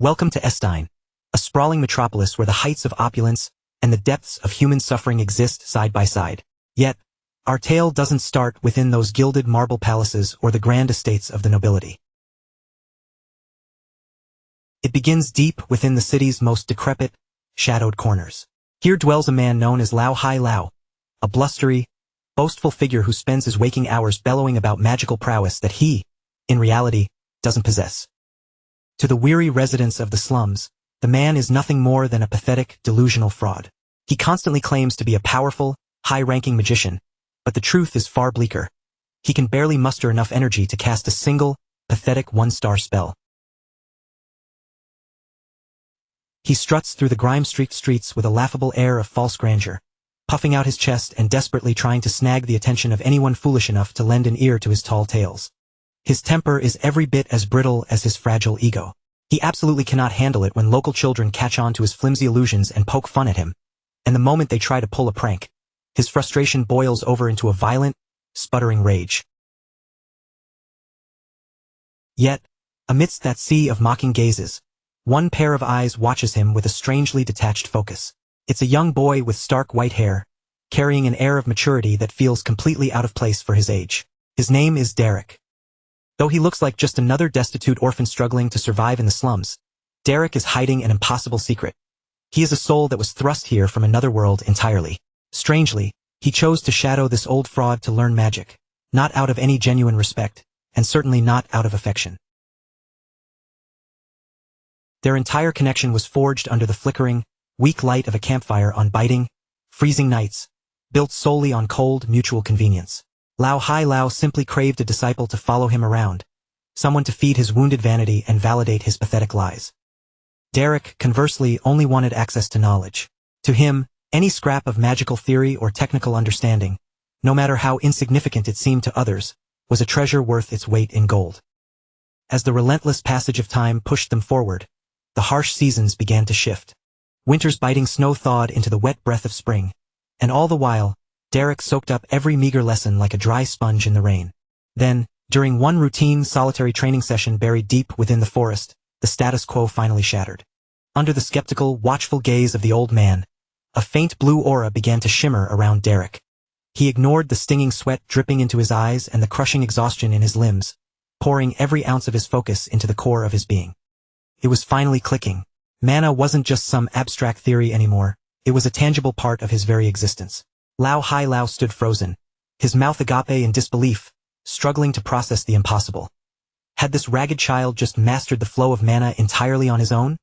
Welcome to Estine, a sprawling metropolis where the heights of opulence and the depths of human suffering exist side by side. Yet, our tale doesn't start within those gilded marble palaces or the grand estates of the nobility. It begins deep within the city's most decrepit, shadowed corners. Here dwells a man known as Lao Hai Lao, a blustery, boastful figure who spends his waking hours bellowing about magical prowess that he, in reality, doesn't possess. To the weary residents of the slums, the man is nothing more than a pathetic, delusional fraud. He constantly claims to be a powerful, high-ranking magician, but the truth is far bleaker. He can barely muster enough energy to cast a single, pathetic one-star spell. He struts through the grime-streaked streets with a laughable air of false grandeur, puffing out his chest and desperately trying to snag the attention of anyone foolish enough to lend an ear to his tall tales. His temper is every bit as brittle as his fragile ego. He absolutely cannot handle it when local children catch on to his flimsy illusions and poke fun at him, and the moment they try to pull a prank, his frustration boils over into a violent, sputtering rage. Yet, amidst that sea of mocking gazes, one pair of eyes watches him with a strangely detached focus. It's a young boy with stark white hair, carrying an air of maturity that feels completely out of place for his age. His name is Derek. Though he looks like just another destitute orphan struggling to survive in the slums, Derek is hiding an impossible secret. He is a soul that was thrust here from another world entirely. Strangely, he chose to shadow this old fraud to learn magic, not out of any genuine respect, and certainly not out of affection. Their entire connection was forged under the flickering, weak light of a campfire on biting, freezing nights, built solely on cold, mutual convenience. Lao Hai Lao simply craved a disciple to follow him around, someone to feed his wounded vanity and validate his pathetic lies. Derek, conversely, only wanted access to knowledge. To him, any scrap of magical theory or technical understanding, no matter how insignificant it seemed to others, was a treasure worth its weight in gold. As the relentless passage of time pushed them forward, the harsh seasons began to shift. Winter's biting snow thawed into the wet breath of spring, and all the while, Derek soaked up every meager lesson like a dry sponge in the rain. Then, during one routine solitary training session buried deep within the forest, the status quo finally shattered. Under the skeptical, watchful gaze of the old man, a faint blue aura began to shimmer around Derek. He ignored the stinging sweat dripping into his eyes and the crushing exhaustion in his limbs, pouring every ounce of his focus into the core of his being. It was finally clicking. Mana wasn't just some abstract theory anymore, it was a tangible part of his very existence. Lao Hai Lao stood frozen, his mouth agape in disbelief, struggling to process the impossible. Had this ragged child just mastered the flow of mana entirely on his own?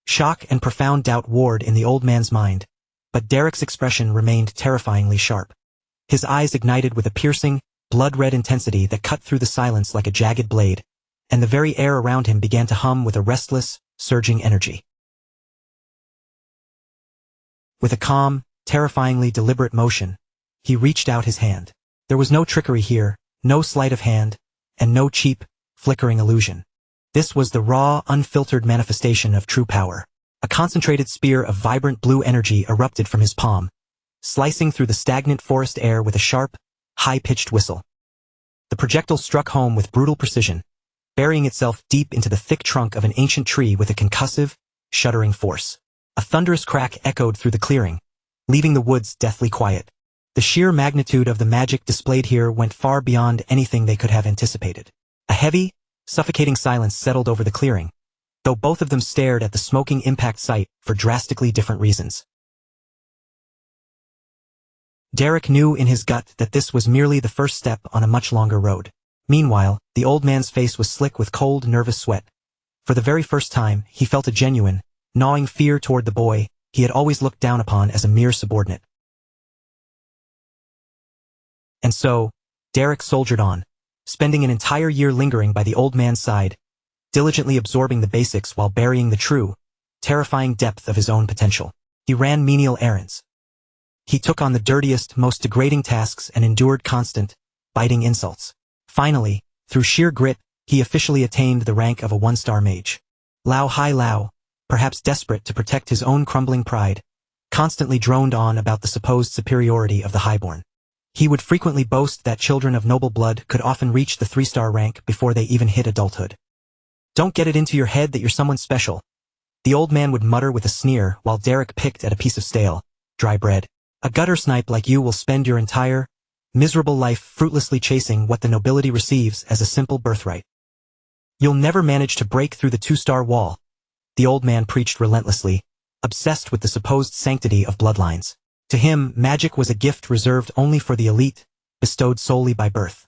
Shock and profound doubt warred in the old man's mind, but Derek's expression remained terrifyingly sharp. His eyes ignited with a piercing, blood-red intensity that cut through the silence like a jagged blade, and the very air around him began to hum with a restless, surging energy. With a calm, terrifyingly deliberate motion, he reached out his hand. There was no trickery here, no sleight of hand, and no cheap, flickering illusion. This was the raw, unfiltered manifestation of true power. A concentrated spear of vibrant blue energy erupted from his palm, slicing through the stagnant forest air with a sharp, high-pitched whistle. The projectile struck home with brutal precision, burying itself deep into the thick trunk of an ancient tree with a concussive, shuddering force. A thunderous crack echoed through the clearing, leaving the woods deathly quiet. The sheer magnitude of the magic displayed here went far beyond anything they could have anticipated. A heavy, suffocating silence settled over the clearing, though both of them stared at the smoking impact site for drastically different reasons. Derek knew in his gut that this was merely the first step on a much longer road. Meanwhile, the old man's face was slick with cold, nervous sweat. For the very first time, he felt a genuine, gnawing fear toward the boy he had always looked down upon as a mere subordinate. And so, Derek soldiered on, spending an entire year lingering by the old man's side, diligently absorbing the basics while burying the true, terrifying depth of his own potential. He ran menial errands. He took on the dirtiest, most degrading tasks and endured constant, biting insults. Finally, through sheer grit, he officially attained the rank of a one-star mage. Lao Hai Lao, perhaps desperate to protect his own crumbling pride, constantly droned on about the supposed superiority of the highborn. He would frequently boast that children of noble blood could often reach the 3-star rank before they even hit adulthood. Don't get it into your head that you're someone special. The old man would mutter with a sneer while Derek picked at a piece of stale, dry bread. A gutter snipe like you will spend your entire, miserable life fruitlessly chasing what the nobility receives as a simple birthright. You'll never manage to break through the 2-star wall, the old man preached relentlessly, obsessed with the supposed sanctity of bloodlines. To him, magic was a gift reserved only for the elite, bestowed solely by birth.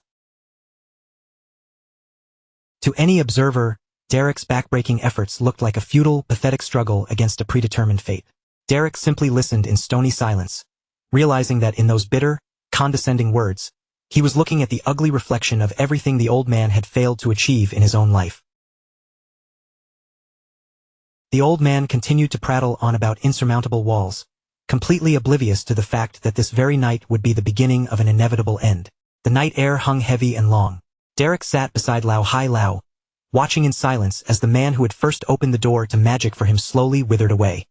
To any observer, Derek's backbreaking efforts looked like a futile, pathetic struggle against a predetermined fate. Derek simply listened in stony silence, realizing that in those bitter, condescending words, he was looking at the ugly reflection of everything the old man had failed to achieve in his own life. The old man continued to prattle on about insurmountable walls, completely oblivious to the fact that this very night would be the beginning of an inevitable end. The night air hung heavy and long. Derek sat beside Lao Hai Lao, watching in silence as the man who had first opened the door to magic for him slowly withered away.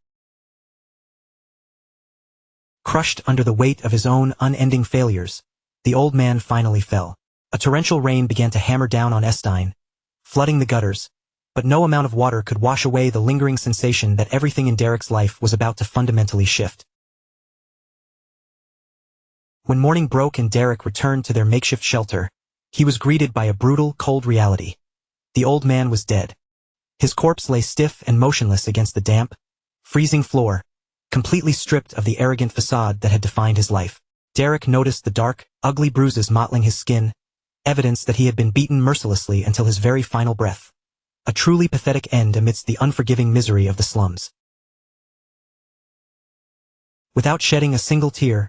Crushed under the weight of his own unending failures, the old man finally fell. A torrential rain began to hammer down on Estine, flooding the gutters, but no amount of water could wash away the lingering sensation that everything in Derek's life was about to fundamentally shift. When morning broke and Derek returned to their makeshift shelter, he was greeted by a brutal, cold reality. The old man was dead. His corpse lay stiff and motionless against the damp, freezing floor, completely stripped of the arrogant facade that had defined his life. Derek noticed the dark, ugly bruises mottling his skin, evidence that he had been beaten mercilessly until his very final breath. A truly pathetic end amidst the unforgiving misery of the slums. Without shedding a single tear,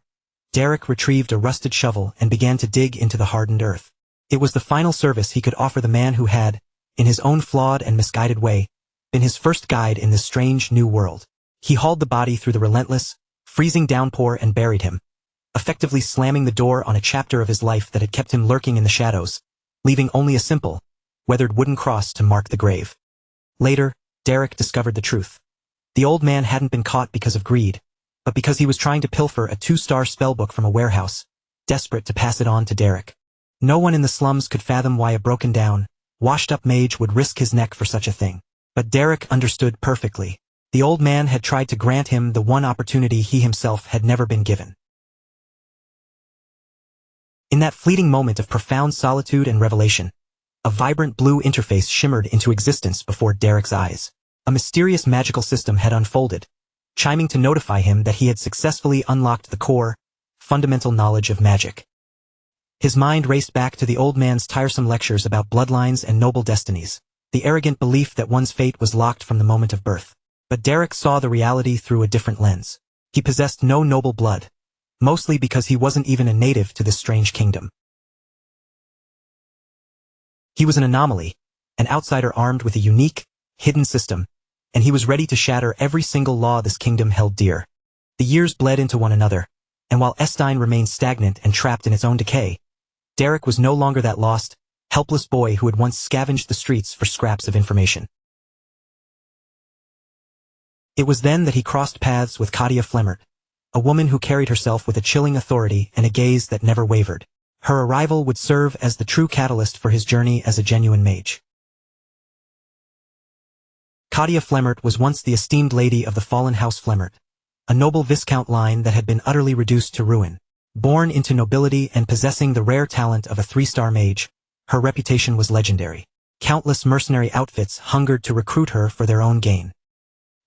Derek retrieved a rusted shovel and began to dig into the hardened earth. It was the final service he could offer the man who had, in his own flawed and misguided way, been his first guide in this strange new world. He hauled the body through the relentless, freezing downpour and buried him, effectively slamming the door on a chapter of his life that had kept him lurking in the shadows, leaving only a simple, weathered wooden cross to mark the grave. Later, Derek discovered the truth. The old man hadn't been caught because of greed, but because he was trying to pilfer a 2-star spellbook from a warehouse, desperate to pass it on to Derek. No one in the slums could fathom why a broken-down, washed-up mage would risk his neck for such a thing. But Derek understood perfectly. The old man had tried to grant him the one opportunity he himself had never been given. In that fleeting moment of profound solitude and revelation, a vibrant blue interface shimmered into existence before Derek's eyes. A mysterious magical system had unfolded, chiming to notify him that he had successfully unlocked the core, fundamental knowledge of magic. His mind raced back to the old man's tiresome lectures about bloodlines and noble destinies, the arrogant belief that one's fate was locked from the moment of birth. But Derek saw the reality through a different lens. He possessed no noble blood, mostly because he wasn't even a native to this strange kingdom. He was an anomaly, an outsider armed with a unique, hidden system, and he was ready to shatter every single law this kingdom held dear. The years bled into one another, and while Estine remained stagnant and trapped in its own decay, Derek was no longer that lost, helpless boy who had once scavenged the streets for scraps of information. It was then that he crossed paths with Katia Flemmert, a woman who carried herself with a chilling authority and a gaze that never wavered. Her arrival would serve as the true catalyst for his journey as a genuine mage. Katia Flemmert was once the esteemed lady of the fallen House Flemmert, a noble viscount line that had been utterly reduced to ruin. Born into nobility and possessing the rare talent of a 3-star mage, her reputation was legendary. Countless mercenary outfits hungered to recruit her for their own gain.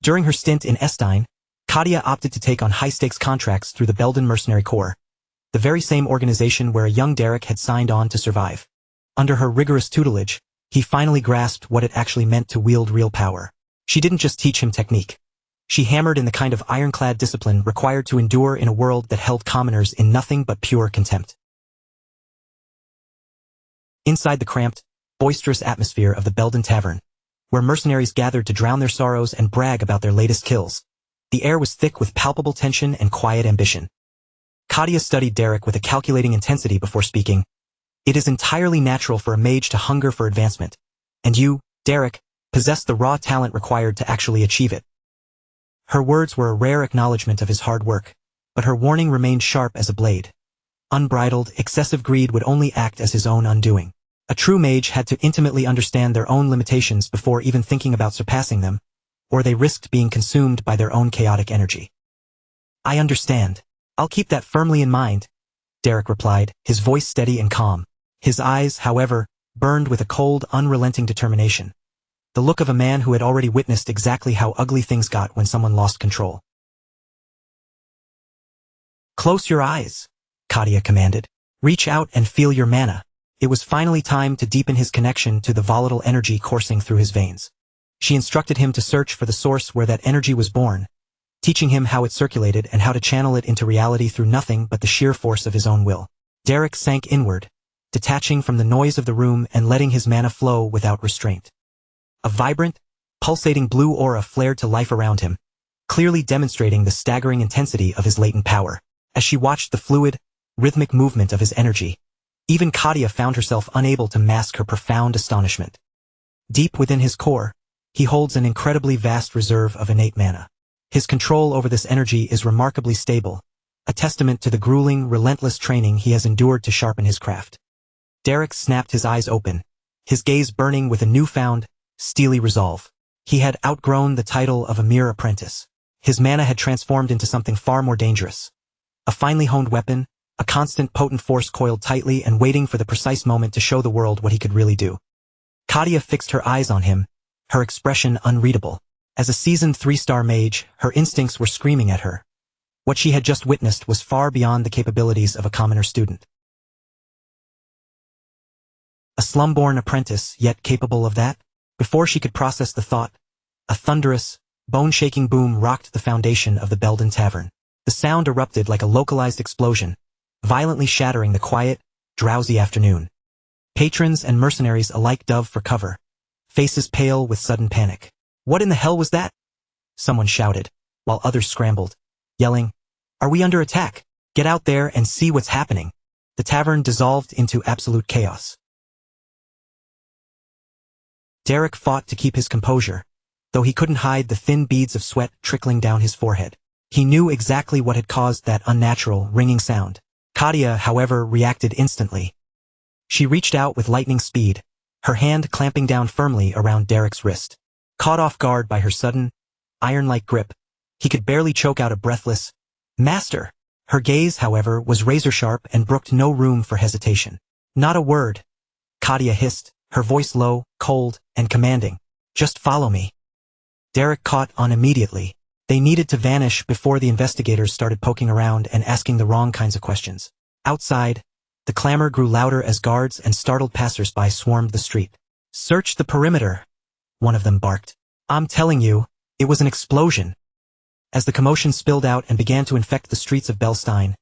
During her stint in Estine, Katia opted to take on high-stakes contracts through the Belden Mercenary Corps, the very same organization where a young Derek had signed on to survive. Under her rigorous tutelage, he finally grasped what it actually meant to wield real power. She didn't just teach him technique. She hammered in the kind of ironclad discipline required to endure in a world that held commoners in nothing but pure contempt. Inside the cramped, boisterous atmosphere of the Belden Tavern, where mercenaries gathered to drown their sorrows and brag about their latest kills, the air was thick with palpable tension and quiet ambition. Katia studied Derek with a calculating intensity before speaking. It is entirely natural for a mage to hunger for advancement, and you, Derek, possess the raw talent required to actually achieve it. Her words were a rare acknowledgement of his hard work, but her warning remained sharp as a blade. Unbridled, excessive greed would only act as his own undoing. A true mage had to intimately understand their own limitations before even thinking about surpassing them, or they risked being consumed by their own chaotic energy. I understand. I'll keep that firmly in mind, Derek replied, his voice steady and calm. His eyes, however, burned with a cold, unrelenting determination. The look of a man who had already witnessed exactly how ugly things got when someone lost control. Close your eyes, Katia commanded. Reach out and feel your mana. It was finally time to deepen his connection to the volatile energy coursing through his veins. She instructed him to search for the source where that energy was born, teaching him how it circulated and how to channel it into reality through nothing but the sheer force of his own will. Derek sank inward, detaching from the noise of the room and letting his mana flow without restraint. A vibrant, pulsating blue aura flared to life around him, clearly demonstrating the staggering intensity of his latent power. As she watched the fluid, rhythmic movement of his energy, even Katia found herself unable to mask her profound astonishment. Deep within his core, he holds an incredibly vast reserve of innate mana. His control over this energy is remarkably stable, a testament to the grueling, relentless training he has endured to sharpen his craft. Derek snapped his eyes open, his gaze burning with a newfound, steely resolve. He had outgrown the title of a mere apprentice. His mana had transformed into something far more dangerous. A finely honed weapon, a constant potent force coiled tightly and waiting for the precise moment to show the world what he could really do. Katia fixed her eyes on him, her expression unreadable. As a seasoned 3-star mage, her instincts were screaming at her. What she had just witnessed was far beyond the capabilities of a commoner student. A slum-born apprentice, yet capable of that? Before she could process the thought, a thunderous, bone-shaking boom rocked the foundation of the Belden Tavern. The sound erupted like a localized explosion, violently shattering the quiet, drowsy afternoon. Patrons and mercenaries alike dove for cover, faces pale with sudden panic. What in the hell was that? Someone shouted, while others scrambled, yelling, Are we under attack? Get out there and see what's happening. The tavern dissolved into absolute chaos. Derek fought to keep his composure, though he couldn't hide the thin beads of sweat trickling down his forehead. He knew exactly what had caused that unnatural, ringing sound. Katia, however, reacted instantly. She reached out with lightning speed, her hand clamping down firmly around Derek's wrist. Caught off guard by her sudden, iron-like grip, he could barely choke out a breathless, Master! Her gaze, however, was razor-sharp and brooked no room for hesitation. Not a word, Katia hissed, her voice low, cold, and commanding. Just follow me. Derek caught on immediately. They needed to vanish before the investigators started poking around and asking the wrong kinds of questions. Outside, the clamor grew louder as guards and startled passers-by swarmed the street. Search the perimeter, one of them barked. I'm telling you, it was an explosion. As the commotion spilled out and began to infect the streets of Belstein,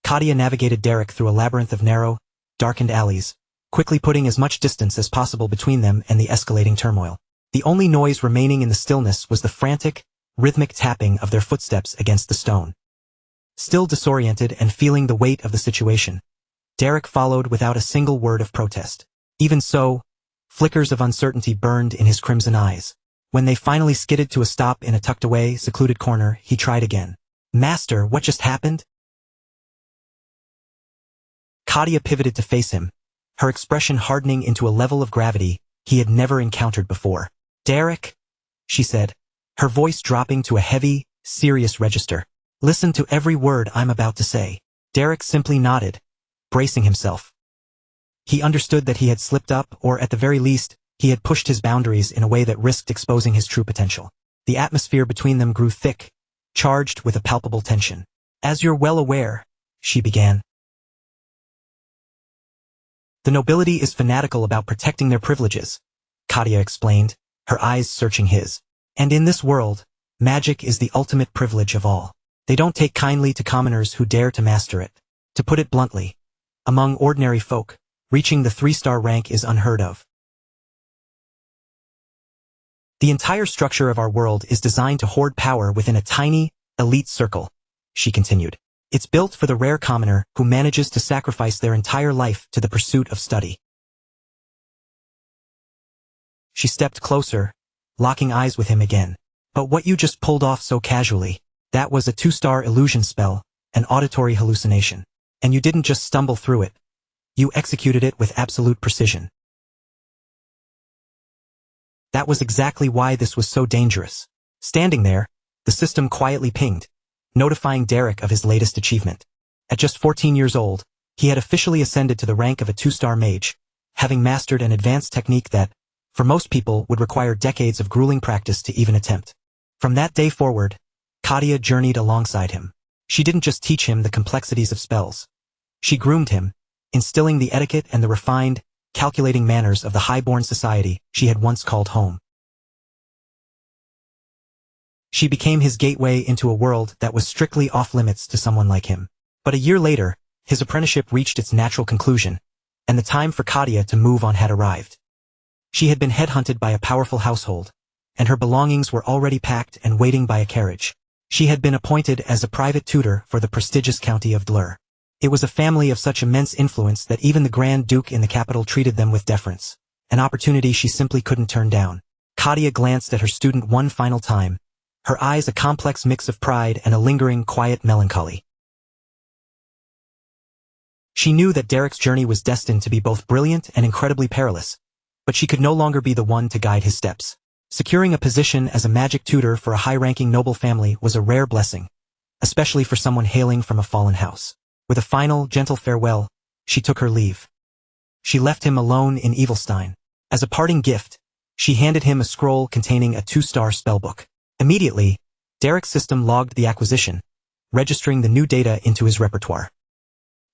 Katia navigated Derek through a labyrinth of narrow, darkened alleys, quickly putting as much distance as possible between them and the escalating turmoil. The only noise remaining in the stillness was the frantic, rhythmic tapping of their footsteps against the stone. Still disoriented and feeling the weight of the situation, Derek followed without a single word of protest. Even so, flickers of uncertainty burned in his crimson eyes. When they finally skidded to a stop in a tucked-away, secluded corner, he tried again. Master, what just happened? Katia pivoted to face him, her expression hardening into a level of gravity he had never encountered before. Derek, she said, her voice dropping to a heavy, serious register. Listen to every word I'm about to say. Derek simply nodded, bracing himself. He understood that he had slipped up, or at the very least, he had pushed his boundaries in a way that risked exposing his true potential. The atmosphere between them grew thick, charged with a palpable tension. As you're well aware, she began. The nobility is fanatical about protecting their privileges, Katia explained, her eyes searching his. And in this world, magic is the ultimate privilege of all. They don't take kindly to commoners who dare to master it. To put it bluntly, among ordinary folk, reaching the 3-star rank is unheard of. The entire structure of our world is designed to hoard power within a tiny, elite circle, she continued. It's built for the rare commoner who manages to sacrifice their entire life to the pursuit of study. She stepped closer, locking eyes with him again. But what you just pulled off so casually, that was a 2-star illusion spell, an auditory hallucination. And you didn't just stumble through it. You executed it with absolute precision. That was exactly why this was so dangerous. Standing there, the system quietly pinged, notifying Derek of his latest achievement. At just 14 years old, he had officially ascended to the rank of a 2-star mage, having mastered an advanced technique that, for most people, would require decades of grueling practice to even attempt. From that day forward, Katia journeyed alongside him. She didn't just teach him the complexities of spells. She groomed him, instilling the etiquette and the refined, calculating manners of the high-born society she had once called home. She became his gateway into a world that was strictly off-limits to someone like him. But a year later, his apprenticeship reached its natural conclusion, and the time for Katia to move on had arrived. She had been headhunted by a powerful household, and her belongings were already packed and waiting by a carriage. She had been appointed as a private tutor for the prestigious county of Dlur. It was a family of such immense influence that even the Grand Duke in the capital treated them with deference, an opportunity she simply couldn't turn down. Katia glanced at her student one final time, her eyes a complex mix of pride and a lingering, quiet melancholy. She knew that Derek's journey was destined to be both brilliant and incredibly perilous, but she could no longer be the one to guide his steps. Securing a position as a magic tutor for a high-ranking noble family was a rare blessing, especially for someone hailing from a fallen house. With a final, gentle farewell, she took her leave. She left him alone in Evilstein. As a parting gift, she handed him a scroll containing a 2-star spellbook. Immediately, Derek's system logged the acquisition, registering the new data into his repertoire.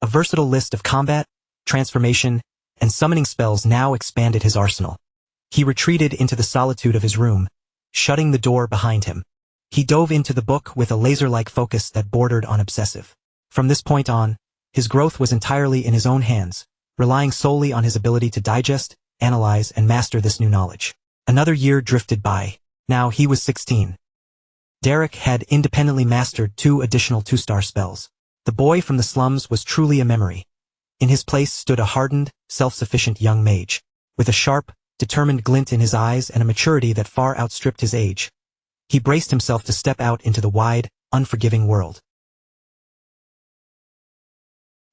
A versatile list of combat, transformation, and summoning spells now expanded his arsenal. He retreated into the solitude of his room, shutting the door behind him. He dove into the book with a laser-like focus that bordered on obsessive. From this point on, his growth was entirely in his own hands, relying solely on his ability to digest, analyze, and master this new knowledge. Another year drifted by. Now he was 16. Derek had independently mastered 2 additional 2-star spells. The boy from the slums was truly a memory. In his place stood a hardened, self-sufficient young mage, with a sharp, determined glint in his eyes and a maturity that far outstripped his age. He braced himself to step out into the wide, unforgiving world.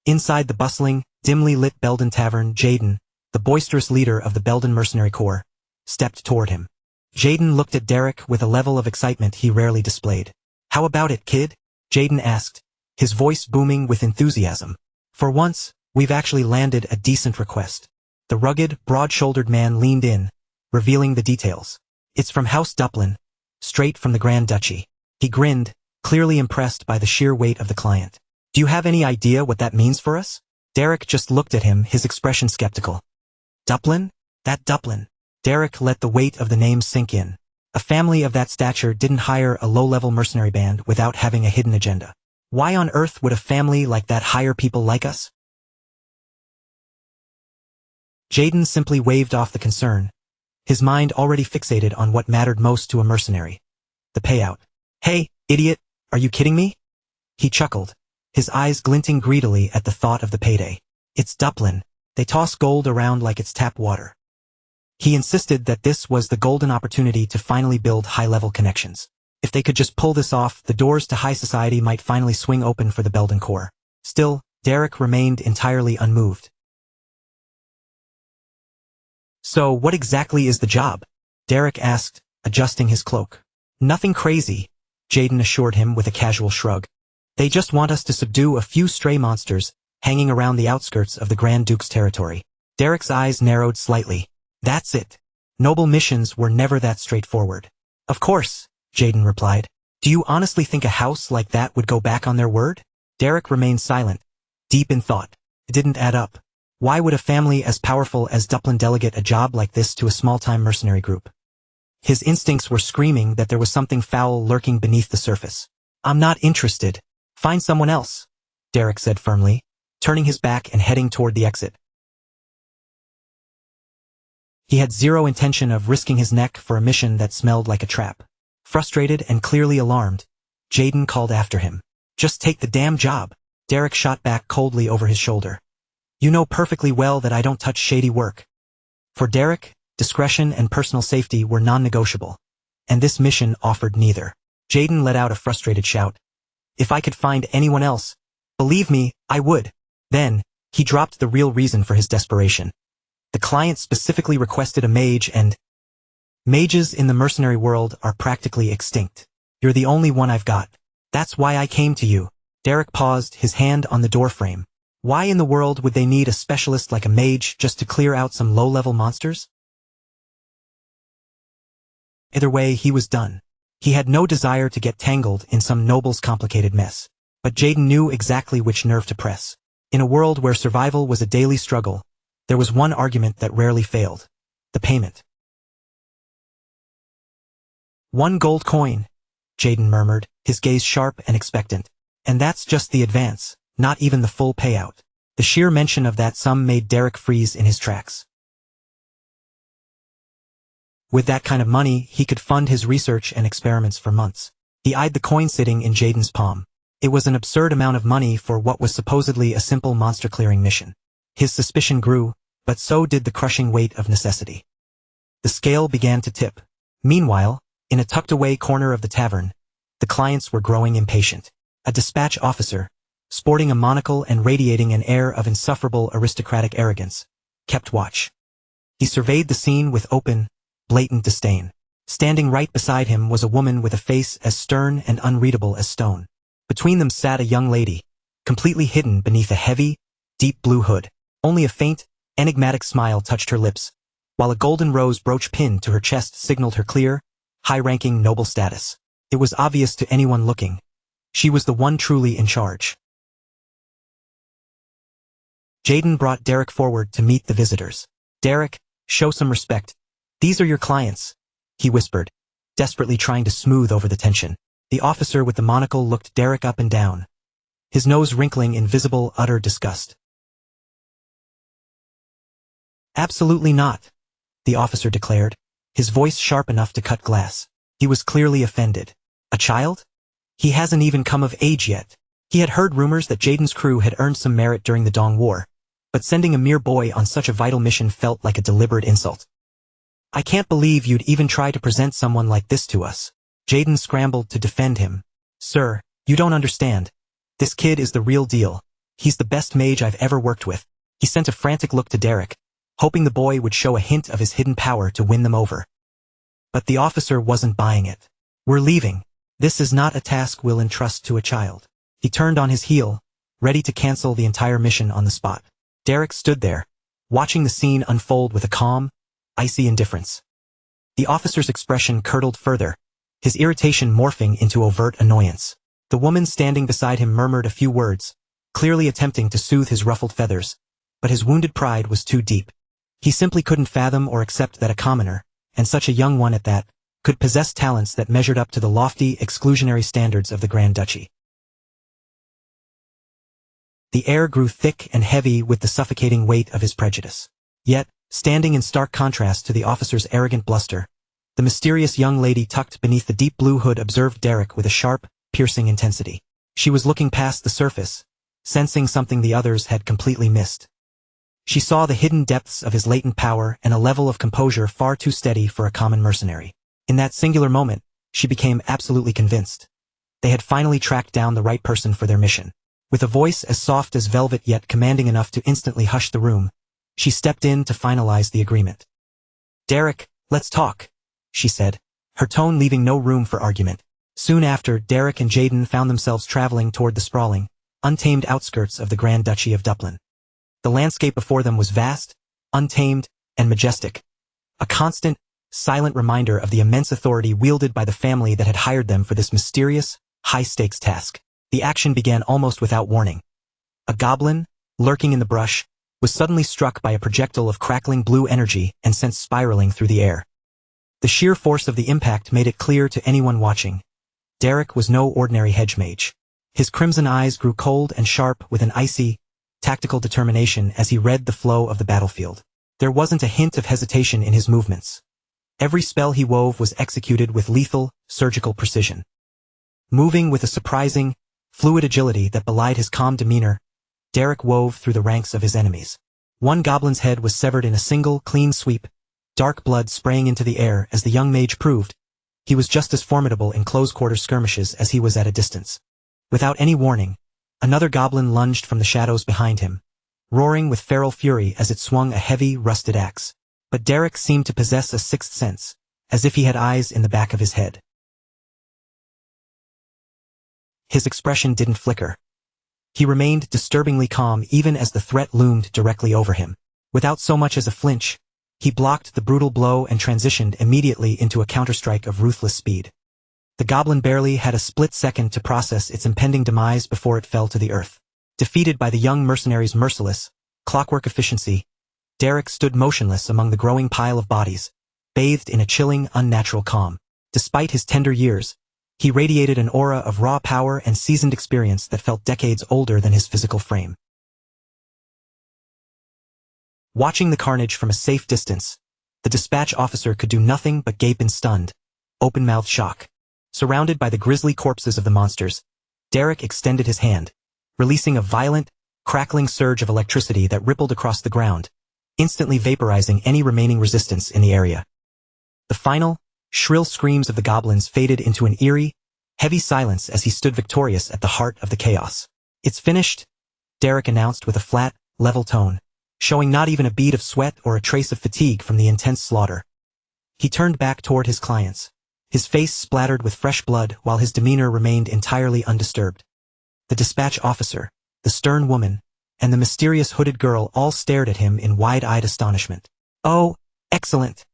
Inside the bustling, dimly lit Belden tavern, Jaden, the boisterous leader of the Belden mercenary corps, stepped toward him. Jaden looked at Derek with a level of excitement he rarely displayed. "How about it, kid?" Jaden asked, his voice booming with enthusiasm. "For once, we've actually landed a decent request." The rugged, broad-shouldered man leaned in, revealing the details. "It's from House Duplin, straight from the Grand Duchy." He grinned, clearly impressed by the sheer weight of the client. "Do you have any idea what that means for us?" Derek just looked at him, his expression skeptical. "Duplin? That Duplin." Derek let the weight of the name sink in. A family of that stature didn't hire a low-level mercenary band without having a hidden agenda. Why on earth would a family like that hire people like us? Jaden simply waved off the concern, his mind already fixated on what mattered most to a mercenary: the payout. "Hey, idiot, are you kidding me?" He chuckled, his eyes glinting greedily at the thought of the payday. "It's Duplin. They toss gold around like it's tap water." He insisted that this was the golden opportunity to finally build high-level connections. If they could just pull this off, the doors to high society might finally swing open for the Belden Corps. Still, Derek remained entirely unmoved. "So what exactly is the job?" Derek asked, adjusting his cloak. "Nothing crazy," Jaden assured him with a casual shrug. "They just want us to subdue a few stray monsters hanging around the outskirts of the Grand Duke's territory." Derek's eyes narrowed slightly. "That's it. Noble missions were never that straightforward." "Of course," Jaden replied. "Do you honestly think a house like that would go back on their word?" Derek remained silent, deep in thought. It didn't add up. Why would a family as powerful as Duplin delegate a job like this to a small-time mercenary group? His instincts were screaming that there was something foul lurking beneath the surface. "I'm not interested. Find someone else," Derek said firmly, turning his back and heading toward the exit. He had zero intention of risking his neck for a mission that smelled like a trap. Frustrated and clearly alarmed, Jaden called after him. "Just take the damn job." Derek shot back coldly over his shoulder. "You know perfectly well that I don't touch shady work." For Derek, discretion and personal safety were non-negotiable, and this mission offered neither. Jaden let out a frustrated shout. "If I could find anyone else, believe me, I would." Then, he dropped the real reason for his desperation. The client specifically requested a mage, and Mages in the mercenary world are practically extinct. You're the only one I've got. That's why I came to you. Derek paused, his hand on the doorframe. Why in the world would they need a specialist like a mage just to clear out some low-level monsters? Either way, he was done. He had no desire to get tangled in some noble's complicated mess. But Jaden knew exactly which nerve to press. In a world where survival was a daily struggle, there was one argument that rarely failed. The payment. 1 gold coin, Jaden murmured, his gaze sharp and expectant. And that's just the advance, not even the full payout. The sheer mention of that sum made Derek freeze in his tracks. With that kind of money, he could fund his research and experiments for months. He eyed the coin sitting in Jaden's palm. It was an absurd amount of money for what was supposedly a simple monster-clearing mission. His suspicion grew, but so did the crushing weight of necessity. The scale began to tip. Meanwhile, in a tucked-away corner of the tavern, the clients were growing impatient. A dispatch officer, sporting a monocle and radiating an air of insufferable aristocratic arrogance, kept watch. He surveyed the scene with open, blatant disdain. Standing right beside him was a woman with a face as stern and unreadable as stone. Between them sat a young lady, completely hidden beneath a heavy, deep blue hood. Only a faint, enigmatic smile touched her lips, while a golden rose brooch pinned to her chest signaled her clear, high-ranking noble status. It was obvious to anyone looking. She was the one truly in charge. Jaden brought Derek forward to meet the visitors. Derek, show some respect. These are your clients, he whispered, desperately trying to smooth over the tension. The officer with the monocle looked Derek up and down, his nose wrinkling in visible, utter disgust. Absolutely not, the officer declared, his voice sharp enough to cut glass. He was clearly offended. A child? He hasn't even come of age yet. He had heard rumors that Jaden's crew had earned some merit during the Dong War, but sending a mere boy on such a vital mission felt like a deliberate insult. I can't believe you'd even try to present someone like this to us. Jaden scrambled to defend him. Sir, you don't understand. This kid is the real deal. He's the best mage I've ever worked with. He sent a frantic look to Derek, hoping the boy would show a hint of his hidden power to win them over. But the officer wasn't buying it. We're leaving. This is not a task we'll entrust to a child. He turned on his heel, ready to cancel the entire mission on the spot. Derek stood there, watching the scene unfold with a calm, icy indifference. The officer's expression curdled further, his irritation morphing into overt annoyance. The woman standing beside him murmured a few words, clearly attempting to soothe his ruffled feathers, but his wounded pride was too deep. He simply couldn't fathom or accept that a commoner, and such a young one at that, could possess talents that measured up to the lofty, exclusionary standards of the Grand Duchy. The air grew thick and heavy with the suffocating weight of his prejudice. Yet, standing in stark contrast to the officer's arrogant bluster, the mysterious young lady tucked beneath the deep blue hood observed Derek with a sharp, piercing intensity. She was looking past the surface, sensing something the others had completely missed. She saw the hidden depths of his latent power and a level of composure far too steady for a common mercenary. In that singular moment, she became absolutely convinced. They had finally tracked down the right person for their mission. With a voice as soft as velvet yet commanding enough to instantly hush the room, she stepped in to finalize the agreement. Derek, let's talk, she said, her tone leaving no room for argument. Soon after, Derek and Jaden found themselves traveling toward the sprawling, untamed outskirts of the Grand Duchy of Duplin. The landscape before them was vast, untamed, and majestic, a constant, silent reminder of the immense authority wielded by the family that had hired them for this mysterious, high-stakes task. The action began almost without warning. A goblin, lurking in the brush, was suddenly struck by a projectile of crackling blue energy and sent spiraling through the air. The sheer force of the impact made it clear to anyone watching. Derek was no ordinary hedge mage. His crimson eyes grew cold and sharp with an icy, tactical determination as he read the flow of the battlefield. There wasn't a hint of hesitation in his movements. Every spell he wove was executed with lethal, surgical precision. Moving with a surprising, fluid agility that belied his calm demeanor, Derek wove through the ranks of his enemies. One goblin's head was severed in a single, clean sweep, dark blood spraying into the air. As the young mage proved, he was just as formidable in close-quarter skirmishes as he was at a distance. Without any warning, another goblin lunged from the shadows behind him, roaring with feral fury as it swung a heavy, rusted axe. But Derek seemed to possess a sixth sense. as if he had eyes in the back of his head. His expression didn't flicker. He remained disturbingly calm even as the threat loomed directly over him. Without so much as a flinch, he blocked the brutal blow and transitioned immediately into a counterstrike of ruthless speed. The goblin barely had a split second to process its impending demise before it fell to the earth. Defeated by the young mercenary's merciless, clockwork efficiency, Derek stood motionless among the growing pile of bodies, bathed in a chilling, unnatural calm. Despite his tender years, he radiated an aura of raw power and seasoned experience that felt decades older than his physical frame. Watching the carnage from a safe distance, the dispatch officer could do nothing but gape in stunned, open-mouthed shock. Surrounded by the grisly corpses of the monsters, Derek extended his hand, releasing a violent, crackling surge of electricity that rippled across the ground, instantly vaporizing any remaining resistance in the area. The final, shrill screams of the goblins faded into an eerie, heavy silence as he stood victorious at the heart of the chaos. "It's finished," Derek announced with a flat, level tone, showing not even a bead of sweat or a trace of fatigue from the intense slaughter. He turned back toward his clients, his face splattered with fresh blood while his demeanor remained entirely undisturbed. The dispatch officer, the stern woman, and the mysterious hooded girl all stared at him in wide-eyed astonishment. "Oh, excellent,"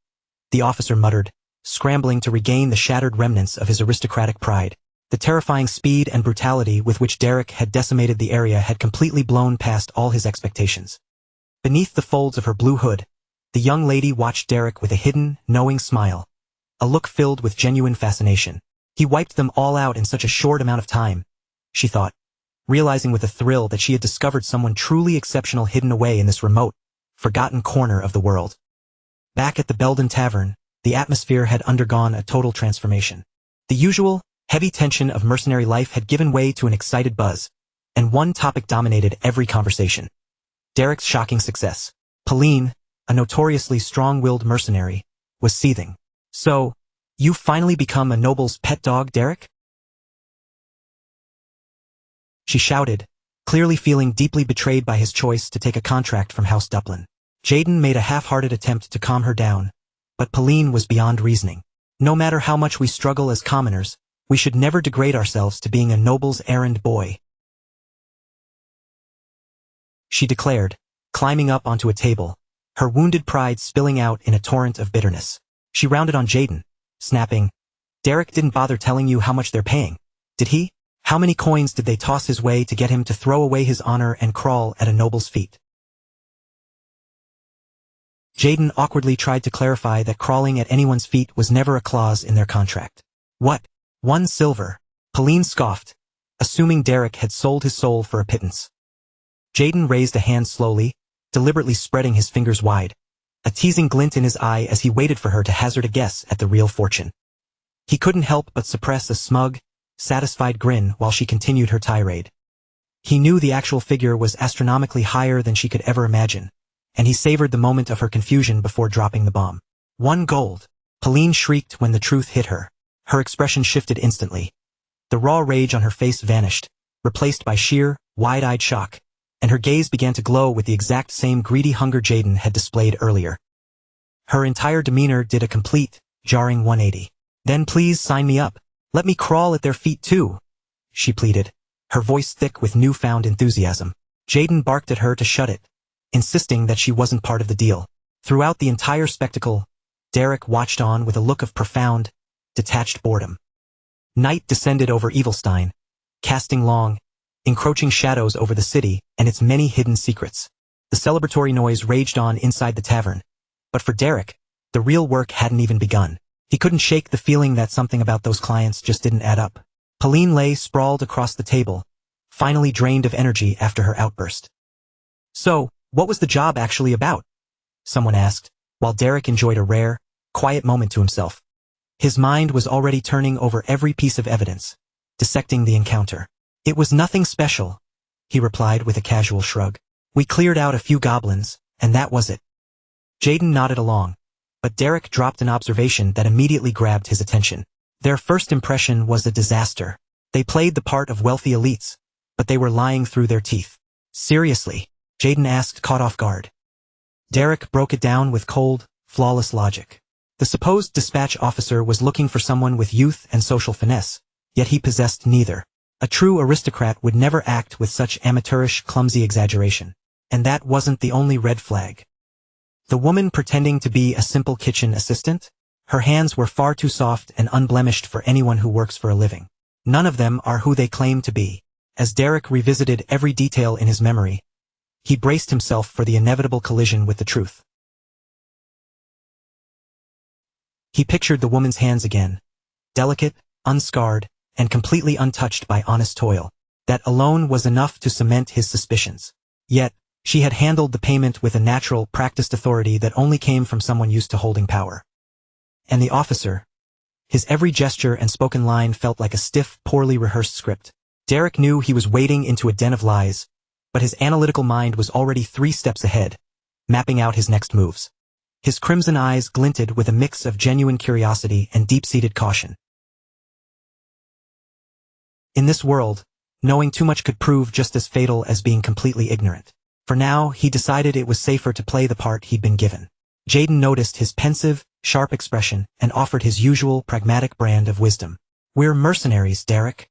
the officer muttered, scrambling to regain the shattered remnants of his aristocratic pride. The terrifying speed and brutality with which Derek had decimated the area had completely blown past all his expectations. Beneath the folds of her blue hood, the young lady watched Derek with a hidden, knowing smile, a look filled with genuine fascination. He wiped them all out in such a short amount of time, she thought, realizing with a thrill that she had discovered someone truly exceptional hidden away in this remote, forgotten corner of the world. Back at the Belden Tavern, the atmosphere had undergone a total transformation. The usual, heavy tension of mercenary life had given way to an excited buzz, and one topic dominated every conversation: Derek's shocking success. Pauline, a notoriously strong-willed mercenary, was seething. "So, you've finally become a noble's pet dog, Derek?" she shouted, clearly feeling deeply betrayed by his choice to take a contract from House Duplin. Jaden made a half-hearted attempt to calm her down, but Pauline was beyond reasoning. "No matter how much we struggle as commoners, we should never degrade ourselves to being a noble's errand boy," she declared, climbing up onto a table, her wounded pride spilling out in a torrent of bitterness. She rounded on Jaden, snapping, "Derek didn't bother telling you how much they're paying, did he? How many coins did they toss his way to get him to throw away his honor and crawl at a noble's feet?" Jaden awkwardly tried to clarify that crawling at anyone's feet was never a clause in their contract. "What? 1 silver?" Pauline scoffed, assuming Derek had sold his soul for a pittance. Jaden raised a hand slowly, deliberately spreading his fingers wide, a teasing glint in his eye as he waited for her to hazard a guess at the real fortune. He couldn't help but suppress a smug, satisfied grin while she continued her tirade. He knew the actual figure was astronomically higher than she could ever imagine, and he savored the moment of her confusion before dropping the bomb. 1 gold. Pauline shrieked when the truth hit her. Her expression shifted instantly. The raw rage on her face vanished, replaced by sheer, wide-eyed shock, and her gaze began to glow with the exact same greedy hunger Jaden had displayed earlier. Her entire demeanor did a complete, jarring 180. "Then please sign me up. Let me crawl at their feet too," she pleaded, her voice thick with newfound enthusiasm. Jaden barked at her to shut it, insisting that she wasn't part of the deal. Throughout the entire spectacle, Derek watched on with a look of profound, detached boredom. Night descended over Evilstein, casting long, encroaching shadows over the city and its many hidden secrets. The celebratory noise raged on inside the tavern, but for Derek, the real work hadn't even begun. He couldn't shake the feeling that something about those clients just didn't add up. Pauline lay sprawled across the table, finally drained of energy after her outburst. "So, what was the job actually about?" someone asked, while Derek enjoyed a rare, quiet moment to himself. His mind was already turning over every piece of evidence, dissecting the encounter. "It was nothing special," he replied with a casual shrug. "We cleared out a few goblins, and that was it." Jaden nodded along, but Derek dropped an observation that immediately grabbed his attention. Their first impression was a disaster. They played the part of wealthy elites, but they were lying through their teeth. "Seriously?" Jaden asked, caught off guard. Derek broke it down with cold, flawless logic. The supposed dispatch officer was looking for someone with youth and social finesse, yet he possessed neither. A true aristocrat would never act with such amateurish, clumsy exaggeration. And that wasn't the only red flag. The woman pretending to be a simple kitchen assistant? Her hands were far too soft and unblemished for anyone who works for a living. None of them are who they claim to be. As Derek revisited every detail in his memory, he braced himself for the inevitable collision with the truth. He pictured the woman's hands again, delicate, unscarred, and completely untouched by honest toil. That alone was enough to cement his suspicions. Yet, she had handled the payment with a natural, practiced authority that only came from someone used to holding power. And the officer, his every gesture and spoken line felt like a stiff, poorly rehearsed script. Derek knew he was wading into a den of lies, but his analytical mind was already 3 steps ahead, mapping out his next moves. His crimson eyes glinted with a mix of genuine curiosity and deep-seated caution. In this world, knowing too much could prove just as fatal as being completely ignorant. For now, he decided it was safer to play the part he'd been given. Jaden noticed his pensive, sharp expression and offered his usual pragmatic brand of wisdom. "We're mercenaries, Derek.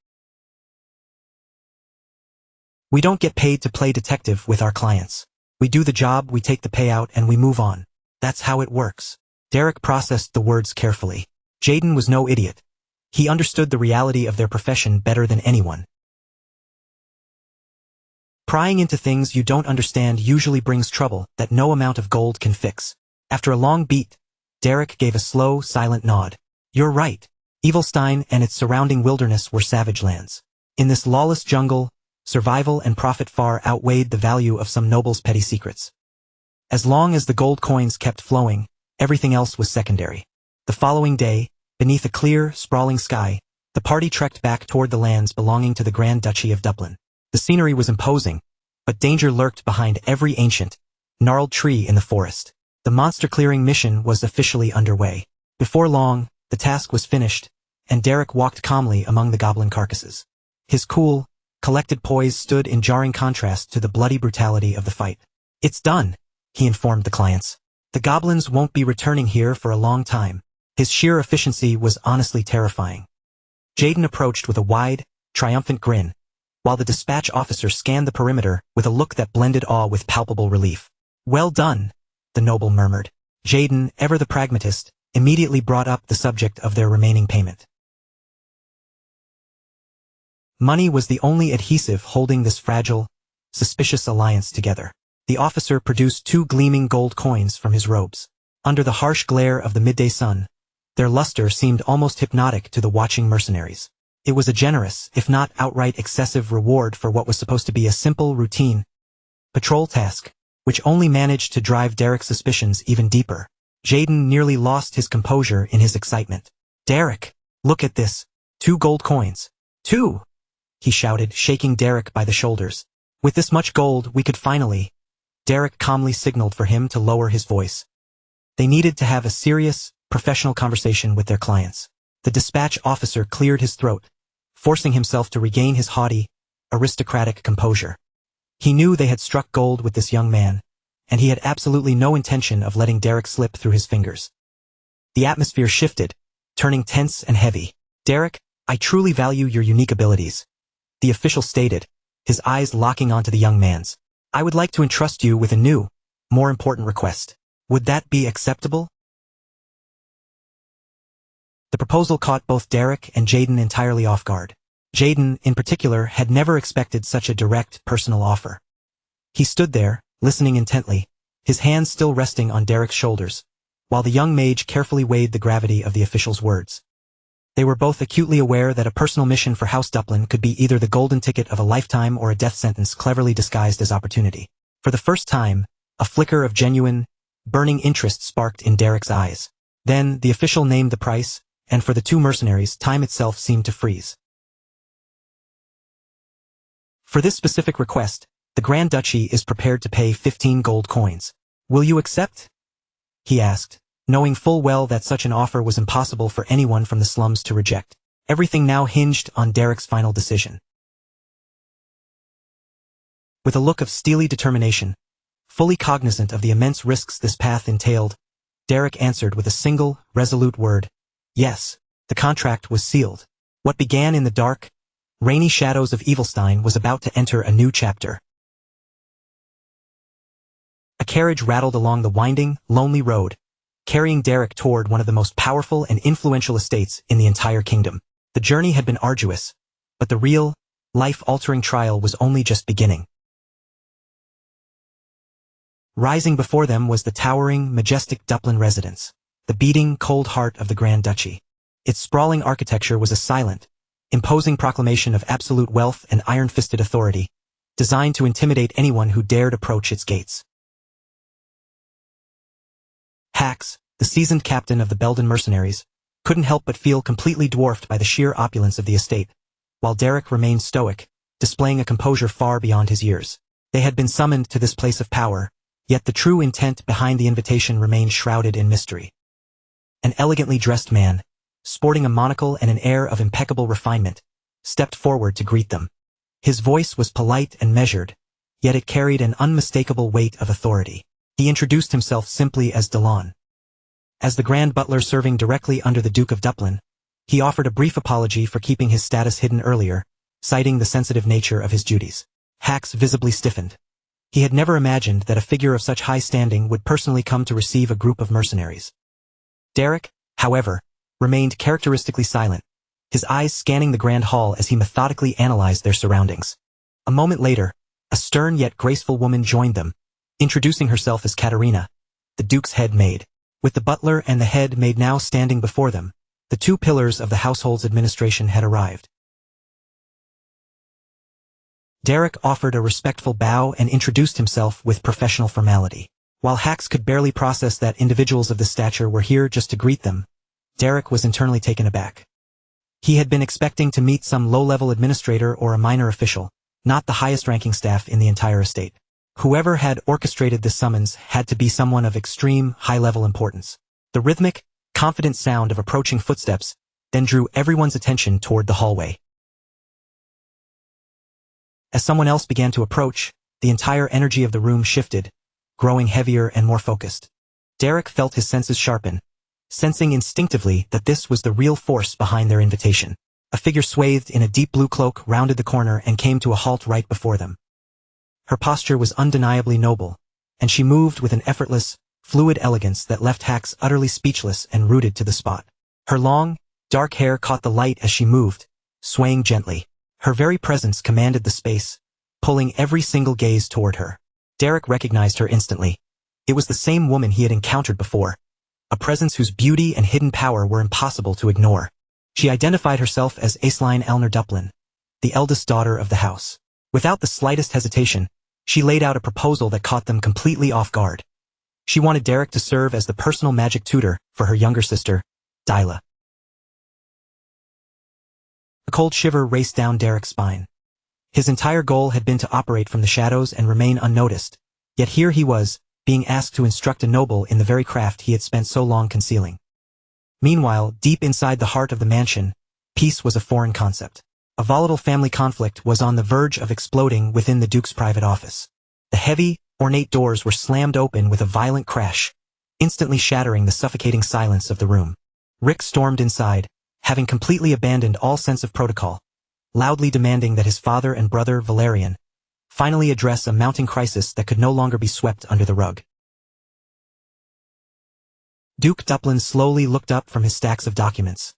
We don't get paid to play detective with our clients. We do the job, we take the payout, and we move on. That's how it works." Derek processed the words carefully. Jaden was no idiot. He understood the reality of their profession better than anyone. Prying into things you don't understand usually brings trouble that no amount of gold can fix. After a long beat, Derek gave a slow, silent nod. "You're right. Evilstein and its surrounding wilderness were savage lands. In this lawless jungle, survival and profit far outweighed the value of some noble's petty secrets. As long as the gold coins kept flowing, everything else was secondary." The following day, beneath a clear, sprawling sky, the party trekked back toward the lands belonging to the Grand Duchy of Dublin. The scenery was imposing, but danger lurked behind every ancient, gnarled tree in the forest. The monster-clearing mission was officially underway. Before long, the task was finished, and Derek walked calmly among the goblin carcasses. His cool, collected poise stood in jarring contrast to the bloody brutality of the fight. "It's done," he informed the clients. "The goblins won't be returning here for a long time." His sheer efficiency was honestly terrifying. Jaden approached with a wide, triumphant grin, while the dispatch officer scanned the perimeter with a look that blended awe with palpable relief. "Well done," the noble murmured. Jaden, ever the pragmatist, immediately brought up the subject of their remaining payment. Money was the only adhesive holding this fragile, suspicious alliance together. The officer produced 2 gleaming gold coins from his robes. Under the harsh glare of the midday sun, their luster seemed almost hypnotic to the watching mercenaries. It was a generous, if not outright excessive reward for what was supposed to be a simple, routine patrol task, which only managed to drive Derek's suspicions even deeper. Jaden nearly lost his composure in his excitement. "Derek, look at this. 2 gold coins. 2! He shouted, shaking Derek by the shoulders. "With this much gold, we could finally—" Derek calmly signaled for him to lower his voice. They needed to have a serious, professional conversation with their clients. The dispatch officer cleared his throat, forcing himself to regain his haughty, aristocratic composure. He knew they had struck gold with this young man, and he had absolutely no intention of letting Derek slip through his fingers. The atmosphere shifted, turning tense and heavy. "Derek, I truly value your unique abilities," the official stated, his eyes locking onto the young man's. "I would like to entrust you with a new, more important request. Would that be acceptable?" The proposal caught both Derek and Jaden entirely off guard. Jaden, in particular, had never expected such a direct, personal offer. He stood there, listening intently, his hands still resting on Derek's shoulders, while the young mage carefully weighed the gravity of the official's words. They were both acutely aware that a personal mission for House Duplin could be either the golden ticket of a lifetime or a death sentence cleverly disguised as opportunity. For the first time, a flicker of genuine, burning interest sparked in Derek's eyes. Then, the official named the price, and for the 2 mercenaries, time itself seemed to freeze. "For this specific request, the Grand Duchy is prepared to pay 15 gold coins. Will you accept?" he asked, knowing full well that such an offer was impossible for anyone from the slums to reject. Everything now hinged on Derek's final decision. With a look of steely determination, fully cognizant of the immense risks this path entailed, Derek answered with a single, resolute word. Yes, the contract was sealed. What began in the dark, rainy shadows of Evilstein was about to enter a new chapter. A carriage rattled along the winding, lonely road, carrying Derek toward one of the most powerful and influential estates in the entire kingdom. The journey had been arduous, but the real, life-altering trial was only just beginning. Rising before them was the towering, majestic Duplin residence, the beating, cold heart of the Grand Duchy. Its sprawling architecture was a silent, imposing proclamation of absolute wealth and iron-fisted authority, designed to intimidate anyone who dared approach its gates. Hax, the seasoned captain of the Belden mercenaries, couldn't help but feel completely dwarfed by the sheer opulence of the estate, while Derek remained stoic, displaying a composure far beyond his years. They had been summoned to this place of power, yet the true intent behind the invitation remained shrouded in mystery. An elegantly dressed man, sporting a monocle and an air of impeccable refinement, stepped forward to greet them. His voice was polite and measured, yet it carried an unmistakable weight of authority. He introduced himself simply as Delon. As the Grand Butler serving directly under the Duke of Duplin, he offered a brief apology for keeping his status hidden earlier, citing the sensitive nature of his duties. Hax visibly stiffened. He had never imagined that a figure of such high standing would personally come to receive a group of mercenaries. Derek, however, remained characteristically silent, his eyes scanning the grand hall as he methodically analyzed their surroundings. A moment later, a stern yet graceful woman joined them, introducing herself as Katerina, the Duke's head maid. With the butler and the head maid now standing before them, the two pillars of the household's administration had arrived. Derek offered a respectful bow and introduced himself with professional formality. While Hax could barely process that individuals of this stature were here just to greet them, Derek was internally taken aback. He had been expecting to meet some low-level administrator or a minor official, not the highest-ranking staff in the entire estate. Whoever had orchestrated this summons had to be someone of extreme, high-level importance. The rhythmic, confident sound of approaching footsteps then drew everyone's attention toward the hallway. As someone else began to approach, the entire energy of the room shifted, growing heavier and more focused. Derek felt his senses sharpen, sensing instinctively that this was the real force behind their invitation. A figure swathed in a deep blue cloak rounded the corner and came to a halt right before them. Her posture was undeniably noble, and she moved with an effortless, fluid elegance that left Hax utterly speechless and rooted to the spot. Her long, dark hair caught the light as she moved, swaying gently. Her very presence commanded the space, pulling every single gaze toward her. Derek recognized her instantly. It was the same woman he had encountered before, a presence whose beauty and hidden power were impossible to ignore. She identified herself as Aisling Elner Duplin, the eldest daughter of the house. Without the slightest hesitation, she laid out a proposal that caught them completely off guard. She wanted Derek to serve as the personal magic tutor for her younger sister, Dyla. A cold shiver raced down Derek's spine. His entire goal had been to operate from the shadows and remain unnoticed, yet here he was, being asked to instruct a noble in the very craft he had spent so long concealing. Meanwhile, deep inside the heart of the mansion, peace was a foreign concept. A volatile family conflict was on the verge of exploding within the Duke's private office. The heavy, ornate doors were slammed open with a violent crash, instantly shattering the suffocating silence of the room. Rick stormed inside, having completely abandoned all sense of protocol, loudly demanding that his father and brother, Valerian, finally address a mounting crisis that could no longer be swept under the rug. Duke Duplin slowly looked up from his stacks of documents,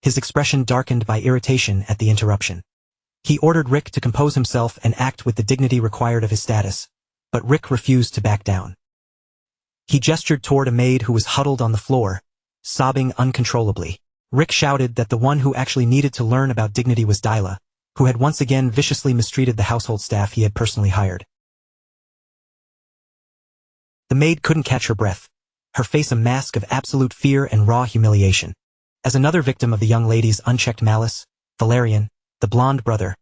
his expression darkened by irritation at the interruption. He ordered Rick to compose himself and act with the dignity required of his status, but Rick refused to back down. He gestured toward a maid who was huddled on the floor, sobbing uncontrollably. Rick shouted that the one who actually needed to learn about dignity was Dyla, who had once again viciously mistreated the household staff he had personally hired. The maid couldn't catch her breath, her face a mask of absolute fear and raw humiliation. As another victim of the young lady's unchecked malice, Valerian, the blonde brother,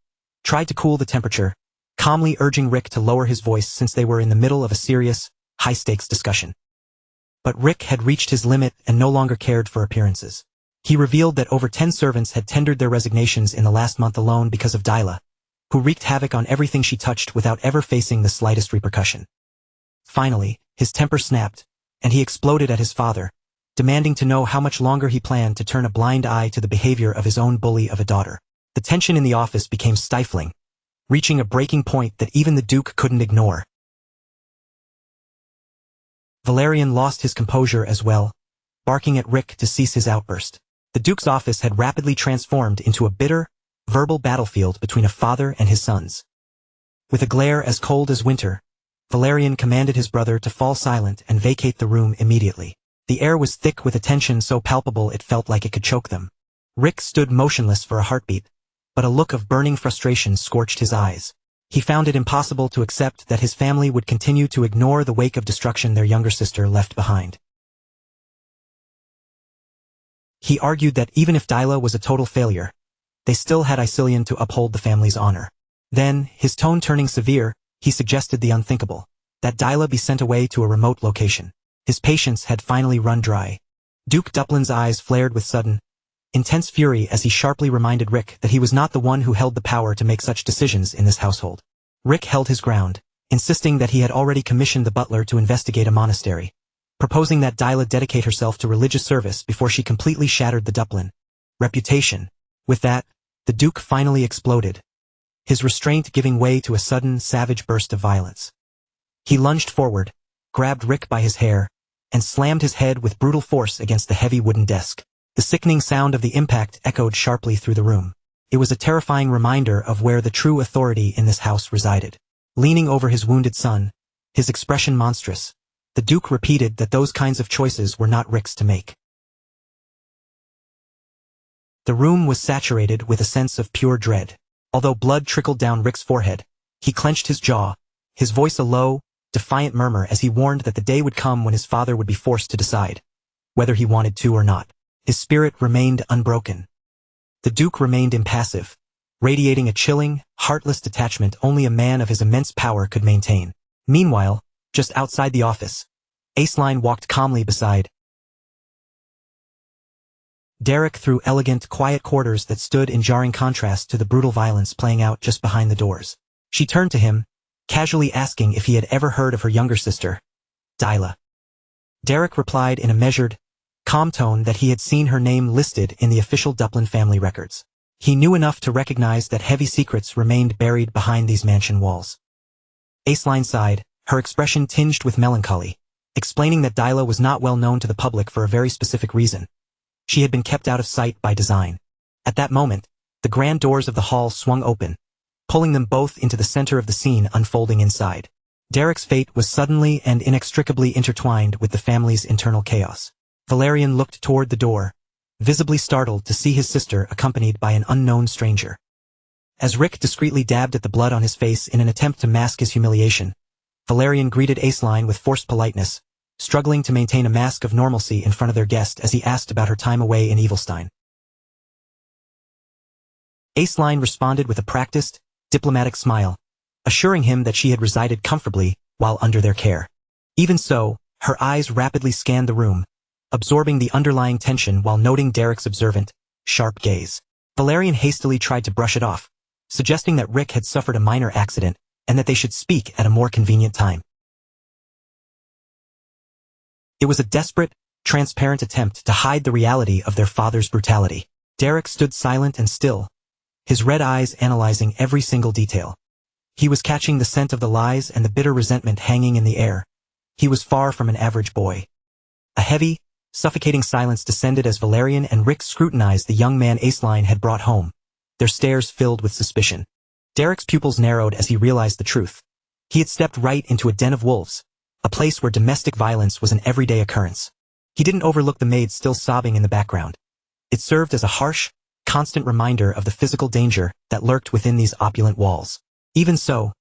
tried to cool the temperature, calmly urging Rick to lower his voice since they were in the middle of a serious, high-stakes discussion. But Rick had reached his limit and no longer cared for appearances. He revealed that over 10 servants had tendered their resignations in the last month alone because of Dyla, who wreaked havoc on everything she touched without ever facing the slightest repercussion. Finally, his temper snapped, and he exploded at his father, demanding to know how much longer he planned to turn a blind eye to the behavior of his own bully of a daughter. The tension in the office became stifling, reaching a breaking point that even the Duke couldn't ignore. Valerian lost his composure as well, barking at Rick to cease his outburst. The Duke's office had rapidly transformed into a bitter, verbal battlefield between a father and his sons. With a glare as cold as winter, Valerian commanded his brother to fall silent and vacate the room immediately. The air was thick with a tension so palpable it felt like it could choke them. Rick stood motionless for a heartbeat, but a look of burning frustration scorched his eyes. He found it impossible to accept that his family would continue to ignore the wake of destruction their younger sister left behind. He argued that even if Dyla was a total failure, they still had Icilian to uphold the family's honor. Then, his tone turning severe, he suggested the unthinkable, that Dyla be sent away to a remote location. His patience had finally run dry. Duke Duplin's eyes flared with sudden, intense fury as he sharply reminded Rick that he was not the one who held the power to make such decisions in this household. Rick held his ground, insisting that he had already commissioned the butler to investigate a monastery, proposing that Dyla dedicate herself to religious service before she completely shattered the Duplin reputation. With that, the Duke finally exploded, his restraint giving way to a sudden, savage burst of violence. He lunged forward, grabbed Rick by his hair, and slammed his head with brutal force against the heavy wooden desk. The sickening sound of the impact echoed sharply through the room. It was a terrifying reminder of where the true authority in this house resided. Leaning over his wounded son, his expression monstrous, the Duke repeated that those kinds of choices were not Rick's to make. The room was saturated with a sense of pure dread. Although blood trickled down Rick's forehead, he clenched his jaw, his voice a low, defiant murmur as he warned that the day would come when his father would be forced to decide, whether he wanted to or not. His spirit remained unbroken. The Duke remained impassive, radiating a chilling, heartless detachment only a man of his immense power could maintain. Meanwhile, just outside the office, Aceline walked calmly beside Derek through elegant, quiet quarters that stood in jarring contrast to the brutal violence playing out just behind the doors. She turned to him, casually asking if he had ever heard of her younger sister, Dyla. Derek replied in a measured, calm tone that he had seen her name listed in the official Duplin family records. He knew enough to recognize that heavy secrets remained buried behind these mansion walls. Aceline sighed, her expression tinged with melancholy, explaining that Dyla was not well known to the public for a very specific reason. She had been kept out of sight by design. At that moment, the grand doors of the hall swung open, pulling them both into the center of the scene unfolding inside. Derek's fate was suddenly and inextricably intertwined with the family's internal chaos. Valerian looked toward the door, visibly startled to see his sister accompanied by an unknown stranger. As Rick discreetly dabbed at the blood on his face in an attempt to mask his humiliation, Valerian greeted Aceline with forced politeness, struggling to maintain a mask of normalcy in front of their guest as he asked about her time away in Evilstein. Aceline responded with a practiced, diplomatic smile, assuring him that she had resided comfortably while under their care. Even so, her eyes rapidly scanned the room, absorbing the underlying tension while noting Derek's observant, sharp gaze. Valerian hastily tried to brush it off, suggesting that Rick had suffered a minor accident and that they should speak at a more convenient time. It was a desperate, transparent attempt to hide the reality of their father's brutality. Derek stood silent and still, his red eyes analyzing every single detail. He was catching the scent of the lies and the bitter resentment hanging in the air. He was far from an average boy. A heavy, suffocating silence descended as Valerian and Rick scrutinized the young man Aceline had brought home, their stares filled with suspicion. Derek's pupils narrowed as he realized the truth. He had stepped right into a den of wolves, a place where domestic violence was an everyday occurrence. He didn't overlook the maid still sobbing in the background. It served as a harsh, constant reminder of the physical danger that lurked within these opulent walls. Even so,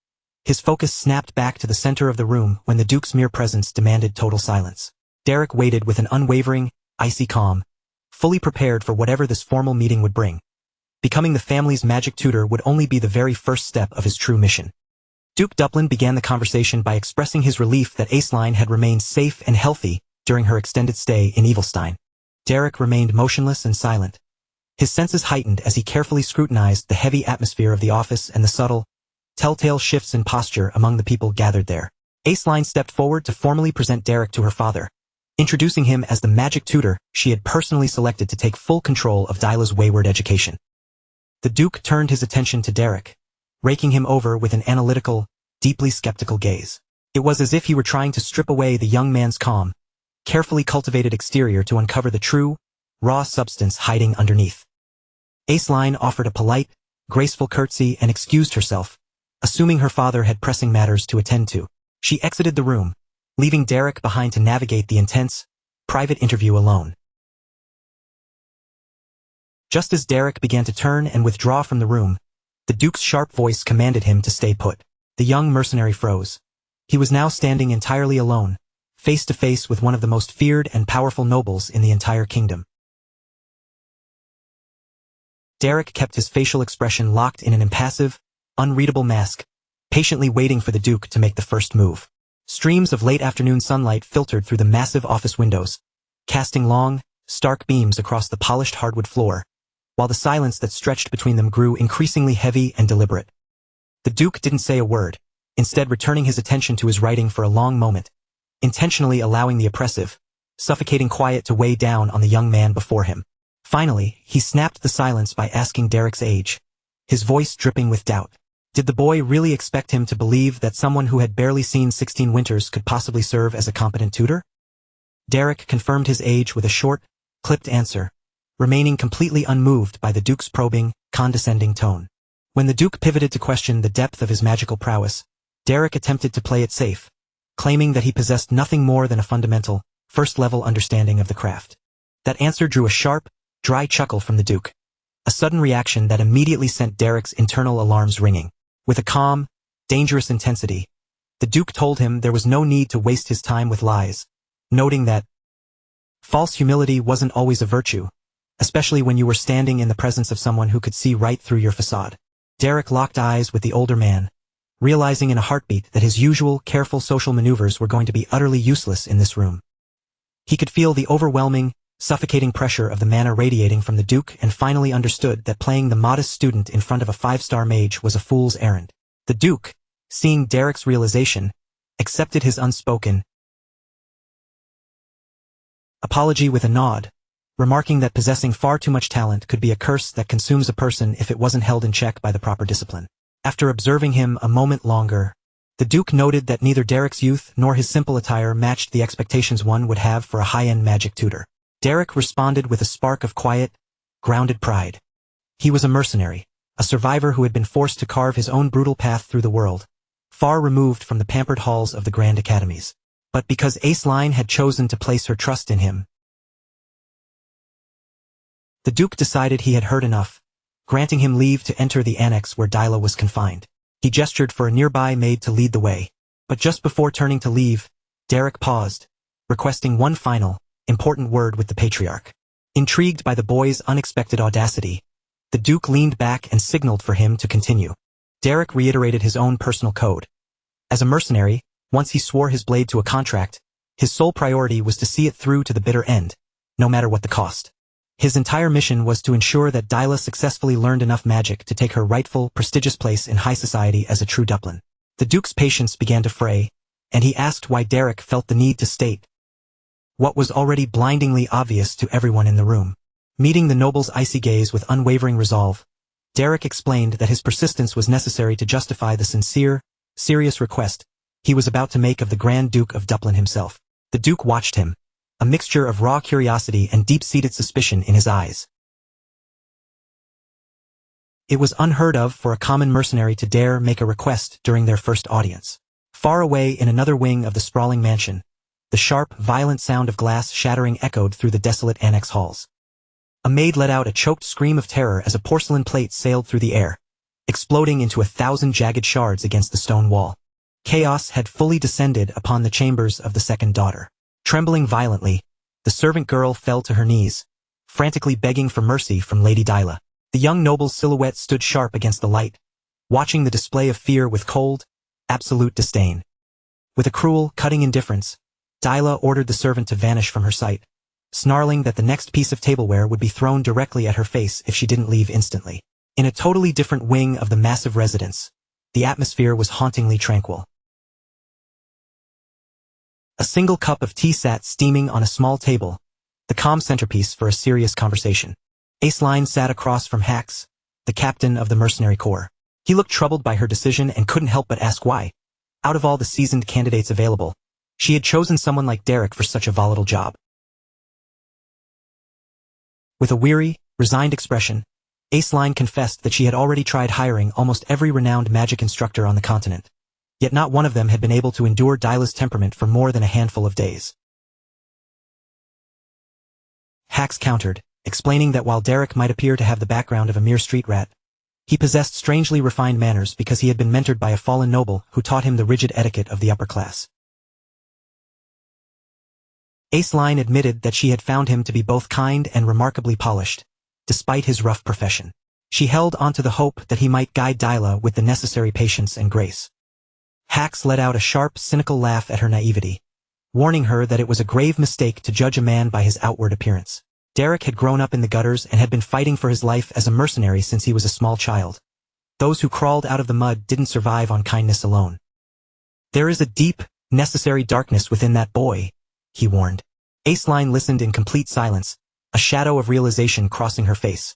his focus snapped back to the center of the room when the Duke's mere presence demanded total silence. Derek waited with an unwavering, icy calm, fully prepared for whatever this formal meeting would bring. Becoming the family's magic tutor would only be the very first step of his true mission. Duke Duplin began the conversation by expressing his relief that Aceline had remained safe and healthy during her extended stay in Evilstein. Derek remained motionless and silent, his senses heightened as he carefully scrutinized the heavy atmosphere of the office and the subtle, telltale shifts in posture among the people gathered there. Aceline stepped forward to formally present Derek to her father, introducing him as the magic tutor she had personally selected to take full control of Dyla's wayward education. The Duke turned his attention to Derek, raking him over with an analytical, deeply skeptical gaze. It was as if he were trying to strip away the young man's calm, carefully cultivated exterior to uncover the true, raw substance hiding underneath. Aceline offered a polite, graceful curtsy and excused herself, assuming her father had pressing matters to attend to. She exited the room, leaving Derek behind to navigate the intense, private interview alone. Just as Derek began to turn and withdraw from the room, the Duke's sharp voice commanded him to stay put. The young mercenary froze. He was now standing entirely alone, face to face with one of the most feared and powerful nobles in the entire kingdom. Derek kept his facial expression locked in an impassive, unreadable mask, patiently waiting for the Duke to make the first move. Streams of late afternoon sunlight filtered through the massive office windows, casting long, stark beams across the polished hardwood floor, while the silence that stretched between them grew increasingly heavy and deliberate. The Duke didn't say a word, instead returning his attention to his writing for a long moment, intentionally allowing the oppressive, suffocating quiet to weigh down on the young man before him. Finally, he snapped the silence by asking Derek's age, his voice dripping with doubt. Did the boy really expect him to believe that someone who had barely seen 16 winters could possibly serve as a competent tutor? Derek confirmed his age with a short, clipped answer, remaining completely unmoved by the Duke's probing, condescending tone. When the Duke pivoted to question the depth of his magical prowess, Derek attempted to play it safe, claiming that he possessed nothing more than a fundamental, first-level understanding of the craft. That answer drew a sharp, dry chuckle from the Duke, a sudden reaction that immediately sent Derek's internal alarms ringing. With a calm, dangerous intensity, the Duke told him there was no need to waste his time with lies, noting that false humility wasn't always a virtue, especially when you were standing in the presence of someone who could see right through your facade. Derek locked eyes with the older man, realizing in a heartbeat that his usual, careful social maneuvers were going to be utterly useless in this room. He could feel the overwhelming, suffocating pressure of the mana radiating from the Duke and finally understood that playing the modest student in front of a 5-star mage was a fool's errand. The Duke, seeing Derek's realization, accepted his unspoken apology with a nod, remarking that possessing far too much talent could be a curse that consumes a person if it wasn't held in check by the proper discipline. After observing him a moment longer, the Duke noted that neither Derek's youth nor his simple attire matched the expectations one would have for a high-end magic tutor. Derek responded with a spark of quiet, grounded pride. He was a mercenary, a survivor who had been forced to carve his own brutal path through the world, far removed from the pampered halls of the grand academies. But because Aceline had chosen to place her trust in him, the Duke decided he had heard enough, granting him leave to enter the annex where Dyla was confined. He gestured for a nearby maid to lead the way, but just before turning to leave, Derek paused, requesting one final, important word with the patriarch. Intrigued by the boy's unexpected audacity, the Duke leaned back and signaled for him to continue. Derek reiterated his own personal code. As a mercenary, once he swore his blade to a contract, his sole priority was to see it through to the bitter end, no matter what the cost. His entire mission was to ensure that Dyla successfully learned enough magic to take her rightful, prestigious place in high society as a true Duplin. The Duke's patience began to fray, and he asked why Derek felt the need to state what was already blindingly obvious to everyone in the room. Meeting the noble's icy gaze with unwavering resolve, Derek explained that his persistence was necessary to justify the sincere, serious request he was about to make of the Grand Duke of Duplin himself. The Duke watched him, a mixture of raw curiosity and deep-seated suspicion in his eyes. It was unheard of for a common mercenary to dare make a request during their first audience. Far away in another wing of the sprawling mansion, the sharp, violent sound of glass shattering echoed through the desolate annex halls. A maid let out a choked scream of terror as a porcelain plate sailed through the air, exploding into 1,000 jagged shards against the stone wall. Chaos had fully descended upon the chambers of the second daughter. Trembling violently, the servant girl fell to her knees, frantically begging for mercy from Lady Dyla. The young noble's silhouette stood sharp against the light, watching the display of fear with cold, absolute disdain. With a cruel, cutting indifference, Dyla ordered the servant to vanish from her sight, snarling that the next piece of tableware would be thrown directly at her face if she didn't leave instantly. In a totally different wing of the massive residence, the atmosphere was hauntingly tranquil. A single cup of tea sat steaming on a small table, the calm centerpiece for a serious conversation. Aceline sat across from Hax, the captain of the mercenary corps. He looked troubled by her decision and couldn't help but ask why. Out of all the seasoned candidates available, she had chosen someone like Derek for such a volatile job. With a weary, resigned expression, Aceline confessed that she had already tried hiring almost every renowned magic instructor on the continent. Yet not one of them had been able to endure Dyla's temperament for more than a handful of days. Hax countered, explaining that while Derek might appear to have the background of a mere street rat, he possessed strangely refined manners because he had been mentored by a fallen noble who taught him the rigid etiquette of the upper class. Aceline admitted that she had found him to be both kind and remarkably polished, despite his rough profession. She held onto the hope that he might guide Dyla with the necessary patience and grace. Hax let out a sharp, cynical laugh at her naivety, warning her that it was a grave mistake to judge a man by his outward appearance. Derek had grown up in the gutters and had been fighting for his life as a mercenary since he was a small child. Those who crawled out of the mud didn't survive on kindness alone. "There is a deep, necessary darkness within that boy," he warned. Aceline listened in complete silence, a shadow of realization crossing her face.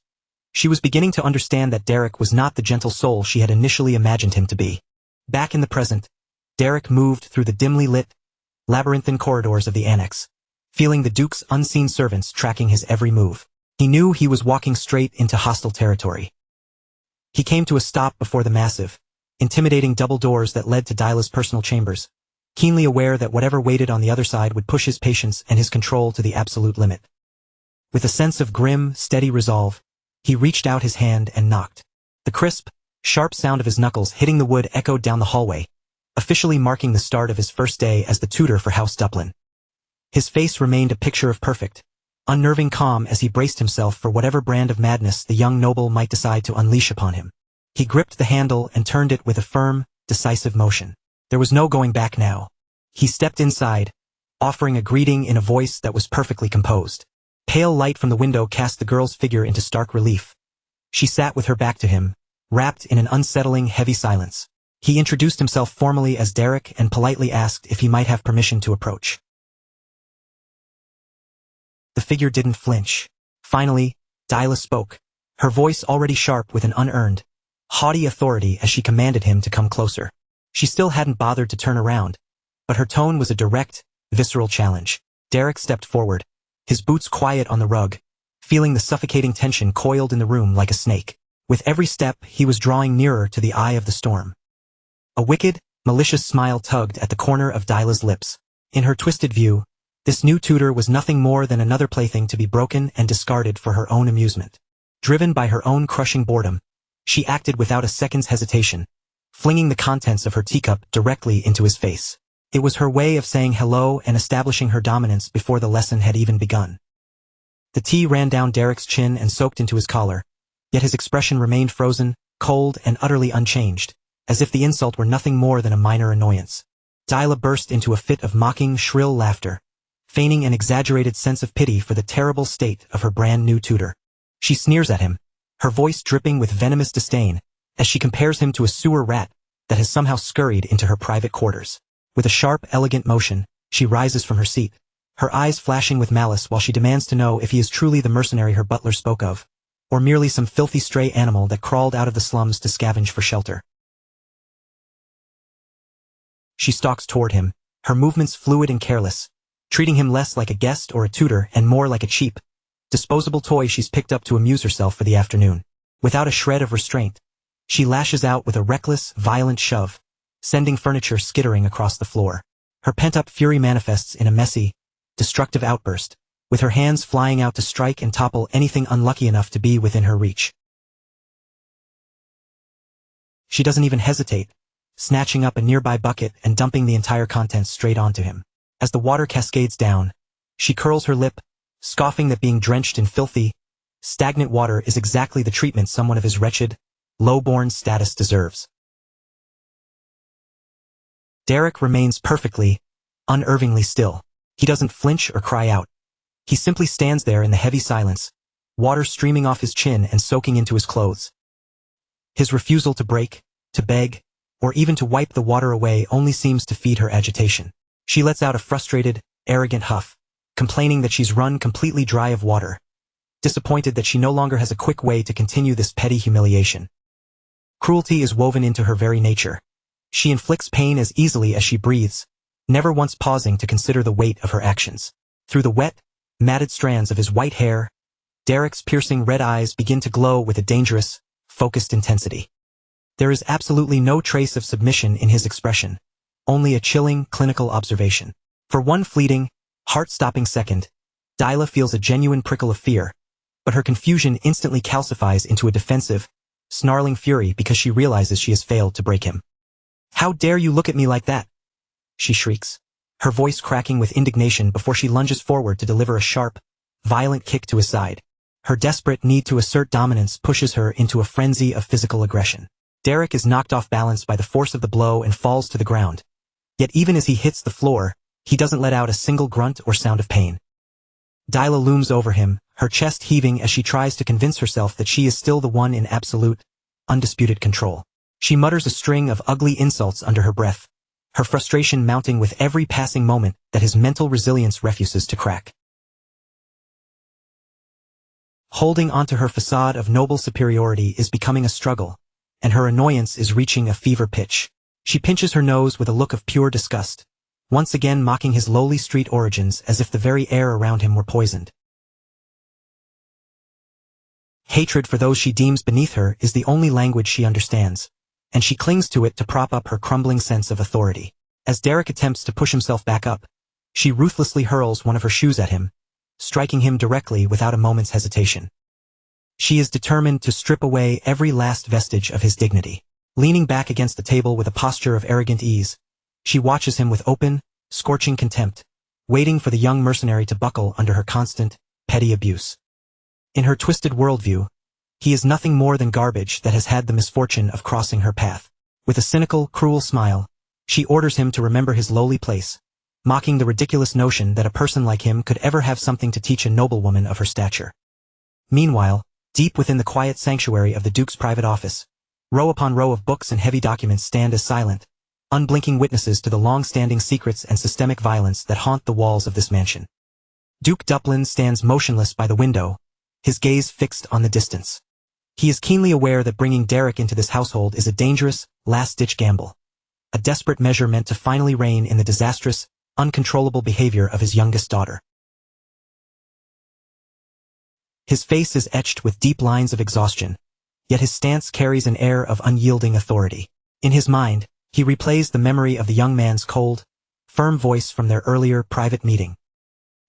She was beginning to understand that Derek was not the gentle soul she had initially imagined him to be. Back in the present, Derek moved through the dimly lit, labyrinthine corridors of the annex, feeling the Duke's unseen servants tracking his every move. He knew he was walking straight into hostile territory. He came to a stop before the massive, intimidating double doors that led to Dyla's personal chambers, keenly aware that whatever waited on the other side would push his patience and his control to the absolute limit. With a sense of grim, steady resolve, he reached out his hand and knocked. The crisp, sharp sound of his knuckles hitting the wood echoed down the hallway, officially marking the start of his first day as the tutor for House Duplin. His face remained a picture of perfect, unnerving calm as he braced himself for whatever brand of madness the young noble might decide to unleash upon him. He gripped the handle and turned it with a firm, decisive motion. There was no going back now. He stepped inside, offering a greeting in a voice that was perfectly composed. Pale light from the window cast the girl's figure into stark relief. She sat with her back to him, wrapped in an unsettling, heavy silence. He introduced himself formally as Derek and politely asked if he might have permission to approach. The figure didn't flinch. Finally, Dyla spoke, her voice already sharp with an unearned, haughty authority as she commanded him to come closer. She still hadn't bothered to turn around, but her tone was a direct, visceral challenge. Derek stepped forward, his boots quiet on the rug, feeling the suffocating tension coiled in the room like a snake. With every step, he was drawing nearer to the eye of the storm. A wicked, malicious smile tugged at the corner of Dyla's lips. In her twisted view, this new tutor was nothing more than another plaything to be broken and discarded for her own amusement. Driven by her own crushing boredom, she acted without a second's hesitation, flinging the contents of her teacup directly into his face. It was her way of saying hello and establishing her dominance before the lesson had even begun. The tea ran down Derek's chin and soaked into his collar, yet his expression remained frozen, cold, and utterly unchanged, as if the insult were nothing more than a minor annoyance. Dyla burst into a fit of mocking, shrill laughter, feigning an exaggerated sense of pity for the terrible state of her brand-new tutor. She sneers at him, her voice dripping with venomous disdain, as she compares him to a sewer rat that has somehow scurried into her private quarters. With a sharp, elegant motion, she rises from her seat, her eyes flashing with malice while she demands to know if he is truly the mercenary her butler spoke of, or merely some filthy stray animal that crawled out of the slums to scavenge for shelter. She stalks toward him, her movements fluid and careless, treating him less like a guest or a tutor and more like a cheap, disposable toy she's picked up to amuse herself for the afternoon. Without a shred of restraint, she lashes out with a reckless, violent shove, sending furniture skittering across the floor. Her pent-up fury manifests in a messy, destructive outburst, with her hands flying out to strike and topple anything unlucky enough to be within her reach. She doesn't even hesitate, snatching up a nearby bucket and dumping the entire contents straight onto him. As the water cascades down, she curls her lip, scoffing that being drenched in filthy, stagnant water is exactly the treatment someone of his wretched, low-born status deserves. Derek remains perfectly, unnervingly still. He doesn't flinch or cry out. He simply stands there in the heavy silence, water streaming off his chin and soaking into his clothes. His refusal to break, to beg, or even to wipe the water away only seems to feed her agitation. She lets out a frustrated, arrogant huff, complaining that she's run completely dry of water, disappointed that she no longer has a quick way to continue this petty humiliation. Cruelty is woven into her very nature. She inflicts pain as easily as she breathes, never once pausing to consider the weight of her actions. Through the wet, matted strands of his white hair, Derek's piercing red eyes begin to glow with a dangerous, focused intensity. There is absolutely no trace of submission in his expression, only a chilling, clinical observation. For one fleeting, heart-stopping second, Dyla feels a genuine prickle of fear, but her confusion instantly calcifies into a defensive, snarling fury because she realizes she has failed to break him. "How dare you look at me like that?" she shrieks, her voice cracking with indignation before she lunges forward to deliver a sharp, violent kick to his side. Her desperate need to assert dominance pushes her into a frenzy of physical aggression. Derek is knocked off balance by the force of the blow and falls to the ground. Yet even as he hits the floor, he doesn't let out a single grunt or sound of pain. Dyla looms over him, her chest heaving as she tries to convince herself that she is still the one in absolute, undisputed control. She mutters a string of ugly insults under her breath, her frustration mounting with every passing moment that his mental resilience refuses to crack. Holding onto her facade of noble superiority is becoming a struggle, and her annoyance is reaching a fever pitch. She pinches her nose with a look of pure disgust, once again mocking his lowly street origins as if the very air around him were poisoned. Hatred for those she deems beneath her is the only language she understands, and she clings to it to prop up her crumbling sense of authority. As Derek attempts to push himself back up, she ruthlessly hurls one of her shoes at him, striking him directly without a moment's hesitation. She is determined to strip away every last vestige of his dignity. Leaning back against the table with a posture of arrogant ease, she watches him with open, scorching contempt, waiting for the young mercenary to buckle under her constant, petty abuse. In her twisted worldview, he is nothing more than garbage that has had the misfortune of crossing her path. With a cynical, cruel smile, she orders him to remember his lowly place, mocking the ridiculous notion that a person like him could ever have something to teach a noblewoman of her stature. Meanwhile, deep within the quiet sanctuary of the Duke's private office, row upon row of books and heavy documents stand as silent, unblinking witnesses to the long-standing secrets and systemic violence that haunt the walls of this mansion. Duke Duplin stands motionless by the window, his gaze fixed on the distance. He is keenly aware that bringing Derek into this household is a dangerous, last-ditch gamble, a desperate measure meant to finally rein in the disastrous, uncontrollable behavior of his youngest daughter. His face is etched with deep lines of exhaustion, yet his stance carries an air of unyielding authority. In his mind, he replays the memory of the young man's cold, firm voice from their earlier private meeting.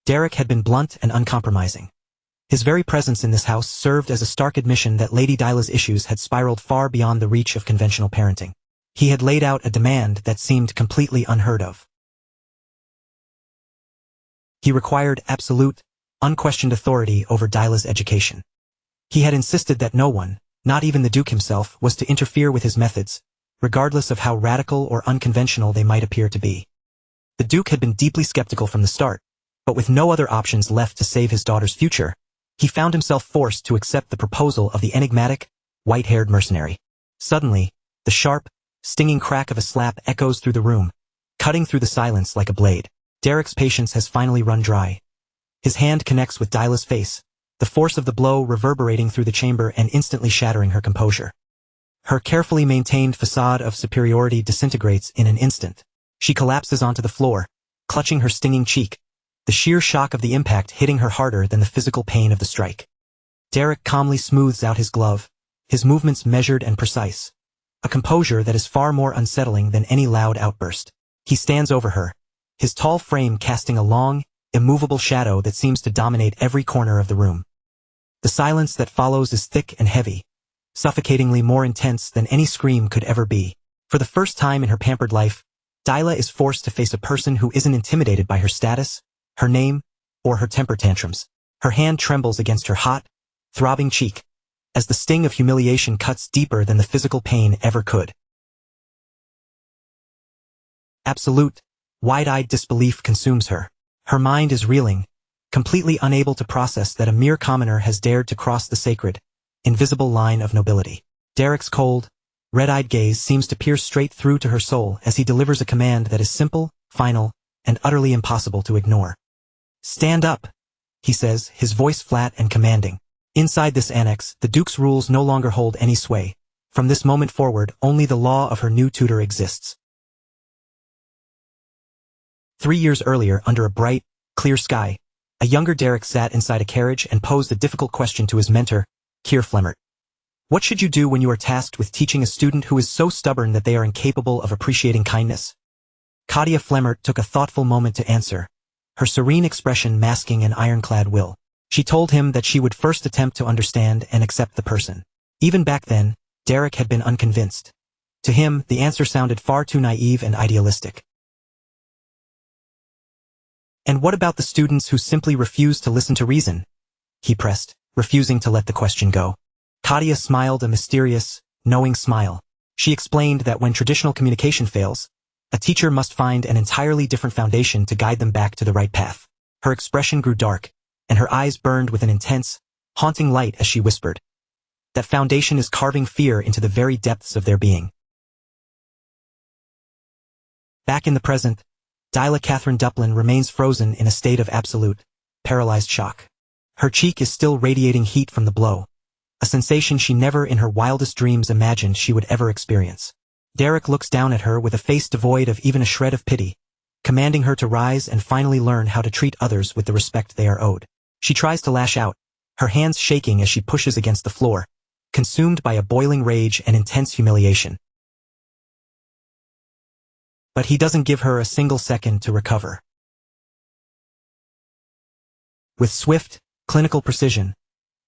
Derek had been blunt and uncompromising. His very presence in this house served as a stark admission that Lady Dyla's issues had spiraled far beyond the reach of conventional parenting. He had laid out a demand that seemed completely unheard of. He required absolute, unquestioned authority over Dyla's education. He had insisted that no one, not even the Duke himself, was to interfere with his methods, regardless of how radical or unconventional they might appear to be. The Duke had been deeply skeptical from the start, but with no other options left to save his daughter's future, he found himself forced to accept the proposal of the enigmatic, white-haired mercenary. Suddenly, the sharp, stinging crack of a slap echoes through the room, cutting through the silence like a blade. Derek's patience has finally run dry. His hand connects with Dyla's face, the force of the blow reverberating through the chamber and instantly shattering her composure. Her carefully maintained facade of superiority disintegrates in an instant. She collapses onto the floor, clutching her stinging cheek, the sheer shock of the impact hitting her harder than the physical pain of the strike. Derek calmly smooths out his glove, his movements measured and precise, a composure that is far more unsettling than any loud outburst. He stands over her, his tall frame casting a long, immovable shadow that seems to dominate every corner of the room. The silence that follows is thick and heavy, suffocatingly more intense than any scream could ever be. For the first time in her pampered life, Dyla is forced to face a person who isn't intimidated by her status, her name, or her temper tantrums. Her hand trembles against her hot, throbbing cheek, as the sting of humiliation cuts deeper than the physical pain ever could. Absolute, wide-eyed disbelief consumes her. Her mind is reeling, completely unable to process that a mere commoner has dared to cross the sacred, invisible line of nobility. Derek's cold, red-eyed gaze seems to pierce straight through to her soul as he delivers a command that is simple, final, and utterly impossible to ignore. "Stand up," he says, his voice flat and commanding. Inside this annex, the Duke's rules no longer hold any sway. From this moment forward, only the law of her new tutor exists. 3 years earlier, under a bright, clear sky, a younger Derek sat inside a carriage and posed a difficult question to his mentor, Keir Flemmert. What should you do when you are tasked with teaching a student who is so stubborn that they are incapable of appreciating kindness? Claudia Flemmert took a thoughtful moment to answer, her serene expression masking an ironclad will. She told him that she would first attempt to understand and accept the person. Even back then, Derek had been unconvinced. To him, the answer sounded far too naive and idealistic. "And what about the students who simply refuse to listen to reason?" he pressed, refusing to let the question go. Claudia smiled a mysterious, knowing smile. She explained that when traditional communication fails, a teacher must find an entirely different foundation to guide them back to the right path. Her expression grew dark, and her eyes burned with an intense, haunting light as she whispered, "That foundation is carving fear into the very depths of their being." Back in the present, Dyla Catherine Duplin remains frozen in a state of absolute, paralyzed shock. Her cheek is still radiating heat from the blow, a sensation she never in her wildest dreams imagined she would ever experience. Derek looks down at her with a face devoid of even a shred of pity, commanding her to rise and finally learn how to treat others with the respect they are owed. She tries to lash out, her hands shaking as she pushes against the floor, consumed by a boiling rage and intense humiliation. But he doesn't give her a single second to recover. With swift, clinical precision,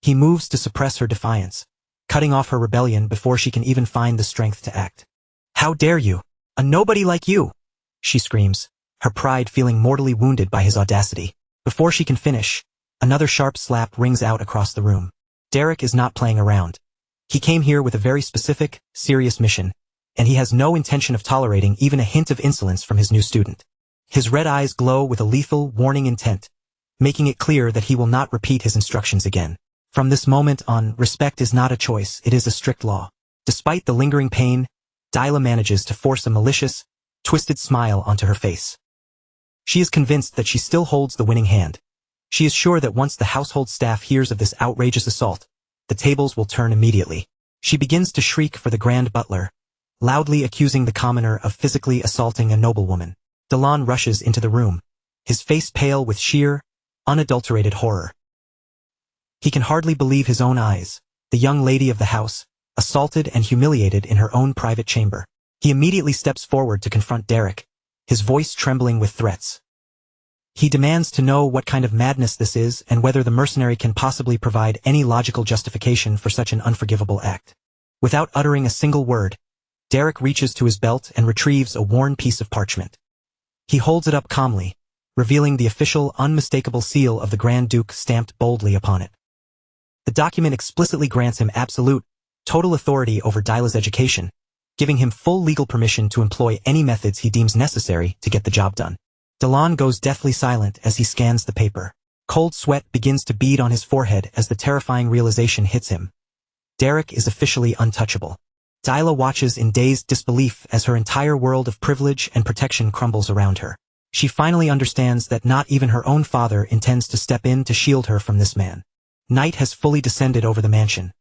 he moves to suppress her defiance, cutting off her rebellion before she can even find the strength to act. "How dare you? A nobody like you!" she screams, her pride feeling mortally wounded by his audacity. Before she can finish, another sharp slap rings out across the room. Derek is not playing around. He came here with a very specific, serious mission, and he has no intention of tolerating even a hint of insolence from his new student. His red eyes glow with a lethal, warning intent, making it clear that he will not repeat his instructions again. From this moment on, respect is not a choice, it is a strict law. Despite the lingering pain, Dyla manages to force a malicious, twisted smile onto her face. She is convinced that she still holds the winning hand. She is sure that once the household staff hears of this outrageous assault, the tables will turn immediately. She begins to shriek for the grand butler, loudly accusing the commoner of physically assaulting a noblewoman. Delon rushes into the room, his face pale with sheer, unadulterated horror. He can hardly believe his own eyes, the young lady of the house, assaulted and humiliated in her own private chamber. He immediately steps forward to confront Derek, his voice trembling with threats. He demands to know what kind of madness this is and whether the mercenary can possibly provide any logical justification for such an unforgivable act. Without uttering a single word, Derek reaches to his belt and retrieves a worn piece of parchment. He holds it up calmly, revealing the official, unmistakable seal of the Grand Duke stamped boldly upon it. The document explicitly grants him absolute, total authority over Dyla's education, giving him full legal permission to employ any methods he deems necessary to get the job done. Delon goes deathly silent as he scans the paper. Cold sweat begins to bead on his forehead as the terrifying realization hits him. Derek is officially untouchable. Dyla watches in dazed disbelief as her entire world of privilege and protection crumbles around her. She finally understands that not even her own father intends to step in to shield her from this man. Night has fully descended over the mansion,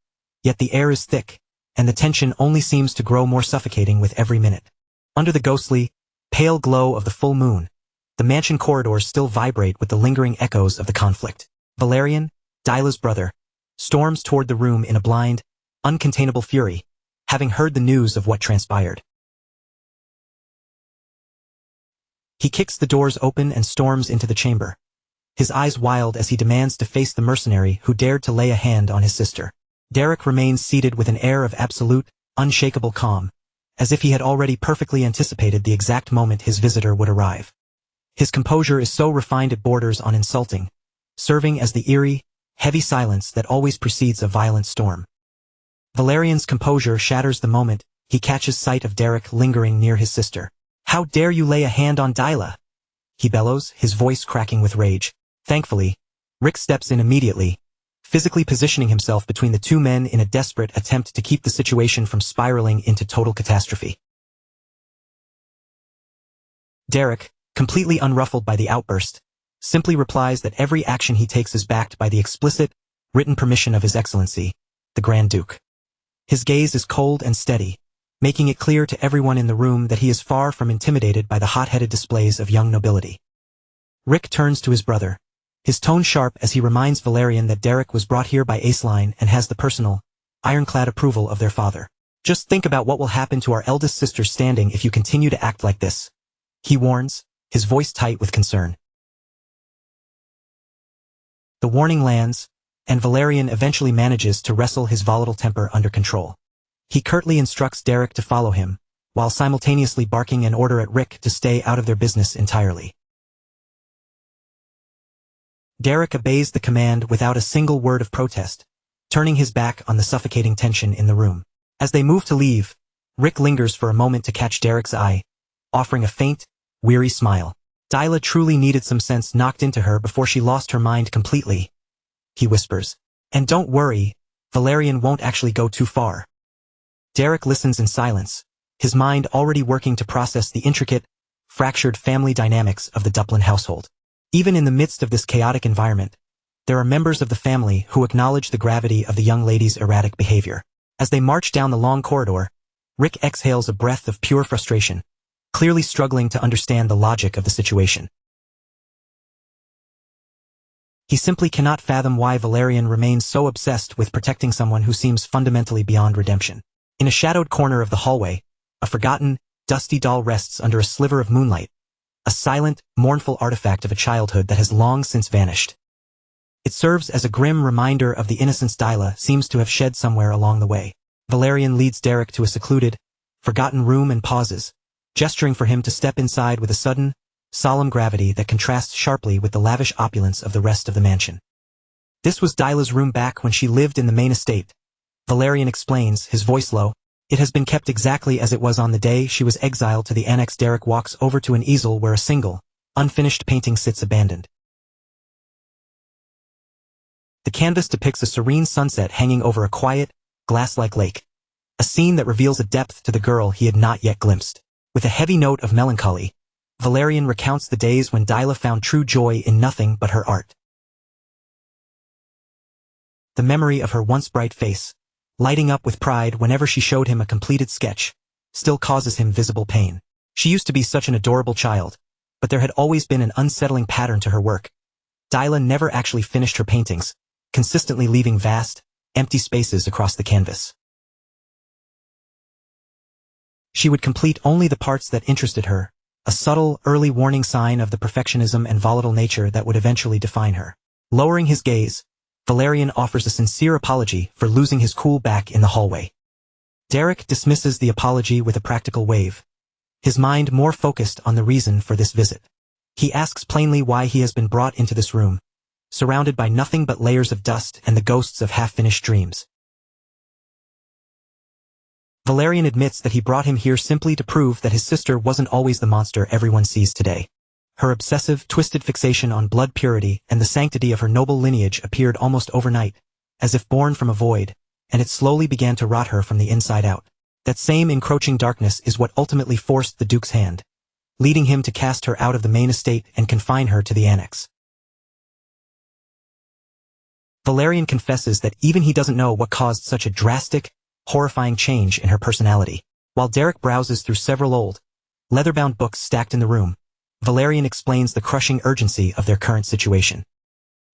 yet the air is thick, and the tension only seems to grow more suffocating with every minute. Under the ghostly, pale glow of the full moon, the mansion corridors still vibrate with the lingering echoes of the conflict. Valerian, Dyla's brother, storms toward the room in a blind, uncontainable fury, having heard the news of what transpired. He kicks the doors open and storms into the chamber, his eyes wild as he demands to face the mercenary who dared to lay a hand on his sister. Derek remains seated with an air of absolute, unshakable calm, as if he had already perfectly anticipated the exact moment his visitor would arrive. His composure is so refined it borders on insulting, serving as the eerie, heavy silence that always precedes a violent storm. Valerian's composure shatters the moment he catches sight of Derek lingering near his sister. "How dare you lay a hand on Dyla?" he bellows, his voice cracking with rage. Thankfully, Rick steps in immediately, physically positioning himself between the two men in a desperate attempt to keep the situation from spiraling into total catastrophe. Derek, completely unruffled by the outburst, simply replies that every action he takes is backed by the explicit, written permission of His Excellency, the Grand Duke. His gaze is cold and steady, making it clear to everyone in the room that he is far from intimidated by the hot-headed displays of young nobility. Rick turns to his brother, his tone sharp as he reminds Valerian that Derek was brought here by Aceline and has the personal, ironclad approval of their father. Just think about what will happen to our eldest sister standing if you continue to act like this, he warns, his voice tight with concern. The warning lands, and Valerian eventually manages to wrestle his volatile temper under control. He curtly instructs Derek to follow him, while simultaneously barking an order at Rick to stay out of their business entirely. Derek obeys the command without a single word of protest, turning his back on the suffocating tension in the room. As they move to leave, Rick lingers for a moment to catch Derek's eye, offering a faint, weary smile. Dyla truly needed some sense knocked into her before she lost her mind completely, he whispers. And don't worry, Valerian won't actually go too far. Derek listens in silence, his mind already working to process the intricate, fractured family dynamics of the Duplin household. Even in the midst of this chaotic environment, there are members of the family who acknowledge the gravity of the young lady's erratic behavior. As they march down the long corridor, Rick exhales a breath of pure frustration, clearly struggling to understand the logic of the situation. He simply cannot fathom why Valerian remains so obsessed with protecting someone who seems fundamentally beyond redemption. In a shadowed corner of the hallway, a forgotten, dusty doll rests under a sliver of moonlight, a silent, mournful artifact of a childhood that has long since vanished. It serves as a grim reminder of the innocence Dyla seems to have shed somewhere along the way. Valerian leads Derek to a secluded, forgotten room and pauses, gesturing for him to step inside with a sudden, solemn gravity that contrasts sharply with the lavish opulence of the rest of the mansion. This was Dyla's room back when she lived in the main estate, Valerian explains, his voice low. It has been kept exactly as it was on the day she was exiled to the annex. Derek walks over to an easel where a single, unfinished painting sits abandoned. The canvas depicts a serene sunset hanging over a quiet, glass-like lake, a scene that reveals a depth to the girl he had not yet glimpsed. With a heavy note of melancholy, Valerian recounts the days when Dyla found true joy in nothing but her art. The memory of her once bright face, lighting up with pride whenever she showed him a completed sketch, still causes him visible pain. She used to be such an adorable child, but there had always been an unsettling pattern to her work. Dyla never actually finished her paintings, consistently leaving vast, empty spaces across the canvas. She would complete only the parts that interested her, a subtle, early warning sign of the perfectionism and volatile nature that would eventually define her. Lowering his gaze, Valerian offers a sincere apology for losing his cool back in the hallway. Derek dismisses the apology with a practical wave, his mind more focused on the reason for this visit. He asks plainly why he has been brought into this room, surrounded by nothing but layers of dust and the ghosts of half-finished dreams. Valerian admits that he brought him here simply to prove that his sister wasn't always the monster everyone sees today. Her obsessive, twisted fixation on blood purity and the sanctity of her noble lineage appeared almost overnight, as if born from a void, and it slowly began to rot her from the inside out. That same encroaching darkness is what ultimately forced the Duke's hand, leading him to cast her out of the main estate and confine her to the annex. Valerian confesses that even he doesn't know what caused such a drastic, horrifying change in her personality. While Derek browses through several old, leather-bound books stacked in the room, Valerian explains the crushing urgency of their current situation.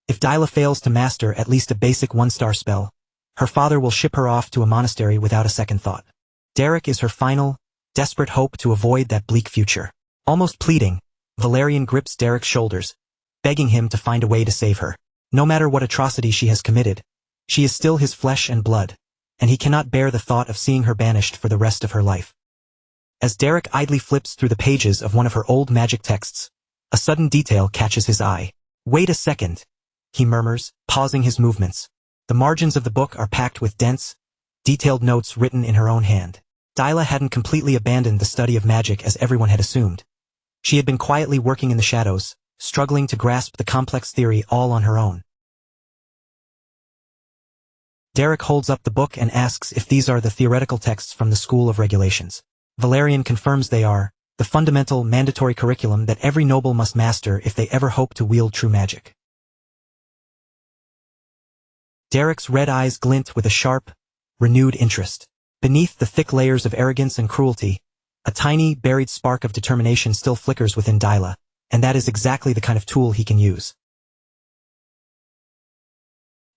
If Dyla fails to master at least a basic one-star spell, her father will ship her off to a monastery without a second thought. Derek is her final, desperate hope to avoid that bleak future. Almost pleading, Valerian grips Derek's shoulders, begging him to find a way to save her. No matter what atrocity she has committed, she is still his flesh and blood, and he cannot bear the thought of seeing her banished for the rest of her life. As Derek idly flips through the pages of one of her old magic texts, a sudden detail catches his eye. "Wait a second," he murmurs, pausing his movements. The margins of the book are packed with dense, detailed notes written in her own hand. Dyla hadn't completely abandoned the study of magic as everyone had assumed. She had been quietly working in the shadows, struggling to grasp the complex theory all on her own. Derek holds up the book and asks if these are the theoretical texts from the School of Regulations. Valerian confirms they are, the fundamental, mandatory curriculum that every noble must master if they ever hope to wield true magic. Derek's red eyes glint with a sharp, renewed interest. Beneath the thick layers of arrogance and cruelty, a tiny, buried spark of determination still flickers within Dyla, and that is exactly the kind of tool he can use.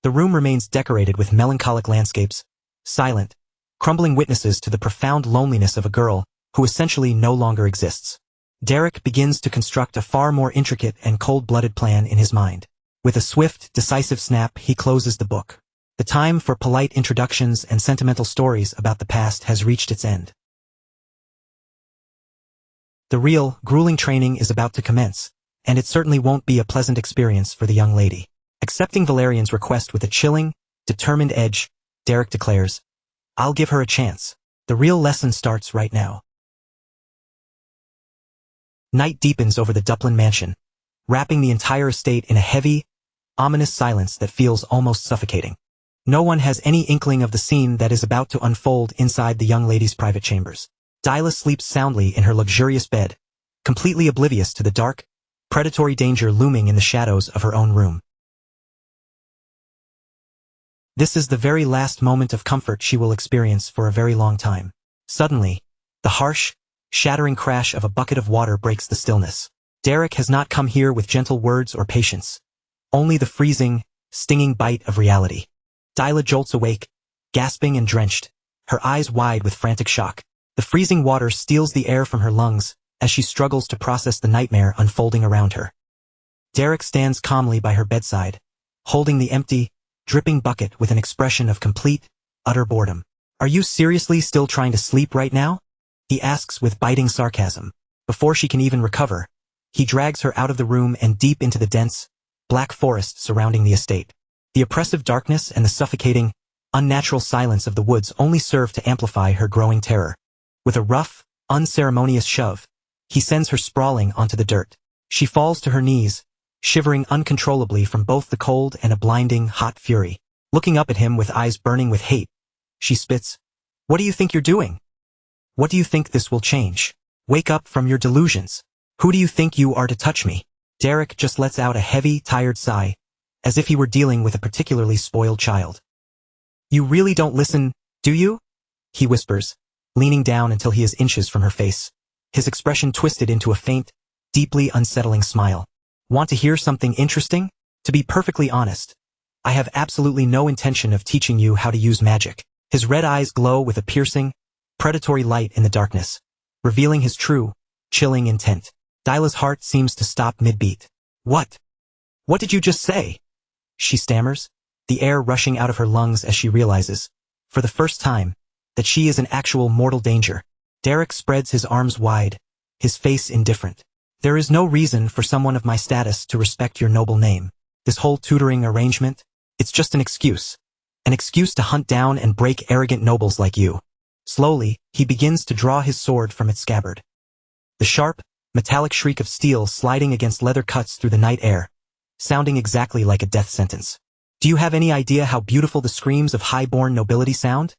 The room remains decorated with melancholic landscapes, silent, crumbling witnesses to the profound loneliness of a girl who essentially no longer exists. Derek begins to construct a far more intricate and cold-blooded plan in his mind. With a swift, decisive snap, he closes the book. The time for polite introductions and sentimental stories about the past has reached its end. The real, grueling training is about to commence, and it certainly won't be a pleasant experience for the young lady. Accepting Valerian's request with a chilling, determined edge, Derek declares, "I'll give her a chance. The real lesson starts right now." Night deepens over the Duplin mansion, wrapping the entire estate in a heavy, ominous silence that feels almost suffocating. No one has any inkling of the scene that is about to unfold inside the young lady's private chambers. Dyla sleeps soundly in her luxurious bed, completely oblivious to the dark, predatory danger looming in the shadows of her own room. This is the very last moment of comfort she will experience for a very long time. Suddenly, the harsh, shattering crash of a bucket of water breaks the stillness. Derek has not come here with gentle words or patience, only the freezing, stinging bite of reality. Dyla jolts awake, gasping and drenched, her eyes wide with frantic shock. The freezing water steals the air from her lungs as she struggles to process the nightmare unfolding around her. Derek stands calmly by her bedside, holding the empty, dripping bucket with an expression of complete, utter boredom. "Are you seriously still trying to sleep right now?" he asks with biting sarcasm. Before she can even recover, he drags her out of the room and deep into the dense, black forest surrounding the estate. The oppressive darkness and the suffocating, unnatural silence of the woods only serve to amplify her growing terror. With a rough, unceremonious shove, he sends her sprawling onto the dirt. She falls to her knees, shivering uncontrollably from both the cold and a blinding, hot fury. Looking up at him with eyes burning with hate, she spits, "What do you think you're doing? What do you think this will change? Wake up from your delusions. Who do you think you are to touch me?" Derek just lets out a heavy, tired sigh, as if he were dealing with a particularly spoiled child. "You really don't listen, do you?" he whispers, leaning down until he is inches from her face, his expression twisted into a faint, deeply unsettling smile. "Want to hear something interesting? To be perfectly honest, I have absolutely no intention of teaching you how to use magic." His red eyes glow with a piercing, predatory light in the darkness, revealing his true, chilling intent. Dyla's heart seems to stop mid-beat. What did you just say?" she stammers, the air rushing out of her lungs as she realizes, for the first time, that she is in actual mortal danger. Derek spreads his arms wide, his face indifferent. "There is no reason for someone of my status to respect your noble name. This whole tutoring arrangement, it's just an excuse to hunt down and break arrogant nobles like you." Slowly, he begins to draw his sword from its scabbard. The sharp, metallic shriek of steel sliding against leather cuts through the night air, sounding exactly like a death sentence. "Do you have any idea how beautiful the screams of high-born nobility sound?"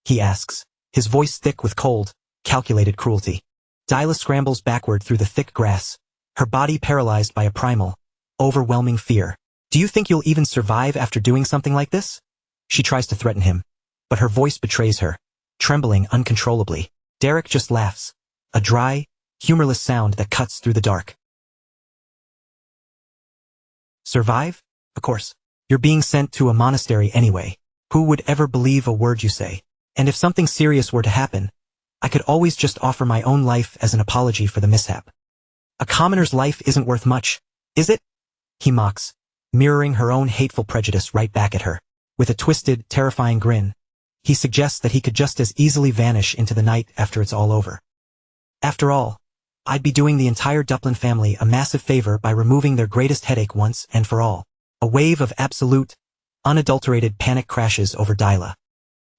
he asks, his voice thick with cold, calculated cruelty. Dyla scrambles backward through the thick grass, her body paralyzed by a primal, overwhelming fear. "Do you think you'll even survive after doing something like this?" She tries to threaten him, but her voice betrays her, trembling uncontrollably. Derek just laughs, a dry, humorless sound that cuts through the dark. "Survive? Of course. You're being sent to a monastery anyway. Who would ever believe a word you say? And if something serious were to happen, I could always just offer my own life as an apology for the mishap. A commoner's life isn't worth much, is it?" he mocks, mirroring her own hateful prejudice right back at her. With a twisted, terrifying grin, he suggests that he could just as easily vanish into the night after it's all over. "After all, I'd be doing the entire Duplin family a massive favor by removing their greatest headache once and for all." A wave of absolute, unadulterated panic crashes over Dyla.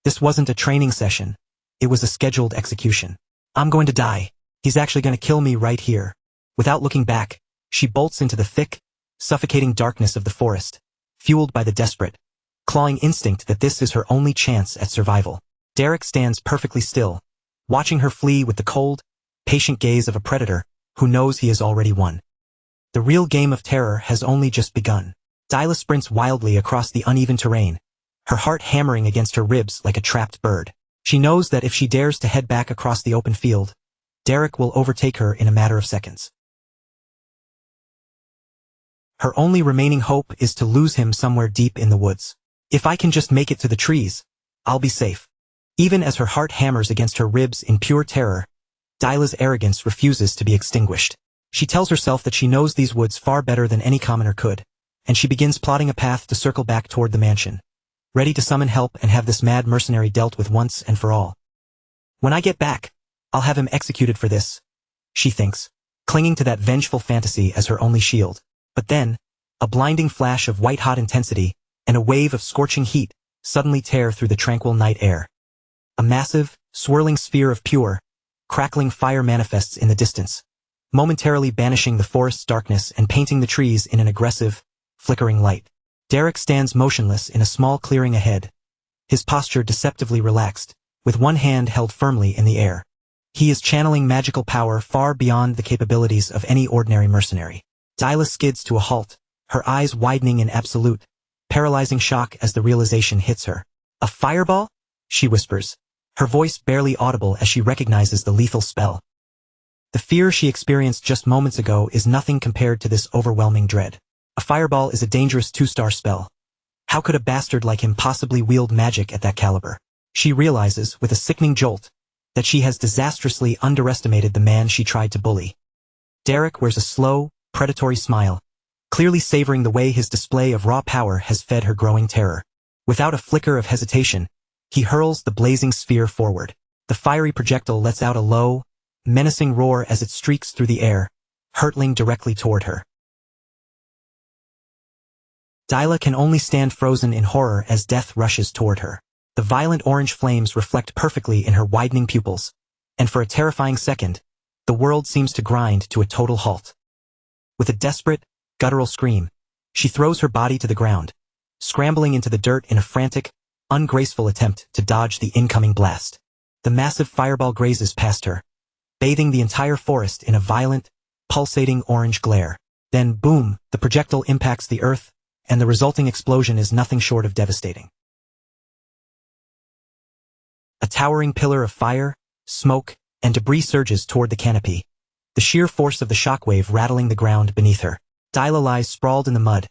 This wasn't a training session, it was a scheduled execution. "I'm going to die. He's actually going to kill me right here." Without looking back, she bolts into the thick, suffocating darkness of the forest, fueled by the desperate, clawing instinct that this is her only chance at survival. Derek stands perfectly still, watching her flee with the cold, patient gaze of a predator who knows he has already won. The real game of terror has only just begun. Dyla sprints wildly across the uneven terrain, her heart hammering against her ribs like a trapped bird. She knows that if she dares to head back across the open field, Derek will overtake her in a matter of seconds. Her only remaining hope is to lose him somewhere deep in the woods. If I can just make it to the trees, I'll be safe. Even as her heart hammers against her ribs in pure terror, Dyla's arrogance refuses to be extinguished. She tells herself that she knows these woods far better than any commoner could, and she begins plotting a path to circle back toward the mansion, ready to summon help and have this mad mercenary dealt with once and for all. When I get back, I'll have him executed for this, she thinks, clinging to that vengeful fantasy as her only shield. But then, a blinding flash of white-hot intensity and a wave of scorching heat suddenly tear through the tranquil night air. A massive, swirling sphere of pure, crackling fire manifests in the distance, momentarily banishing the forest's darkness and painting the trees in an aggressive, flickering light. Derek stands motionless in a small clearing ahead, his posture deceptively relaxed, with one hand held firmly in the air. He is channeling magical power far beyond the capabilities of any ordinary mercenary. Dyla skids to a halt, her eyes widening in absolute, paralyzing shock as the realization hits her. A fireball? She whispers, her voice barely audible as she recognizes the lethal spell. The fear she experienced just moments ago is nothing compared to this overwhelming dread. A fireball is a dangerous 2-star spell. How could a bastard like him possibly wield magic at that caliber? She realizes, with a sickening jolt, that she has disastrously underestimated the man she tried to bully. Derek wears a slow, predatory smile, clearly savoring the way his display of raw power has fed her growing terror. Without a flicker of hesitation, he hurls the blazing sphere forward. The fiery projectile lets out a low, menacing roar as it streaks through the air, hurtling directly toward her. Dyla can only stand frozen in horror as death rushes toward her. The violent orange flames reflect perfectly in her widening pupils, and for a terrifying second, the world seems to grind to a total halt. With a desperate, guttural scream, she throws her body to the ground, scrambling into the dirt in a frantic, ungraceful attempt to dodge the incoming blast. The massive fireball grazes past her, bathing the entire forest in a violent, pulsating orange glare. Then, boom, the projectile impacts the earth, and the resulting explosion is nothing short of devastating. A towering pillar of fire, smoke, and debris surges toward the canopy, the sheer force of the shockwave rattling the ground beneath her. Dyla lies sprawled in the mud,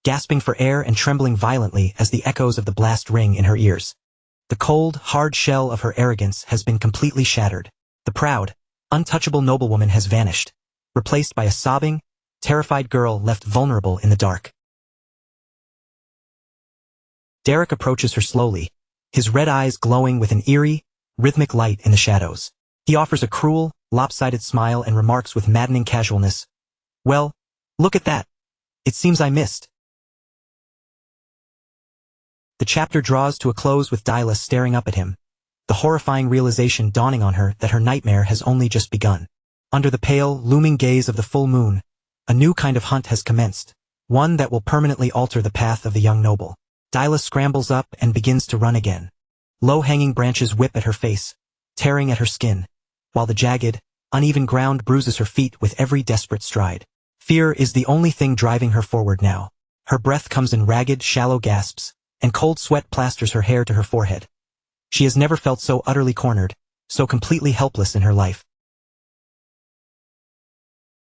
gasping for air and trembling violently as the echoes of the blast ring in her ears. The cold, hard shell of her arrogance has been completely shattered. The proud, untouchable noblewoman has vanished, replaced by a sobbing, terrified girl left vulnerable in the dark. Derek approaches her slowly, his red eyes glowing with an eerie, rhythmic light in the shadows. He offers a cruel, lopsided smile and remarks with maddening casualness, "Well, look at that. It seems I missed." The chapter draws to a close with Dyla staring up at him, the horrifying realization dawning on her that her nightmare has only just begun. Under the pale, looming gaze of the full moon, a new kind of hunt has commenced, one that will permanently alter the path of the young noble. Dyla scrambles up and begins to run again. Low-hanging branches whip at her face, tearing at her skin, while the jagged, uneven ground bruises her feet with every desperate stride. Fear is the only thing driving her forward now. Her breath comes in ragged, shallow gasps, and cold sweat plasters her hair to her forehead. She has never felt so utterly cornered, so completely helpless in her life.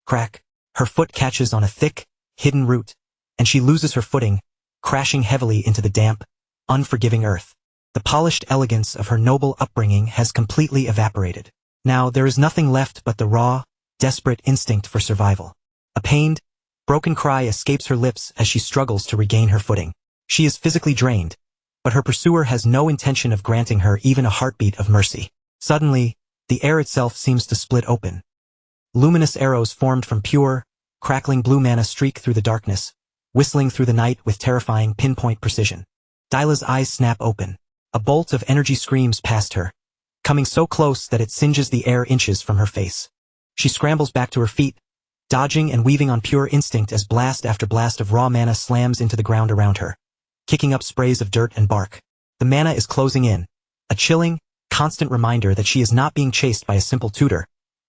Crack, her foot catches on a thick, hidden root, and she loses her footing, crashing heavily into the damp, unforgiving earth. The polished elegance of her noble upbringing has completely evaporated. Now there is nothing left but the raw, desperate instinct for survival. A pained, broken cry escapes her lips as she struggles to regain her footing. She is physically drained, but her pursuer has no intention of granting her even a heartbeat of mercy. Suddenly, the air itself seems to split open. Luminous arrows formed from pure, crackling blue mana streak through the darkness, whistling through the night with terrifying pinpoint precision. Dyla's eyes snap open. A bolt of energy screams past her, coming so close that it singes the air inches from her face. She scrambles back to her feet, dodging and weaving on pure instinct as blast after blast of raw mana slams into the ground around her, kicking up sprays of dirt and bark. The mana is closing in, a chilling, constant reminder that she is not being chased by a simple tutor,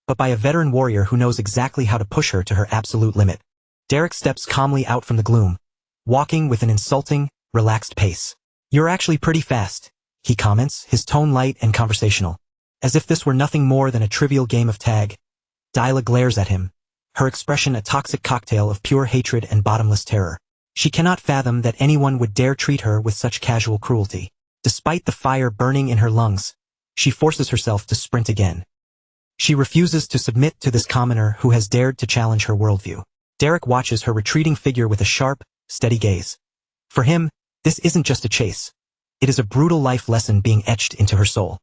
but by a veteran warrior who knows exactly how to push her to her absolute limit. Derek steps calmly out from the gloom, walking with an insulting, relaxed pace. "You're actually pretty fast," he comments, his tone light and conversational. As if this were nothing more than a trivial game of tag, Dyla glares at him, her expression a toxic cocktail of pure hatred and bottomless terror. She cannot fathom that anyone would dare treat her with such casual cruelty. Despite the fire burning in her lungs, she forces herself to sprint again. She refuses to submit to this commoner who has dared to challenge her worldview. Derek watches her retreating figure with a sharp, steady gaze. For him, this isn't just a chase. It is a brutal life lesson being etched into her soul.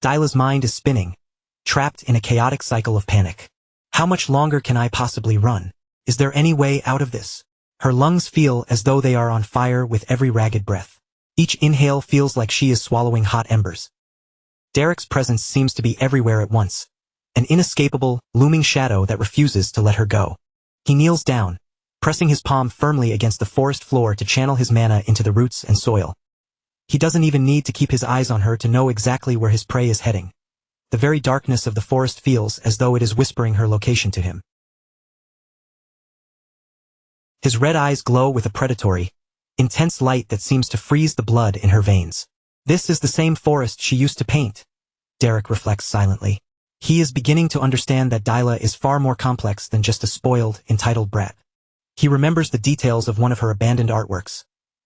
Dyla's mind is spinning, trapped in a chaotic cycle of panic. How much longer can I possibly run? Is there any way out of this? Her lungs feel as though they are on fire with every ragged breath. Each inhale feels like she is swallowing hot embers. Derek's presence seems to be everywhere at once, an inescapable, looming shadow that refuses to let her go. He kneels down, pressing his palm firmly against the forest floor to channel his mana into the roots and soil. He doesn't even need to keep his eyes on her to know exactly where his prey is heading. The very darkness of the forest feels as though it is whispering her location to him. His red eyes glow with a predatory, intense light that seems to freeze the blood in her veins. This is the same forest she used to paint, Derek reflects silently. He is beginning to understand that Dyla is far more complex than just a spoiled, entitled brat. He remembers the details of one of her abandoned artworks,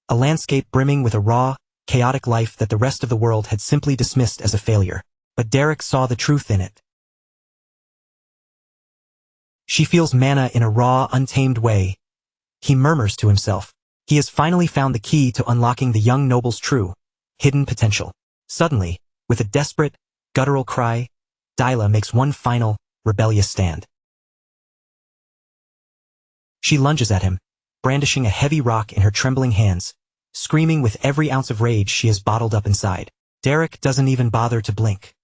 a landscape brimming with a raw, chaotic life that the rest of the world had simply dismissed as a failure. But Derek saw the truth in it. She feels mana in a raw, untamed way. He murmurs to himself. He has finally found the key to unlocking the young noble's true, hidden potential. Suddenly, with a desperate, guttural cry, Dyla makes one final, rebellious stand. She lunges at him, brandishing a heavy rock in her trembling hands, screaming with every ounce of rage she has bottled up inside. Derek doesn't even bother to blink.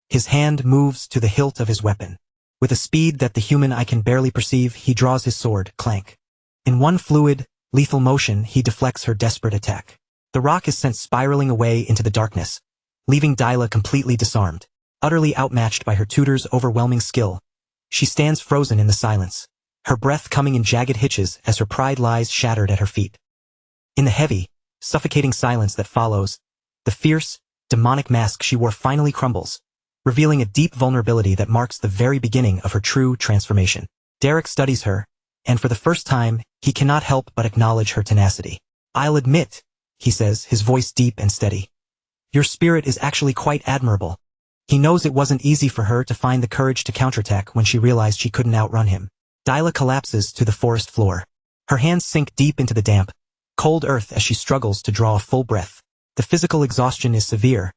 His hand moves to the hilt of his weapon. With a speed that the human eye can barely perceive, he draws his sword, clank. In one fluid, lethal motion, he deflects her desperate attack. The rock is sent spiraling away into the darkness, leaving Dyla completely disarmed. Utterly outmatched by her tutor's overwhelming skill, she stands frozen in the silence, her breath coming in jagged hitches as her pride lies shattered at her feet. In the heavy, suffocating silence that follows, the fierce, demonic mask she wore finally crumbles, revealing a deep vulnerability that marks the very beginning of her true transformation. Derek studies her, and for the first time, he cannot help but acknowledge her tenacity. "I'll admit," he says, his voice deep and steady, "your spirit is actually quite admirable." He knows it wasn't easy for her to find the courage to counterattack when she realized she couldn't outrun him. Dyla collapses to the forest floor. Her hands sink deep into the damp, cold earth as she struggles to draw a full breath. The physical exhaustion is severe,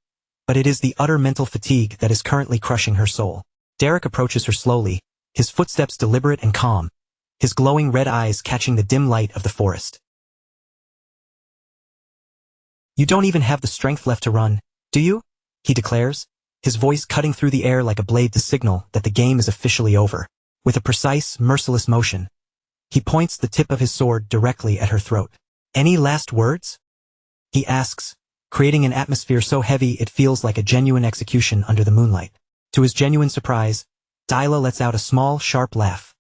but it is the utter mental fatigue that is currently crushing her soul. Derek approaches her slowly, his footsteps deliberate and calm, his glowing red eyes catching the dim light of the forest. "You don't even have the strength left to run, do you?" he declares, his voice cutting through the air like a blade to signal that the game is officially over. With a precise, merciless motion, he points the tip of his sword directly at her throat. "Any last words?" he asks, creating an atmosphere so heavy it feels like a genuine execution under the moonlight. To his genuine surprise, Dyla lets out a small, sharp laugh,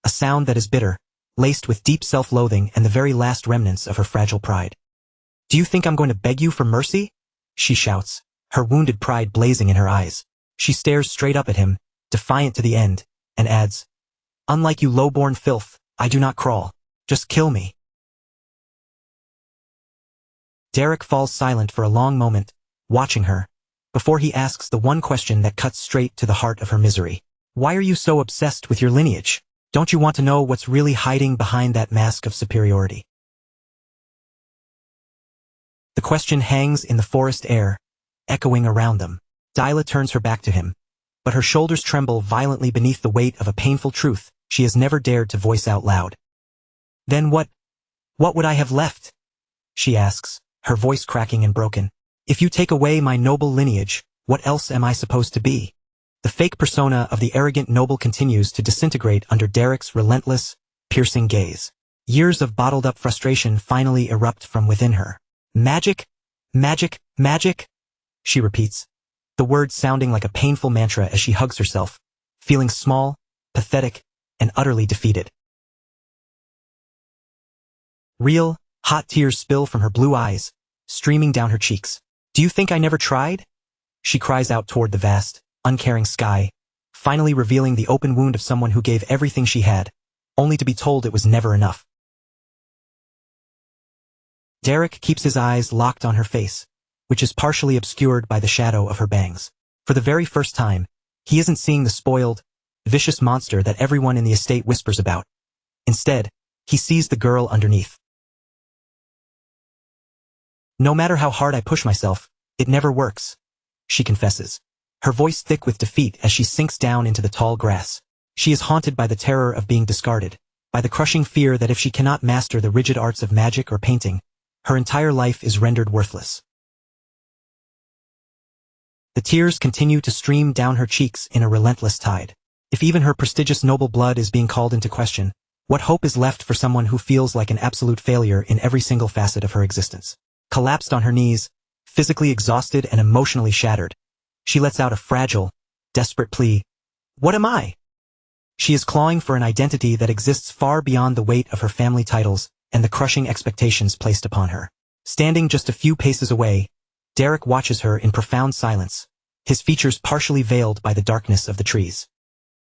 a sound that is bitter, laced with deep self-loathing and the very last remnants of her fragile pride. "Do you think I'm going to beg you for mercy?" she shouts, her wounded pride blazing in her eyes. She stares straight up at him, defiant to the end, and adds, "Unlike you low-born filth, I do not crawl. Just kill me." Derek falls silent for a long moment, watching her, before he asks the one question that cuts straight to the heart of her misery. "Why are you so obsessed with your lineage? Don't you want to know what's really hiding behind that mask of superiority?" The question hangs in the forest air, echoing around them. Dyla turns her back to him, but her shoulders tremble violently beneath the weight of a painful truth she has never dared to voice out loud. "Then what would I have left?" she asks, her voice cracking and broken. "If you take away my noble lineage, what else am I supposed to be?" The fake persona of the arrogant noble continues to disintegrate under Derek's relentless, piercing gaze. Years of bottled-up frustration finally erupt from within her. "Magic? Magic? Magic?" she repeats, the words sounding like a painful mantra as she hugs herself, feeling small, pathetic, and utterly defeated. Real, hot tears spill from her blue eyes, streaming down her cheeks. "Do you think I never tried?" She cries out toward the vast, uncaring sky, finally revealing the open wound of someone who gave everything she had, only to be told it was never enough. Derek keeps his eyes locked on her face, which is partially obscured by the shadow of her bangs. For the very first time, he isn't seeing the spoiled, vicious monster that everyone in the estate whispers about. Instead, he sees the girl underneath. "No matter how hard I push myself, it never works," she confesses, her voice thick with defeat as she sinks down into the tall grass. She is haunted by the terror of being discarded, by the crushing fear that if she cannot master the rigid arts of magic or painting, her entire life is rendered worthless. The tears continue to stream down her cheeks in a relentless tide. If even her prestigious noble blood is being called into question, what hope is left for someone who feels like an absolute failure in every single facet of her existence? Collapsed on her knees, physically exhausted and emotionally shattered, she lets out a fragile, desperate plea. "What am I?" She is clawing for an identity that exists far beyond the weight of her family titles and the crushing expectations placed upon her. Standing just a few paces away, Derek watches her in profound silence, his features partially veiled by the darkness of the trees.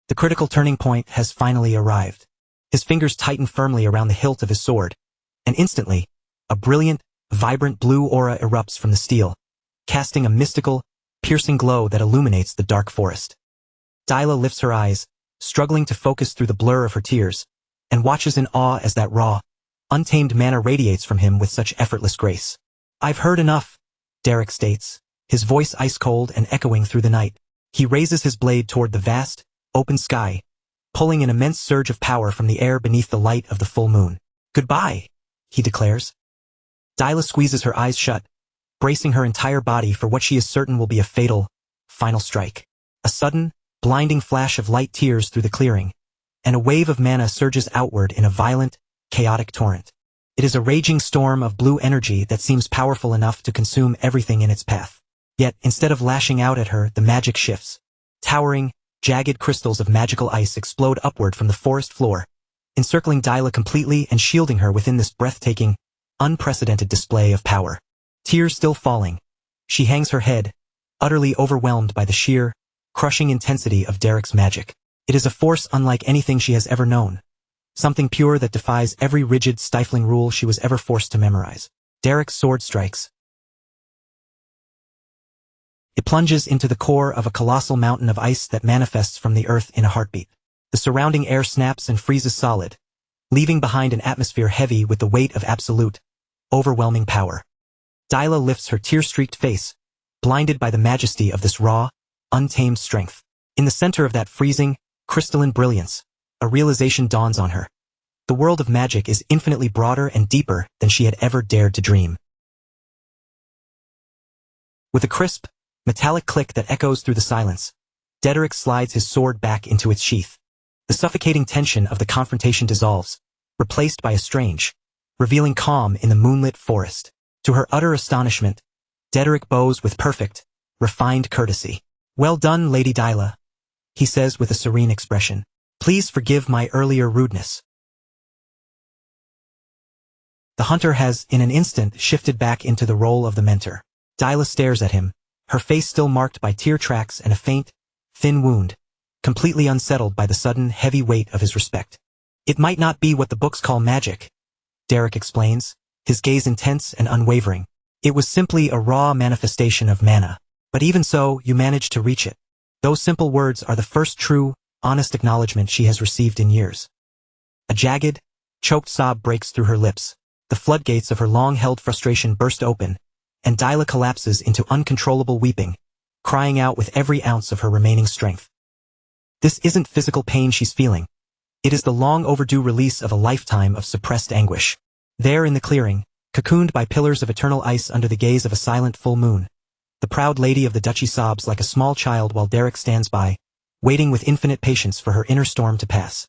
The critical turning point has finally arrived. His fingers tighten firmly around the hilt of his sword, and instantly, a brilliant, vibrant blue aura erupts from the steel, casting a mystical, piercing glow that illuminates the dark forest. Dyla lifts her eyes, struggling to focus through the blur of her tears, and watches in awe as that raw, untamed mana radiates from him with such effortless grace. "I've heard enough," Derek states, his voice ice-cold and echoing through the night. He raises his blade toward the vast, open sky, pulling an immense surge of power from the air beneath the light of the full moon. "Goodbye," he declares. Dyla squeezes her eyes shut, bracing her entire body for what she is certain will be a fatal, final strike. A sudden, blinding flash of light tears through the clearing, and a wave of mana surges outward in a violent, chaotic torrent. It is a raging storm of blue energy that seems powerful enough to consume everything in its path. Yet, instead of lashing out at her, the magic shifts. Towering, jagged crystals of magical ice explode upward from the forest floor, encircling Dyla completely and shielding her within this breathtaking, unprecedented display of power. Tears still falling, she hangs her head, utterly overwhelmed by the sheer, crushing intensity of Derek's magic. It is a force unlike anything she has ever known. Something pure that defies every rigid, stifling rule she was ever forced to memorize. Derek's sword strikes. It plunges into the core of a colossal mountain of ice that manifests from the earth in a heartbeat. The surrounding air snaps and freezes solid, leaving behind an atmosphere heavy with the weight of absolute, overwhelming power. Dyla lifts her tear-streaked face, blinded by the majesty of this raw, untamed strength. In the center of that freezing, crystalline brilliance, a realization dawns on her. The world of magic is infinitely broader and deeper than she had ever dared to dream. With a crisp, metallic click that echoes through the silence, Derek slides his sword back into its sheath. The suffocating tension of the confrontation dissolves, replaced by a strange, revealing calm in the moonlit forest. To her utter astonishment, Derek bows with perfect, refined courtesy. "Well done, Lady Dyla," he says with a serene expression. "Please forgive my earlier rudeness." The hunter has, in an instant, shifted back into the role of the mentor. Dyla stares at him, her face still marked by tear tracks and a faint, thin wound, completely unsettled by the sudden, heavy weight of his respect. "It might not be what the books call magic," Derek explains, his gaze intense and unwavering. "It was simply a raw manifestation of mana. But even so, you managed to reach it." Those simple words are the first true, honest acknowledgement she has received in years. A jagged, choked sob breaks through her lips. The floodgates of her long-held frustration burst open, and Dyla collapses into uncontrollable weeping, crying out with every ounce of her remaining strength. This isn't physical pain she's feeling. It is the long-overdue release of a lifetime of suppressed anguish. There in the clearing, cocooned by pillars of eternal ice under the gaze of a silent full moon, the proud lady of the duchy sobs like a small child while Derek stands by, waiting with infinite patience for her inner storm to pass.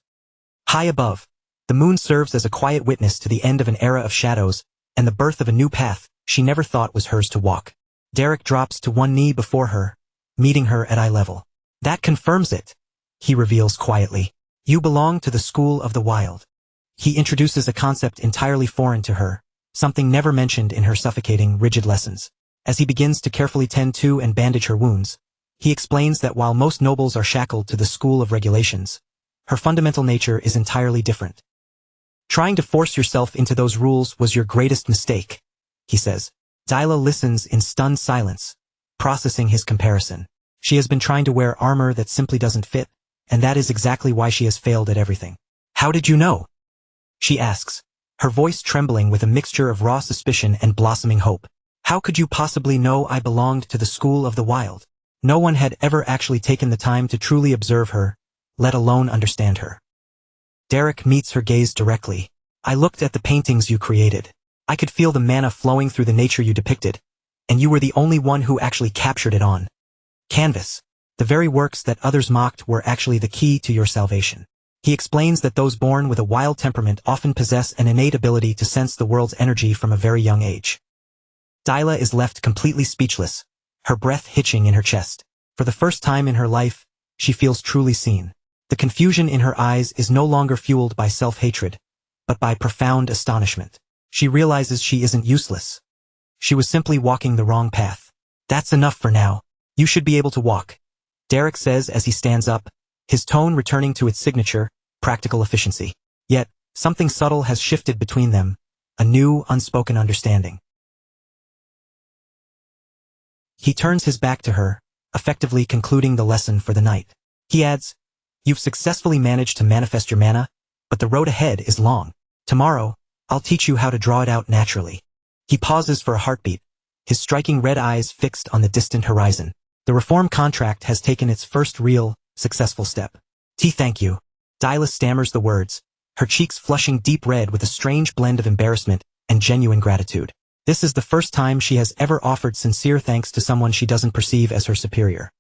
High above, the moon serves as a quiet witness to the end of an era of shadows and the birth of a new path she never thought was hers to walk. Derek drops to one knee before her, meeting her at eye level. That confirms it, he reveals quietly. You belong to the school of the wild. He introduces a concept entirely foreign to her, something never mentioned in her suffocating, rigid lessons. As he begins to carefully tend to and bandage her wounds, he explains that while most nobles are shackled to the school of regulations, her fundamental nature is entirely different. Trying to force yourself into those rules was your greatest mistake, he says. Dyla listens in stunned silence, processing his comparison. She has been trying to wear armor that simply doesn't fit, and that is exactly why she has failed at everything. How did you know? She asks, her voice trembling with a mixture of raw suspicion and blossoming hope. How could you possibly know I belonged to the school of the wild? No one had ever actually taken the time to truly observe her, let alone understand her. Derek meets her gaze directly. I looked at the paintings you created. I could feel the mana flowing through the nature you depicted, and you were the only one who actually captured it on canvas. The very works that others mocked were actually the key to your salvation. He explains that those born with a wild temperament often possess an innate ability to sense the world's energy from a very young age. Dyla is left completely speechless, her breath hitching in her chest. For the first time in her life, she feels truly seen. The confusion in her eyes is no longer fueled by self-hatred, but by profound astonishment. She realizes she isn't useless. She was simply walking the wrong path. That's enough for now. You should be able to walk, Derek says as he stands up, his tone returning to its signature, practical efficiency. Yet, something subtle has shifted between them, a new, unspoken understanding. He turns his back to her, effectively concluding the lesson for the night. He adds, You've successfully managed to manifest your mana, but the road ahead is long. Tomorrow, I'll teach you how to draw it out naturally. He pauses for a heartbeat, his striking red eyes fixed on the distant horizon. The reform contract has taken its first real, successful step. Thank you. Dyla stammers the words, her cheeks flushing deep red with a strange blend of embarrassment and genuine gratitude. This is the first time she has ever offered sincere thanks to someone she doesn't perceive as her superior.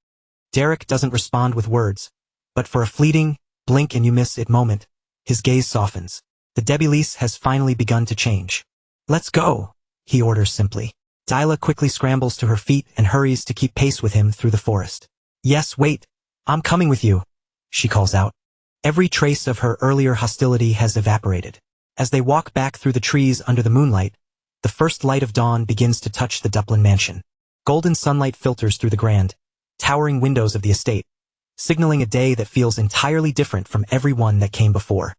Derek doesn't respond with words, but for a fleeting, blink and you miss it moment, his gaze softens. The Debilise has finally begun to change. Let's go, he orders simply. Dyla quickly scrambles to her feet and hurries to keep pace with him through the forest. Yes, wait, I'm coming with you, she calls out. Every trace of her earlier hostility has evaporated. As they walk back through the trees under the moonlight, the first light of dawn begins to touch the Duplin mansion. Golden sunlight filters through the grand, towering windows of the estate, signaling a day that feels entirely different from every one that came before.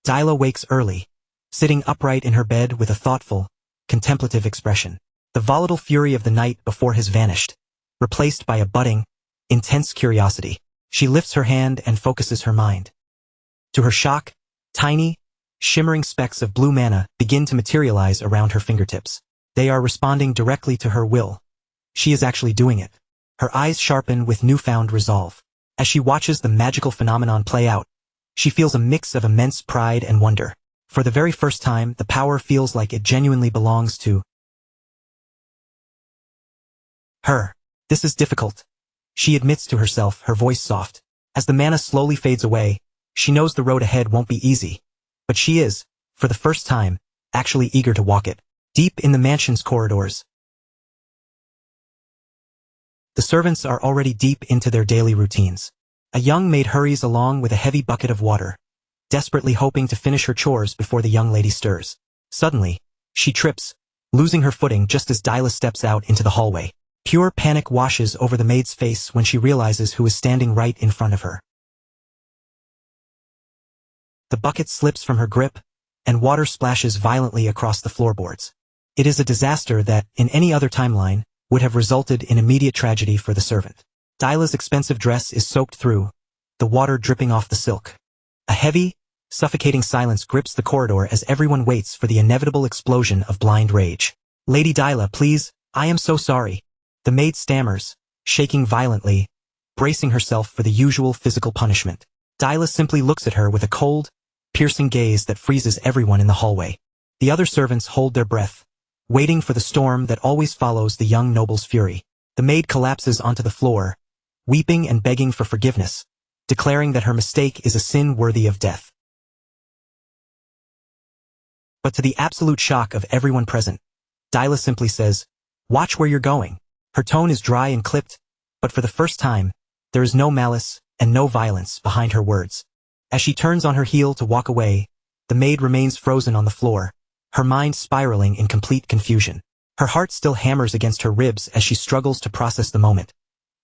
Dyla wakes early, sitting upright in her bed with a thoughtful, contemplative expression. The volatile fury of the night before has vanished, replaced by a budding, intense curiosity. She lifts her hand and focuses her mind. To her shock, tiny, shimmering specks of blue mana begin to materialize around her fingertips. They are responding directly to her will. She is actually doing it. Her eyes sharpen with newfound resolve. As she watches the magical phenomenon play out, she feels a mix of immense pride and wonder. For the very first time, the power feels like it genuinely belongs to her. This is difficult, she admits to herself, her voice soft. As the mana slowly fades away, she knows the road ahead won't be easy. But she is, for the first time, actually eager to walk it. Deep in the mansion's corridors, the servants are already deep into their daily routines. A young maid hurries along with a heavy bucket of water, desperately hoping to finish her chores before the young lady stirs. Suddenly, she trips, losing her footing just as Dyla steps out into the hallway. Pure panic washes over the maid's face when she realizes who is standing right in front of her. The bucket slips from her grip, and water splashes violently across the floorboards. It is a disaster that, in any other timeline, would have resulted in immediate tragedy for the servant. Dyla's expensive dress is soaked through, the water dripping off the silk. A heavy, suffocating silence grips the corridor as everyone waits for the inevitable explosion of blind rage. Lady Dyla, please, I am so sorry. The maid stammers, shaking violently, bracing herself for the usual physical punishment. Dyla simply looks at her with a cold, piercing gaze that freezes everyone in the hallway. The other servants hold their breath, waiting for the storm that always follows the young noble's fury. The maid collapses onto the floor, weeping and begging for forgiveness, declaring that her mistake is a sin worthy of death. But to the absolute shock of everyone present, Dyla simply says, "Watch where you're going." Her tone is dry and clipped, But for the first time, there is no malice and no violence behind her words. As she turns on her heel to walk away, the maid remains frozen on the floor, her mind spiraling in complete confusion. Her heart still hammers against her ribs as she struggles to process the moment.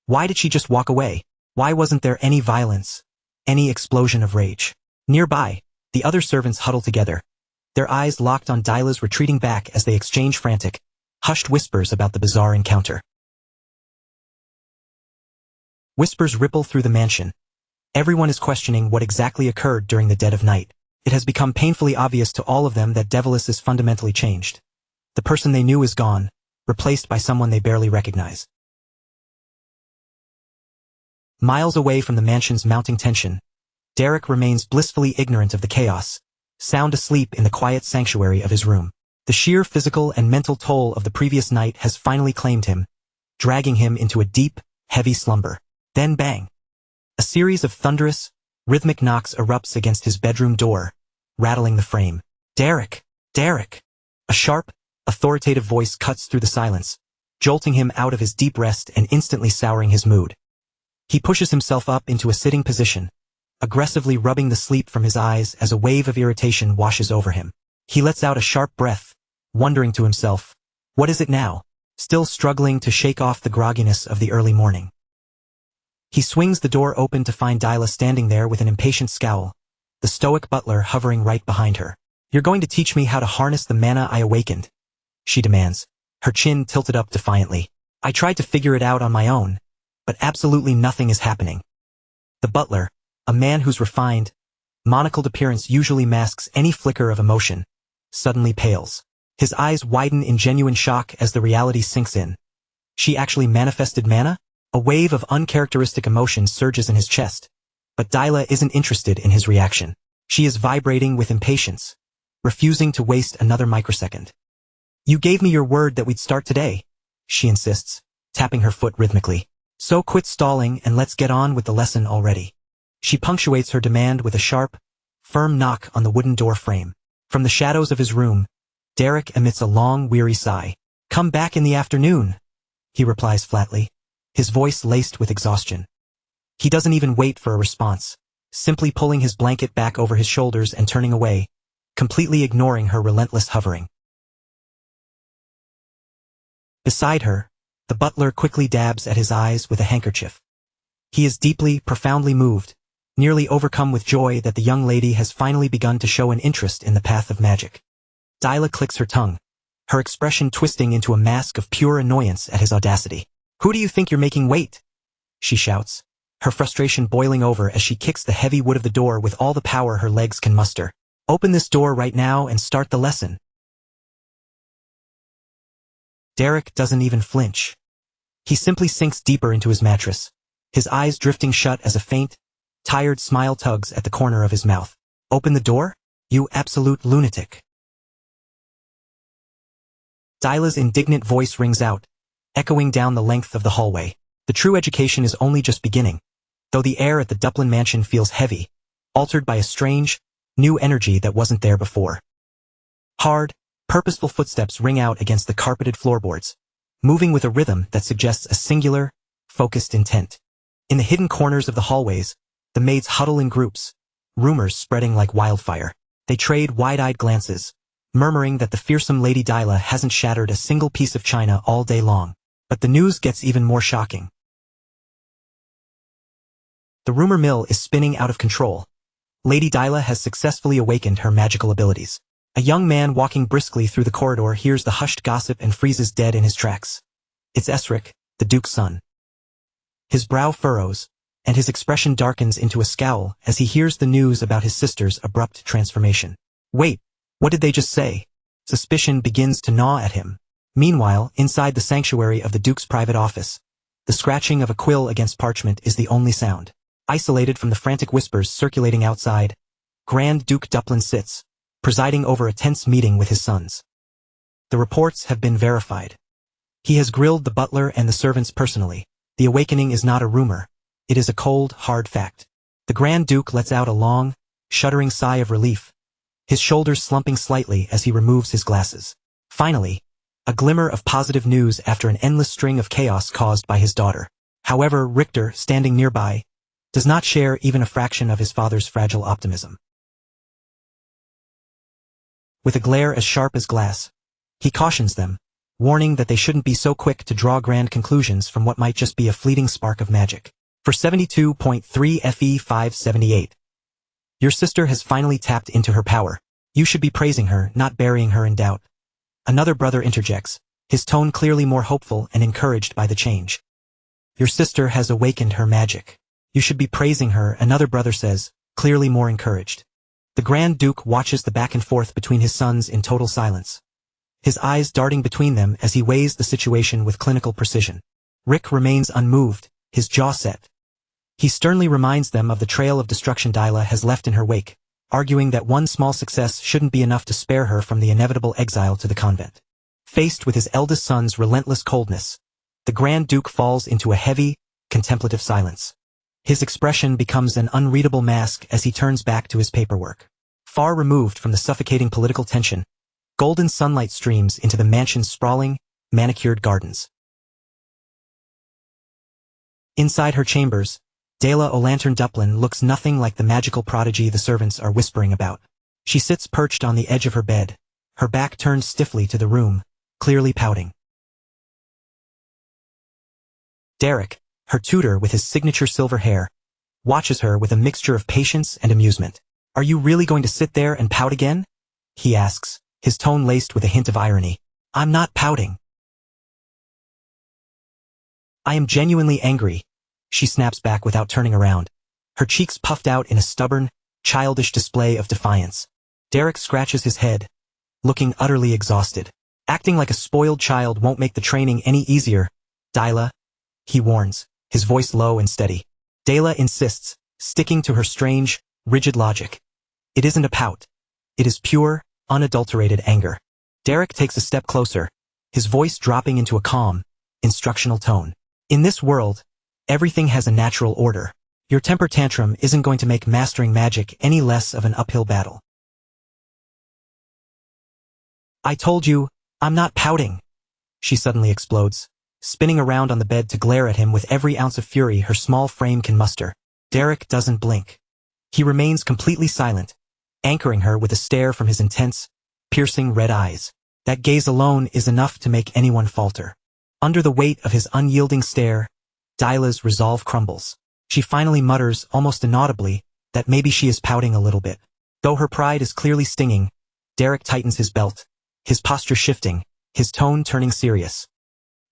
Why did she just walk away? Why wasn't there any violence, any explosion of rage? Nearby, the other servants huddle together, their eyes locked on Dyla's retreating back as they exchange frantic, hushed whispers about the bizarre encounter. Whispers ripple through the mansion. Everyone is questioning what exactly occurred during the dead of night. It has become painfully obvious to all of them that Devilis is fundamentally changed. The person they knew is gone, replaced by someone they barely recognize. Miles away from the mansion's mounting tension, Derek remains blissfully ignorant of the chaos, sound asleep in the quiet sanctuary of his room. The sheer physical and mental toll of the previous night has finally claimed him, dragging him into a deep, heavy slumber. Then bang! A series of thunderous, rhythmic knocks erupts against his bedroom door, rattling the frame. Derek! Derek! A sharp, authoritative voice cuts through the silence, jolting him out of his deep rest and instantly souring his mood. He pushes himself up into a sitting position, aggressively rubbing the sleep from his eyes as a wave of irritation washes over him. He lets out a sharp breath, wondering to himself, what is it now? Still struggling to shake off the grogginess of the early morning. He swings the door open to find Dyla standing there with an impatient scowl, the stoic butler hovering right behind her. You're going to teach me how to harness the mana I awakened, she demands, her chin tilted up defiantly. I tried to figure it out on my own, but absolutely nothing is happening. The butler, a man whose refined, monocled appearance usually masks any flicker of emotion, suddenly pales. His eyes widen in genuine shock as the reality sinks in. She actually manifested mana? A wave of uncharacteristic emotion surges in his chest, but Dyla isn't interested in his reaction. She is vibrating with impatience, refusing to waste another microsecond. You gave me your word that we'd start today, she insists, tapping her foot rhythmically. So quit stalling and let's get on with the lesson already. She punctuates her demand with a sharp, firm knock on the wooden door frame. From the shadows of his room, Derek emits a long, weary sigh. Come back in the afternoon, he replies flatly, his voice laced with exhaustion. He doesn't even wait for a response, simply pulling his blanket back over his shoulders and turning away, completely ignoring her relentless hovering. Beside her, the butler quickly dabs at his eyes with a handkerchief. He is deeply, profoundly moved, nearly overcome with joy that the young lady has finally begun to show an interest in the path of magic. Dyla clicks her tongue, her expression twisting into a mask of pure annoyance at his audacity. Who do you think you're making wait? She shouts, her frustration boiling over as she kicks the heavy wood of the door with all the power her legs can muster. Open this door right now and start the lesson. Derek doesn't even flinch. He simply sinks deeper into his mattress, his eyes drifting shut as a faint, tired smile tugs at the corner of his mouth. Open the door? You absolute lunatic. Dyla's indignant voice rings out, echoing down the length of the hallway. The true education is only just beginning, though the air at the Duplin mansion feels heavy, altered by a strange, new energy that wasn't there before. Hard, purposeful footsteps ring out against the carpeted floorboards, moving with a rhythm that suggests a singular, focused intent. In the hidden corners of the hallways, the maids huddle in groups, rumors spreading like wildfire. They trade wide-eyed glances, murmuring that the fearsome Lady Dyla hasn't shattered a single piece of china all day long. But the news gets even more shocking. The rumor mill is spinning out of control. Lady Dyla has successfully awakened her magical abilities. A young man walking briskly through the corridor hears the hushed gossip and freezes dead in his tracks. It's Esric, the Duke's son. His brow furrows, and his expression darkens into a scowl as he hears the news about his sister's abrupt transformation. Wait, what did they just say? Suspicion begins to gnaw at him. Meanwhile, inside the sanctuary of the Duke's private office, the scratching of a quill against parchment is the only sound. Isolated from the frantic whispers circulating outside, Grand Duke Duplin sits, presiding over a tense meeting with his sons. The reports have been verified. He has grilled the butler and the servants personally. The awakening is not a rumor. It is a cold, hard fact. The Grand Duke lets out a long, shuddering sigh of relief, his shoulders slumping slightly as he removes his glasses. Finally, a glimmer of positive news after an endless string of chaos caused by his daughter. However, Richter, standing nearby, does not share even a fraction of his father's fragile optimism. With a glare as sharp as glass, he cautions them, warning that they shouldn't be so quick to draw grand conclusions from what might just be a fleeting spark of magic. For 72.3 FE 578. Your sister has finally tapped into her power. You should be praising her, not burying her in doubt. Another brother interjects, his tone clearly more hopeful and encouraged by the change. Your sister has awakened her magic. You should be praising her, another brother says, clearly more encouraged. The Grand Duke watches the back and forth between his sons in total silence, his eyes darting between them as he weighs the situation with clinical precision. Rick remains unmoved, his jaw set. He sternly reminds them of the trail of destruction Dyla has left in her wake, arguing that one small success shouldn't be enough to spare her from the inevitable exile to the convent. Faced with his eldest son's relentless coldness, the Grand Duke falls into a heavy, contemplative silence. His expression becomes an unreadable mask as he turns back to his paperwork. Far removed from the suffocating political tension, golden sunlight streams into the mansion's sprawling, manicured gardens. Inside her chambers, Dela O'Lantern Duplin looks nothing like the magical prodigy the servants are whispering about. She sits perched on the edge of her bed, her back turned stiffly to the room, clearly pouting. Derek, her tutor with his signature silver hair, watches her with a mixture of patience and amusement. Are you really going to sit there and pout again? He asks, his tone laced with a hint of irony. I'm not pouting. I am genuinely angry, she snaps back without turning around, her cheeks puffed out in a stubborn, childish display of defiance. Derek scratches his head, looking utterly exhausted. Acting like a spoiled child won't make the training any easier, Dyla, he warns, his voice low and steady. Dela insists, sticking to her strange, rigid logic. It isn't a pout. It is pure, unadulterated anger. Derek takes a step closer, his voice dropping into a calm, instructional tone. In this world, everything has a natural order. Your temper tantrum isn't going to make mastering magic any less of an uphill battle. I told you, I'm not pouting, she suddenly explodes, spinning around on the bed to glare at him with every ounce of fury her small frame can muster. Derek doesn't blink. He remains completely silent, anchoring her with a stare from his intense, piercing red eyes. That gaze alone is enough to make anyone falter. Under the weight of his unyielding stare, Dyla's resolve crumbles. She finally mutters, almost inaudibly, that maybe she is pouting a little bit. Though her pride is clearly stinging, Derek tightens his belt, his posture shifting, his tone turning serious.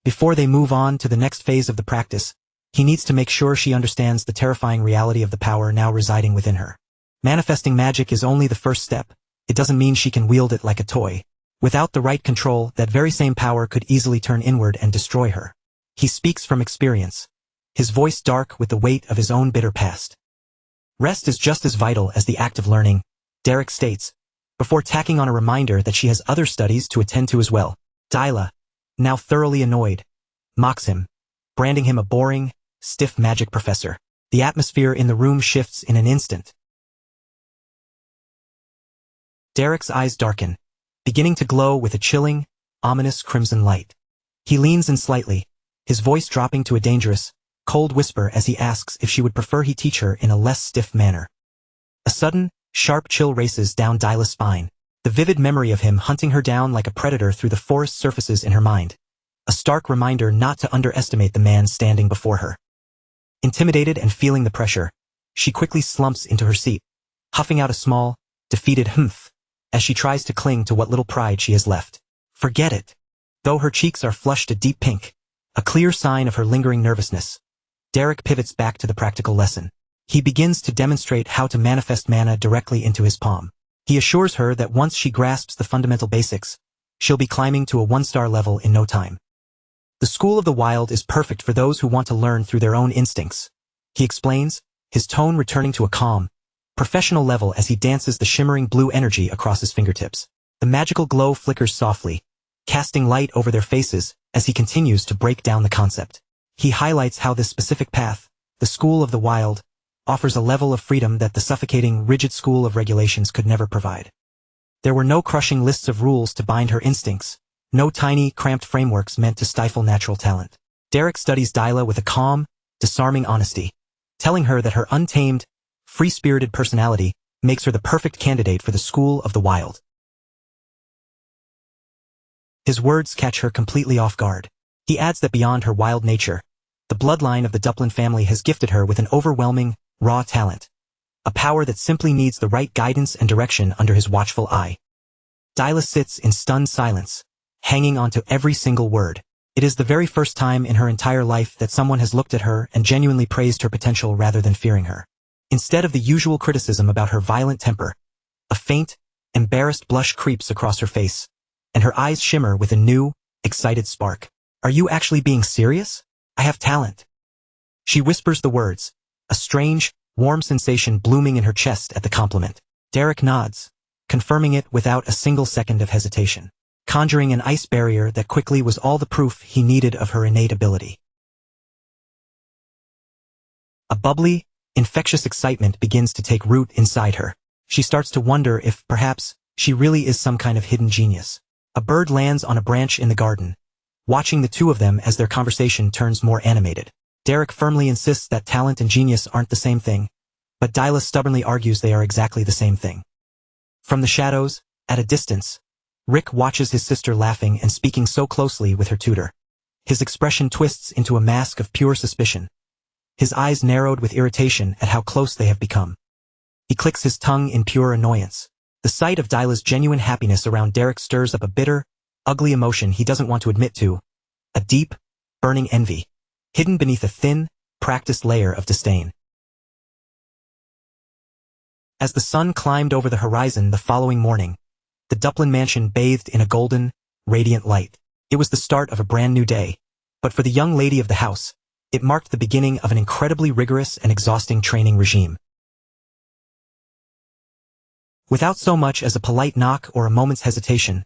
Before they move on to the next phase of the practice, he needs to make sure she understands the terrifying reality of the power now residing within her. Manifesting magic is only the first step. It doesn't mean she can wield it like a toy. Without the right control, that very same power could easily turn inward and destroy her. He speaks from experience, his voice dark with the weight of his own bitter past. Rest is just as vital as the act of learning, Derek states, before tacking on a reminder that she has other studies to attend to as well. Dyla, now thoroughly annoyed, mocks him, branding him a boring, stiff magic professor. The atmosphere in the room shifts in an instant. Derek's eyes darken, beginning to glow with a chilling, ominous crimson light. He leans in slightly, his voice dropping to a dangerous, cold whisper as he asks if she would prefer he teach her in a less stiff manner. A sudden, sharp chill races down Dyla's spine, the vivid memory of him hunting her down like a predator through the forest surfaces in her mind. A stark reminder not to underestimate the man standing before her. Intimidated and feeling the pressure, she quickly slumps into her seat, huffing out a small, defeated humph, as she tries to cling to what little pride she has left. Forget it. Though her cheeks are flushed a deep pink, a clear sign of her lingering nervousness, Derek pivots back to the practical lesson. He begins to demonstrate how to manifest mana directly into his palm. He assures her that once she grasps the fundamental basics, she'll be climbing to a 1-star level in no time. The School of the Wild is perfect for those who want to learn through their own instincts, he explains, his tone returning to a calm, professional level as he dances the shimmering blue energy across his fingertips. The magical glow flickers softly, casting light over their faces as he continues to break down the concept. He highlights how this specific path, the School of the Wild, offers a level of freedom that the suffocating, rigid school of regulations could never provide. There were no crushing lists of rules to bind her instincts, no tiny, cramped frameworks meant to stifle natural talent. Derek studies Dyla with a calm, disarming honesty, telling her that her untamed, free-spirited personality makes her the perfect candidate for the school of the wild. His words catch her completely off guard. He adds that beyond her wild nature, the bloodline of the Duplin family has gifted her with an overwhelming, raw talent, a power that simply needs the right guidance and direction under his watchful eye. Dyla sits in stunned silence, hanging onto every single word. It is the very first time in her entire life that someone has looked at her and genuinely praised her potential rather than fearing her. Instead of the usual criticism about her violent temper, a faint, embarrassed blush creeps across her face, and her eyes shimmer with a new, excited spark. "Are you actually being serious? I have talent." She whispers the words, a strange, warm sensation blooming in her chest at the compliment. Derek nods, confirming it without a single second of hesitation, conjuring an ice barrier that quickly was all the proof he needed of her innate ability. A bubbly, infectious excitement begins to take root inside her. She starts to wonder if, perhaps, she really is some kind of hidden genius. A bird lands on a branch in the garden, watching the two of them as their conversation turns more animated. Derek firmly insists that talent and genius aren't the same thing, but Dyla stubbornly argues they are exactly the same thing. From the shadows, at a distance, Rick watches his sister laughing and speaking so closely with her tutor. His expression twists into a mask of pure suspicion, his eyes narrowed with irritation at how close they have become. He clicks his tongue in pure annoyance. The sight of Dyla's genuine happiness around Derek stirs up a bitter, ugly emotion he doesn't want to admit to, a deep, burning envy, hidden beneath a thin, practiced layer of disdain. As the sun climbed over the horizon the following morning, the Duplin mansion bathed in a golden, radiant light. It was the start of a brand new day, but for the young lady of the house, it marked the beginning of an incredibly rigorous and exhausting training regime. Without so much as a polite knock or a moment's hesitation,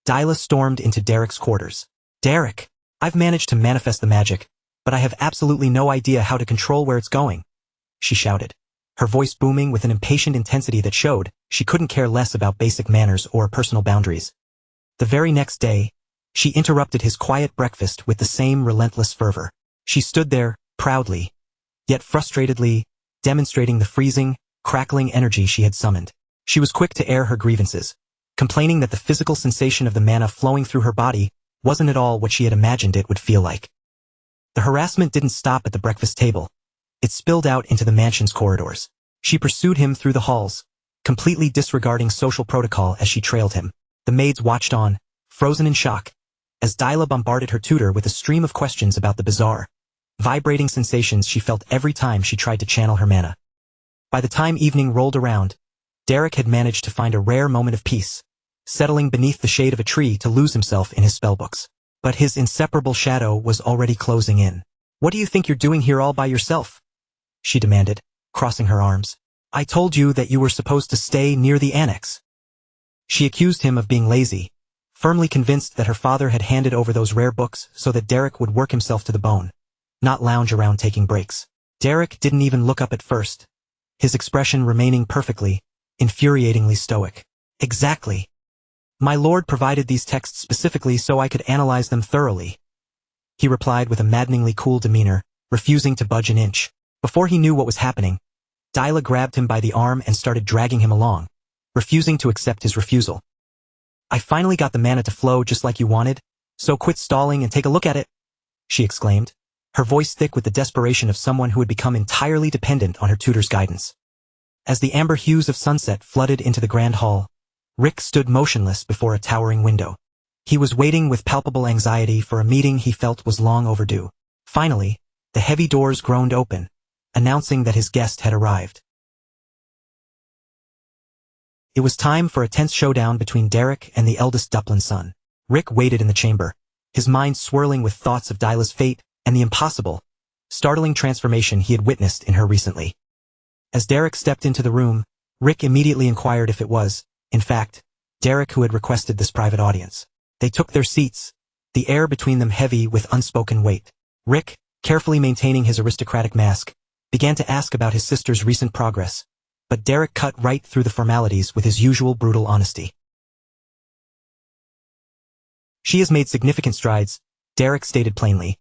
Dyla stormed into Derek's quarters. "Derek, I've managed to manifest the magic, but I have absolutely no idea how to control where it's going," she shouted, her voice booming with an impatient intensity that showed she couldn't care less about basic manners or personal boundaries. The very next day, she interrupted his quiet breakfast with the same relentless fervor. She stood there, proudly, yet frustratedly, demonstrating the freezing, crackling energy she had summoned. She was quick to air her grievances, complaining that the physical sensation of the mana flowing through her body wasn't at all what she had imagined it would feel like. The harassment didn't stop at the breakfast table. It spilled out into the mansion's corridors. She pursued him through the halls, completely disregarding social protocol as she trailed him. The maids watched on, frozen in shock, as Dyla bombarded her tutor with a stream of questions about the bizarre, vibrating sensations she felt every time she tried to channel her mana. By the time evening rolled around, Derek had managed to find a rare moment of peace, settling beneath the shade of a tree to lose himself in his spellbooks. But his inseparable shadow was already closing in. "What do you think you're doing here all by yourself?" she demanded, crossing her arms. "I told you that you were supposed to stay near the annex." She accused him of being lazy, firmly convinced that her father had handed over those rare books so that Derek would work himself to the bone, not lounge around taking breaks. Derek didn't even look up at first, his expression remaining perfectly, infuriatingly stoic. "Exactly. My lord provided these texts specifically so I could analyze them thoroughly," he replied with a maddeningly cool demeanor, refusing to budge an inch. Before he knew what was happening, Dyla grabbed him by the arm and started dragging him along, refusing to accept his refusal. "I finally got the mana to flow just like you wanted, so quit stalling and take a look at it," she exclaimed, her voice thick with the desperation of someone who had become entirely dependent on her tutor's guidance. As the amber hues of sunset flooded into the grand hall, Rick stood motionless before a towering window. He was waiting with palpable anxiety for a meeting he felt was long overdue. Finally, the heavy doors groaned open, announcing that his guest had arrived. It was time for a tense showdown between Derek and the eldest Duplin son. Rick waited in the chamber, his mind swirling with thoughts of Dyla's fate and the impossible, startling transformation he had witnessed in her recently. As Derek stepped into the room, Rick immediately inquired if it was, in fact, Derek who had requested this private audience. They took their seats, the air between them heavy with unspoken weight. Rick, carefully maintaining his aristocratic mask, began to ask about his sister's recent progress, but Derek cut right through the formalities with his usual brutal honesty. "She has made significant strides," Derek stated plainly,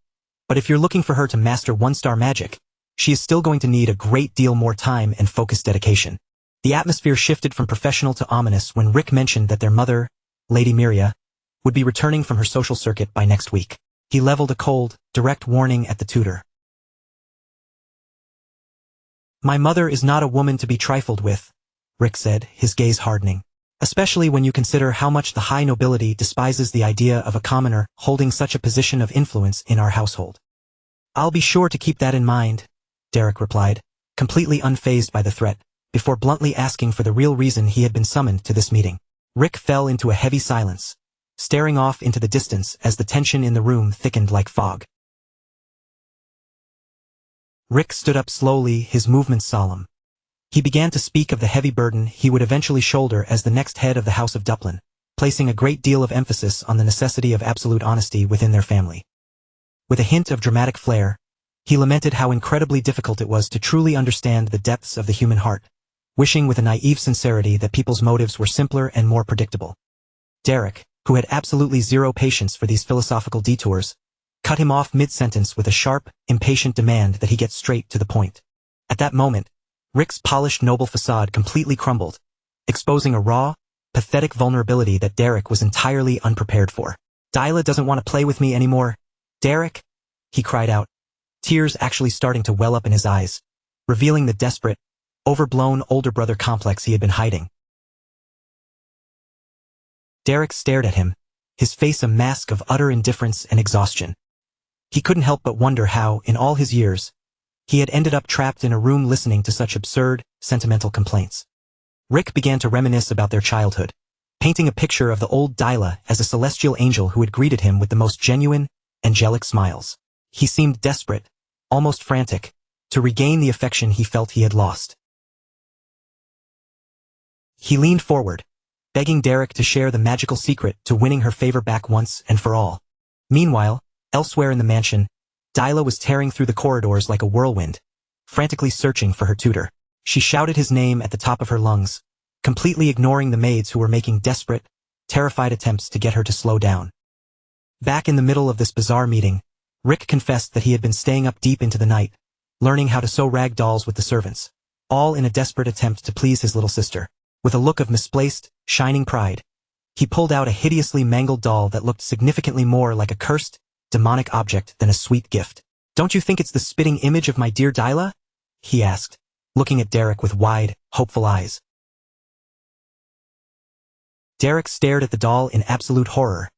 But if you're looking for her to master one-star magic, she is still going to need a great deal more time and focused dedication. The atmosphere shifted from professional to ominous when Rick mentioned that their mother, Lady Miria, would be returning from her social circuit by next week. He leveled a cold, direct warning at the tutor. "My mother is not a woman to be trifled with," Rick said, his gaze hardening. "Especially when you consider how much the high nobility despises the idea of a commoner holding such a position of influence in our household." "I'll be sure to keep that in mind," Derek replied, completely unfazed by the threat, before bluntly asking for the real reason he had been summoned to this meeting. Rick fell into a heavy silence, staring off into the distance as the tension in the room thickened like fog. Rick stood up slowly, his movements solemn. He began to speak of the heavy burden he would eventually shoulder as the next head of the House of Duplin, placing a great deal of emphasis on the necessity of absolute honesty within their family. With a hint of dramatic flair, he lamented how incredibly difficult it was to truly understand the depths of the human heart, wishing with a naive sincerity that people's motives were simpler and more predictable. Derek, who had absolutely zero patience for these philosophical detours, cut him off mid-sentence with a sharp, impatient demand that he get straight to the point. At that moment, Rick's polished noble facade completely crumbled, exposing a raw, pathetic vulnerability that Derek was entirely unprepared for. "Dyla doesn't want to play with me anymore, Derek," he cried out, tears actually starting to well up in his eyes, revealing the desperate, overblown older brother complex he had been hiding. Derek stared at him, his face a mask of utter indifference and exhaustion. He couldn't help but wonder how, in all his years, he had ended up trapped in a room listening to such absurd, sentimental complaints. Rick began to reminisce about their childhood, painting a picture of the old Dyla as a celestial angel who had greeted him with the most genuine, angelic smiles. He seemed desperate, almost frantic, to regain the affection he felt he had lost. He leaned forward, begging Derek to share the magical secret to winning her favor back once and for all. Meanwhile, elsewhere in the mansion, Dyla was tearing through the corridors like a whirlwind, frantically searching for her tutor. She shouted his name at the top of her lungs, completely ignoring the maids who were making desperate, terrified attempts to get her to slow down. Back in the middle of this bizarre meeting, Rick confessed that he had been staying up deep into the night, learning how to sew rag dolls with the servants, all in a desperate attempt to please his little sister. With a look of misplaced, shining pride, he pulled out a hideously mangled doll that looked significantly more like a cursed, demonic object than a sweet gift. "Don't you think it's the spitting image of my dear Dyla?" he asked, looking at Derek with wide, hopeful eyes. Derek stared at the doll in absolute horror,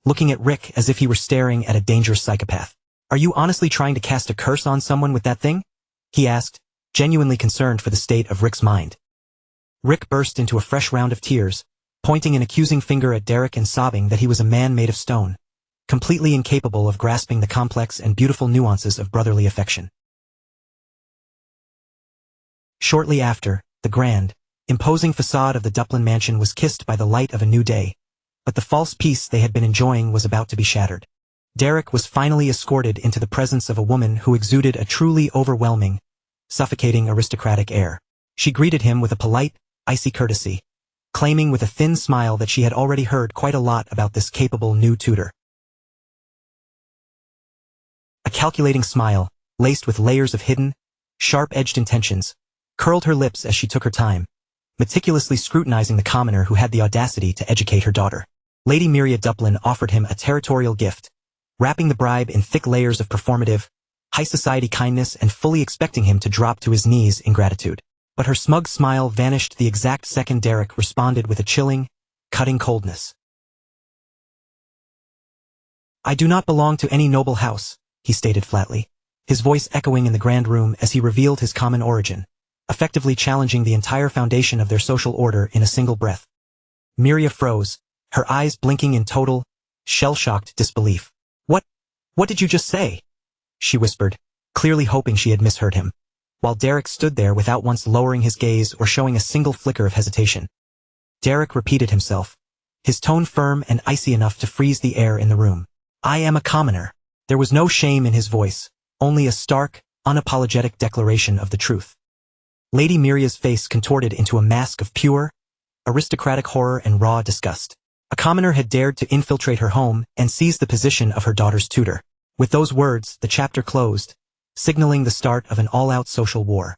looking at Rick as if he were staring at a dangerous psychopath. "Are you honestly trying to cast a curse on someone with that thing?" he asked, genuinely concerned for the state of Rick's mind. Rick burst into a fresh round of tears, pointing an accusing finger at Derek and sobbing that he was a man made of stone, completely incapable of grasping the complex and beautiful nuances of brotherly affection. Shortly after, the grand, imposing facade of the Duplin mansion was kissed by the light of a new day, but the false peace they had been enjoying was about to be shattered. Derek was finally escorted into the presence of a woman who exuded a truly overwhelming, suffocating aristocratic air. She greeted him with a polite, icy courtesy, claiming with a thin smile that she had already heard quite a lot about this capable new tutor. A calculating smile, laced with layers of hidden, sharp-edged intentions, curled her lips as she took her time, meticulously scrutinizing the commoner who had the audacity to educate her daughter. Lady Miria Duplin offered him a territorial gift, wrapping the bribe in thick layers of performative, high-society kindness and fully expecting him to drop to his knees in gratitude. But her smug smile vanished the exact second Derek responded with a chilling, cutting coldness. "I do not belong to any noble house," he stated flatly, his voice echoing in the grand room as he revealed his common origin, effectively challenging the entire foundation of their social order in a single breath. Miria froze, her eyes blinking in total, shell-shocked disbelief. What did you just say?" she whispered, clearly hoping she had misheard him, while Derek stood there without once lowering his gaze or showing a single flicker of hesitation. Derek repeated himself, his tone firm and icy enough to freeze the air in the room. "I am a commoner." There was no shame in his voice, only a stark, unapologetic declaration of the truth. Lady Miria's face contorted into a mask of pure, aristocratic horror and raw disgust. A commoner had dared to infiltrate her home and seize the position of her daughter's tutor. With those words, the chapter closed, signaling the start of an all-out social war.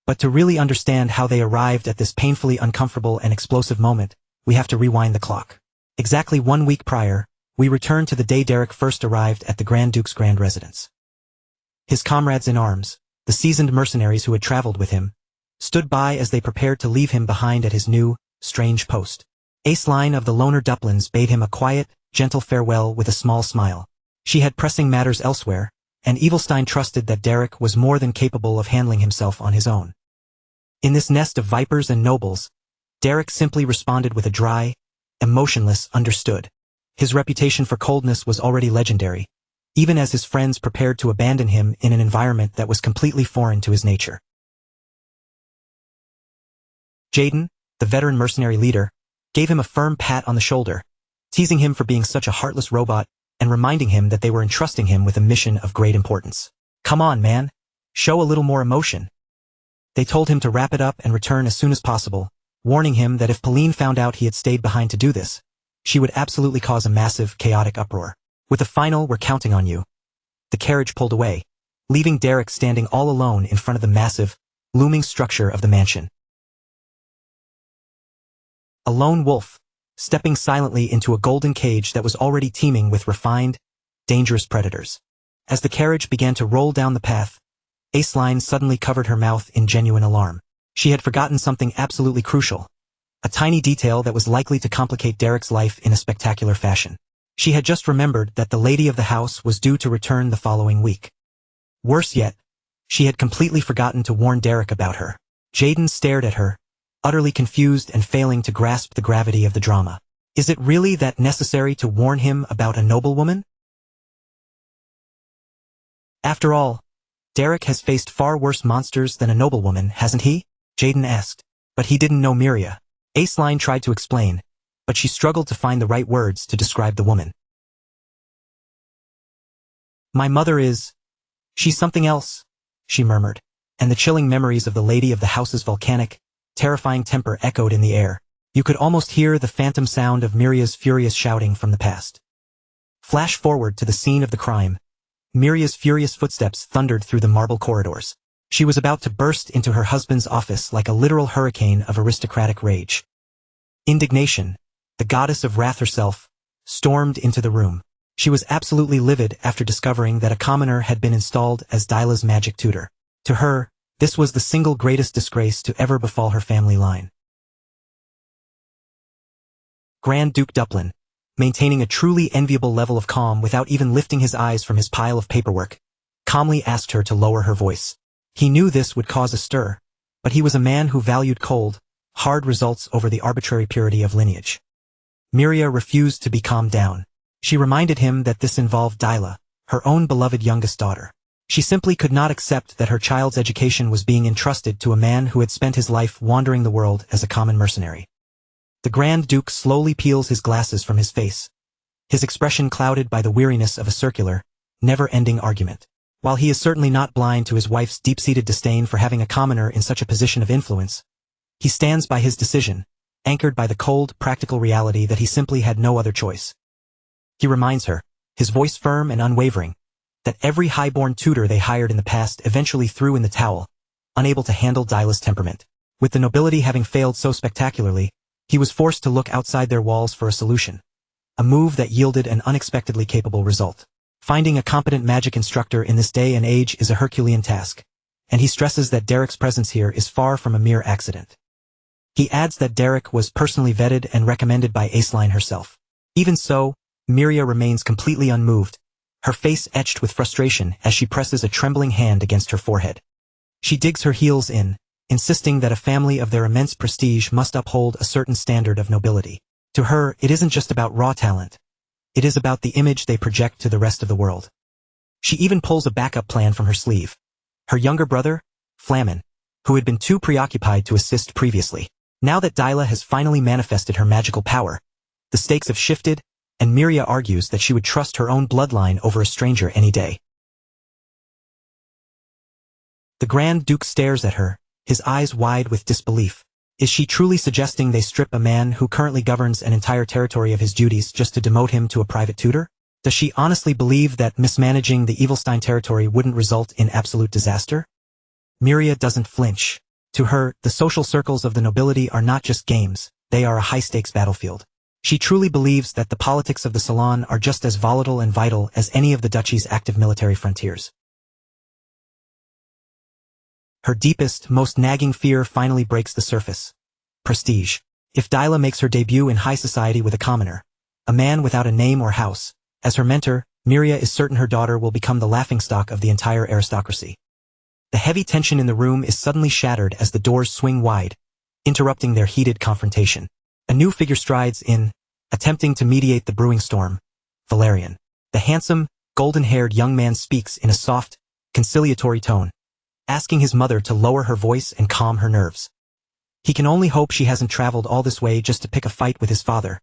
But to really understand how they arrived at this painfully uncomfortable and explosive moment, we have to rewind the clock. Exactly 1 week prior, we return to the day Derek first arrived at the Grand Duke's grand residence. His comrades in arms, the seasoned mercenaries who had traveled with him, stood by as they prepared to leave him behind at his new, strange post. Aceline of the Loner Duplins bade him a quiet, gentle farewell with a small smile. She had pressing matters elsewhere, and Evilstein trusted that Derek was more than capable of handling himself on his own. In this nest of vipers and nobles, Derek simply responded with a dry, emotionless understood. His reputation for coldness was already legendary, even as his friends prepared to abandon him in an environment that was completely foreign to his nature. Jaden, the veteran mercenary leader, gave him a firm pat on the shoulder, teasing him for being such a heartless robot and reminding him that they were entrusting him with a mission of great importance. Come on, man. Show a little more emotion. They told him to wrap it up and return as soon as possible, warning him that if Pauline found out he had stayed behind to do this, she would absolutely cause a massive, chaotic uproar. With the final "we're counting on you," the carriage pulled away, leaving Derek standing all alone in front of the massive, looming structure of the mansion. A lone wolf, stepping silently into a golden cage that was already teeming with refined, dangerous predators. As the carriage began to roll down the path, Aceline suddenly covered her mouth in genuine alarm. She had forgotten something absolutely crucial, a tiny detail that was likely to complicate Derek's life in a spectacular fashion. She had just remembered that the lady of the house was due to return the following week. Worse yet, she had completely forgotten to warn Derek about her. Jaden stared at her, utterly confused and failing to grasp the gravity of the drama. Is it really that necessary to warn him about a noblewoman? After all, Derek has faced far worse monsters than a noblewoman, hasn't he? Jaden asked. But he didn't know Miria. Aceline tried to explain, but she struggled to find the right words to describe the woman. My mother is... she's something else, she murmured, and the chilling memories of the lady of the house's volcanic, terrifying temper echoed in the air. You could almost hear the phantom sound of Miria's furious shouting from the past. Flash forward to the scene of the crime. Miria's furious footsteps thundered through the marble corridors. She was about to burst into her husband's office like a literal hurricane of aristocratic rage. Indignation, the goddess of wrath herself, stormed into the room. She was absolutely livid after discovering that a commoner had been installed as Dyla's magic tutor. To her, this was the single greatest disgrace to ever befall her family line. Grand Duke Duplin, maintaining a truly enviable level of calm without even lifting his eyes from his pile of paperwork, calmly asked her to lower her voice. He knew this would cause a stir, but he was a man who valued cold, hard results over the arbitrary purity of lineage. Miria refused to be calmed down. She reminded him that this involved Dyla, her own beloved youngest daughter. She simply could not accept that her child's education was being entrusted to a man who had spent his life wandering the world as a common mercenary. The Grand Duke slowly peels his glasses from his face, his expression clouded by the weariness of a circular, never-ending argument. While he is certainly not blind to his wife's deep-seated disdain for having a commoner in such a position of influence, he stands by his decision, anchored by the cold, practical reality that he simply had no other choice. He reminds her, his voice firm and unwavering, that every high-born tutor they hired in the past eventually threw in the towel, unable to handle Dyla's temperament. With the nobility having failed so spectacularly, he was forced to look outside their walls for a solution, a move that yielded an unexpectedly capable result. Finding a competent magic instructor in this day and age is a Herculean task, and he stresses that Derek's presence here is far from a mere accident. He adds that Derek was personally vetted and recommended by Aceline herself. Even so, Miria remains completely unmoved, her face etched with frustration as she presses a trembling hand against her forehead. She digs her heels in, insisting that a family of their immense prestige must uphold a certain standard of nobility. To her, it isn't just about raw talent. It is about the image they project to the rest of the world. She even pulls a backup plan from her sleeve. Her younger brother, Flamin, who had been too preoccupied to assist previously. Now that Dyla has finally manifested her magical power, the stakes have shifted, and Miria argues that she would trust her own bloodline over a stranger any day. The Grand Duke stares at her, his eyes wide with disbelief. Is she truly suggesting they strip a man who currently governs an entire territory of his duties just to demote him to a private tutor? Does she honestly believe that mismanaging the Evilstein territory wouldn't result in absolute disaster? Miria doesn't flinch. To her, the social circles of the nobility are not just games, they are a high-stakes battlefield. She truly believes that the politics of the Salon are just as volatile and vital as any of the duchy's active military frontiers. Her deepest, most nagging fear finally breaks the surface. Prestige. If Dyla makes her debut in high society with a commoner, a man without a name or house, as her mentor, Miria is certain her daughter will become the laughingstock of the entire aristocracy. The heavy tension in the room is suddenly shattered as the doors swing wide, interrupting their heated confrontation. A new figure strides in, attempting to mediate the brewing storm. Valerian. The handsome, golden-haired young man speaks in a soft, conciliatory tone, asking his mother to lower her voice and calm her nerves. He can only hope she hasn't traveled all this way just to pick a fight with his father,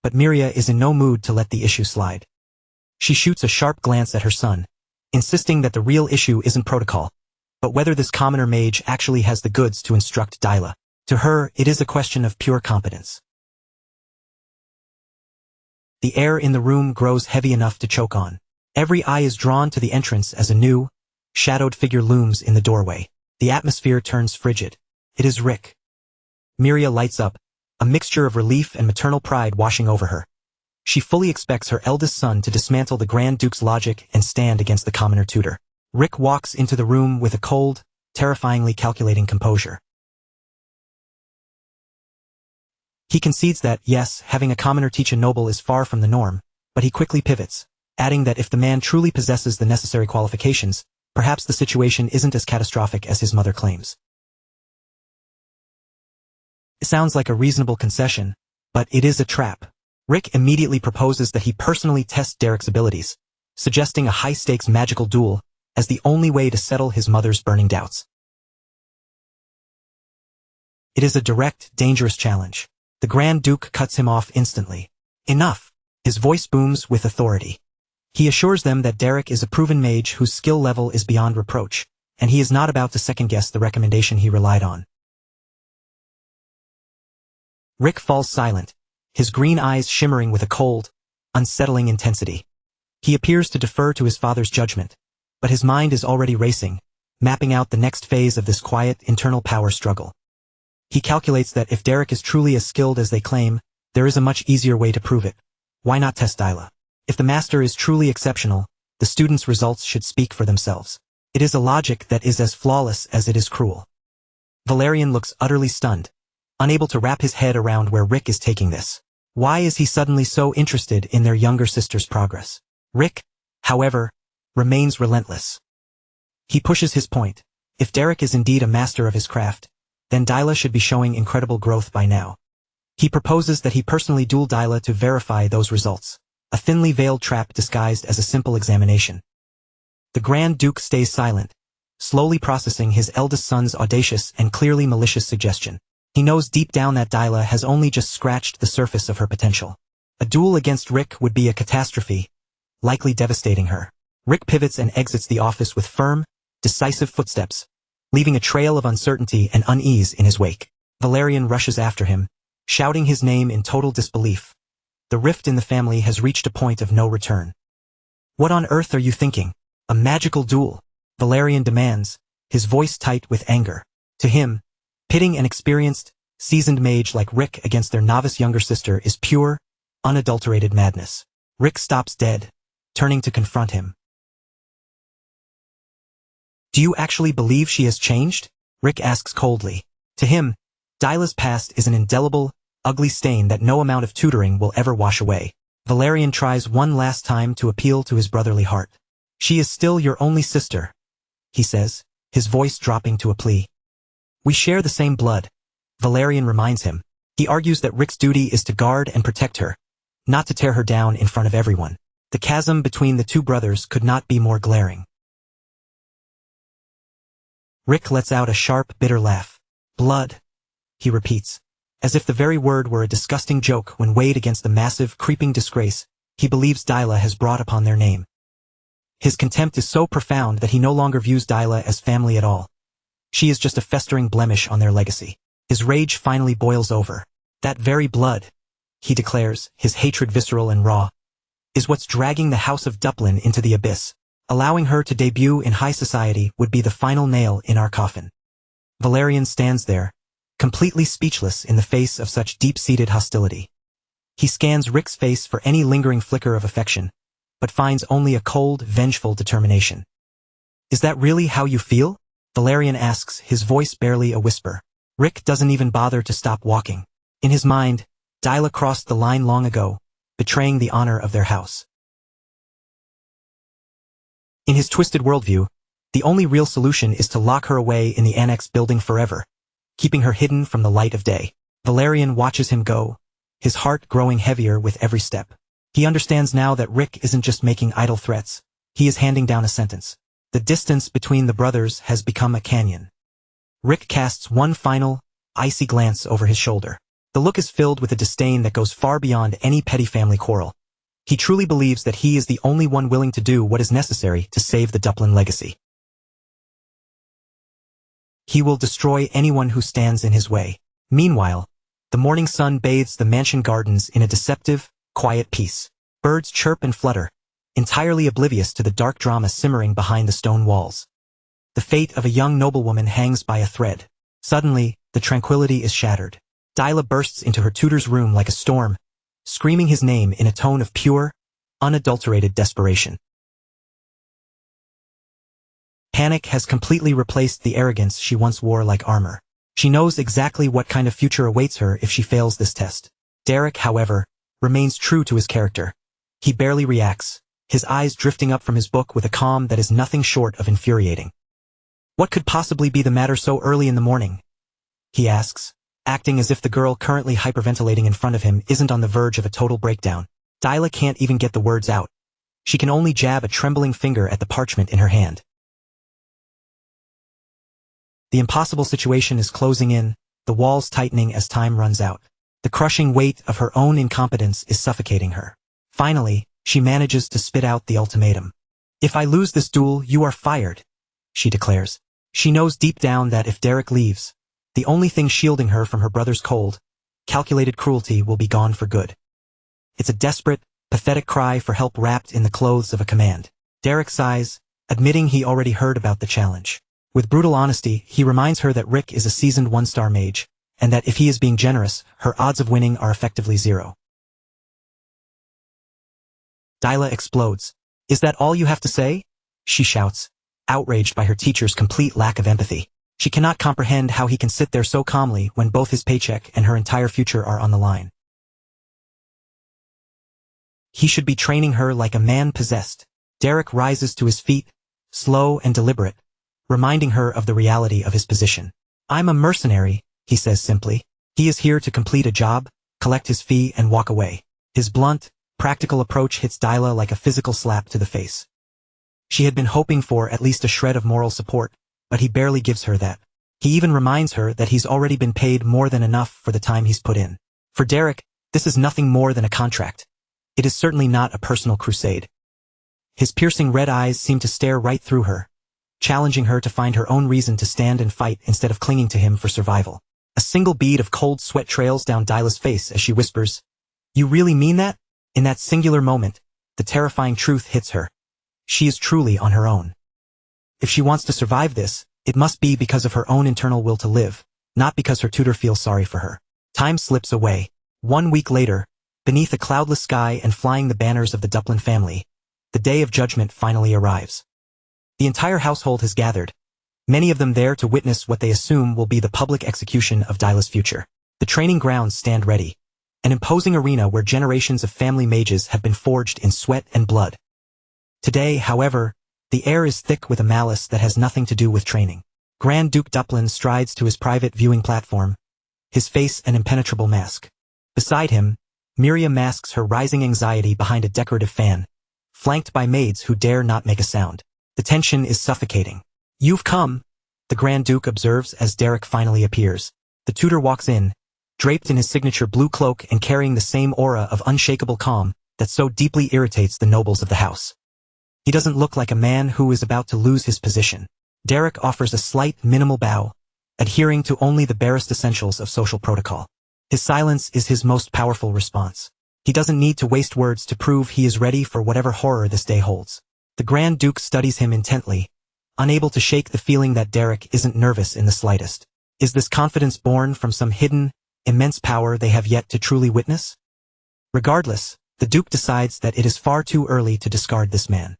but Miria is in no mood to let the issue slide. She shoots a sharp glance at her son, insisting that the real issue isn't protocol, but whether this commoner mage actually has the goods to instruct Dyla. To her, it is a question of pure competence. The air in the room grows heavy enough to choke on. Every eye is drawn to the entrance as a new, shadowed figure looms in the doorway. The atmosphere turns frigid. It is Rick. Miria lights up, a mixture of relief and maternal pride washing over her. She fully expects her eldest son to dismantle the Grand Duke's logic and stand against the commoner tutor. Rick walks into the room with a cold, terrifyingly calculating composure. He concedes that, yes, having a commoner teach a noble is far from the norm, but he quickly pivots, adding that if the man truly possesses the necessary qualifications, perhaps the situation isn't as catastrophic as his mother claims. It sounds like a reasonable concession, but it is a trap. Rick immediately proposes that he personally test Derek's abilities, suggesting a high-stakes magical duel as the only way to settle his mother's burning doubts. It is a direct, dangerous challenge. The Grand Duke cuts him off instantly. Enough! His voice booms with authority. He assures them that Derek is a proven mage whose skill level is beyond reproach, and he is not about to second-guess the recommendation he relied on. Rick falls silent, his green eyes shimmering with a cold, unsettling intensity. He appears to defer to his father's judgment, but his mind is already racing, mapping out the next phase of this quiet, internal power struggle. He calculates that if Derek is truly as skilled as they claim, there is a much easier way to prove it. Why not test Dyla? If the master is truly exceptional, the student's results should speak for themselves. It is a logic that is as flawless as it is cruel. Valerian looks utterly stunned, unable to wrap his head around where Rick is taking this. Why is he suddenly so interested in their younger sister's progress? Rick, however, remains relentless. He pushes his point. If Derek is indeed a master of his craft, then Dyla should be showing incredible growth by now. He proposes that he personally duel Dyla to verify those results, a thinly veiled trap disguised as a simple examination. The Grand Duke stays silent, slowly processing his eldest son's audacious and clearly malicious suggestion. He knows deep down that Dyla has only just scratched the surface of her potential. A duel against Rick would be a catastrophe, likely devastating her. Rick pivots and exits the office with firm, decisive footsteps, leaving a trail of uncertainty and unease in his wake. Valerian rushes after him, shouting his name in total disbelief. The rift in the family has reached a point of no return. What on earth are you thinking? A magical duel? Valerian demands, his voice tight with anger. To him, pitting an experienced, seasoned mage like Rick against their novice younger sister is pure, unadulterated madness. Rick stops dead, turning to confront him. Do you actually believe she has changed? Rick asks coldly. To him, Dyla's past is an indelible, ugly stain that no amount of tutoring will ever wash away. Valerian tries one last time to appeal to his brotherly heart. She is still your only sister, he says, his voice dropping to a plea. We share the same blood, Valerian reminds him. He argues that Rick's duty is to guard and protect her, not to tear her down in front of everyone. The chasm between the two brothers could not be more glaring. Rick lets out a sharp, bitter laugh. Blood, he repeats, as if the very word were a disgusting joke when weighed against the massive, creeping disgrace he believes Dyla has brought upon their name. His contempt is so profound that he no longer views Dyla as family at all. She is just a festering blemish on their legacy. His rage finally boils over. That very blood, he declares, his hatred visceral and raw. is what's dragging the House of Duplin into the abyss. Allowing her to debut in high society would be the final nail in our coffin. Valerian stands there, completely speechless in the face of such deep-seated hostility. He scans Rick's face for any lingering flicker of affection, but finds only a cold, vengeful determination. Is that really how you feel? Valerian asks, his voice barely a whisper. Rick doesn't even bother to stop walking. In his mind, Dyla crossed the line long ago, betraying the honor of their house. In his twisted worldview, the only real solution is to lock her away in the annex building forever, keeping her hidden from the light of day. Valerian watches him go, his heart growing heavier with every step. He understands now that Rick isn't just making idle threats, he is handing down a sentence. The distance between the brothers has become a canyon. Rick casts one final, icy glance over his shoulder. The look is filled with a disdain that goes far beyond any petty family quarrel. He truly believes that he is the only one willing to do what is necessary to save the Duplin legacy. He will destroy anyone who stands in his way. Meanwhile, the morning sun bathes the mansion gardens in a deceptive, quiet peace. Birds chirp and flutter, entirely oblivious to the dark drama simmering behind the stone walls. The fate of a young noblewoman hangs by a thread. Suddenly, the tranquility is shattered. Dyla bursts into her tutor's room like a storm, screaming his name in a tone of pure, unadulterated desperation. Panic has completely replaced the arrogance she once wore like armor. She knows exactly what kind of future awaits her if she fails this test. Derek, however, remains true to his character. He barely reacts, his eyes drifting up from his book with a calm that is nothing short of infuriating. What could possibly be the matter so early in the morning? He asks, acting as if the girl currently hyperventilating in front of him isn't on the verge of a total breakdown. Dyla can't even get the words out. She can only jab a trembling finger at the parchment in her hand. The impossible situation is closing in, the walls tightening as time runs out. The crushing weight of her own incompetence is suffocating her. Finally, she manages to spit out the ultimatum. If I lose this duel, you are fired, she declares. She knows deep down that if Derek leaves, the only thing shielding her from her brother's cold, calculated cruelty will be gone for good. It's a desperate, pathetic cry for help wrapped in the clothes of a command. Derek sighs, admitting he already heard about the challenge. With brutal honesty, he reminds her that Rick is a seasoned one-star mage, and that if he is being generous, her odds of winning are effectively zero. Dyla explodes. Is that all you have to say? She shouts, outraged by her teacher's complete lack of empathy. She cannot comprehend how he can sit there so calmly when both his paycheck and her entire future are on the line. He should be training her like a man possessed. Derek rises to his feet, slow and deliberate, reminding her of the reality of his position. I'm a mercenary, he says simply. He is here to complete a job, collect his fee and walk away. His blunt, practical approach hits Dyla like a physical slap to the face. She had been hoping for at least a shred of moral support, but he barely gives her that. He even reminds her that he's already been paid more than enough for the time he's put in. For Derek, this is nothing more than a contract. It is certainly not a personal crusade. His piercing red eyes seem to stare right through her, challenging her to find her own reason to stand and fight instead of clinging to him for survival. A single bead of cold sweat trails down Dyla's face as she whispers, "You really mean that?" In that singular moment, the terrifying truth hits her. She is truly on her own. If she wants to survive this, it must be because of her own internal will to live, not because her tutor feels sorry for her. Time slips away. 1 week later, beneath a cloudless sky and flying the banners of the Duplin family, the day of judgment finally arrives. The entire household has gathered, many of them there to witness what they assume will be the public execution of Dyla's future. The training grounds stand ready, an imposing arena where generations of family mages have been forged in sweat and blood. Today, however, the air is thick with a malice that has nothing to do with training. Grand Duke Duplin strides to his private viewing platform, his face an impenetrable mask. Beside him, Miriam masks her rising anxiety behind a decorative fan, flanked by maids who dare not make a sound. The tension is suffocating. "You've come," the Grand Duke observes as Derek finally appears. The tutor walks in, draped in his signature blue cloak and carrying the same aura of unshakable calm that so deeply irritates the nobles of the house. He doesn't look like a man who is about to lose his position. Derek offers a slight, minimal bow, adhering to only the barest essentials of social protocol. His silence is his most powerful response. He doesn't need to waste words to prove he is ready for whatever horror this day holds. The Grand Duke studies him intently, unable to shake the feeling that Derek isn't nervous in the slightest. Is this confidence born from some hidden, immense power they have yet to truly witness? Regardless, the Duke decides that it is far too early to discard this man.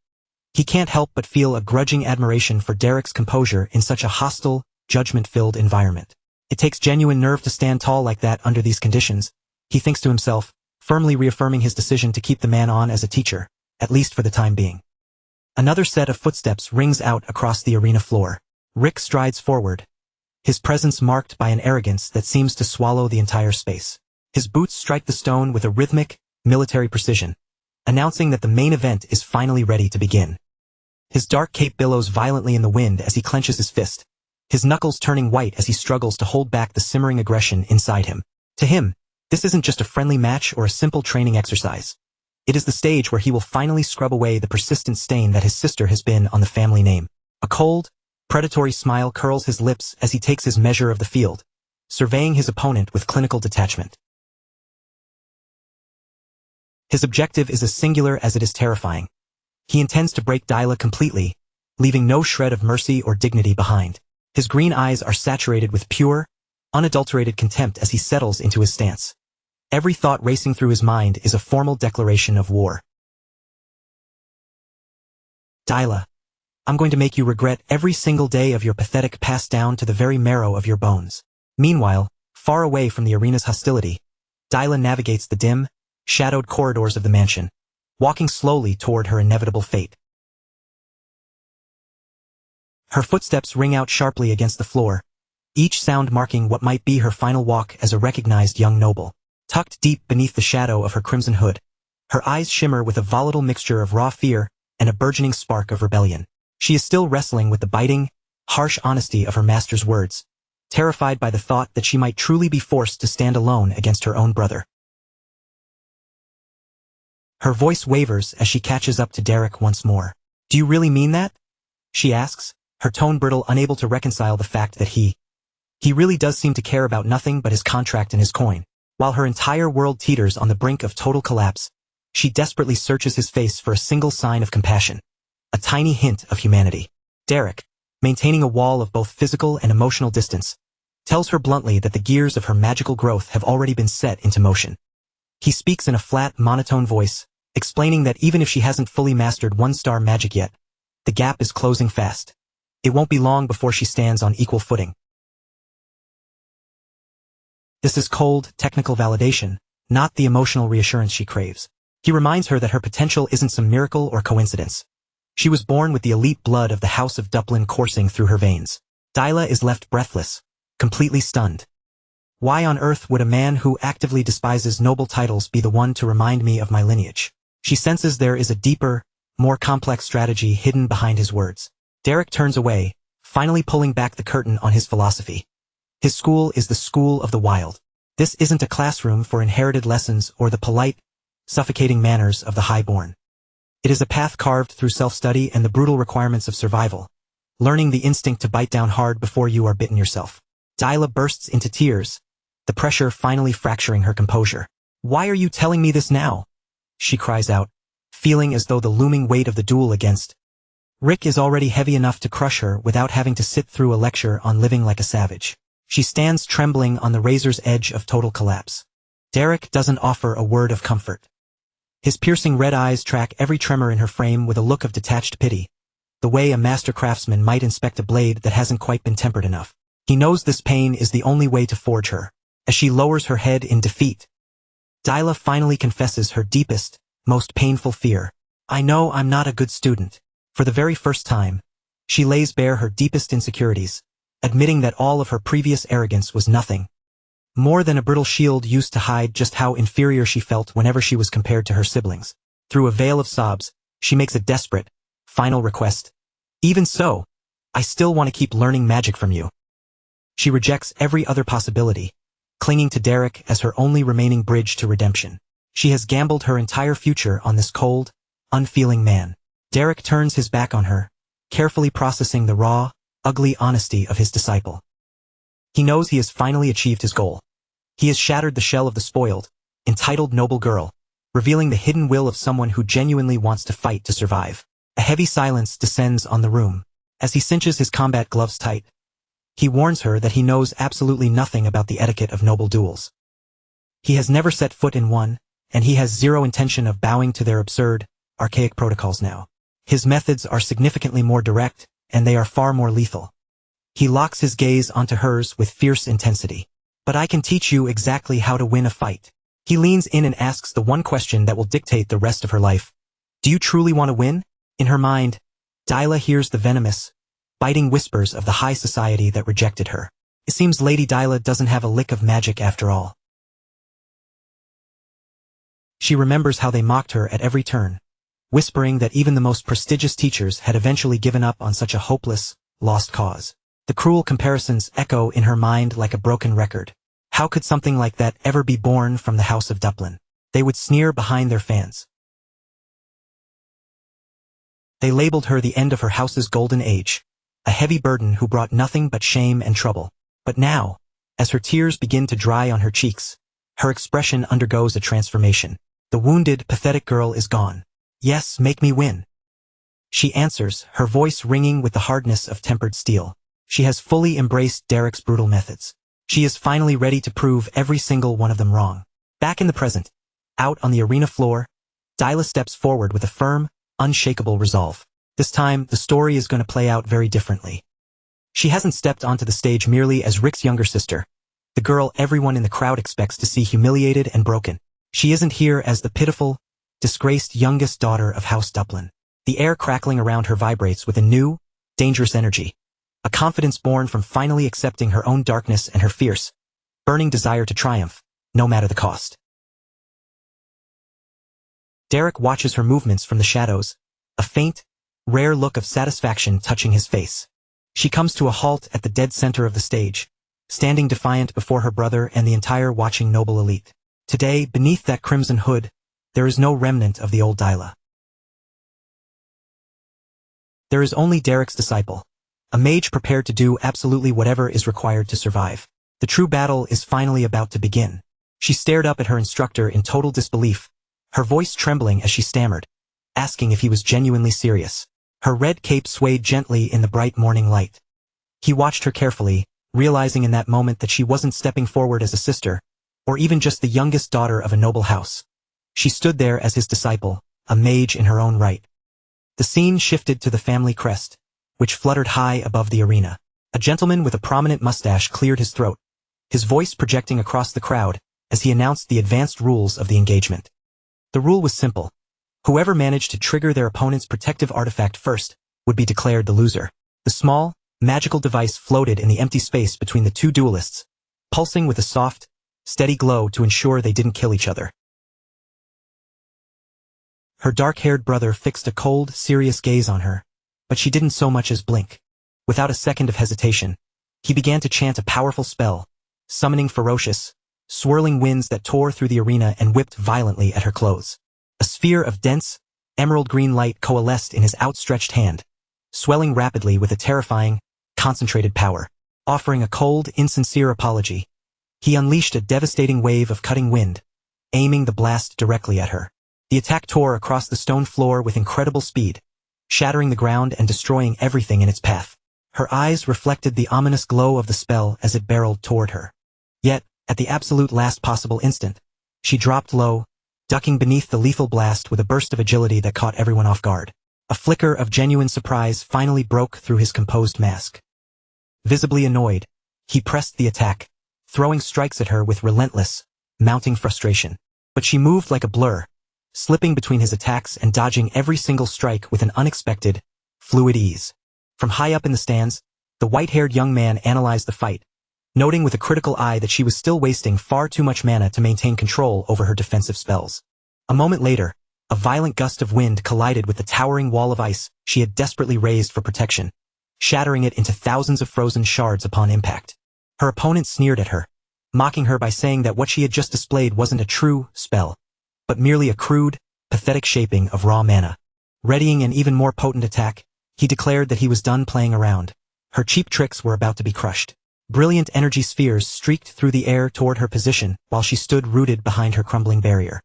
He can't help but feel a grudging admiration for Derek's composure in such a hostile, judgment-filled environment. It takes genuine nerve to stand tall like that under these conditions, he thinks to himself, firmly reaffirming his decision to keep the man on as a teacher, at least for the time being. Another set of footsteps rings out across the arena floor. Rick strides forward, his presence marked by an arrogance that seems to swallow the entire space. His boots strike the stone with a rhythmic, military precision, announcing that the main event is finally ready to begin. His dark cape billows violently in the wind as he clenches his fist, his knuckles turning white as he struggles to hold back the simmering aggression inside him. To him, this isn't just a friendly match or a simple training exercise. It is the stage where he will finally scrub away the persistent stain that his sister has been on the family name. A cold, predatory smile curls his lips as he takes his measure of the field, surveying his opponent with clinical detachment. His objective is as singular as it is terrifying. He intends to break Dyla completely, leaving no shred of mercy or dignity behind. His green eyes are saturated with pure, unadulterated contempt as he settles into his stance. Every thought racing through his mind is a formal declaration of war. Dyla, I'm going to make you regret every single day of your pathetic past down to the very marrow of your bones. Meanwhile, far away from the arena's hostility, Dyla navigates the dim, shadowed corridors of the mansion, walking slowly toward her inevitable fate. Her footsteps ring out sharply against the floor, each sound marking what might be her final walk as a recognized young noble. Tucked deep beneath the shadow of her crimson hood, her eyes shimmer with a volatile mixture of raw fear and a burgeoning spark of rebellion. She is still wrestling with the biting, harsh honesty of her master's words, terrified by the thought that she might truly be forced to stand alone against her own brother. Her voice wavers as she catches up to Derek once more. Do you really mean that? She asks, her tone brittle, unable to reconcile the fact that he really does seem to care about nothing but his contract and his coin. While her entire world teeters on the brink of total collapse, she desperately searches his face for a single sign of compassion, a tiny hint of humanity. Derek, maintaining a wall of both physical and emotional distance, tells her bluntly that the gears of her magical growth have already been set into motion. He speaks in a flat, monotone voice, explaining that even if she hasn't fully mastered one-star magic yet, the gap is closing fast. It won't be long before she stands on equal footing. This is cold, technical validation, not the emotional reassurance she craves. He reminds her that her potential isn't some miracle or coincidence. She was born with the elite blood of the House of Duplin coursing through her veins. Dyla is left breathless, completely stunned. Why on earth would a man who actively despises noble titles be the one to remind me of my lineage? She senses there is a deeper, more complex strategy hidden behind his words. Derek turns away, finally pulling back the curtain on his philosophy. His school is the school of the wild. This isn't a classroom for inherited lessons or the polite, suffocating manners of the highborn. It is a path carved through self-study and the brutal requirements of survival, learning the instinct to bite down hard before you are bitten yourself. Dyla bursts into tears, the pressure finally fracturing her composure. Why are you telling me this now? She cries out, feeling as though the looming weight of the duel against Rick is already heavy enough to crush her without having to sit through a lecture on living like a savage. She stands trembling on the razor's edge of total collapse. Derek doesn't offer a word of comfort. His piercing red eyes track every tremor in her frame with a look of detached pity, the way a master craftsman might inspect a blade that hasn't quite been tempered enough. He knows this pain is the only way to forge her. As she lowers her head in defeat, Dyla finally confesses her deepest, most painful fear. I know I'm not a good student. For the very first time, she lays bare her deepest insecurities, admitting that all of her previous arrogance was nothing more than a brittle shield used to hide just how inferior she felt whenever she was compared to her siblings. Through a veil of sobs, she makes a desperate, final request. Even so, I still want to keep learning magic from you. She rejects every other possibility, clinging to Derek as her only remaining bridge to redemption. She has gambled her entire future on this cold, unfeeling man. Derek turns his back on her, carefully processing the raw, ugly honesty of his disciple. He knows he has finally achieved his goal. He has shattered the shell of the spoiled, entitled noble girl, revealing the hidden will of someone who genuinely wants to fight to survive. A heavy silence descends on the room. As he cinches his combat gloves tight, he warns her that he knows absolutely nothing about the etiquette of noble duels. He has never set foot in one, and he has zero intention of bowing to their absurd, archaic protocols now. His methods are significantly more direct, and they are far more lethal. He locks his gaze onto hers with fierce intensity. But I can teach you exactly how to win a fight. He leans in and asks the one question that will dictate the rest of her life. Do you truly want to win? In her mind, Dyla hears the venomous, biting whispers of the high society that rejected her. It seems Lady Dyla doesn't have a lick of magic after all. She remembers how they mocked her at every turn, whispering that even the most prestigious teachers had eventually given up on such a hopeless, lost cause. The cruel comparisons echo in her mind like a broken record. How could something like that ever be born from the House of Duplin? They would sneer behind their fans. They labeled her the end of her house's golden age, a heavy burden who brought nothing but shame and trouble. But now, as her tears begin to dry on her cheeks, her expression undergoes a transformation. The wounded, pathetic girl is gone. Yes, make me win. She answers, her voice ringing with the hardness of tempered steel. She has fully embraced Derek's brutal methods. She is finally ready to prove every single one of them wrong. Back in the present, out on the arena floor, Dyla steps forward with a firm, unshakable resolve. This time, the story is going to play out very differently. She hasn't stepped onto the stage merely as Rick's younger sister, the girl everyone in the crowd expects to see humiliated and broken. She isn't here as the pitiful, disgraced youngest daughter of House Duplin. The air crackling around her vibrates with a new, dangerous energy. A confidence born from finally accepting her own darkness and her fierce, burning desire to triumph, no matter the cost. Derek watches her movements from the shadows, a faint, rare look of satisfaction touching his face. She comes to a halt at the dead center of the stage, standing defiant before her brother and the entire watching noble elite. Today, beneath that crimson hood, there is no remnant of the old Dyla. There is only Derek's disciple, a mage prepared to do absolutely whatever is required to survive. The true battle is finally about to begin. She stared up at her instructor in total disbelief, her voice trembling as she stammered, asking if he was genuinely serious. Her red cape swayed gently in the bright morning light. He watched her carefully, realizing in that moment that she wasn't stepping forward as a sister, or even just the youngest daughter of a noble house. She stood there as his disciple, a mage in her own right. The scene shifted to the family crest, which fluttered high above the arena. A gentleman with a prominent mustache cleared his throat, his voice projecting across the crowd as he announced the advanced rules of the engagement. The rule was simple. Whoever managed to trigger their opponent's protective artifact first would be declared the loser. The small, magical device floated in the empty space between the two duelists, pulsing with a soft, steady glow to ensure they didn't kill each other. Her dark-haired brother fixed a cold, serious gaze on her, but she didn't so much as blink. Without a second of hesitation, he began to chant a powerful spell, summoning ferocious, swirling winds that tore through the arena and whipped violently at her clothes. A sphere of dense, emerald-green light coalesced in his outstretched hand, swelling rapidly with a terrifying, concentrated power. Offering a cold, insincere apology, he unleashed a devastating wave of cutting wind, aiming the blast directly at her. The attack tore across the stone floor with incredible speed, shattering the ground and destroying everything in its path. Her eyes reflected the ominous glow of the spell as it barreled toward her. Yet, at the absolute last possible instant, she dropped low, ducking beneath the lethal blast with a burst of agility that caught everyone off guard. A flicker of genuine surprise finally broke through his composed mask. Visibly annoyed, he pressed the attack, throwing strikes at her with relentless, mounting frustration. But she moved like a blur, slipping between his attacks and dodging every single strike with an unexpected, fluid ease. From high up in the stands, the white-haired young man analyzed the fight, noting with a critical eye that she was still wasting far too much mana to maintain control over her defensive spells. A moment later, a violent gust of wind collided with the towering wall of ice she had desperately raised for protection, shattering it into thousands of frozen shards upon impact. Her opponent sneered at her, mocking her by saying that what she had just displayed wasn't a true spell, but merely a crude, pathetic shaping of raw mana. Readying an even more potent attack, he declared that he was done playing around. Her cheap tricks were about to be crushed. Brilliant energy spheres streaked through the air toward her position while she stood rooted behind her crumbling barrier.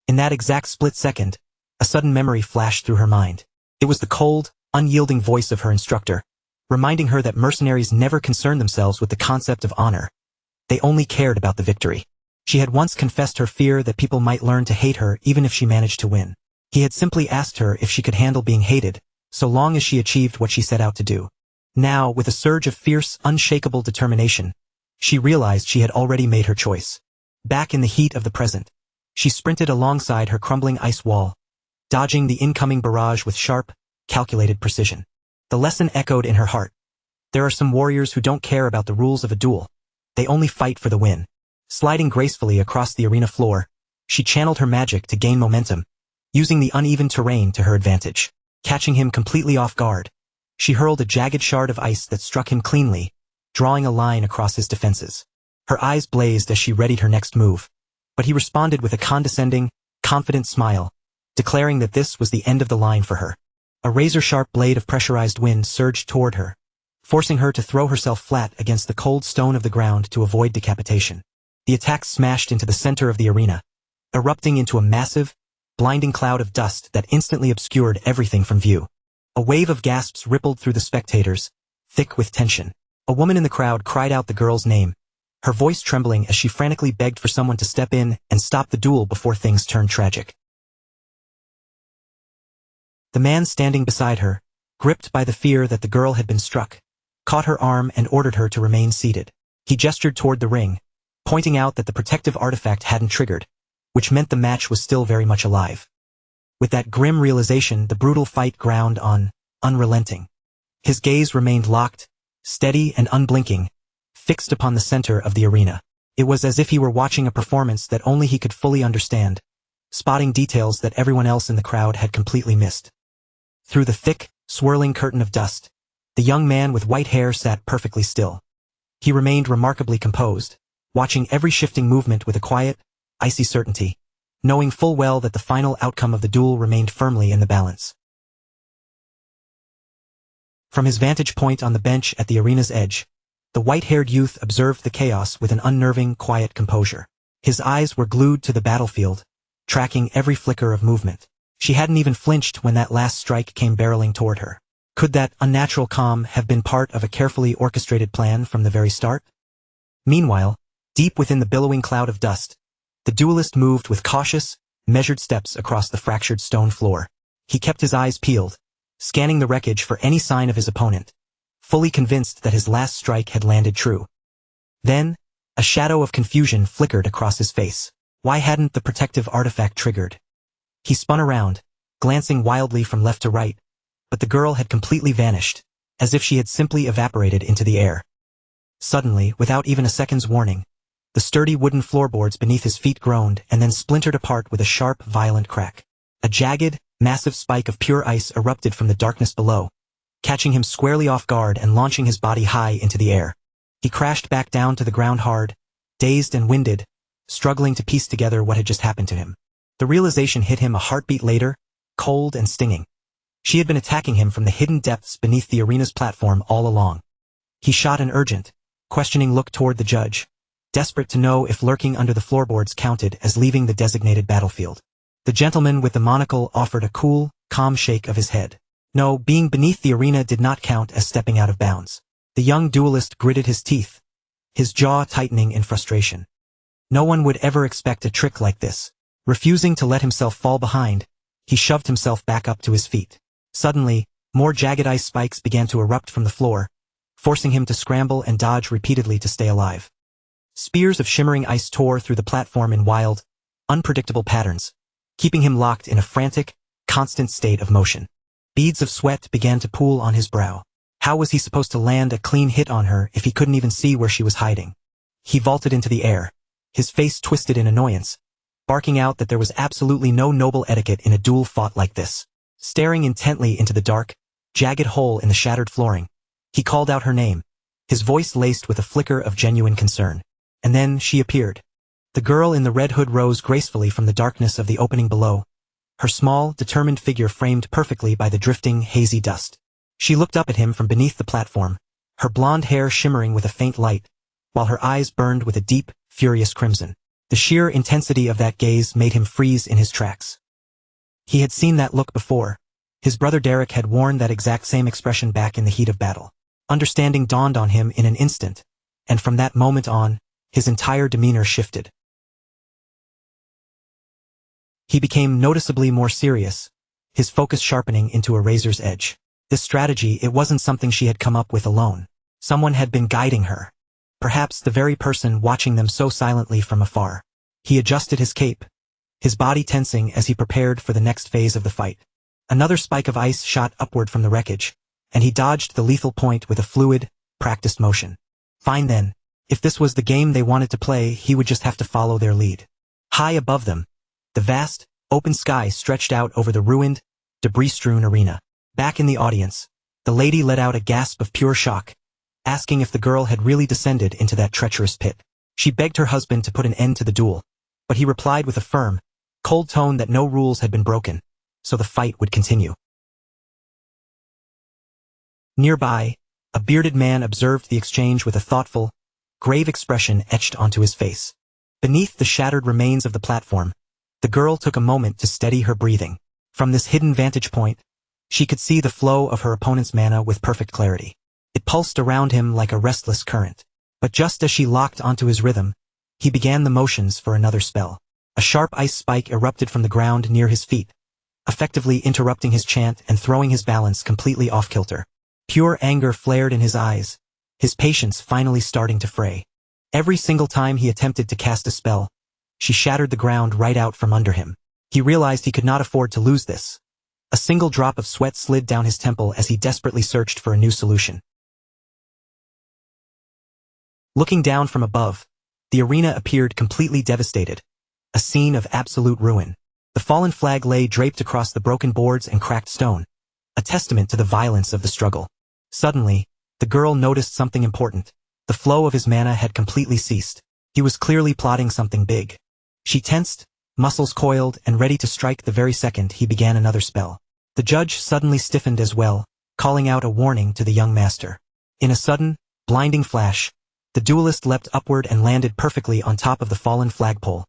In that exact split second, a sudden memory flashed through her mind. It was the cold, unyielding voice of her instructor, reminding her that mercenaries never concerned themselves with the concept of honor. They only cared about the victory. She had once confessed her fear that people might learn to hate her even if she managed to win. He had simply asked her if she could handle being hated, so long as she achieved what she set out to do. Now, with a surge of fierce, unshakable determination, she realized she had already made her choice. Back in the heat of the present, she sprinted alongside her crumbling ice wall, dodging the incoming barrage with sharp, calculated precision. The lesson echoed in her heart. There are some warriors who don't care about the rules of a duel. They only fight for the win. Sliding gracefully across the arena floor, she channeled her magic to gain momentum, using the uneven terrain to her advantage. Catching him completely off guard, she hurled a jagged shard of ice that struck him cleanly, drawing a line across his defenses. Her eyes blazed as she readied her next move, but he responded with a condescending, confident smile, declaring that this was the end of the line for her. A razor-sharp blade of pressurized wind surged toward her, forcing her to throw herself flat against the cold stone of the ground to avoid decapitation. The attack smashed into the center of the arena, erupting into a massive, blinding cloud of dust that instantly obscured everything from view. A wave of gasps rippled through the spectators, thick with tension. A woman in the crowd cried out the girl's name, her voice trembling as she frantically begged for someone to step in and stop the duel before things turned tragic. The man standing beside her, gripped by the fear that the girl had been struck, caught her arm and ordered her to remain seated. He gestured toward the ring, pointing out that the protective artifact hadn't triggered, which meant the match was still very much alive. With that grim realization, the brutal fight ground on, unrelenting. His gaze remained locked, steady and unblinking, fixed upon the center of the arena. It was as if he were watching a performance that only he could fully understand, spotting details that everyone else in the crowd had completely missed. Through the thick, swirling curtain of dust, the young man with white hair sat perfectly still. He remained remarkably composed, watching every shifting movement with a quiet, icy certainty, knowing full well that the final outcome of the duel remained firmly in the balance. From his vantage point on the bench at the arena's edge, the white-haired youth observed the chaos with an unnerving, quiet composure. His eyes were glued to the battlefield, tracking every flicker of movement. She hadn't even flinched when that last strike came barreling toward her. Could that unnatural calm have been part of a carefully orchestrated plan from the very start? Meanwhile, deep within the billowing cloud of dust, the duelist moved with cautious, measured steps across the fractured stone floor. He kept his eyes peeled, scanning the wreckage for any sign of his opponent, fully convinced that his last strike had landed true. Then, a shadow of confusion flickered across his face. Why hadn't the protective artifact triggered? He spun around, glancing wildly from left to right, but the girl had completely vanished, as if she had simply evaporated into the air. Suddenly, without even a second's warning, the sturdy wooden floorboards beneath his feet groaned and then splintered apart with a sharp, violent crack. A jagged, massive spike of pure ice erupted from the darkness below, catching him squarely off guard and launching his body high into the air. He crashed back down to the ground hard, dazed and winded, struggling to piece together what had just happened to him. The realization hit him a heartbeat later, cold and stinging. She had been attacking him from the hidden depths beneath the arena's platform all along. He shot an urgent, questioning look toward the judge, desperate to know if lurking under the floorboards counted as leaving the designated battlefield. The gentleman with the monocle offered a cool, calm shake of his head. No, being beneath the arena did not count as stepping out of bounds. The young duelist gritted his teeth, his jaw tightening in frustration. No one would ever expect a trick like this. Refusing to let himself fall behind, he shoved himself back up to his feet. Suddenly, more jagged ice spikes began to erupt from the floor, forcing him to scramble and dodge repeatedly to stay alive. Spears of shimmering ice tore through the platform in wild, unpredictable patterns, keeping him locked in a frantic, constant state of motion. Beads of sweat began to pool on his brow. How was he supposed to land a clean hit on her if he couldn't even see where she was hiding? He vaulted into the air, his face twisted in annoyance, barking out that there was absolutely no noble etiquette in a duel fought like this. Staring intently into the dark, jagged hole in the shattered flooring, he called out her name, his voice laced with a flicker of genuine concern. And then she appeared. The girl in the red hood rose gracefully from the darkness of the opening below, her small, determined figure framed perfectly by the drifting, hazy dust. She looked up at him from beneath the platform, her blonde hair shimmering with a faint light, while her eyes burned with a deep, furious crimson. The sheer intensity of that gaze made him freeze in his tracks. He had seen that look before. His brother Derek had worn that exact same expression back in the heat of battle. Understanding dawned on him in an instant, and from that moment on, his entire demeanor shifted. He became noticeably more serious, his focus sharpening into a razor's edge. This strategy, it wasn't something she had come up with alone. Someone had been guiding her. Perhaps the very person watching them so silently from afar. He adjusted his cape, his body tensing as he prepared for the next phase of the fight. Another spike of ice shot upward from the wreckage, and he dodged the lethal point with a fluid, practiced motion. Fine then, if this was the game they wanted to play, he would just have to follow their lead. High above them, the vast, open sky stretched out over the ruined, debris-strewn arena. Back in the audience, the lady let out a gasp of pure shock, asking if the girl had really descended into that treacherous pit. She begged her husband to put an end to the duel, but he replied with a firm, cold tone that no rules had been broken, so the fight would continue. Nearby, a bearded man observed the exchange with a thoughtful, grave expression etched onto his face. Beneath the shattered remains of the platform, the girl took a moment to steady her breathing. From this hidden vantage point, she could see the flow of her opponent's mana with perfect clarity. It pulsed around him like a restless current. But just as she locked onto his rhythm, he began the motions for another spell. A sharp ice spike erupted from the ground near his feet, effectively interrupting his chant and throwing his balance completely off kilter. Pure anger flared in his eyes, his patience finally starting to fray. Every single time he attempted to cast a spell, she shattered the ground right out from under him. He realized he could not afford to lose this. A single drop of sweat slid down his temple as he desperately searched for a new solution. Looking down from above, the arena appeared completely devastated, a scene of absolute ruin. The fallen flag lay draped across the broken boards and cracked stone, a testament to the violence of the struggle. Suddenly, the girl noticed something important. The flow of his mana had completely ceased. He was clearly plotting something big. She tensed, muscles coiled and ready to strike the very second he began another spell. The judge suddenly stiffened as well, calling out a warning to the young master. In a sudden, blinding flash, the duelist leapt upward and landed perfectly on top of the fallen flagpole,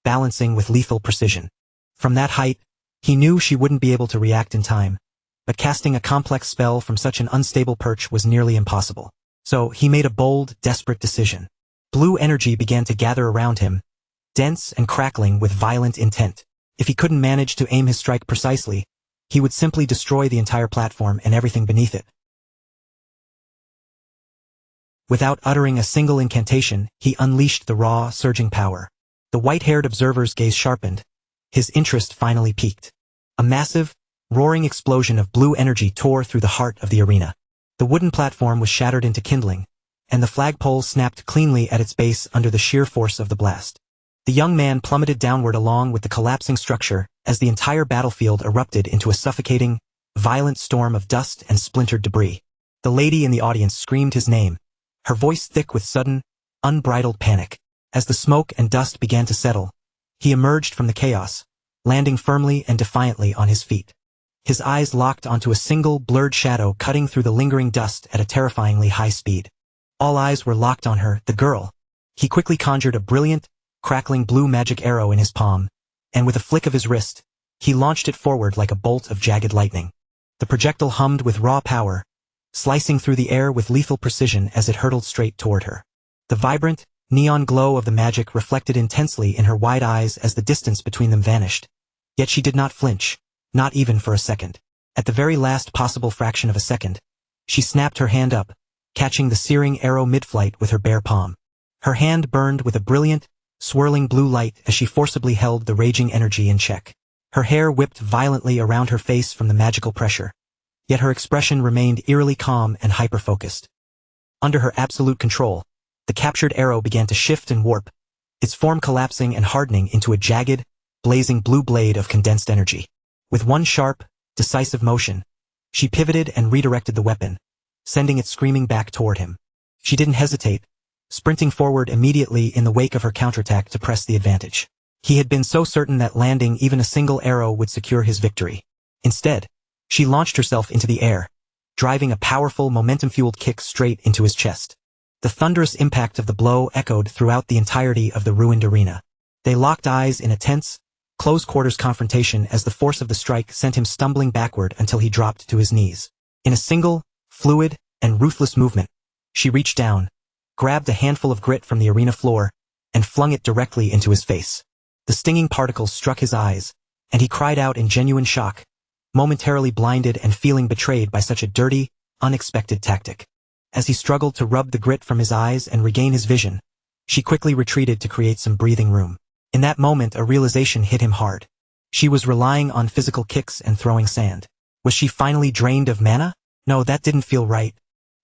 balancing with lethal precision. From that height, he knew she wouldn't be able to react in time, but casting a complex spell from such an unstable perch was nearly impossible. So he made a bold, desperate decision. Blue energy began to gather around him, dense and crackling with violent intent. If he couldn't manage to aim his strike precisely, he would simply destroy the entire platform and everything beneath it. Without uttering a single incantation, he unleashed the raw, surging power. The white-haired observer's gaze sharpened. His interest finally peaked. A massive, roaring explosion of blue energy tore through the heart of the arena. The wooden platform was shattered into kindling, and the flagpole snapped cleanly at its base under the sheer force of the blast. The young man plummeted downward along with the collapsing structure as the entire battlefield erupted into a suffocating, violent storm of dust and splintered debris. The lady in the audience screamed his name, her voice thick with sudden, unbridled panic. As the smoke and dust began to settle, he emerged from the chaos, landing firmly and defiantly on his feet. His eyes locked onto a single blurred shadow cutting through the lingering dust at a terrifyingly high speed. All eyes were locked on her, the girl. He quickly conjured a brilliant, crackling blue magic arrow in his palm, and with a flick of his wrist, he launched it forward like a bolt of jagged lightning. The projectile hummed with raw power, slicing through the air with lethal precision as it hurtled straight toward her. The vibrant, neon glow of the magic reflected intensely in her wide eyes as the distance between them vanished. Yet she did not flinch, not even for a second. At the very last possible fraction of a second, she snapped her hand up, catching the searing arrow mid-flight with her bare palm. Her hand burned with a brilliant, swirling blue light as she forcibly held the raging energy in check. Her hair whipped violently around her face from the magical pressure, yet her expression remained eerily calm and hyper-focused. Under her absolute control, the captured arrow began to shift and warp, its form collapsing and hardening into a jagged, blazing blue blade of condensed energy. With one sharp, decisive motion, she pivoted and redirected the weapon, sending it screaming back toward him. She didn't hesitate, sprinting forward immediately in the wake of her counterattack to press the advantage. He had been so certain that landing even a single arrow would secure his victory. Instead, she launched herself into the air, driving a powerful, momentum-fueled kick straight into his chest. The thunderous impact of the blow echoed throughout the entirety of the ruined arena. They locked eyes in a tense, close-quarters confrontation as the force of the strike sent him stumbling backward until he dropped to his knees. In a single, fluid, and ruthless movement, she reached down, grabbed a handful of grit from the arena floor, and flung it directly into his face. The stinging particles struck his eyes, and he cried out in genuine shock, momentarily blinded and feeling betrayed by such a dirty, unexpected tactic. As he struggled to rub the grit from his eyes and regain his vision, she quickly retreated to create some breathing room. In that moment, a realization hit him hard. She was relying on physical kicks and throwing sand. Was she finally drained of mana? No, that didn't feel right.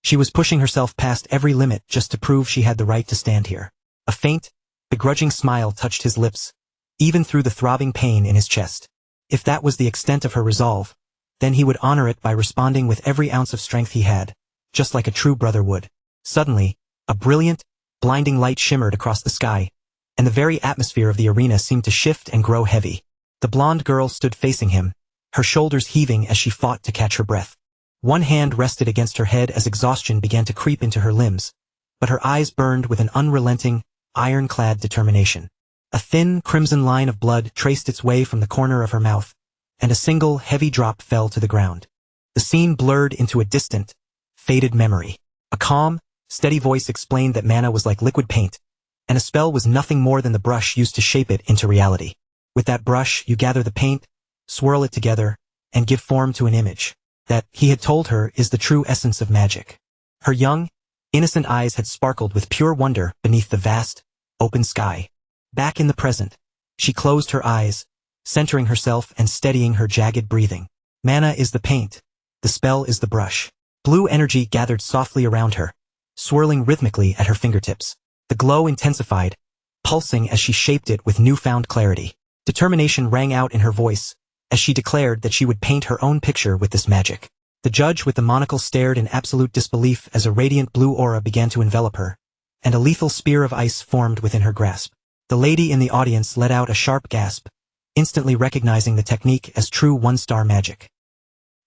She was pushing herself past every limit just to prove she had the right to stand here. A faint, begrudging smile touched his lips, even through the throbbing pain in his chest. If that was the extent of her resolve, then he would honor it by responding with every ounce of strength he had, just like a true brother would. Suddenly, a brilliant, blinding light shimmered across the sky, and the very atmosphere of the arena seemed to shift and grow heavy. The blonde girl stood facing him, her shoulders heaving as she fought to catch her breath. One hand rested against her head as exhaustion began to creep into her limbs, but her eyes burned with an unrelenting, ironclad determination. A thin, crimson line of blood traced its way from the corner of her mouth, and a single, heavy drop fell to the ground. The scene blurred into a distant, faded memory. A calm, steady voice explained that mana was like liquid paint, and a spell was nothing more than the brush used to shape it into reality. With that brush, you gather the paint, swirl it together, and give form to an image. That, he had told her, is the true essence of magic. Her young, innocent eyes had sparkled with pure wonder beneath the vast, open sky. Back in the present, she closed her eyes, centering herself and steadying her jagged breathing. Mana is the paint. The spell is the brush. Blue energy gathered softly around her, swirling rhythmically at her fingertips. The glow intensified, pulsing as she shaped it with newfound clarity. Determination rang out in her voice, as she declared that she would paint her own picture with this magic. The judge with the monocle stared in absolute disbelief as a radiant blue aura began to envelop her, and a lethal spear of ice formed within her grasp. The lady in the audience let out a sharp gasp, instantly recognizing the technique as true one-star magic.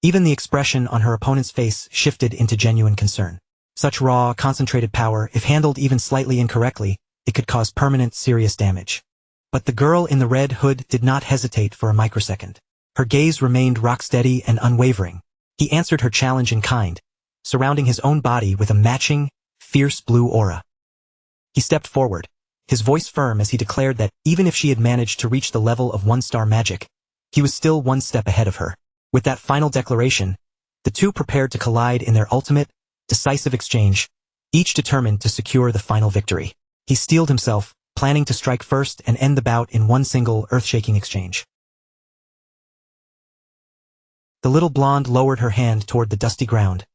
Even the expression on her opponent's face shifted into genuine concern. Such raw, concentrated power, if handled even slightly incorrectly, it could cause permanent, serious damage. But the girl in the red hood did not hesitate for a microsecond. Her gaze remained rock-steady and unwavering. He answered her challenge in kind, surrounding his own body with a matching, fierce blue aura. He stepped forward, his voice firm as he declared that even if she had managed to reach the level of one-star magic, he was still one step ahead of her. With that final declaration, the two prepared to collide in their ultimate, decisive exchange, each determined to secure the final victory. He steeled himself, planning to strike first and end the bout in one single, earth-shaking exchange. The little blonde lowered her hand toward the dusty ground,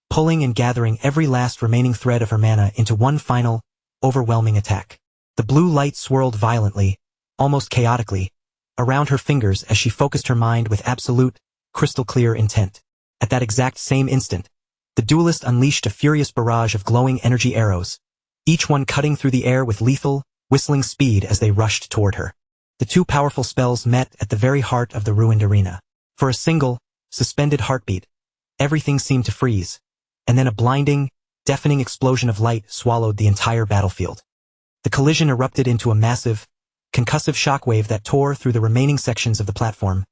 pulling and gathering every last remaining thread of her mana into one final, overwhelming attack. The blue light swirled violently, almost chaotically, around her fingers as she focused her mind with absolute, crystal-clear intent. At that exact same instant, the duelist unleashed a furious barrage of glowing energy arrows, each one cutting through the air with lethal, whistling speed as they rushed toward her. The two powerful spells met at the very heart of the ruined arena. For a single, suspended heartbeat, everything seemed to freeze, and then a blinding, deafening explosion of light swallowed the entire battlefield. The collision erupted into a massive, concussive shockwave that tore through the remaining sections of the platform,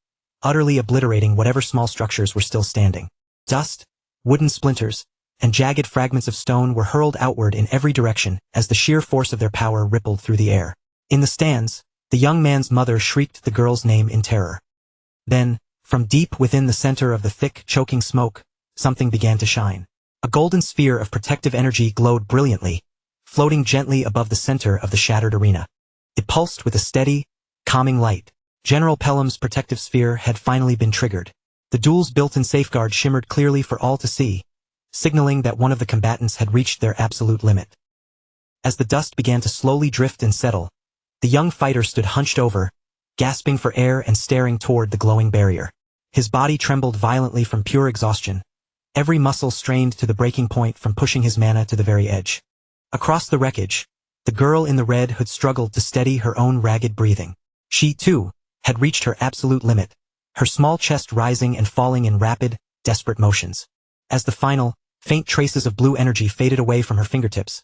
utterly obliterating whatever small structures were still standing. Dust, wooden splinters, and jagged fragments of stone were hurled outward in every direction as the sheer force of their power rippled through the air. In the stands, the young man's mother shrieked the girl's name in terror. Then, from deep within the center of the thick, choking smoke, something began to shine. A golden sphere of protective energy glowed brilliantly, floating gently above the center of the shattered arena. It pulsed with a steady, calming light. General Pelham's protective sphere had finally been triggered. The duel's built-in safeguard shimmered clearly for all to see, signaling that one of the combatants had reached their absolute limit. As the dust began to slowly drift and settle, the young fighter stood hunched over, gasping for air and staring toward the glowing barrier. His body trembled violently from pure exhaustion, every muscle strained to the breaking point from pushing his mana to the very edge. Across the wreckage, the girl in the red hood struggled to steady her own ragged breathing. She, too, had reached her absolute limit, her small chest rising and falling in rapid, desperate motions. As the final, faint traces of blue energy faded away from her fingertips,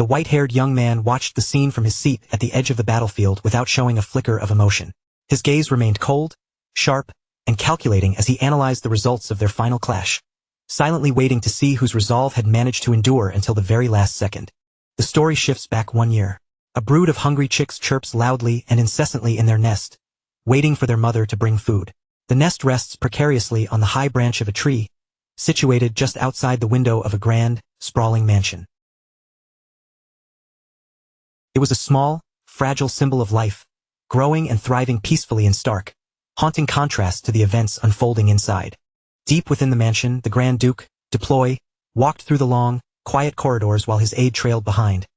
The white-haired young man watched the scene from his seat at the edge of the battlefield without showing a flicker of emotion. His gaze remained cold, sharp, and calculating as he analyzed the results of their final clash, silently waiting to see whose resolve had managed to endure until the very last second. The story shifts back 1 year. A brood of hungry chicks chirps loudly and incessantly in their nest, waiting for their mother to bring food. The nest rests precariously on the high branch of a tree, situated just outside the window of a grand, sprawling mansion. It was a small, fragile symbol of life, growing and thriving peacefully in stark, haunting contrast to the events unfolding inside. Deep within the mansion, the Grand Duke, Deploy, walked through the long, quiet corridors while his aide trailed behind,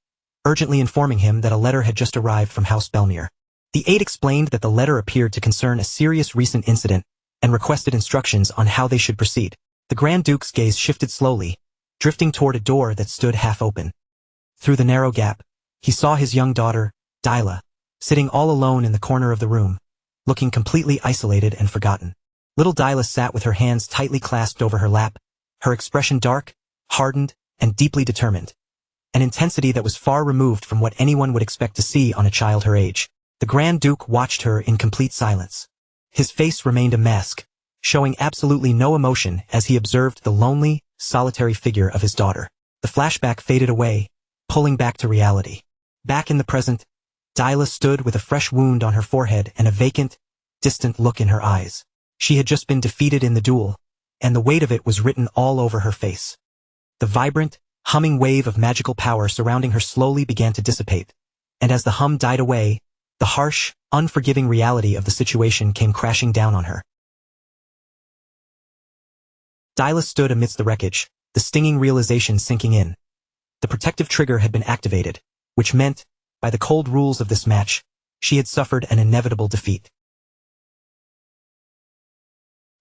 urgently informing him that a letter had just arrived from House Belmere. The aide explained that the letter appeared to concern a serious recent incident and requested instructions on how they should proceed. The Grand Duke's gaze shifted slowly, drifting toward a door that stood half open. Through the narrow gap, he saw his young daughter, Dyla, sitting all alone in the corner of the room, looking completely isolated and forgotten. Little Dyla sat with her hands tightly clasped over her lap, her expression dark, hardened, and deeply determined, an intensity that was far removed from what anyone would expect to see on a child her age. The Grand Duke watched her in complete silence. His face remained a mask, showing absolutely no emotion as he observed the lonely, solitary figure of his daughter. The flashback faded away, pulling back to reality. Back in the present, Dyla stood with a fresh wound on her forehead and a vacant, distant look in her eyes. She had just been defeated in the duel, and the weight of it was written all over her face. The vibrant, humming wave of magical power surrounding her slowly began to dissipate, and as the hum died away, the harsh, unforgiving reality of the situation came crashing down on her. Dyla stood amidst the wreckage, the stinging realization sinking in. The protective trigger had been activated, which meant, by the cold rules of this match, she had suffered an inevitable defeat.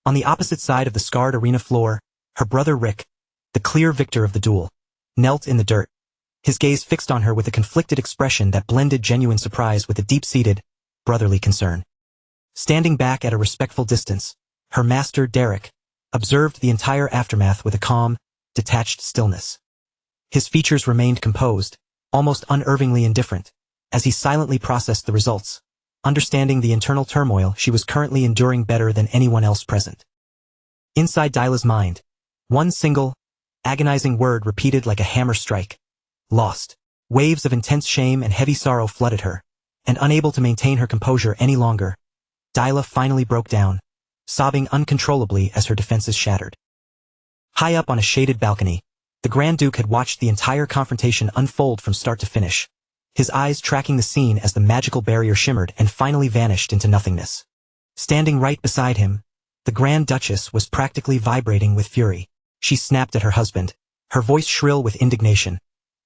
On the opposite side of the scarred arena floor, her brother Rick, the clear victor of the duel, knelt in the dirt, his gaze fixed on her with a conflicted expression that blended genuine surprise with a deep-seated, brotherly concern. Standing back at a respectful distance, her master, Derek, observed the entire aftermath with a calm, detached stillness. His features remained composed, almost unnervingly indifferent, as he silently processed the results, understanding the internal turmoil she was currently enduring better than anyone else present. Inside Dyla's mind, one single, agonizing word repeated like a hammer strike: lost. Waves of intense shame and heavy sorrow flooded her, and unable to maintain her composure any longer, Dyla finally broke down, sobbing uncontrollably as her defenses shattered. High up on a shaded balcony, the Grand Duke had watched the entire confrontation unfold from start to finish, his eyes tracking the scene as the magical barrier shimmered and finally vanished into nothingness. Standing right beside him, the Grand Duchess was practically vibrating with fury. She snapped at her husband, her voice shrill with indignation,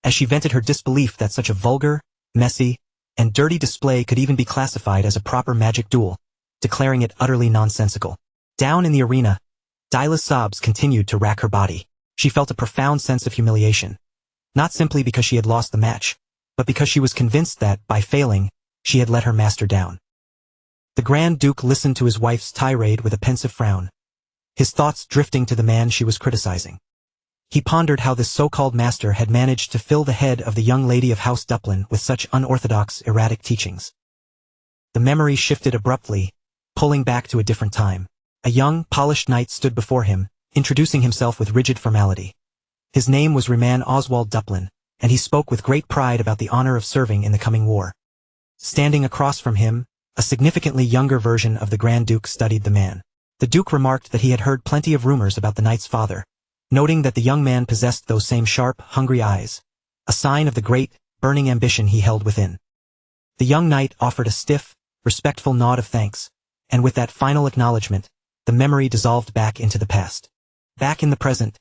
as she vented her disbelief that such a vulgar, messy, and dirty display could even be classified as a proper magic duel, declaring it utterly nonsensical. Down in the arena, Dyla's sobs continued to rack her body. She felt a profound sense of humiliation, not simply because she had lost the match, but because she was convinced that, by failing, she had let her master down. The Grand Duke listened to his wife's tirade with a pensive frown, his thoughts drifting to the man she was criticizing. He pondered how this so-called master had managed to fill the head of the young lady of House Duplin with such unorthodox, erratic teachings. The memory shifted abruptly, pulling back to a different time. A young, polished knight stood before him, introducing himself with rigid formality. His name was Reman Oswald Duplin, and he spoke with great pride about the honor of serving in the coming war. Standing across from him, a significantly younger version of the Grand Duke studied the man. The Duke remarked that he had heard plenty of rumors about the knight's father, noting that the young man possessed those same sharp, hungry eyes, a sign of the great, burning ambition he held within. The young knight offered a stiff, respectful nod of thanks, and with that final acknowledgement, the memory dissolved back into the past. Back in the present,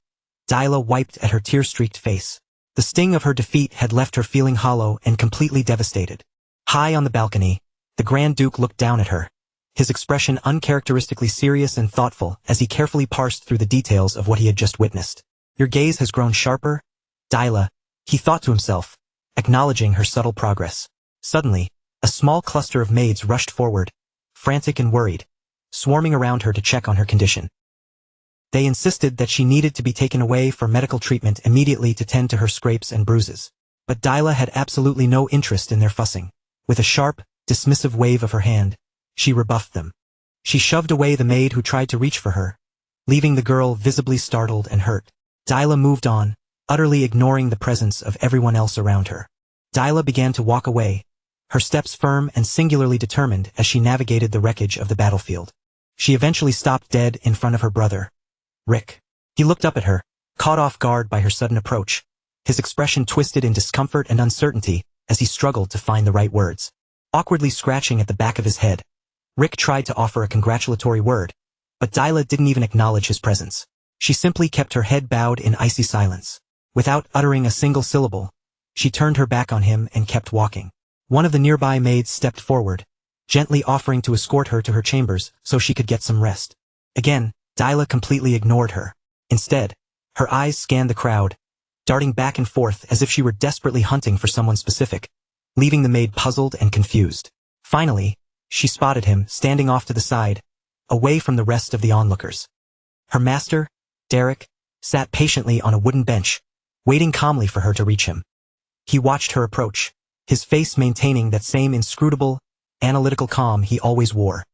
Dyla wiped at her tear-streaked face. The sting of her defeat had left her feeling hollow and completely devastated. High on the balcony, the Grand Duke looked down at her, his expression uncharacteristically serious and thoughtful as he carefully parsed through the details of what he had just witnessed. Your gaze has grown sharper, Dyla, he thought to himself, acknowledging her subtle progress. Suddenly, a small cluster of maids rushed forward, frantic and worried, swarming around her to check on her condition. They insisted that she needed to be taken away for medical treatment immediately to tend to her scrapes and bruises. But Dyla had absolutely no interest in their fussing. With a sharp, dismissive wave of her hand, she rebuffed them. She shoved away the maid who tried to reach for her, leaving the girl visibly startled and hurt. Dyla moved on, utterly ignoring the presence of everyone else around her. Dyla began to walk away, her steps firm and singularly determined as she navigated the wreckage of the battlefield. She eventually stopped dead in front of her brother, Rick. He looked up at her, caught off guard by her sudden approach, his expression twisted in discomfort and uncertainty as he struggled to find the right words. Awkwardly scratching at the back of his head, Rick tried to offer a congratulatory word, but Dyla didn't even acknowledge his presence. She simply kept her head bowed in icy silence. Without uttering a single syllable, she turned her back on him and kept walking. One of the nearby maids stepped forward, gently offering to escort her to her chambers so she could get some rest. Again, Dyla completely ignored her. Instead, her eyes scanned the crowd, darting back and forth as if she were desperately hunting for someone specific, leaving the maid puzzled and confused. Finally, she spotted him standing off to the side, away from the rest of the onlookers. Her master, Derek, sat patiently on a wooden bench, waiting calmly for her to reach him. He watched her approach, his face maintaining that same inscrutable, analytical calm he always wore.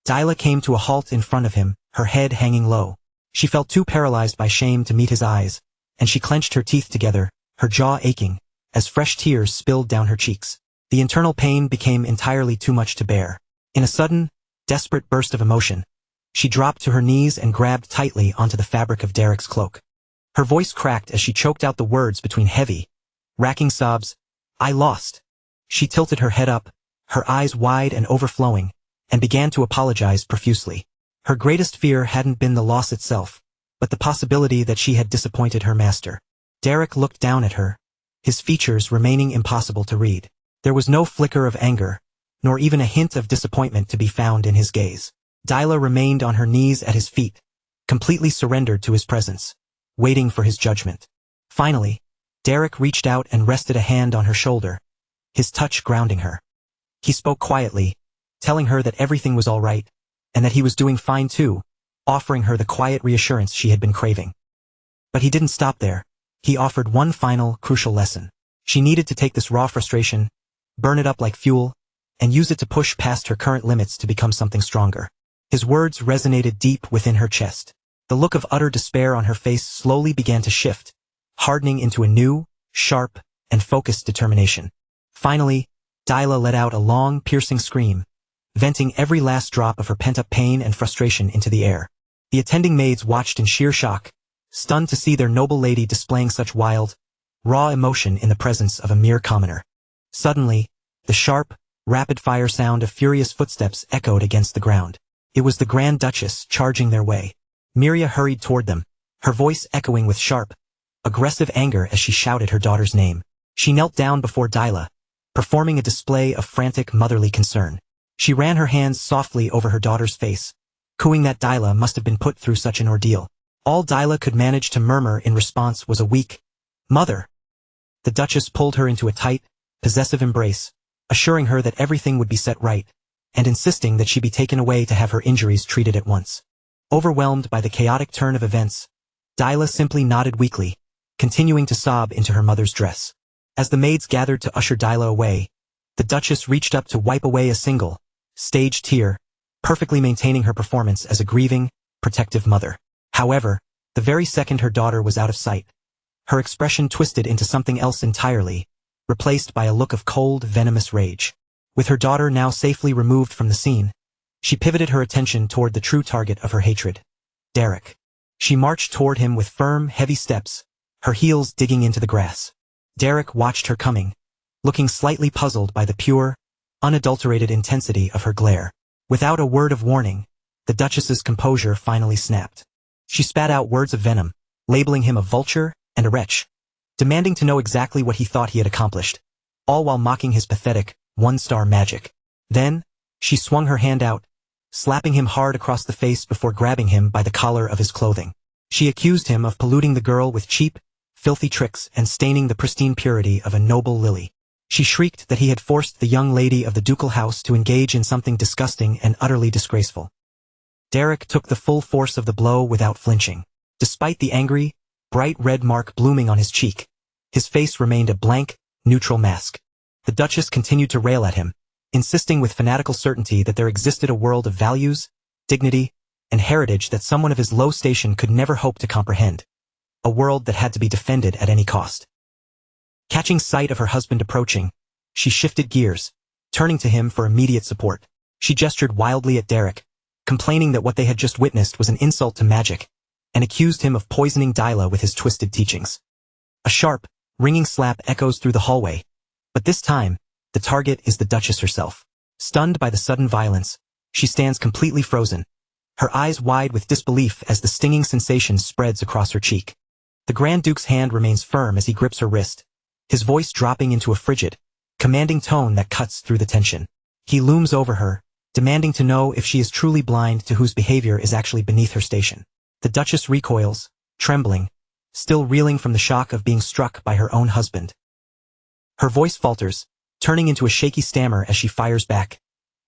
Dyla came to a halt in front of him, her head hanging low. She felt too paralyzed by shame to meet his eyes, and she clenched her teeth together, her jaw aching, as fresh tears spilled down her cheeks. The internal pain became entirely too much to bear. In a sudden, desperate burst of emotion, she dropped to her knees and grabbed tightly onto the fabric of Derek's cloak. Her voice cracked as she choked out the words between heavy, racking sobs. "I lost." She tilted her head up, her eyes wide and overflowing, and began to apologize profusely. Her greatest fear hadn't been the loss itself, but the possibility that she had disappointed her master. Derek looked down at her, his features remaining impossible to read. There was no flicker of anger, nor even a hint of disappointment to be found in his gaze. Dyla remained on her knees at his feet, completely surrendered to his presence, waiting for his judgment. Finally, Derek reached out and rested a hand on her shoulder, his touch grounding her. He spoke quietly, telling her that everything was all right, and that he was doing fine too, offering her the quiet reassurance she had been craving. But he didn't stop there. He offered one final, crucial lesson. She needed to take this raw frustration, burn it up like fuel, and use it to push past her current limits to become something stronger. His words resonated deep within her chest. The look of utter despair on her face slowly began to shift, hardening into a new, sharp, and focused determination. Finally, Dyla let out a long, piercing scream, venting every last drop of her pent-up pain and frustration into the air. The attending maids watched in sheer shock, stunned to see their noble lady displaying such wild, raw emotion in the presence of a mere commoner. Suddenly, the sharp, rapid-fire sound of furious footsteps echoed against the ground. It was the Grand Duchess charging their way. Miria hurried toward them, her voice echoing with sharp, aggressive anger as she shouted her daughter's name. She knelt down before Dyla, performing a display of frantic motherly concern. She ran her hands softly over her daughter's face, cooing that Dyla must have been put through such an ordeal. All Dyla could manage to murmur in response was a weak, "Mother." The Duchess pulled her into a tight, possessive embrace, assuring her that everything would be set right, and insisting that she be taken away to have her injuries treated at once. Overwhelmed by the chaotic turn of events, Dyla simply nodded weakly, continuing to sob into her mother's dress. As the maids gathered to usher Dyla away, the Duchess reached up to wipe away a single, staged tear, perfectly maintaining her performance as a grieving, protective mother. However, the very second her daughter was out of sight, her expression twisted into something else entirely, replaced by a look of cold, venomous rage. With her daughter now safely removed from the scene, she pivoted her attention toward the true target of her hatred, Derek. She marched toward him with firm, heavy steps, her heels digging into the grass. Derek watched her coming, looking slightly puzzled by the pure, unadulterated intensity of her glare. Without a word of warning, the Duchess's composure finally snapped. She spat out words of venom, labeling him a vulture and a wretch, demanding to know exactly what he thought he had accomplished, all while mocking his pathetic, one-star magic. Then, she swung her hand out, slapping him hard across the face before grabbing him by the collar of his clothing. She accused him of polluting the girl with cheap, filthy tricks and staining the pristine purity of a noble lily. She shrieked that he had forced the young lady of the ducal house to engage in something disgusting and utterly disgraceful. Derek took the full force of the blow without flinching. Despite the angry, bright red mark blooming on his cheek, his face remained a blank, neutral mask. The Duchess continued to rail at him, insisting with fanatical certainty that there existed a world of values, dignity, and heritage that someone of his low station could never hope to comprehend. A world that had to be defended at any cost. Catching sight of her husband approaching, she shifted gears, turning to him for immediate support. She gestured wildly at Derek, complaining that what they had just witnessed was an insult to magic, and accused him of poisoning Dyla with his twisted teachings. A sharp, ringing slap echoes through the hallway, but this time, the target is the Duchess herself. Stunned by the sudden violence, she stands completely frozen, her eyes wide with disbelief as the stinging sensation spreads across her cheek. The Grand Duke's hand remains firm as he grips her wrist, his voice dropping into a frigid, commanding tone that cuts through the tension. He looms over her, demanding to know if she is truly blind to whose behavior is actually beneath her station. The Duchess recoils, trembling, still reeling from the shock of being struck by her own husband. Her voice falters, turning into a shaky stammer as she fires back,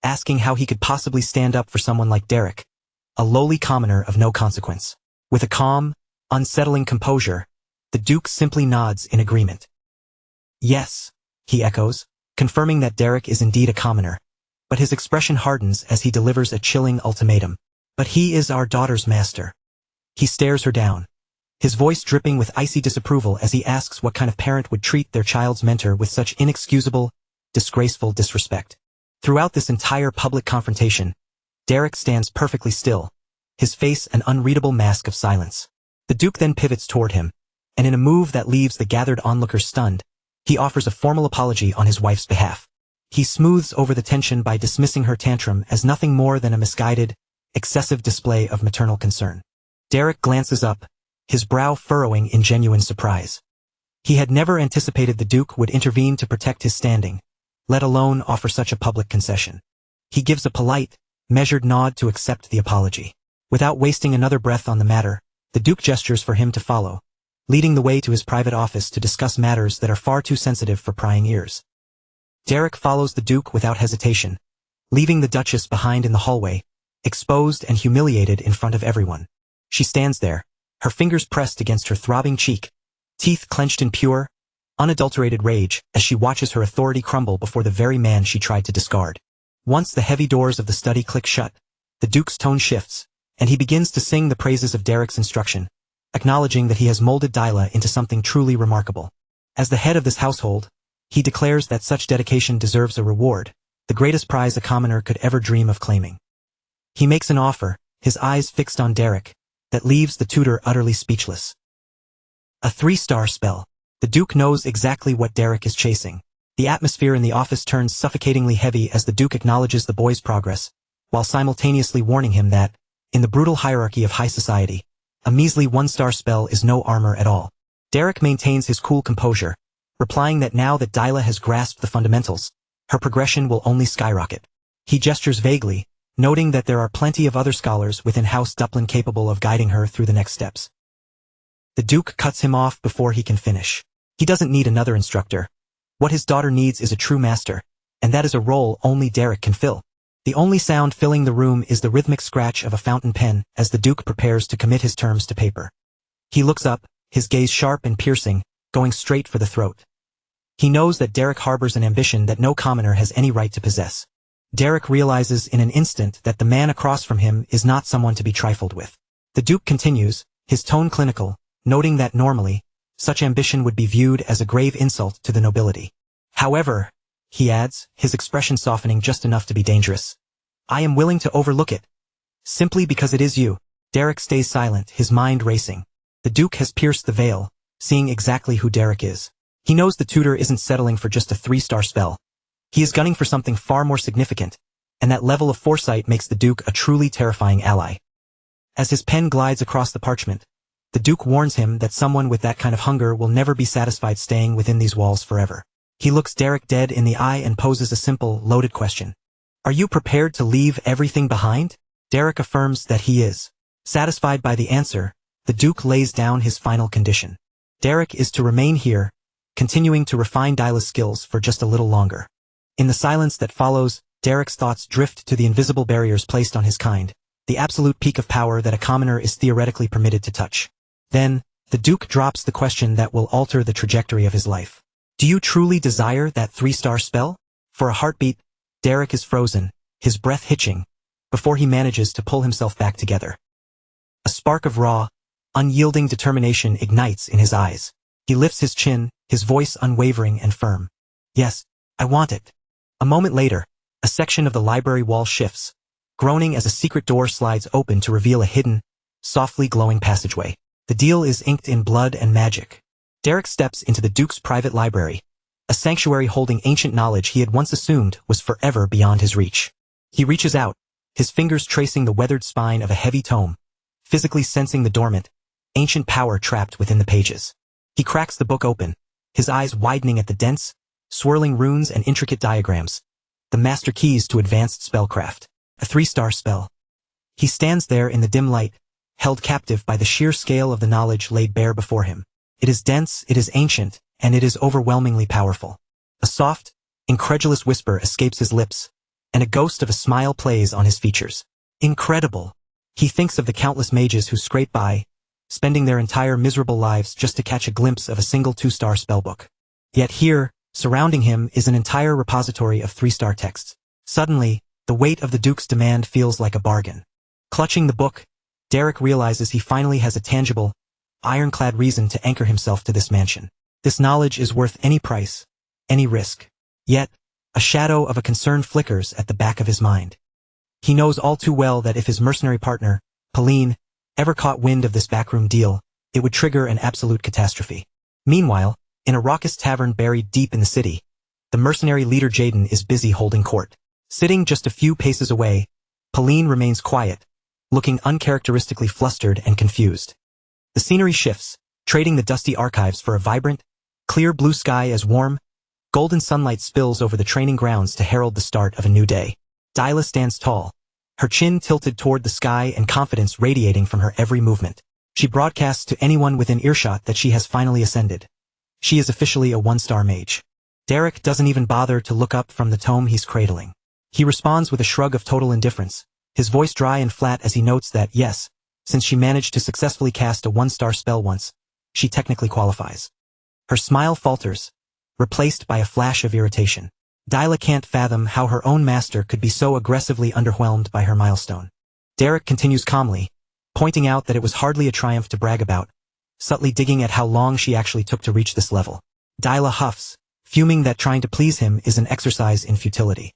asking how he could possibly stand up for someone like Derek, a lowly commoner of no consequence. With a calm, unsettling composure, the Duke simply nods in agreement. Yes, he echoes, confirming that Derek is indeed a commoner, but his expression hardens as he delivers a chilling ultimatum. But he is our daughter's master. He stares her down, his voice dripping with icy disapproval as he asks what kind of parent would treat their child's mentor with such inexcusable, disgraceful disrespect. Throughout this entire public confrontation, Derek stands perfectly still, his face an unreadable mask of silence. The Duke then pivots toward him, and in a move that leaves the gathered onlookers stunned, he offers a formal apology on his wife's behalf. He smooths over the tension by dismissing her tantrum as nothing more than a misguided, excessive display of maternal concern. Derek glances up, his brow furrowing in genuine surprise. He had never anticipated the Duke would intervene to protect his standing, let alone offer such a public concession. He gives a polite, measured nod to accept the apology. Without wasting another breath on the matter, the Duke gestures for him to follow, leading the way to his private office to discuss matters that are far too sensitive for prying ears. Derek follows the Duke without hesitation, leaving the Duchess behind in the hallway, exposed and humiliated in front of everyone. She stands there, her fingers pressed against her throbbing cheek, teeth clenched in pure, unadulterated rage as she watches her authority crumble before the very man she tried to discard. Once the heavy doors of the study click shut, the Duke's tone shifts, and he begins to sing the praises of Derek's instruction, acknowledging that he has molded Dyla into something truly remarkable. As the head of this household, he declares that such dedication deserves a reward, the greatest prize a commoner could ever dream of claiming. He makes an offer, his eyes fixed on Derek, that leaves the tutor utterly speechless. A 3-star spell. The Duke knows exactly what Derek is chasing. The atmosphere in the office turns suffocatingly heavy as the Duke acknowledges the boy's progress, while simultaneously warning him that, in the brutal hierarchy of high society, a measly 1-star spell is no armor at all. Derek maintains his cool composure, replying that now that Dyla has grasped the fundamentals, her progression will only skyrocket. He gestures vaguely, noting that there are plenty of other scholars within House Duplin capable of guiding her through the next steps. The Duke cuts him off before he can finish. He doesn't need another instructor. What his daughter needs is a true master, and that is a role only Derek can fill. The only sound filling the room is the rhythmic scratch of a fountain pen as the Duke prepares to commit his terms to paper. He looks up, his gaze sharp and piercing, going straight for the throat. He knows that Derek harbors an ambition that no commoner has any right to possess. Derek realizes in an instant that the man across from him is not someone to be trifled with. The Duke continues, his tone clinical, noting that normally, such ambition would be viewed as a grave insult to the nobility. However, he adds, his expression softening just enough to be dangerous, I am willing to overlook it. Simply because it is you. Derek stays silent, his mind racing. The Duke has pierced the veil, seeing exactly who Derek is. He knows the tutor isn't settling for just a 3-star spell. He is gunning for something far more significant, and that level of foresight makes the Duke a truly terrifying ally. As his pen glides across the parchment, the Duke warns him that someone with that kind of hunger will never be satisfied staying within these walls forever. He looks Derek dead in the eye and poses a simple, loaded question. Are you prepared to leave everything behind? Derek affirms that he is. Satisfied by the answer, the Duke lays down his final condition. Derek is to remain here, continuing to refine Dyla's skills for just a little longer. In the silence that follows, Derek's thoughts drift to the invisible barriers placed on his kind, the absolute peak of power that a commoner is theoretically permitted to touch. Then, the Duke drops the question that will alter the trajectory of his life. Do you truly desire that 3-star spell? For a heartbeat, Derek is frozen, his breath hitching, before he manages to pull himself back together. A spark of raw, unyielding determination ignites in his eyes. He lifts his chin, his voice unwavering and firm. Yes, I want it. A moment later, a section of the library wall shifts, groaning as a secret door slides open to reveal a hidden, softly glowing passageway. The deal is inked in blood and magic. Derek steps into the Duke's private library, a sanctuary holding ancient knowledge he had once assumed was forever beyond his reach. He reaches out, his fingers tracing the weathered spine of a heavy tome, physically sensing the dormant, ancient power trapped within the pages. He cracks the book open, his eyes widening at the dense, swirling runes and intricate diagrams, the master keys to advanced spellcraft. A 3-star spell. He stands there in the dim light, held captive by the sheer scale of the knowledge laid bare before him. It is dense, it is ancient, and it is overwhelmingly powerful. A soft, incredulous whisper escapes his lips, and a ghost of a smile plays on his features. Incredible. He thinks of the countless mages who scrape by, spending their entire miserable lives just to catch a glimpse of a single 2-star spellbook. Yet here, surrounding him, is an entire repository of 3-star texts. Suddenly, the weight of the Duke's demand feels like a bargain. Clutching the book, Derek realizes he finally has a tangible, ironclad reason to anchor himself to this mansion. This knowledge is worth any price, any risk. Yet, a shadow of a concern flickers at the back of his mind. He knows all too well that if his mercenary partner, Pauline, ever caught wind of this backroom deal, it would trigger an absolute catastrophe. Meanwhile, in a raucous tavern buried deep in the city, the mercenary leader Jaden is busy holding court. Sitting just a few paces away, Pauline remains quiet, looking uncharacteristically flustered and confused. The scenery shifts, trading the dusty archives for a vibrant, clear blue sky as warm, golden sunlight spills over the training grounds to herald the start of a new day. Dyla stands tall, her chin tilted toward the sky and confidence radiating from her every movement. She broadcasts to anyone within earshot that she has finally ascended. She is officially a 1-star mage. Derek doesn't even bother to look up from the tome he's cradling. He responds with a shrug of total indifference, his voice dry and flat as he notes that, yes, since she managed to successfully cast a 1-star spell once, she technically qualifies. Her smile falters, replaced by a flash of irritation. Dyla can't fathom how her own master could be so aggressively underwhelmed by her milestone. Derek continues calmly, pointing out that it was hardly a triumph to brag about, subtly digging at how long she actually took to reach this level. Dyla huffs, fuming that trying to please him is an exercise in futility.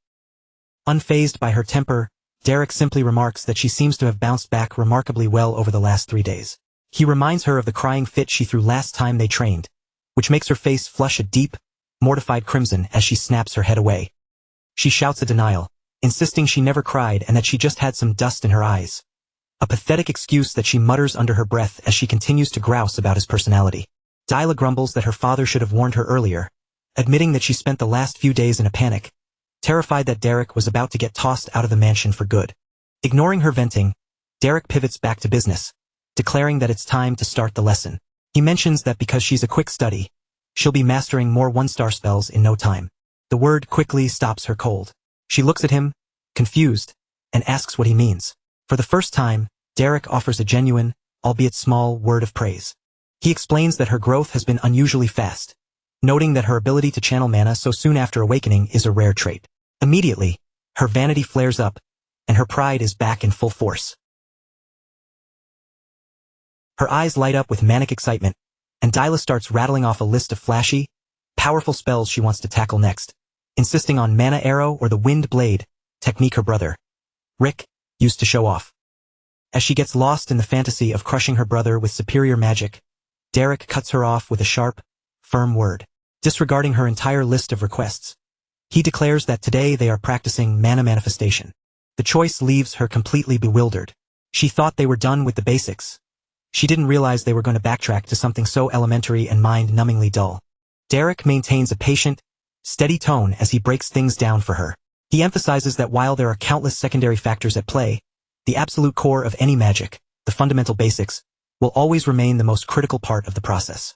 Unfazed by her temper, Derek simply remarks that she seems to have bounced back remarkably well over the last 3 days. He reminds her of the crying fit she threw last time they trained, which makes her face flush a deep, mortified crimson as she snaps her head away. She shouts a denial, insisting she never cried and that she just had some dust in her eyes. A pathetic excuse that she mutters under her breath as she continues to grouse about his personality. Dyla grumbles that her father should have warned her earlier, admitting that she spent the last few days in a panic, terrified that Derek was about to get tossed out of the mansion for good. Ignoring her venting, Derek pivots back to business, declaring that it's time to start the lesson. He mentions that because she's a quick study, she'll be mastering more 1-star spells in no time. The word quickly stops her cold. She looks at him, confused, and asks what he means. For the first time, Derek offers a genuine, albeit small, word of praise. He explains that her growth has been unusually fast, noting that her ability to channel mana so soon after awakening is a rare trait. Immediately, her vanity flares up, and her pride is back in full force. Her eyes light up with manic excitement, and Dyla starts rattling off a list of flashy, powerful spells she wants to tackle next, insisting on Mana Arrow or the Wind Blade, technique her brother, Rick, used to show off. As she gets lost in the fantasy of crushing her brother with superior magic, Derek cuts her off with a sharp, firm word. Disregarding her entire list of requests, he declares that today they are practicing mana manifestation. The choice leaves her completely bewildered. She thought they were done with the basics. She didn't realize they were going to backtrack to something so elementary and mind-numbingly dull. Derek maintains a patient, steady tone as he breaks things down for her. He emphasizes that while there are countless secondary factors at play, the absolute core of any magic, the fundamental basics, will always remain the most critical part of the process.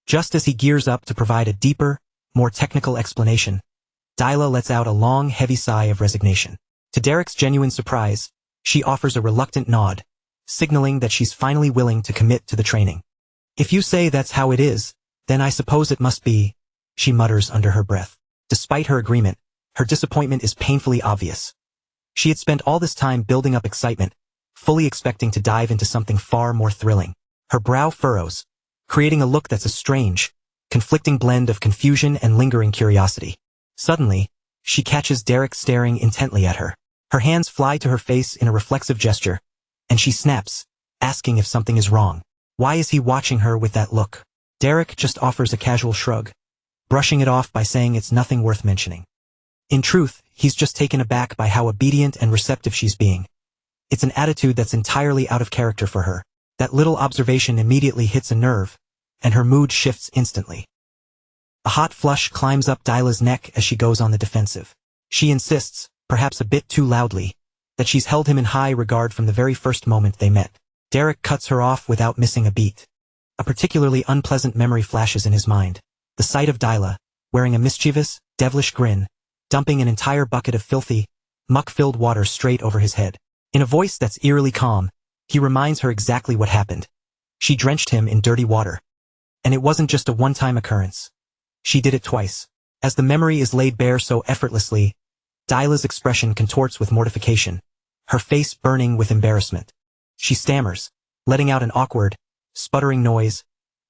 Just as he gears up to provide a deeper, more technical explanation, Dyla lets out a long, heavy sigh of resignation. To Derek's genuine surprise, she offers a reluctant nod, signaling that she's finally willing to commit to the training. If you say that's how it is, then I suppose it must be. she mutters under her breath. Despite her agreement, her disappointment is painfully obvious. She had spent all this time building up excitement, fully expecting to dive into something far more thrilling. Her brow furrows, creating a look that's a strange, conflicting blend of confusion and lingering curiosity. Suddenly, she catches Derek staring intently at her. Her hands fly to her face in a reflexive gesture, and she snaps, asking if something is wrong. Why is he watching her with that look? Derek just offers a casual shrug, brushing it off by saying it's nothing worth mentioning. In truth, he's just taken aback by how obedient and receptive she's being. It's an attitude that's entirely out of character for her. That little observation immediately hits a nerve, and her mood shifts instantly. A hot flush climbs up Dyla's neck as she goes on the defensive. She insists, perhaps a bit too loudly, that she's held him in high regard from the very first moment they met. Derek cuts her off without missing a beat. A particularly unpleasant memory flashes in his mind. The sight of Dyla, wearing a mischievous, devilish grin, dumping an entire bucket of filthy, muck-filled water straight over his head. In a voice that's eerily calm, he reminds her exactly what happened. She drenched him in dirty water. And it wasn't just a one-time occurrence. She did it twice. As the memory is laid bare so effortlessly, Dyla's expression contorts with mortification, her face burning with embarrassment. She stammers, letting out an awkward, sputtering noise,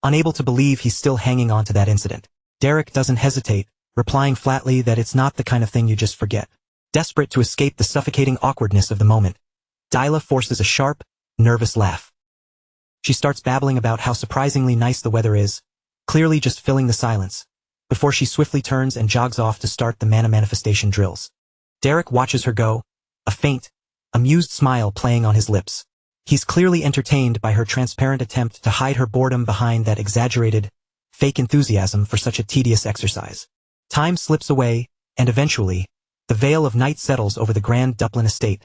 unable to believe he's still hanging on to that incident. Derek doesn't hesitate, replying flatly that it's not the kind of thing you just forget. Desperate to escape the suffocating awkwardness of the moment, Dyla forces a sharp, nervous laugh. She starts babbling about how surprisingly nice the weather is, clearly just filling the silence, before she swiftly turns and jogs off to start the mana manifestation drills. Derek watches her go, a faint, amused smile playing on his lips. He's clearly entertained by her transparent attempt to hide her boredom behind that exaggerated, fake enthusiasm for such a tedious exercise. Time slips away, and eventually, the veil of night settles over the grand Duplin estate,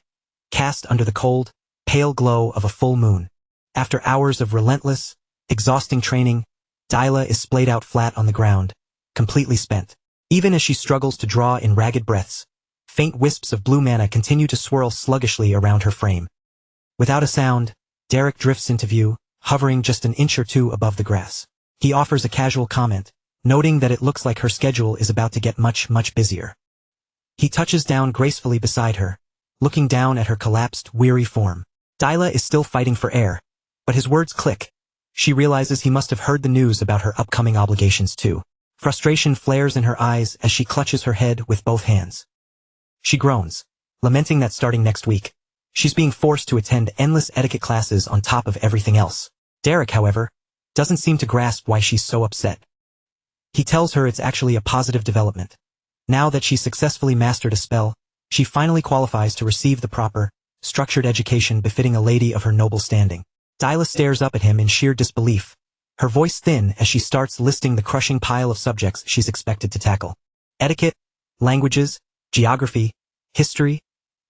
cast under the cold, pale glow of a full moon. After hours of relentless, exhausting training, Dyla is splayed out flat on the ground, completely spent. Even as she struggles to draw in ragged breaths, faint wisps of blue mana continue to swirl sluggishly around her frame. Without a sound, Derek drifts into view, hovering just an inch or two above the grass. He offers a casual comment, noting that it looks like her schedule is about to get much busier. He touches down gracefully beside her, looking down at her collapsed, weary form. Dyla is still fighting for air, but his words click. She realizes he must have heard the news about her upcoming obligations too. Frustration flares in her eyes as she clutches her head with both hands. She groans, lamenting that starting next week, she's being forced to attend endless etiquette classes on top of everything else. Derek, however, doesn't seem to grasp why she's so upset. He tells her it's actually a positive development. Now that she's successfully mastered a spell, she finally qualifies to receive the proper, structured education befitting a lady of her noble standing. Dyla stares up at him in sheer disbelief, her voice thin as she starts listing the crushing pile of subjects she's expected to tackle. Etiquette, languages, geography, history,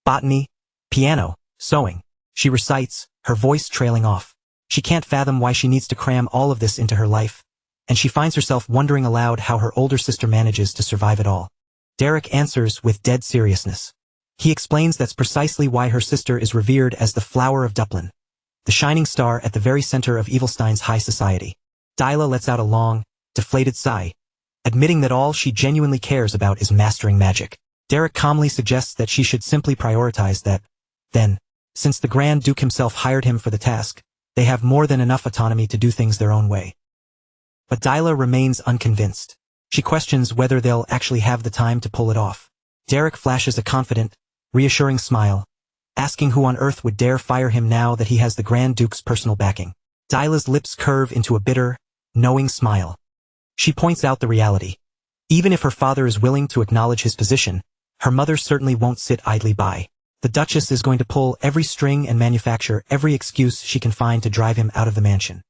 botany, piano, sewing. She recites, her voice trailing off. She can't fathom why she needs to cram all of this into her life, and she finds herself wondering aloud how her older sister manages to survive it all. Derek answers with dead seriousness. He explains that's precisely why her sister is revered as the flower of Duplin, the shining star at the very center of Evilstein's high society. Dyla lets out a long, deflated sigh, admitting that all she genuinely cares about is mastering magic. Derek calmly suggests that she should simply prioritize that. Then, since the Grand Duke himself hired him for the task, they have more than enough autonomy to do things their own way. But Dyla remains unconvinced. She questions whether they'll actually have the time to pull it off. Derek flashes a confident, reassuring smile, asking who on earth would dare fire him now that he has the Grand Duke's personal backing. Dyla's lips curve into a bitter, knowing smile. She points out the reality. Even if her father is willing to acknowledge his position, her mother certainly won't sit idly by. The Duchess is going to pull every string and manufacture every excuse she can find to drive him out of the mansion.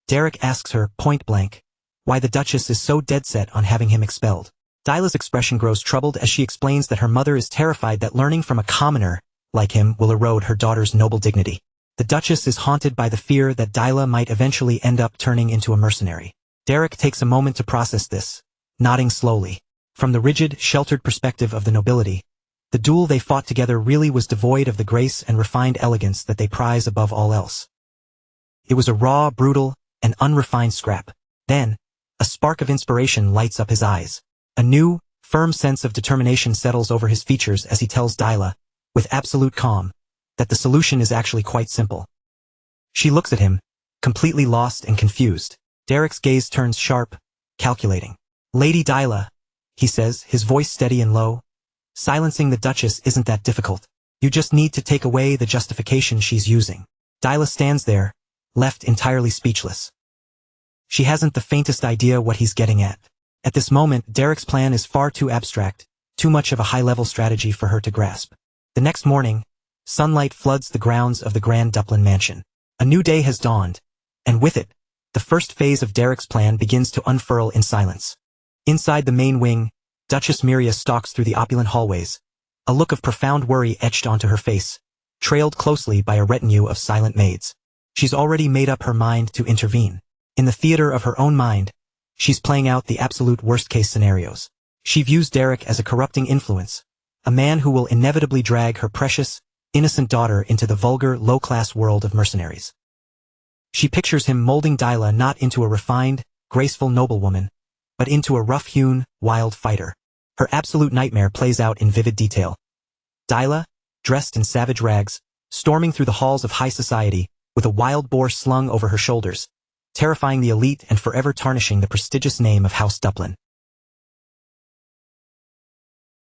Derek asks her, point blank, why the Duchess is so dead set on having him expelled. Dyla's expression grows troubled as she explains that her mother is terrified that learning from a commoner like him will erode her daughter's noble dignity. The Duchess is haunted by the fear that Dyla might eventually end up turning into a mercenary. Derek takes a moment to process this, nodding slowly. From the rigid, sheltered perspective of the nobility, the duel they fought together really was devoid of the grace and refined elegance that they prize above all else. It was a raw, brutal, and unrefined scrap. Then, A spark of inspiration lights up his eyes. A new, firm sense of determination settles over his features as he tells Dyla, with absolute calm, that the solution is actually quite simple. She looks at him, completely lost and confused. Derek's gaze turns sharp, calculating. Lady Dyla, he says, his voice steady and low. Silencing the Duchess isn't that difficult. You just need to take away the justification she's using. Dyla stands there, left entirely speechless. She hasn't the faintest idea what he's getting at. At this moment, Derek's plan is far too abstract, too much of a high-level strategy for her to grasp. The next morning, sunlight floods the grounds of the Grand Duplin mansion. A new day has dawned, and with it, the first phase of Derek's plan begins to unfurl in silence. Inside the main wing, Duchess Miria stalks through the opulent hallways, a look of profound worry etched onto her face, trailed closely by a retinue of silent maids. She's already made up her mind to intervene. In the theater of her own mind, she's playing out the absolute worst-case scenarios. She views Derek as a corrupting influence, a man who will inevitably drag her precious, innocent daughter into the vulgar, low-class world of mercenaries. She pictures him molding Dyla not into a refined, graceful noblewoman, but into a rough-hewn, wild fighter. Her absolute nightmare plays out in vivid detail. Dyla, dressed in savage rags, storming through the halls of high society, with a wild boar slung over her shoulders, terrifying the elite and forever tarnishing the prestigious name of House Duplin.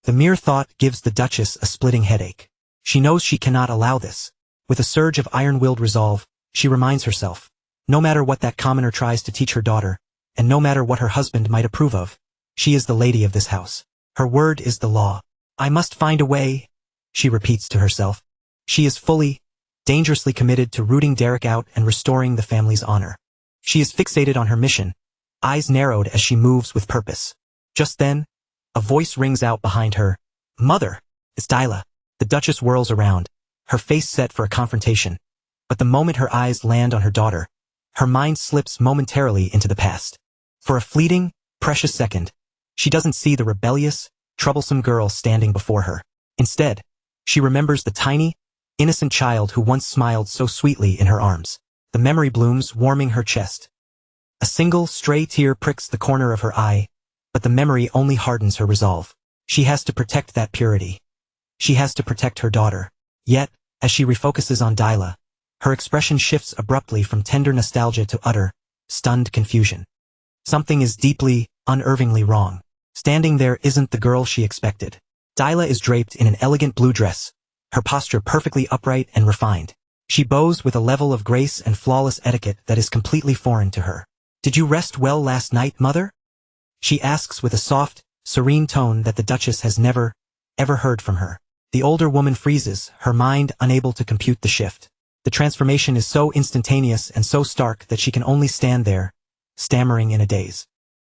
The mere thought gives the Duchess a splitting headache. She knows she cannot allow this. With a surge of iron-willed resolve, she reminds herself, no matter what that commoner tries to teach her daughter, and no matter what her husband might approve of, she is the lady of this house. Her word is the law. I must find a way, she repeats to herself. She is fully, dangerously committed to rooting Derek out and restoring the family's honor. She is fixated on her mission, eyes narrowed as she moves with purpose. Just then, a voice rings out behind her. Mother! It's Dyla. The Duchess whirls around, her face set for a confrontation. But the moment her eyes land on her daughter, her mind slips momentarily into the past. For a fleeting, precious second, she doesn't see the rebellious, troublesome girl standing before her. Instead, she remembers the tiny, innocent child who once smiled so sweetly in her arms. The memory blooms, warming her chest. A single, stray tear pricks the corner of her eye, but the memory only hardens her resolve. She has to protect that purity. She has to protect her daughter. Yet, as she refocuses on Dyla, her expression shifts abruptly from tender nostalgia to utter, stunned confusion. Something is deeply, unervingly wrong. Standing there isn't the girl she expected. Dyla is draped in an elegant blue dress, her posture perfectly upright and refined. She bows with a level of grace and flawless etiquette that is completely foreign to her. Did you rest well last night, mother? She asks with a soft, serene tone that the Duchess has never, ever heard from her. The older woman freezes, her mind unable to compute the shift. The transformation is so instantaneous and so stark that she can only stand there, stammering in a daze.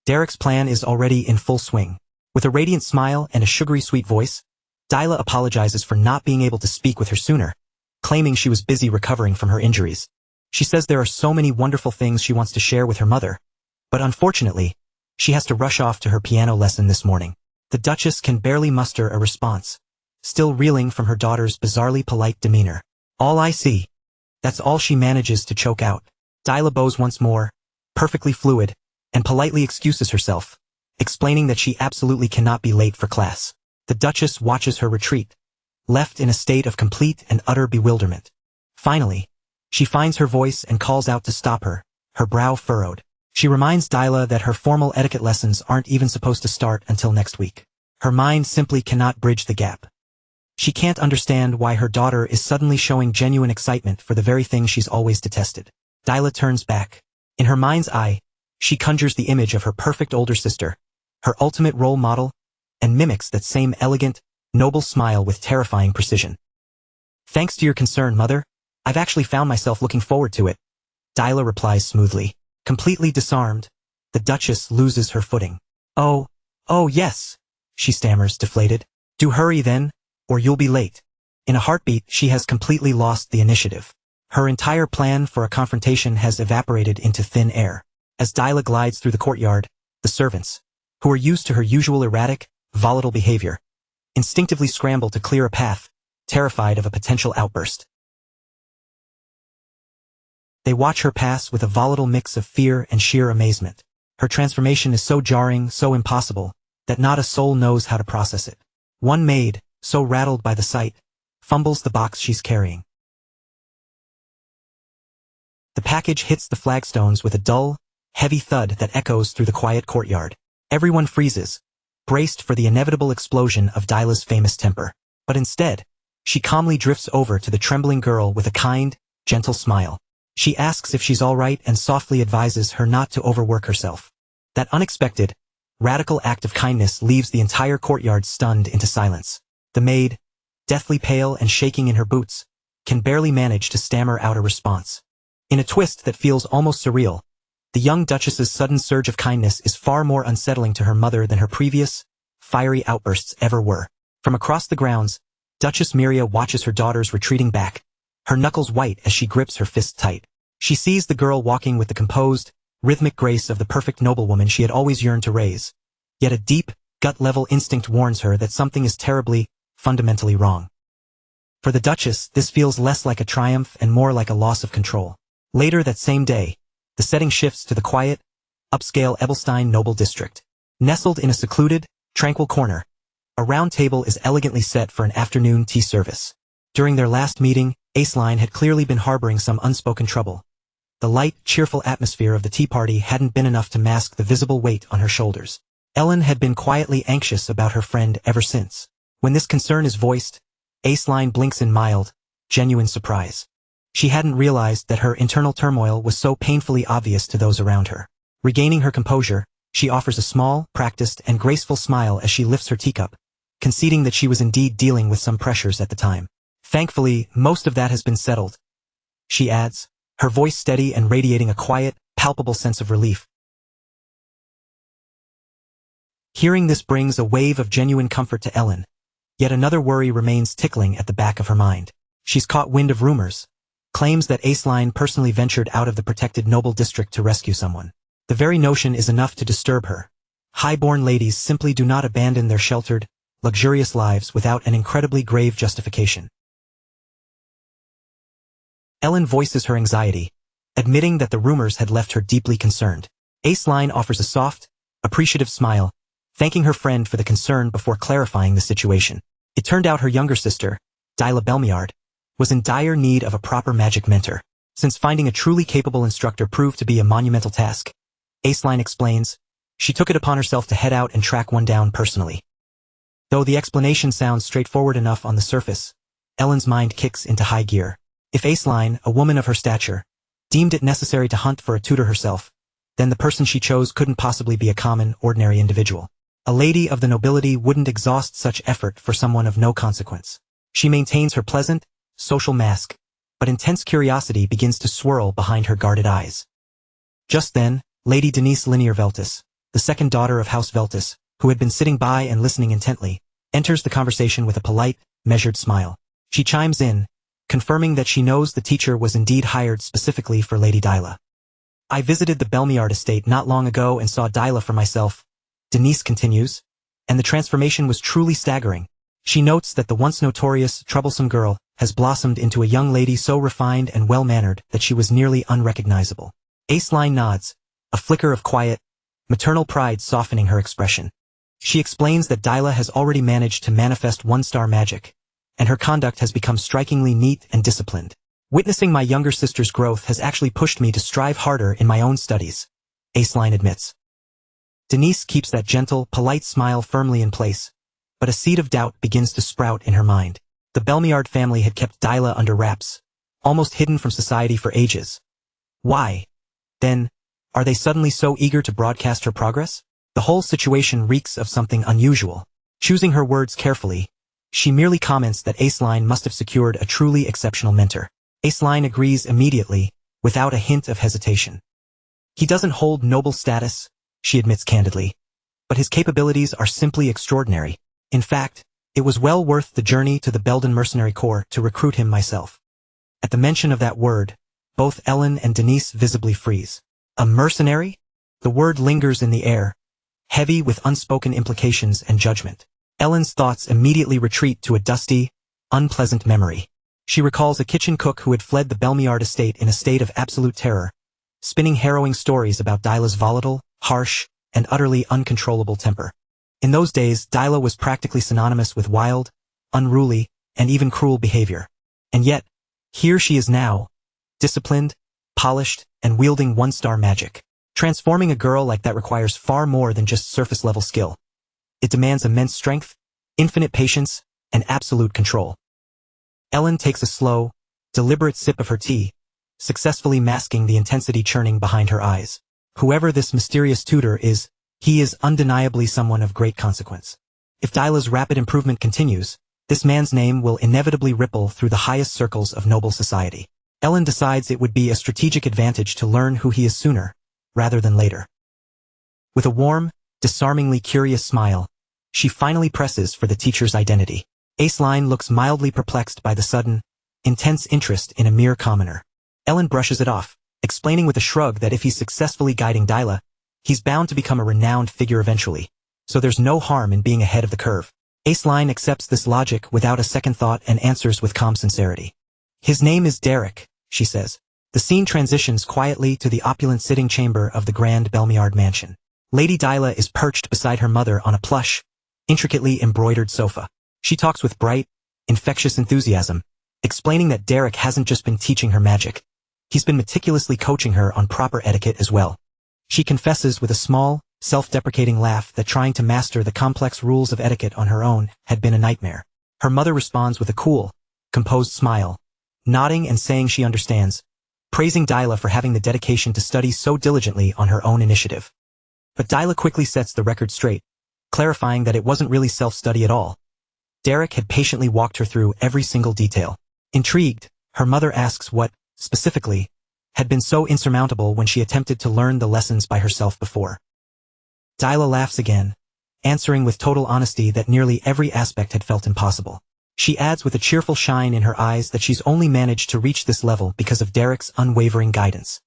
Derek's plan is already in full swing. With a radiant smile and a sugary sweet voice, Dyla apologizes for not being able to speak with her sooner, claiming she was busy recovering from her injuries. She says there are so many wonderful things she wants to share with her mother, but unfortunately, she has to rush off to her piano lesson this morning. The Duchess can barely muster a response, still reeling from her daughter's bizarrely polite demeanor. All I see. That's all she manages to choke out. Dyla bows once more, perfectly fluid, and politely excuses herself, explaining that she absolutely cannot be late for class. The Duchess watches her retreat, left in a state of complete and utter bewilderment. Finally, she finds her voice and calls out to stop her, her brow furrowed. She reminds Dyla that her formal etiquette lessons aren't even supposed to start until next week. Her mind simply cannot bridge the gap. She can't understand why her daughter is suddenly showing genuine excitement for the very thing she's always detested. Dyla turns back. In her mind's eye, she conjures the image of her perfect older sister, her ultimate role model, and mimics that same elegant, noble smile with terrifying precision. Thanks to your concern, mother, I've actually found myself looking forward to it. Dyla replies smoothly. Completely disarmed, the Duchess loses her footing. Oh yes, she stammers, deflated. Do hurry then, or you'll be late. In a heartbeat, she has completely lost the initiative. Her entire plan for a confrontation has evaporated into thin air. As Dyla glides through the courtyard, the servants, who are used to her usual erratic, volatile behavior, instinctively scramble to clear a path, terrified of a potential outburst. They watch her pass with a volatile mix of fear and sheer amazement. Her transformation is so jarring, so impossible, that not a soul knows how to process it. One maid, so rattled by the sight, fumbles the box she's carrying. The package hits the flagstones with a dull, heavy thud that echoes through the quiet courtyard. Everyone freezes, braced for the inevitable explosion of Dyla's famous temper. But instead, she calmly drifts over to the trembling girl with a kind, gentle smile. She asks if she's all right and softly advises her not to overwork herself. That unexpected, radical act of kindness leaves the entire courtyard stunned into silence. The maid, deathly pale and shaking in her boots, can barely manage to stammer out a response. In a twist that feels almost surreal, the young Duchess's sudden surge of kindness is far more unsettling to her mother than her previous, fiery outbursts ever were. From across the grounds, Duchess Miria watches her daughters retreating back, her knuckles white as she grips her fist tight. She sees the girl walking with the composed, rhythmic grace of the perfect noblewoman she had always yearned to raise. Yet a deep, gut-level instinct warns her that something is terribly, fundamentally wrong. For the Duchess, this feels less like a triumph and more like a loss of control. Later that same day, the setting shifts to the quiet, upscale Ebelstein noble district. Nestled in a secluded, tranquil corner, a round table is elegantly set for an afternoon tea service. During their last meeting, Aceline had clearly been harboring some unspoken trouble. The light, cheerful atmosphere of the tea party hadn't been enough to mask the visible weight on her shoulders. Ellen had been quietly anxious about her friend ever since. When this concern is voiced, Aceline blinks in mild, genuine surprise. She hadn't realized that her internal turmoil was so painfully obvious to those around her. Regaining her composure, she offers a small, practiced, and graceful smile as she lifts her teacup, conceding that she was indeed dealing with some pressures at the time. Thankfully, most of that has been settled, she adds, her voice steady and radiating a quiet, palpable sense of relief. Hearing this brings a wave of genuine comfort to Ellen, yet another worry remains tickling at the back of her mind. She's caught wind of rumors, claims that Aceline personally ventured out of the protected noble district to rescue someone. The very notion is enough to disturb her. High-born ladies simply do not abandon their sheltered, luxurious lives without an incredibly grave justification. Ellen voices her anxiety, admitting that the rumors had left her deeply concerned. Aceline offers a soft, appreciative smile, thanking her friend for the concern before clarifying the situation. It turned out her younger sister, Dyla Belmiard, was in dire need of a proper magic mentor. Since finding a truly capable instructor proved to be a monumental task, Aceline explains, she took it upon herself to head out and track one down personally. Though the explanation sounds straightforward enough on the surface, Ellen's mind kicks into high gear. If Aceline, a woman of her stature, deemed it necessary to hunt for a tutor herself, then the person she chose couldn't possibly be a common, ordinary individual. A lady of the nobility wouldn't exhaust such effort for someone of no consequence. She maintains her pleasant, social mask, but intense curiosity begins to swirl behind her guarded eyes. Just then, Lady Denise Linear Veltus, the second daughter of House Veltus, who had been sitting by and listening intently, enters the conversation with a polite, measured smile. She chimes in, confirming that she knows the teacher was indeed hired specifically for Lady Dyla. I visited the Belmiard estate not long ago and saw Dyla for myself, Denise continues, and the transformation was truly staggering. She notes that the once notorious, troublesome girl has blossomed into a young lady so refined and well-mannered that she was nearly unrecognizable. Aceline nods, a flicker of quiet, maternal pride softening her expression. She explains that Dyla has already managed to manifest one-star magic, and her conduct has become strikingly neat and disciplined. Witnessing my younger sister's growth has actually pushed me to strive harder in my own studies, Aceline admits. Denise keeps that gentle, polite smile firmly in place, but a seed of doubt begins to sprout in her mind. The Belmiard family had kept Dyla under wraps, almost hidden from society for ages. Why, then, are they suddenly so eager to broadcast her progress? The whole situation reeks of something unusual. Choosing her words carefully, she merely comments that Aceline must have secured a truly exceptional mentor. Aceline agrees immediately, without a hint of hesitation. He doesn't hold noble status, she admits candidly, but his capabilities are simply extraordinary. In fact, it was well worth the journey to the Belden Mercenary Corps to recruit him myself. At the mention of that word, both Ellen and Denise visibly freeze. A mercenary? The word lingers in the air, heavy with unspoken implications and judgment. Ellen's thoughts immediately retreat to a dusty, unpleasant memory. She recalls a kitchen cook who had fled the Belmiard estate in a state of absolute terror, spinning harrowing stories about Dyla's volatile, harsh, and utterly uncontrollable temper. In those days, Dyla was practically synonymous with wild, unruly, and even cruel behavior. And yet, here she is now, disciplined, polished, and wielding one-star magic. Transforming a girl like that requires far more than just surface-level skill. It demands immense strength, infinite patience, and absolute control. Ellen takes a slow, deliberate sip of her tea, successfully masking the intensity churning behind her eyes. Whoever this mysterious tutor is, he is undeniably someone of great consequence. If Dyla's rapid improvement continues, this man's name will inevitably ripple through the highest circles of noble society. Ellen decides it would be a strategic advantage to learn who he is sooner, rather than later. With a warm, disarmingly curious smile, she finally presses for the teacher's identity. Aceline looks mildly perplexed by the sudden, intense interest in a mere commoner. Ellen brushes it off, explaining with a shrug that if he's successfully guiding Dyla, he's bound to become a renowned figure eventually, so there's no harm in being ahead of the curve. Aceline accepts this logic without a second thought and answers with calm sincerity. His name is Derek, she says. The scene transitions quietly to the opulent sitting chamber of the grand Belmiard mansion. Lady Dyla is perched beside her mother on a plush, intricately embroidered sofa. She talks with bright, infectious enthusiasm, explaining that Derek hasn't just been teaching her magic. He's been meticulously coaching her on proper etiquette as well. She confesses with a small, self-deprecating laugh that trying to master the complex rules of etiquette on her own had been a nightmare. Her mother responds with a cool, composed smile, nodding and saying she understands, praising Dyla for having the dedication to study so diligently on her own initiative. But Dyla quickly sets the record straight, clarifying that it wasn't really self-study at all. Derek had patiently walked her through every single detail. Intrigued, her mother asks what, specifically, had been so insurmountable when she attempted to learn the lessons by herself before. Dyla laughs again, answering with total honesty that nearly every aspect had felt impossible. She adds with a cheerful shine in her eyes that she's only managed to reach this level because of Derek's unwavering guidance.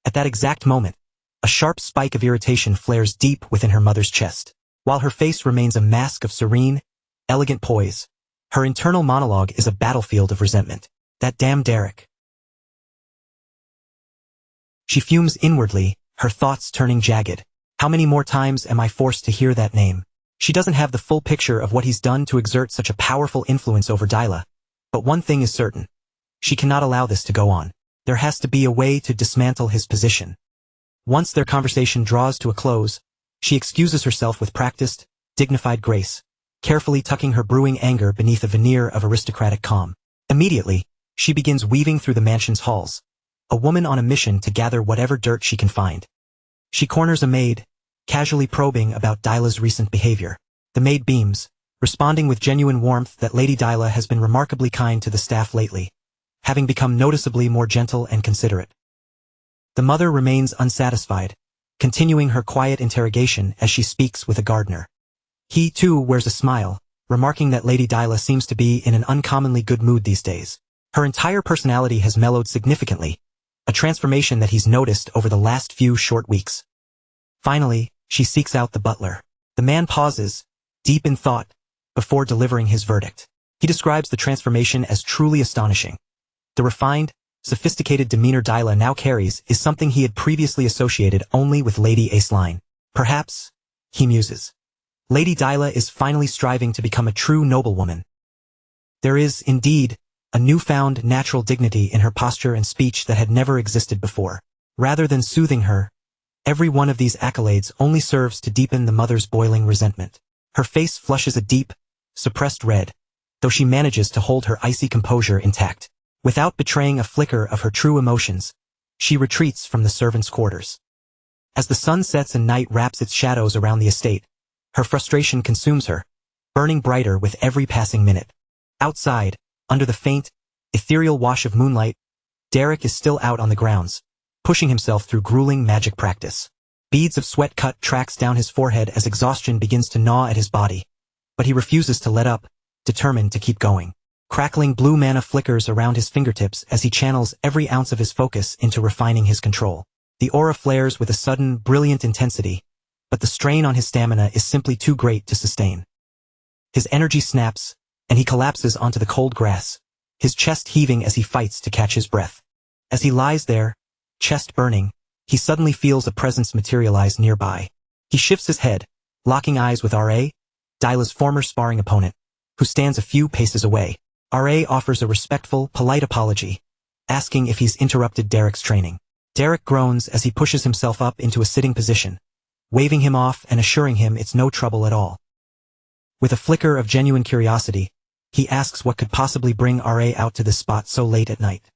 At that exact moment, a sharp spike of irritation flares deep within her mother's chest. While her face remains a mask of serene, elegant poise, her internal monologue is a battlefield of resentment. That damn Derek. She fumes inwardly, her thoughts turning jagged. How many more times am I forced to hear that name? She doesn't have the full picture of what he's done to exert such a powerful influence over Dyla. But one thing is certain. She cannot allow this to go on. There has to be a way to dismantle his position. Once their conversation draws to a close, she excuses herself with practiced, dignified grace, carefully tucking her brewing anger beneath a veneer of aristocratic calm. Immediately, she begins weaving through the mansion's halls, a woman on a mission to gather whatever dirt she can find. She corners a maid, casually probing about Dyla's recent behavior. The maid beams, responding with genuine warmth that Lady Dyla has been remarkably kind to the staff lately, having become noticeably more gentle and considerate. The mother remains unsatisfied, continuing her quiet interrogation as she speaks with a gardener. He, too, wears a smile, remarking that Lady Dyla seems to be in an uncommonly good mood these days. Her entire personality has mellowed significantly, a transformation that he's noticed over the last few short weeks. Finally, she seeks out the butler. The man pauses, deep in thought, before delivering his verdict. He describes the transformation as truly astonishing. The refined, sophisticated demeanor Dyla now carries is something he had previously associated only with Lady Aceline. Perhaps, he muses, Lady Dyla is finally striving to become a true noblewoman. There is, indeed, a newfound natural dignity in her posture and speech that had never existed before. Rather than soothing her, every one of these accolades only serves to deepen the mother's boiling resentment. Her face flushes a deep, suppressed red, though she manages to hold her icy composure intact. Without betraying a flicker of her true emotions, she retreats from the servants' quarters. As the sun sets and night wraps its shadows around the estate, her frustration consumes her, burning brighter with every passing minute. Outside, under the faint, ethereal wash of moonlight, Derek is still out on the grounds, pushing himself through grueling magic practice. Beads of sweat cut tracks down his forehead as exhaustion begins to gnaw at his body, but he refuses to let up, determined to keep going. Crackling blue mana flickers around his fingertips as he channels every ounce of his focus into refining his control. The aura flares with a sudden, brilliant intensity, but the strain on his stamina is simply too great to sustain. His energy snaps, and he collapses onto the cold grass, his chest heaving as he fights to catch his breath. As he lies there, chest burning, he suddenly feels a presence materialize nearby. He shifts his head, locking eyes with R.A., Dyla's former sparring opponent, who stands a few paces away. R.A. offers a respectful, polite apology, asking if he's interrupted Derek's training. Derek groans as he pushes himself up into a sitting position, waving him off and assuring him it's no trouble at all. With a flicker of genuine curiosity, he asks what could possibly bring R.A. out to this spot so late at night.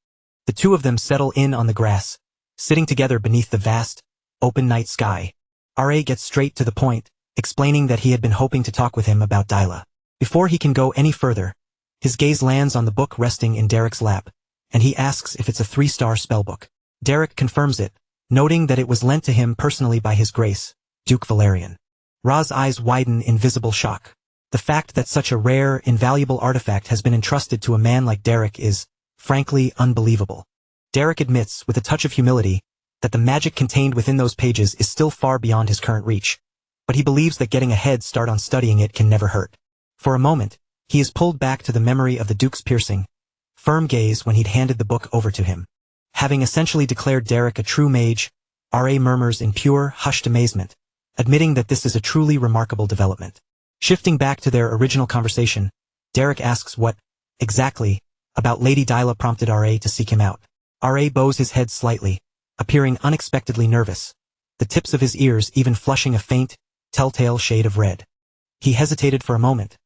The two of them settle in on the grass, sitting together beneath the vast, open night sky. R.A. gets straight to the point, explaining that he had been hoping to talk with him about Dyla. Before he can go any further, his gaze lands on the book resting in Derek's lap, and he asks if it's a 3-star spellbook. Derek confirms it, noting that it was lent to him personally by His Grace, Duke Valerian. Ra's eyes widen in visible shock. The fact that such a rare, invaluable artifact has been entrusted to a man like Derek is, frankly, unbelievable. Derek admits, with a touch of humility, that the magic contained within those pages is still far beyond his current reach, but he believes that getting a head start on studying it can never hurt. For a moment, he is pulled back to the memory of the Duke's piercing, firm gaze when he'd handed the book over to him. Having essentially declared Derek a true mage, R.A. murmurs in pure, hushed amazement, admitting that this is a truly remarkable development. Shifting back to their original conversation, Derek asks what, exactly, about Lady Dyla prompted R.A. to seek him out. R.A. bows his head slightly, appearing unexpectedly nervous, the tips of his ears even flushing a faint, telltale shade of red. He hesitated for a moment,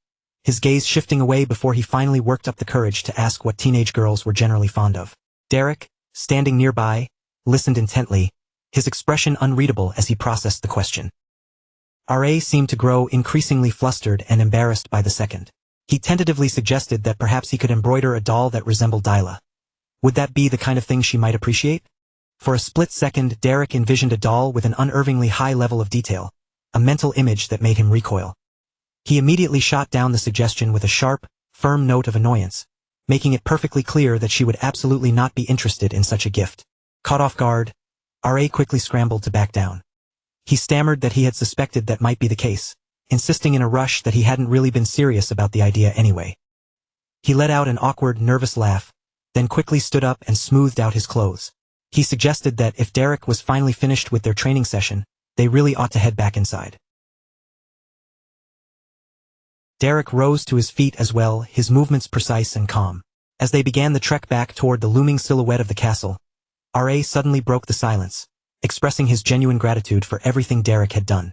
his gaze shifting away before he finally worked up the courage to ask what teenage girls were generally fond of. Derek, standing nearby, listened intently, his expression unreadable as he processed the question. R.A. seemed to grow increasingly flustered and embarrassed by the second. He tentatively suggested that perhaps he could embroider a doll that resembled Dyla. Would that be the kind of thing she might appreciate? For a split second, Derek envisioned a doll with an unervingly high level of detail, a mental image that made him recoil. He immediately shot down the suggestion with a sharp, firm note of annoyance, making it perfectly clear that she would absolutely not be interested in such a gift. Caught off guard, R.A. quickly scrambled to back down. He stammered that he had suspected that might be the case, insisting in a rush that he hadn't really been serious about the idea anyway. He let out an awkward, nervous laugh, then quickly stood up and smoothed out his clothes. He suggested that if Derek was finally finished with their training session, they really ought to head back inside. Derek rose to his feet as well, his movements precise and calm. As they began the trek back toward the looming silhouette of the castle, R.A. suddenly broke the silence, expressing his genuine gratitude for everything Derek had done.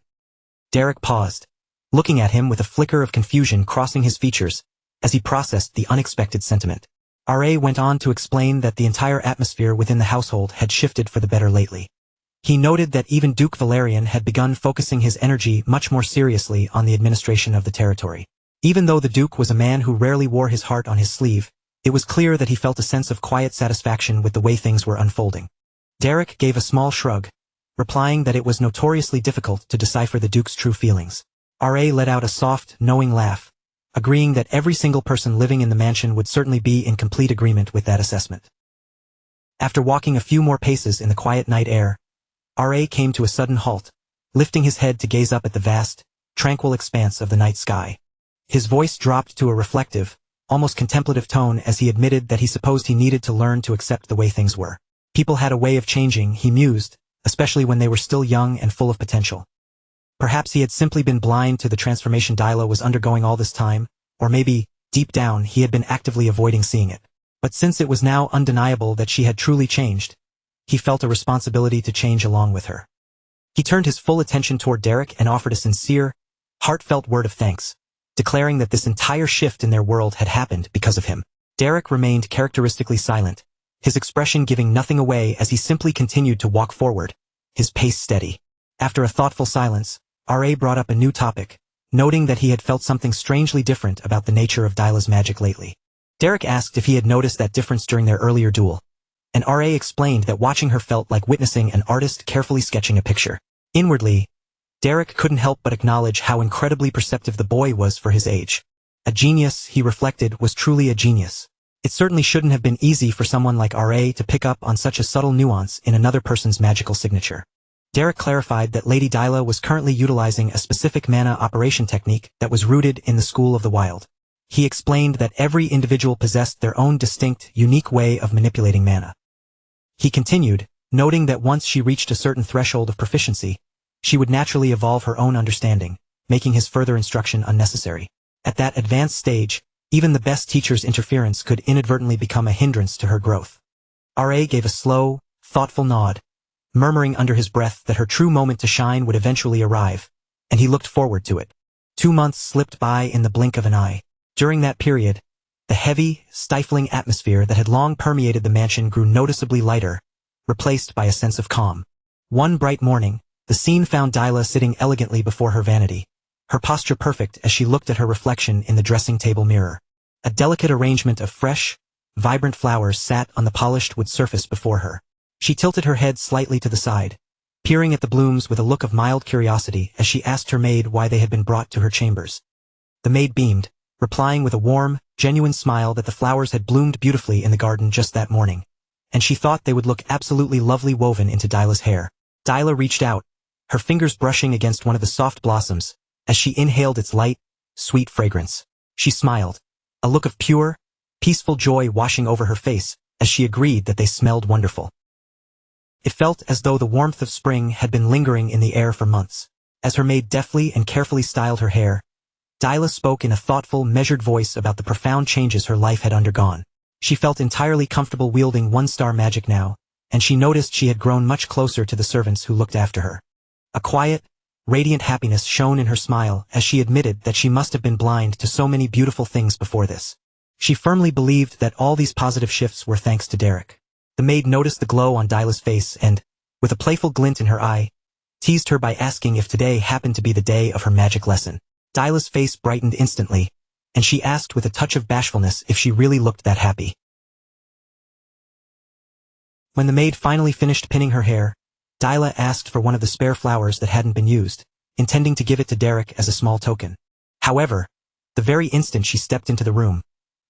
Derek paused, looking at him with a flicker of confusion crossing his features as he processed the unexpected sentiment. R.A. went on to explain that the entire atmosphere within the household had shifted for the better lately. He noted that even Duke Valerian had begun focusing his energy much more seriously on the administration of the territory. Even though the Duke was a man who rarely wore his heart on his sleeve, it was clear that he felt a sense of quiet satisfaction with the way things were unfolding. Derek gave a small shrug, replying that it was notoriously difficult to decipher the Duke's true feelings. R.A. let out a soft, knowing laugh, agreeing that every single person living in the mansion would certainly be in complete agreement with that assessment. After walking a few more paces in the quiet night air, R.A. came to a sudden halt, lifting his head to gaze up at the vast, tranquil expanse of the night sky. His voice dropped to a reflective, almost contemplative tone as he admitted that he supposed he needed to learn to accept the way things were. People had a way of changing, he mused, especially when they were still young and full of potential. Perhaps he had simply been blind to the transformation Dyla was undergoing all this time, or maybe, deep down, he had been actively avoiding seeing it. But since it was now undeniable that she had truly changed, he felt a responsibility to change along with her. He turned his full attention toward Derek and offered a sincere, heartfelt word of thanks, declaring that this entire shift in their world had happened because of him. Derek remained characteristically silent, his expression giving nothing away as he simply continued to walk forward, his pace steady. After a thoughtful silence, R.A. brought up a new topic, noting that he had felt something strangely different about the nature of Dyla's magic lately. Derek asked if he had noticed that difference during their earlier duel, and R.A. explained that watching her felt like witnessing an artist carefully sketching a picture. Inwardly, Derek couldn't help but acknowledge how incredibly perceptive the boy was for his age. A genius, he reflected, was truly a genius. It certainly shouldn't have been easy for someone like R.A. to pick up on such a subtle nuance in another person's magical signature. Derek clarified that Lady Dyla was currently utilizing a specific mana operation technique that was rooted in the School of the Wild. He explained that every individual possessed their own distinct, unique way of manipulating mana. He continued, noting that once she reached a certain threshold of proficiency, she would naturally evolve her own understanding, making his further instruction unnecessary. At that advanced stage, even the best teacher's interference could inadvertently become a hindrance to her growth. R.A. gave a slow, thoughtful nod, murmuring under his breath that her true moment to shine would eventually arrive, and he looked forward to it. 2 months slipped by in the blink of an eye. During that period, the heavy, stifling atmosphere that had long permeated the mansion grew noticeably lighter, replaced by a sense of calm. One bright morning, the scene found Dyla sitting elegantly before her vanity, her posture perfect as she looked at her reflection in the dressing table mirror. A delicate arrangement of fresh, vibrant flowers sat on the polished wood surface before her. She tilted her head slightly to the side, peering at the blooms with a look of mild curiosity as she asked her maid why they had been brought to her chambers. The maid beamed, replying with a warm, genuine smile that the flowers had bloomed beautifully in the garden just that morning, and she thought they would look absolutely lovely woven into Dyla's hair. Dyla reached out, her fingers brushing against one of the soft blossoms, as she inhaled its light, sweet fragrance. She smiled, a look of pure, peaceful joy washing over her face as she agreed that they smelled wonderful. It felt as though the warmth of spring had been lingering in the air for months. As her maid deftly and carefully styled her hair, Dyla spoke in a thoughtful, measured voice about the profound changes her life had undergone. She felt entirely comfortable wielding one-star magic now, and she noticed she had grown much closer to the servants who looked after her. A quiet, radiant happiness shone in her smile as she admitted that she must have been blind to so many beautiful things before this. She firmly believed that all these positive shifts were thanks to Derek. The maid noticed the glow on Dyla's face and, with a playful glint in her eye, teased her by asking if today happened to be the day of her magic lesson. Dyla's face brightened instantly, and she asked with a touch of bashfulness if she really looked that happy. When the maid finally finished pinning her hair, Dyla asked for one of the spare flowers that hadn't been used, intending to give it to Derek as a small token. However, the very instant she stepped into the room,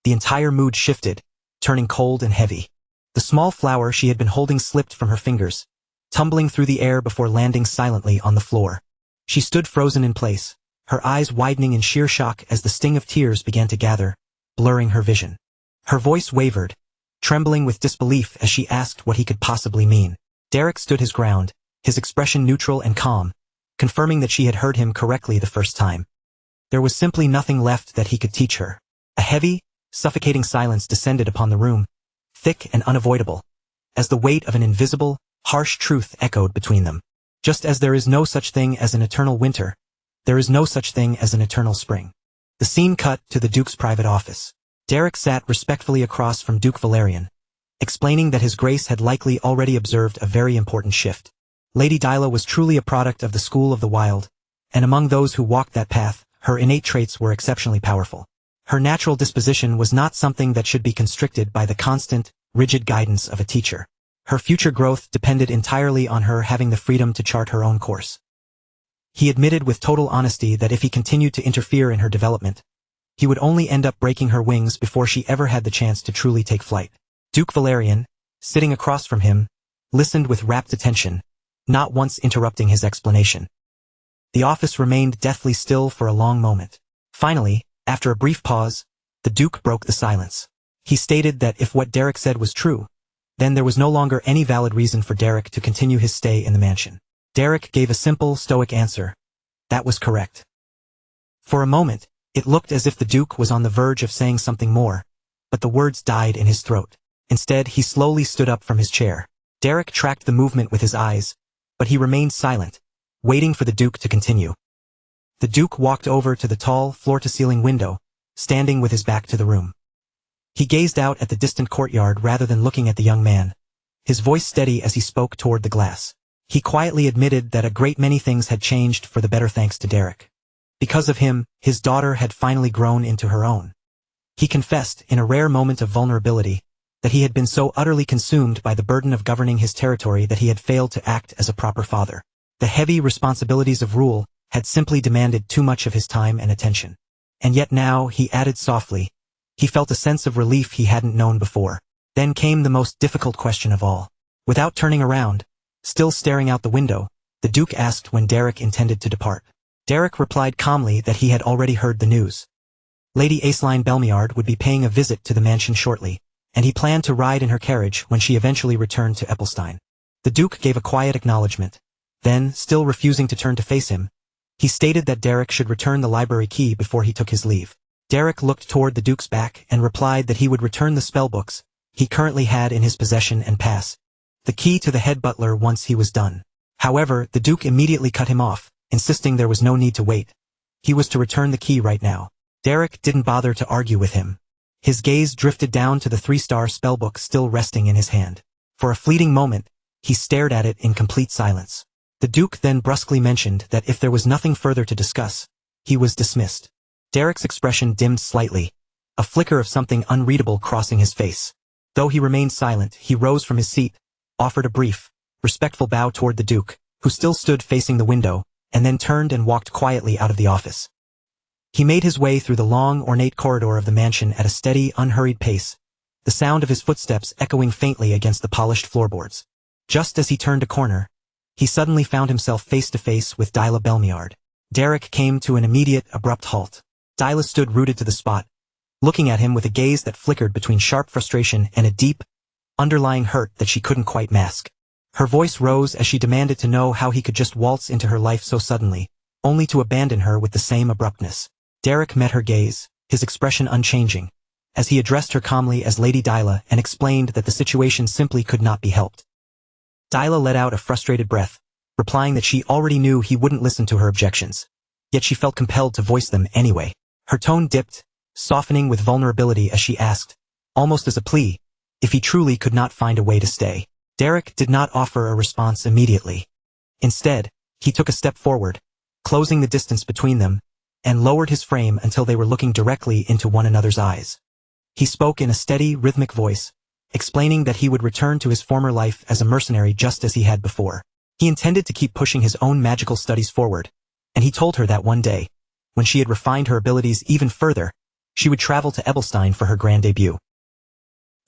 the entire mood shifted, turning cold and heavy. The small flower she had been holding slipped from her fingers, tumbling through the air before landing silently on the floor. She stood frozen in place, her eyes widening in sheer shock as the sting of tears began to gather, blurring her vision. Her voice wavered, trembling with disbelief as she asked what he could possibly mean. Derek stood his ground, his expression neutral and calm, confirming that she had heard him correctly the first time. There was simply nothing left that he could teach her. A heavy, suffocating silence descended upon the room, thick and unavoidable, as the weight of an invisible, harsh truth echoed between them. Just as there is no such thing as an eternal winter, there is no such thing as an eternal spring. The scene cut to the Duke's private office. Derek sat respectfully across from Duke Valerian, explaining that His Grace had likely already observed a very important shift. Lady Dyla was truly a product of the School of the Wild, and among those who walked that path, her innate traits were exceptionally powerful. Her natural disposition was not something that should be constricted by the constant, rigid guidance of a teacher. Her future growth depended entirely on her having the freedom to chart her own course. He admitted with total honesty that if he continued to interfere in her development, he would only end up breaking her wings before she ever had the chance to truly take flight. Duke Valerian, sitting across from him, listened with rapt attention, not once interrupting his explanation. The office remained deathly still for a long moment. Finally, after a brief pause, the Duke broke the silence. He stated that if what Derek said was true, then there was no longer any valid reason for Derek to continue his stay in the mansion. Derek gave a simple, stoic answer. That was correct. For a moment, it looked as if the Duke was on the verge of saying something more, but the words died in his throat. Instead, he slowly stood up from his chair. Derek tracked the movement with his eyes, but he remained silent, waiting for the Duke to continue. The Duke walked over to the tall, floor-to-ceiling window, standing with his back to the room. He gazed out at the distant courtyard rather than looking at the young man, his voice steady as he spoke toward the glass. He quietly admitted that a great many things had changed for the better thanks to Derek. Because of him, his daughter had finally grown into her own. He confessed, in a rare moment of vulnerability, that he had been so utterly consumed by the burden of governing his territory that he had failed to act as a proper father. The heavy responsibilities of rule had simply demanded too much of his time and attention. And yet now, he added softly, he felt a sense of relief he hadn't known before. Then came the most difficult question of all. Without turning around, still staring out the window, the Duke asked when Derek intended to depart. Derek replied calmly that he had already heard the news. Lady Aceline Belmiard would be paying a visit to the mansion shortly, and he planned to ride in her carriage when she eventually returned to Eppelstein. The Duke gave a quiet acknowledgement. Then, still refusing to turn to face him, he stated that Derek should return the library key before he took his leave. Derek looked toward the Duke's back and replied that he would return the spellbooks he currently had in his possession and pass the key to the head butler once he was done. However, the Duke immediately cut him off, insisting there was no need to wait. He was to return the key right now. Derek didn't bother to argue with him. His gaze drifted down to the 3-star spellbook still resting in his hand. For a fleeting moment, he stared at it in complete silence. The Duke then brusquely mentioned that if there was nothing further to discuss, he was dismissed. Derek's expression dimmed slightly, a flicker of something unreadable crossing his face. Though he remained silent, he rose from his seat, offered a brief, respectful bow toward the Duke, who still stood facing the window, and then turned and walked quietly out of the office. He made his way through the long, ornate corridor of the mansion at a steady, unhurried pace, the sound of his footsteps echoing faintly against the polished floorboards. Just as he turned a corner, he suddenly found himself face to face with Dyla Belmiard. Derek came to an immediate, abrupt halt. Dyla stood rooted to the spot, looking at him with a gaze that flickered between sharp frustration and a deep, underlying hurt that she couldn't quite mask. Her voice rose as she demanded to know how he could just waltz into her life so suddenly, only to abandon her with the same abruptness. Derek met her gaze, his expression unchanging, as he addressed her calmly as Lady Dyla and explained that the situation simply could not be helped. Dyla let out a frustrated breath, replying that she already knew he wouldn't listen to her objections, yet she felt compelled to voice them anyway. Her tone dipped, softening with vulnerability as she asked, almost as a plea, if he truly could not find a way to stay. Derek did not offer a response immediately. Instead, he took a step forward, closing the distance between them, and lowered his frame until they were looking directly into one another's eyes. He spoke in a steady, rhythmic voice, explaining that he would return to his former life as a mercenary just as he had before. He intended to keep pushing his own magical studies forward, and he told her that one day, when she had refined her abilities even further, she would travel to Ebelstein for her grand debut.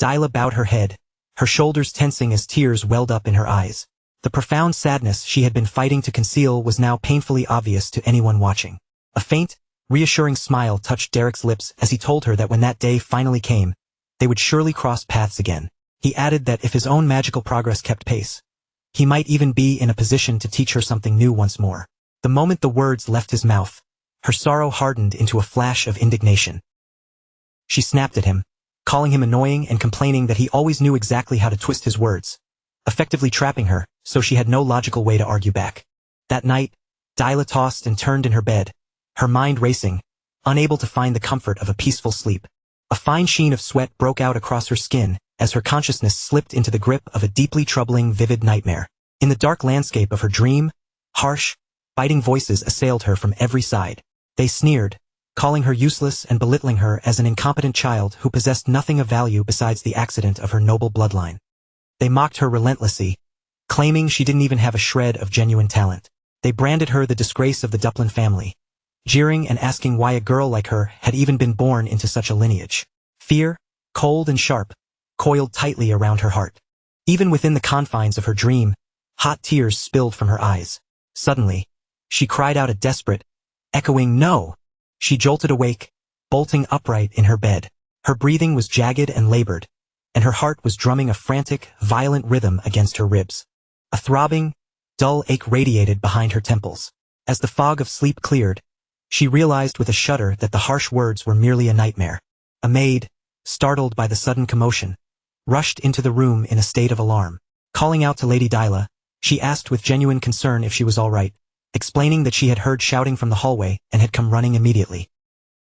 Dyla bowed her head, her shoulders tensing as tears welled up in her eyes. The profound sadness she had been fighting to conceal was now painfully obvious to anyone watching. A faint, reassuring smile touched Derek's lips as he told her that when that day finally came, they would surely cross paths again. He added that if his own magical progress kept pace, he might even be in a position to teach her something new once more. The moment the words left his mouth, her sorrow hardened into a flash of indignation. She snapped at him, calling him annoying and complaining that he always knew exactly how to twist his words, effectively trapping her, so she had no logical way to argue back. That night, Dyla tossed and turned in her bed, her mind racing, unable to find the comfort of a peaceful sleep. A fine sheen of sweat broke out across her skin as her consciousness slipped into the grip of a deeply troubling, vivid nightmare. In the dark landscape of her dream, harsh, biting voices assailed her from every side. They sneered, calling her useless and belittling her as an incompetent child who possessed nothing of value besides the accident of her noble bloodline. They mocked her relentlessly, claiming she didn't even have a shred of genuine talent. They branded her the disgrace of the Duplin family, jeering and asking why a girl like her had even been born into such a lineage. Fear, cold and sharp, coiled tightly around her heart. Even within the confines of her dream, hot tears spilled from her eyes. Suddenly, she cried out a desperate, echoing no. She jolted awake, bolting upright in her bed. Her breathing was jagged and labored, and her heart was drumming a frantic, violent rhythm against her ribs. A throbbing, dull ache radiated behind her temples. As the fog of sleep cleared, she realized with a shudder that the harsh words were merely a nightmare. A maid, startled by the sudden commotion, rushed into the room in a state of alarm. Calling out to Lady Dyla, she asked with genuine concern if she was all right, explaining that she had heard shouting from the hallway and had come running immediately.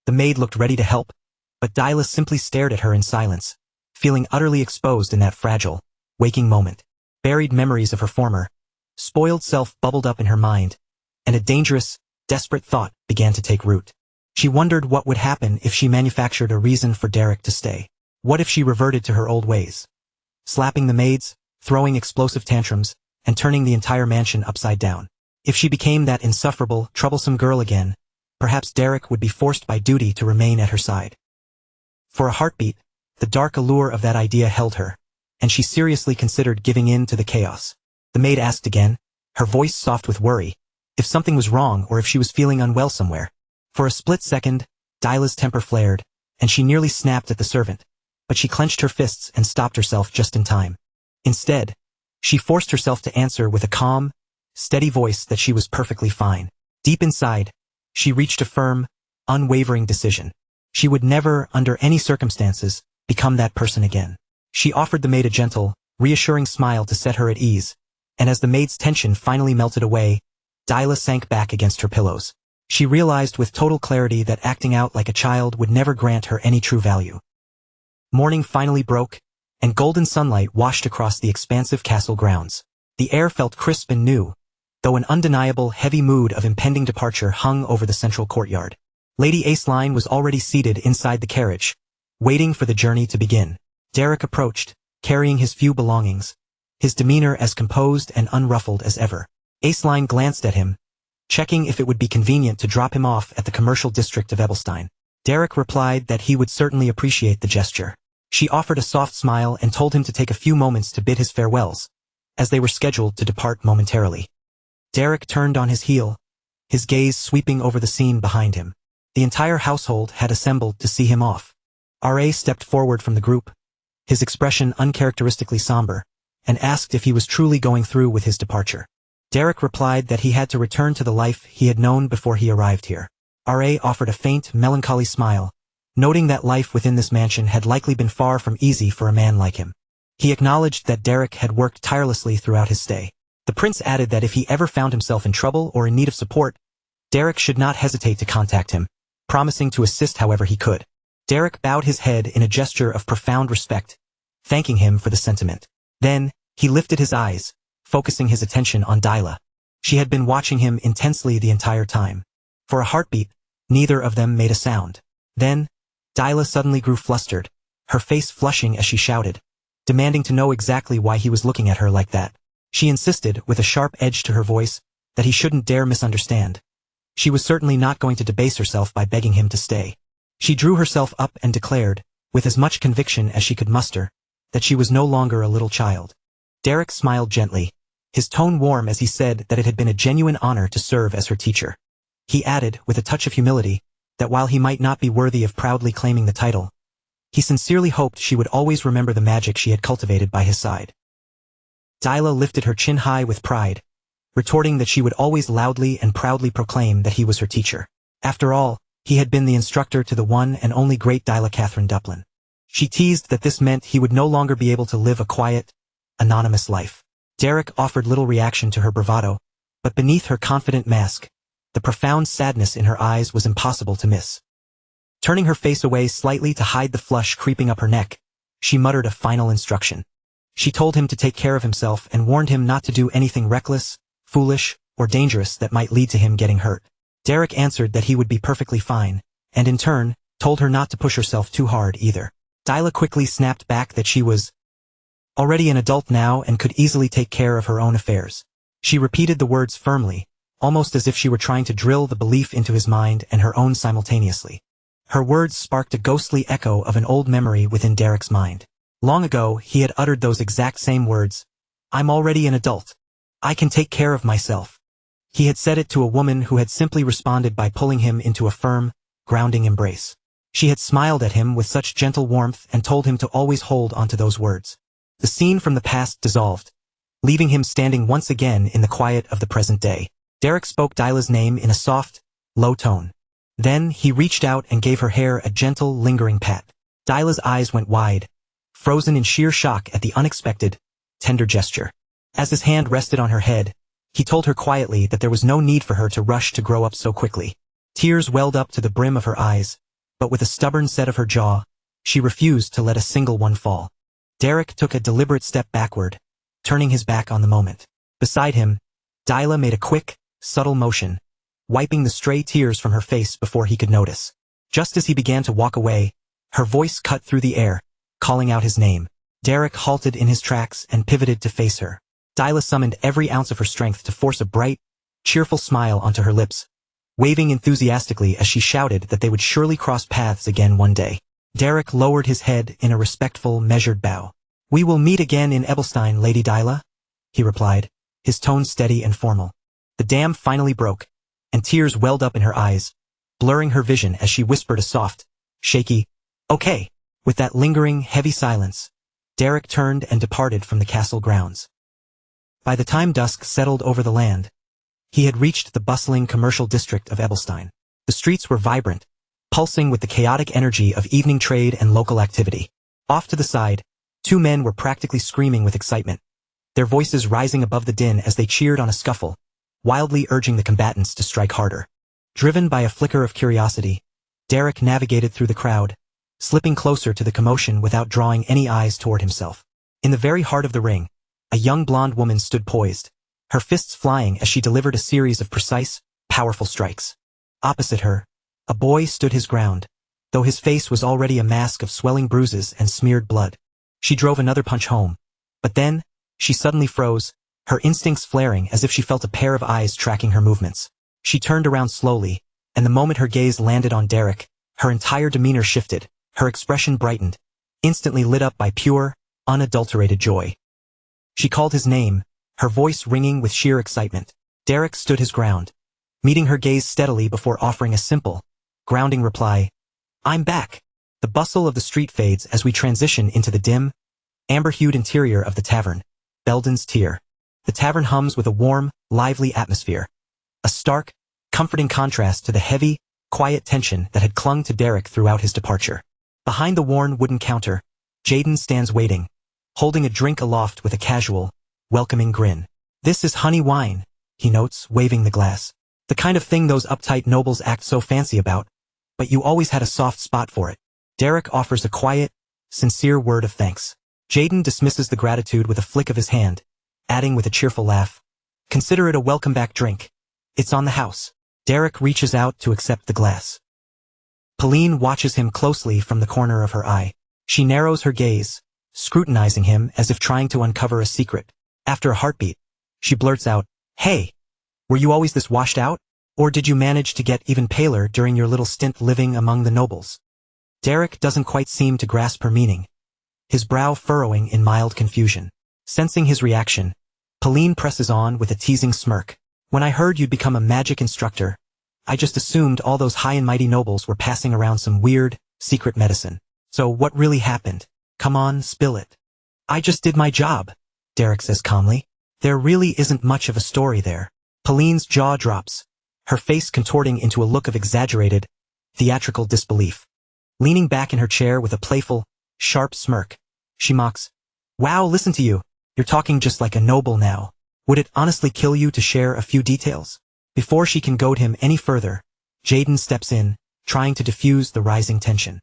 The maid looked ready to help, but Dyla simply stared at her in silence, feeling utterly exposed in that fragile, waking moment. Buried memories of her former, spoiled self bubbled up in her mind, and a dangerous, desperate thought began to take root. She wondered what would happen if she manufactured a reason for Derek to stay. What if she reverted to her old ways? Slapping the maids, throwing explosive tantrums, and turning the entire mansion upside down. If she became that insufferable, troublesome girl again, perhaps Derek would be forced by duty to remain at her side. For a heartbeat, the dark allure of that idea held her, and she seriously considered giving in to the chaos. The maid asked again, her voice soft with worry, if something was wrong or if she was feeling unwell somewhere. For a split second, Dyla's temper flared, and she nearly snapped at the servant, but she clenched her fists and stopped herself just in time. Instead, She forced herself to answer with a calm, steady voice that she was perfectly fine. Deep inside, she reached a firm, unwavering decision. She would never, under any circumstances, become that person again. She offered the maid a gentle, reassuring smile to set her at ease, and as the maid's tension finally melted away, Dyla sank back against her pillows. She realized with total clarity that acting out like a child would never grant her any true value. Morning finally broke, and golden sunlight washed across the expansive castle grounds. The air felt crisp and new, though an undeniable heavy mood of impending departure hung over the central courtyard. Lady Aceline was already seated inside the carriage, waiting for the journey to begin. Derek approached, carrying his few belongings, his demeanor as composed and unruffled as ever. Aceline glanced at him, checking if it would be convenient to drop him off at the commercial district of Ebelstein. Derek replied that he would certainly appreciate the gesture. She offered a soft smile and told him to take a few moments to bid his farewells, as they were scheduled to depart momentarily. Derek turned on his heel, his gaze sweeping over the scene behind him. The entire household had assembled to see him off. R.A. stepped forward from the group, his expression uncharacteristically somber, and asked if he was truly going through with his departure. Derek replied that he had to return to the life he had known before he arrived here. R.A. offered a faint, melancholy smile, noting that life within this mansion had likely been far from easy for a man like him. He acknowledged that Derek had worked tirelessly throughout his stay. The prince added that if he ever found himself in trouble or in need of support, Derek should not hesitate to contact him, promising to assist however he could. Derek bowed his head in a gesture of profound respect, thanking him for the sentiment. Then, he lifted his eyes, focusing his attention on Dyla. She had been watching him intensely the entire time. For a heartbeat, neither of them made a sound. Then, Dyla suddenly grew flustered, her face flushing as she shouted, demanding to know exactly why he was looking at her like that. She insisted, with a sharp edge to her voice, that he shouldn't dare misunderstand. She was certainly not going to debase herself by begging him to stay. She drew herself up and declared, with as much conviction as she could muster, that she was no longer a little child. Derek smiled gently, his tone warm as he said that it had been a genuine honor to serve as her teacher. He added, with a touch of humility, that while he might not be worthy of proudly claiming the title, he sincerely hoped she would always remember the magic she had cultivated by his side. Dyla lifted her chin high with pride, retorting that she would always loudly and proudly proclaim that he was her teacher. After all, he had been the instructor to the one and only great Dyla Catherine Duplin. She teased that this meant he would no longer be able to live a quiet, anonymous life. Derek offered little reaction to her bravado, but beneath her confident mask, the profound sadness in her eyes was impossible to miss. Turning her face away slightly to hide the flush creeping up her neck, she muttered a final instruction. She told him to take care of himself and warned him not to do anything reckless, foolish, or dangerous that might lead to him getting hurt. Derek answered that he would be perfectly fine, and in turn, told her not to push herself too hard either. Dyla quickly snapped back that she was already an adult now and could easily take care of her own affairs. She repeated the words firmly, almost as if she were trying to drill the belief into his mind and her own simultaneously. Her words sparked a ghostly echo of an old memory within Derek's mind. Long ago, he had uttered those exact same words. "I'm already an adult. I can take care of myself." He had said it to a woman who had simply responded by pulling him into a firm, grounding embrace. She had smiled at him with such gentle warmth and told him to always hold onto those words. The scene from the past dissolved, leaving him standing once again in the quiet of the present day. Derek spoke Dyla's name in a soft, low tone. Then he reached out and gave her hair a gentle, lingering pat. Dyla's eyes went wide, frozen in sheer shock at the unexpected, tender gesture. As his hand rested on her head, he told her quietly that there was no need for her to rush to grow up so quickly. Tears welled up to the brim of her eyes, but with a stubborn set of her jaw, she refused to let a single one fall. Derek took a deliberate step backward, turning his back on the moment. Beside him, Dyla made a quick, subtle motion, wiping the stray tears from her face before he could notice. Just as he began to walk away, her voice cut through the air, calling out his name. Derek halted in his tracks and pivoted to face her. Dyla summoned every ounce of her strength to force a bright, cheerful smile onto her lips, waving enthusiastically as she shouted that they would surely cross paths again one day. Derek lowered his head in a respectful, measured bow. "We will meet again in Ebelstein, Lady Dyla," he replied, his tone steady and formal. The dam finally broke, and tears welled up in her eyes, blurring her vision as she whispered a soft, shaky, "Okay." With that lingering, heavy silence, Derek turned and departed from the castle grounds. By the time dusk settled over the land, he had reached the bustling commercial district of Ebelstein. The streets were vibrant, pulsing with the chaotic energy of evening trade and local activity. Off to the side, two men were practically screaming with excitement, their voices rising above the din as they cheered on a scuffle, wildly urging the combatants to strike harder. Driven by a flicker of curiosity, Derek navigated through the crowd, slipping closer to the commotion without drawing any eyes toward himself. In the very heart of the ring, a young blonde woman stood poised, her fists flying as she delivered a series of precise, powerful strikes. Opposite her, a boy stood his ground, though his face was already a mask of swelling bruises and smeared blood. She drove another punch home, but then, she suddenly froze, her instincts flaring as if she felt a pair of eyes tracking her movements. She turned around slowly, and the moment her gaze landed on Derek, her entire demeanor shifted, her expression brightened, instantly lit up by pure, unadulterated joy. She called his name, her voice ringing with sheer excitement. Derek stood his ground, meeting her gaze steadily before offering a simple, grounding reply, "I'm back." The bustle of the street fades as we transition into the dim, amber-hued interior of the tavern, Belden's Tier. The tavern hums with a warm, lively atmosphere, a stark, comforting contrast to the heavy, quiet tension that had clung to Derek throughout his departure. Behind the worn wooden counter, Jaden stands waiting, holding a drink aloft with a casual, welcoming grin. "This is honey wine," he notes, waving the glass. "The kind of thing those uptight nobles act so fancy about, but you always had a soft spot for it." Derek offers a quiet, sincere word of thanks. Jaden dismisses the gratitude with a flick of his hand, adding with a cheerful laugh, "Consider it a welcome-back drink. It's on the house." Derek reaches out to accept the glass. Pauline watches him closely from the corner of her eye. She narrows her gaze, scrutinizing him as if trying to uncover a secret. After a heartbeat, she blurts out, "Hey, were you always this washed out? Or did you manage to get even paler during your little stint living among the nobles?" Derek doesn't quite seem to grasp her meaning, his brow furrowing in mild confusion. Sensing his reaction, Pauline presses on with a teasing smirk. "When I heard you'd become a magic instructor, I just assumed all those high and mighty nobles were passing around some weird, secret medicine. So what really happened? Come on, spill it." "I just did my job," Derek says calmly. "There really isn't much of a story there." Pauline's jaw drops, her face contorting into a look of exaggerated, theatrical disbelief. Leaning back in her chair with a playful, sharp smirk, she mocks, "Wow, listen to you. You're talking just like a noble now. Would it honestly kill you to share a few details?" Before she can goad him any further, Jaden steps in, trying to diffuse the rising tension.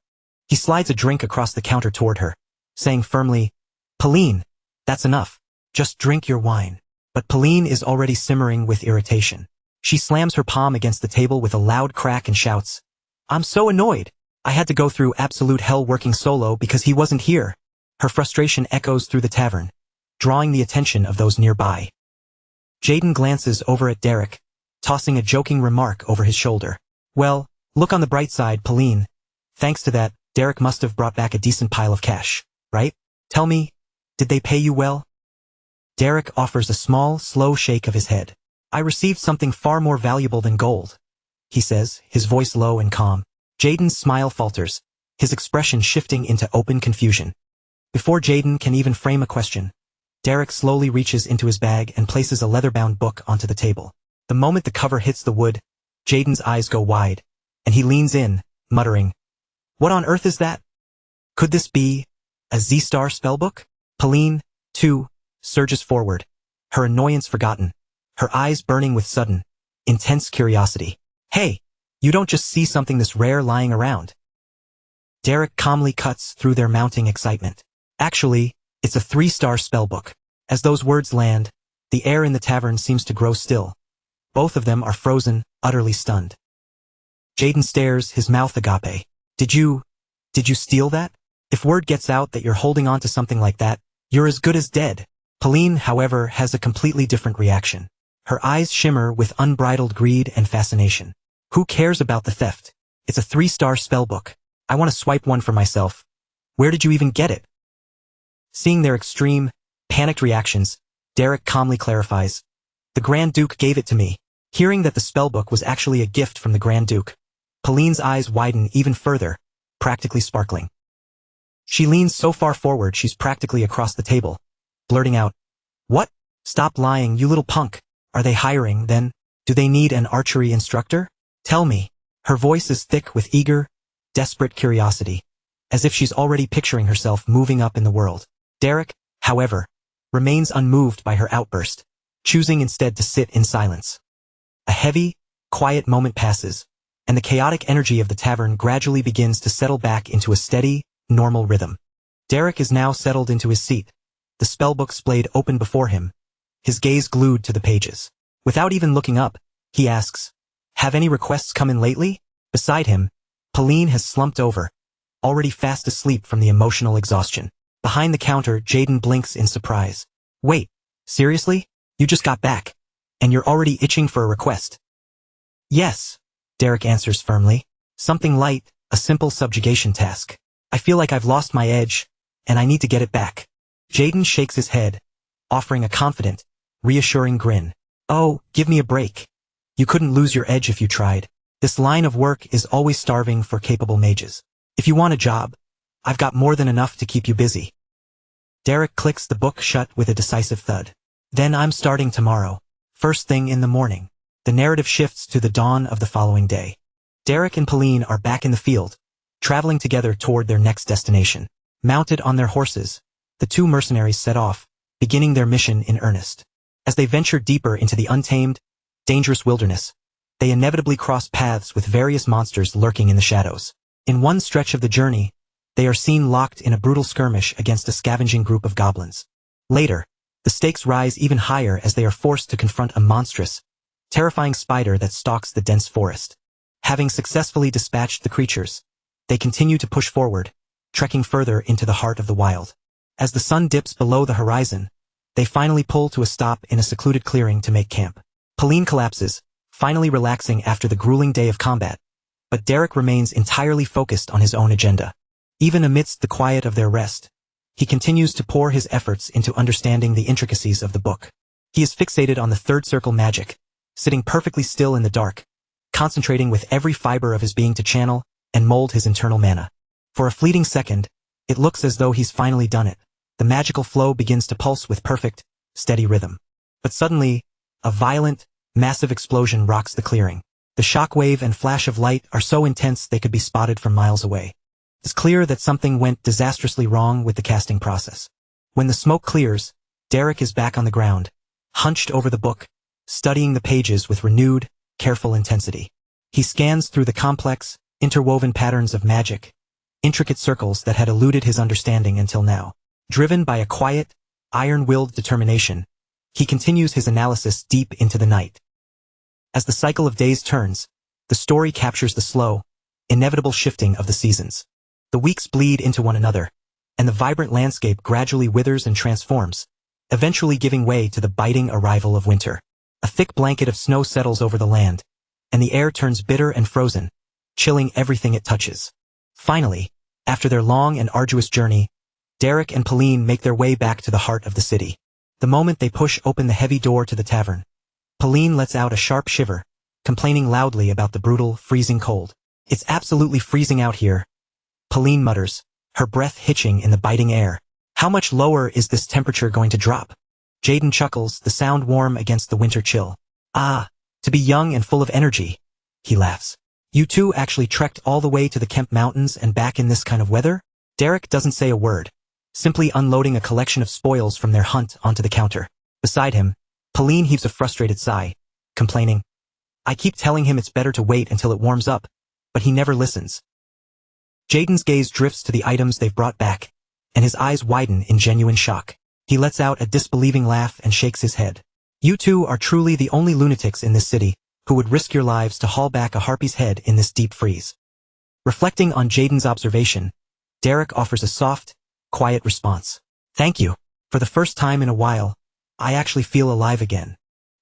He slides a drink across the counter toward her, saying firmly, "Pauline, that's enough. Just drink your wine." But Pauline is already simmering with irritation. She slams her palm against the table with a loud crack and shouts, "I'm so annoyed. I had to go through absolute hell working solo because he wasn't here." Her frustration echoes through the tavern, drawing the attention of those nearby. Jaden glances over at Derek, tossing a joking remark over his shoulder. "Well, look on the bright side, Pauline. Thanks to that, Derek must have brought back a decent pile of cash, right? Tell me, did they pay you well?" Derek offers a small, slow shake of his head. "I received something far more valuable than gold," he says, his voice low and calm. Jaden's smile falters, his expression shifting into open confusion. Before Jaden can even frame a question, Derek slowly reaches into his bag and places a leather-bound book onto the table. The moment the cover hits the wood, Jaden's eyes go wide, and he leans in, muttering, "What on earth is that? Could this be a Z-Star spellbook?" Pauline, too, surges forward, her annoyance forgotten, her eyes burning with sudden, intense curiosity. "Hey, you don't just see something this rare lying around." Derek calmly cuts through their mounting excitement. "Actually, it's a 3-star spellbook." As those words land, the air in the tavern seems to grow still. Both of them are frozen, utterly stunned. Jaden stares, his mouth agape. Did you steal that? If word gets out that you're holding on to something like that, you're as good as dead." Pauline, however, has a completely different reaction. Her eyes shimmer with unbridled greed and fascination. "Who cares about the theft? It's a 3-star spellbook. I want to swipe one for myself. Where did you even get it?" Seeing their extreme, panicked reactions, Derek calmly clarifies, "The Grand Duke gave it to me." Hearing that the spellbook was actually a gift from the Grand Duke, Pauline's eyes widen even further, practically sparkling. She leans so far forward she's practically across the table, blurting out, "What? Stop lying, you little punk. Are they hiring, then? Do they need an archery instructor? Tell me. Her voice is thick with eager, desperate curiosity, as if she's already picturing herself moving up in the world. Derek, however, remains unmoved by her outburst, choosing instead to sit in silence. A heavy, quiet moment passes, and the chaotic energy of the tavern gradually begins to settle back into a steady, normal rhythm. Derek is now settled into his seat, the spellbook splayed open before him, his gaze glued to the pages. Without even looking up, he asks, "Have any requests come in lately?" Beside him, Pauline has slumped over, already fast asleep from the emotional exhaustion. Behind the counter, Jaden blinks in surprise. "Wait, seriously? You just got back, and you're already itching for a request?" "Yes," Derek answers firmly. "Something light, a simple subjugation task. I feel like I've lost my edge, and I need to get it back." Jaden shakes his head, offering a confident, reassuring grin. "Oh, give me a break. You couldn't lose your edge if you tried. This line of work is always starving for capable mages. If you want a job, I've got more than enough to keep you busy." Derek clicks the book shut with a decisive thud. "Then I'm starting tomorrow, first thing in the morning." The narrative shifts to the dawn of the following day. Derek and Pauline are back in the field, traveling together toward their next destination. Mounted on their horses, the two mercenaries set off, beginning their mission in earnest. As they venture deeper into the untamed, dangerous wilderness, they inevitably cross paths with various monsters lurking in the shadows. In one stretch of the journey, they are seen locked in a brutal skirmish against a scavenging group of goblins. Later, the stakes rise even higher as they are forced to confront a monstrous, terrifying spider that stalks the dense forest. Having successfully dispatched the creatures, they continue to push forward, trekking further into the heart of the wild. As the sun dips below the horizon, they finally pull to a stop in a secluded clearing to make camp. Pauline collapses, finally relaxing after the grueling day of combat, but Derek remains entirely focused on his own agenda. Even amidst the quiet of their rest, he continues to pour his efforts into understanding the intricacies of the book. He is fixated on the third circle magic, sitting perfectly still in the dark, concentrating with every fiber of his being to channel and mold his internal mana. For a fleeting second, it looks as though he's finally done it. The magical flow begins to pulse with perfect, steady rhythm. But suddenly, a violent, massive explosion rocks the clearing. The shockwave and flash of light are so intense they could be spotted from miles away. It's clear that something went disastrously wrong with the casting process. When the smoke clears, Derek is back on the ground, hunched over the book, studying the pages with renewed, careful intensity. He scans through the complex, interwoven patterns of magic, intricate circles that had eluded his understanding until now. Driven by a quiet, iron-willed determination, he continues his analysis deep into the night. As the cycle of days turns, the story captures the slow, inevitable shifting of the seasons. The weeks bleed into one another, and the vibrant landscape gradually withers and transforms, eventually giving way to the biting arrival of winter. A thick blanket of snow settles over the land, and the air turns bitter and frozen, chilling everything it touches. Finally, after their long and arduous journey, Derek and Pauline make their way back to the heart of the city. The moment they push open the heavy door to the tavern, Pauline lets out a sharp shiver, complaining loudly about the brutal, freezing cold. "It's absolutely freezing out here," Pauline mutters, her breath hitching in the biting air. "How much lower is this temperature going to drop?" Jaden chuckles, the sound warm against the winter chill. "Ah, to be young and full of energy," he laughs. "You two actually trekked all the way to the Kemp Mountains and back in this kind of weather?" Derek doesn't say a word, simply unloading a collection of spoils from their hunt onto the counter. Beside him, Pauline heaves a frustrated sigh, complaining, "I keep telling him it's better to wait until it warms up, but he never listens." Jaden's gaze drifts to the items they've brought back, and his eyes widen in genuine shock. He lets out a disbelieving laugh and shakes his head. "You two are truly the only lunatics in this city who would risk your lives to haul back a harpy's head in this deep freeze." Reflecting on Jaden's observation, Derek offers a soft, quiet response. "Thank you. For the first time in a while, I actually feel alive again."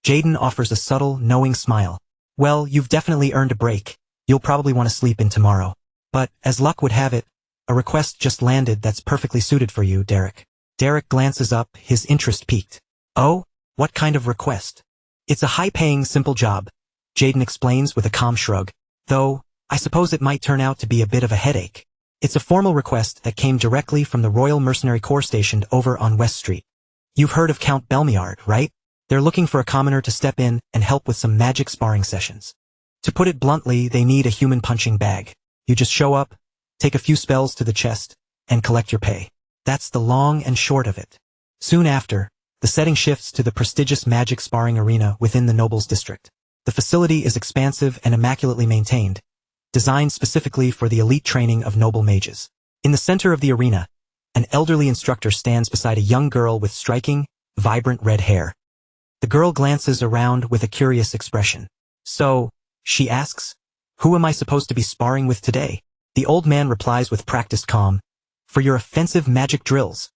Jaden offers a subtle, knowing smile. "Well, you've definitely earned a break. You'll probably want to sleep in tomorrow. But, as luck would have it, a request just landed that's perfectly suited for you, Derek." Derek glances up, his interest piqued. "Oh? What kind of request?" "It's a high-paying, simple job," Jaden explains with a calm shrug. "Though, I suppose it might turn out to be a bit of a headache. It's a formal request that came directly from the Royal Mercenary Corps stationed over on West Street. You've heard of Count Belmiard, right?" They're looking for a commoner to step in and help with some magic sparring sessions. To put it bluntly, they need a human punching bag. You just show up, take a few spells to the chest, and collect your pay. That's the long and short of it. Soon after, the setting shifts to the prestigious magic sparring arena within the Nobles District. The facility is expansive and immaculately maintained, designed specifically for the elite training of noble mages. In the center of the arena, an elderly instructor stands beside a young girl with striking, vibrant red hair. The girl glances around with a curious expression. "So," she asks, "who am I supposed to be sparring with today?" The old man replies with practiced calm, "For your offensive magic drills.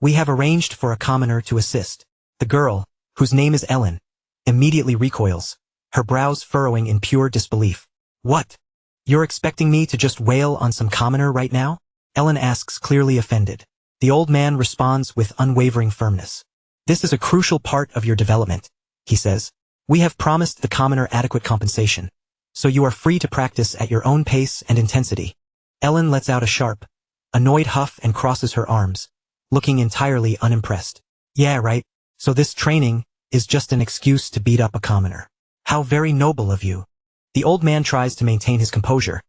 We have arranged for a commoner to assist." The girl, whose name is Ellen, immediately recoils, her brows furrowing in pure disbelief. "What? You're expecting me to just wail on some commoner right now?" Ellen asks, clearly offended. The old man responds with unwavering firmness. "This is a crucial part of your development," he says. "We have promised the commoner adequate compensation, so you are free to practice at your own pace and intensity." Ellen lets out a sharp, annoyed huff and crosses her arms, looking entirely unimpressed. "Yeah, right. So this training is just an excuse to beat up a commoner. How very noble of you." The old man tries to maintain his composure,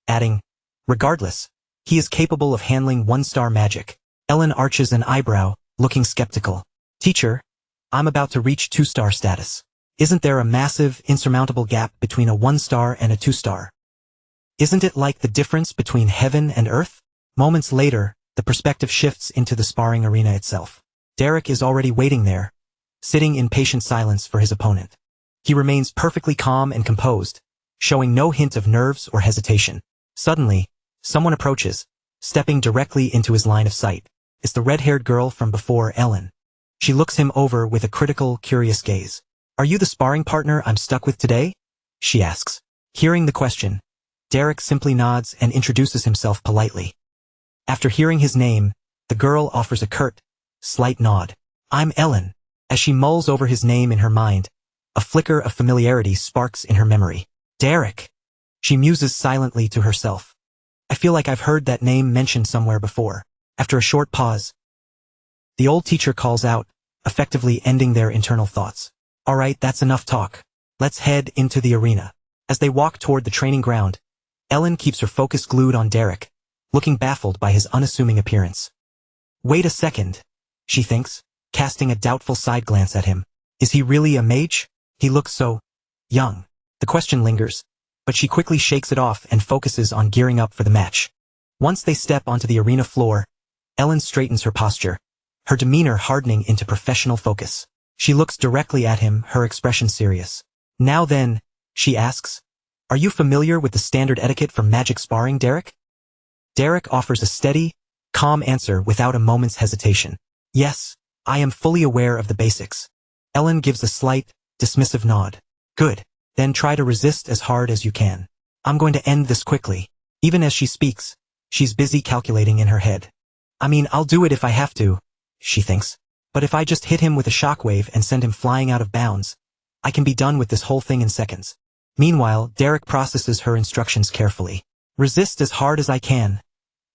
adding, "Regardless, he is capable of handling one-star magic." Ellen arches an eyebrow, looking skeptical. "Teacher, I'm about to reach 2-star status. Isn't there a massive, insurmountable gap between a 1-star and a 2-star? Isn't it like the difference between heaven and earth?" Moments later, the perspective shifts into the sparring arena itself. Derek is already waiting there, sitting in patient silence for his opponent. He remains perfectly calm and composed, showing no hint of nerves or hesitation. Suddenly, someone approaches, stepping directly into his line of sight. It's the red-haired girl from before, Ellen. She looks him over with a critical, curious gaze. "Are you the sparring partner I'm stuck with today?" she asks. Hearing the question, Derek simply nods and introduces himself politely. After hearing his name, the girl offers a curt, slight nod. "I'm Ellen." As she mulls over his name in her mind, a flicker of familiarity sparks in her memory. "Derek." She muses silently to herself. "I feel like I've heard that name mentioned somewhere before." After a short pause, the old teacher calls out, effectively ending their internal thoughts. "All right, that's enough talk. Let's head into the arena." As they walk toward the training ground, Ellen keeps her focus glued on Derek, looking baffled by his unassuming appearance. "Wait a second," she thinks, casting a doubtful side glance at him. "Is he really a mage? He looks so young." The question lingers, but she quickly shakes it off and focuses on gearing up for the match. Once they step onto the arena floor, Ellen straightens her posture, her demeanor hardening into professional focus. She looks directly at him, her expression serious. "Now then," she asks, "are you familiar with the standard etiquette for magic sparring, Derek?" Derek offers a steady, calm answer without a moment's hesitation. "Yes, I am fully aware of the basics." Ellen gives a slight, dismissive nod. "Good. Then try to resist as hard as you can. I'm going to end this quickly." Even as she speaks, she's busy calculating in her head. "I mean, I'll do it if I have to," she thinks. "But if I just hit him with a shockwave and send him flying out of bounds, I can be done with this whole thing in seconds." Meanwhile, Derek processes her instructions carefully. "Resist as hard as I can,"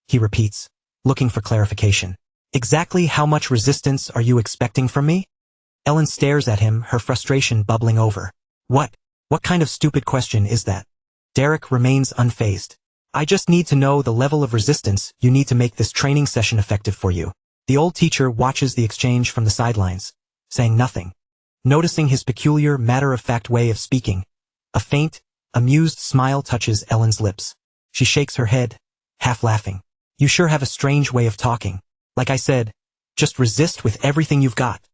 he repeats, looking for clarification. "Exactly how much resistance are you expecting from me?" Ellen stares at him, her frustration bubbling over. What kind of stupid question is that?" Derek remains unfazed. "I just need to know the level of resistance you need to make this training session effective for you." The old teacher watches the exchange from the sidelines, saying nothing. Noticing his peculiar, matter-of-fact way of speaking, a faint, amused smile touches Ellen's lips. She shakes her head, half laughing. "You sure have a strange way of talking. Like I said, just resist with everything you've got."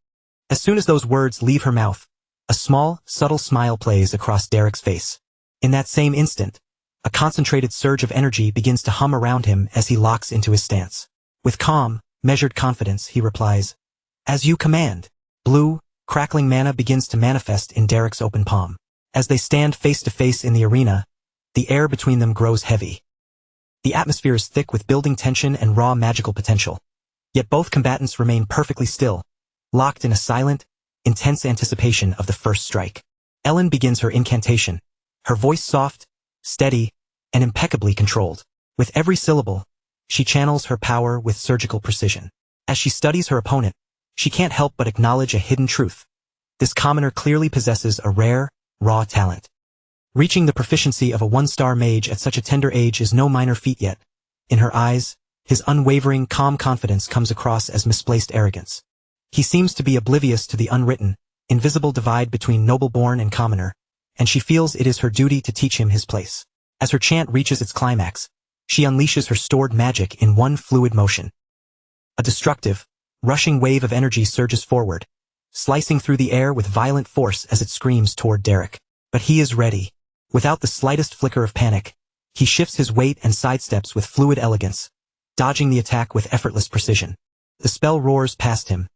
As soon as those words leave her mouth, a small, subtle smile plays across Derek's face. In that same instant, a concentrated surge of energy begins to hum around him as he locks into his stance. With calm, measured confidence, he replies, "As you command." Blue, crackling mana begins to manifest in Derek's open palm. As they stand face to face in the arena, the air between them grows heavy. The atmosphere is thick with building tension and raw magical potential. Yet both combatants remain perfectly still, locked in a silent, intense anticipation of the first strike. Ellen begins her incantation, her voice soft, steady, and impeccably controlled. With every syllable, she channels her power with surgical precision. As she studies her opponent, she can't help but acknowledge a hidden truth. This commoner clearly possesses a rare, raw talent. Reaching the proficiency of a one-star mage at such a tender age is no minor feat yet. In her eyes, his unwavering, calm confidence comes across as misplaced arrogance. He seems to be oblivious to the unwritten, invisible divide between noble-born and commoner, and she feels it is her duty to teach him his place. As her chant reaches its climax, she unleashes her stored magic in one fluid motion. A destructive, rushing wave of energy surges forward, slicing through the air with violent force as it screams toward Derek. But he is ready. Without the slightest flicker of panic, he shifts his weight and sidesteps with fluid elegance, dodging the attack with effortless precision. The spell roars past him,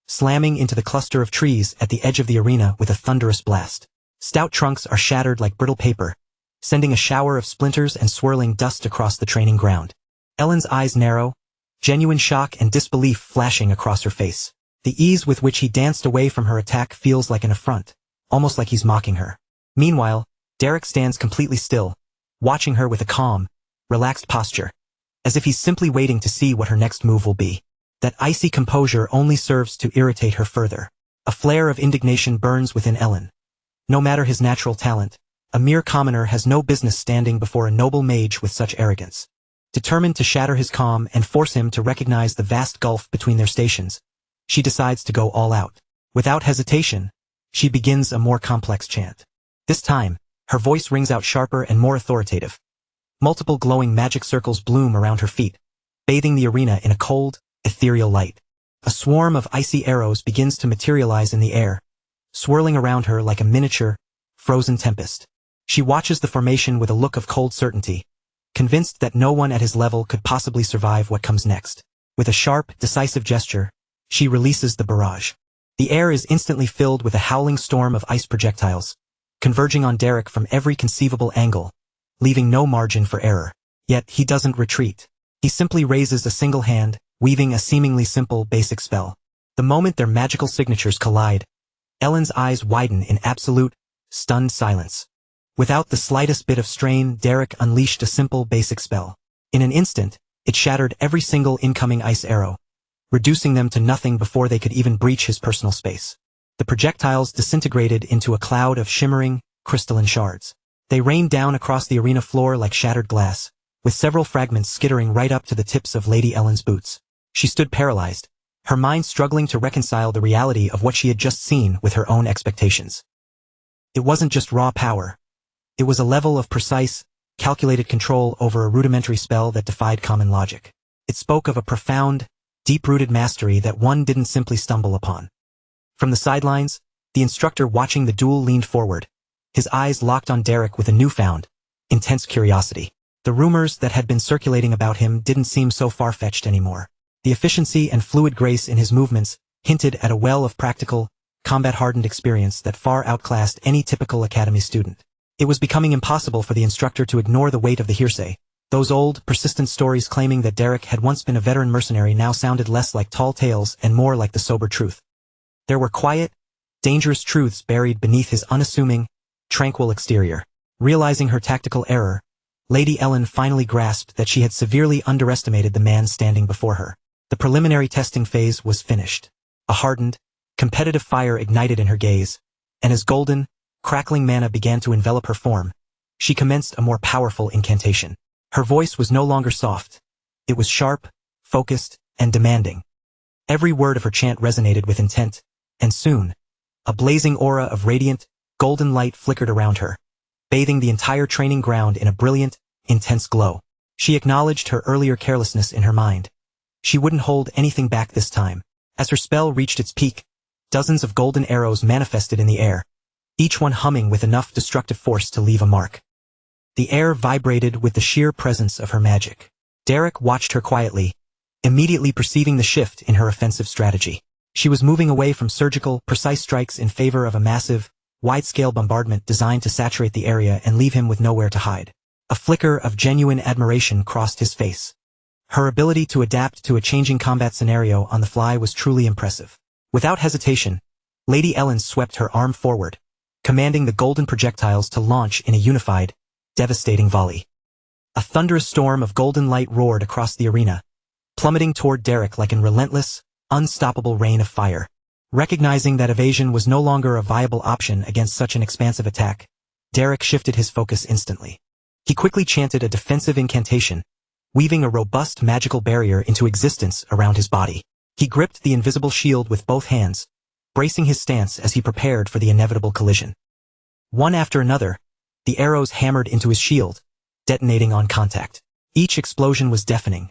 slamming into the cluster of trees at the edge of the arena with a thunderous blast. Stout trunks are shattered like brittle paper, sending a shower of splinters and swirling dust across the training ground. Ellen's eyes narrow, genuine shock and disbelief flashing across her face. The ease with which he danced away from her attack feels like an affront, almost like he's mocking her. Meanwhile, Derek stands completely still, watching her with a calm, relaxed posture, as if he's simply waiting to see what her next move will be. That icy composure only serves to irritate her further. A flare of indignation burns within Ellen. No matter his natural talent, a mere commoner has no business standing before a noble mage with such arrogance. Determined to shatter his calm and force him to recognize the vast gulf between their stations, she decides to go all out. Without hesitation, she begins a more complex chant. This time, her voice rings out sharper and more authoritative. Multiple glowing magic circles bloom around her feet, bathing the arena in a cold, ethereal light. A swarm of icy arrows begins to materialize in the air, swirling around her like a miniature, frozen tempest. She watches the formation with a look of cold certainty, convinced that no one at his level could possibly survive what comes next. With a sharp, decisive gesture, she releases the barrage. The air is instantly filled with a howling storm of ice projectiles, converging on Derek from every conceivable angle, leaving no margin for error. Yet he doesn't retreat. He simply raises a single hand, weaving a seemingly simple basic spell. The moment their magical signatures collide, Ellen's eyes widen in absolute, stunned silence. Without the slightest bit of strain, Derek unleashed a simple basic spell. In an instant, it shattered every single incoming ice arrow, reducing them to nothing before they could even breach his personal space. The projectiles disintegrated into a cloud of shimmering, crystalline shards. They rained down across the arena floor like shattered glass, with several fragments skittering right up to the tips of Lady Ellen's boots. She stood paralyzed, her mind struggling to reconcile the reality of what she had just seen with her own expectations. It wasn't just raw power. It was a level of precise, calculated control over a rudimentary spell that defied common logic. It spoke of a profound, deep-rooted mastery that one didn't simply stumble upon. From the sidelines, the instructor watching the duel leaned forward, his eyes locked on Derek with a newfound, intense curiosity. The rumors that had been circulating about him didn't seem so far-fetched anymore. The efficiency and fluid grace in his movements hinted at a well of practical, combat-hardened experience that far outclassed any typical academy student. It was becoming impossible for the instructor to ignore the weight of the hearsay. Those old, persistent stories claiming that Derek had once been a veteran mercenary now sounded less like tall tales and more like the sober truth. There were quiet, dangerous truths buried beneath his unassuming, tranquil exterior. Realizing her tactical error, Lady Ellen finally grasped that she had severely underestimated the man standing before her. The preliminary testing phase was finished. A hardened, competitive fire ignited in her gaze, and as golden, crackling mana began to envelop her form, she commenced a more powerful incantation. Her voice was no longer soft. It was sharp, focused, and demanding. Every word of her chant resonated with intent, and soon, a blazing aura of radiant, golden light flickered around her, bathing the entire training ground in a brilliant, intense glow. She acknowledged her earlier carelessness in her mind. She wouldn't hold anything back this time. As her spell reached its peak, dozens of golden arrows manifested in the air, each one humming with enough destructive force to leave a mark. The air vibrated with the sheer presence of her magic. Derek watched her quietly, immediately perceiving the shift in her offensive strategy. She was moving away from surgical, precise strikes in favor of a massive, wide-scale bombardment designed to saturate the area and leave him with nowhere to hide. A flicker of genuine admiration crossed his face. Her ability to adapt to a changing combat scenario on the fly was truly impressive. Without hesitation, Lady Ellen swept her arm forward, commanding the golden projectiles to launch in a unified, devastating volley. A thunderous storm of golden light roared across the arena, plummeting toward Derek like an relentless, unstoppable rain of fire. Recognizing that evasion was no longer a viable option against such an expansive attack, Derek shifted his focus instantly. He quickly chanted a defensive incantation, weaving a robust magical barrier into existence around his body. He gripped the invisible shield with both hands, bracing his stance as he prepared for the inevitable collision. One after another, the arrows hammered into his shield, detonating on contact. Each explosion was deafening,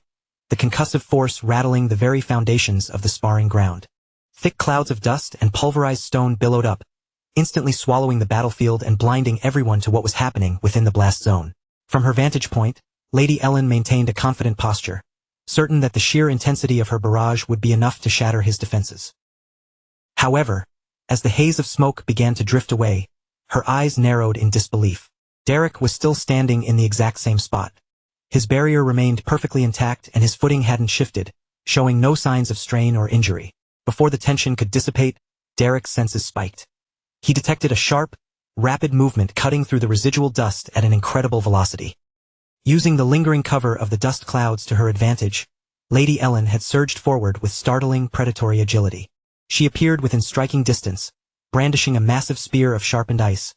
the concussive force rattling the very foundations of the sparring ground. Thick clouds of dust and pulverized stone billowed up, instantly swallowing the battlefield and blinding everyone to what was happening within the blast zone. From her vantage point, Lady Ellen maintained a confident posture, certain that the sheer intensity of her barrage would be enough to shatter his defenses. However, as the haze of smoke began to drift away, her eyes narrowed in disbelief. Derek was still standing in the exact same spot. His barrier remained perfectly intact and his footing hadn't shifted, showing no signs of strain or injury. Before the tension could dissipate, Derek's senses spiked. He detected a sharp, rapid movement cutting through the residual dust at an incredible velocity. Using the lingering cover of the dust clouds to her advantage, Lady Ellen had surged forward with startling predatory agility. She appeared within striking distance, brandishing a massive spear of sharpened ice,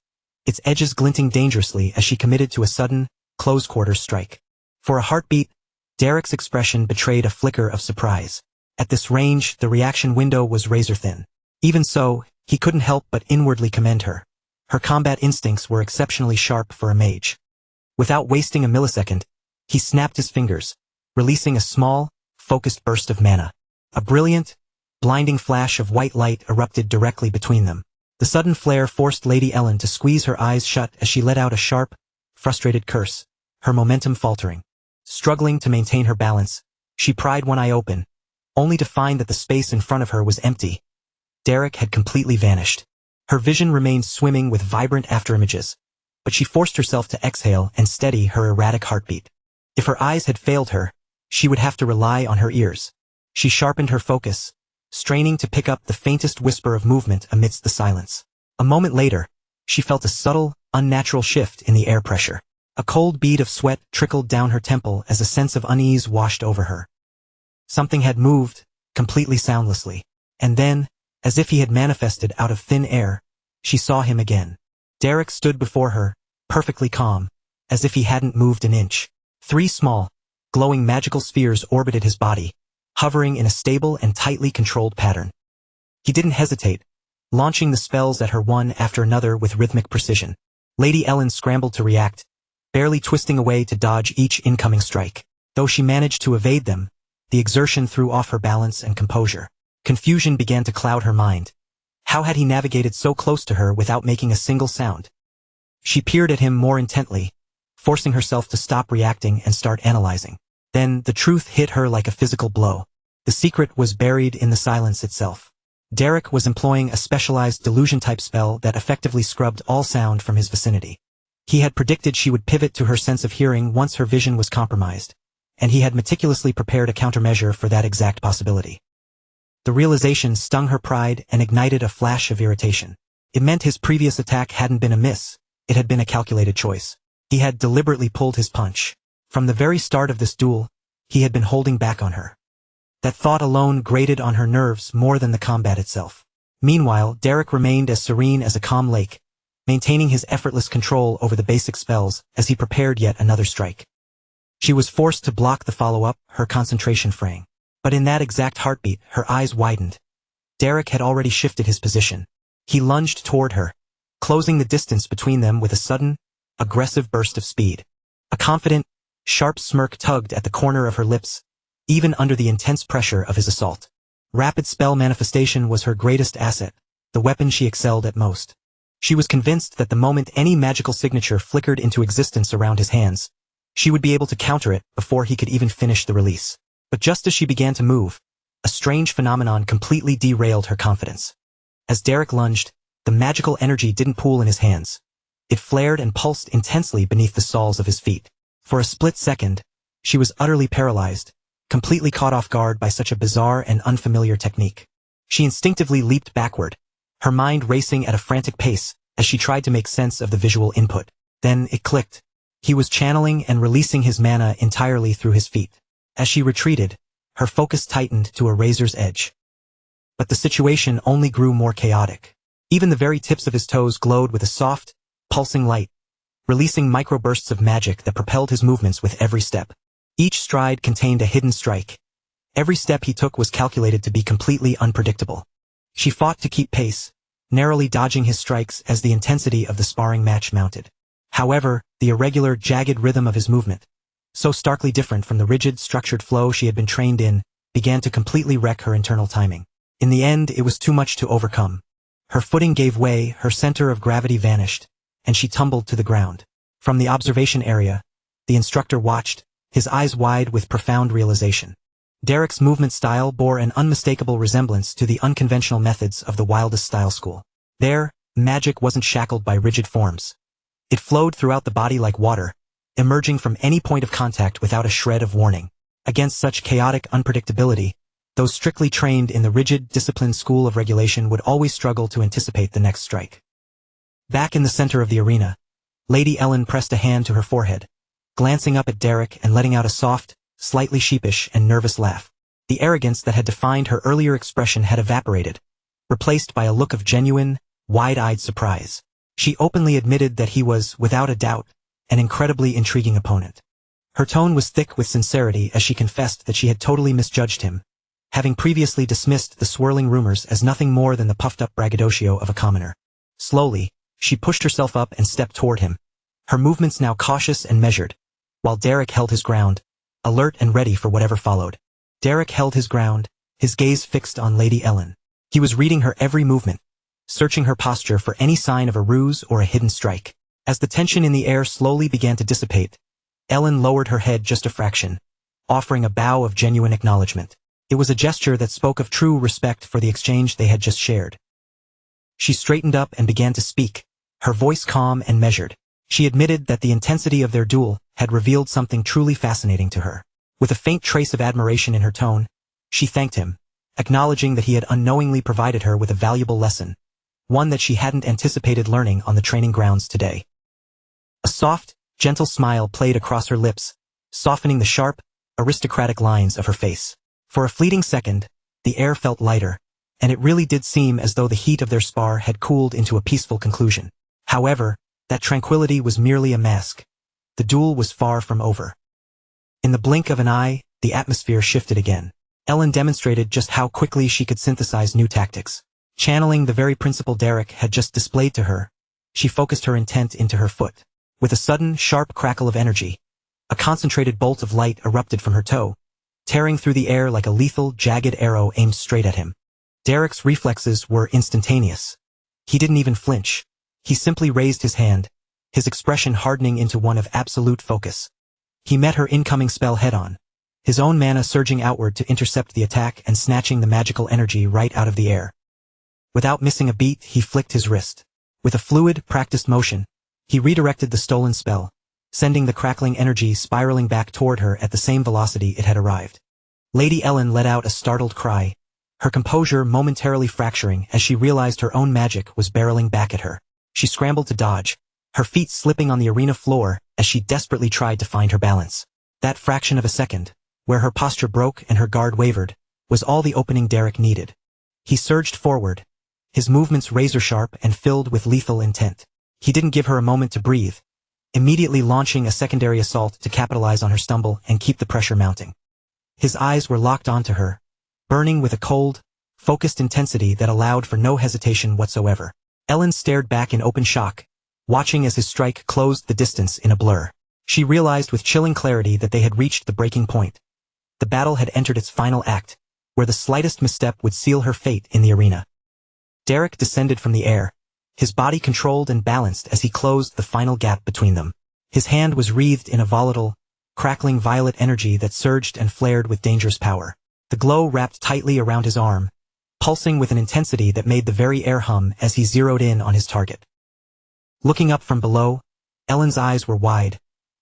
its edges glinting dangerously as she committed to a sudden, close-quarters strike. For a heartbeat, Derek's expression betrayed a flicker of surprise. At this range, the reaction window was razor-thin. Even so, he couldn't help but inwardly commend her. Her combat instincts were exceptionally sharp for a mage. Without wasting a millisecond, he snapped his fingers, releasing a small, focused burst of mana. A brilliant, blinding flash of white light erupted directly between them. The sudden flare forced Lady Ellen to squeeze her eyes shut as she let out a sharp, frustrated curse, her momentum faltering. Struggling to maintain her balance, she pried one eye open, only to find that the space in front of her was empty. Derek had completely vanished. Her vision remained swimming with vibrant afterimages, but she forced herself to exhale and steady her erratic heartbeat. If her eyes had failed her, she would have to rely on her ears. She sharpened her focus, straining to pick up the faintest whisper of movement amidst the silence. A moment later, she felt a subtle, unnatural shift in the air pressure. A cold bead of sweat trickled down her temple as a sense of unease washed over her. Something had moved, completely soundlessly. And then, as if he had manifested out of thin air, she saw him again. Derek stood before her, perfectly calm, as if he hadn't moved an inch. 3 small, glowing magical spheres orbited his body, hovering in a stable and tightly controlled pattern. He didn't hesitate, launching the spells at her one after another with rhythmic precision. Lady Ellen scrambled to react, barely twisting away to dodge each incoming strike. Though she managed to evade them, the exertion threw off her balance and composure. Confusion began to cloud her mind. How had he navigated so close to her without making a single sound? She peered at him more intently, forcing herself to stop reacting and start analyzing. Then the truth hit her like a physical blow. The secret was buried in the silence itself. Derek was employing a specialized delusion-type spell that effectively scrubbed all sound from his vicinity. He had predicted she would pivot to her sense of hearing once her vision was compromised, and he had meticulously prepared a countermeasure for that exact possibility. The realization stung her pride and ignited a flash of irritation. It meant his previous attack hadn't been a miss, it had been a calculated choice. He had deliberately pulled his punch. From the very start of this duel, he had been holding back on her. That thought alone grated on her nerves more than the combat itself. Meanwhile, Derek remained as serene as a calm lake, maintaining his effortless control over the basic spells as he prepared yet another strike. She was forced to block the follow-up, her concentration fraying. But in that exact heartbeat, her eyes widened. Derek had already shifted his position. He lunged toward her, closing the distance between them with a sudden, aggressive burst of speed. A confident, sharp smirk tugged at the corner of her lips, even under the intense pressure of his assault. Rapid spell manifestation was her greatest asset, the weapon she excelled at most. She was convinced that the moment any magical signature flickered into existence around his hands, she would be able to counter it before he could even finish the release. But just as she began to move, a strange phenomenon completely derailed her confidence. As Derek lunged, the magical energy didn't pool in his hands. It flared and pulsed intensely beneath the soles of his feet. For a split second, she was utterly paralyzed, completely caught off guard by such a bizarre and unfamiliar technique. She instinctively leaped backward, her mind racing at a frantic pace as she tried to make sense of the visual input. Then it clicked. He was channeling and releasing his mana entirely through his feet. As she retreated, her focus tightened to a razor's edge. But the situation only grew more chaotic. Even the very tips of his toes glowed with a soft, pulsing light, releasing microbursts of magic that propelled his movements with every step. Each stride contained a hidden strike. Every step he took was calculated to be completely unpredictable. She fought to keep pace, narrowly dodging his strikes as the intensity of the sparring match mounted. However, the irregular, jagged rhythm of his movement, so starkly different from the rigid, structured flow she had been trained in, began to completely wreck her internal timing. In the end, it was too much to overcome. Her footing gave way, her center of gravity vanished, and she tumbled to the ground. From the observation area, the instructor watched, his eyes wide with profound realization. Derek's movement style bore an unmistakable resemblance to the unconventional methods of the wildest style school. There, magic wasn't shackled by rigid forms. It flowed throughout the body like water, emerging from any point of contact without a shred of warning. Against such chaotic unpredictability, those strictly trained in the rigid, disciplined school of regulation would always struggle to anticipate the next strike. Back in the center of the arena, Lady Ellen pressed a hand to her forehead, glancing up at Derek and letting out a soft, slightly sheepish and nervous laugh. The arrogance that had defined her earlier expression had evaporated, replaced by a look of genuine, wide-eyed surprise. She openly admitted that he was, without a doubt, an incredibly intriguing opponent. Her tone was thick with sincerity as she confessed that she had totally misjudged him, having previously dismissed the swirling rumors as nothing more than the puffed-up braggadocio of a commoner. Slowly, she pushed herself up and stepped toward him, her movements now cautious and measured, while Derek held his ground, alert and ready for whatever followed. Derek held his ground, his gaze fixed on Lady Ellen. He was reading her every movement, searching her posture for any sign of a ruse or a hidden strike. As the tension in the air slowly began to dissipate, Ellen lowered her head just a fraction, offering a bow of genuine acknowledgement. It was a gesture that spoke of true respect for the exchange they had just shared. She straightened up and began to speak, her voice calm and measured. She admitted that the intensity of their duel had revealed something truly fascinating to her. With a faint trace of admiration in her tone, she thanked him, acknowledging that he had unknowingly provided her with a valuable lesson, one that she hadn't anticipated learning on the training grounds today. A soft, gentle smile played across her lips, softening the sharp, aristocratic lines of her face. For a fleeting second, the air felt lighter, and it really did seem as though the heat of their spar had cooled into a peaceful conclusion. However, that tranquility was merely a mask. The duel was far from over. In the blink of an eye, the atmosphere shifted again. Ellen demonstrated just how quickly she could synthesize new tactics. Channeling the very principle Derek had just displayed to her, she focused her intent into her foot. With a sudden, sharp crackle of energy, a concentrated bolt of light erupted from her toe, tearing through the air like a lethal, jagged arrow aimed straight at him. Derek's reflexes were instantaneous. He didn't even flinch. He simply raised his hand, his expression hardening into one of absolute focus. He met her incoming spell head-on, his own mana surging outward to intercept the attack and snatching the magical energy right out of the air. Without missing a beat, he flicked his wrist. With a fluid, practiced motion, he redirected the stolen spell, sending the crackling energy spiraling back toward her at the same velocity it had arrived. Lady Ellen let out a startled cry, her composure momentarily fracturing as she realized her own magic was barreling back at her. She scrambled to dodge, her feet slipping on the arena floor as she desperately tried to find her balance. That fraction of a second, where her posture broke and her guard wavered, was all the opening Derek needed. He surged forward, his movements razor-sharp and filled with lethal intent. He didn't give her a moment to breathe, immediately launching a secondary assault to capitalize on her stumble and keep the pressure mounting. His eyes were locked onto her, burning with a cold, focused intensity that allowed for no hesitation whatsoever. Ellen stared back in open shock, watching as his strike closed the distance in a blur. She realized with chilling clarity that they had reached the breaking point. The battle had entered its final act, where the slightest misstep would seal her fate in the arena. Derek descended from the air, his body controlled and balanced as he closed the final gap between them. His hand was wreathed in a volatile, crackling violet energy that surged and flared with dangerous power. The glow wrapped tightly around his arm, pulsing with an intensity that made the very air hum as he zeroed in on his target. Looking up from below, Ellen's eyes were wide,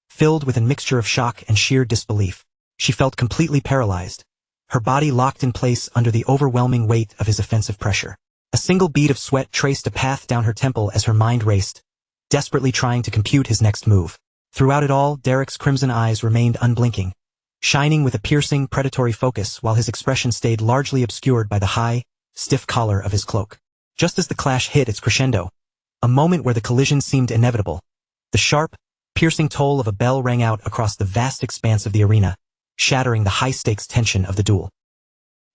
filled with a mixture of shock and sheer disbelief. She felt completely paralyzed, her body locked in place under the overwhelming weight of his offensive pressure. A single bead of sweat traced a path down her temple as her mind raced, desperately trying to compute his next move. Throughout it all, Derek's crimson eyes remained unblinking, shining with a piercing, predatory focus while his expression stayed largely obscured by the high, stiff collar of his cloak. Just as the clash hit its crescendo, a moment where the collision seemed inevitable, the sharp, piercing toll of a bell rang out across the vast expanse of the arena, shattering the high-stakes tension of the duel.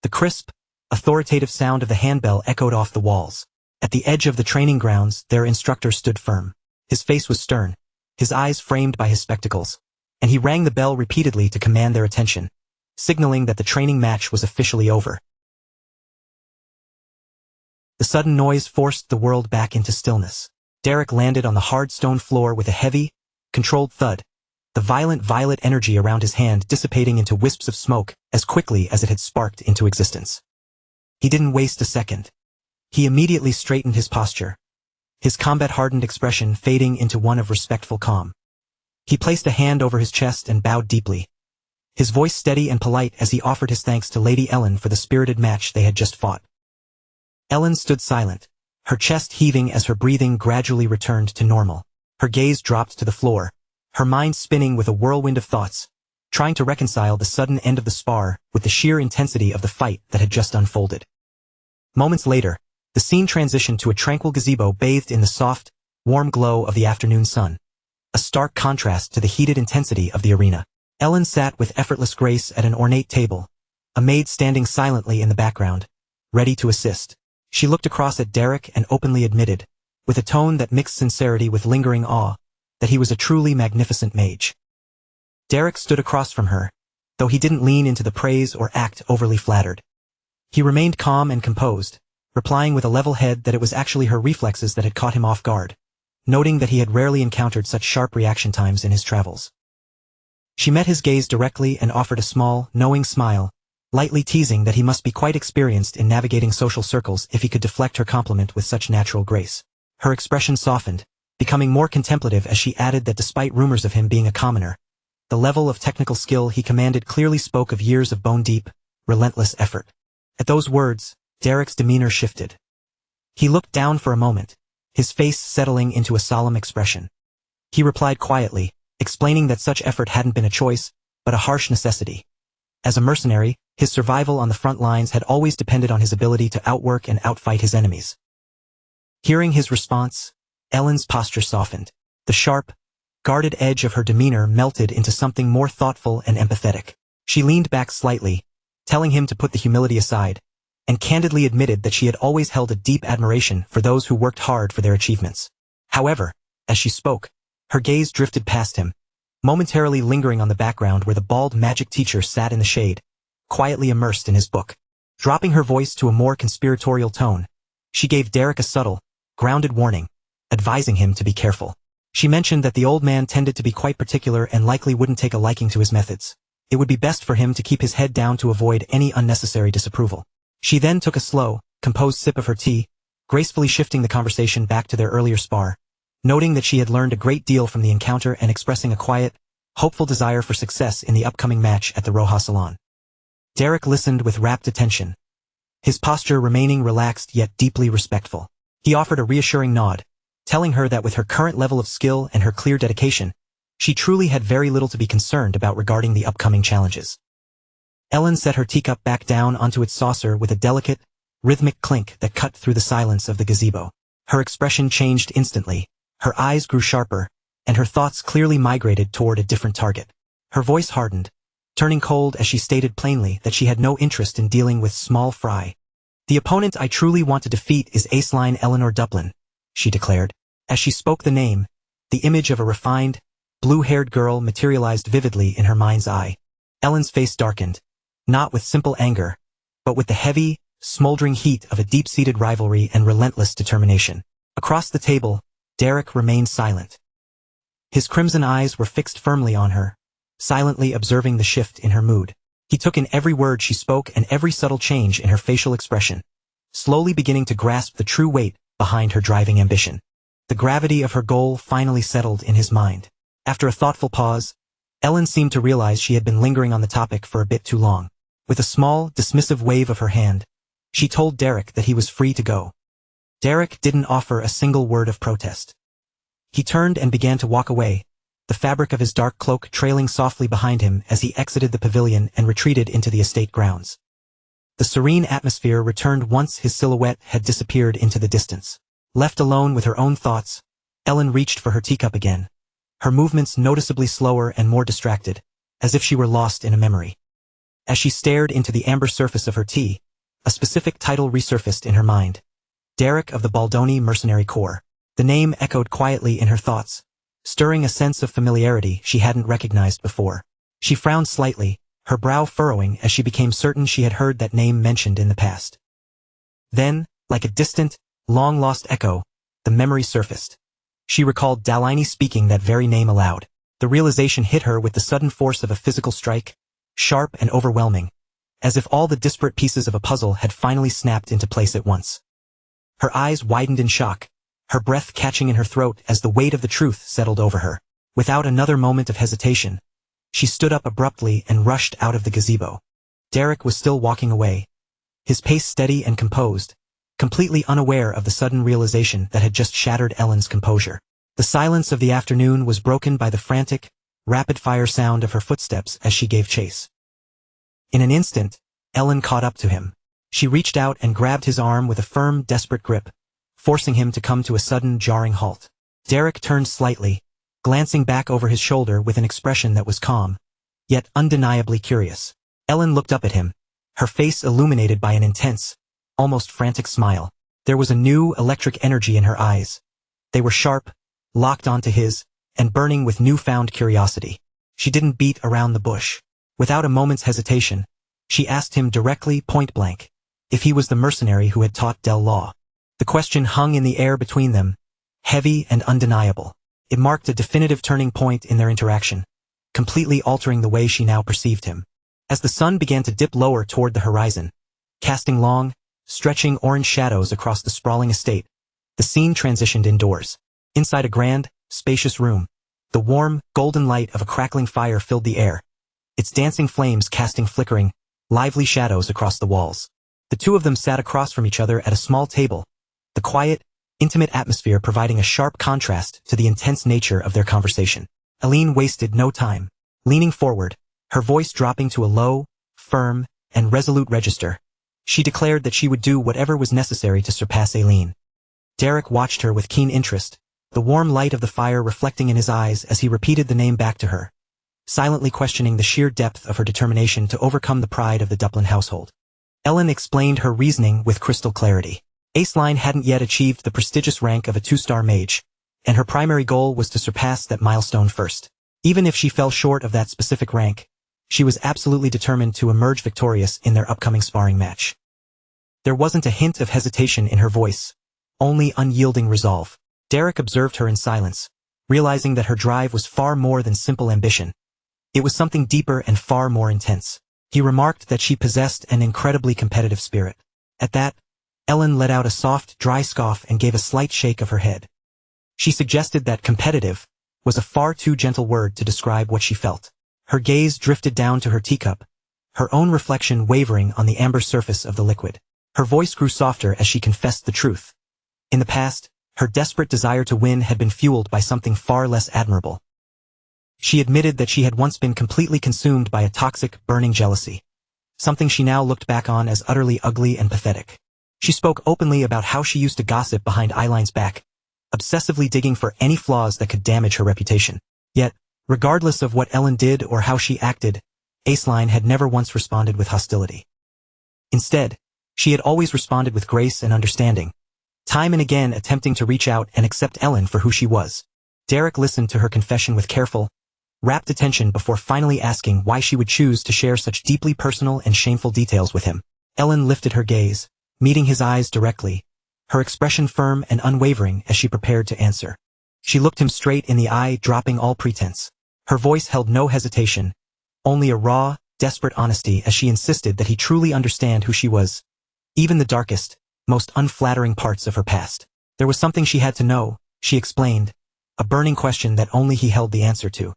The crisp, authoritative sound of the handbell echoed off the walls. At the edge of the training grounds, their instructor stood firm. His face was stern, his eyes framed by his spectacles, and he rang the bell repeatedly to command their attention, signaling that the training match was officially over. The sudden noise forced the world back into stillness. Derek landed on the hard stone floor with a heavy, controlled thud, the violent violet energy around his hand dissipating into wisps of smoke as quickly as it had sparked into existence. He didn't waste a second. He immediately straightened his posture, his combat-hardened expression fading into one of respectful calm. He placed a hand over his chest and bowed deeply, his voice steady and polite as he offered his thanks to Lady Ellen for the spirited match they had just fought. Ellen stood silent, her chest heaving as her breathing gradually returned to normal. Her gaze dropped to the floor, her mind spinning with a whirlwind of thoughts, trying to reconcile the sudden end of the spar with the sheer intensity of the fight that had just unfolded. Moments later, the scene transitioned to a tranquil gazebo bathed in the soft, warm glow of the afternoon sun, a stark contrast to the heated intensity of the arena. Ellen sat with effortless grace at an ornate table, a maid standing silently in the background, ready to assist. She looked across at Derek and openly admitted, with a tone that mixed sincerity with lingering awe, that he was a truly magnificent mage. Derek stood across from her, though he didn't lean into the praise or act overly flattered. He remained calm and composed, replying with a level head that it was actually her reflexes that had caught him off guard, noting that he had rarely encountered such sharp reaction times in his travels. She met his gaze directly and offered a small, knowing smile, lightly teasing that he must be quite experienced in navigating social circles if he could deflect her compliment with such natural grace. Her expression softened, becoming more contemplative as she added that despite rumors of him being a commoner, the level of technical skill he commanded clearly spoke of years of bone-deep, relentless effort. At those words, Derek's demeanor shifted. He looked down for a moment, his face settling into a solemn expression. He replied quietly, explaining that such effort hadn't been a choice, but a harsh necessity. As a mercenary, his survival on the front lines had always depended on his ability to outwork and outfight his enemies. Hearing his response, Ellen's posture softened. The sharp, guarded edge of her demeanor melted into something more thoughtful and empathetic. She leaned back slightly, telling him to put the humility aside, and candidly admitted that she had always held a deep admiration for those who worked hard for their achievements. However, as she spoke, her gaze drifted past him, momentarily lingering on the background where the bald magic teacher sat in the shade, quietly immersed in his book. Dropping her voice to a more conspiratorial tone, she gave Derek a subtle, grounded warning, advising him to be careful. She mentioned that the old man tended to be quite particular and likely wouldn't take a liking to his methods. It would be best for him to keep his head down to avoid any unnecessary disapproval. She then took a slow, composed sip of her tea, gracefully shifting the conversation back to their earlier spar, noting that she had learned a great deal from the encounter and expressing a quiet, hopeful desire for success in the upcoming match at the Roja Salon. Derek listened with rapt attention, his posture remaining relaxed yet deeply respectful. He offered a reassuring nod, telling her that with her current level of skill and her clear dedication, she truly had very little to be concerned about regarding the upcoming challenges. Ellen set her teacup back down onto its saucer with a delicate, rhythmic clink that cut through the silence of the gazebo. Her expression changed instantly, her eyes grew sharper, and her thoughts clearly migrated toward a different target. Her voice hardened, turning cold as she stated plainly that she had no interest in dealing with small fry. "The opponent I truly want to defeat is Aceline Eleanor Dublin," she declared. As she spoke the name, the image of a refined, blue-haired girl materialized vividly in her mind's eye. Ellen's face darkened, not with simple anger, but with the heavy, smoldering heat of a deep-seated rivalry and relentless determination. Across the table, Derek remained silent. His crimson eyes were fixed firmly on her, silently observing the shift in her mood. He took in every word she spoke and every subtle change in her facial expression, slowly beginning to grasp the true weight behind her driving ambition. The gravity of her goal finally settled in his mind. After a thoughtful pause, Ellen seemed to realize she had been lingering on the topic for a bit too long. With a small, dismissive wave of her hand, she told Derek that he was free to go. Derek didn't offer a single word of protest. He turned and began to walk away, the fabric of his dark cloak trailing softly behind him as he exited the pavilion and retreated into the estate grounds. The serene atmosphere returned once his silhouette had disappeared into the distance. Left alone with her own thoughts, Ellen reached for her teacup again, her movements noticeably slower and more distracted, as if she were lost in a memory. As she stared into the amber surface of her tea, a specific title resurfaced in her mind. Derek of the Baldoni Mercenary Corps. The name echoed quietly in her thoughts, stirring a sense of familiarity she hadn't recognized before. She frowned slightly, her brow furrowing as she became certain she had heard that name mentioned in the past. Then, like a distant, long-lost echo, the memory surfaced. She recalled Dalini speaking that very name aloud. The realization hit her with the sudden force of a physical strike, sharp and overwhelming, as if all the disparate pieces of a puzzle had finally snapped into place at once. Her eyes widened in shock, her breath catching in her throat as the weight of the truth settled over her. Without another moment of hesitation, she stood up abruptly and rushed out of the gazebo. Derek was still walking away, his pace steady and composed, completely unaware of the sudden realization that had just shattered Ellen's composure. The silence of the afternoon was broken by the frantic, rapid-fire sound of her footsteps as she gave chase. In an instant, Ellen caught up to him. She reached out and grabbed his arm with a firm, desperate grip, forcing him to come to a sudden, jarring halt. Derek turned slightly, glancing back over his shoulder with an expression that was calm, yet undeniably curious. Ellen looked up at him, her face illuminated by an intense, almost frantic smile. There was a new, electric energy in her eyes. They were sharp, locked onto his, and burning with newfound curiosity. She didn't beat around the bush. Without a moment's hesitation, she asked him directly, point-blank, if he was the mercenary who had taught Del law. The question hung in the air between them, heavy and undeniable. It marked a definitive turning point in their interaction, completely altering the way she now perceived him. As the sun began to dip lower toward the horizon, casting long, stretching orange shadows across the sprawling estate, the scene transitioned indoors. Inside a grand, spacious room, the warm, golden light of a crackling fire filled the air, its dancing flames casting flickering, lively shadows across the walls. The two of them sat across from each other at a small table, the quiet, intimate atmosphere providing a sharp contrast to the intense nature of their conversation. Aline wasted no time. Leaning forward, her voice dropping to a low, firm, and resolute register, she declared that she would do whatever was necessary to surpass Aileen. Derek watched her with keen interest, the warm light of the fire reflecting in his eyes as he repeated the name back to her, silently questioning the sheer depth of her determination to overcome the pride of the Duplin household. Ellen explained her reasoning with crystal clarity. Aileen hadn't yet achieved the prestigious rank of a 2-star mage, and her primary goal was to surpass that milestone first. Even if she fell short of that specific rank, she was absolutely determined to emerge victorious in their upcoming sparring match. There wasn't a hint of hesitation in her voice, only unyielding resolve. Derek observed her in silence, realizing that her drive was far more than simple ambition. It was something deeper and far more intense. He remarked that she possessed an incredibly competitive spirit. At that, Ellen let out a soft, dry scoff and gave a slight shake of her head. She suggested that competitive was a far too gentle word to describe what she felt. Her gaze drifted down to her teacup, her own reflection wavering on the amber surface of the liquid. Her voice grew softer as she confessed the truth. In the past, her desperate desire to win had been fueled by something far less admirable. She admitted that she had once been completely consumed by a toxic, burning jealousy, something she now looked back on as utterly ugly and pathetic. She spoke openly about how she used to gossip behind Eileen's back, obsessively digging for any flaws that could damage her reputation. Yet, regardless of what Ellen did or how she acted, Aileen had never once responded with hostility. Instead, she had always responded with grace and understanding, time and again attempting to reach out and accept Ellen for who she was. Derek listened to her confession with careful, rapt attention before finally asking why she would choose to share such deeply personal and shameful details with him. Ellen lifted her gaze, meeting his eyes directly, her expression firm and unwavering as she prepared to answer. She looked him straight in the eye, dropping all pretense. Her voice held no hesitation, only a raw, desperate honesty as she insisted that he truly understand who she was, even the darkest, most unflattering parts of her past. There was something she had to know, she explained, a burning question that only he held the answer to.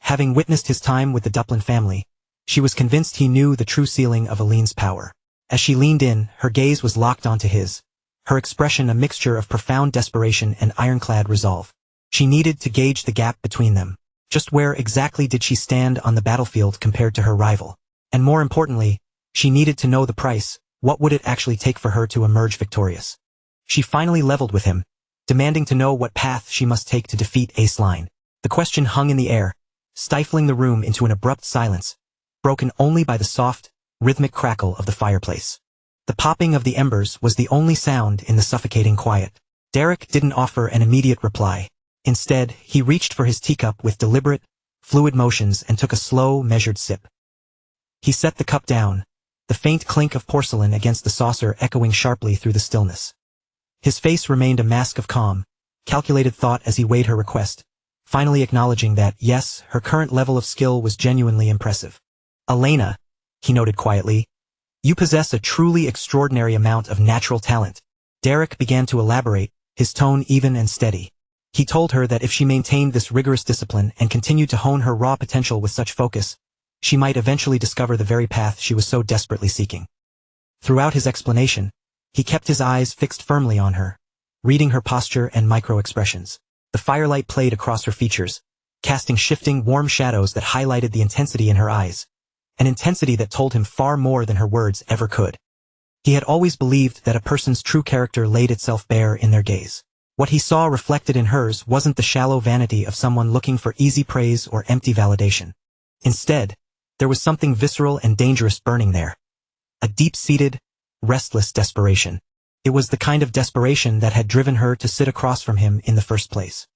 Having witnessed his time with the Duplin family, she was convinced he knew the true ceiling of Aileen's power. As she leaned in, her gaze was locked onto his, her expression a mixture of profound desperation and ironclad resolve. She needed to gauge the gap between them. Just where exactly did she stand on the battlefield compared to her rival? And more importantly, She needed to know the price. What would it actually take for her to emerge victorious? She finally leveled with him, demanding to know what path she must take to defeat Ace Line. The question hung in the air, stifling the room into an abrupt silence, broken only by the soft, rhythmic crackle of the fireplace. The popping of the embers was the only sound in the suffocating quiet. Derek didn't offer an immediate reply. Instead, he reached for his teacup with deliberate, fluid motions and took a slow, measured sip. He set the cup down, the faint clink of porcelain against the saucer echoing sharply through the stillness. His face remained a mask of calm, calculated thought as he weighed her request, finally acknowledging that, yes, her current level of skill was genuinely impressive. "Elena," he noted quietly, "you possess a truly extraordinary amount of natural talent." Derek began to elaborate, his tone even and steady. He told her that if she maintained this rigorous discipline and continued to hone her raw potential with such focus, she might eventually discover the very path she was so desperately seeking. Throughout his explanation, he kept his eyes fixed firmly on her, reading her posture and micro-expressions. The firelight played across her features, casting shifting, warm shadows that highlighted the intensity in her eyes, an intensity that told him far more than her words ever could. He had always believed that a person's true character laid itself bare in their gaze. What he saw reflected in hers wasn't the shallow vanity of someone looking for easy praise or empty validation. Instead, there was something visceral and dangerous burning there. A deep-seated, restless desperation. It was the kind of desperation that had driven her to sit across from him in the first place.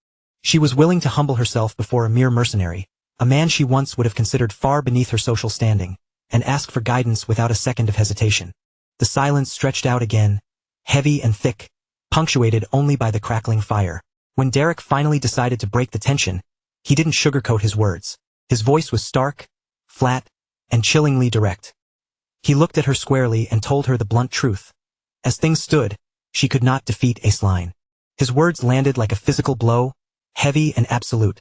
She was willing to humble herself before a mere mercenary, a man she once would have considered far beneath her social standing, and ask for guidance without a second of hesitation. The silence stretched out again, heavy and thick, punctuated only by the crackling fire. When Derek finally decided to break the tension, he didn't sugarcoat his words. His voice was stark, flat, and chillingly direct. He looked at her squarely and told her the blunt truth. As things stood, she could not defeat Ace Line. His words landed like a physical blow, heavy and absolute,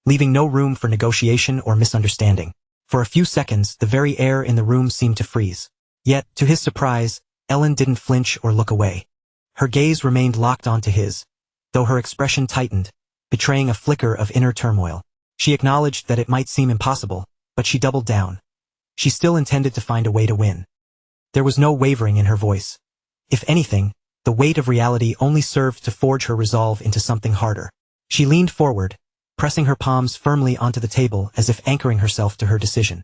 leaving no room for negotiation or misunderstanding. For a few seconds, the very air in the room seemed to freeze. Yet, to his surprise, Ellen didn't flinch or look away. Her gaze remained locked onto his, though her expression tightened, betraying a flicker of inner turmoil. She acknowledged that it might seem impossible, but she doubled down. She still intended to find a way to win. There was no wavering in her voice. If anything, the weight of reality only served to forge her resolve into something harder. She leaned forward, pressing her palms firmly onto the table as if anchoring herself to her decision.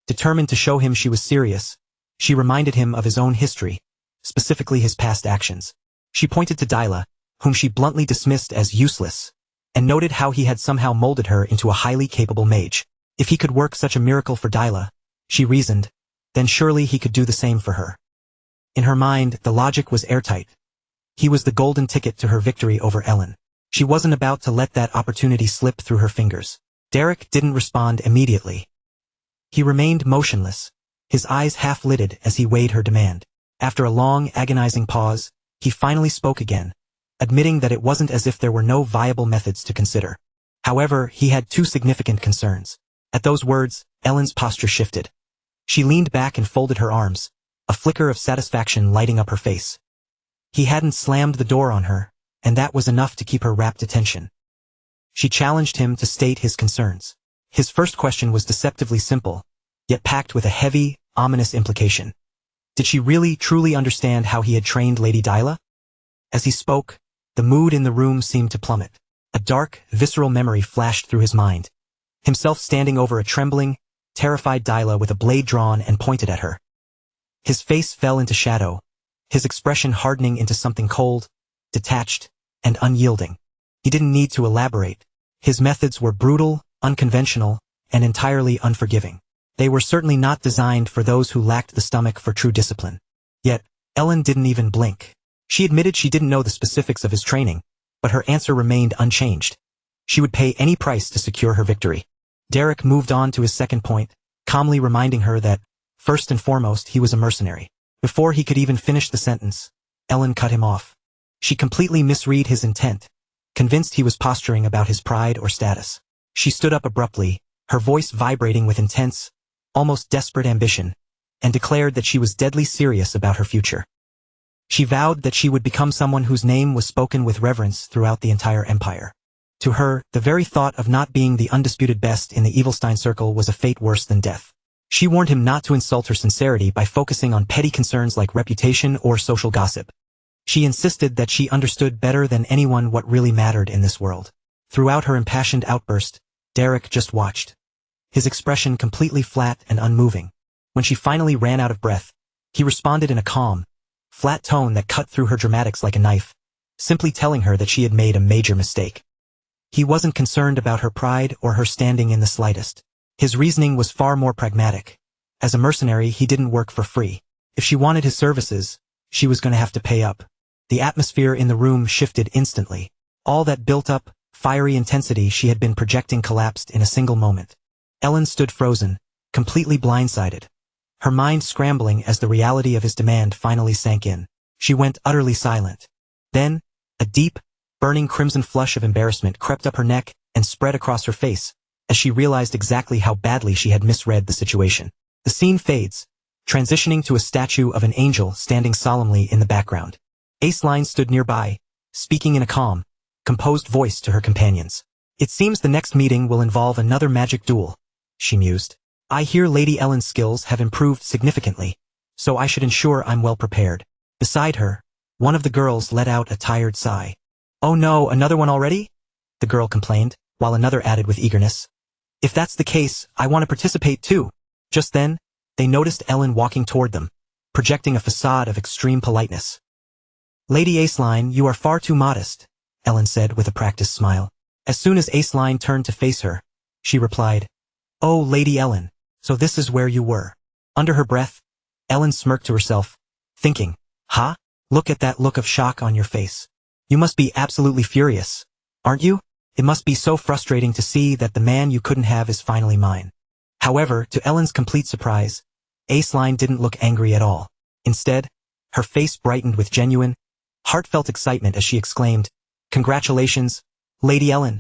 Determined to show him she was serious, she reminded him of his own history, specifically his past actions. She pointed to Dyla, whom she bluntly dismissed as useless, and noted how he had somehow molded her into a highly capable mage. If he could work such a miracle for Dyla, she reasoned, then surely he could do the same for her. In her mind, the logic was airtight. He was the golden ticket to her victory over Ellen. She wasn't about to let that opportunity slip through her fingers. Derek didn't respond immediately. He remained motionless, his eyes half-lidded as he weighed her demand. After a long, agonizing pause, he finally spoke again, admitting that it wasn't as if there were no viable methods to consider. However, he had two significant concerns. At those words, Ellen's posture shifted. She leaned back and folded her arms, a flicker of satisfaction lighting up her face. He hadn't slammed the door on her, and that was enough to keep her rapt attention. She challenged him to state his concerns. His first question was deceptively simple, yet packed with a heavy, ominous implication. Did she really, truly understand how he had trained Lady Dyla? As he spoke, the mood in the room seemed to plummet. A dark, visceral memory flashed through his mind. Himself standing over a trembling, terrified Dyla with a blade drawn and pointed at her. His face fell into shadow, his expression hardening into something cold, detached, and unyielding. He didn't need to elaborate. His methods were brutal, unconventional, and entirely unforgiving. They were certainly not designed for those who lacked the stomach for true discipline. Yet, Ellen didn't even blink. She admitted she didn't know the specifics of his training, but her answer remained unchanged. She would pay any price to secure her victory. Derek moved on to his second point, calmly reminding her that, first and foremost, he was a mercenary. Before he could even finish the sentence, Ellen cut him off. She completely misread his intent, convinced he was posturing about his pride or status. She stood up abruptly, her voice vibrating with intense, almost desperate ambition, and declared that she was deadly serious about her future. She vowed that she would become someone whose name was spoken with reverence throughout the entire empire. To her, the very thought of not being the undisputed best in the Evilstein circle was a fate worse than death. She warned him not to insult her sincerity by focusing on petty concerns like reputation or social gossip. She insisted that she understood better than anyone what really mattered in this world. Throughout her impassioned outburst, Derek just watched, his expression completely flat and unmoving. When she finally ran out of breath, he responded in a calm, flat tone that cut through her dramatics like a knife, simply telling her that she had made a major mistake. He wasn't concerned about her pride or her standing in the slightest. His reasoning was far more pragmatic. As a mercenary, he didn't work for free. If she wanted his services, she was going to have to pay up. The atmosphere in the room shifted instantly. All that built-up, fiery intensity she had been projecting collapsed in a single moment. Ellen stood frozen, completely blindsided, her mind scrambling as the reality of his demand finally sank in. She went utterly silent. Then, a deep, burning crimson flush of embarrassment crept up her neck and spread across her face, as she realized exactly how badly she had misread the situation. The scene fades, transitioning to a statue of an angel standing solemnly in the background. Aceline stood nearby, speaking in a calm, composed voice to her companions. "It seems the next meeting will involve another magic duel," she mused. "I hear Lady Ellen's skills have improved significantly, so I should ensure I'm well prepared." Beside her, one of the girls let out a tired sigh. "Oh no, another one already?" the girl complained, while another added with eagerness, "If that's the case, I want to participate too." Just then, they noticed Ellen walking toward them, projecting a facade of extreme politeness. "Lady Aceline, you are far too modest," Ellen said with a practiced smile. As soon as Aceline turned to face her, she replied, "Oh, Lady Ellen, so this is where you were." Under her breath, Ellen smirked to herself, thinking, "Ha? Look at that look of shock on your face. You must be absolutely furious, aren't you? It must be so frustrating to see that the man you couldn't have is finally mine." However, to Ellen's complete surprise, Aceline didn't look angry at all. Instead, her face brightened with genuine, heartfelt excitement as she exclaimed, "Congratulations, Lady Ellen.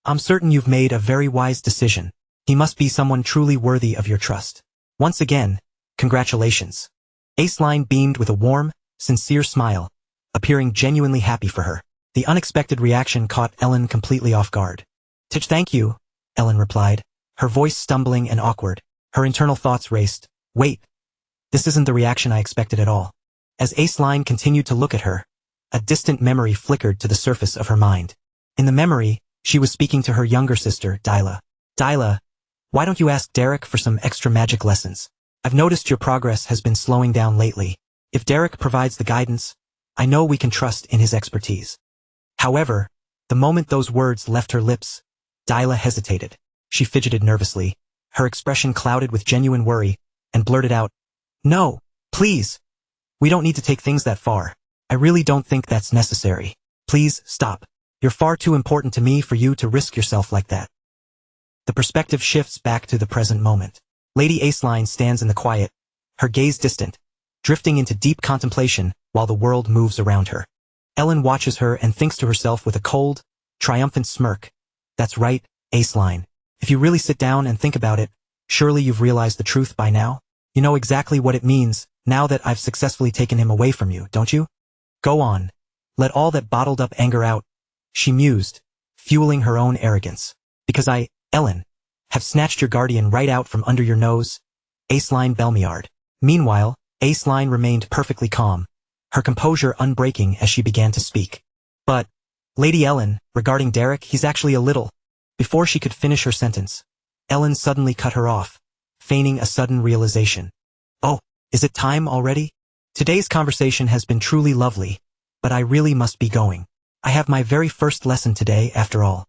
I'm certain you've made a very wise decision. He must be someone truly worthy of your trust. Once again, congratulations." Aceline beamed with a warm, sincere smile, appearing genuinely happy for her. The unexpected reaction caught Ellen completely off guard. Thank you," Ellen replied, her voice stumbling and awkward. Her internal thoughts raced. Wait, this isn't the reaction I expected at all. As Aceline continued to look at her, a distant memory flickered to the surface of her mind. In the memory, she was speaking to her younger sister, Dyla. "Dyla, why don't you ask Derek for some extra magic lessons? I've noticed your progress has been slowing down lately. If Derek provides the guidance, I know we can trust in his expertise." However, the moment those words left her lips, Dyla hesitated. She fidgeted nervously, her expression clouded with genuine worry, and blurted out, "No, please. We don't need to take things that far. I really don't think that's necessary. Please, stop. You're far too important to me for you to risk yourself like that." The perspective shifts back to the present moment. Lady Aceline stands in the quiet, her gaze distant, drifting into deep contemplation while the world moves around her. Ellen watches her and thinks to herself with a cold, triumphant smirk, "That's right, Aceline. If you really sit down and think about it, surely you've realized the truth by now? You know exactly what it means, now that I've successfully taken him away from you, don't you? Go on. Let all that bottled up anger out," she mused, fueling her own arrogance. "Because I, Ellen, have snatched your guardian right out from under your nose, Aceline Belmiard." Meanwhile, Aceline remained perfectly calm, her composure unbreaking as she began to speak. "But, Lady Ellen, regarding Derek, he's actually a little..." Before she could finish her sentence, Ellen suddenly cut her off, feigning a sudden realization. "Oh, is it time already? Today's conversation has been truly lovely, but I really must be going. I have my very first lesson today, after all."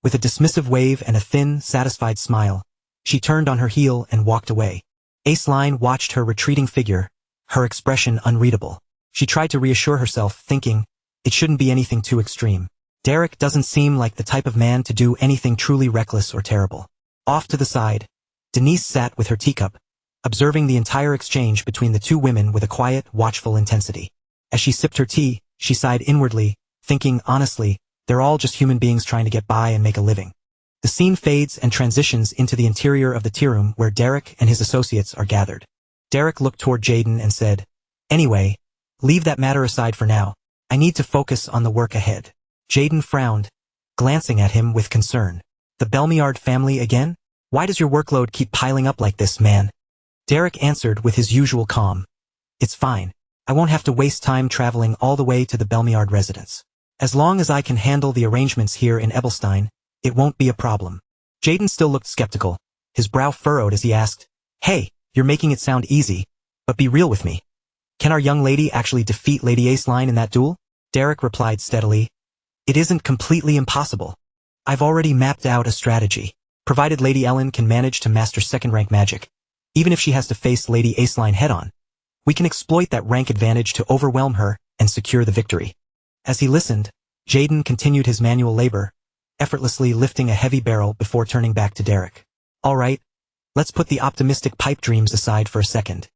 With a dismissive wave and a thin, satisfied smile, she turned on her heel and walked away. Aceline watched her retreating figure, her expression unreadable. She tried to reassure herself, thinking, it shouldn't be anything too extreme. Derek doesn't seem like the type of man to do anything truly reckless or terrible. Off to the side, Denise sat with her teacup, observing the entire exchange between the two women with a quiet, watchful intensity. As she sipped her tea, she sighed inwardly, thinking, honestly, they're all just human beings trying to get by and make a living. The scene fades and transitions into the interior of the tea room where Derek and his associates are gathered. Derek looked toward Jaden and said, "Anyway, leave that matter aside for now. I need to focus on the work ahead." Jaden frowned, glancing at him with concern. "The Belmiard family again? Why does your workload keep piling up like this, man?" Derek answered with his usual calm. It's fine. I won't have to waste time traveling all the way to the Belmiard residence. As long as I can handle the arrangements here in Ebelstein, it won't be a problem. Jaden still looked skeptical, his brow furrowed as he asked, Hey, you're making it sound easy, but be real with me. Can our young lady actually defeat Lady Aceline in that duel? Derek replied steadily. It isn't completely impossible. I've already mapped out a strategy. Provided Lady Ellen can manage to master second-rank magic, even if she has to face Lady Aceline head-on, we can exploit that rank advantage to overwhelm her and secure the victory. As he listened, Jaden continued his manual labor, effortlessly lifting a heavy barrel before turning back to Derek. All right, let's put the optimistic pipe dreams aside for a second.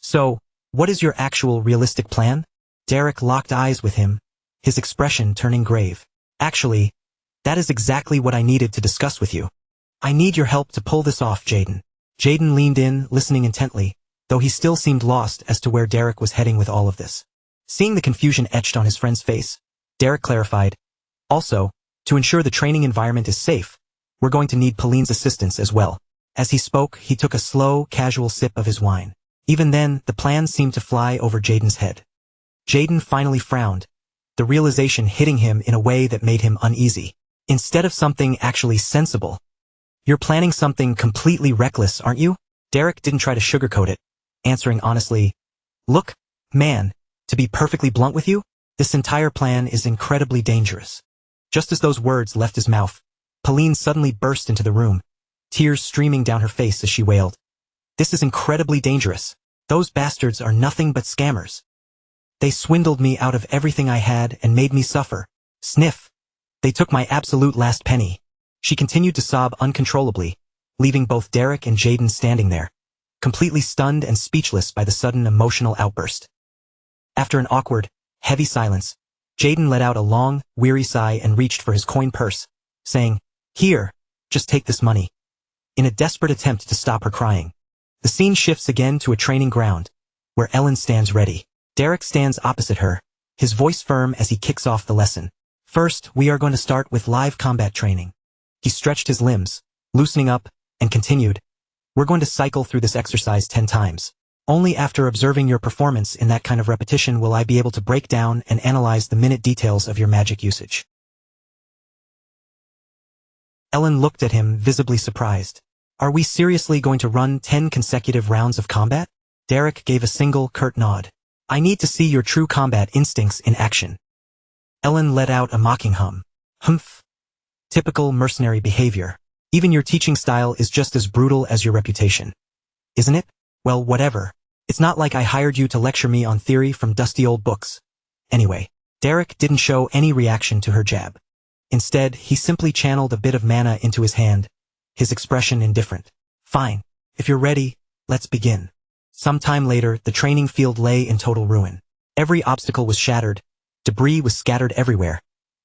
So, what is your actual realistic plan? Derek locked eyes with him, his expression turning grave. Actually, that is exactly what I needed to discuss with you. I need your help to pull this off, Jaden. Jaden leaned in, listening intently, though he still seemed lost as to where Derek was heading with all of this. Seeing the confusion etched on his friend's face, Derek clarified, Also, to ensure the training environment is safe, we're going to need Pauline's assistance as well. As he spoke, he took a slow, casual sip of his wine. Even then, the plan seemed to fly over Jaden's head. Jaden finally frowned, the realization hitting him in a way that made him uneasy. Instead of something actually sensible, you're planning something completely reckless, aren't you? Derek didn't try to sugarcoat it, answering honestly, Look, man, to be perfectly blunt with you, this entire plan is incredibly dangerous. Just as those words left his mouth, Pauline suddenly burst into the room, tears streaming down her face as she wailed. This is incredibly dangerous. Those bastards are nothing but scammers. They swindled me out of everything I had and made me suffer. Sniff. They took my absolute last penny. She continued to sob uncontrollably, leaving both Derek and Jaden standing there, completely stunned and speechless by the sudden emotional outburst. After an awkward, heavy silence, Jaden let out a long, weary sigh and reached for his coin purse, saying, Here, just take this money. In a desperate attempt to stop her crying. The scene shifts again to a training ground, where Ellen stands ready. Derek stands opposite her, his voice firm as he kicks off the lesson. First, we are going to start with live combat training. He stretched his limbs, loosening up, and continued, We're going to cycle through this exercise 10 times. Only after observing your performance in that kind of repetition will I be able to break down and analyze the minute details of your magic usage. Ellen looked at him, visibly surprised. Are we seriously going to run 10 consecutive rounds of combat? Derek gave a single, curt nod. I need to see your true combat instincts in action. Ellen let out a mocking hum. Humph. Typical mercenary behavior. Even your teaching style is just as brutal as your reputation. Isn't it? Well, whatever. It's not like I hired you to lecture me on theory from dusty old books. Anyway, Derek didn't show any reaction to her jab. Instead, he simply channeled a bit of mana into his hand, his expression indifferent. Fine. If you're ready, let's begin. Sometime later, the training field lay in total ruin. Every obstacle was shattered, debris was scattered everywhere,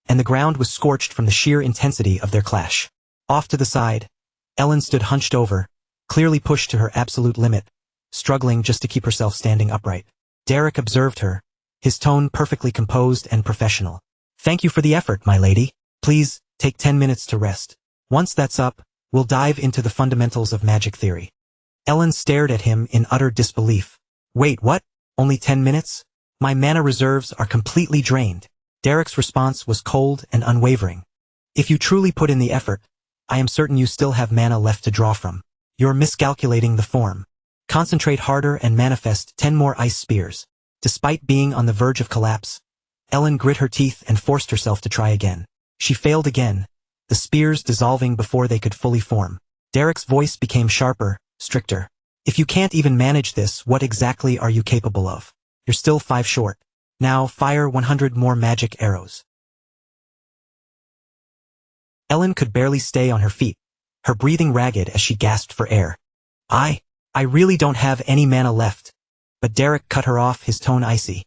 and the ground was scorched from the sheer intensity of their clash. Off to the side, Ellen stood hunched over, clearly pushed to her absolute limit, struggling just to keep herself standing upright. Derek observed her, his tone perfectly composed and professional. Thank you for the effort, my lady. Please, take 10 minutes to rest. Once that's up, we'll dive into the fundamentals of magic theory. Ellen stared at him in utter disbelief. Wait, what? Only 10 minutes? My mana reserves are completely drained. Derek's response was cold and unwavering. If you truly put in the effort, I am certain you still have mana left to draw from. You're miscalculating the form. Concentrate harder and manifest 10 more ice spears. Despite being on the verge of collapse, Ellen grit her teeth and forced herself to try again. She failed again, the spears dissolving before they could fully form. Derek's voice became sharper, stricter. If you can't even manage this, what exactly are you capable of? You're still 5 short. Now fire 100 more magic arrows. Ellen could barely stay on her feet, her breathing ragged as she gasped for air. I really don't have any mana left. But Derek cut her off, his tone icy.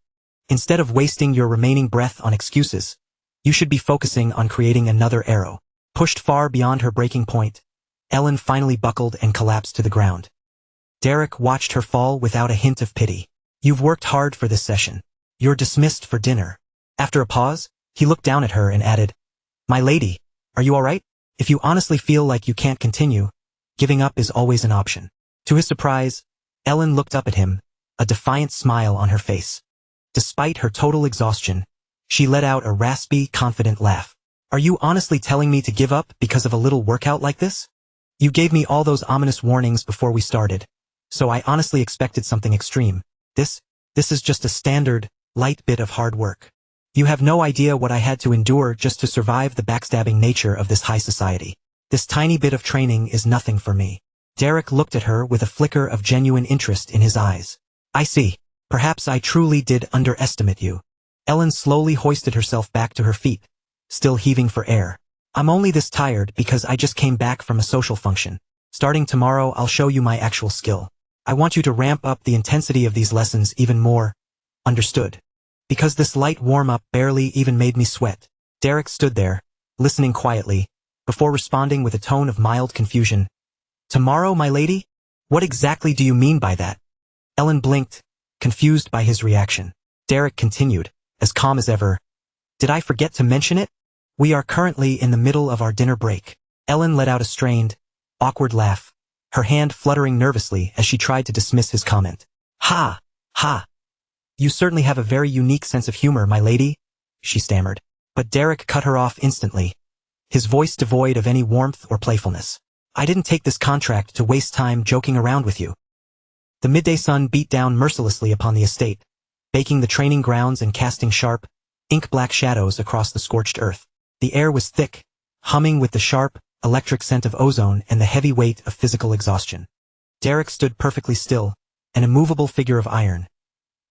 Instead of wasting your remaining breath on excuses, you should be focusing on creating another arrow. Pushed far beyond her breaking point, Ellen finally buckled and collapsed to the ground. Derek watched her fall without a hint of pity. You've worked hard for this session. You're dismissed for dinner. After a pause, he looked down at her and added, My lady, are you all right? If you honestly feel like you can't continue, giving up is always an option. To his surprise, Ellen looked up at him, a defiant smile on her face. Despite her total exhaustion, she let out a raspy, confident laugh. Are you honestly telling me to give up because of a little workout like this? You gave me all those ominous warnings before we started, so I honestly expected something extreme. This is just a standard, light bit of hard work. You have no idea what I had to endure just to survive the backstabbing nature of this high society. This tiny bit of training is nothing for me. Derek looked at her with a flicker of genuine interest in his eyes. I see. Perhaps I truly did underestimate you. Ellen slowly hoisted herself back to her feet, still heaving for air. I'm only this tired because I just came back from a social function. Starting tomorrow, I'll show you my actual skill. I want you to ramp up the intensity of these lessons even more. Understood? Because this light warm-up barely even made me sweat. Derek stood there, listening quietly, before responding with a tone of mild confusion. Tomorrow, my lady? What exactly do you mean by that? Ellen blinked, confused by his reaction. Derek continued, as calm as ever. Did I forget to mention it? We are currently in the middle of our dinner break. Ellen let out a strained, awkward laugh, her hand fluttering nervously as she tried to dismiss his comment. Ha! Ha! You certainly have a very unique sense of humor, my lady, she stammered. But Derek cut her off instantly, his voice devoid of any warmth or playfulness. I didn't take this contract to waste time joking around with you. The midday sun beat down mercilessly upon the estate, baking the training grounds and casting sharp, ink-black shadows across the scorched earth. The air was thick, humming with the sharp, electric scent of ozone and the heavy weight of physical exhaustion. Derek stood perfectly still, an immovable figure of iron,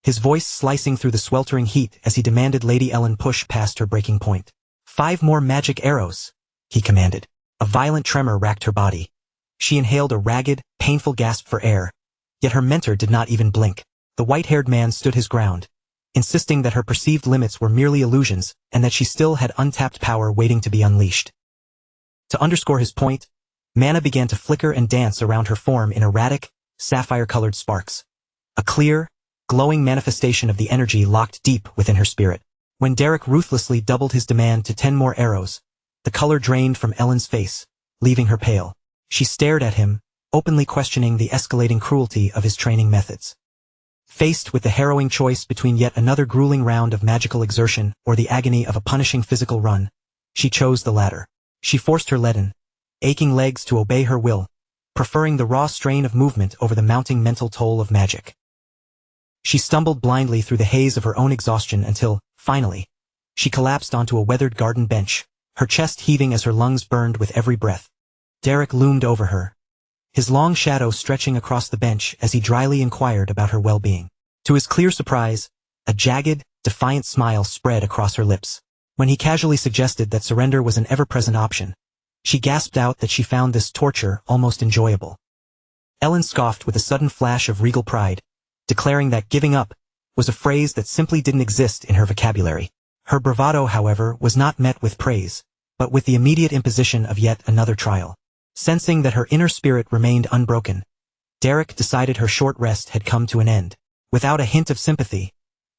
his voice slicing through the sweltering heat as he demanded Lady Ellen push past her breaking point. 5 more magic arrows, he commanded. A violent tremor racked her body. She inhaled a ragged, painful gasp for air, yet her mentor did not even blink. The white-haired man stood his ground, insisting that her perceived limits were merely illusions and that she still had untapped power waiting to be unleashed. To underscore his point, mana began to flicker and dance around her form in erratic, sapphire-colored sparks. A clear, glowing manifestation of the energy locked deep within her spirit. When Derek ruthlessly doubled his demand to 10 more arrows, the color drained from Ellen's face, leaving her pale. She stared at him, openly questioning the escalating cruelty of his training methods. Faced with the harrowing choice between yet another grueling round of magical exertion or the agony of a punishing physical run, she chose the latter. She forced her leaden, aching legs to obey her will, preferring the raw strain of movement over the mounting mental toll of magic. She stumbled blindly through the haze of her own exhaustion until, finally, she collapsed onto a weathered garden bench, her chest heaving as her lungs burned with every breath. Derek loomed over her, his long shadow stretching across the bench as he dryly inquired about her well-being. To his clear surprise, a jagged, defiant smile spread across her lips. When he casually suggested that surrender was an ever-present option, she gasped out that she found this torture almost enjoyable. Ellen scoffed with a sudden flash of regal pride, declaring that giving up was a phrase that simply didn't exist in her vocabulary. Her bravado, however, was not met with praise, but with the immediate imposition of yet another trial. Sensing that her inner spirit remained unbroken, Derek decided her short rest had come to an end. Without a hint of sympathy,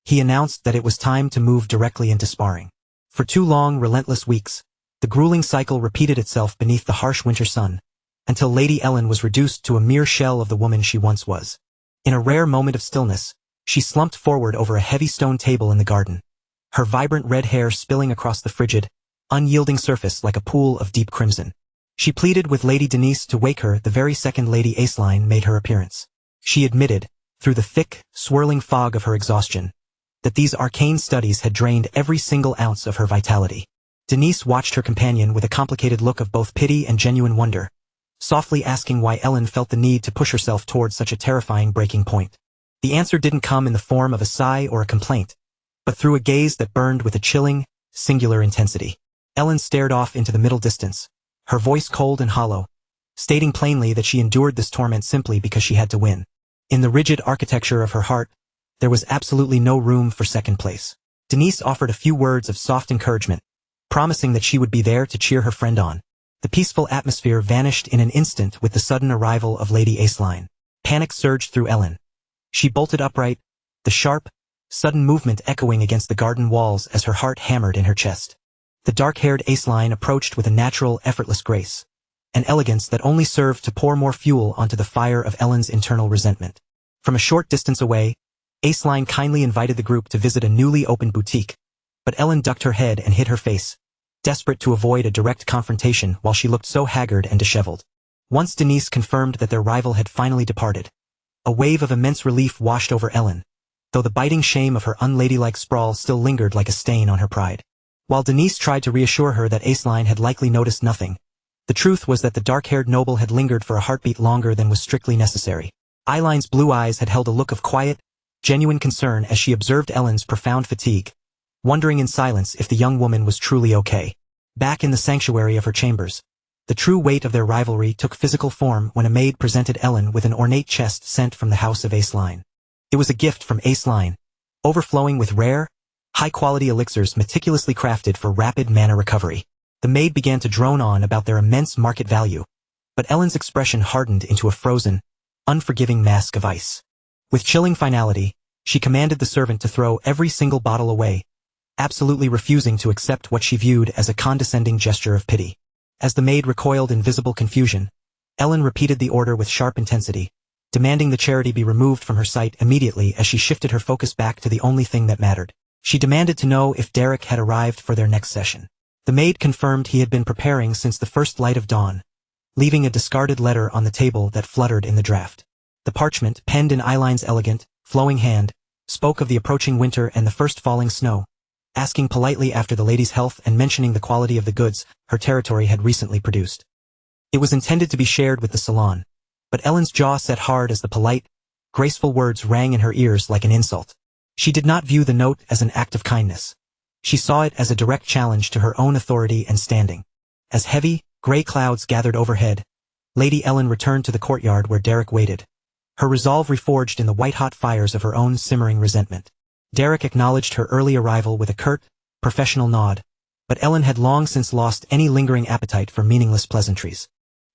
he announced that it was time to move directly into sparring. For 2 long, relentless weeks, the grueling cycle repeated itself beneath the harsh winter sun, until Lady Ellen was reduced to a mere shell of the woman she once was. In a rare moment of stillness, she slumped forward over a heavy stone table in the garden, her vibrant red hair spilling across the frigid, unyielding surface like a pool of deep crimson. She pleaded with Lady Denise to wake her the very second Lady Aceline made her appearance. She admitted, through the thick, swirling fog of her exhaustion, that these arcane studies had drained every single ounce of her vitality. Denise watched her companion with a complicated look of both pity and genuine wonder, softly asking why Ellen felt the need to push herself towards such a terrifying breaking point. The answer didn't come in the form of a sigh or a complaint, but through a gaze that burned with a chilling, singular intensity. Ellen stared off into the middle distance, her voice cold and hollow, stating plainly that she endured this torment simply because she had to win. In the rigid architecture of her heart, there was absolutely no room for second place. Denise offered a few words of soft encouragement, promising that she would be there to cheer her friend on. The peaceful atmosphere vanished in an instant with the sudden arrival of Lady Aceline. Panic surged through Ellen. She bolted upright, the sharp, sudden movement echoing against the garden walls as her heart hammered in her chest. The dark-haired Aceline approached with a natural, effortless grace, an elegance that only served to pour more fuel onto the fire of Ellen's internal resentment. From a short distance away, Aceline kindly invited the group to visit a newly opened boutique, but Ellen ducked her head and hid her face, desperate to avoid a direct confrontation while she looked so haggard and disheveled. Once Denise confirmed that their rival had finally departed, a wave of immense relief washed over Ellen, though the biting shame of her unladylike sprawl still lingered like a stain on her pride. While Denise tried to reassure her that Aceline had likely noticed nothing, the truth was that the dark-haired noble had lingered for a heartbeat longer than was strictly necessary. Eileen's blue eyes had held a look of quiet, genuine concern as she observed Ellen's profound fatigue, wondering in silence if the young woman was truly okay. Back in the sanctuary of her chambers, the true weight of their rivalry took physical form when a maid presented Ellen with an ornate chest sent from the house of Aceline. It was a gift from Aceline, overflowing with rare, high-quality elixirs meticulously crafted for rapid mana recovery. The maid began to drone on about their immense market value, but Ellen's expression hardened into a frozen, unforgiving mask of ice. With chilling finality, she commanded the servant to throw every single bottle away, absolutely refusing to accept what she viewed as a condescending gesture of pity. As the maid recoiled in visible confusion, Ellen repeated the order with sharp intensity, demanding the charity be removed from her sight immediately as she shifted her focus back to the only thing that mattered. She demanded to know if Derek had arrived for their next session. The maid confirmed he had been preparing since the first light of dawn, leaving a discarded letter on the table that fluttered in the draft. The parchment, penned in Eileen's elegant, flowing hand, spoke of the approaching winter and the first falling snow, asking politely after the lady's health and mentioning the quality of the goods her territory had recently produced. It was intended to be shared with the salon, but Ellen's jaw set hard as the polite, graceful words rang in her ears like an insult. She did not view the note as an act of kindness. She saw it as a direct challenge to her own authority and standing. As heavy, gray clouds gathered overhead, Lady Ellen returned to the courtyard where Derek waited, her resolve reforged in the white-hot fires of her own simmering resentment. Derek acknowledged her early arrival with a curt, professional nod, but Ellen had long since lost any lingering appetite for meaningless pleasantries.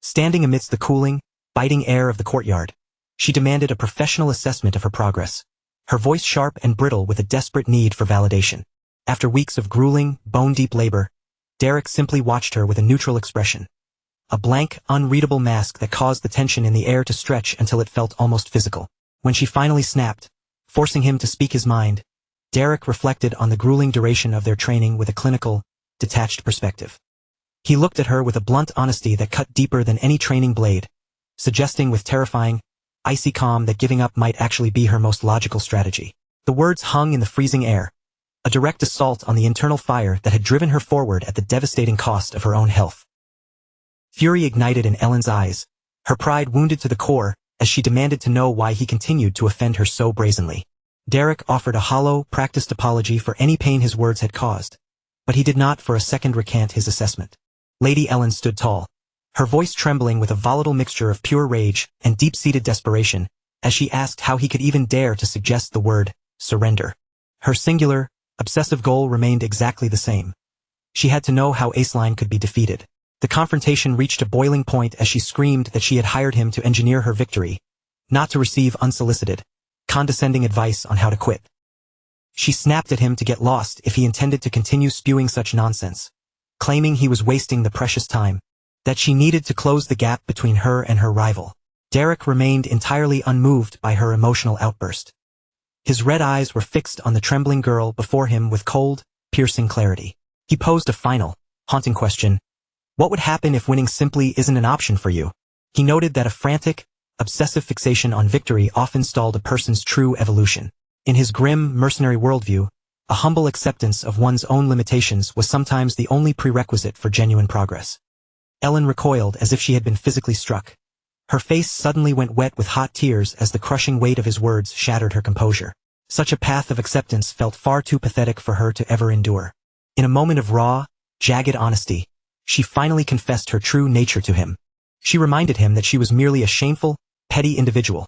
Standing amidst the cooling, biting air of the courtyard, she demanded a professional assessment of her progress, her voice sharp and brittle with a desperate need for validation. After weeks of grueling, bone-deep labor, Derek simply watched her with a neutral expression, a blank, unreadable mask that caused the tension in the air to stretch until it felt almost physical. When she finally snapped, forcing him to speak his mind, Derek reflected on the grueling duration of their training with a clinical, detached perspective. He looked at her with a blunt honesty that cut deeper than any training blade, suggesting with terrifying, icy calm that giving up might actually be her most logical strategy. The words hung in the freezing air, a direct assault on the internal fire that had driven her forward at the devastating cost of her own health. Fury ignited in Ellen's eyes, her pride wounded to the core, as she demanded to know why he continued to offend her so brazenly. Derek offered a hollow, practiced apology for any pain his words had caused, but he did not for a second recant his assessment. Lady Ellen stood tall, her voice trembling with a volatile mixture of pure rage and deep-seated desperation, as she asked how he could even dare to suggest the word, surrender. Her singular, obsessive goal remained exactly the same. She had to know how Aceline could be defeated. The confrontation reached a boiling point as she screamed that she had hired him to engineer her victory, not to receive unsolicited, condescending advice on how to quit. She snapped at him to get lost if he intended to continue spewing such nonsense, claiming he was wasting the precious time, that she needed to close the gap between her and her rival. Derek remained entirely unmoved by her emotional outburst. His red eyes were fixed on the trembling girl before him with cold, piercing clarity. He posed a final, haunting question. What would happen if winning simply isn't an option for you? He noted that a frantic, obsessive fixation on victory often stalled a person's true evolution. In his grim, mercenary worldview, a humble acceptance of one's own limitations was sometimes the only prerequisite for genuine progress. Ellen recoiled as if she had been physically struck. Her face suddenly went wet with hot tears as the crushing weight of his words shattered her composure. Such a path of acceptance felt far too pathetic for her to ever endure. In a moment of raw, jagged honesty, she finally confessed her true nature to him. She reminded him that she was merely a shameful, petty individual,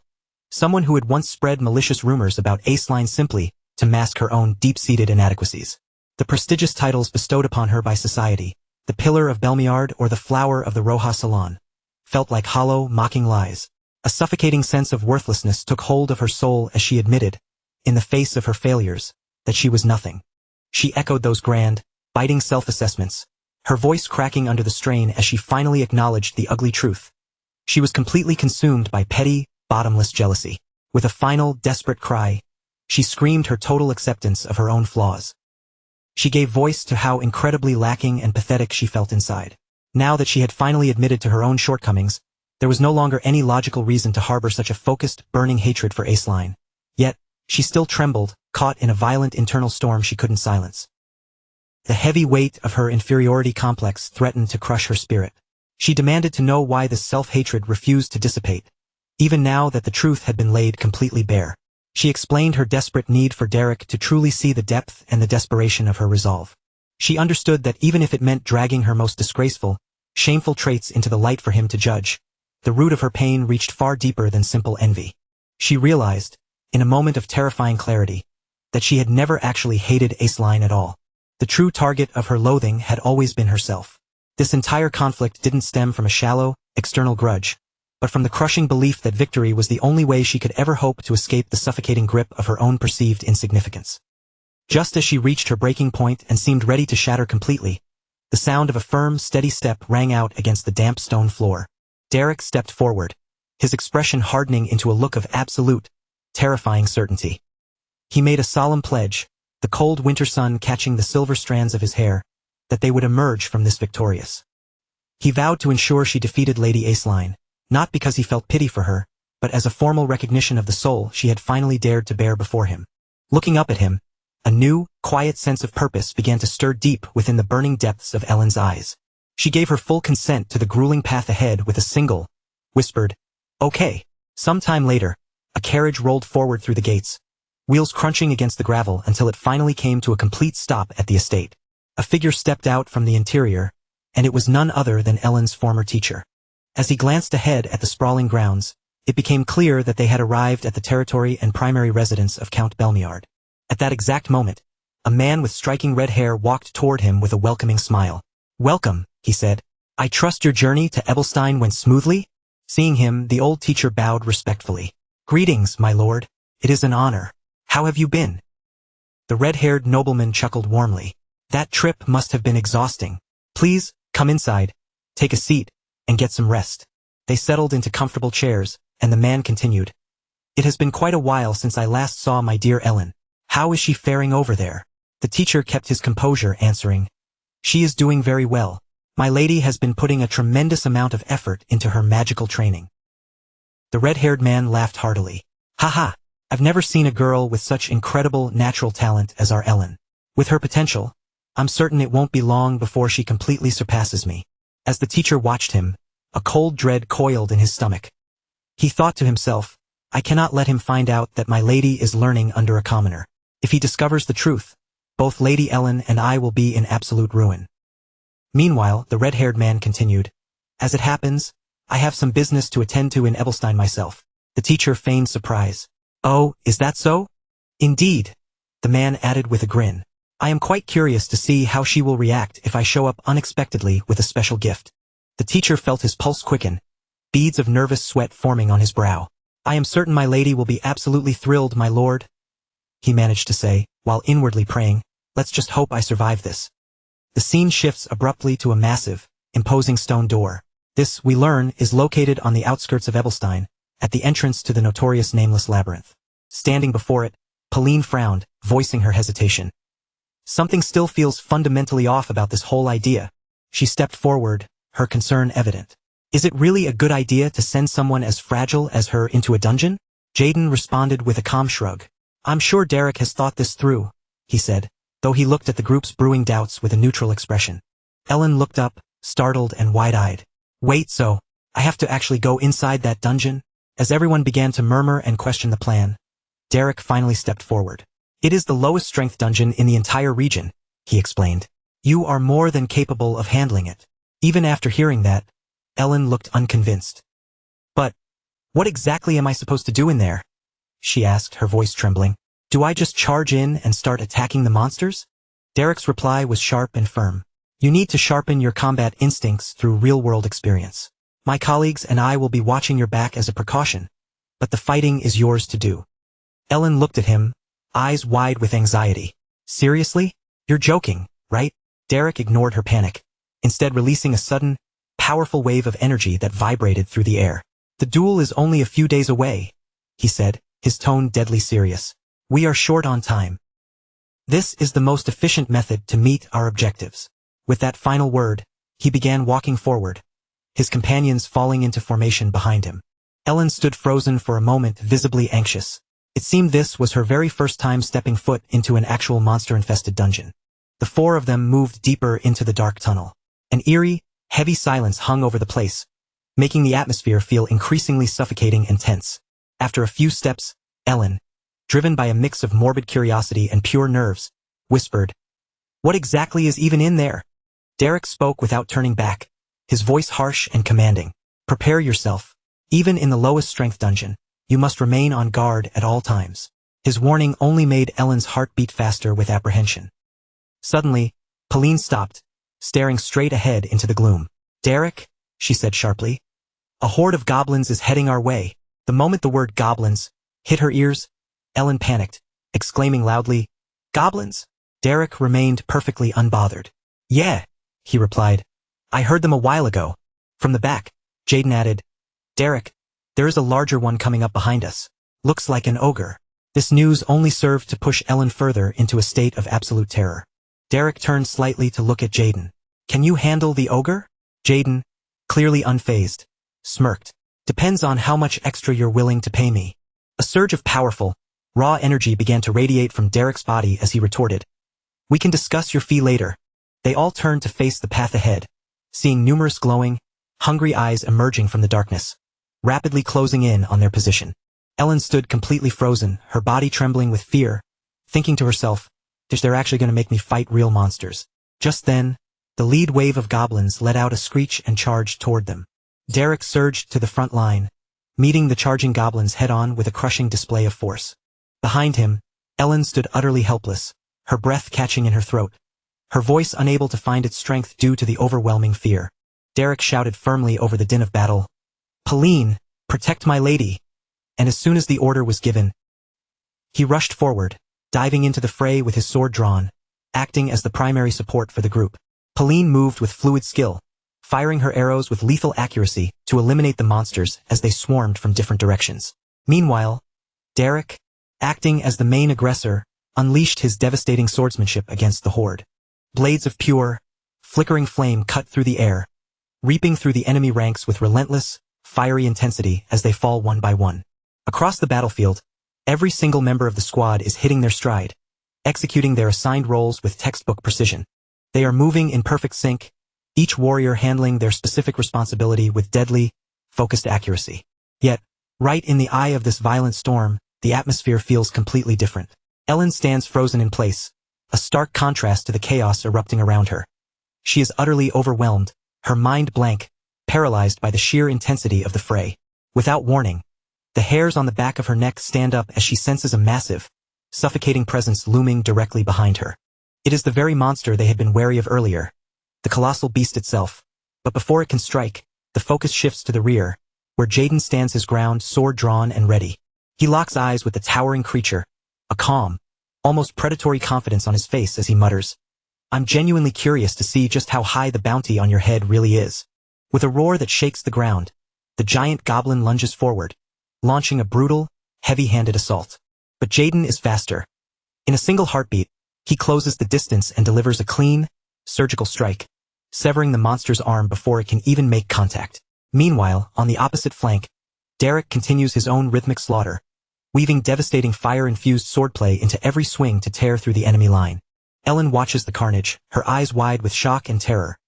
someone who had once spread malicious rumors about Aceline simply to mask her own deep-seated inadequacies. The prestigious titles bestowed upon her by society, the pillar of Belmiard or the flower of the Roja Salon, felt like hollow, mocking lies. A suffocating sense of worthlessness took hold of her soul as she admitted, in the face of her failures, that she was nothing. She echoed those grand, biting self-assessments, her voice cracking under the strain as she finally acknowledged the ugly truth. She was completely consumed by petty, bottomless jealousy. With a final, desperate cry, she screamed her total acceptance of her own flaws. She gave voice to how incredibly lacking and pathetic she felt inside. Now that she had finally admitted to her own shortcomings, there was no longer any logical reason to harbor such a focused, burning hatred for Aceline. Yet, she still trembled, caught in a violent internal storm she couldn't silence. The heavy weight of her inferiority complex threatened to crush her spirit. She demanded to know why this self-hatred refused to dissipate, even now that the truth had been laid completely bare. She explained her desperate need for Derek to truly see the depth and the desperation of her resolve. She understood that even if it meant dragging her most disgraceful, shameful traits into the light for him to judge, the root of her pain reached far deeper than simple envy. She realized, in a moment of terrifying clarity, that she had never actually hated Aceline at all. The true target of her loathing had always been herself. This entire conflict didn't stem from a shallow, external grudge, but from the crushing belief that victory was the only way she could ever hope to escape the suffocating grip of her own perceived insignificance. Just as she reached her breaking point and seemed ready to shatter completely, the sound of a firm, steady step rang out against the damp stone floor. Derek stepped forward, his expression hardening into a look of absolute, terrifying certainty. He made a solemn pledge, the cold winter sun catching the silver strands of his hair, that they would emerge from this victorious. He vowed to ensure she defeated Lady Aceline, not because he felt pity for her, but as a formal recognition of the soul she had finally dared to bear before him. Looking up at him, a new, quiet sense of purpose began to stir deep within the burning depths of Ellen's eyes. She gave her full consent to the grueling path ahead with a single, whispered, "Okay." Sometime later, a carriage rolled forward through the gates, wheels crunching against the gravel until it finally came to a complete stop at the estate. A figure stepped out from the interior, and it was none other than Ellen's former teacher. As he glanced ahead at the sprawling grounds, it became clear that they had arrived at the territory and primary residence of Count Belmiard. At that exact moment, a man with striking red hair walked toward him with a welcoming smile. "Welcome," he said. "I trust your journey to Ebelstein went smoothly?" Seeing him, the old teacher bowed respectfully. "Greetings, my lord. It is an honor. How have you been?" The red-haired nobleman chuckled warmly. "That trip must have been exhausting. Please, come inside, take a seat, and get some rest." They settled into comfortable chairs, and the man continued. "It has been quite a while since I last saw my dear Ellen. How is she faring over there?" The teacher kept his composure, answering, "She is doing very well. My lady has been putting a tremendous amount of effort into her magical training." The red-haired man laughed heartily. "Haha, I've never seen a girl with such incredible natural talent as our Ellen. With her potential, I'm certain it won't be long before she completely surpasses me." As the teacher watched him, a cold dread coiled in his stomach. He thought to himself, "I cannot let him find out that my lady is learning under a commoner. If he discovers the truth, both Lady Ellen and I will be in absolute ruin." Meanwhile, the red-haired man continued, "As it happens, I have some business to attend to in Ebelstein myself." The teacher feigned surprise. "Oh, is that so?" "Indeed," the man added with a grin. "I am quite curious to see how she will react if I show up unexpectedly with a special gift." The teacher felt his pulse quicken, beads of nervous sweat forming on his brow. "I am certain my lady will be absolutely thrilled, my lord," he managed to say, while inwardly praying, "Let's just hope I survive this." The scene shifts abruptly to a massive, imposing stone door. This, we learn, is located on the outskirts of Ebelstein, at the entrance to the notorious Nameless Labyrinth. Standing before it, Pauline frowned, voicing her hesitation. Something still feels fundamentally off about this whole idea. She stepped forward, her concern evident. "Is it really a good idea to send someone as fragile as her into a dungeon?" Jaden responded with a calm shrug. "I'm sure Derek has thought this through," he said, though he looked at the group's brewing doubts with a neutral expression. Ellen looked up, startled and wide-eyed. "Wait, so, I have to actually go inside that dungeon?" As everyone began to murmur and question the plan, Derek finally stepped forward. "It is the lowest strength dungeon in the entire region," he explained. "You are more than capable of handling it." Even after hearing that, Ellen looked unconvinced. "But, what exactly am I supposed to do in there?" she asked, her voice trembling. "Do I just charge in and start attacking the monsters?" Derek's reply was sharp and firm. "You need to sharpen your combat instincts through real-world experience. My colleagues and I will be watching your back as a precaution, but the fighting is yours to do." Ellen looked at him, eyes wide with anxiety. "Seriously? You're joking, right?" Derek ignored her panic, instead releasing a sudden, powerful wave of energy that vibrated through the air. "The duel is only a few days away," he said, his tone deadly serious. We are short on time. This is the most efficient method to meet our objectives. With that final word, he began walking forward, his companions falling into formation behind him. Ellen stood frozen for a moment, visibly anxious. It seemed this was her very first time stepping foot into an actual monster-infested dungeon. The four of them moved deeper into the dark tunnel. An eerie, heavy silence hung over the place, making the atmosphere feel increasingly suffocating and tense. After a few steps, Ellen, driven by a mix of morbid curiosity and pure nerves, whispered, "What exactly is even in there?" Derek spoke without turning back, his voice harsh and commanding. "Prepare yourself. Even in the lowest strength dungeon, you must remain on guard at all times." His warning only made Ellen's heart beat faster with apprehension. Suddenly, Pauline stopped, staring straight ahead into the gloom. "Derek," she said sharply, "a horde of goblins is heading our way." The moment the word goblins hit her ears, Ellen panicked, exclaiming loudly, "Goblins?" Derek remained perfectly unbothered. "Yeah," he replied. "I heard them a while ago." From the back, Jaden added, "Derek, there is a larger one coming up behind us. Looks like an ogre." This news only served to push Ellen further into a state of absolute terror. Derek turned slightly to look at Jaden. "Can you handle the ogre?" Jaden, clearly unfazed, smirked. "Depends on how much extra you're willing to pay me." A surge of powerful, raw energy began to radiate from Derek's body as he retorted, "We can discuss your fee later." They all turned to face the path ahead, seeing numerous glowing, hungry eyes emerging from the darkness, rapidly closing in on their position. Ellen stood completely frozen, her body trembling with fear, thinking to herself, "They're actually going to make me fight real monsters." Just then, the lead wave of goblins let out a screech and charged toward them. Derek surged to the front line, meeting the charging goblins head-on with a crushing display of force. Behind him, Ellen stood utterly helpless, her breath catching in her throat, her voice unable to find its strength due to the overwhelming fear. Derek shouted firmly over the din of battle, "Pauline, protect my lady!" And as soon as the order was given, he rushed forward, diving into the fray with his sword drawn, acting as the primary support for the group. Pauline moved with fluid skill, firing her arrows with lethal accuracy to eliminate the monsters as they swarmed from different directions. Meanwhile, Derek, acting as the main aggressor, unleashed his devastating swordsmanship against the horde. Blades of pure, flickering flame cut through the air, reaping through the enemy ranks with relentless, fiery intensity as they fall one by one. Across the battlefield, every single member of the squad is hitting their stride, executing their assigned roles with textbook precision. They are moving in perfect sync, each warrior handling their specific responsibility with deadly, focused accuracy. Yet, right in the eye of this violent storm, the atmosphere feels completely different. Ellen stands frozen in place, a stark contrast to the chaos erupting around her. She is utterly overwhelmed, her mind blank, paralyzed by the sheer intensity of the fray. Without warning, the hairs on the back of her neck stand up as she senses a massive, suffocating presence looming directly behind her. It is the very monster they had been wary of earlier, the colossal beast itself. But before it can strike, the focus shifts to the rear, where Jaden stands his ground, sword drawn and ready. He locks eyes with the towering creature, a calm, almost predatory confidence on his face as he mutters, "I'm genuinely curious to see just how high the bounty on your head really is." With a roar that shakes the ground, the giant goblin lunges forward, launching a brutal, heavy-handed assault. But Jaden is faster. In a single heartbeat, he closes the distance and delivers a clean, surgical strike, severing the monster's arm before it can even make contact. Meanwhile, on the opposite flank, Derek continues his own rhythmic slaughter, weaving devastating fire-infused swordplay into every swing to tear through the enemy line. Ellen watches the carnage, her eyes wide with shock and terror.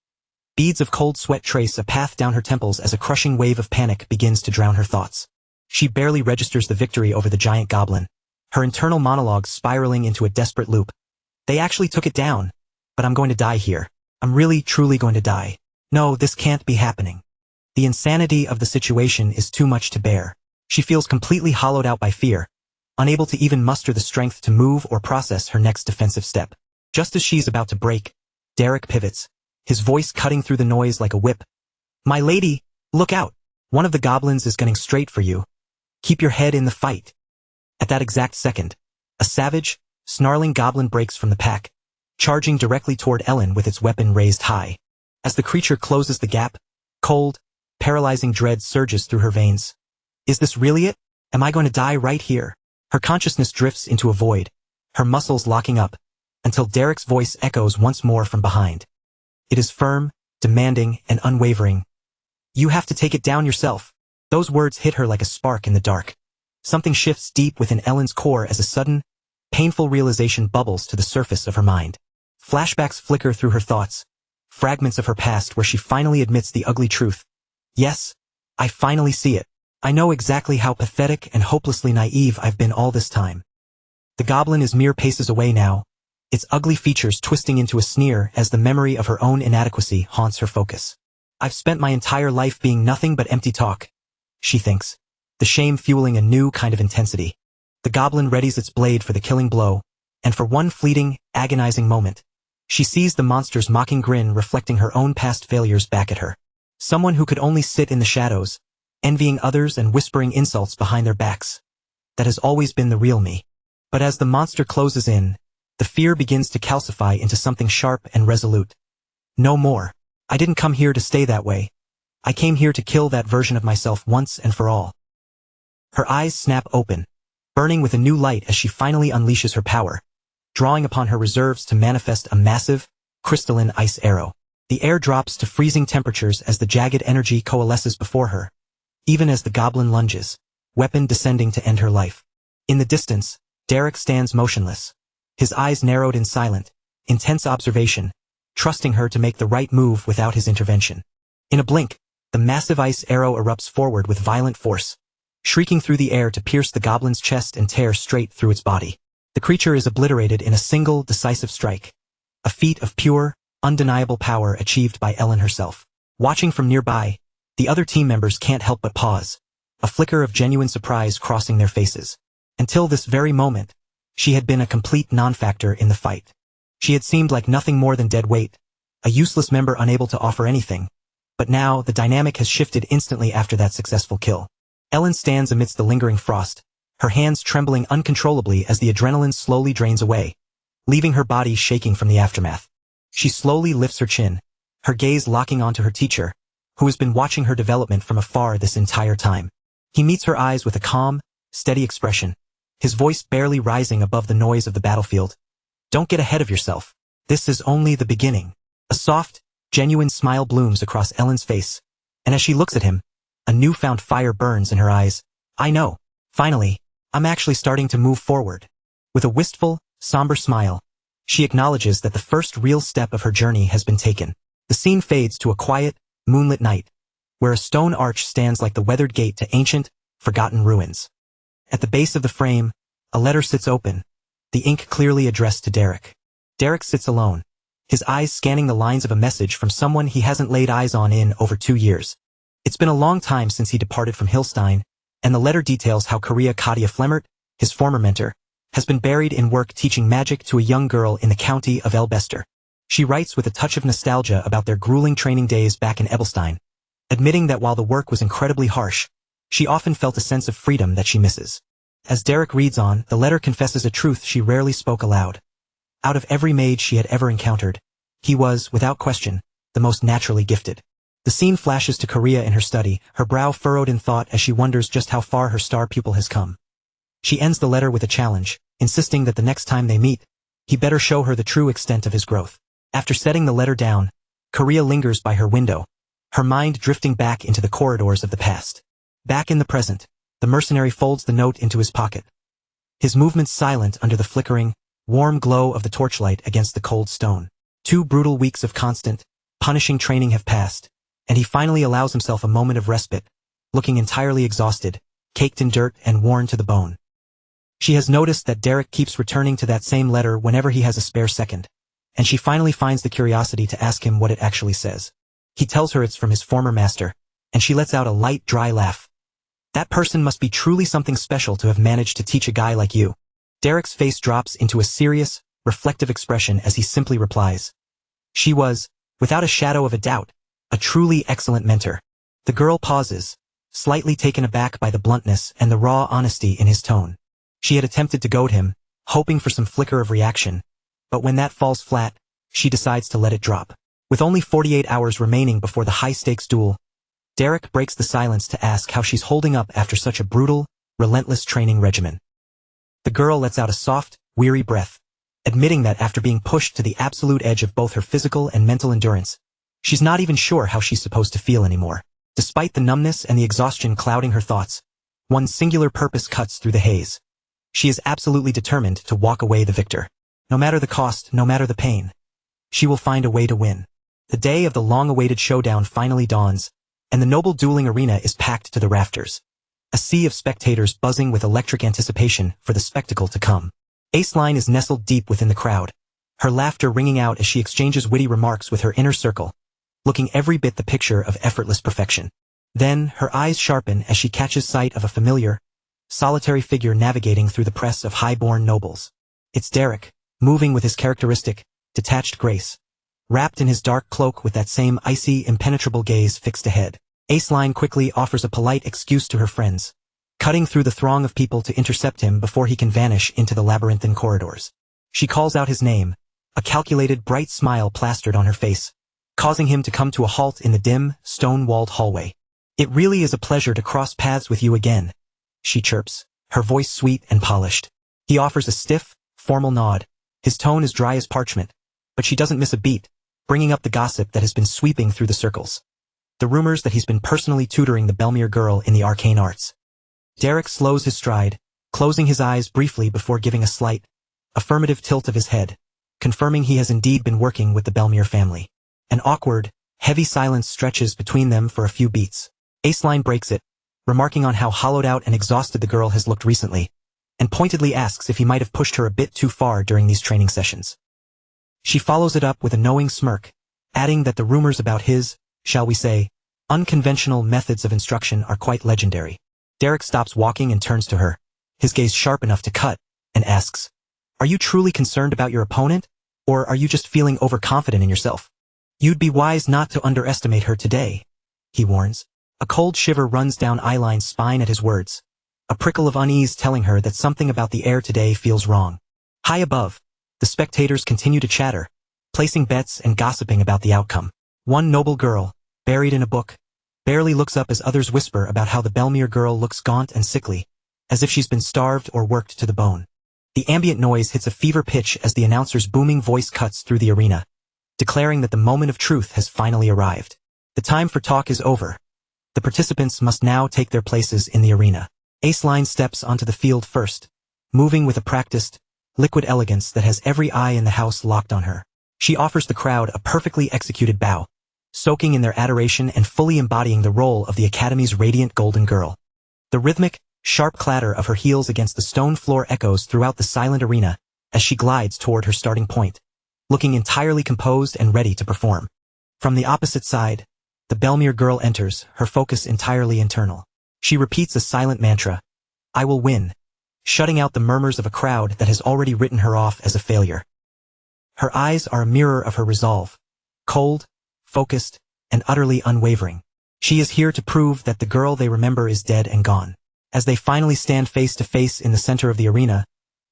Beads of cold sweat trace a path down her temples as a crushing wave of panic begins to drown her thoughts. She barely registers the victory over the giant goblin, her internal monologue spiraling into a desperate loop. "They actually took it down, but I'm going to die here. I'm really, truly going to die. No, this can't be happening." The insanity of the situation is too much to bear. She feels completely hollowed out by fear, unable to even muster the strength to move or process her next defensive step. Just as she's about to break, Derek pivots, his voice cutting through the noise like a whip. "My lady, look out. One of the goblins is gunning straight for you. Keep your head in the fight." At that exact second, a savage, snarling goblin breaks from the pack, charging directly toward Ellen with its weapon raised high. As the creature closes the gap, cold, paralyzing dread surges through her veins. Is this really it? Am I going to die right here? Her consciousness drifts into a void, her muscles locking up, until Derek's voice echoes once more from behind. It is firm, demanding, and unwavering. You have to take it down yourself. Those words hit her like a spark in the dark. Something shifts deep within Ellen's core as a sudden, painful realization bubbles to the surface of her mind. Flashbacks flicker through her thoughts, fragments of her past where she finally admits the ugly truth. Yes, I finally see it. I know exactly how pathetic and hopelessly naive I've been all this time. The goblin is mere paces away now, its ugly features twisting into a sneer as the memory of her own inadequacy haunts her focus. I've spent my entire life being nothing but empty talk, she thinks, the shame fueling a new kind of intensity. The goblin readies its blade for the killing blow, and for one fleeting, agonizing moment, she sees the monster's mocking grin reflecting her own past failures back at her. Someone who could only sit in the shadows, envying others and whispering insults behind their backs. That has always been the real me. But as the monster closes in, the fear begins to calcify into something sharp and resolute. No more. I didn't come here to stay that way. I came here to kill that version of myself once and for all. Her eyes snap open, burning with a new light as she finally unleashes her power, drawing upon her reserves to manifest a massive, crystalline ice arrow. The air drops to freezing temperatures as the jagged energy coalesces before her, even as the goblin lunges, weapon descending to end her life. In the distance, Derek stands motionless, his eyes narrowed in silent, intense observation, trusting her to make the right move without his intervention. In a blink, the massive ice arrow erupts forward with violent force, shrieking through the air to pierce the goblin's chest and tear straight through its body. The creature is obliterated in a single, decisive strike, a feat of pure, undeniable power achieved by Ellen herself. Watching from nearby, the other team members can't help but pause, a flicker of genuine surprise crossing their faces. Until this very moment, she had been a complete non-factor in the fight. She had seemed like nothing more than dead weight, a useless member unable to offer anything. But now, the dynamic has shifted instantly after that successful kill. Ellen stands amidst the lingering frost, her hands trembling uncontrollably as the adrenaline slowly drains away, leaving her body shaking from the aftermath. She slowly lifts her chin, her gaze locking onto her teacher, who has been watching her development from afar this entire time. He meets her eyes with a calm, steady expression, his voice barely rising above the noise of the battlefield. Don't get ahead of yourself. This is only the beginning. A soft, genuine smile blooms across Ellen's face, and as she looks at him, a newfound fire burns in her eyes. I know. Finally, I'm actually starting to move forward. With a wistful, somber smile, she acknowledges that the first real step of her journey has been taken. The scene fades to a quiet, moonlit night, where a stone arch stands like the weathered gate to ancient, forgotten ruins. At the base of the frame, a letter sits open, the ink clearly addressed to Derek. Derek sits alone, his eyes scanning the lines of a message from someone he hasn't laid eyes on in over 2 years. It's been a long time since he departed from Hillstein, and the letter details how Karia Katia Flemmert, his former mentor, has been buried in work teaching magic to a young girl in the county of Elbester. She writes with a touch of nostalgia about their grueling training days back in Ebelstein, admitting that while the work was incredibly harsh, she often felt a sense of freedom that she misses. As Derek reads on, the letter confesses a truth she rarely spoke aloud. Out of every mage she had ever encountered, he was, without question, the most naturally gifted. The scene flashes to Karia in her study, her brow furrowed in thought as she wonders just how far her star pupil has come. She ends the letter with a challenge, insisting that the next time they meet, he better show her the true extent of his growth. After setting the letter down, Karia lingers by her window, her mind drifting back into the corridors of the past. Back in the present, the mercenary folds the note into his pocket, his movements silent under the flickering, warm glow of the torchlight against the cold stone. 2 brutal weeks of constant, punishing training have passed, and he finally allows himself a moment of respite, looking entirely exhausted, caked in dirt and worn to the bone. She has noticed that Derek keeps returning to that same letter whenever he has a spare second, and she finally finds the curiosity to ask him what it actually says. He tells her it's from his former master, and she lets out a light, dry laugh. That person must be truly something special to have managed to teach a guy like you. Derek's face drops into a serious, reflective expression as he simply replies. She was, without a shadow of a doubt, a truly excellent mentor. The girl pauses, slightly taken aback by the bluntness and the raw honesty in his tone. She had attempted to goad him, hoping for some flicker of reaction, but when that falls flat, she decides to let it drop. With only 48 hours remaining before the high-stakes duel, Derek breaks the silence to ask how she's holding up after such a brutal, relentless training regimen. The girl lets out a soft, weary breath, admitting that after being pushed to the absolute edge of both her physical and mental endurance, she's not even sure how she's supposed to feel anymore. Despite the numbness and the exhaustion clouding her thoughts, one singular purpose cuts through the haze. She is absolutely determined to walk away the victor. No matter the cost, no matter the pain, she will find a way to win. The day of the long-awaited showdown finally dawns, and the noble dueling arena is packed to the rafters. A sea of spectators buzzing with electric anticipation for the spectacle to come. Aceline is nestled deep within the crowd, her laughter ringing out as she exchanges witty remarks with her inner circle, looking every bit the picture of effortless perfection. Then, her eyes sharpen as she catches sight of a familiar, solitary figure navigating through the press of high-born nobles. It's Derek, moving with his characteristic, detached grace, wrapped in his dark cloak with that same icy, impenetrable gaze fixed ahead. Aceline quickly offers a polite excuse to her friends, cutting through the throng of people to intercept him before he can vanish into the labyrinthine corridors. She calls out his name, a calculated, bright smile plastered on her face, causing him to come to a halt in the dim, stone-walled hallway. "It really is a pleasure to cross paths with you again," she chirps, her voice sweet and polished. He offers a stiff, formal nod. His tone is dry as parchment, but she doesn't miss a beat, bringing up the gossip that has been sweeping through the circles. The rumors that he's been personally tutoring the Belmere girl in the arcane arts. Derek slows his stride, closing his eyes briefly before giving a slight, affirmative tilt of his head, confirming he has indeed been working with the Belmere family. An awkward, heavy silence stretches between them for a few beats. Aceline breaks it, remarking on how hollowed out and exhausted the girl has looked recently, and pointedly asks if he might have pushed her a bit too far during these training sessions. She follows it up with a knowing smirk, adding that the rumors about his, shall we say, unconventional methods of instruction are quite legendary. Derek stops walking and turns to her, his gaze sharp enough to cut, and asks, "Are you truly concerned about your opponent, or are you just feeling overconfident in yourself? You'd be wise not to underestimate her today," he warns. A cold shiver runs down Eiline's spine at his words, a prickle of unease telling her that something about the air today feels wrong. High above, the spectators continue to chatter, placing bets and gossiping about the outcome. One noble girl, buried in a book, barely looks up as others whisper about how the Belmere girl looks gaunt and sickly, as if she's been starved or worked to the bone. The ambient noise hits a fever pitch as the announcer's booming voice cuts through the arena, declaring that the moment of truth has finally arrived. The time for talk is over. The participants must now take their places in the arena. Aceline steps onto the field first, moving with a practiced, liquid elegance that has every eye in the house locked on her. She offers the crowd a perfectly executed bow, soaking in their adoration and fully embodying the role of the Academy's radiant golden girl. The rhythmic, sharp clatter of her heels against the stone floor echoes throughout the silent arena as she glides toward her starting point, looking entirely composed and ready to perform. From the opposite side, the Belmere girl enters, her focus entirely internal. She repeats a silent mantra, "I will win," shutting out the murmurs of a crowd that has already written her off as a failure. Her eyes are a mirror of her resolve, cold, focused, and utterly unwavering. She is here to prove that the girl they remember is dead and gone. As they finally stand face to face in the center of the arena,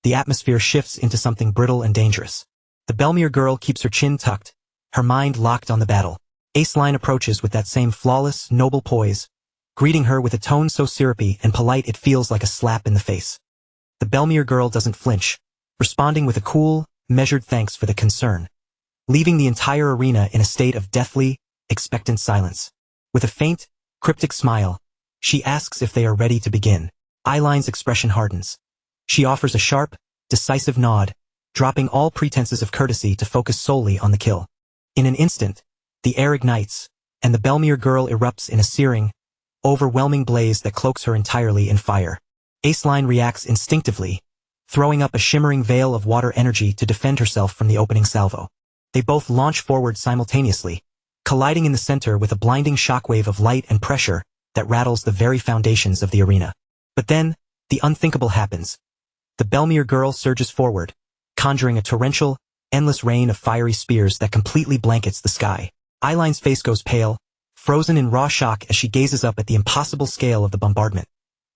the atmosphere shifts into something brittle and dangerous. The Belmere girl keeps her chin tucked, her mind locked on the battle. Aceline approaches with that same flawless, noble poise, greeting her with a tone so syrupy and polite it feels like a slap in the face. The Belmere girl doesn't flinch, responding with a cool, measured thanks for the concern, leaving the entire arena in a state of deathly, expectant silence. With a faint, cryptic smile, she asks if they are ready to begin. Eiline's expression hardens. She offers a sharp, decisive nod, dropping all pretenses of courtesy to focus solely on the kill. In an instant, the air ignites, and the Belmere girl erupts in a searing, overwhelming blaze that cloaks her entirely in fire. Aceline reacts instinctively, throwing up a shimmering veil of water energy to defend herself from the opening salvo. They both launch forward simultaneously, colliding in the center with a blinding shockwave of light and pressure that rattles the very foundations of the arena. But then, the unthinkable happens. The Belmere girl surges forward, conjuring a torrential, endless rain of fiery spears that completely blankets the sky. Eiline's face goes pale, frozen in raw shock as she gazes up at the impossible scale of the bombardment.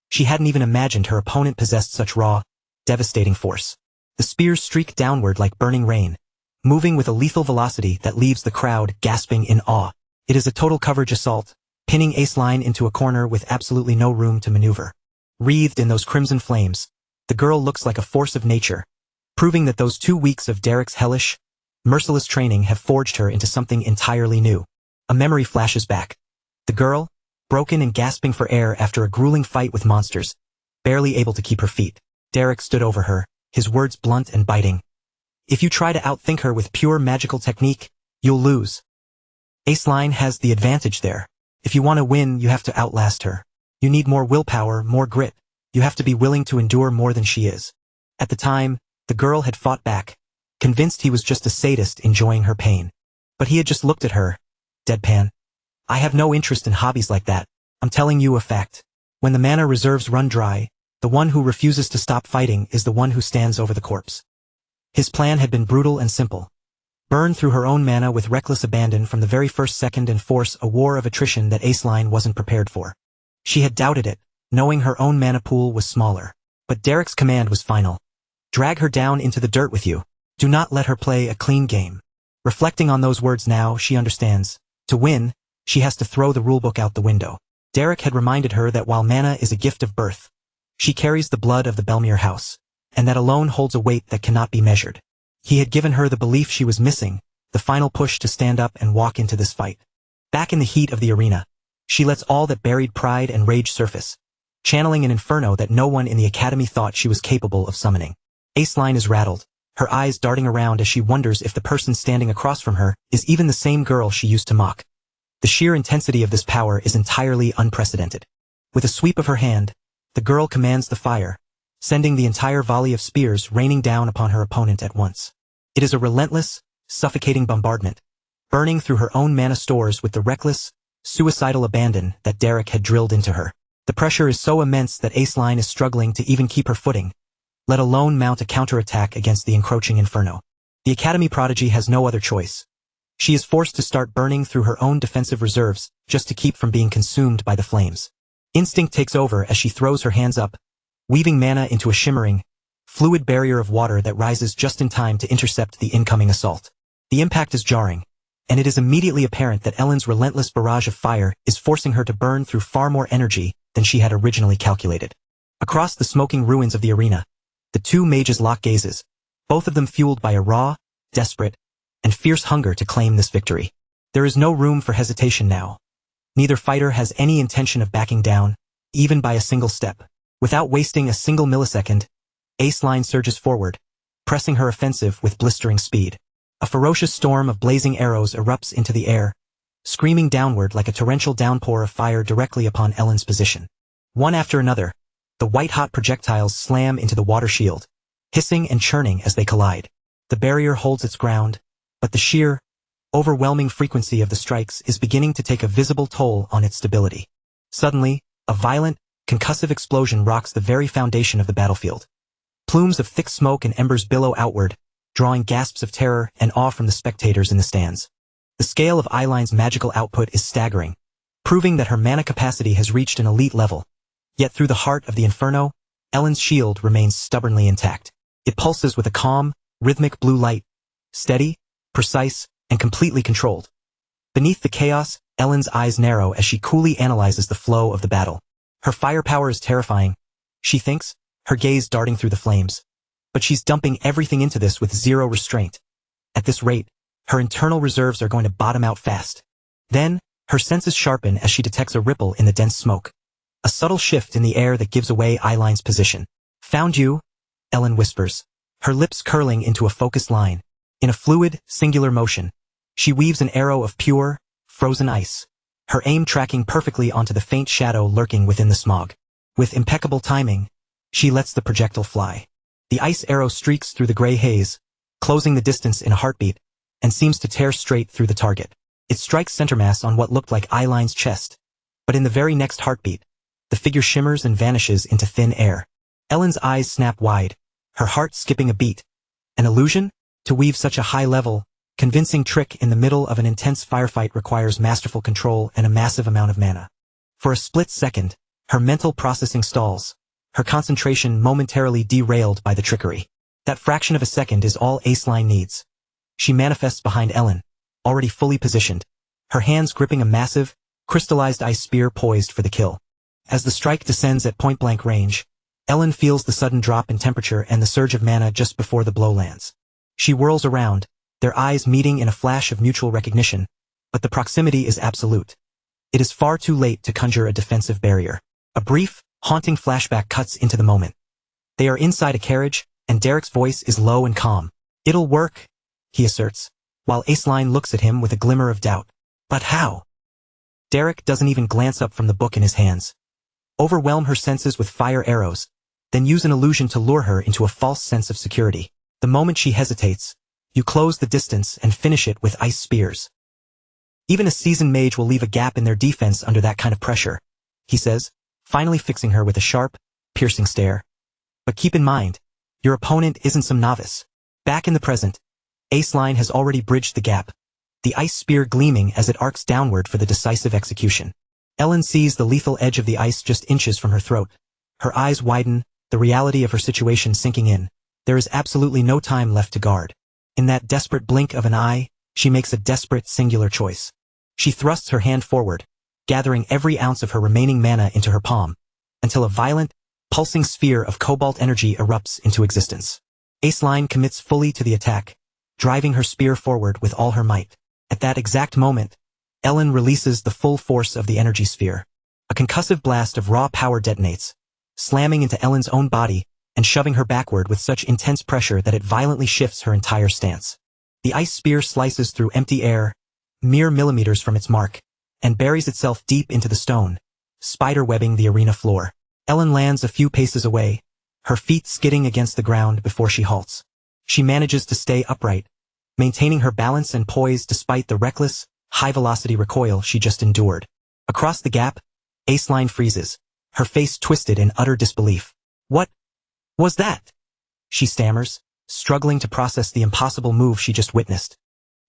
She hadn't even imagined her opponent possessed such raw, devastating force. The spears streak downward like burning rain, moving with a lethal velocity that leaves the crowd gasping in awe. It is a total coverage assault, pinning Aceline into a corner with absolutely no room to maneuver. Wreathed in those crimson flames, The girl looks like a force of nature, proving that those 2 weeks of Derek's hellish, merciless training have forged her into something entirely new. A memory flashes back. The girl, broken and gasping for air after a grueling fight with monsters, barely able to keep her feet. Derek stood over her, his words blunt and biting. If you try to outthink her with pure magical technique, you'll lose. Aceline has the advantage there. If you want to win, you have to outlast her. You need more willpower, more grit. You have to be willing to endure more than she is. At the time, the girl had fought back, convinced he was just a sadist enjoying her pain. But he had just looked at her, deadpan. I have no interest in hobbies like that. I'm telling you a fact. When the mana reserves run dry, the one who refuses to stop fighting is the one who stands over the corpse. His plan had been brutal and simple. Burn through her own mana with reckless abandon from the very first second and force a war of attrition that Aceline wasn't prepared for. She had doubted it, knowing her own mana pool was smaller. But Derek's command was final. Drag her down into the dirt with you. Do not let her play a clean game. Reflecting on those words now, she understands. To win, she has to throw the rulebook out the window. Derek had reminded her that while mana is a gift of birth, she carries the blood of the Belmere house, and that alone holds a weight that cannot be measured. He had given her the belief she was missing, the final push to stand up and walk into this fight. Back in the heat of the arena, she lets all that buried pride and rage surface, channeling an inferno that no one in the academy thought she was capable of summoning. Aceline is rattled, her eyes darting around as she wonders if the person standing across from her is even the same girl she used to mock. The sheer intensity of this power is entirely unprecedented. With a sweep of her hand, the girl commands the fire, sending the entire volley of spears raining down upon her opponent at once. It is a relentless, suffocating bombardment, burning through her own mana stores with the reckless, suicidal abandon that Derek had drilled into her. The pressure is so immense that Aceline is struggling to even keep her footing, let alone mount a counterattack against the encroaching inferno. The Academy prodigy has no other choice. She is forced to start burning through her own defensive reserves just to keep from being consumed by the flames. Instinct takes over as she throws her hands up, weaving mana into a shimmering, fluid barrier of water that rises just in time to intercept the incoming assault. The impact is jarring, and it is immediately apparent that Ellen's relentless barrage of fire is forcing her to burn through far more energy than she had originally calculated. Across the smoking ruins of the arena, the two mages lock gazes, both of them fueled by a raw, desperate, and fierce hunger to claim this victory. There is no room for hesitation now. Neither fighter has any intention of backing down, even by a single step. Without wasting a single millisecond, Aceline surges forward, pressing her offensive with blistering speed. A ferocious storm of blazing arrows erupts into the air, screaming downward like a torrential downpour of fire directly upon Ellen's position. One after another, the white-hot projectiles slam into the water shield, hissing and churning as they collide. The barrier holds its ground, but the sheer, overwhelming frequency of the strikes is beginning to take a visible toll on its stability. Suddenly, a violent, concussive explosion rocks the very foundation of the battlefield. Plumes of thick smoke and embers billow outward, drawing gasps of terror and awe from the spectators in the stands. The scale of Eiline's magical output is staggering, proving that her mana capacity has reached an elite level. Yet through the heart of the inferno, Ellen's shield remains stubbornly intact. It pulses with a calm, rhythmic blue light, steady, precise, and completely controlled. Beneath the chaos, Ellen's eyes narrow as she coolly analyzes the flow of the battle. Her firepower is terrifying, she thinks, her gaze darting through the flames. But she's dumping everything into this with zero restraint. At this rate, her internal reserves are going to bottom out fast. Then, her senses sharpen as she detects a ripple in the dense smoke. A subtle shift in the air that gives away Eiline's position. Found you, Ellen whispers, her lips curling into a focused line. In a fluid, singular motion, she weaves an arrow of pure, frozen ice, her aim tracking perfectly onto the faint shadow lurking within the smog. With impeccable timing, she lets the projectile fly. The ice arrow streaks through the gray haze, closing the distance in a heartbeat, and seems to tear straight through the target. It strikes centermass on what looked like Eiline's chest, but in the very next heartbeat, the figure shimmers and vanishes into thin air. Ellen's eyes snap wide, her heart skipping a beat. An illusion? To weave such a high-level, convincing trick in the middle of an intense firefight requires masterful control and a massive amount of mana. For a split second, her mental processing stalls, her concentration momentarily derailed by the trickery. That fraction of a second is all Aceline needs. She manifests behind Ellen, already fully positioned, her hands gripping a massive, crystallized ice spear poised for the kill. As the strike descends at point-blank range, Ellen feels the sudden drop in temperature and the surge of mana just before the blow lands. She whirls around, their eyes meeting in a flash of mutual recognition, but the proximity is absolute. It is far too late to conjure a defensive barrier. A brief, haunting flashback cuts into the moment. They are inside a carriage, and Derek's voice is low and calm. "It'll work," he asserts, while Aceline looks at him with a glimmer of doubt. "But how?" Derek doesn't even glance up from the book in his hands. Overwhelm her senses with fire arrows, then use an illusion to lure her into a false sense of security. The moment she hesitates, you close the distance and finish it with ice spears. "Even a seasoned mage will leave a gap in their defense under that kind of pressure," he says, finally fixing her with a sharp, piercing stare. "But keep in mind, your opponent isn't some novice." Back in the present, Aceline has already bridged the gap, the ice spear gleaming as it arcs downward for the decisive execution. Ellen sees the lethal edge of the ice just inches from her throat. Her eyes widen, the reality of her situation sinking in. There is absolutely no time left to guard. In that desperate blink of an eye, she makes a desperate singular choice. She thrusts her hand forward, gathering every ounce of her remaining mana into her palm, until a violent, pulsing sphere of cobalt energy erupts into existence. Aceline commits fully to the attack, driving her spear forward with all her might. At that exact moment, Ellen releases the full force of the energy sphere. A concussive blast of raw power detonates, slamming into Ellen's own body and shoving her backward with such intense pressure that it violently shifts her entire stance. The ice spear slices through empty air, mere millimeters from its mark, and buries itself deep into the stone, spider-webbing the arena floor. Ellen lands a few paces away, her feet skidding against the ground before she halts. She manages to stay upright, maintaining her balance and poise despite the reckless, high-velocity recoil she just endured. Across the gap, Aceline freezes, her face twisted in utter disbelief. "What was that?" she stammers, struggling to process the impossible move she just witnessed.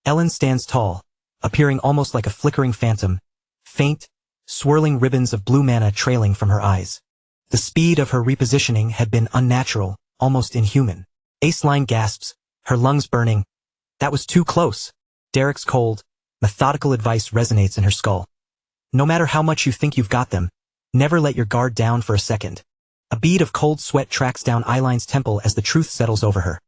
Ellen stands tall, appearing almost like a flickering phantom, faint, swirling ribbons of blue mana trailing from her eyes. The speed of her repositioning had been unnatural, almost inhuman. Aceline gasps, her lungs burning. "That was too close." Derek's cold, methodical advice resonates in her skull. "No matter how much you think you've got them, never let your guard down for a second." A bead of cold sweat tracks down Eiline's temple as the truth settles over her.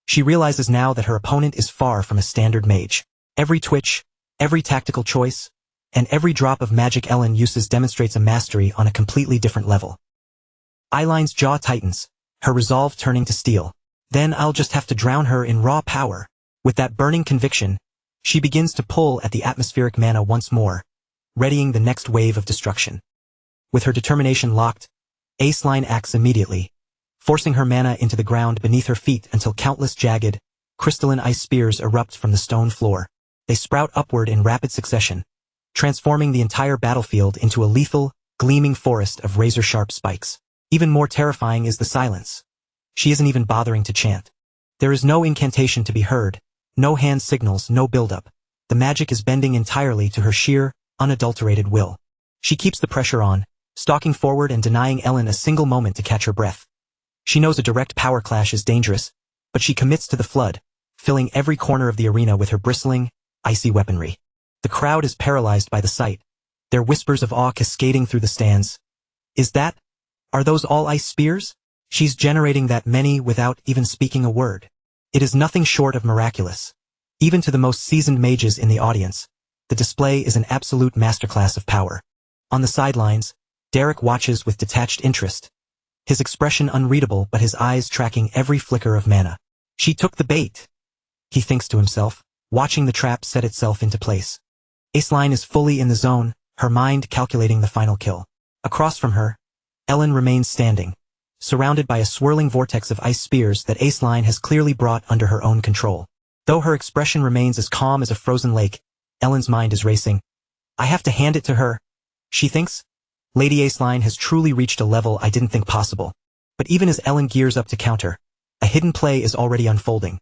She realizes now that her opponent is far from a standard mage. Every twitch, every tactical choice, and every drop of magic Ellen uses demonstrates a mastery on a completely different level. Eiline's jaw tightens, her resolve turning to steel. "Then I'll just have to drown her in raw power." With that burning conviction, she begins to pull at the atmospheric mana once more, readying the next wave of destruction. With her determination locked, Aceline acts immediately, forcing her mana into the ground beneath her feet until countless jagged, crystalline ice spears erupt from the stone floor. They sprout upward in rapid succession, transforming the entire battlefield into a lethal, gleaming forest of razor-sharp spikes. Even more terrifying is the silence. She isn't even bothering to chant. There is no incantation to be heard, no hand signals, no build-up. The magic is bending entirely to her sheer, unadulterated will. She keeps the pressure on, stalking forward and denying Ellen a single moment to catch her breath. She knows a direct power clash is dangerous, but she commits to the flood, filling every corner of the arena with her bristling, icy weaponry. The crowd is paralyzed by the sight, their whispers of awe cascading through the stands. Are those all ice spears? She's generating that many without even speaking a word. It is nothing short of miraculous. Even to the most seasoned mages in the audience, the display is an absolute masterclass of power. On the sidelines, Derek watches with detached interest, his expression unreadable but his eyes tracking every flicker of mana. She took the bait, he thinks to himself, watching the trap set itself into place. Aceline is fully in the zone, her mind calculating the final kill. Across from her, Ellen remains standing, surrounded by a swirling vortex of ice spears that Aceline has clearly brought under her own control. Though her expression remains as calm as a frozen lake, Ellen's mind is racing. "I have to hand it to her," she thinks. "Lady Aceline has truly reached a level I didn't think possible." But even as Ellen gears up to counter, a hidden play is already unfolding.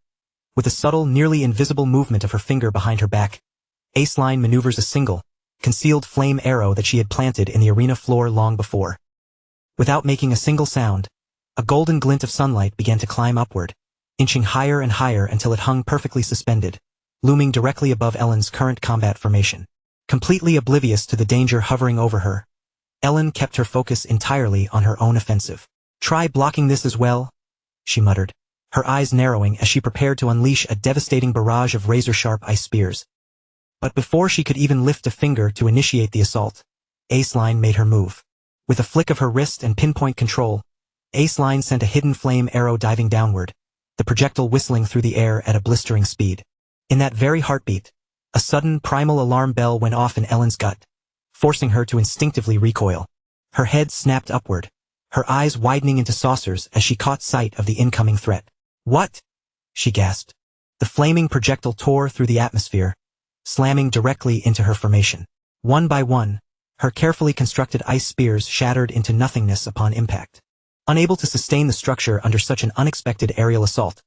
With a subtle, nearly invisible movement of her finger behind her back, Aceline maneuvers a single, concealed flame arrow that she had planted in the arena floor long before. Without making a single sound, a golden glint of sunlight began to climb upward, inching higher and higher until it hung perfectly suspended, looming directly above Ellen's current combat formation. Completely oblivious to the danger hovering over her, Ellen kept her focus entirely on her own offensive. Try blocking this as well, she muttered, her eyes narrowing as she prepared to unleash a devastating barrage of razor-sharp ice spears. But before she could even lift a finger to initiate the assault, Aceline made her move. With a flick of her wrist and pinpoint control, Aceline sent a hidden flame arrow diving downward, the projectile whistling through the air at a blistering speed. In that very heartbeat, a sudden primal alarm bell went off in Ellen's gut, forcing her to instinctively recoil. Her head snapped upward, her eyes widening into saucers as she caught sight of the incoming threat. What? She gasped. The flaming projectile tore through the atmosphere, slamming directly into her formation. One by one, her carefully constructed ice spears shattered into nothingness upon impact. Unable to sustain the structure under such an unexpected aerial assault,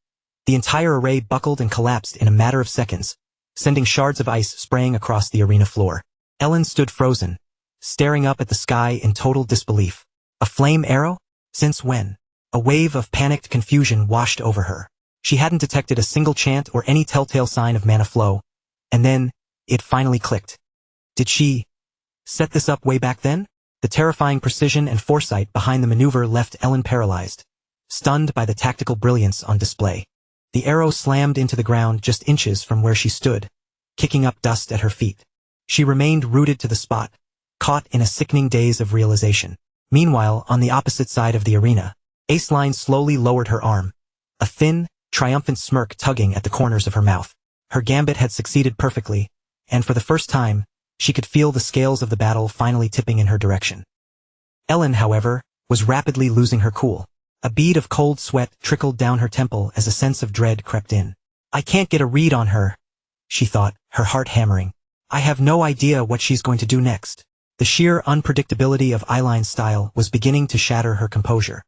the entire array buckled and collapsed in a matter of seconds, sending shards of ice spraying across the arena floor. Ellen stood frozen, staring up at the sky in total disbelief. A flame arrow? Since when? A wave of panicked confusion washed over her. She hadn't detected a single chant or any telltale sign of mana flow, and then, it finally clicked. Did she set this up way back then? The terrifying precision and foresight behind the maneuver left Ellen paralyzed, stunned by the tactical brilliance on display. The arrow slammed into the ground just inches from where she stood, kicking up dust at her feet. She remained rooted to the spot, caught in a sickening daze of realization. Meanwhile, on the opposite side of the arena, Aceline slowly lowered her arm, a thin, triumphant smirk tugging at the corners of her mouth. Her gambit had succeeded perfectly, and for the first time, she could feel the scales of the battle finally tipping in her direction. Ellen, however, was rapidly losing her cool. A bead of cold sweat trickled down her temple as a sense of dread crept in. I can't get a read on her, she thought, her heart hammering. I have no idea what she's going to do next. The sheer unpredictability of Eilein's style was beginning to shatter her composure.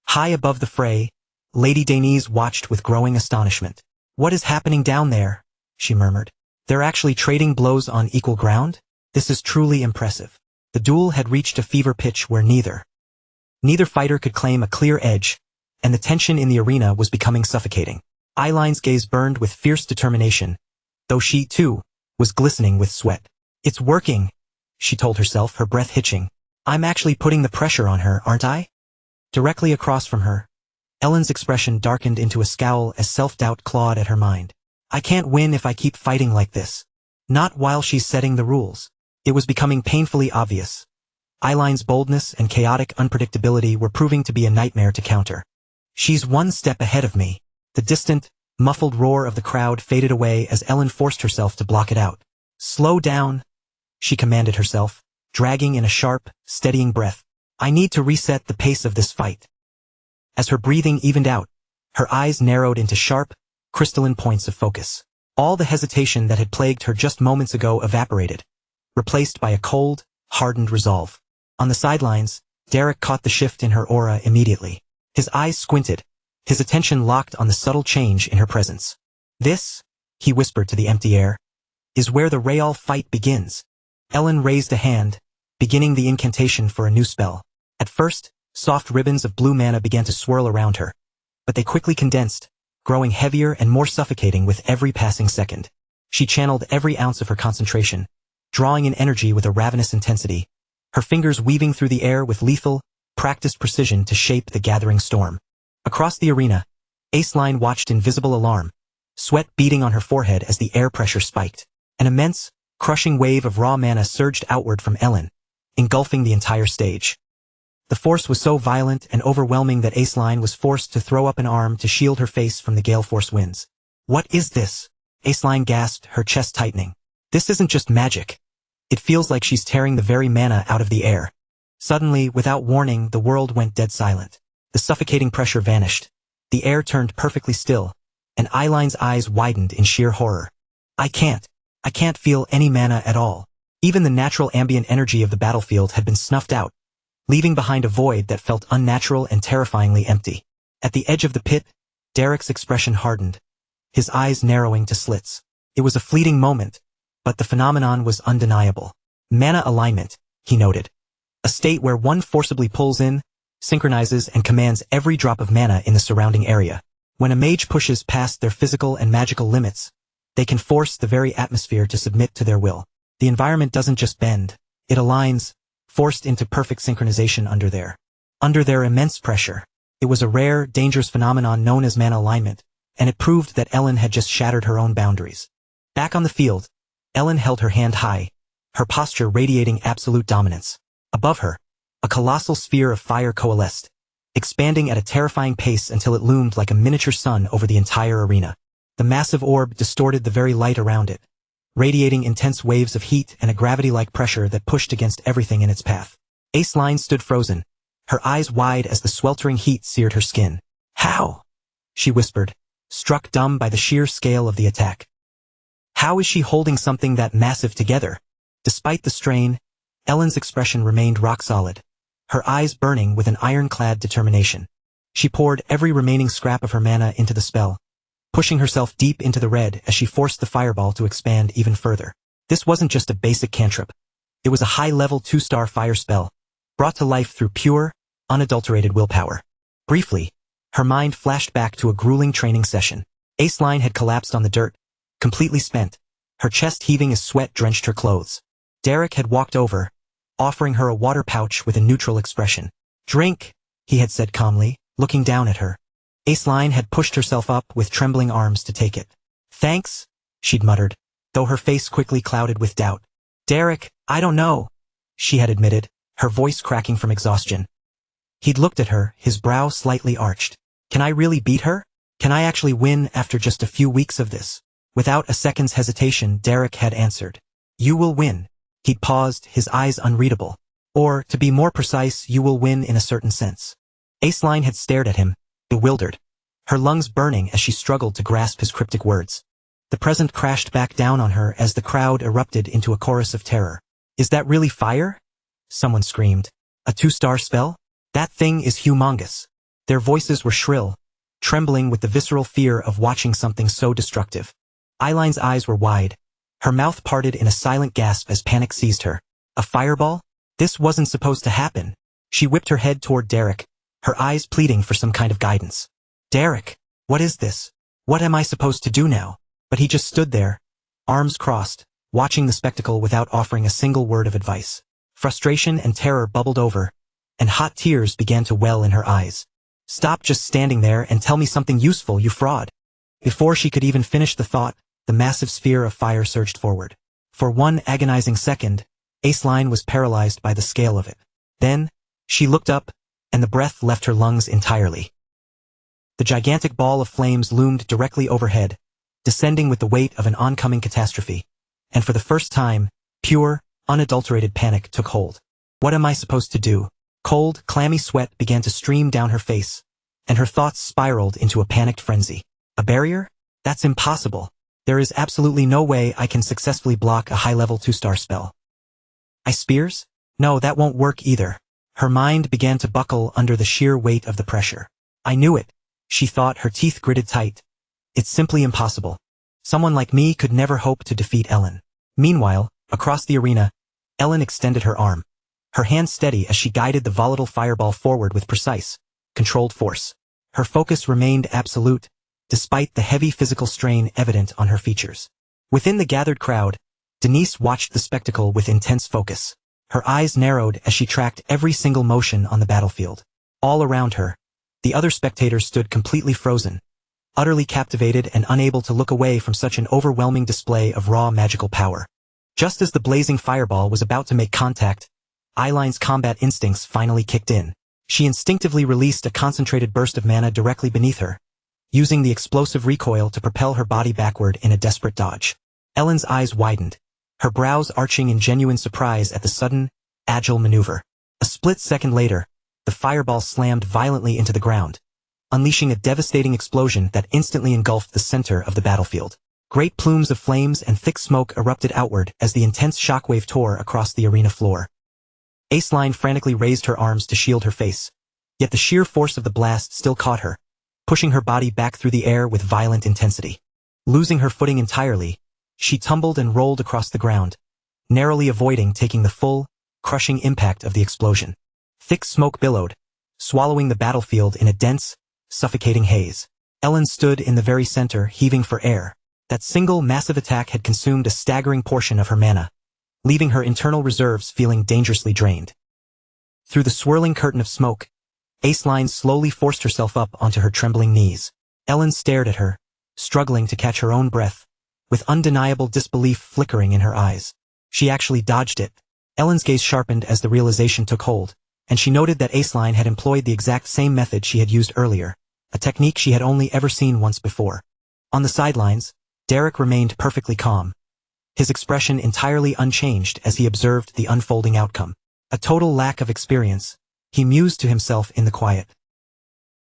High above the fray, Lady Denise watched with growing astonishment. What is happening down there? She murmured. They're actually trading blows on equal ground? This is truly impressive. The duel had reached a fever pitch where neither fighter could claim a clear edge, and the tension in the arena was becoming suffocating. Eilein's gaze burned with fierce determination, though she, too, was glistening with sweat. It's working, she told herself, her breath hitching. I'm actually putting the pressure on her, aren't I? Directly across from her, Ellen's expression darkened into a scowl as self-doubt clawed at her mind. I can't win if I keep fighting like this. Not while she's setting the rules. It was becoming painfully obvious. Eilein's boldness and chaotic unpredictability were proving to be a nightmare to counter. She's one step ahead of me. The distant, muffled roar of the crowd faded away as Ellen forced herself to block it out. Slow down, she commanded herself, dragging in a sharp, steadying breath. I need to reset the pace of this fight. As her breathing evened out, her eyes narrowed into sharp, crystalline points of focus. All the hesitation that had plagued her just moments ago evaporated, replaced by a cold, hardened resolve. On the sidelines, Derek caught the shift in her aura immediately. His eyes squinted, his attention locked on the subtle change in her presence. This, he whispered to the empty air, is where the real fight begins. Ellen raised a hand, beginning the incantation for a new spell. At first, soft ribbons of blue mana began to swirl around her, but they quickly condensed, growing heavier and more suffocating with every passing second. She channeled every ounce of her concentration, drawing in energy with a ravenous intensity, her fingers weaving through the air with lethal, practiced precision to shape the gathering storm. Across the arena, Aceline watched in visible alarm, sweat beading on her forehead as the air pressure spiked. An immense, crushing wave of raw mana surged outward from Ellen, engulfing the entire stage. The force was so violent and overwhelming that Aceline was forced to throw up an arm to shield her face from the gale force winds. What is this? Aceline gasped, her chest tightening. This isn't just magic. It feels like she's tearing the very mana out of the air. Suddenly, without warning, the world went dead silent. The suffocating pressure vanished. The air turned perfectly still, and Eilein's eyes widened in sheer horror. I can't feel any mana at all. Even the natural ambient energy of the battlefield had been snuffed out, leaving behind a void that felt unnatural and terrifyingly empty. At the edge of the pit, Derek's expression hardened, his eyes narrowing to slits. It was a fleeting moment, but the phenomenon was undeniable. Mana alignment, he noted. A state where one forcibly pulls in, synchronizes and commands every drop of mana in the surrounding area. When a mage pushes past their physical and magical limits, they can force the very atmosphere to submit to their will. The environment doesn't just bend, it aligns, forced into perfect synchronization under their under their immense pressure. It was a rare, dangerous phenomenon known as mana alignment, and it proved that Ellen had just shattered her own boundaries. Back on the field, Ellen held her hand high, her posture radiating absolute dominance. Above her, a colossal sphere of fire coalesced, expanding at a terrifying pace until it loomed like a miniature sun over the entire arena. The massive orb distorted the very light around it, radiating intense waves of heat and a gravity-like pressure that pushed against everything in its path. Aceline stood frozen, her eyes wide as the sweltering heat seared her skin. "How?" she whispered, struck dumb by the sheer scale of the attack. How is she holding something that massive together? Despite the strain, Ellen's expression remained rock solid, her eyes burning with an ironclad determination. She poured every remaining scrap of her mana into the spell, pushing herself deep into the red as she forced the fireball to expand even further. This wasn't just a basic cantrip. It was a high-level 2-star fire spell, brought to life through pure, unadulterated willpower. Briefly, her mind flashed back to a grueling training session. Aceline had collapsed on the dirt, completely spent, her chest heaving as sweat drenched her clothes. Derek had walked over, offering her a water pouch with a neutral expression. "Drink," he had said calmly, looking down at her. Aceline had pushed herself up with trembling arms to take it. "Thanks," she'd muttered, though her face quickly clouded with doubt. "Derek, I don't know," she had admitted, her voice cracking from exhaustion. He'd looked at her, his brow slightly arched. "Can I really beat her? Can I actually win after just a few weeks of this?" Without a second's hesitation, Derek had answered. "You will win." He'd paused, his eyes unreadable. "Or, to be more precise, you will win in a certain sense." Aceline had stared at him, bewildered, her lungs burning as she struggled to grasp his cryptic words. The present crashed back down on her as the crowd erupted into a chorus of terror. "Is that really fire?" someone screamed. "A 2-star spell? That thing is humongous." Their voices were shrill, trembling with the visceral fear of watching something so destructive. Eileen's eyes were wide, her mouth parted in a silent gasp as panic seized her. A fireball? This wasn't supposed to happen. She whipped her head toward Derek, her eyes pleading for some kind of guidance. "Derek, what is this? What am I supposed to do now?" But he just stood there, arms crossed, watching the spectacle without offering a single word of advice. Frustration and terror bubbled over, and hot tears began to well in her eyes. "Stop just standing there and tell me something useful, you fraud." Before she could even finish the thought, the massive sphere of fire surged forward. For one agonizing second, Aceline was paralyzed by the scale of it. Then, she looked up, and the breath left her lungs entirely. The gigantic ball of flames loomed directly overhead, descending with the weight of an oncoming catastrophe. And for the first time, pure, unadulterated panic took hold. What am I supposed to do? Cold, clammy sweat began to stream down her face, and her thoughts spiraled into a panicked frenzy. A barrier? That's impossible. There is absolutely no way I can successfully block a high-level 2-star spell. Ice spears? No, that won't work either. Her mind began to buckle under the sheer weight of the pressure. I knew it, she thought, her teeth gritted tight. It's simply impossible. Someone like me could never hope to defeat Ellen. Meanwhile, across the arena, Ellen extended her arm, her hand steady as she guided the volatile fireball forward with precise, controlled force. Her focus remained absolute, despite the heavy physical strain evident on her features. Within the gathered crowd, Denise watched the spectacle with intense focus. Her eyes narrowed as she tracked every single motion on the battlefield. All around her, the other spectators stood completely frozen, utterly captivated and unable to look away from such an overwhelming display of raw magical power. Just as the blazing fireball was about to make contact, Eileen's combat instincts finally kicked in. She instinctively released a concentrated burst of mana directly beneath her, using the explosive recoil to propel her body backward in a desperate dodge. Ellen's eyes widened, her brows arching in genuine surprise at the sudden, agile maneuver. A split second later, the fireball slammed violently into the ground, unleashing a devastating explosion that instantly engulfed the center of the battlefield. Great plumes of flames and thick smoke erupted outward as the intense shockwave tore across the arena floor. Aceline frantically raised her arms to shield her face, yet the sheer force of the blast still caught her, pushing her body back through the air with violent intensity. Losing her footing entirely, she tumbled and rolled across the ground, narrowly avoiding taking the full, crushing impact of the explosion. Thick smoke billowed, swallowing the battlefield in a dense, suffocating haze. Ellen stood in the very center, heaving for air. That single massive attack had consumed a staggering portion of her mana, leaving her internal reserves feeling dangerously drained. Through the swirling curtain of smoke, Aceline slowly forced herself up onto her trembling knees. Ellen stared at her, struggling to catch her own breath, with undeniable disbelief flickering in her eyes. She actually dodged it. Ellen's gaze sharpened as the realization took hold, and she noted that Aceline had employed the exact same method she had used earlier, a technique she had only ever seen once before. On the sidelines, Derek remained perfectly calm, his expression entirely unchanged as he observed the unfolding outcome. A total lack of experience, he mused to himself in the quiet.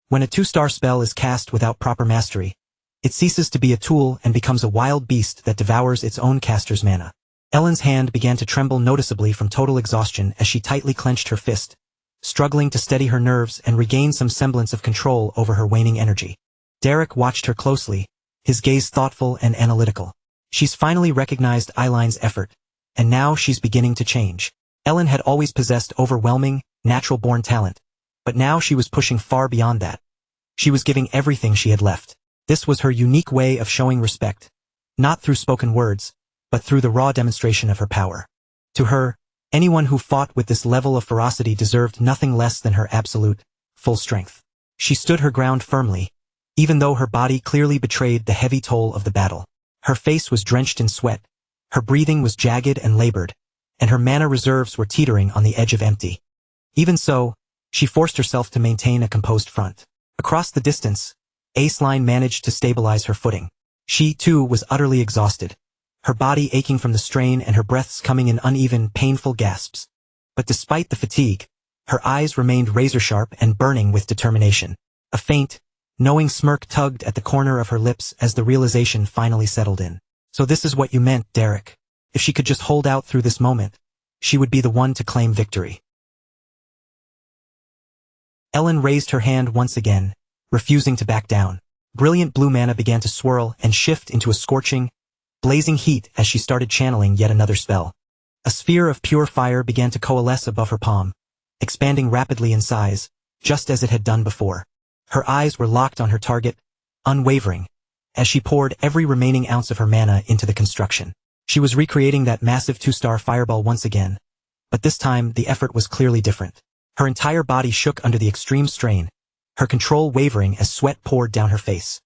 When a 2-star spell is cast without proper mastery, it ceases to be a tool and becomes a wild beast that devours its own caster's mana. Ellen's hand began to tremble noticeably from total exhaustion as she tightly clenched her fist, struggling to steady her nerves and regain some semblance of control over her waning energy. Derek watched her closely, his gaze thoughtful and analytical. She's finally recognized Eileen's effort, and now she's beginning to change. Ellen had always possessed overwhelming, natural-born talent, but now she was pushing far beyond that. She was giving everything she had left. This was her unique way of showing respect, not through spoken words, but through the raw demonstration of her power. To her, anyone who fought with this level of ferocity deserved nothing less than her absolute, full strength. She stood her ground firmly, even though her body clearly betrayed the heavy toll of the battle. Her face was drenched in sweat, her breathing was jagged and labored, and her mana reserves were teetering on the edge of empty. Even so, she forced herself to maintain a composed front. Across the distance, Aceline managed to stabilize her footing. She, too, was utterly exhausted, her body aching from the strain and her breaths coming in uneven, painful gasps. But despite the fatigue, her eyes remained razor-sharp and burning with determination. A faint, knowing smirk tugged at the corner of her lips as the realization finally settled in. So this is what you meant, Derek. If she could just hold out through this moment, she would be the one to claim victory. Ellen raised her hand once again, refusing to back down. Brilliant blue mana began to swirl and shift into a scorching, blazing heat as she started channeling yet another spell. A sphere of pure fire began to coalesce above her palm, expanding rapidly in size, just as it had done before. Her eyes were locked on her target, unwavering, as she poured every remaining ounce of her mana into the construction. She was recreating that massive 2-star fireball once again, but this time the effort was clearly different. Her entire body shook under the extreme strain, her control wavering as sweat poured down her face.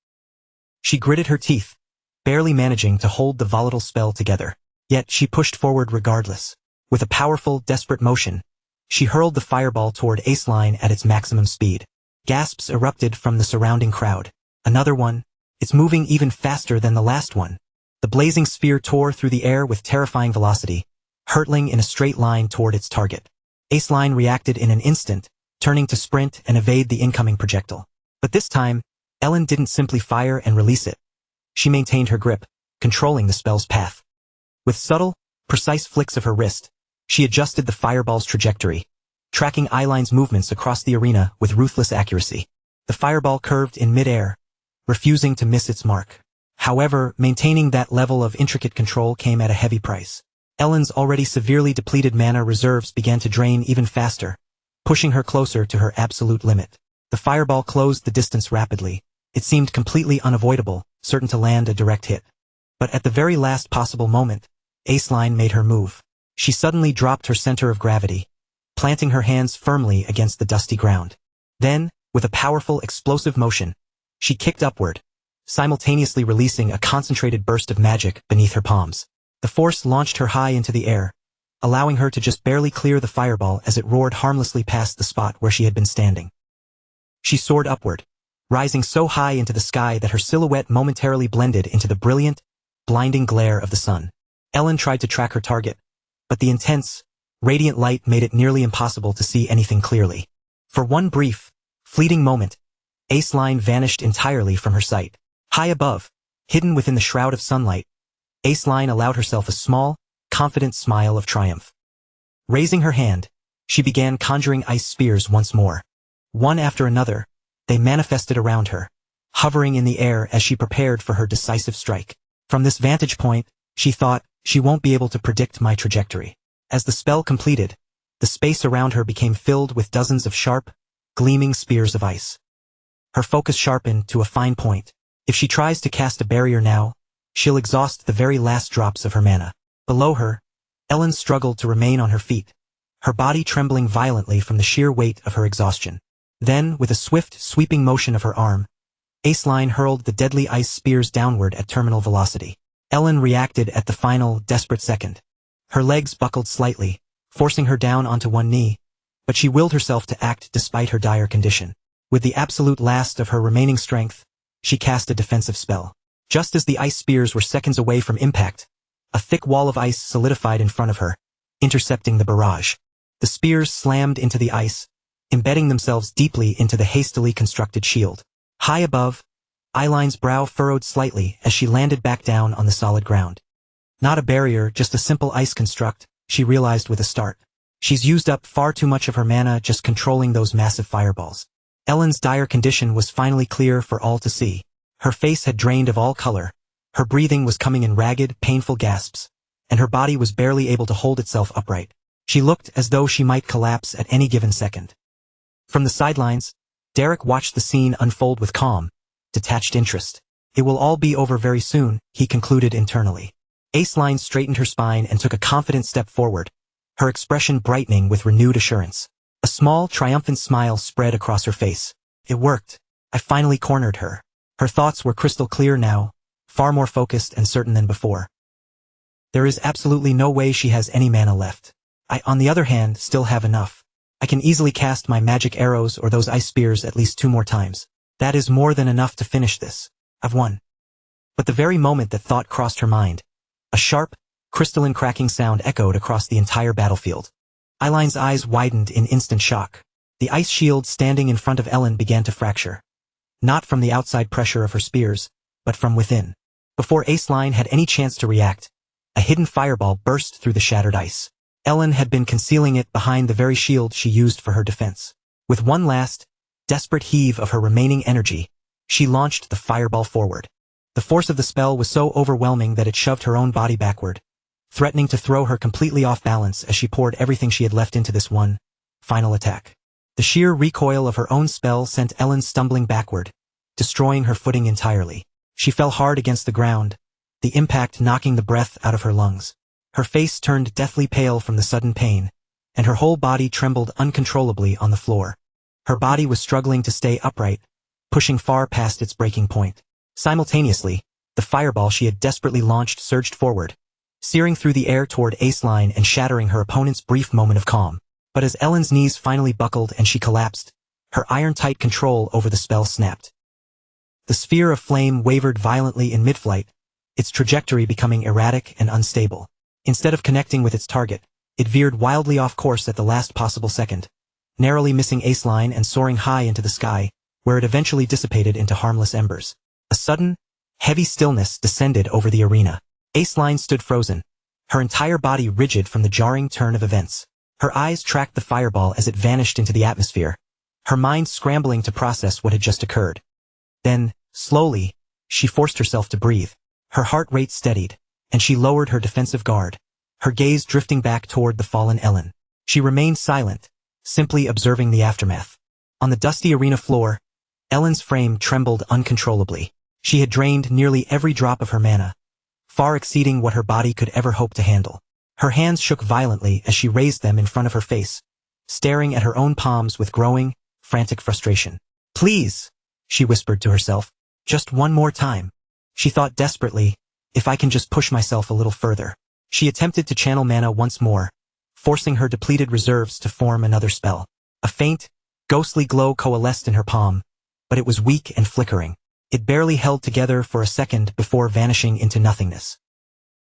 She gritted her teeth, barely managing to hold the volatile spell together. Yet she pushed forward regardless. With a powerful, desperate motion, she hurled the fireball toward Aceline at its maximum speed. Gasps erupted from the surrounding crowd. Another one. It's moving even faster than the last one. The blazing sphere tore through the air with terrifying velocity, hurtling in a straight line toward its target. Aceline reacted in an instant, turning to sprint and evade the incoming projectile. But this time, Ellen didn't simply fire and release it. She maintained her grip, controlling the spell's path. With subtle, precise flicks of her wrist, she adjusted the fireball's trajectory, tracking Eileen's movements across the arena with ruthless accuracy. The fireball curved in mid-air, refusing to miss its mark. However, maintaining that level of intricate control came at a heavy price. Ellen's already severely depleted mana reserves began to drain even faster, pushing her closer to her absolute limit. The fireball closed the distance rapidly. It seemed completely unavoidable, certain to land a direct hit. But at the very last possible moment, Aceline made her move. She suddenly dropped her center of gravity, planting her hands firmly against the dusty ground. Then, with a powerful, explosive motion, she kicked upward, simultaneously releasing a concentrated burst of magic beneath her palms. The force launched her high into the air, allowing her to just barely clear the fireball as it roared harmlessly past the spot where she had been standing. She soared upward, rising so high into the sky that her silhouette momentarily blended into the brilliant, blinding glare of the sun. Ellen tried to track her target, but the intense, radiant light made it nearly impossible to see anything clearly. For one brief, fleeting moment, Aceline vanished entirely from her sight. High above, hidden within the shroud of sunlight, Aceline allowed herself a small, confident smile of triumph. Raising her hand, she began conjuring ice spears once more. One after another, they manifested around her, hovering in the air as she prepared for her decisive strike. From this vantage point, she thought, she won't be able to predict my trajectory. As the spell completed, the space around her became filled with dozens of sharp, gleaming spears of ice. Her focus sharpened to a fine point. If she tries to cast a barrier now, she'll exhaust the very last drops of her mana. Below her, Ellen struggled to remain on her feet, her body trembling violently from the sheer weight of her exhaustion. Then, with a swift, sweeping motion of her arm, Aceline hurled the deadly ice spears downward at terminal velocity. Ellen reacted at the final, desperate second. Her legs buckled slightly, forcing her down onto one knee, but she willed herself to act despite her dire condition. With the absolute last of her remaining strength, she cast a defensive spell. Just as the ice spears were seconds away from impact, a thick wall of ice solidified in front of her, intercepting the barrage. The spears slammed into the ice, embedding themselves deeply into the hastily constructed shield. High above, Eiline's brow furrowed slightly as she landed back down on the solid ground. Not a barrier, just a simple ice construct, she realized with a start. She's used up far too much of her mana just controlling those massive fireballs. Ellen's dire condition was finally clear for all to see. Her face had drained of all color, her breathing was coming in ragged, painful gasps, and her body was barely able to hold itself upright. She looked as though she might collapse at any given second. From the sidelines, Derek watched the scene unfold with calm, detached interest. It will all be over very soon, he concluded internally. Aceline straightened her spine and took a confident step forward, her expression brightening with renewed assurance. A small, triumphant smile spread across her face. It worked. I finally cornered her. Her thoughts were crystal clear now, far more focused and certain than before. There is absolutely no way she has any mana left. I, on the other hand, still have enough. I can easily cast my magic arrows or those ice spears at least 2 more times. That is more than enough to finish this. I've won. But the very moment that thought crossed her mind, a sharp, crystalline cracking sound echoed across the entire battlefield. Eiline's eyes widened in instant shock. The ice shield standing in front of Ellen began to fracture. Not from the outside pressure of her spears, but from within. Before Aceline had any chance to react, a hidden fireball burst through the shattered ice. Ellen had been concealing it behind the very shield she used for her defense. With one last, desperate heave of her remaining energy, she launched the fireball forward. The force of the spell was so overwhelming that it shoved her own body backward, threatening to throw her completely off balance as she poured everything she had left into this one final attack. The sheer recoil of her own spell sent Ellen stumbling backward, destroying her footing entirely. She fell hard against the ground, the impact knocking the breath out of her lungs. Her face turned deathly pale from the sudden pain, and her whole body trembled uncontrollably on the floor. Her body was struggling to stay upright, pushing far past its breaking point. Simultaneously, the fireball she had desperately launched surged forward, searing through the air toward Aceline and shattering her opponent's brief moment of calm. But as Ellen's knees finally buckled and she collapsed, her iron-tight control over the spell snapped. The sphere of flame wavered violently in mid-flight, its trajectory becoming erratic and unstable. Instead of connecting with its target, it veered wildly off course at the last possible second, narrowly missing Aceline and soaring high into the sky, where it eventually dissipated into harmless embers. A sudden, heavy stillness descended over the arena. Aceline stood frozen, her entire body rigid from the jarring turn of events. Her eyes tracked the fireball as it vanished into the atmosphere, her mind scrambling to process what had just occurred. Then, slowly, she forced herself to breathe. Her heart rate steadied, and she lowered her defensive guard, her gaze drifting back toward the fallen Ellen. She remained silent, simply observing the aftermath. On the dusty arena floor, Ellen's frame trembled uncontrollably. She had drained nearly every drop of her mana, far exceeding what her body could ever hope to handle. Her hands shook violently as she raised them in front of her face, staring at her own palms with growing, frantic frustration. "Please," she whispered to herself, "just one more time." She thought desperately, if I can just push myself a little further. She attempted to channel mana once more, forcing her depleted reserves to form another spell. A faint, ghostly glow coalesced in her palm, but it was weak and flickering. It barely held together for a second before vanishing into nothingness.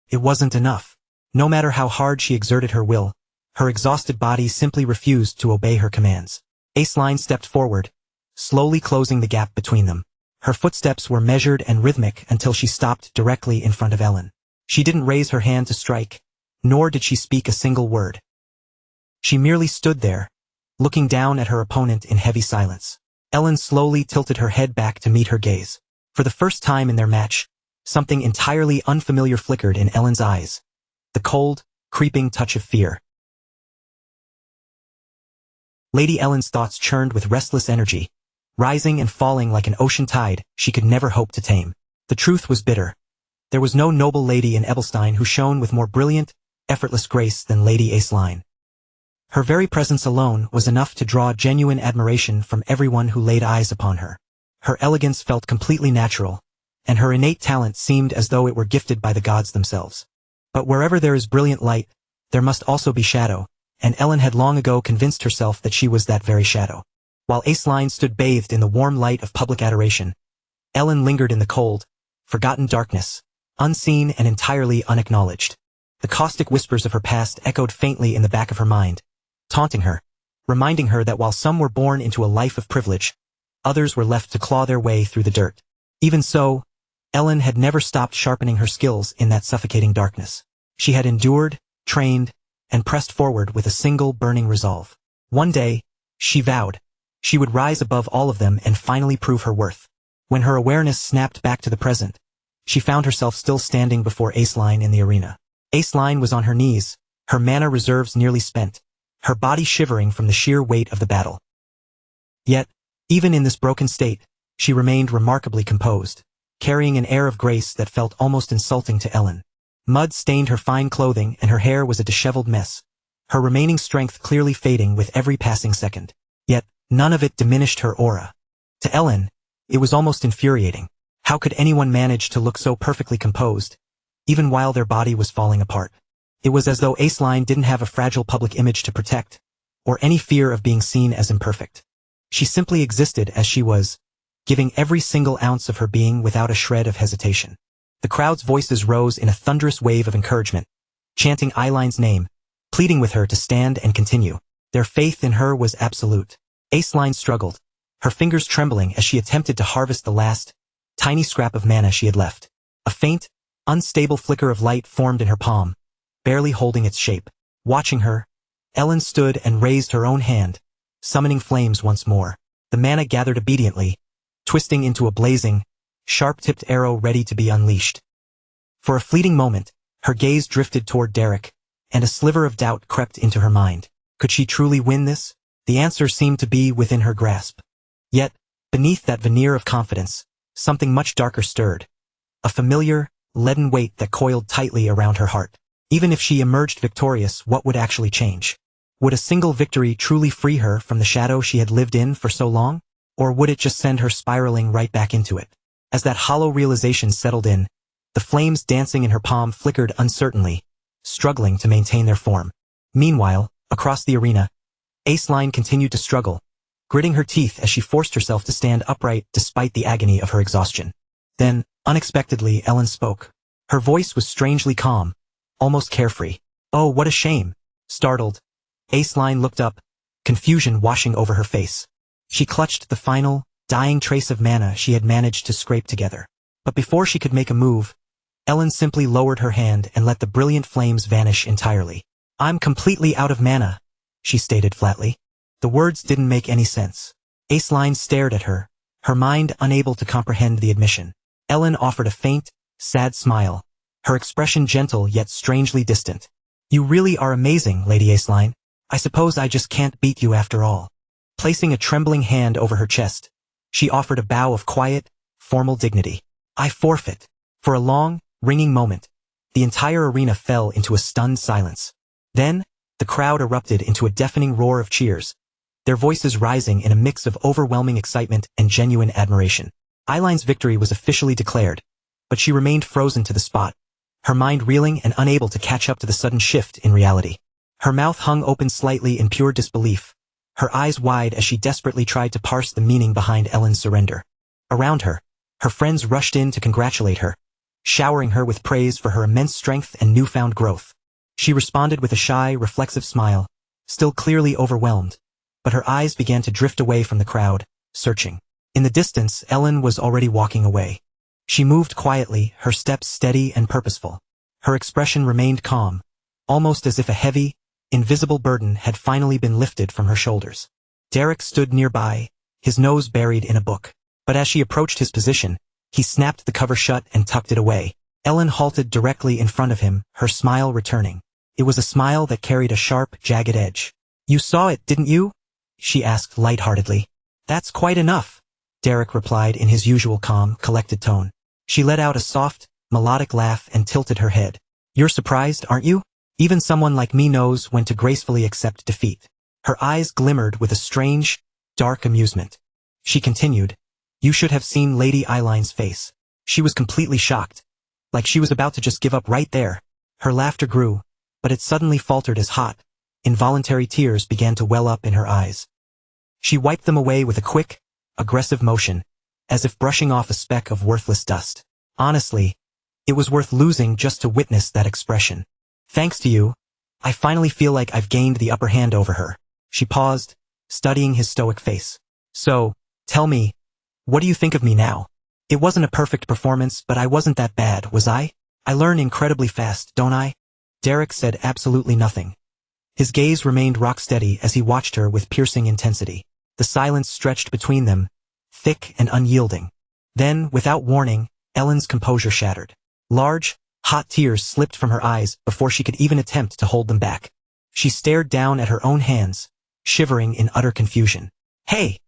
It wasn't enough. No matter how hard she exerted her will, her exhausted body simply refused to obey her commands. Aceline stepped forward, slowly closing the gap between them. Her footsteps were measured and rhythmic until she stopped directly in front of Ellen. She didn't raise her hand to strike, nor did she speak a single word. She merely stood there, looking down at her opponent in heavy silence. Ellen slowly tilted her head back to meet her gaze. For the first time in their match, something entirely unfamiliar flickered in Ellen's eyes. The cold, creeping touch of fear. Lady Ellen's thoughts churned with restless energy, rising and falling like an ocean tide she could never hope to tame. The truth was bitter. There was no noble lady in Ebelstein who shone with more brilliant, effortless grace than Lady Aceline. Her very presence alone was enough to draw genuine admiration from everyone who laid eyes upon her. Her elegance felt completely natural, and her innate talent seemed as though it were gifted by the gods themselves. But wherever there is brilliant light, there must also be shadow, and Ellen had long ago convinced herself that she was that very shadow. While Aceline stood bathed in the warm light of public adoration, Ellen lingered in the cold, forgotten darkness, unseen and entirely unacknowledged. The caustic whispers of her past echoed faintly in the back of her mind, taunting her, reminding her that while some were born into a life of privilege, others were left to claw their way through the dirt. Even so, Ellen had never stopped sharpening her skills in that suffocating darkness. She had endured, trained, and pressed forward with a single burning resolve. One day, she vowed, she would rise above all of them and finally prove her worth. When her awareness snapped back to the present, she found herself still standing before Aceline in the arena. Aceline was on her knees, her mana reserves nearly spent, her body shivering from the sheer weight of the battle. Yet, even in this broken state, she remained remarkably composed, carrying an air of grace that felt almost insulting to Ellen. Mud stained her fine clothing and her hair was a disheveled mess, her remaining strength clearly fading with every passing second. Yet, none of it diminished her aura. To Ellen, it was almost infuriating. How could anyone manage to look so perfectly composed, even while their body was falling apart? It was as though Aceline didn't have a fragile public image to protect, or any fear of being seen as imperfect. She simply existed as she was, giving every single ounce of her being without a shred of hesitation. The crowd's voices rose in a thunderous wave of encouragement, chanting Eileen's name, pleading with her to stand and continue. Their faith in her was absolute. Aceline struggled, her fingers trembling as she attempted to harvest the last, tiny scrap of mana she had left. A faint, unstable flicker of light formed in her palm, barely holding its shape. Watching her, Ellen stood and raised her own hand, summoning flames once more. The mana gathered obediently, twisting into a blazing, sharp-tipped arrow ready to be unleashed. For a fleeting moment, her gaze drifted toward Derek, and a sliver of doubt crept into her mind. Could she truly win this? The answer seemed to be within her grasp. Yet, beneath that veneer of confidence, something much darker stirred. A familiar, leaden weight that coiled tightly around her heart. Even if she emerged victorious, what would actually change? Would a single victory truly free her from the shadow she had lived in for so long? Or would it just send her spiraling right back into it? As that hollow realization settled in, the flames dancing in her palm flickered uncertainly, struggling to maintain their form. Meanwhile, across the arena, Aceline continued to struggle, gritting her teeth as she forced herself to stand upright despite the agony of her exhaustion. Then, unexpectedly, Ellen spoke. Her voice was strangely calm, almost carefree. "Oh, what a shame." Startled, Aceline looked up, confusion washing over her face. She clutched the final, dying trace of mana she had managed to scrape together. But before she could make a move, Ellen simply lowered her hand and let the brilliant flames vanish entirely. "I'm completely out of mana," she stated flatly. The words didn't make any sense. Aceline stared at her, her mind unable to comprehend the admission. Ellen offered a faint, sad smile, her expression gentle yet strangely distant. "You really are amazing, Lady Aceline. I suppose I just can't beat you after all." Placing a trembling hand over her chest, she offered a bow of quiet, formal dignity. "I forfeit." For a long, ringing moment, the entire arena fell into a stunned silence. Then, the crowd erupted into a deafening roar of cheers, their voices rising in a mix of overwhelming excitement and genuine admiration. Eileen's victory was officially declared, but she remained frozen to the spot, her mind reeling and unable to catch up to the sudden shift in reality. Her mouth hung open slightly in pure disbelief, her eyes wide as she desperately tried to parse the meaning behind Ellen's surrender. Around her, her friends rushed in to congratulate her, showering her with praise for her immense strength and newfound growth. She responded with a shy, reflexive smile, still clearly overwhelmed, but her eyes began to drift away from the crowd, searching. In the distance, Ellen was already walking away. She moved quietly, her steps steady and purposeful. Her expression remained calm, almost as if a heavy, invisible burden had finally been lifted from her shoulders. Derek stood nearby, his nose buried in a book. But as she approached his position, he snapped the cover shut and tucked it away. Ellen halted directly in front of him, her smile returning. It was a smile that carried a sharp, jagged edge. "You saw it, didn't you?" she asked lightheartedly. "That's quite enough," Derek replied in his usual calm, collected tone. She let out a soft, melodic laugh and tilted her head. "You're surprised, aren't you?" Even someone like me knows when to gracefully accept defeat. Her eyes glimmered with a strange, dark amusement. She continued, "You should have seen Lady Eilein's face. She was completely shocked. Like she was about to just give up right there." Her laughter grew, but it suddenly faltered as hot, involuntary tears began to well up in her eyes. She wiped them away with a quick, aggressive motion, as if brushing off a speck of worthless dust. Honestly, it was worth losing just to witness that expression. "Thanks to you, I finally feel like I've gained the upper hand over her." She paused, studying his stoic face. "So, tell me, what do you think of me now? It wasn't a perfect performance, but I wasn't that bad, was I? I learn incredibly fast, don't I?" Derek said absolutely nothing. His gaze remained rock-steady as he watched her with piercing intensity. The silence stretched between them, thick and unyielding. Then, without warning, Ellen's composure shattered. Large, hot tears slipped from her eyes before she could even attempt to hold them back. She stared down at her own hands, shivering in utter confusion. "Hey!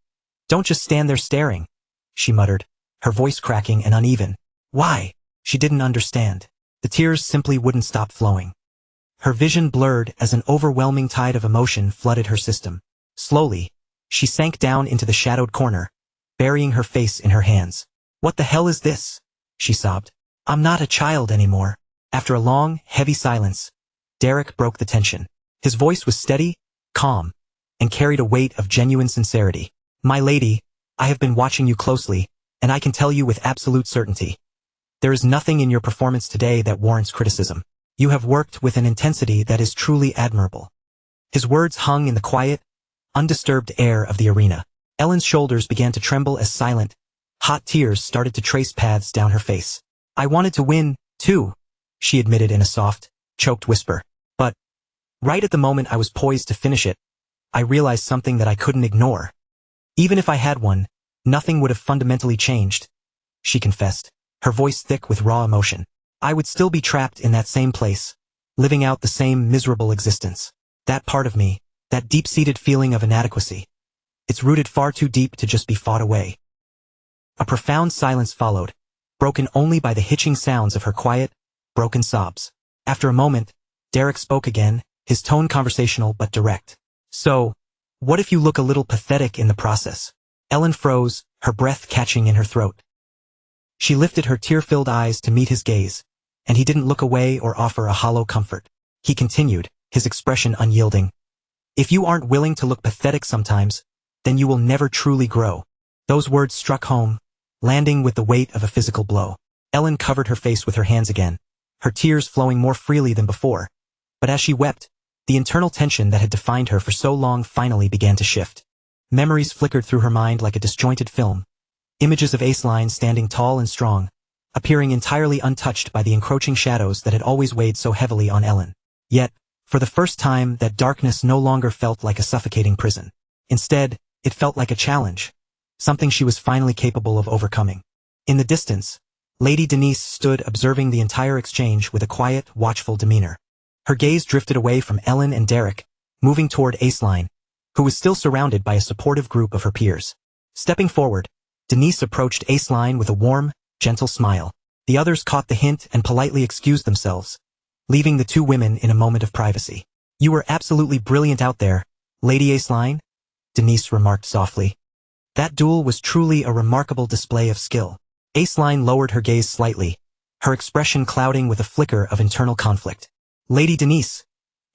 Don't just stand there staring," she muttered, her voice cracking and uneven. "Why?" She didn't understand. The tears simply wouldn't stop flowing. Her vision blurred as an overwhelming tide of emotion flooded her system. Slowly, she sank down into the shadowed corner, burying her face in her hands. "What the hell is this?" she sobbed. "I'm not a child anymore." After a long, heavy silence, Derek broke the tension. His voice was steady, calm, and carried a weight of genuine sincerity. "My lady, I have been watching you closely, and I can tell you with absolute certainty. There is nothing in your performance today that warrants criticism. You have worked with an intensity that is truly admirable." His words hung in the quiet, undisturbed air of the arena. Ellen's shoulders began to tremble as silent, hot tears started to trace paths down her face. "I wanted to win, too," she admitted in a soft, choked whisper. "But, right at the moment I was poised to finish it, I realized something that I couldn't ignore. Even if I had won, nothing would have fundamentally changed," she confessed, her voice thick with raw emotion. "I would still be trapped in that same place, living out the same miserable existence. That part of me, that deep-seated feeling of inadequacy, it's rooted far too deep to just be fought away." A profound silence followed, broken only by the hitching sounds of her quiet, broken sobs. After a moment, Derek spoke again, his tone conversational but direct. "So, what if you look a little pathetic in the process?" Ellen froze, her breath catching in her throat. She lifted her tear-filled eyes to meet his gaze, and he didn't look away or offer a hollow comfort. He continued, his expression unyielding. "If you aren't willing to look pathetic sometimes, then you will never truly grow." Those words struck home, landing with the weight of a physical blow. Ellen covered her face with her hands again, her tears flowing more freely than before. But as she wept, the internal tension that had defined her for so long finally began to shift. Memories flickered through her mind like a disjointed film. Images of Aceline standing tall and strong, appearing entirely untouched by the encroaching shadows that had always weighed so heavily on Ellen. Yet, for the first time, that darkness no longer felt like a suffocating prison. Instead, it felt like a challenge, something she was finally capable of overcoming. In the distance, Lady Denise stood observing the entire exchange with a quiet, watchful demeanor. Her gaze drifted away from Ellen and Derek, moving toward Aceline, who was still surrounded by a supportive group of her peers. Stepping forward, Denise approached Aceline with a warm, gentle smile. The others caught the hint and politely excused themselves, leaving the two women in a moment of privacy. "You were absolutely brilliant out there, Lady Aceline," Denise remarked softly. "That duel was truly a remarkable display of skill." Aceline lowered her gaze slightly, her expression clouding with a flicker of internal conflict. "Lady Denise,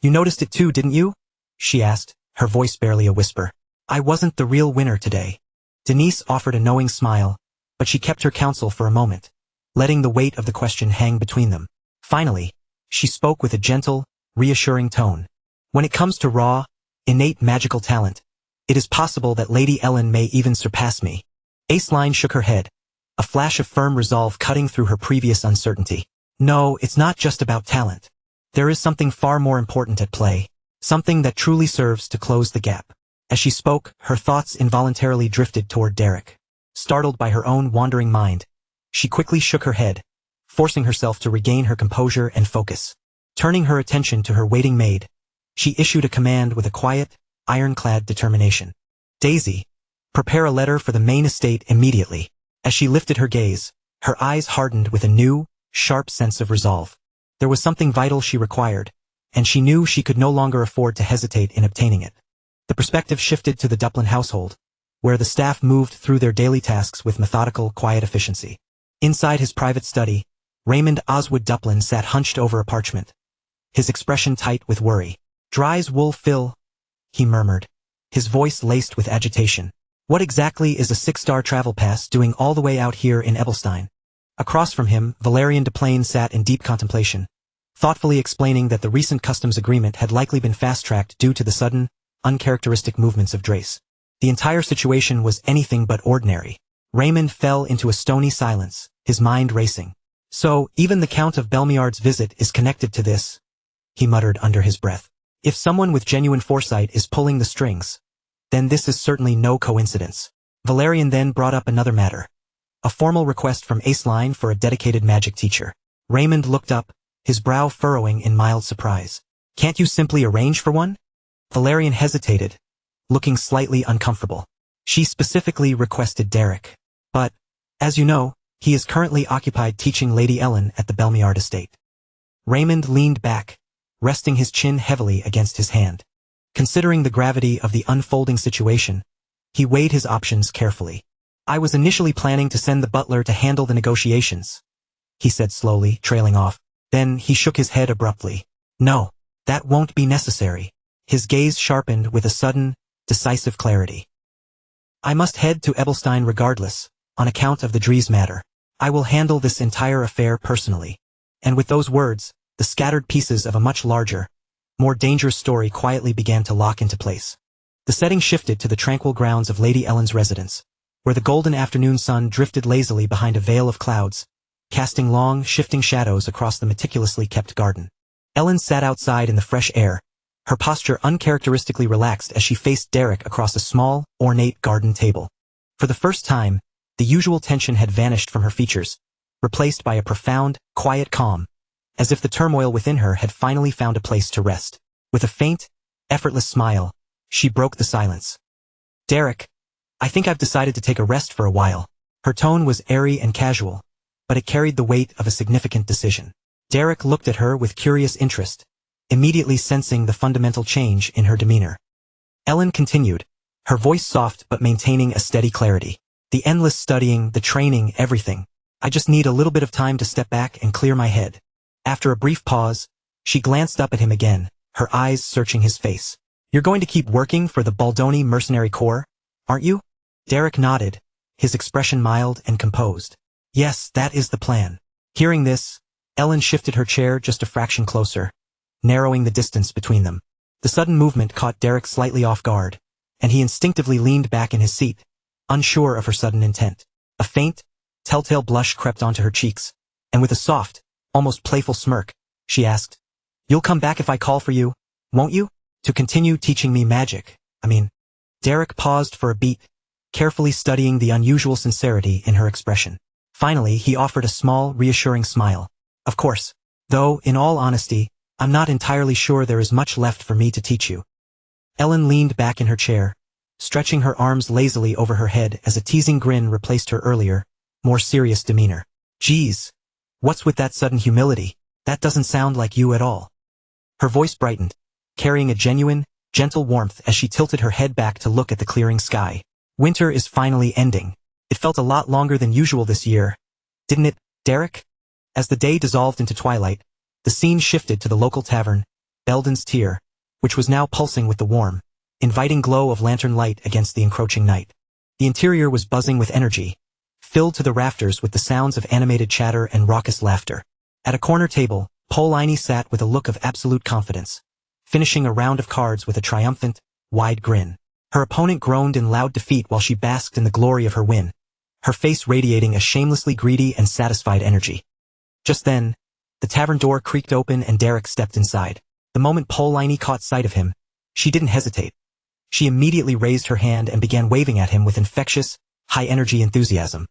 you noticed it too, didn't you?" she asked, her voice barely a whisper. "I wasn't the real winner today." Denise offered a knowing smile, but she kept her counsel for a moment, letting the weight of the question hang between them. Finally, she spoke with a gentle, reassuring tone. "When it comes to raw, innate magical talent, it is possible that Lady Ellen may even surpass me." Aceline shook her head, a flash of firm resolve cutting through her previous uncertainty. "No, it's not just about talent. There is something far more important at play, something that truly serves to close the gap." As she spoke, her thoughts involuntarily drifted toward Derek. Startled by her own wandering mind, she quickly shook her head, forcing herself to regain her composure and focus. Turning her attention to her waiting maid, she issued a command with a quiet, ironclad determination. "Daisy, prepare a letter for the main estate immediately." As she lifted her gaze, her eyes hardened with a new, sharp sense of resolve. There was something vital she required, and she knew she could no longer afford to hesitate in obtaining it. The perspective shifted to the Duplin household, where the staff moved through their daily tasks with methodical, quiet efficiency. Inside his private study, Raymond Oswood Duplin sat hunched over a parchment, his expression tight with worry. "Dry's wool fill," he murmured, his voice laced with agitation. "What exactly is a 6-star travel pass doing all the way out here in Ebelstein?" Across from him, Valerian Deplaine sat in deep contemplation, thoughtfully explaining that the recent customs agreement had likely been fast-tracked due to the sudden, uncharacteristic movements of Drace. The entire situation was anything but ordinary. Raymond fell into a stony silence, his mind racing. "So, even the Count of Belmiard's visit is connected to this," he muttered under his breath. "If someone with genuine foresight is pulling the strings, then this is certainly no coincidence." Valerian then brought up another matter, a formal request from Aceline for a dedicated magic teacher. Raymond looked up, his brow furrowing in mild surprise. "Can't you simply arrange for one?" Valerian hesitated, looking slightly uncomfortable. "She specifically requested Derek. But, as you know, he is currently occupied teaching Lady Ellen at the Belmiard estate." Raymond leaned back, resting his chin heavily against his hand. Considering the gravity of the unfolding situation, he weighed his options carefully. "I was initially planning to send the butler to handle the negotiations," he said slowly, trailing off. Then he shook his head abruptly. "No, that won't be necessary." His gaze sharpened with a sudden, decisive clarity. "I must head to Ebelstein regardless, on account of the Dries matter. I will handle this entire affair personally." And with those words, the scattered pieces of a much larger, more dangerous story quietly began to lock into place. The setting shifted to the tranquil grounds of Lady Ellen's residence, where the golden afternoon sun drifted lazily behind a veil of clouds, casting long, shifting shadows across the meticulously kept garden. Ellen sat outside in the fresh air, her posture uncharacteristically relaxed as she faced Derek across a small, ornate garden table. For the first time, the usual tension had vanished from her features, replaced by a profound, quiet calm, as if the turmoil within her had finally found a place to rest. With a faint, effortless smile, she broke the silence. "Derek, I think I've decided to take a rest for a while." Her tone was airy and casual, but it carried the weight of a significant decision. Derek looked at her with curious interest, immediately sensing the fundamental change in her demeanor. Ellen continued, her voice soft but maintaining a steady clarity. "The endless studying, the training, everything. I just need a little bit of time to step back and clear my head." After a brief pause, she glanced up at him again, her eyes searching his face. "You're going to keep working for the Baldoni Mercenary Corps, aren't you?" Derek nodded, his expression mild and composed. "Yes, that is the plan." Hearing this, Ellen shifted her chair just a fraction closer, narrowing the distance between them. The sudden movement caught Derek slightly off guard, and he instinctively leaned back in his seat, unsure of her sudden intent. A faint, telltale blush crept onto her cheeks, and with a soft, almost playful smirk, she asked, "You'll come back if I call for you, won't you? To continue teaching me magic, I mean." Derek paused for a beat, carefully studying the unusual sincerity in her expression. Finally, he offered a small, reassuring smile. "Of course. Though, in all honesty, I'm not entirely sure there is much left for me to teach you." Ellen leaned back in her chair, stretching her arms lazily over her head as a teasing grin replaced her earlier, more serious demeanor. "Geez, what's with that sudden humility? That doesn't sound like you at all." Her voice brightened, carrying a genuine, gentle warmth as she tilted her head back to look at the clearing sky. "Winter is finally ending. It felt a lot longer than usual this year, didn't it, Derek?" As the day dissolved into twilight, the scene shifted to the local tavern, Belden's Tier, which was now pulsing with the warm, inviting glow of lantern light against the encroaching night. The interior was buzzing with energy, filled to the rafters with the sounds of animated chatter and raucous laughter. At a corner table, Paulini sat with a look of absolute confidence, finishing a round of cards with a triumphant, wide grin. Her opponent groaned in loud defeat while she basked in the glory of her win, her face radiating a shamelessly greedy and satisfied energy. Just then, the tavern door creaked open and Derek stepped inside. The moment Paulini caught sight of him, she didn't hesitate. She immediately raised her hand and began waving at him with infectious, high-energy enthusiasm.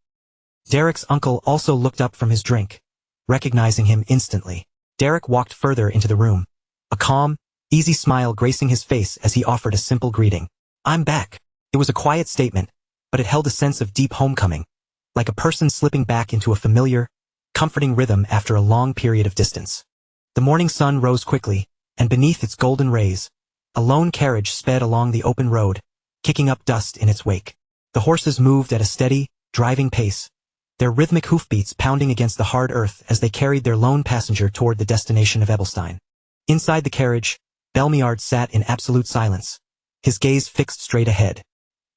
Derek's uncle also looked up from his drink, recognizing him instantly. Derek walked further into the room, a calm, easy smile gracing his face as he offered a simple greeting. "I'm back." It was a quiet statement, but it held a sense of deep homecoming, like a person slipping back into a familiar, comforting rhythm after a long period of distance. The morning sun rose quickly, and beneath its golden rays, a lone carriage sped along the open road, kicking up dust in its wake. The horses moved at a steady, driving pace, their rhythmic hoofbeats pounding against the hard earth as they carried their lone passenger toward the destination of Ebelstein. Inside the carriage, Belmiard sat in absolute silence, his gaze fixed straight ahead.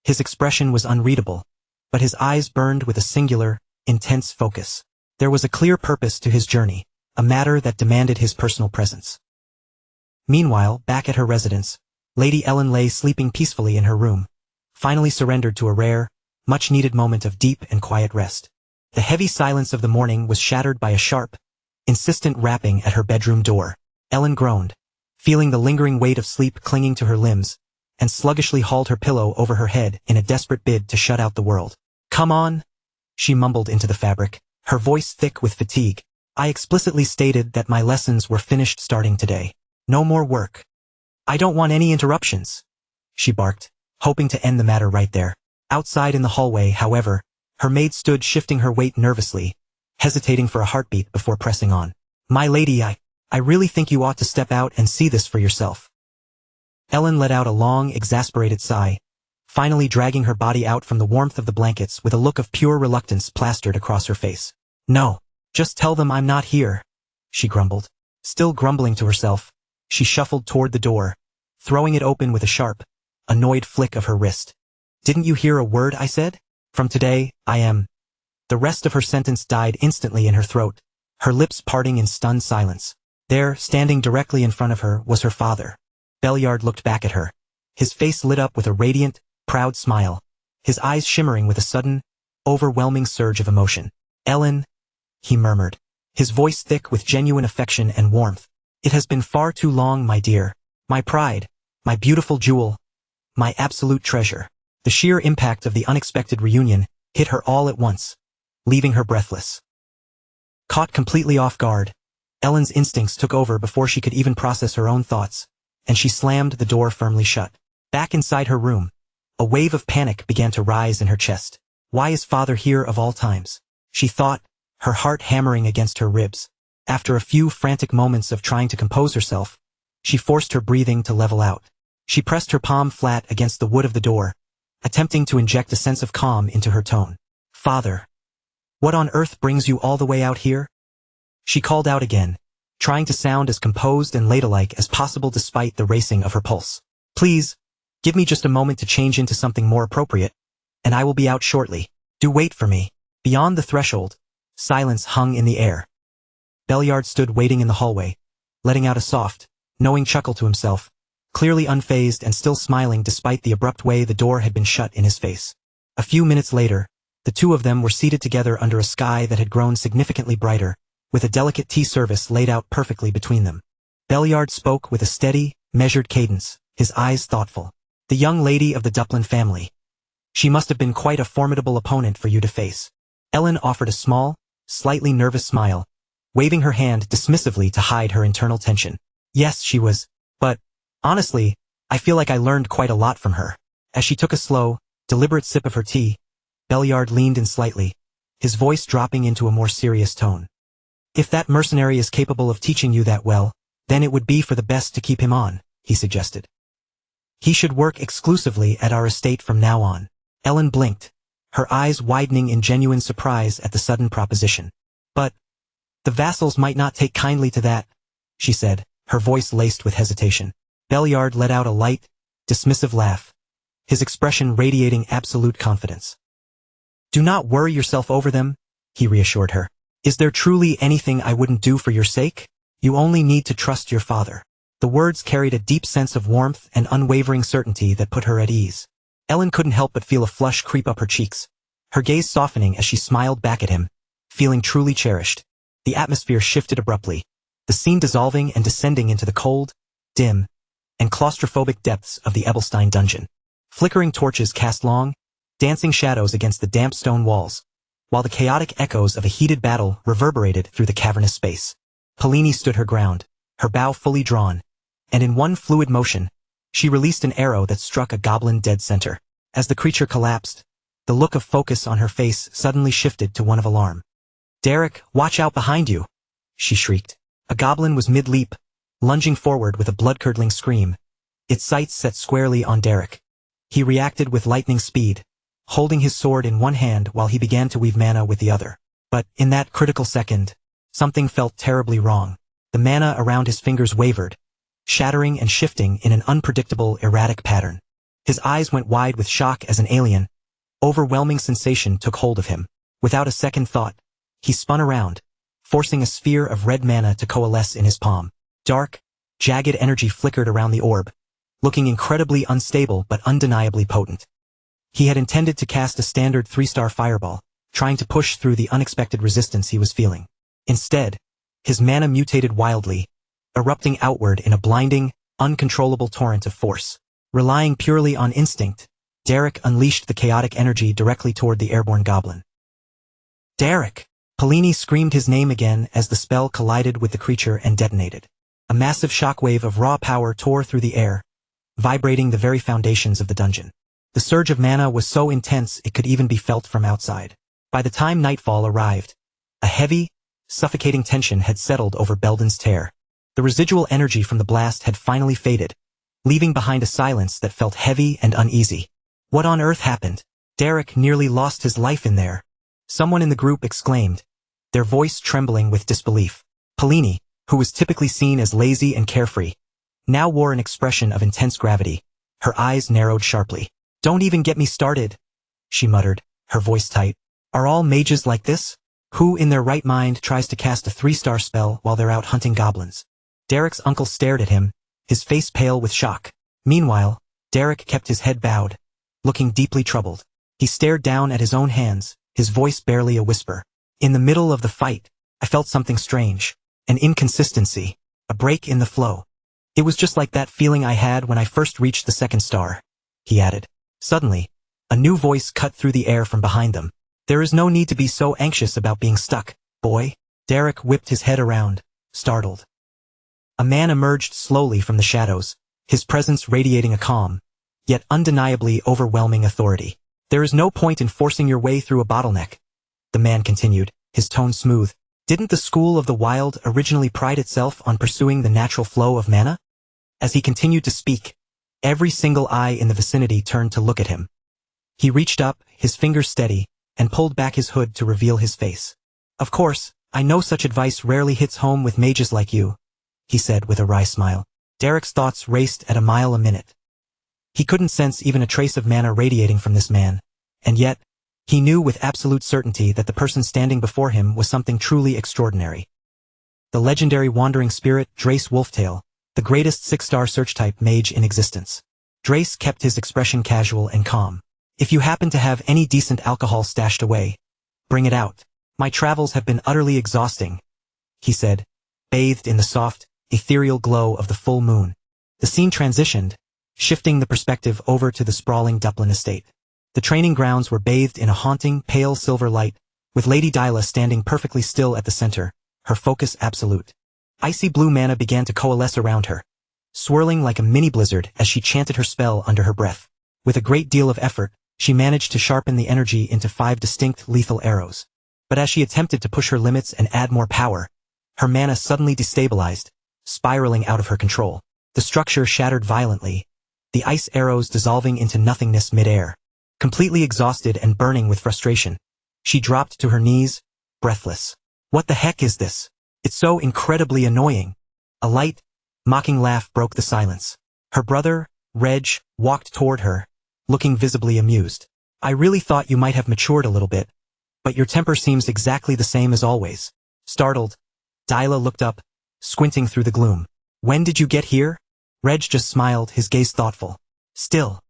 His expression was unreadable, but his eyes burned with a singular, intense focus. There was a clear purpose to his journey, a matter that demanded his personal presence. Meanwhile, back at her residence, Lady Ellen lay sleeping peacefully in her room, finally surrendered to a rare, much-needed moment of deep and quiet rest. The heavy silence of the morning was shattered by a sharp, insistent rapping at her bedroom door. Ellen groaned, feeling the lingering weight of sleep clinging to her limbs, and sluggishly hauled her pillow over her head in a desperate bid to shut out the world. "Come on," she mumbled into the fabric, her voice thick with fatigue. "I explicitly stated that my lessons were finished starting today. No more work. I don't want any interruptions," she barked, hoping to end the matter right there. Outside in the hallway, however, her maid stood shifting her weight nervously, hesitating for a heartbeat before pressing on. "My lady, I really think you ought to step out and see this for yourself." Ellen let out a long, exasperated sigh, finally dragging her body out from the warmth of the blankets with a look of pure reluctance plastered across her face. "No, just tell them I'm not here," she grumbled. Still grumbling to herself, she shuffled toward the door, throwing it open with a sharp, annoyed flick of her wrist. "Didn't you hear a word I said? From today, I am—" The rest of her sentence died instantly in her throat, her lips parting in stunned silence. There, standing directly in front of her, was her father. Belliard looked back at her, his face lit up with a radiant, proud smile, his eyes shimmering with a sudden, overwhelming surge of emotion. "Ellen," he murmured, his voice thick with genuine affection and warmth. "It has been far too long, my dear. My pride, my beautiful jewel, my absolute treasure." The sheer impact of the unexpected reunion hit her all at once, leaving her breathless. Caught completely off guard, Ellen's instincts took over before she could even process her own thoughts, and she slammed the door firmly shut. Back inside her room, a wave of panic began to rise in her chest. Why is father here of all times? She thought, her heart hammering against her ribs. After a few frantic moments of trying to compose herself, she forced her breathing to level out. She pressed her palm flat against the wood of the door, attempting to inject a sense of calm into her tone. "Father, what on earth brings you all the way out here?" She called out again, trying to sound as composed and ladylike as possible despite the racing of her pulse. "Please, give me just a moment to change into something more appropriate, and I will be out shortly. Do wait for me." Beyond the threshold, silence hung in the air. Belliard stood waiting in the hallway, letting out a soft, knowing chuckle to himself, clearly unfazed and still smiling despite the abrupt way the door had been shut in his face. A few minutes later, the two of them were seated together under a sky that had grown significantly brighter, with a delicate tea service laid out perfectly between them. Belliard spoke with a steady, measured cadence, his eyes thoughtful. "The young lady of the Duplin family. She must have been quite a formidable opponent for you to face." Ellen offered a small, slightly nervous smile, waving her hand dismissively to hide her internal tension. "Yes, she was, but honestly, I feel like I learned quite a lot from her." As she took a slow, deliberate sip of her tea, Belliard leaned in slightly, his voice dropping into a more serious tone. "If that mercenary is capable of teaching you that well, then it would be for the best to keep him on," he suggested. "He should work exclusively at our estate from now on." Ellen blinked, her eyes widening in genuine surprise at the sudden proposition. "But the vassals might not take kindly to that," she said, her voice laced with hesitation. Belliard let out a light, dismissive laugh, his expression radiating absolute confidence. "Do not worry yourself over them," he reassured her. "Is there truly anything I wouldn't do for your sake? You only need to trust your father." The words carried a deep sense of warmth and unwavering certainty that put her at ease. Ellen couldn't help but feel a flush creep up her cheeks, her gaze softening as she smiled back at him, feeling truly cherished. The atmosphere shifted abruptly, the scene dissolving and descending into the cold, dim, and claustrophobic depths of the Ebelstein dungeon. Flickering torches cast long, dancing shadows against the damp stone walls, while the chaotic echoes of a heated battle reverberated through the cavernous space. Pellini stood her ground, her bow fully drawn, and in one fluid motion, she released an arrow that struck a goblin dead center. As the creature collapsed, the look of focus on her face suddenly shifted to one of alarm. "Derek, watch out behind you!" she shrieked. A goblin was mid-leap, lunging forward with a blood-curdling scream, its sights set squarely on Derek. He reacted with lightning speed, holding his sword in one hand while he began to weave mana with the other. But, in that critical second, something felt terribly wrong. The mana around his fingers wavered, shattering and shifting in an unpredictable, erratic pattern. His eyes went wide with shock as an alien, overwhelming sensation took hold of him. Without a second thought, he spun around, forcing a sphere of red mana to coalesce in his palm. Dark, jagged energy flickered around the orb, looking incredibly unstable but undeniably potent. He had intended to cast a standard 3-star fireball, trying to push through the unexpected resistance he was feeling. Instead, his mana mutated wildly, erupting outward in a blinding, uncontrollable torrent of force. Relying purely on instinct, Derek unleashed the chaotic energy directly toward the airborne goblin. Derek! Pellini screamed his name again as the spell collided with the creature and detonated. A massive shockwave of raw power tore through the air, vibrating the very foundations of the dungeon. The surge of mana was so intense it could even be felt from outside. By the time nightfall arrived, a heavy, suffocating tension had settled over Belden's tear. The residual energy from the blast had finally faded, leaving behind a silence that felt heavy and uneasy. What on earth happened? Derek nearly lost his life in there. Someone in the group exclaimed, their voice trembling with disbelief. Pellini, who was typically seen as lazy and carefree, now wore an expression of intense gravity. Her eyes narrowed sharply. "Don't even get me started," she muttered, her voice tight. "Are all mages like this? Who in their right mind tries to cast a 3-star spell while they're out hunting goblins?" Derek's uncle stared at him, his face pale with shock. Meanwhile, Derek kept his head bowed, looking deeply troubled. He stared down at his own hands, his voice barely a whisper. "In the middle of the fight, I felt something strange. An inconsistency. A break in the flow. It was just like that feeling I had when I first reached the 2nd star," he added. Suddenly, a new voice cut through the air from behind them. "There is no need to be so anxious about being stuck, boy." Derek whipped his head around, startled. A man emerged slowly from the shadows, his presence radiating a calm, yet undeniably overwhelming authority. "There is no point in forcing your way through a bottleneck," the man continued, his tone smooth. "Didn't the School of the Wild originally pride itself on pursuing the natural flow of mana?" As he continued to speak, every single eye in the vicinity turned to look at him. He reached up, his fingers steady, and pulled back his hood to reveal his face. "Of course, I know such advice rarely hits home with mages like you," he said with a wry smile. Derek's thoughts raced at a mile a minute. He couldn't sense even a trace of mana radiating from this man, and yet, he knew with absolute certainty that the person standing before him was something truly extraordinary. The legendary wandering spirit Drace Wolftail, the greatest 6-star search-type mage in existence. Drace kept his expression casual and calm. "If you happen to have any decent alcohol stashed away, bring it out. My travels have been utterly exhausting," he said, bathed in the soft, ethereal glow of the full moon. The scene transitioned, shifting the perspective over to the sprawling Duplin estate. The training grounds were bathed in a haunting, pale silver light, with Lady Dyla standing perfectly still at the center, her focus absolute. Icy blue mana began to coalesce around her, swirling like a mini blizzard as she chanted her spell under her breath. With a great deal of effort, she managed to sharpen the energy into 5 distinct lethal arrows. But as she attempted to push her limits and add more power, her mana suddenly destabilized, spiraling out of her control. The structure shattered violently, the ice arrows dissolving into nothingness mid-air. Completely exhausted and burning with frustration, she dropped to her knees, breathless. "What the heck is this? It's so incredibly annoying." A light, mocking laugh broke the silence. Her brother, Reg, walked toward her, looking visibly amused. "I really thought you might have matured a little bit, but your temper seems exactly the same as always." Startled, Dyla looked up, squinting through the gloom. "When did you get here?" Reg just smiled, his gaze thoughtful. "Still.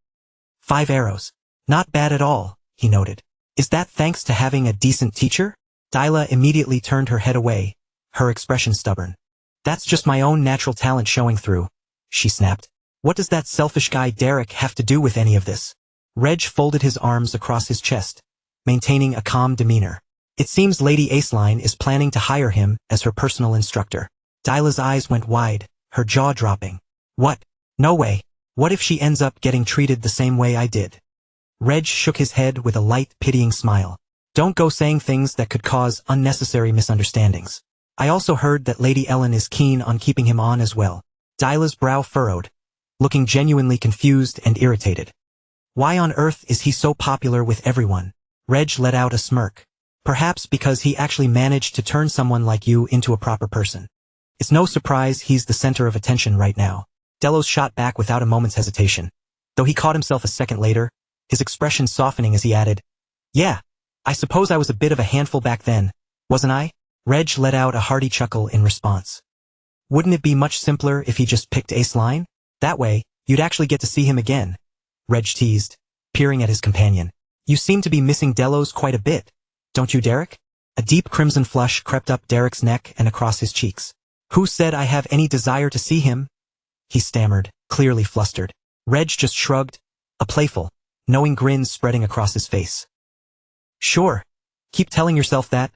5 arrows. Not bad at all," he noted. "Is that thanks to having a decent teacher?" Dyla immediately turned her head away, her expression stubborn. "That's just my own natural talent showing through," she snapped. "What does that selfish guy Derek have to do with any of this?" Reg folded his arms across his chest, maintaining a calm demeanor. "It seems Lady Aceline is planning to hire him as her personal instructor." Dyla's eyes went wide, her jaw dropping. "What? No way. What if she ends up getting treated the same way I did?" Reg shook his head with a light, pitying smile. "Don't go saying things that could cause unnecessary misunderstandings." I also heard that Lady Ellen is keen on keeping him on as well. Dyla's brow furrowed, looking genuinely confused and irritated. Why on earth is he so popular with everyone? Reg let out a smirk. Perhaps because he actually managed to turn someone like you into a proper person. It's no surprise he's the center of attention right now. Delos shot back without a moment's hesitation. Though he caught himself a second later, his expression softening as he added, "Yeah, I suppose I was a bit of a handful back then, wasn't I?" Reg let out a hearty chuckle in response. Wouldn't it be much simpler if he just picked ace line? That way, you'd actually get to see him again, Reg teased, peering at his companion. You seem to be missing Delos quite a bit, don't you, Derek? A deep crimson flush crept up Derek's neck and across his cheeks. Who said I have any desire to see him? He stammered, clearly flustered. Reg just shrugged, a playful, knowing grin spreading across his face. Sure, keep telling yourself that,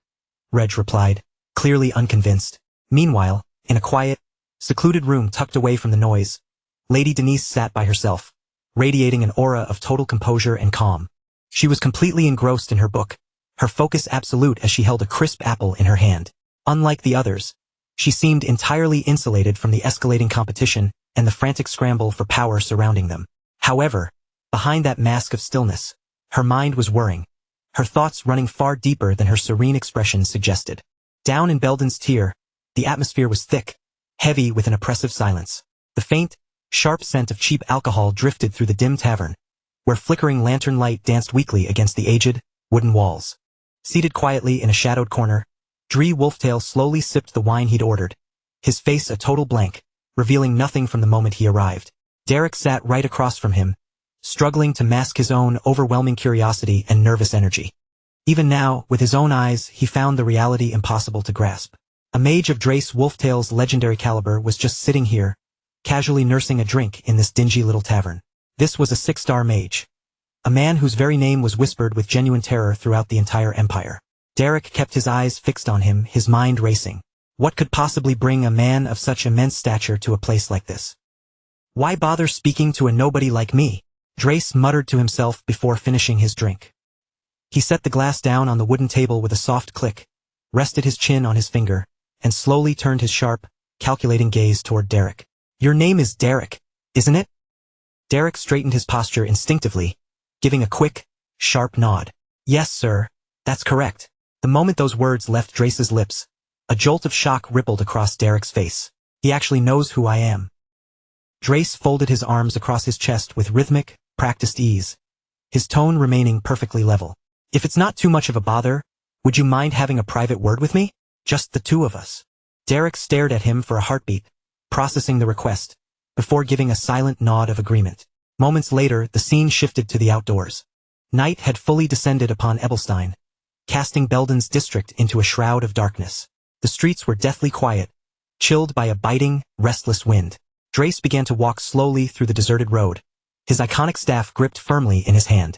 Reg replied, clearly unconvinced. Meanwhile, in a quiet, secluded room tucked away from the noise, Lady Denise sat by herself, radiating an aura of total composure and calm. She was completely engrossed in her book, her focus absolute as she held a crisp apple in her hand. Unlike the others, she seemed entirely insulated from the escalating competition and the frantic scramble for power surrounding them. However, behind that mask of stillness, her mind was whirring, her thoughts running far deeper than her serene expression suggested. Down in Belden's tier, the atmosphere was thick, heavy with an oppressive silence. The faint, sharp scent of cheap alcohol drifted through the dim tavern, where flickering lantern light danced weakly against the aged, wooden walls. Seated quietly in a shadowed corner, Dree Wolftail slowly sipped the wine he'd ordered, his face a total blank, revealing nothing from the moment he arrived. Derek sat right across from him, struggling to mask his own overwhelming curiosity and nervous energy. Even now, with his own eyes, he found the reality impossible to grasp. A mage of Drace Wolftail's legendary caliber was just sitting here, casually nursing a drink in this dingy little tavern. This was a 6-star mage. A man whose very name was whispered with genuine terror throughout the entire empire. Derek kept his eyes fixed on him, his mind racing. What could possibly bring a man of such immense stature to a place like this? Why bother speaking to a nobody like me? Drace muttered to himself before finishing his drink. He set the glass down on the wooden table with a soft click, rested his chin on his finger, and slowly turned his sharp, calculating gaze toward Derek. Your name is Derek, isn't it? Derek straightened his posture instinctively, giving a quick, sharp nod. Yes, sir, that's correct. The moment those words left Drace's lips, a jolt of shock rippled across Derek's face. He actually knows who I am. Drace folded his arms across his chest with rhythmic, practiced ease, his tone remaining perfectly level. If it's not too much of a bother, would you mind having a private word with me? Just the two of us. Derek stared at him for a heartbeat, processing the request, before giving a silent nod of agreement. Moments later, the scene shifted to the outdoors. Night had fully descended upon Ebelstein, casting Belden's district into a shroud of darkness. The streets were deathly quiet, chilled by a biting, restless wind. Drace began to walk slowly through the deserted road, his iconic staff gripped firmly in his hand.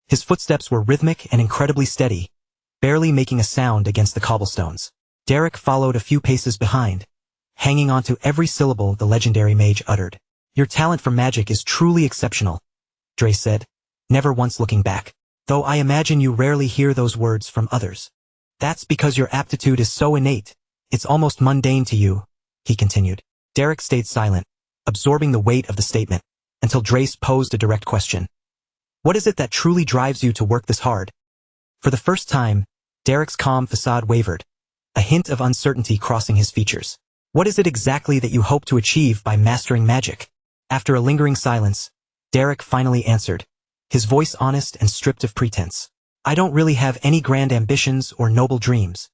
His footsteps were rhythmic and incredibly steady, barely making a sound against the cobblestones. Derek followed a few paces behind, hanging on to every syllable the legendary mage uttered. Your talent for magic is truly exceptional, Drace said, never once looking back. Though I imagine you rarely hear those words from others. That's because your aptitude is so innate, it's almost mundane to you, he continued. Derek stayed silent, absorbing the weight of the statement, until Drace posed a direct question. What is it that truly drives you to work this hard? For the first time, Derek's calm facade wavered, a hint of uncertainty crossing his features. What is it exactly that you hope to achieve by mastering magic? After a lingering silence, Derek finally answered, his voice honest and stripped of pretense. I don't really have any grand ambitions or noble dreams.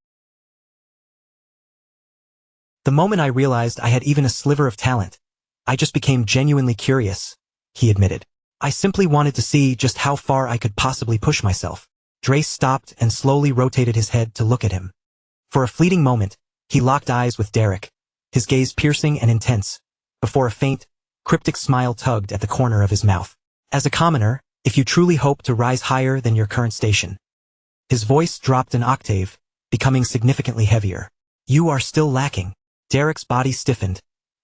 The moment I realized I had even a sliver of talent, I just became genuinely curious, he admitted. I simply wanted to see just how far I could possibly push myself. Drace stopped and slowly rotated his head to look at him. For a fleeting moment, he locked eyes with Derek, his gaze piercing and intense, before a faint, cryptic smile tugged at the corner of his mouth. As a commoner, if you truly hope to rise higher than your current station. His voice dropped an octave, becoming significantly heavier. You are still lacking. Derek's body stiffened,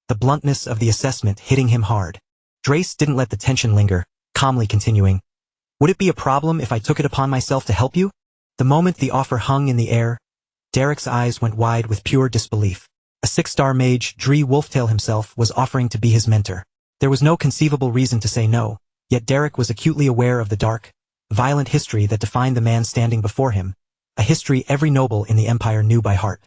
the bluntness of the assessment hitting him hard. Drace didn't let the tension linger, calmly continuing. Would it be a problem if I took it upon myself to help you? The moment the offer hung in the air, Derek's eyes went wide with pure disbelief. A 6-star mage, Dree Wolftail himself, was offering to be his mentor. There was no conceivable reason to say no, yet Derek was acutely aware of the dark, violent history that defined the man standing before him, a history every noble in the Empire knew by heart.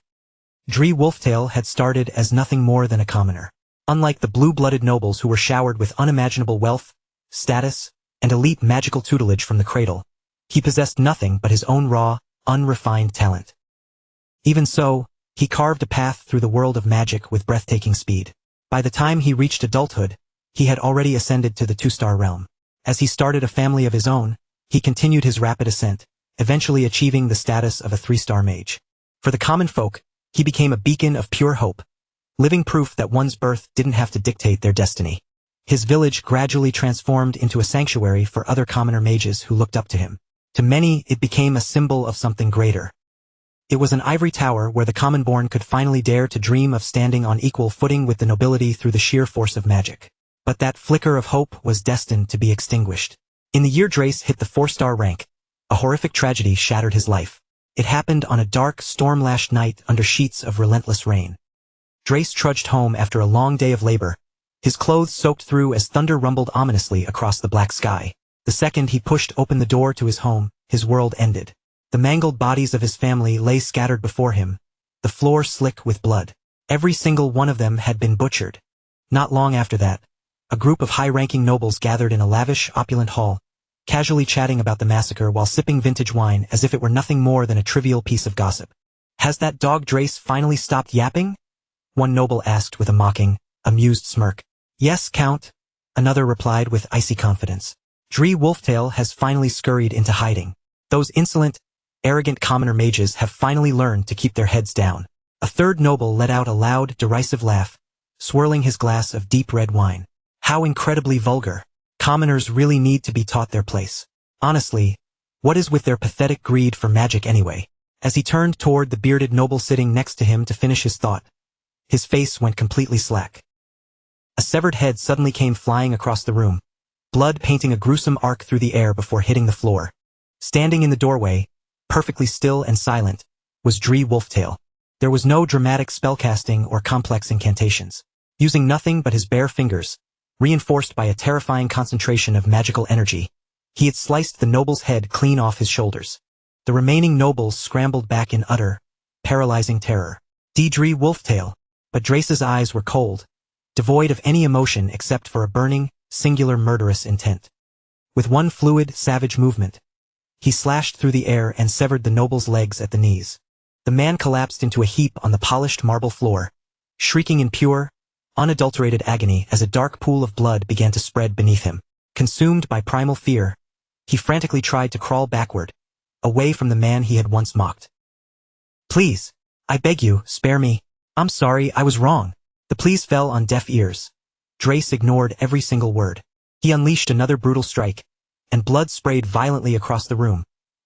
Dree Wolftail had started as nothing more than a commoner. Unlike the blue-blooded nobles who were showered with unimaginable wealth, status, and elite magical tutelage from the cradle, he possessed nothing but his own raw, unrefined talent. Even so, he carved a path through the world of magic with breathtaking speed. By the time he reached adulthood, he had already ascended to the 2-star realm. As he started a family of his own, he continued his rapid ascent, eventually achieving the status of a 3-star mage. For the common folk, he became a beacon of pure hope, living proof that one's birth didn't have to dictate their destiny. His village gradually transformed into a sanctuary for other commoner mages who looked up to him. To many, it became a symbol of something greater. It was an ivory tower where the common-born could finally dare to dream of standing on equal footing with the nobility through the sheer force of magic. But that flicker of hope was destined to be extinguished. In the year Drace hit the 4-star rank, a horrific tragedy shattered his life. It happened on a dark, storm-lashed night under sheets of relentless rain. Drace trudged home after a long day of labor, his clothes soaked through as thunder rumbled ominously across the black sky. The second he pushed open the door to his home, his world ended. The mangled bodies of his family lay scattered before him, the floor slick with blood. Every single one of them had been butchered. Not long after that, a group of high-ranking nobles gathered in a lavish, opulent hall, casually chatting about the massacre while sipping vintage wine as if it were nothing more than a trivial piece of gossip. "Has that dog Drace finally stopped yapping?" one noble asked with a mocking, amused smirk. "Yes, Count," another replied with icy confidence. "Dree Wolftail has finally scurried into hiding. Those insolent, arrogant commoner mages have finally learned to keep their heads down." A third noble let out a loud, derisive laugh, swirling his glass of deep red wine. "How incredibly vulgar. Commoners really need to be taught their place. Honestly, what is with their pathetic greed for magic anyway?" As he turned toward the bearded noble sitting next to him to finish his thought, his face went completely slack. A severed head suddenly came flying across the room, blood painting a gruesome arc through the air before hitting the floor. Standing in the doorway, perfectly still and silent, was Dree Wolftail. There was no dramatic spellcasting or complex incantations. Using nothing but his bare fingers, reinforced by a terrifying concentration of magical energy, he had sliced the noble's head clean off his shoulders. The remaining nobles scrambled back in utter, paralyzing terror. Dree Wolftail, but Drace's eyes were cold, devoid of any emotion except for a burning, singular murderous intent. With one fluid, savage movement, he slashed through the air and severed the noble's legs at the knees. The man collapsed into a heap on the polished marble floor, shrieking in pure, unadulterated agony as a dark pool of blood began to spread beneath him. Consumed by primal fear, he frantically tried to crawl backward, away from the man he had once mocked. "Please, I beg you, spare me. I'm sorry, I was wrong." The pleas fell on deaf ears. Drace ignored every single word. He unleashed another brutal strike, and blood sprayed violently across the room,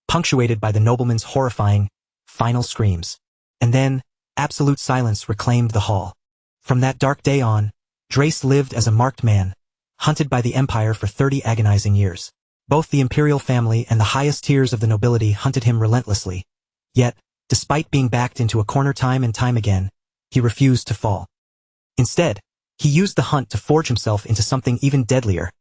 punctuated by the nobleman's horrifying, final screams. And then, absolute silence reclaimed the hall. From that dark day on, Drace lived as a marked man, hunted by the Empire for 30 agonizing years. Both the imperial family and the highest tiers of the nobility hunted him relentlessly. Yet, despite being backed into a corner time and time again, he refused to fall. Instead, he used the hunt to forge himself into something even deadlier,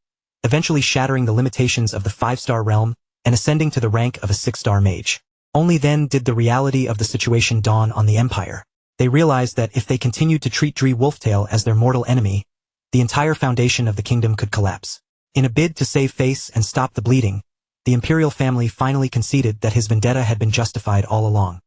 eventually shattering the limitations of the 5-star realm and ascending to the rank of a 6-star mage. Only then did the reality of the situation dawn on the Empire. They realized that if they continued to treat Dree Wolftail as their mortal enemy, the entire foundation of the kingdom could collapse. In a bid to save face and stop the bleeding, the imperial family finally conceded that his vendetta had been justified all along.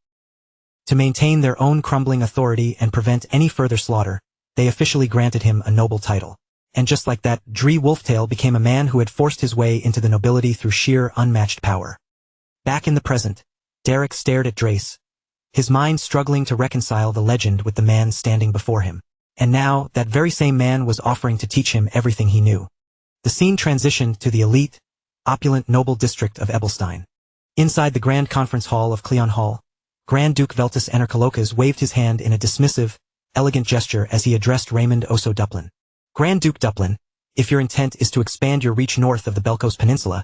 To maintain their own crumbling authority and prevent any further slaughter, they officially granted him a noble title. And just like that, Dree Wolftail became a man who had forced his way into the nobility through sheer, unmatched power. Back in the present, Derek stared at Drace, his mind struggling to reconcile the legend with the man standing before him. And now, that very same man was offering to teach him everything he knew. The scene transitioned to the elite, opulent noble district of Ebelstein. Inside the Grand Conference Hall of Cleon Hall, Grand Duke Veltus Enercolokas waved his hand in a dismissive, elegant gesture as he addressed Raymond Oso Duplin. "Grand Duke Duplin, if your intent is to expand your reach north of the Belkos Peninsula,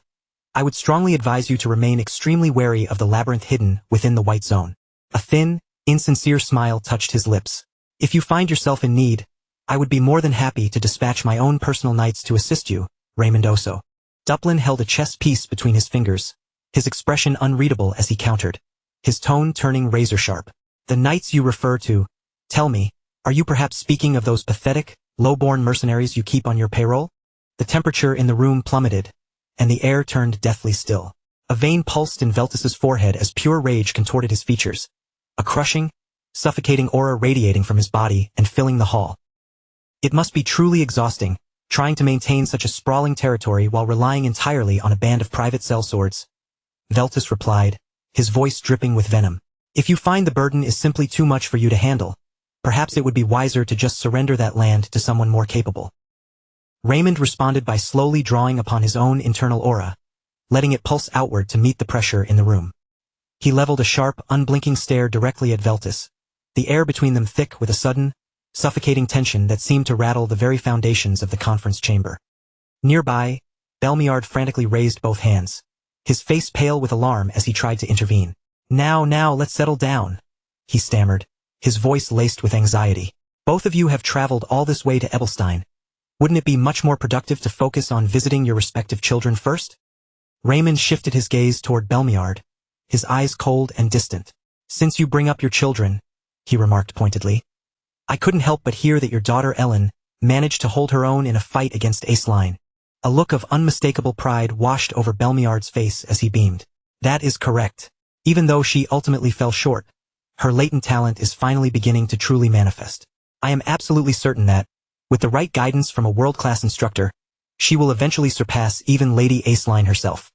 I would strongly advise you to remain extremely wary of the labyrinth hidden within the White Zone." A thin, Insincere smile touched his lips. If you find yourself in need, I would be more than happy to dispatch my own personal knights to assist you, Raymond Oso. Duplin held a chess piece between his fingers, his expression unreadable as he countered, his tone turning razor-sharp. The knights you refer to, tell me, are you perhaps speaking of those pathetic, low-born mercenaries you keep on your payroll? The temperature in the room plummeted, and the air turned deathly still. A vein pulsed in Veltus's forehead as pure rage contorted his features, a crushing, suffocating aura radiating from his body and filling the hall. It must be truly exhausting, trying to maintain such a sprawling territory while relying entirely on a band of private sellswords. Veltus replied, his voice dripping with venom. If you find the burden is simply too much for you to handle, perhaps it would be wiser to just surrender that land to someone more capable. Raymond responded by slowly drawing upon his own internal aura, letting it pulse outward to meet the pressure in the room. He leveled a sharp, unblinking stare directly at Veltus, the air between them thick with a sudden, suffocating tension that seemed to rattle the very foundations of the conference chamber. Nearby, Belmiard frantically raised both hands, his face pale with alarm as he tried to intervene. Now, let's settle down, he stammered, his voice laced with anxiety. Both of you have traveled all this way to Ebelstein. Wouldn't it be much more productive to focus on visiting your respective children first? Raymond shifted his gaze toward Belmiard, his eyes cold and distant. Since you bring up your children, he remarked pointedly, I couldn't help but hear that your daughter Ellen managed to hold her own in a fight against Aceline. A look of unmistakable pride washed over Belmiard's face as he beamed. That is correct. Even though she ultimately fell short, her latent talent is finally beginning to truly manifest. I am absolutely certain that, with the right guidance from a world-class instructor, she will eventually surpass even Lady Aceline herself.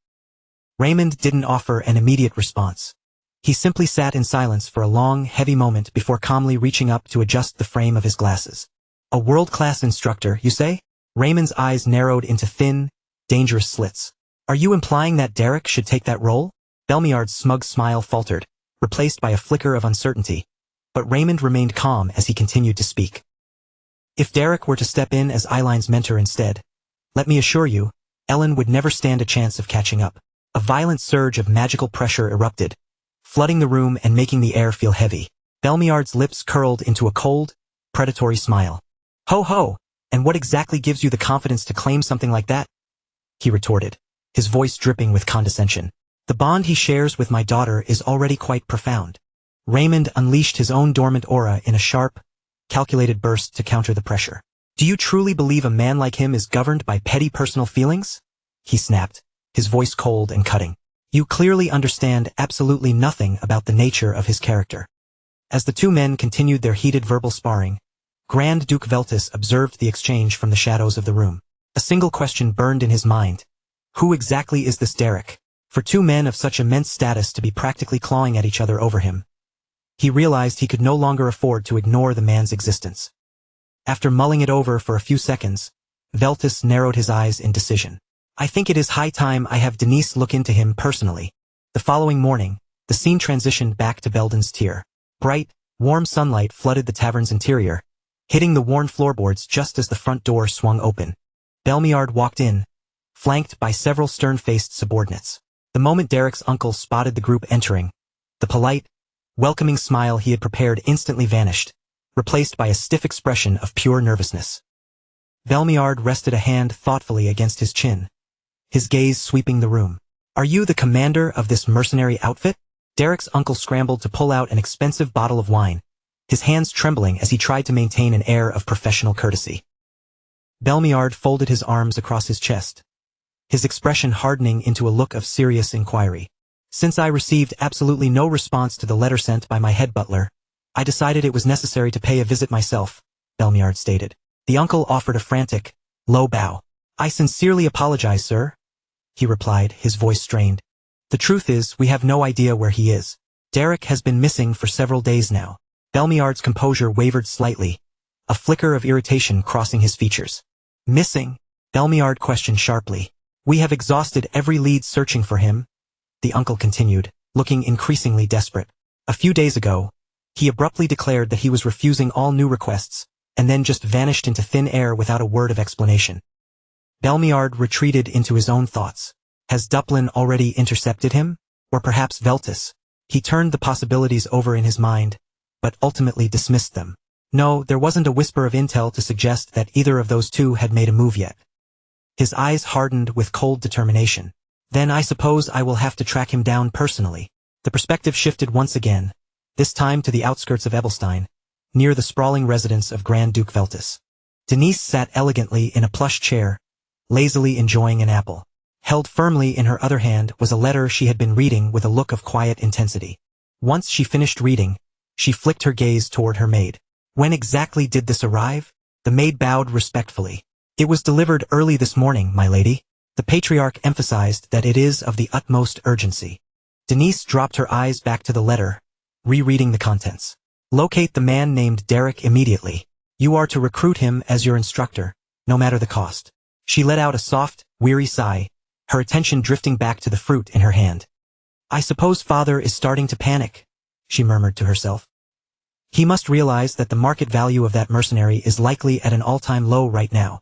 Raymond didn't offer an immediate response. He simply sat in silence for a long, heavy moment before calmly reaching up to adjust the frame of his glasses. A world-class instructor, you say? Raymond's eyes narrowed into thin, dangerous slits. Are you implying that Derek should take that role? Belmiard's smug smile faltered, replaced by a flicker of uncertainty, but Raymond remained calm as he continued to speak. If Derek were to step in as Eileen's mentor instead, let me assure you, Ellen would never stand a chance of catching up. A violent surge of magical pressure erupted, flooding the room and making the air feel heavy. Belmiard's lips curled into a cold, predatory smile. Ho ho, and what exactly gives you the confidence to claim something like that? He retorted, his voice dripping with condescension. The bond he shares with my daughter is already quite profound. Raymond unleashed his own dormant aura in a sharp, calculated burst to counter the pressure. Do you truly believe a man like him is governed by petty personal feelings? He snapped, his voice cold and cutting. You clearly understand absolutely nothing about the nature of his character. As the two men continued their heated verbal sparring, Grand Duke Veltus observed the exchange from the shadows of the room. A single question burned in his mind. Who exactly is this Derek? For two men of such immense status to be practically clawing at each other over him, he realized he could no longer afford to ignore the man's existence. After mulling it over for a few seconds, Veltus narrowed his eyes in decision. I think it is high time I have Denise look into him personally. The following morning, the scene transitioned back to Belden's Tier. Bright, warm sunlight flooded the tavern's interior, hitting the worn floorboards just as the front door swung open. Belmiard walked in, flanked by several stern-faced subordinates. The moment Derek's uncle spotted the group entering, the polite, welcoming smile he had prepared instantly vanished, replaced by a stiff expression of pure nervousness. Belmiard rested a hand thoughtfully against his chin, his gaze sweeping the room. Are you the commander of this mercenary outfit? Derek's uncle scrambled to pull out an expensive bottle of wine, his hands trembling as he tried to maintain an air of professional courtesy. Belmiard folded his arms across his chest, his expression hardening into a look of serious inquiry. Since I received absolutely no response to the letter sent by my head butler, I decided it was necessary to pay a visit myself, Belmiard stated. The uncle offered a frantic, low bow. I sincerely apologize, sir, he replied, his voice strained. The truth is, we have no idea where he is. Derek has been missing for several days now. Belmiard's composure wavered slightly, a flicker of irritation crossing his features. Missing? Belmiard questioned sharply. We have exhausted every lead searching for him, the uncle continued, looking increasingly desperate. A few days ago, he abruptly declared that he was refusing all new requests, and then just vanished into thin air without a word of explanation. Belmiard retreated into his own thoughts. Has Duplin already intercepted him? Or perhaps Veltus? He turned the possibilities over in his mind, but ultimately dismissed them. No, there wasn't a whisper of intel to suggest that either of those two had made a move yet. His eyes hardened with cold determination. Then I suppose I will have to track him down personally. The perspective shifted once again, this time to the outskirts of Ebelstein, near the sprawling residence of Grand Duke Veltus. Denise sat elegantly in a plush chair, lazily enjoying an apple. Held firmly in her other hand was a letter she had been reading with a look of quiet intensity. Once she finished reading, she flicked her gaze toward her maid. When exactly did this arrive? The maid bowed respectfully. It was delivered early this morning, my lady. The patriarch emphasized that it is of the utmost urgency. Denise dropped her eyes back to the letter, rereading the contents. Locate the man named Derek immediately. You are to recruit him as your instructor, no matter the cost. She let out a soft, weary sigh, her attention drifting back to the fruit in her hand. I suppose father is starting to panic, she murmured to herself. He must realize that the market value of that mercenary is likely at an all-time low right now.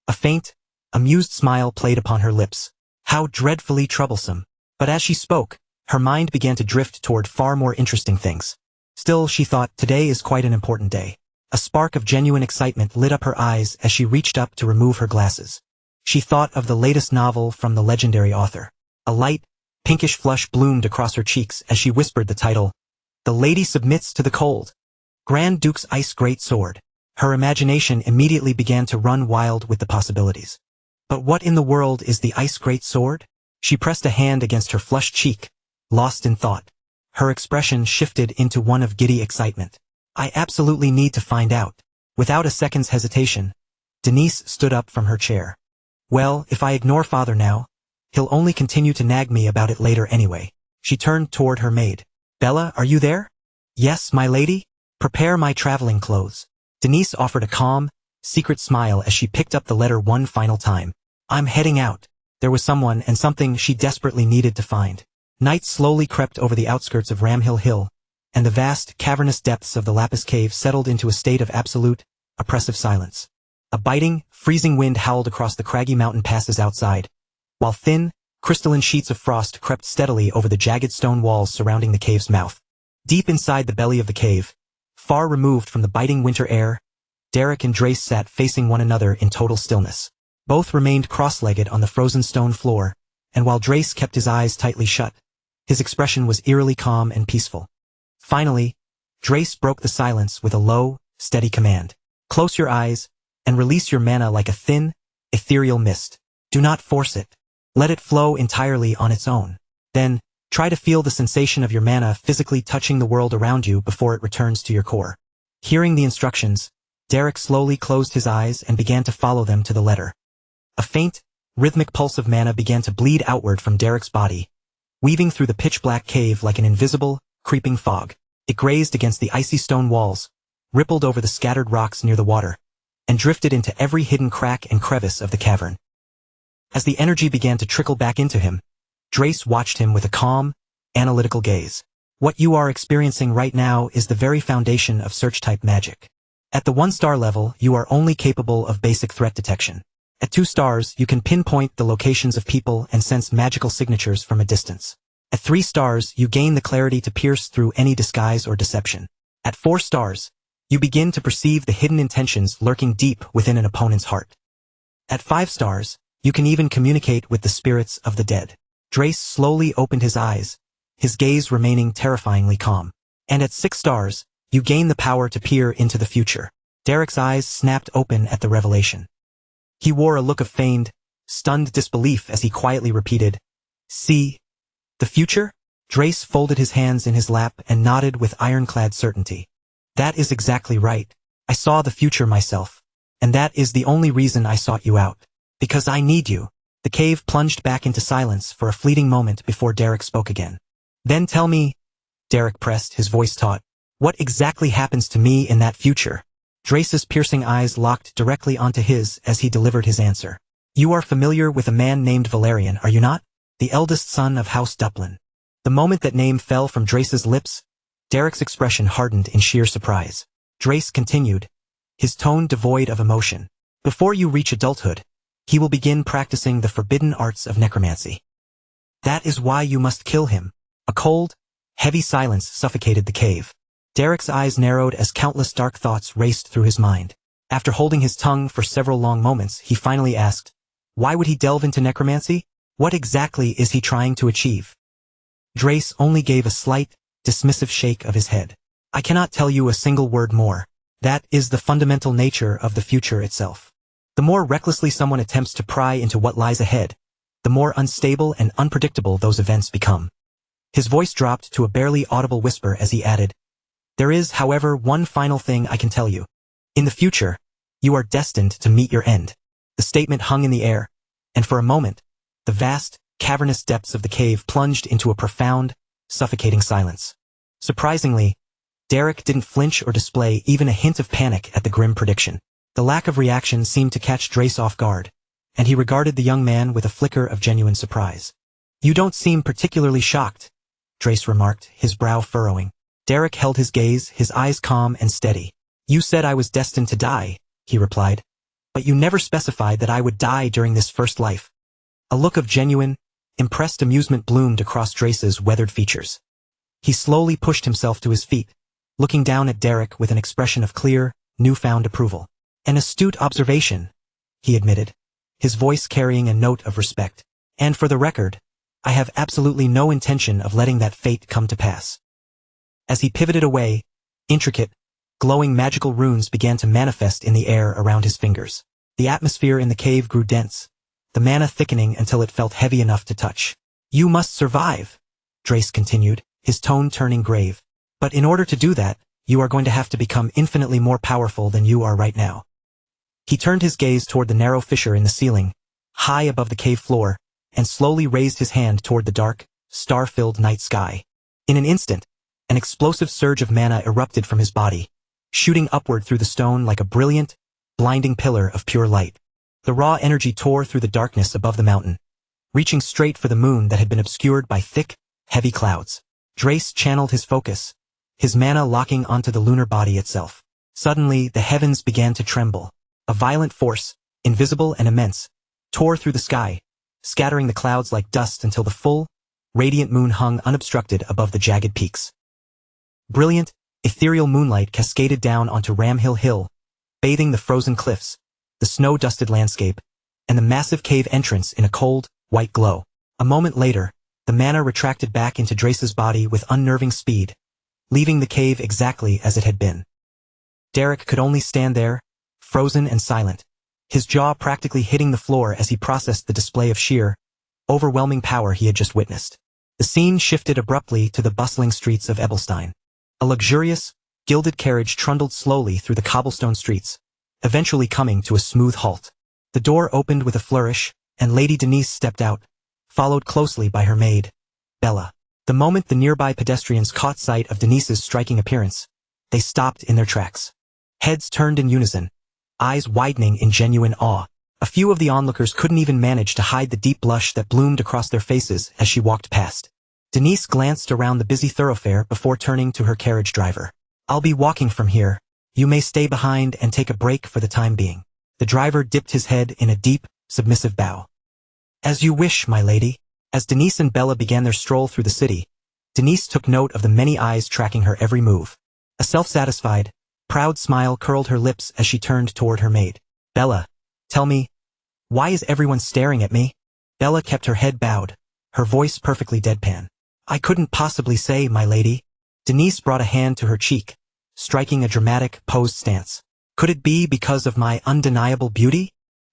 A faint, amused smile played upon her lips. How dreadfully troublesome. But as she spoke, her mind began to drift toward far more interesting things. Still, she thought, today is quite an important day. A spark of genuine excitement lit up her eyes as she reached up to remove her glasses. She thought of the latest novel from the legendary author. A light, pinkish flush bloomed across her cheeks as she whispered the title, The Lady Submits to the Cold. Grand Duke's Ice Great Sword. Her imagination immediately began to run wild with the possibilities. But what in the world is the Ice Great Sword? She pressed a hand against her flushed cheek, lost in thought. Her expression shifted into one of giddy excitement. I absolutely need to find out. Without a second's hesitation, Denise stood up from her chair. Well, if I ignore father now, he'll only continue to nag me about it later anyway. She turned toward her maid. Bella, are you there? Yes, my lady? Prepare my traveling clothes. Denise offered a calm, secret smile as she picked up the letter one final time. I'm heading out. There was someone and something she desperately needed to find. Night slowly crept over the outskirts of Ramhill Hill, and the vast, cavernous depths of the Lapis Cave settled into a state of absolute, oppressive silence. A biting, freezing wind howled across the craggy mountain passes outside, while thin, crystalline sheets of frost crept steadily over the jagged stone walls surrounding the cave's mouth. Deep inside the belly of the cave, far removed from the biting winter air, Derek and Drace sat facing one another in total stillness. Both remained cross-legged on the frozen stone floor, and while Drace kept his eyes tightly shut, his expression was eerily calm and peaceful. Finally, Drace broke the silence with a low, steady command. Close your eyes, and release your mana like a thin, ethereal mist. Do not force it. Let it flow entirely on its own. Then, try to feel the sensation of your mana physically touching the world around you before it returns to your core. Hearing the instructions, Derek slowly closed his eyes and began to follow them to the letter. A faint, rhythmic pulse of mana began to bleed outward from Derek's body, weaving through the pitch-black cave like an invisible, creeping fog. It grazed against the icy stone walls, rippled over the scattered rocks near the water, and drifted into every hidden crack and crevice of the cavern. As the energy began to trickle back into him, Drace watched him with a calm, analytical gaze. What you are experiencing right now is the very foundation of search-type magic. At the 1-star level, you are only capable of basic threat detection. At 2 stars, you can pinpoint the locations of people and sense magical signatures from a distance. At 3 stars, you gain the clarity to pierce through any disguise or deception. At 4 stars, you begin to perceive the hidden intentions lurking deep within an opponent's heart. At 5 stars, you can even communicate with the spirits of the dead. Drace slowly opened his eyes, his gaze remaining terrifyingly calm. And at 6 stars, you gain the power to peer into the future. Derek's eyes snapped open at the revelation. He wore a look of feigned, stunned disbelief as he quietly repeated, See, the future? Drace folded his hands in his lap and nodded with ironclad certainty. That is exactly right. I saw the future myself. And that is the only reason I sought you out. Because I need you. The cave plunged back into silence for a fleeting moment before Derek spoke again. Then tell me, Derek pressed, his voice taut, what exactly happens to me in that future? Drace's piercing eyes locked directly onto his as he delivered his answer. You are familiar with a man named Valerian, are you not? The eldest son of House Duplin. The moment that name fell from Drace's lips, Derek's expression hardened in sheer surprise. Drace continued, his tone devoid of emotion. Before you reach adulthood, he will begin practicing the forbidden arts of necromancy. That is why you must kill him. A cold, heavy silence suffocated the cave. Derek's eyes narrowed as countless dark thoughts raced through his mind. After holding his tongue for several long moments, he finally asked, why would he delve into necromancy? What exactly is he trying to achieve? Drace only gave a slight, dismissive shake of his head. I cannot tell you a single word more. That is the fundamental nature of the future itself. The more recklessly someone attempts to pry into what lies ahead, the more unstable and unpredictable those events become. His voice dropped to a barely audible whisper as he added, there is, however, one final thing I can tell you. In the future, you are destined to meet your end. The statement hung in the air, and for a moment, the vast, cavernous depths of the cave plunged into a profound, suffocating silence. Surprisingly, Derek didn't flinch or display even a hint of panic at the grim prediction. The lack of reaction seemed to catch Drace off guard, and he regarded the young man with a flicker of genuine surprise. You don't seem particularly shocked, Drace remarked, his brow furrowing. Derek held his gaze, his eyes calm and steady. You said I was destined to die, he replied, but you never specified that I would die during this first life. A look of genuine, impressed amusement bloomed across Drace's weathered features. He slowly pushed himself to his feet, looking down at Derek with an expression of clear, newfound approval. An astute observation, he admitted, his voice carrying a note of respect. And for the record, I have absolutely no intention of letting that fate come to pass. As he pivoted away, intricate, glowing magical runes began to manifest in the air around his fingers. The atmosphere in the cave grew dense, the mana thickening until it felt heavy enough to touch. You must survive, Drace continued, his tone turning grave. But in order to do that, you are going to have to become infinitely more powerful than you are right now. He turned his gaze toward the narrow fissure in the ceiling, high above the cave floor, and slowly raised his hand toward the dark, star-filled night sky. In an instant, an explosive surge of mana erupted from his body, shooting upward through the stone like a brilliant, blinding pillar of pure light. The raw energy tore through the darkness above the mountain, reaching straight for the moon that had been obscured by thick, heavy clouds. Drace channeled his focus, his mana locking onto the lunar body itself. Suddenly, the heavens began to tremble. A violent force, invisible and immense, tore through the sky, scattering the clouds like dust until the full, radiant moon hung unobstructed above the jagged peaks. Brilliant, ethereal moonlight cascaded down onto Ramhill Hill, bathing the frozen cliffs, the snow-dusted landscape, and the massive cave entrance in a cold, white glow. A moment later, the mana retracted back into Drace's body with unnerving speed, leaving the cave exactly as it had been. Derek could only stand there, frozen and silent, his jaw practically hitting the floor as he processed the display of sheer, overwhelming power he had just witnessed. The scene shifted abruptly to the bustling streets of Ebelstein. A luxurious, gilded carriage trundled slowly through the cobblestone streets, eventually coming to a smooth halt. The door opened with a flourish, and Lady Denise stepped out, followed closely by her maid, Bella. The moment the nearby pedestrians caught sight of Denise's striking appearance, they stopped in their tracks. Heads turned in unison, eyes widening in genuine awe. A few of the onlookers couldn't even manage to hide the deep blush that bloomed across their faces as she walked past. Denise glanced around the busy thoroughfare before turning to her carriage driver. I'll be walking from here. You may stay behind and take a break for the time being. The driver dipped his head in a deep, submissive bow. As you wish, my lady. As Denise and Bella began their stroll through the city, Denise took note of the many eyes tracking her every move. A self-satisfied, proud smile curled her lips as she turned toward her maid. Bella, tell me, why is everyone staring at me? Bella kept her head bowed, her voice perfectly deadpan. I couldn't possibly say, my lady. Denise brought a hand to her cheek, striking a dramatic, posed stance. Could it be because of my undeniable beauty?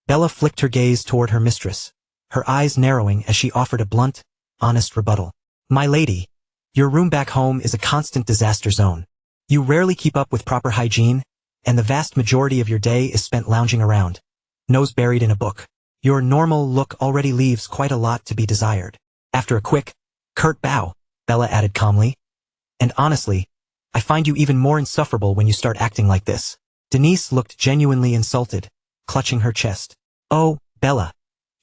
Bella flicked her gaze toward her mistress, her eyes narrowing as she offered a blunt, honest rebuttal. My lady, your room back home is a constant disaster zone. You rarely keep up with proper hygiene, and the vast majority of your day is spent lounging around, nose buried in a book. Your normal look already leaves quite a lot to be desired. After a quick, curt bow, Bella added calmly. And honestly, I find you even more insufferable when you start acting like this. Denise looked genuinely insulted, clutching her chest. Oh, Bella,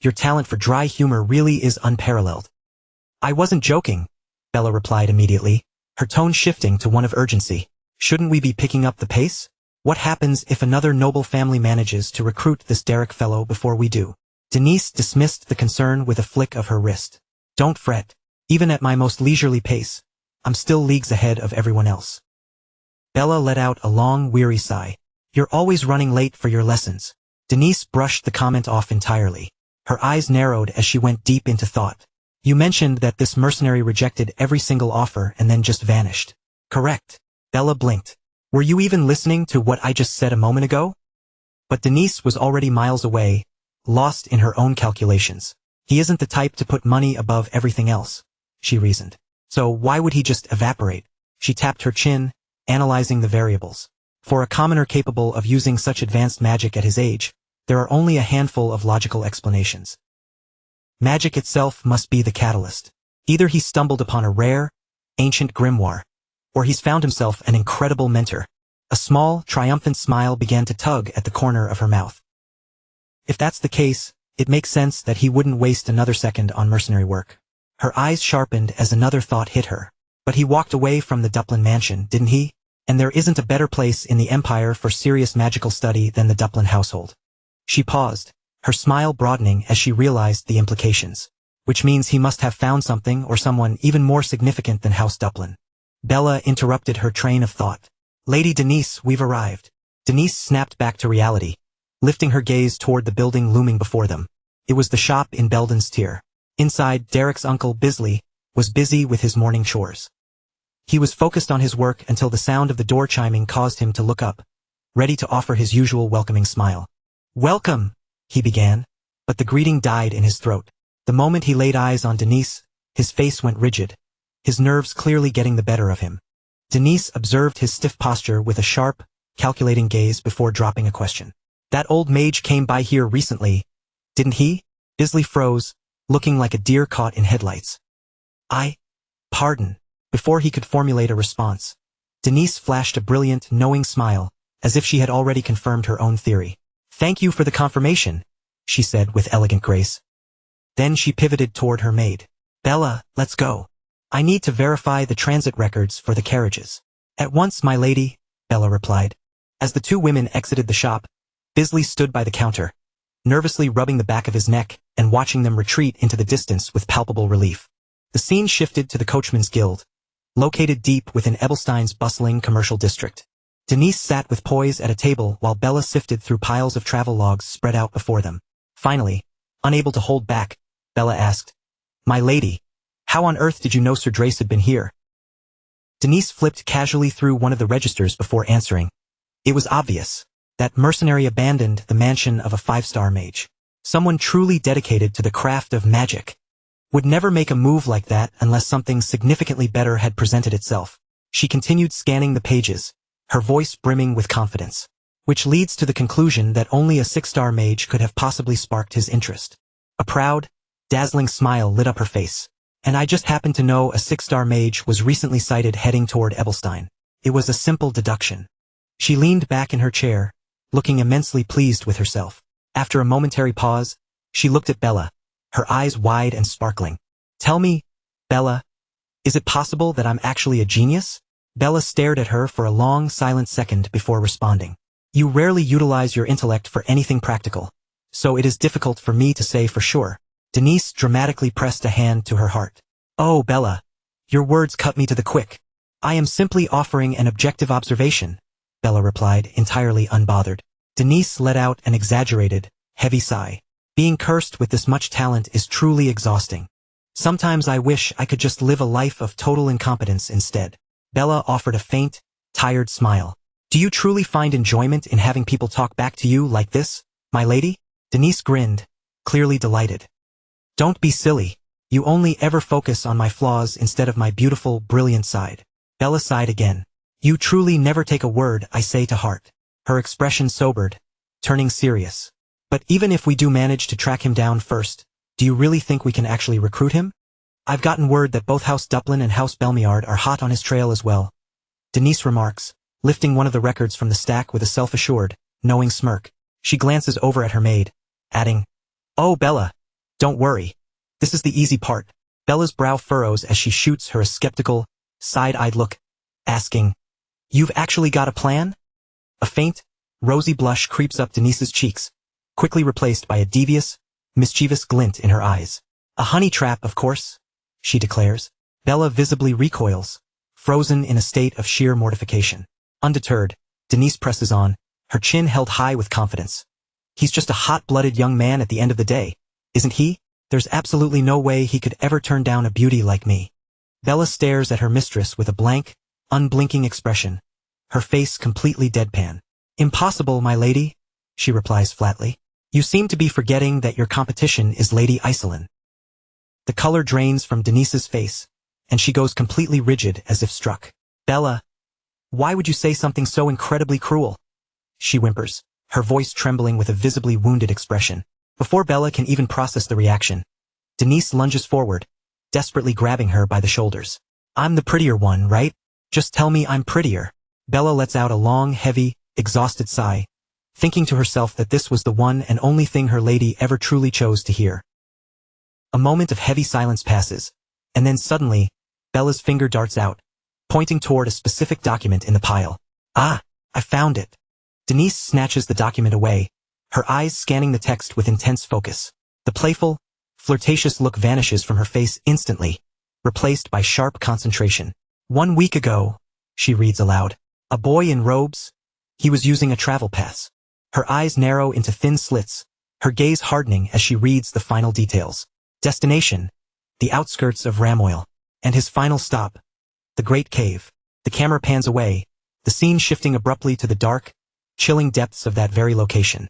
your talent for dry humor really is unparalleled. I wasn't joking, Bella replied immediately, her tone shifting to one of urgency. Shouldn't we be picking up the pace? What happens if another noble family manages to recruit this Derek fellow before we do? Denise dismissed the concern with a flick of her wrist. Don't fret. Even at my most leisurely pace, I'm still leagues ahead of everyone else. Bella let out a long, weary sigh. You're always running late for your lessons. Denise brushed the comment off entirely. Her eyes narrowed as she went deep into thought. You mentioned that this mercenary rejected every single offer and then just vanished. Correct. Bella blinked. Were you even listening to what I just said a moment ago? But Denise was already miles away, lost in her own calculations. He isn't the type to put money above everything else, she reasoned. So why would he just evaporate? She tapped her chin, analyzing the variables. For a commoner capable of using such advanced magic at his age, there are only a handful of logical explanations. Magic itself must be the catalyst. Either he stumbled upon a rare, ancient grimoire, or he's found himself an incredible mentor. A small, triumphant smile began to tug at the corner of her mouth. If that's the case, it makes sense that he wouldn't waste another second on mercenary work. Her eyes sharpened as another thought hit her. But he walked away from the Duplin mansion, didn't he? And there isn't a better place in the Empire for serious magical study than the Duplin household. She paused, her smile broadening as she realized the implications. Which means he must have found something or someone even more significant than House Duplin. Bella interrupted her train of thought. Lady Denise, we've arrived. Denise snapped back to reality, lifting her gaze toward the building looming before them. It was the shop in Belden's Tier. Inside, Derek's uncle, Bisley, was busy with his morning chores. He was focused on his work until the sound of the door chiming caused him to look up, ready to offer his usual welcoming smile. Welcome, he began, but the greeting died in his throat. The moment he laid eyes on Denise, his face went rigid, his nerves clearly getting the better of him. Denise observed his stiff posture with a sharp, calculating gaze before dropping a question. That old mage came by here recently, didn't he? Bisley froze, looking like a deer caught in headlights. Pardon. Before he could formulate a response, Denise flashed a brilliant, knowing smile, as if she had already confirmed her own theory. Thank you for the confirmation, she said with elegant grace. Then she pivoted toward her maid. Bella, let's go. I need to verify the transit records for the carriages. At once, my lady, Bella replied. As the two women exited the shop, Bisley stood by the counter, nervously rubbing the back of his neck and watching them retreat into the distance with palpable relief. The scene shifted to the Coachman's Guild, located deep within Ebelstein's bustling commercial district. Denise sat with poise at a table while Bella sifted through piles of travel logs spread out before them. Finally, unable to hold back, Bella asked, My lady, how on earth did you know Sir Drace had been here? Denise flipped casually through one of the registers before answering. It was obvious. That mercenary abandoned the mansion of a 5-star mage. Someone truly dedicated to the craft of magic would never make a move like that unless something significantly better had presented itself. She continued scanning the pages, her voice brimming with confidence, which leads to the conclusion that only a 6-star mage could have possibly sparked his interest. A proud, dazzling smile lit up her face. And I just happened to know a 6-star mage was recently sighted heading toward Ebelstein. It was a simple deduction. She leaned back in her chair, looking immensely pleased with herself. After a momentary pause, she looked at Bella, her eyes wide and sparkling. Tell me, Bella, is it possible that I'm actually a genius? Bella stared at her for a long, silent second before responding. You rarely utilize your intellect for anything practical, so it is difficult for me to say for sure. Denise dramatically pressed a hand to her heart. Oh, Bella, your words cut me to the quick. I am simply offering an objective observation, Bella replied, entirely unbothered. Denise let out an exaggerated, heavy sigh. Being cursed with this much talent is truly exhausting. Sometimes I wish I could just live a life of total incompetence instead. Bella offered a faint, tired smile. Do you truly find enjoyment in having people talk back to you like this, my lady? Denise grinned, clearly delighted. Don't be silly. You only ever focus on my flaws instead of my beautiful, brilliant side. Bella sighed again. You truly never take a word I say to heart. Her expression sobered, turning serious. But even if we do manage to track him down first, do you really think we can actually recruit him? I've gotten word that both House Duplin and House Belmiard are hot on his trail as well. Denise remarks, lifting one of the records from the stack with a self-assured, knowing smirk. She glances over at her maid, adding, Oh, Bella, don't worry. This is the easy part. Bella's brow furrows as she shoots her a skeptical, side-eyed look, asking, You've actually got a plan? A faint, rosy blush creeps up Denise's cheeks, quickly replaced by a devious, mischievous glint in her eyes. A honey trap, of course, she declares. Bella visibly recoils, frozen in a state of sheer mortification. Undeterred, Denise presses on, her chin held high with confidence. He's just a hot-blooded young man at the end of the day, isn't he? There's absolutely no way he could ever turn down a beauty like me. Bella stares at her mistress with a blank, unblinking expression, her face completely deadpan. Impossible, my lady, she replies flatly. You seem to be forgetting that your competition is Lady Iselin. The color drains from Denise's face, and she goes completely rigid as if struck. Bella, why would you say something so incredibly cruel? She whimpers, her voice trembling with a visibly wounded expression. Before Bella can even process the reaction, Denise lunges forward, desperately grabbing her by the shoulders. I'm the prettier one, right? Just tell me I'm prettier. Bella lets out a long, heavy, exhausted sigh, thinking to herself that this was the one and only thing her lady ever truly chose to hear. A moment of heavy silence passes, and then suddenly, Bella's finger darts out, pointing toward a specific document in the pile. Ah, I found it. Denise snatches the document away, her eyes scanning the text with intense focus. The playful, flirtatious look vanishes from her face instantly, replaced by sharp concentration. 1 week ago, she reads aloud. A boy in robes? He was using a travel pass. Her eyes narrow into thin slits, her gaze hardening as she reads the final details. Destination, the outskirts of Ramoil. And his final stop, the Great Cave. The camera pans away, the scene shifting abruptly to the dark, chilling depths of that very location.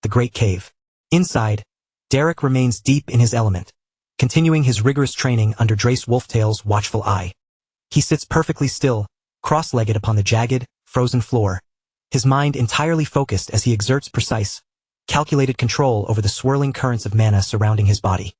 The Great Cave. Inside, Derek remains deep in his element, continuing his rigorous training under Drace Wolftail's watchful eye. He sits perfectly still, cross-legged upon the jagged, frozen floor, his mind entirely focused as he exerts precise, calculated control over the swirling currents of mana surrounding his body.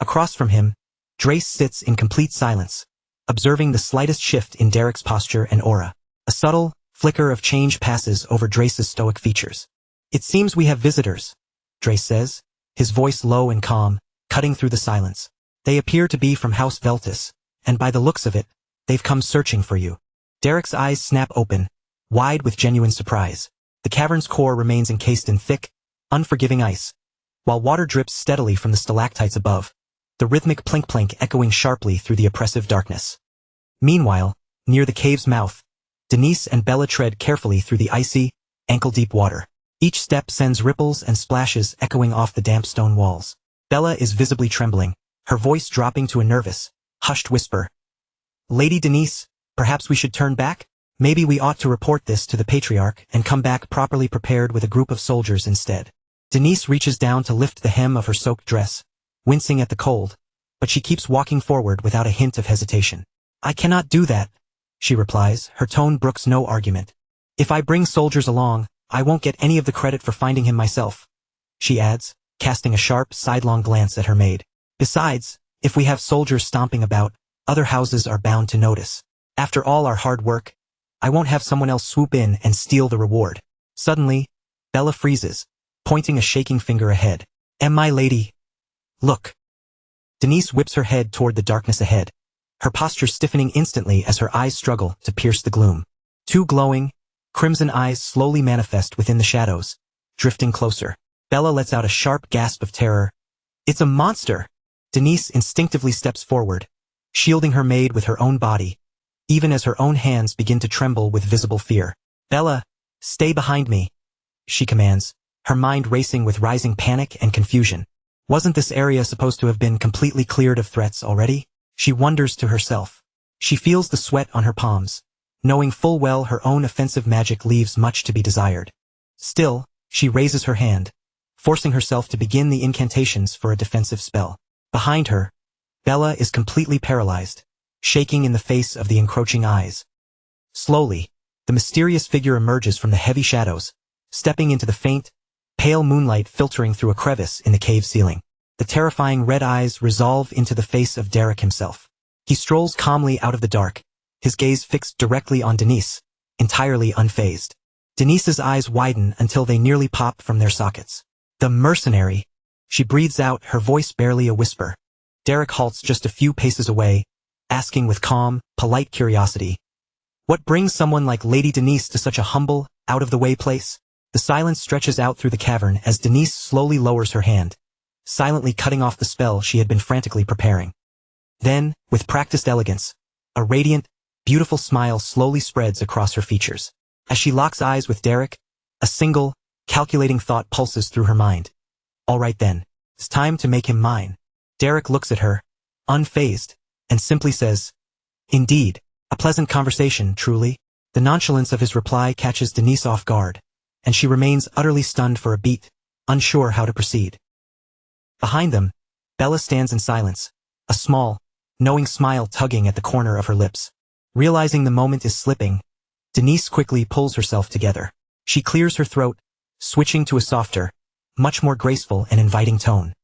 Across from him, Drace sits in complete silence, observing the slightest shift in Derek's posture and aura. A subtle flicker of change passes over Drace's stoic features. It seems we have visitors, Drace says, his voice low and calm, cutting through the silence. They appear to be from House Veltus, and by the looks of it, they've come searching for you. Derek's eyes snap open, wide with genuine surprise. The cavern's core remains encased in thick, unforgiving ice, while water drips steadily from the stalactites above, the rhythmic plink-plink echoing sharply through the oppressive darkness. Meanwhile, near the cave's mouth, Denise and Bella tread carefully through the icy, ankle-deep water. Each step sends ripples and splashes echoing off the damp stone walls. Bella is visibly trembling, her voice dropping to a nervous, hushed whisper. Lady Denise, perhaps we should turn back? Maybe we ought to report this to the Patriarch and come back properly prepared with a group of soldiers instead. Denise reaches down to lift the hem of her soaked dress, wincing at the cold, but she keeps walking forward without a hint of hesitation. I cannot do that, she replies, her tone brooks no argument. If I bring soldiers along, I won't get any of the credit for finding him myself, she adds, casting a sharp, sidelong glance at her maid. Besides, if we have soldiers stomping about, other houses are bound to notice. After all our hard work, I won't have someone else swoop in and steal the reward. Suddenly, Bella freezes, pointing a shaking finger ahead. My lady, look. Denise whips her head toward the darkness ahead, her posture stiffening instantly as her eyes struggle to pierce the gloom. Two glowing, crimson eyes slowly manifest within the shadows, drifting closer. Bella lets out a sharp gasp of terror. It's a monster! Denise instinctively steps forward, shielding her maid with her own body, even as her own hands begin to tremble with visible fear. Bella, stay behind me, she commands, her mind racing with rising panic and confusion. Wasn't this area supposed to have been completely cleared of threats already? She wonders to herself. She feels the sweat on her palms, knowing full well her own offensive magic leaves much to be desired. Still, she raises her hand, forcing herself to begin the incantations for a defensive spell. Behind her, Bella is completely paralyzed, shaking in the face of the encroaching eyes. Slowly, the mysterious figure emerges from the heavy shadows, stepping into the faint, pale moonlight filtering through a crevice in the cave ceiling. The terrifying red eyes resolve into the face of Derek himself. He strolls calmly out of the dark, his gaze fixed directly on Denise, entirely unfazed. Denise's eyes widen until they nearly pop from their sockets. The mercenary! She breathes out, her voice barely a whisper. Derek halts just a few paces away, asking with calm, polite curiosity, what brings someone like Lady Denise to such a humble, out-of-the-way place? The silence stretches out through the cavern as Denise slowly lowers her hand, silently cutting off the spell she had been frantically preparing. Then, with practiced elegance, a radiant, beautiful smile slowly spreads across her features. As she locks eyes with Derek, a single, calculating thought pulses through her mind. All right then, it's time to make him mine. Derek looks at her, unfazed, and simply says, "Indeed, a pleasant conversation, truly." The nonchalance of his reply catches Denise off guard, and she remains utterly stunned for a beat, unsure how to proceed. Behind them, Bella stands in silence, a small, knowing smile tugging at the corner of her lips. Realizing the moment is slipping, Denise quickly pulls herself together. She clears her throat, switching to a softer, much more graceful and inviting tone.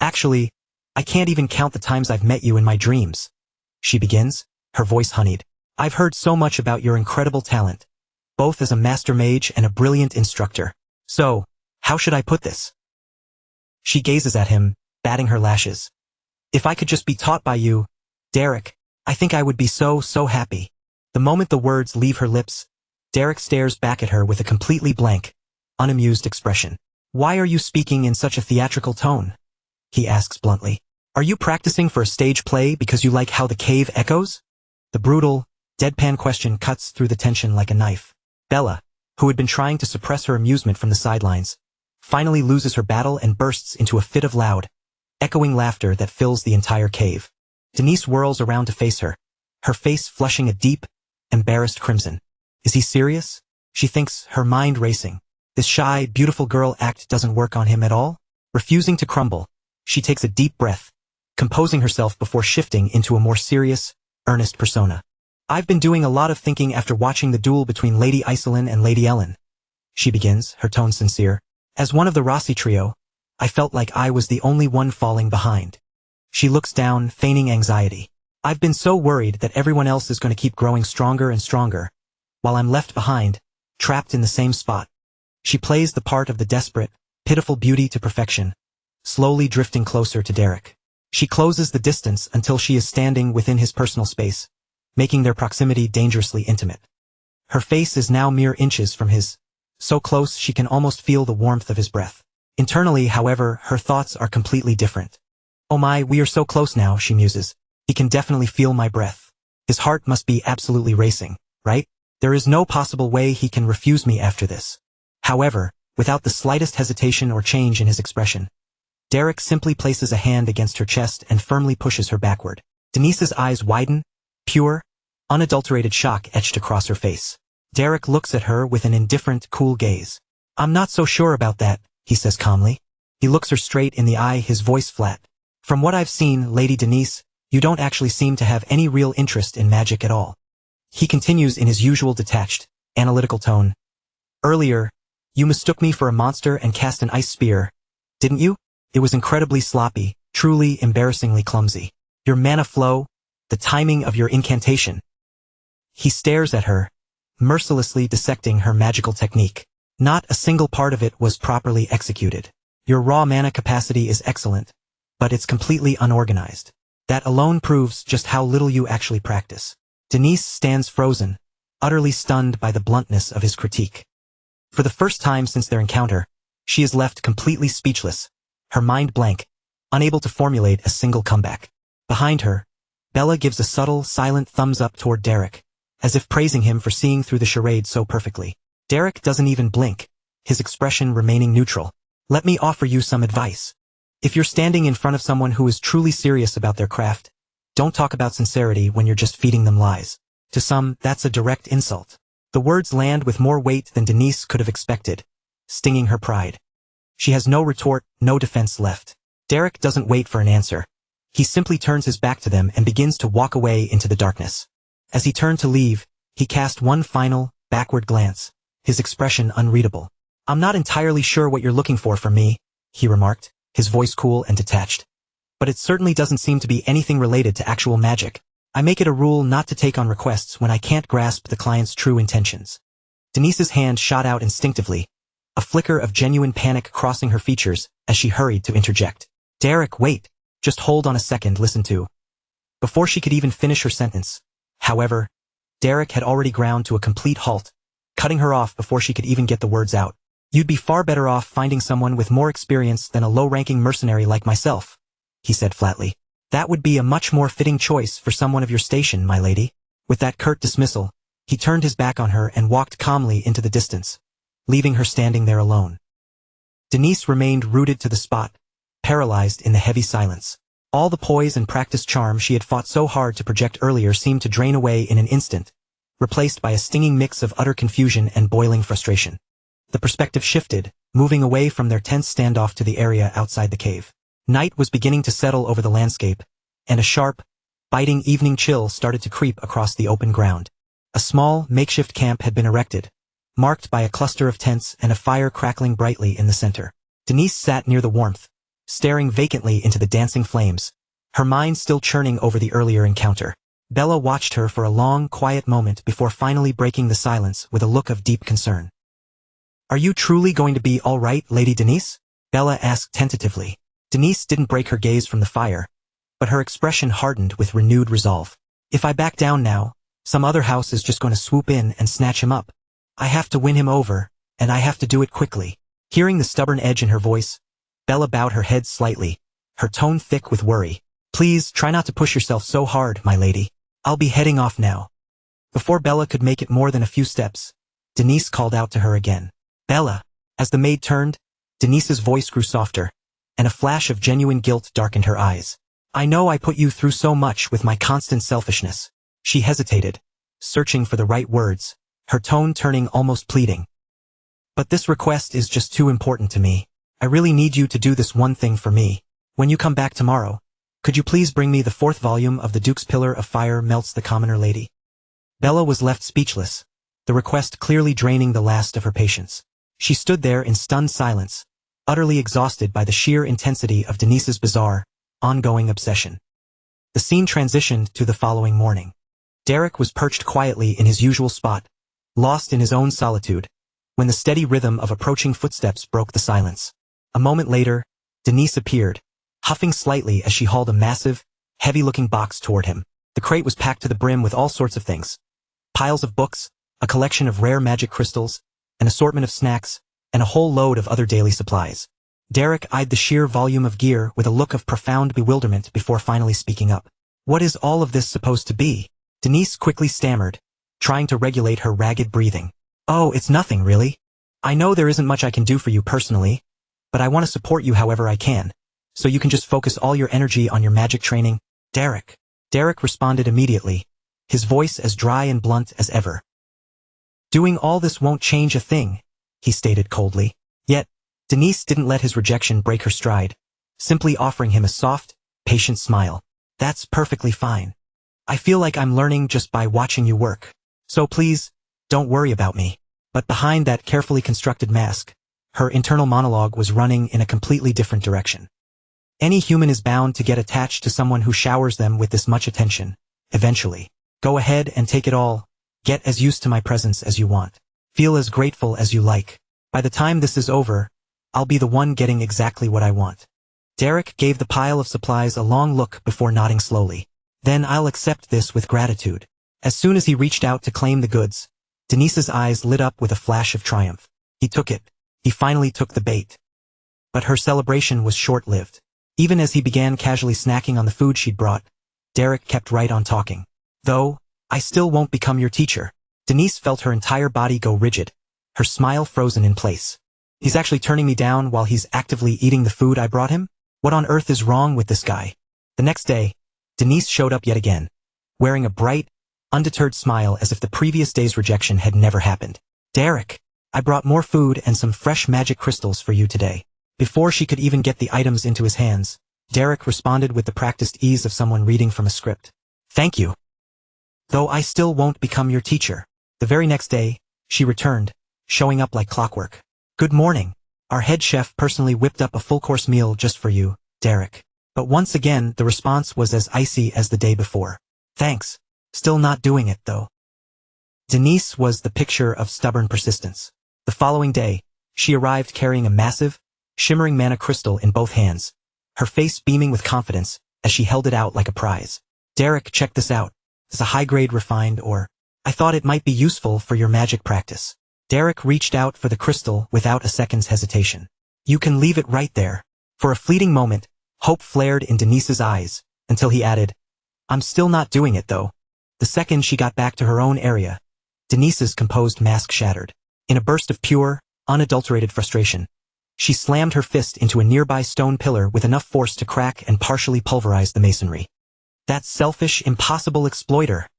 "Actually, I can't even count the times I've met you in my dreams," she begins, her voice honeyed. "I've heard so much about your incredible talent, both as a master mage and a brilliant instructor. So, how should I put this?" She gazes at him, batting her lashes. "If I could just be taught by you, Derek, I think I would be so happy." The moment the words leave her lips, Derek stares back at her with a completely blank, unamused expression. "Why are you speaking in such a theatrical tone?" he asks bluntly. "Are you practicing for a stage play because you like how the cave echoes?" The brutal, deadpan question cuts through the tension like a knife. Bella, who had been trying to suppress her amusement from the sidelines, finally loses her battle and bursts into a fit of loud, echoing laughter that fills the entire cave. Denise whirls around to face her, her face flushing a deep, embarrassed crimson. Is he serious? She thinks, her mind racing. This shy, beautiful girl act doesn't work on him at all? Refusing to crumble, she takes a deep breath, composing herself before shifting into a more serious, earnest persona. "I've been doing a lot of thinking after watching the duel between Lady Iselin and Lady Ellen," she begins, her tone sincere. "As one of the Rossi trio, I felt like I was the only one falling behind." She looks down, feigning anxiety. "I've been so worried that everyone else is going to keep growing stronger and stronger, while I'm left behind, trapped in the same spot." She plays the part of the desperate, pitiful beauty to perfection, slowly drifting closer to Derek. She closes the distance until she is standing within his personal space, making their proximity dangerously intimate. Her face is now mere inches from his, so close she can almost feel the warmth of his breath. Internally, however, her thoughts are completely different. "Oh my, we are so close now," she muses. "He can definitely feel my breath. His heart must be absolutely racing, right? There is no possible way he can refuse me after this." However, without the slightest hesitation or change in his expression, Derek simply places a hand against her chest and firmly pushes her backward. Denise's eyes widen, pure, unadulterated shock etched across her face. Derek looks at her with an indifferent, cool gaze. "I'm not so sure about that," he says calmly. He looks her straight in the eye, his voice flat. "From what I've seen, Lady Denise, you don't actually seem to have any real interest in magic at all." He continues in his usual detached, analytical tone. "Earlier, you mistook me for a monster and cast an ice spear, didn't you? It was incredibly sloppy, truly embarrassingly clumsy. Your mana flow, the timing of your incantation." He stares at her, mercilessly dissecting her magical technique. "Not a single part of it was properly executed. Your raw mana capacity is excellent, but it's completely unorganized. That alone proves just how little you actually practice." Denise stands frozen, utterly stunned by the bluntness of his critique. For the first time since their encounter, she is left completely speechless, her mind blank, unable to formulate a single comeback. Behind her, Bella gives a subtle, silent thumbs up toward Derek, as if praising him for seeing through the charade so perfectly. Derek doesn't even blink, his expression remaining neutral. "Let me offer you some advice. If you're standing in front of someone who is truly serious about their craft, don't talk about sincerity when you're just feeding them lies. To some, that's a direct insult." The words land with more weight than Denise could have expected, stinging her pride. She has no retort, no defense left. Derek doesn't wait for an answer. He simply turns his back to them and begins to walk away into the darkness. As he turned to leave, he cast one final, backward glance, his expression unreadable. "I'm not entirely sure what you're looking for from me," he remarked, his voice cool and detached. "But it certainly doesn't seem to be anything related to actual magic. I make it a rule not to take on requests when I can't grasp the client's true intentions." Denise's hand shot out instinctively, a flicker of genuine panic crossing her features as she hurried to interject. "Derek, wait. Just hold on a second, listen to." Before she could even finish her sentence, however, Derek had already ground to a complete halt, cutting her off before she could even get the words out. "You'd be far better off finding someone with more experience than a low-ranking mercenary like myself," he said flatly. "That would be a much more fitting choice for someone of your station, my lady." With that curt dismissal, He turned his back on her and walked calmly into the distance, leaving her standing there alone. Denise remained rooted to the spot, paralyzed in the heavy silence. All the poise and practiced charm she had fought so hard to project earlier seemed to drain away in an instant, replaced by a stinging mix of utter confusion and boiling frustration. The perspective shifted, moving away from their tense standoff to the area outside the cave. Night was beginning to settle over the landscape, and a sharp, biting evening chill started to creep across the open ground. A small, makeshift camp had been erected, marked by a cluster of tents and a fire crackling brightly in the center. Denise sat near the warmth, staring vacantly into the dancing flames, her mind still churning over the earlier encounter. Bella watched her for a long, quiet moment before finally breaking the silence with a look of deep concern. "Are you truly going to be all right, Lady Denise?" Bella asked tentatively. Denise didn't break her gaze from the fire, but her expression hardened with renewed resolve. "If I back down now, some other house is just going to swoop in and snatch him up. I have to win him over, and I have to do it quickly." Hearing the stubborn edge in her voice, Bella bowed her head slightly, her tone thick with worry. "Please try not to push yourself so hard, my lady. I'll be heading off now." Before Bella could make it more than a few steps, Denise called out to her again. "Bella." As the maid turned, Denise's voice grew softer, and a flash of genuine guilt darkened her eyes. "I know I put you through so much with my constant selfishness." She hesitated, searching for the right words, her tone turning almost pleading. "But this request is just too important to me. I really need you to do this one thing for me. When you come back tomorrow, could you please bring me the 4th volume of the Duke's Pillar of Fire Melts the Commoner Lady?" Bella was left speechless, the request clearly draining the last of her patience. She stood there in stunned silence, utterly exhausted by the sheer intensity of Denise's bizarre, ongoing obsession. The scene transitioned to the following morning. Derek was perched quietly in his usual spot, lost in his own solitude, when the steady rhythm of approaching footsteps broke the silence. A moment later, Denise appeared, huffing slightly as she hauled a massive, heavy-looking box toward him. The crate was packed to the brim with all sorts of things. Piles of books, a collection of rare magic crystals, an assortment of snacks, and a whole load of other daily supplies. Derek eyed the sheer volume of gear with a look of profound bewilderment before finally speaking up. "What is all of this supposed to be?" Denise quickly stammered, trying to regulate her ragged breathing. "Oh, it's nothing, really. I know there isn't much I can do for you personally, but I want to support you however I can, so you can just focus all your energy on your magic training." "Derek." Derek responded immediately, his voice as dry and blunt as ever. "Doing all this won't change a thing," he stated coldly. Yet, Denise didn't let his rejection break her stride, simply offering him a soft, patient smile. "That's perfectly fine. I feel like I'm learning just by watching you work. So please, don't worry about me." But behind that carefully constructed mask, her internal monologue was running in a completely different direction. Any human is bound to get attached to someone who showers them with this much attention, eventually. Go ahead and take it all. Get as used to my presence as you want. Feel as grateful as you like. By the time this is over, I'll be the one getting exactly what I want. Derek gave the pile of supplies a long look before nodding slowly. "Then I'll accept this with gratitude." As soon as he reached out to claim the goods, Denise's eyes lit up with a flash of triumph. He took it. He finally took the bait. But her celebration was short-lived. Even as he began casually snacking on the food she'd brought, Derek kept right on talking. "Though, I still won't become your teacher." Denise felt her entire body go rigid, her smile frozen in place. "He's actually turning me down while he's actively eating the food I brought him? What on earth is wrong with this guy?" The next day, Denise showed up yet again, wearing a bright, undeterred smile as if the previous day's rejection had never happened. "Derek, I brought more food and some fresh magic crystals for you today." Before she could even get the items into his hands, Derek responded with the practiced ease of someone reading from a script. "Thank you. Though I still won't become your teacher." The very next day, she returned, showing up like clockwork. "Good morning. Our head chef personally whipped up a full-course meal just for you, Derek." But once again, the response was as icy as the day before. "Thanks. Still not doing it, though." Denise was the picture of stubborn persistence. The following day, she arrived carrying a massive, shimmering mana crystal in both hands, her face beaming with confidence as she held it out like a prize. "Derek, check this out. It's a high-grade refined ore. I thought it might be useful for your magic practice." Derek reached out for the crystal without a second's hesitation. "You can leave it right there." For a fleeting moment, hope flared in Denise's eyes, until he added, "I'm still not doing it, though." The second she got back to her own area, Denise's composed mask shattered. In a burst of pure, unadulterated frustration, she slammed her fist into a nearby stone pillar with enough force to crack and partially pulverize the masonry. "That selfish, impossible exploiter,"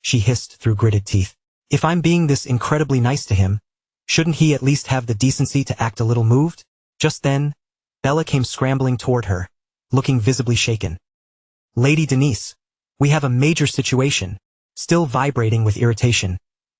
she hissed through gritted teeth. "If I'm being this incredibly nice to him, shouldn't he at least have the decency to act a little moved?" Just then, Bella came scrambling toward her, looking visibly shaken. "Lady Denise, we have a major situation." Still vibrating with irritation,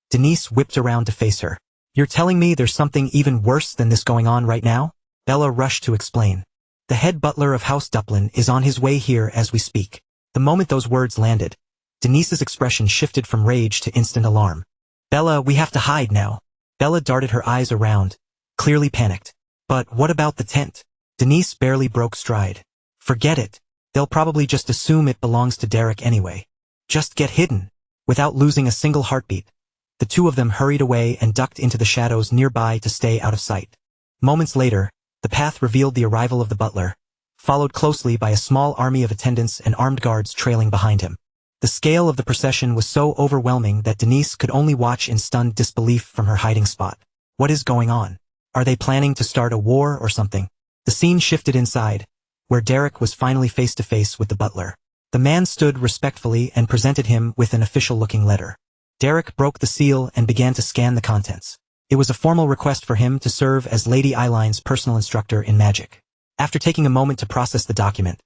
Denise whipped around to face her. "You're telling me there's something even worse than this going on right now?" Bella rushed to explain. "The head butler of House Duplin is on his way here as we speak." The moment those words landed, Denise's expression shifted from rage to instant alarm. "Bella, we have to hide now." Bella darted her eyes around, clearly panicked. "But what about the tent?" Denise barely broke stride. "Forget it. They'll probably just assume it belongs to Derek anyway. Just get hidden." Without losing a single heartbeat, the two of them hurried away and ducked into the shadows nearby to stay out of sight. Moments later, the path revealed the arrival of the butler, followed closely by a small army of attendants and armed guards trailing behind him. The scale of the procession was so overwhelming that Denise could only watch in stunned disbelief from her hiding spot. What is going on? Are they planning to start a war or something? The scene shifted inside, where Derek was finally face to face with the butler. The man stood respectfully and presented him with an official-looking letter. Derek broke the seal and began to scan the contents. It was a formal request for him to serve as Lady Eileen's personal instructor in magic. After taking a moment to process the document,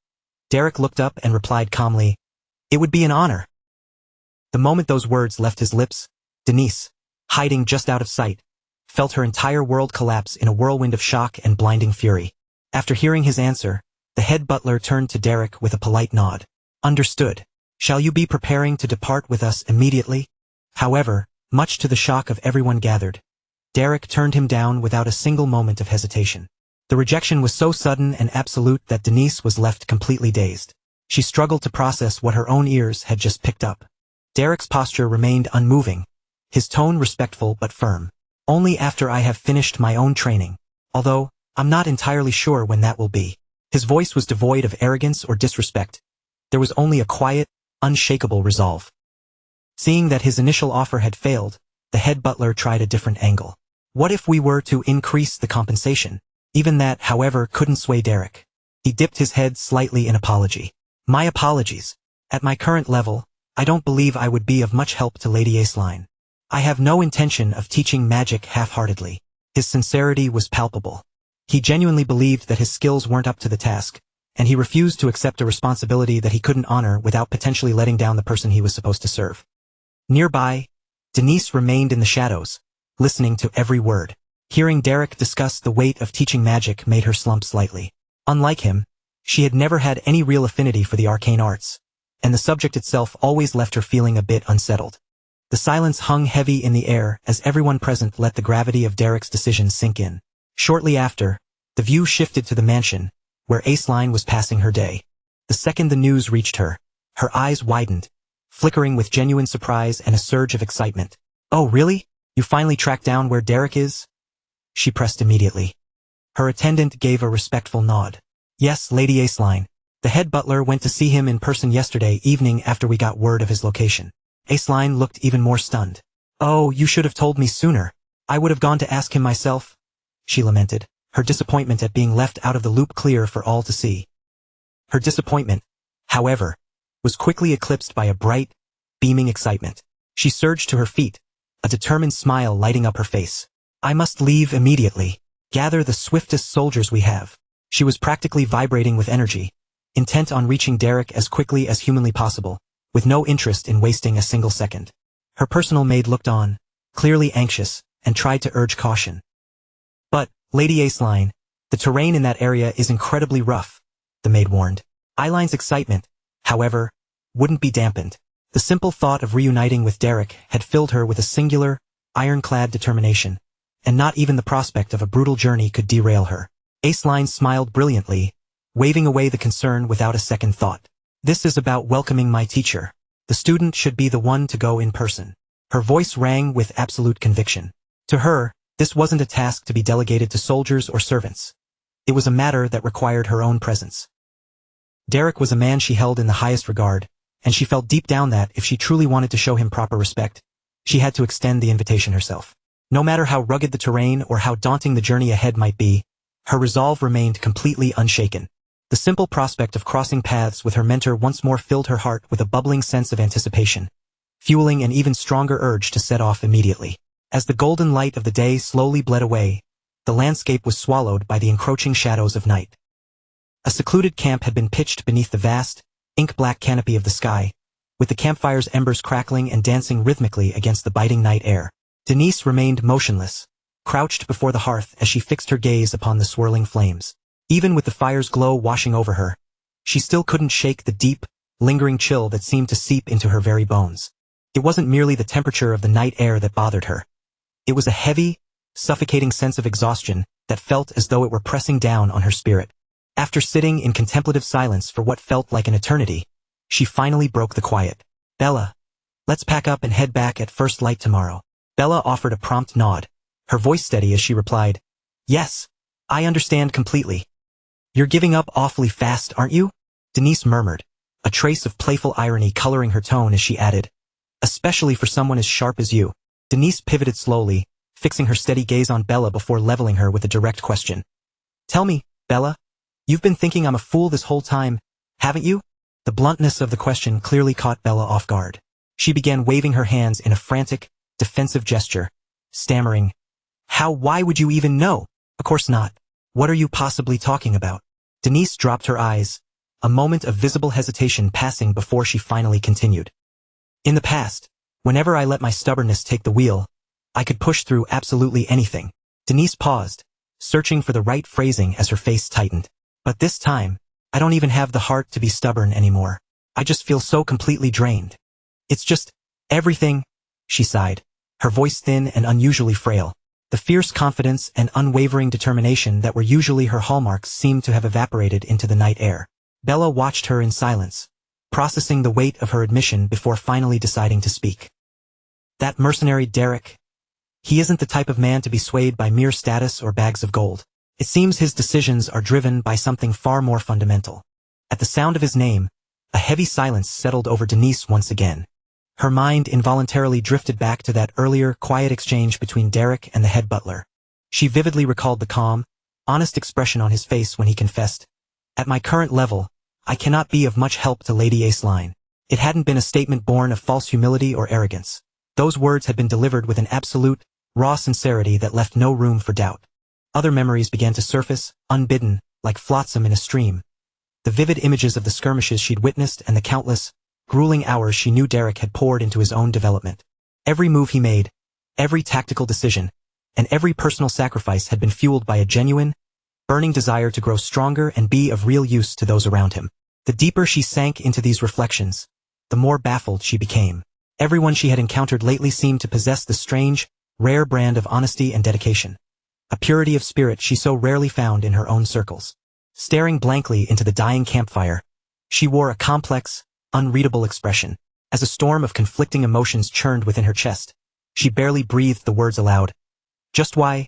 Derek looked up and replied calmly, "It would be an honor." The moment those words left his lips, Denise, hiding just out of sight, felt her entire world collapse in a whirlwind of shock and blinding fury. After hearing his answer, the head butler turned to Derek with a polite nod. "Understood. Shall you be preparing to depart with us immediately?" However, much to the shock of everyone gathered, Derek turned him down without a single moment of hesitation. The rejection was so sudden and absolute that Denise was left completely dazed. She struggled to process what her own ears had just picked up. Derek's posture remained unmoving, his tone respectful but firm. "Only after I have finished my own training, although I'm not entirely sure when that will be." His voice was devoid of arrogance or disrespect. There was only a quiet, unshakable resolve. Seeing that his initial offer had failed, the head butler tried a different angle. "What if we were to increase the compensation?" Even that, however, couldn't sway Derek. He dipped his head slightly in apology. "My apologies. At my current level, I don't believe I would be of much help to Lady Eileen. I have no intention of teaching magic half-heartedly." His sincerity was palpable. He genuinely believed that his skills weren't up to the task, and he refused to accept a responsibility that he couldn't honor without potentially letting down the person he was supposed to serve. Nearby, Denise remained in the shadows, listening to every word. Hearing Derek discuss the weight of teaching magic made her slump slightly. Unlike him, she had never had any real affinity for the arcane arts, and the subject itself always left her feeling a bit unsettled. The silence hung heavy in the air as everyone present let the gravity of Derek's decision sink in. Shortly after, the view shifted to the mansion, where Eileen was passing her day. The second the news reached her, her eyes widened, flickering with genuine surprise and a surge of excitement. "Oh really? You finally tracked down where Derek is?" She pressed immediately. Her attendant gave a respectful nod. "Yes, Lady Eileen. The head butler went to see him in person yesterday evening after we got word of his location." Eileen looked even more stunned. "Oh, you should have told me sooner. I would have gone to ask him myself," she lamented, her disappointment at being left out of the loop clear for all to see. Her disappointment, however, was quickly eclipsed by a bright, beaming excitement. She surged to her feet, a determined smile lighting up her face. "I must leave immediately. Gather the swiftest soldiers we have." She was practically vibrating with energy, intent on reaching Derek as quickly as humanly possible, with no interest in wasting a single second. Her personal maid looked on, clearly anxious, and tried to urge caution. "But, Lady Eileen, the terrain in that area is incredibly rough," the maid warned. Eileen's excitement, however, wouldn't be dampened. The simple thought of reuniting with Derek had filled her with a singular, ironclad determination, and not even the prospect of a brutal journey could derail her. Eileen smiled brilliantly, waving away the concern without a second thought. "This is about welcoming my teacher. The student should be the one to go in person." Her voice rang with absolute conviction. To her, this wasn't a task to be delegated to soldiers or servants. It was a matter that required her own presence. Derek was a man she held in the highest regard, and she felt deep down that, if she truly wanted to show him proper respect, she had to extend the invitation herself. No matter how rugged the terrain or how daunting the journey ahead might be, her resolve remained completely unshaken. The simple prospect of crossing paths with her mentor once more filled her heart with a bubbling sense of anticipation, fueling an even stronger urge to set off immediately. As the golden light of the day slowly bled away, the landscape was swallowed by the encroaching shadows of night. A secluded camp had been pitched beneath the vast, ink-black canopy of the sky, with the campfire's embers crackling and dancing rhythmically against the biting night air. Denise remained motionless, crouched before the hearth as she fixed her gaze upon the swirling flames. Even with the fire's glow washing over her, she still couldn't shake the deep, lingering chill that seemed to seep into her very bones. It wasn't merely the temperature of the night air that bothered her. It was a heavy, suffocating sense of exhaustion that felt as though it were pressing down on her spirit. After sitting in contemplative silence for what felt like an eternity, she finally broke the quiet. "Bella, let's pack up and head back at first light tomorrow." Bella offered a prompt nod, her voice steady as she replied, "Yes, I understand completely." "You're giving up awfully fast, aren't you?" Denise murmured, a trace of playful irony coloring her tone as she added, "Especially for someone as sharp as you." Denise pivoted slowly, fixing her steady gaze on Bella before leveling her with a direct question. "Tell me, Bella, you've been thinking I'm a fool this whole time, haven't you?" The bluntness of the question clearly caught Bella off guard. She began waving her hands in a frantic, defensive gesture, stammering, Why would you even know? Of course not. What are you possibly talking about?" Denise dropped her eyes, a moment of visible hesitation passing before she finally continued. "In the past, whenever I let my stubbornness take the wheel, I could push through absolutely anything." Denise paused, searching for the right phrasing as her face tightened. "But this time, I don't even have the heart to be stubborn anymore. I just feel so completely drained. It's just, everything," she sighed, her voice thin and unusually frail. The fierce confidence and unwavering determination that were usually her hallmarks seemed to have evaporated into the night air. Bella watched her in silence, processing the weight of her admission before finally deciding to speak. "That mercenary Derek, he isn't the type of man to be swayed by mere status or bags of gold. It seems his decisions are driven by something far more fundamental." At the sound of his name, a heavy silence settled over Denise once again. Her mind involuntarily drifted back to that earlier, quiet exchange between Derek and the head butler. She vividly recalled the calm, honest expression on his face when he confessed, "At my current level, I cannot be of much help to Lady Aceline." It hadn't been a statement born of false humility or arrogance. Those words had been delivered with an absolute, raw sincerity that left no room for doubt. Other memories began to surface, unbidden, like flotsam in a stream. The vivid images of the skirmishes she'd witnessed and the countless, grueling hours she knew Derek had poured into his own development. Every move he made, every tactical decision, and every personal sacrifice had been fueled by a genuine, burning desire to grow stronger and be of real use to those around him. The deeper she sank into these reflections, the more baffled she became. Everyone she had encountered lately seemed to possess the strange, rare brand of honesty and dedication, a purity of spirit she so rarely found in her own circles. Staring blankly into the dying campfire, she wore a complex, unreadable expression. As a storm of conflicting emotions churned within her chest, she barely breathed the words aloud. "Just why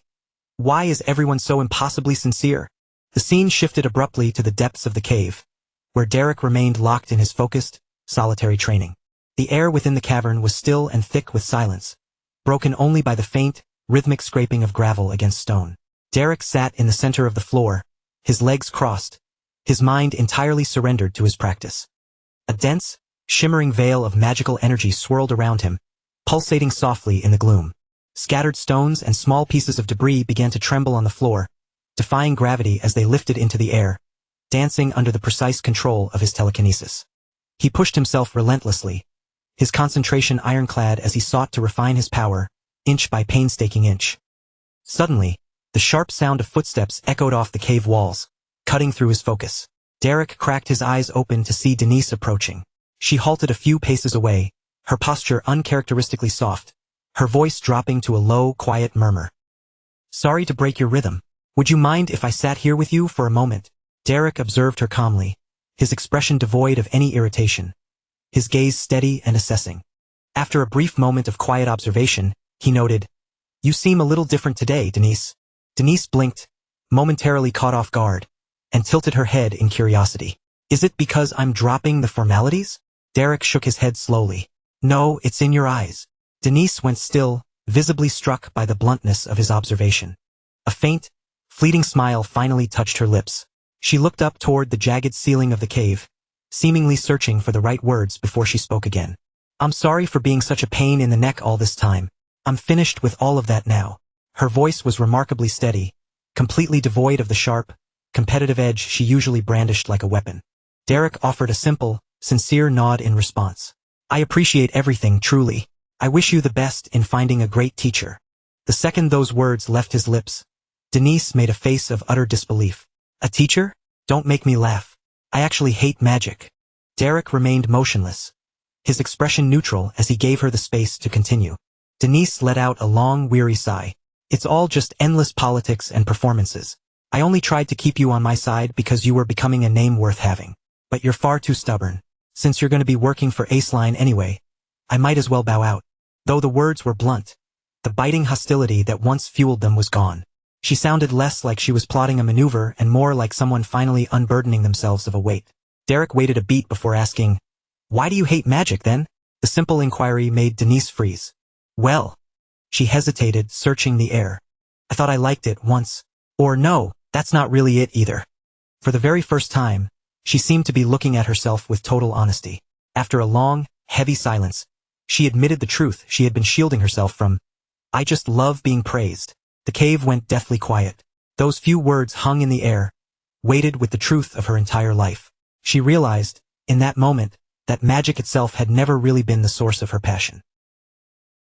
is everyone so impossibly sincere?" The scene shifted abruptly to the depths of the cave, where Derek remained locked in his focused, solitary training. The air within the cavern was still and thick with silence, broken only by the faint, rhythmic scraping of gravel against stone. Derek sat in the center of the floor, his legs crossed, his mind entirely surrendered to his practice. A dense, shimmering veil of magical energy swirled around him, pulsating softly in the gloom. Scattered stones and small pieces of debris began to tremble on the floor, defying gravity as they lifted into the air, dancing under the precise control of his telekinesis. He pushed himself relentlessly, his concentration ironclad as he sought to refine his power, inch by painstaking inch. Suddenly, the sharp sound of footsteps echoed off the cave walls, cutting through his focus. Derek cracked his eyes open to see Denise approaching. She halted a few paces away, her posture uncharacteristically soft, her voice dropping to a low, quiet murmur. "Sorry to break your rhythm. Would you mind if I sat here with you for a moment?" Derek observed her calmly, his expression devoid of any irritation, his gaze steady and assessing. After a brief moment of quiet observation, he noted, "You seem a little different today, Denise." Denise blinked, momentarily caught off guard, and tilted her head in curiosity. "Is it because I'm dropping the formalities?" Derek shook his head slowly. "No, it's in your eyes." Denise went still, visibly struck by the bluntness of his observation. A faint, fleeting smile finally touched her lips. She looked up toward the jagged ceiling of the cave, seemingly searching for the right words before she spoke again. I'm sorry for being such a pain in the neck all this time. I'm finished with all of that now. Her voice was remarkably steady, completely devoid of the sharp, competitive edge she usually brandished like a weapon. Derek offered a simple, sincere nod in response. I appreciate everything, truly. I wish you the best in finding a great teacher. The second those words left his lips, Denise made a face of utter disbelief. A teacher? Don't make me laugh. I actually hate magic. Derek remained motionless, his expression neutral as he gave her the space to continue. Denise let out a long, weary sigh. It's all just endless politics and performances. I only tried to keep you on my side because you were becoming a name worth having. But you're far too stubborn. Since you're going to be working for Aceline anyway, I might as well bow out. Though the words were blunt, the biting hostility that once fueled them was gone. She sounded less like she was plotting a maneuver and more like someone finally unburdening themselves of a weight. Derek waited a beat before asking, Why do you hate magic then? The simple inquiry made Denise freeze. Well, she hesitated, searching the air. I thought I liked it once. Or no, that's not really it either. For the very first time, she seemed to be looking at herself with total honesty. After a long, heavy silence, she admitted the truth she had been shielding herself from. I just love being praised. The cave went deathly quiet. Those few words hung in the air, weighted with the truth of her entire life. She realized, in that moment, that magic itself had never really been the source of her passion.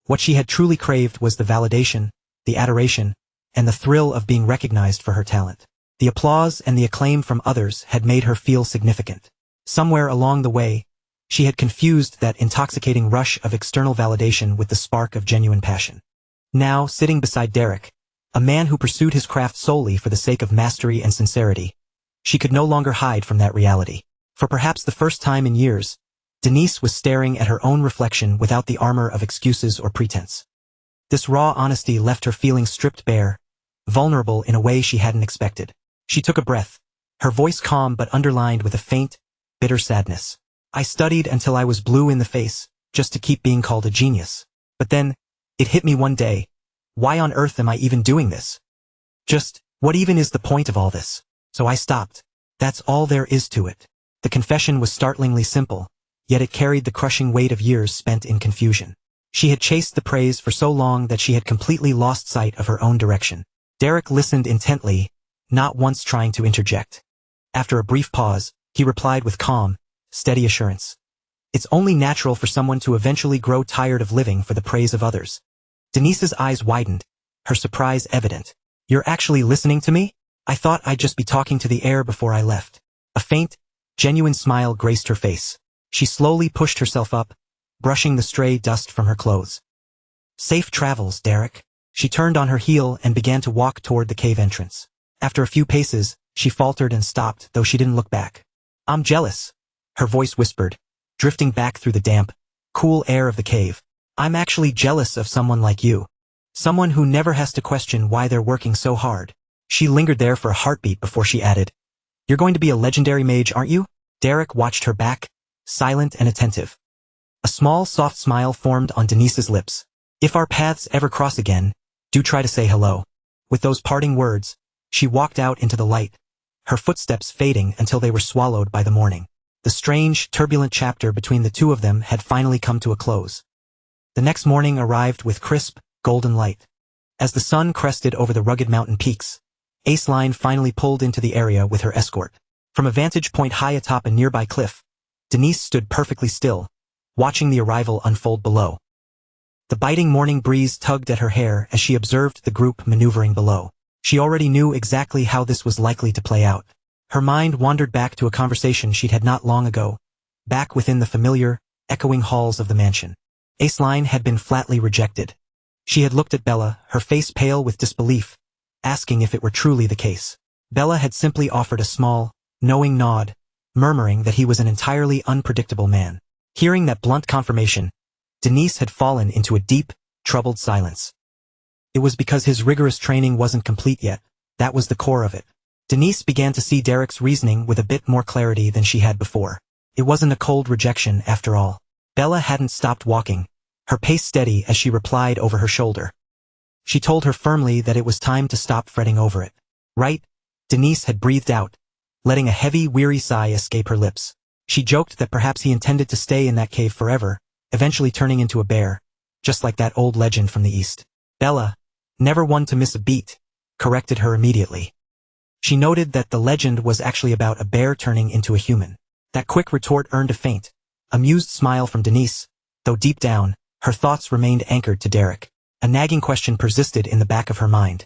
What she had truly craved was the validation, the adoration, and the thrill of being recognized for her talent. The applause and the acclaim from others had made her feel significant. Somewhere along the way, she had confused that intoxicating rush of external validation with the spark of genuine passion. Now, sitting beside Derek, a man who pursued his craft solely for the sake of mastery and sincerity, she could no longer hide from that reality. For perhaps the first time in years, Denise was staring at her own reflection without the armor of excuses or pretense. This raw honesty left her feeling stripped bare, vulnerable in a way she hadn't expected. She took a breath, her voice calm but underlined with a faint, bitter sadness. I studied until I was blue in the face, just to keep being called a genius. But then, it hit me one day. Why on earth am I even doing this? Just, what even is the point of all this? So I stopped. That's all there is to it. The confession was startlingly simple, yet it carried the crushing weight of years spent in confusion. She had chased the praise for so long that she had completely lost sight of her own direction. Derek listened intently, not once trying to interject. After a brief pause, he replied with calm, steady assurance. It's only natural for someone to eventually grow tired of living for the praise of others. Denise's eyes widened, her surprise evident. You're actually listening to me? I thought I'd just be talking to the air before I left. A faint, genuine smile graced her face. She slowly pushed herself up, brushing the stray dust from her clothes. Safe travels, Derek. She turned on her heel and began to walk toward the cave entrance. After a few paces, she faltered and stopped, though she didn't look back. I'm jealous, her voice whispered, drifting back through the damp, cool air of the cave. I'm actually jealous of someone like you. Someone who never has to question why they're working so hard. She lingered there for a heartbeat before she added, You're going to be a legendary mage, aren't you? Derek watched her back, silent and attentive. A small, soft smile formed on Denise's lips. If our paths ever cross again, do try to say hello. With those parting words, she walked out into the light, her footsteps fading until they were swallowed by the morning. The strange, turbulent chapter between the two of them had finally come to a close. The next morning arrived with crisp, golden light. As the sun crested over the rugged mountain peaks, Aceline finally pulled into the area with her escort. From a vantage point high atop a nearby cliff, Denise stood perfectly still, watching the arrival unfold below. The biting morning breeze tugged at her hair as she observed the group maneuvering below. She already knew exactly how this was likely to play out. Her mind wandered back to a conversation she'd had not long ago, back within the familiar, echoing halls of the mansion. Aceline had been flatly rejected. She had looked at Bella, her face pale with disbelief, asking if it were truly the case. Bella had simply offered a small, knowing nod, murmuring that he was an entirely unpredictable man. Hearing that blunt confirmation, Denise had fallen into a deep, troubled silence. It was because his rigorous training wasn't complete yet. That was the core of it. Denise began to see Derek's reasoning with a bit more clarity than she had before. It wasn't a cold rejection, after all. Bella hadn't stopped walking. her pace steady as she replied over her shoulder. She told her firmly that it was time to stop fretting over it. Right? Denise had breathed out, letting a heavy, weary sigh escape her lips. She joked that perhaps he intended to stay in that cave forever, eventually turning into a bear, just like that old legend from the East. Bella, never one to miss a beat, corrected her immediately. She noted that the legend was actually about a bear turning into a human. That quick retort earned a faint, amused smile from Denise, though deep down, her thoughts remained anchored to Derek. A nagging question persisted in the back of her mind.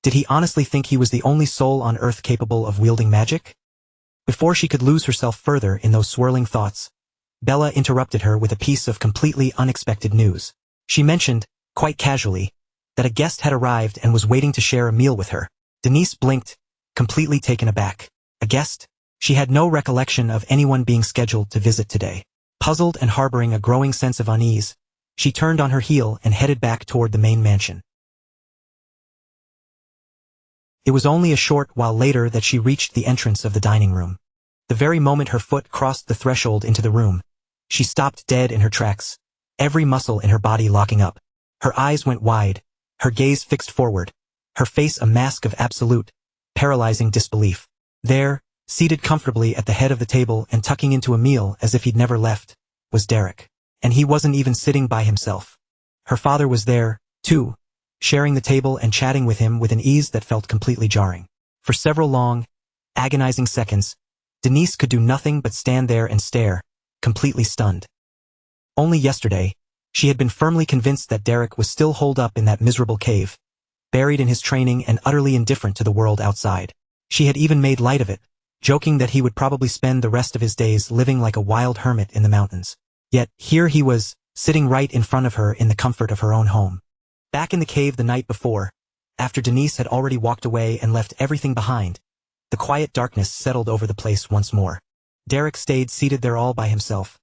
Did he honestly think he was the only soul on Earth capable of wielding magic? Before she could lose herself further in those swirling thoughts, Bella interrupted her with a piece of completely unexpected news. She mentioned, quite casually, that a guest had arrived and was waiting to share a meal with her. Denise blinked, completely taken aback. A guest? She had no recollection of anyone being scheduled to visit today. Puzzled and harboring a growing sense of unease, she turned on her heel and headed back toward the main mansion. It was only a short while later that she reached the entrance of the dining room. The very moment her foot crossed the threshold into the room, she stopped dead in her tracks, every muscle in her body locking up. Her eyes went wide, her gaze fixed forward, her face a mask of absolute, paralyzing disbelief. There, seated comfortably at the head of the table and tucking into a meal as if he'd never left, was Derek. And he wasn't even sitting by himself. Her father was there, too, sharing the table and chatting with him with an ease that felt completely jarring. For several long, agonizing seconds, Denise could do nothing but stand there and stare, completely stunned. Only yesterday, she had been firmly convinced that Derek was still holed up in that miserable cave, buried in his training and utterly indifferent to the world outside. She had even made light of it, joking that he would probably spend the rest of his days living like a wild hermit in the mountains. Yet, here he was, sitting right in front of her in the comfort of her own home. Back in the cave the night before, after Denise had already walked away and left everything behind, the quiet darkness settled over the place once more. Derek stayed seated there all by himself,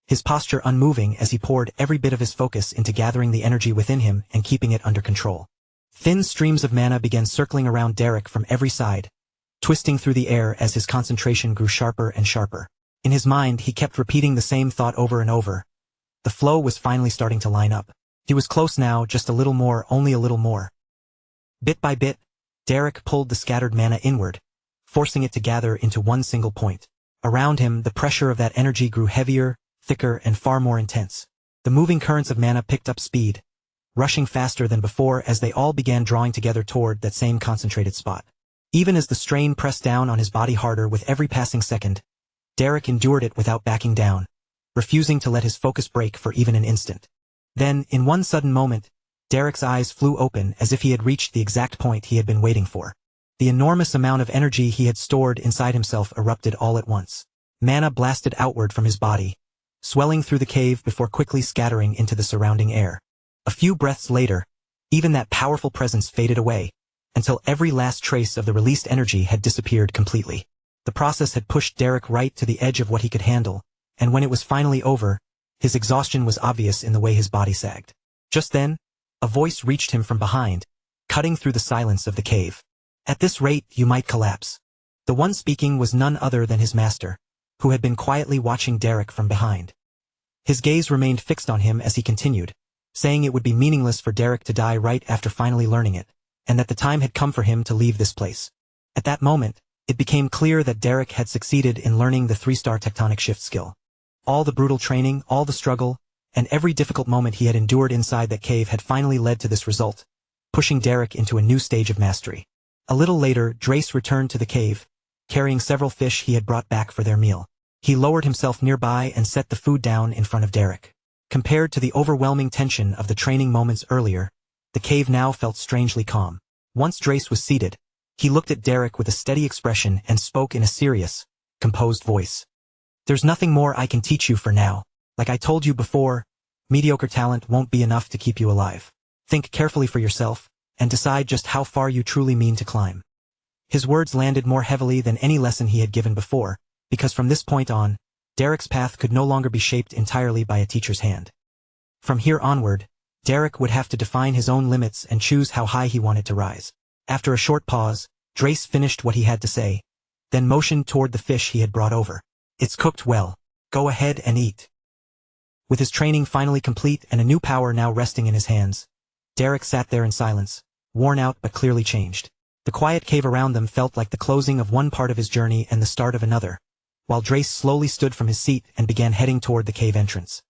his posture unmoving as he poured every bit of his focus into gathering the energy within him and keeping it under control. Thin streams of mana began circling around Derek from every side, twisting through the air as his concentration grew sharper and sharper. In his mind, he kept repeating the same thought over and over. The flow was finally starting to line up. He was close now, just a little more, only a little more. Bit by bit, Derek pulled the scattered mana inward, forcing it to gather into one single point. Around him, the pressure of that energy grew heavier, thicker, and far more intense. The moving currents of mana picked up speed, rushing faster than before as they all began drawing together toward that same concentrated spot. Even as the strain pressed down on his body harder with every passing second, Derek endured it without backing down, refusing to let his focus break for even an instant. Then, in one sudden moment, Derek's eyes flew open as if he had reached the exact point he had been waiting for. The enormous amount of energy he had stored inside himself erupted all at once. Mana blasted outward from his body, swelling through the cave before quickly scattering into the surrounding air. A few breaths later, even that powerful presence faded away, until every last trace of the released energy had disappeared completely. The process had pushed Derek right to the edge of what he could handle, and when it was finally over, his exhaustion was obvious in the way his body sagged. Just then, a voice reached him from behind, cutting through the silence of the cave. At this rate, you might collapse. The one speaking was none other than his master, who had been quietly watching Derek from behind. His gaze remained fixed on him as he continued, saying it would be meaningless for Derek to die right after finally learning it, and that the time had come for him to leave this place. At that moment, it became clear that Derek had succeeded in learning the 3-star tectonic shift skill. All the brutal training, all the struggle, and every difficult moment he had endured inside that cave had finally led to this result, pushing Derek into a new stage of mastery. A little later, Drace returned to the cave, carrying several fish he had brought back for their meal. He lowered himself nearby and set the food down in front of Derek. Compared to the overwhelming tension of the training moments earlier, the cave now felt strangely calm. Once Drace was seated, he looked at Derek with a steady expression and spoke in a serious, composed voice. There's nothing more I can teach you for now. Like I told you before, mediocre talent won't be enough to keep you alive. Think carefully for yourself, and decide just how far you truly mean to climb. His words landed more heavily than any lesson he had given before, because from this point on, Derek's path could no longer be shaped entirely by a teacher's hand. From here onward, Derek would have to define his own limits and choose how high he wanted to rise. After a short pause, Drace finished what he had to say, then motioned toward the fish he had brought over. It's cooked well. Go ahead and eat. With his training finally complete and a new power now resting in his hands, Derek sat there in silence, worn out but clearly changed. The quiet cave around them felt like the closing of one part of his journey and the start of another, while Drace slowly stood from his seat and began heading toward the cave entrance.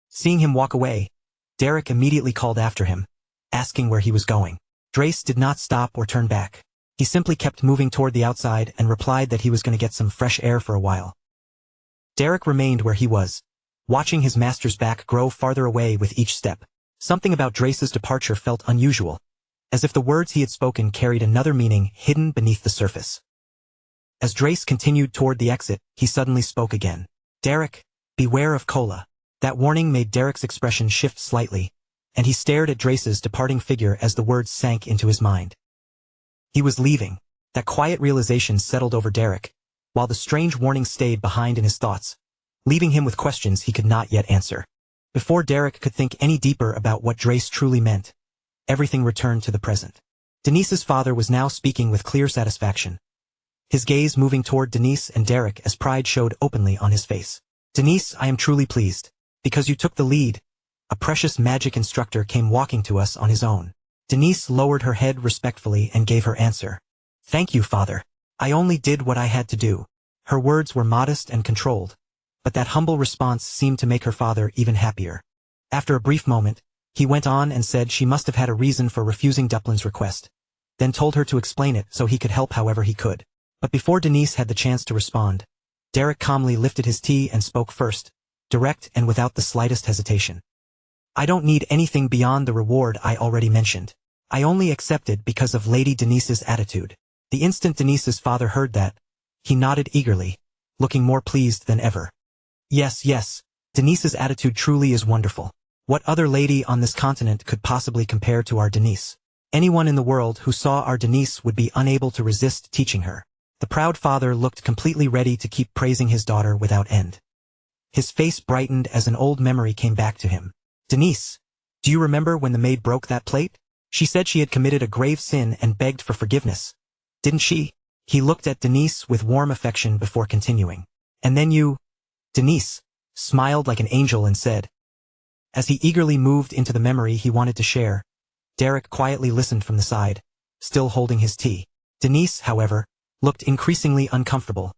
Seeing him walk away, Derek immediately called after him, asking where he was going. Drace did not stop or turn back. He simply kept moving toward the outside and replied that he was going to get some fresh air for a while. Derek remained where he was, watching his master's back grow farther away with each step. Something about Drace's departure felt unusual, as if the words he had spoken carried another meaning hidden beneath the surface. As Drace continued toward the exit, he suddenly spoke again. "Derek, beware of Cola." That warning made Derek's expression shift slightly, and he stared at Drace's departing figure as the words sank into his mind. He was leaving. That quiet realization settled over Derek, while the strange warning stayed behind in his thoughts, leaving him with questions he could not yet answer. Before Derek could think any deeper about what Drace truly meant, everything returned to the present. Denise's father was now speaking with clear satisfaction, his gaze moving toward Denise and Derek as pride showed openly on his face. "Denise, I am truly pleased. Because you took the lead, a precious magic instructor came walking to us on his own." Denise lowered her head respectfully and gave her answer. "Thank you, father. I only did what I had to do." Her words were modest and controlled, but that humble response seemed to make her father even happier. After a brief moment, he went on and said she must have had a reason for refusing Duplin's request, then told her to explain it so he could help however he could. But before Denise had the chance to respond, Derek calmly lifted his tea and spoke first, direct and without the slightest hesitation. "I don't need anything beyond the reward I already mentioned. I only accepted because of Lady Denise's attitude." The instant Denise's father heard that, he nodded eagerly, looking more pleased than ever. Yes, Denise's attitude truly is wonderful. What other lady on this continent could possibly compare to our Denise? Anyone in the world who saw our Denise would be unable to resist teaching her. The proud father looked completely ready to keep praising his daughter without end. His face brightened as an old memory came back to him. "Denise, do you remember when the maid broke that plate? She said she had committed a grave sin and begged for forgiveness. Didn't she?" He looked at Denise with warm affection before continuing. "And then you—" Denise smiled like an angel and said. As he eagerly moved into the memory he wanted to share, Derek quietly listened from the side, still holding his tea. Denise, however, looked increasingly uncomfortable,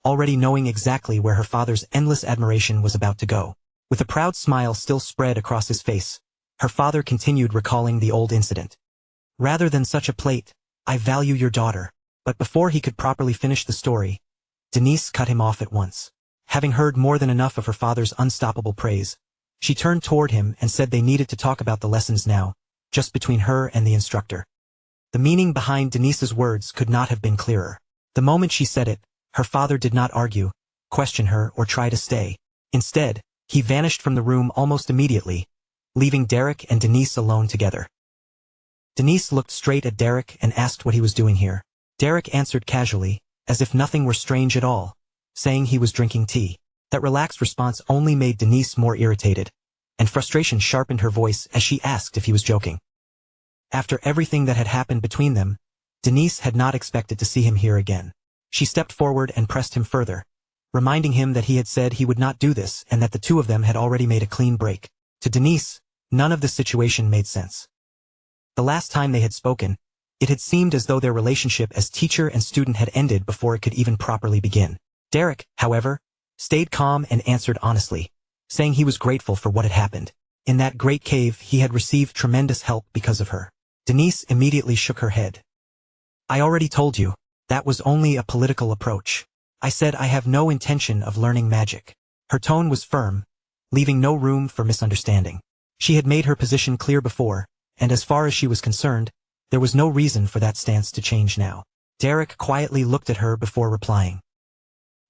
already knowing exactly where her father's endless admiration was about to go. With a proud smile still spread across his face, her father continued recalling the old incident. "Rather than such a plate, I value your daughter." But before he could properly finish the story, Denise cut him off at once. Having heard more than enough of her father's unstoppable praise, she turned toward him and said they needed to talk about the lessons now, just between her and the instructor. The meaning behind Denise's words could not have been clearer. The moment she said it, her father did not argue, question her, or try to stay. Instead, he vanished from the room almost immediately, leaving Derek and Denise alone together. Denise looked straight at Derek and asked what he was doing here. Derek answered casually, as if nothing were strange at all, saying he was drinking tea. That relaxed response only made Denise more irritated, and frustration sharpened her voice as she asked if he was joking. After everything that had happened between them, Denise had not expected to see him here again. She stepped forward and pressed him further, reminding him that he had said he would not do this and that the two of them had already made a clean break. To Denise, none of the situation made sense. The last time they had spoken, it had seemed as though their relationship as teacher and student had ended before it could even properly begin. Derek, however, stayed calm and answered honestly, saying he was grateful for what had happened. In that great cave he had received tremendous help because of her. Denise immediately shook her head. "I already told you, that was only a political approach. I said I have no intention of learning magic." Her tone was firm, leaving no room for misunderstanding. She had made her position clear before, and as far as she was concerned, there was no reason for that stance to change now. Derek quietly looked at her before replying.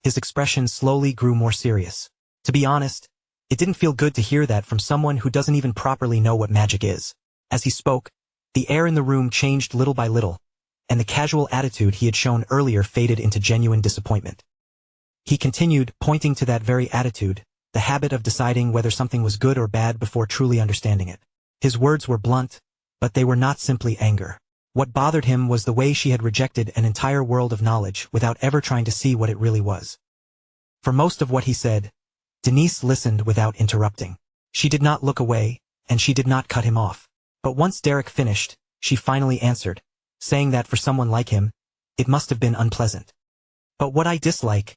His expression slowly grew more serious. To be honest, it didn't feel good to hear that from someone who doesn't even properly know what magic is. As he spoke, the air in the room changed little by little, and the casual attitude he had shown earlier faded into genuine disappointment. He continued, pointing to that very attitude, the habit of deciding whether something was good or bad before truly understanding it. His words were blunt, but they were not simply anger. What bothered him was the way she had rejected an entire world of knowledge without ever trying to see what it really was. For most of what he said, Denise listened without interrupting. She did not look away, and she did not cut him off. But once Derek finished, she finally answered, saying that for someone like him, it must have been unpleasant. But what I dislike.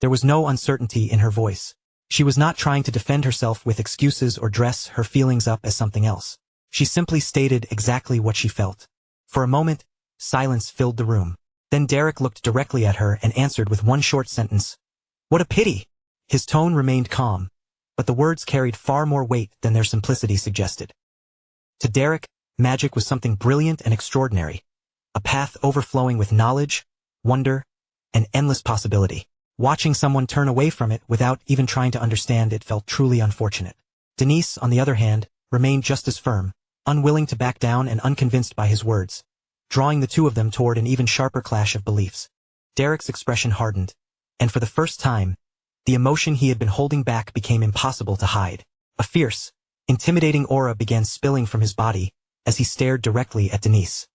There was no uncertainty in her voice. She was not trying to defend herself with excuses or dress her feelings up as something else. She simply stated exactly what she felt. For a moment, silence filled the room. Then Derek looked directly at her and answered with one short sentence. What a pity! His tone remained calm, but the words carried far more weight than their simplicity suggested. To Derek, magic was something brilliant and extraordinary, a path overflowing with knowledge, wonder, and endless possibility. Watching someone turn away from it without even trying to understand it felt truly unfortunate. Denise, on the other hand, remained just as firm, unwilling to back down and unconvinced by his words, drawing the two of them toward an even sharper clash of beliefs. Derek's expression hardened, and for the first time, the emotion he had been holding back became impossible to hide. A fierce, intimidating aura began spilling from his body as he stared directly at Denise.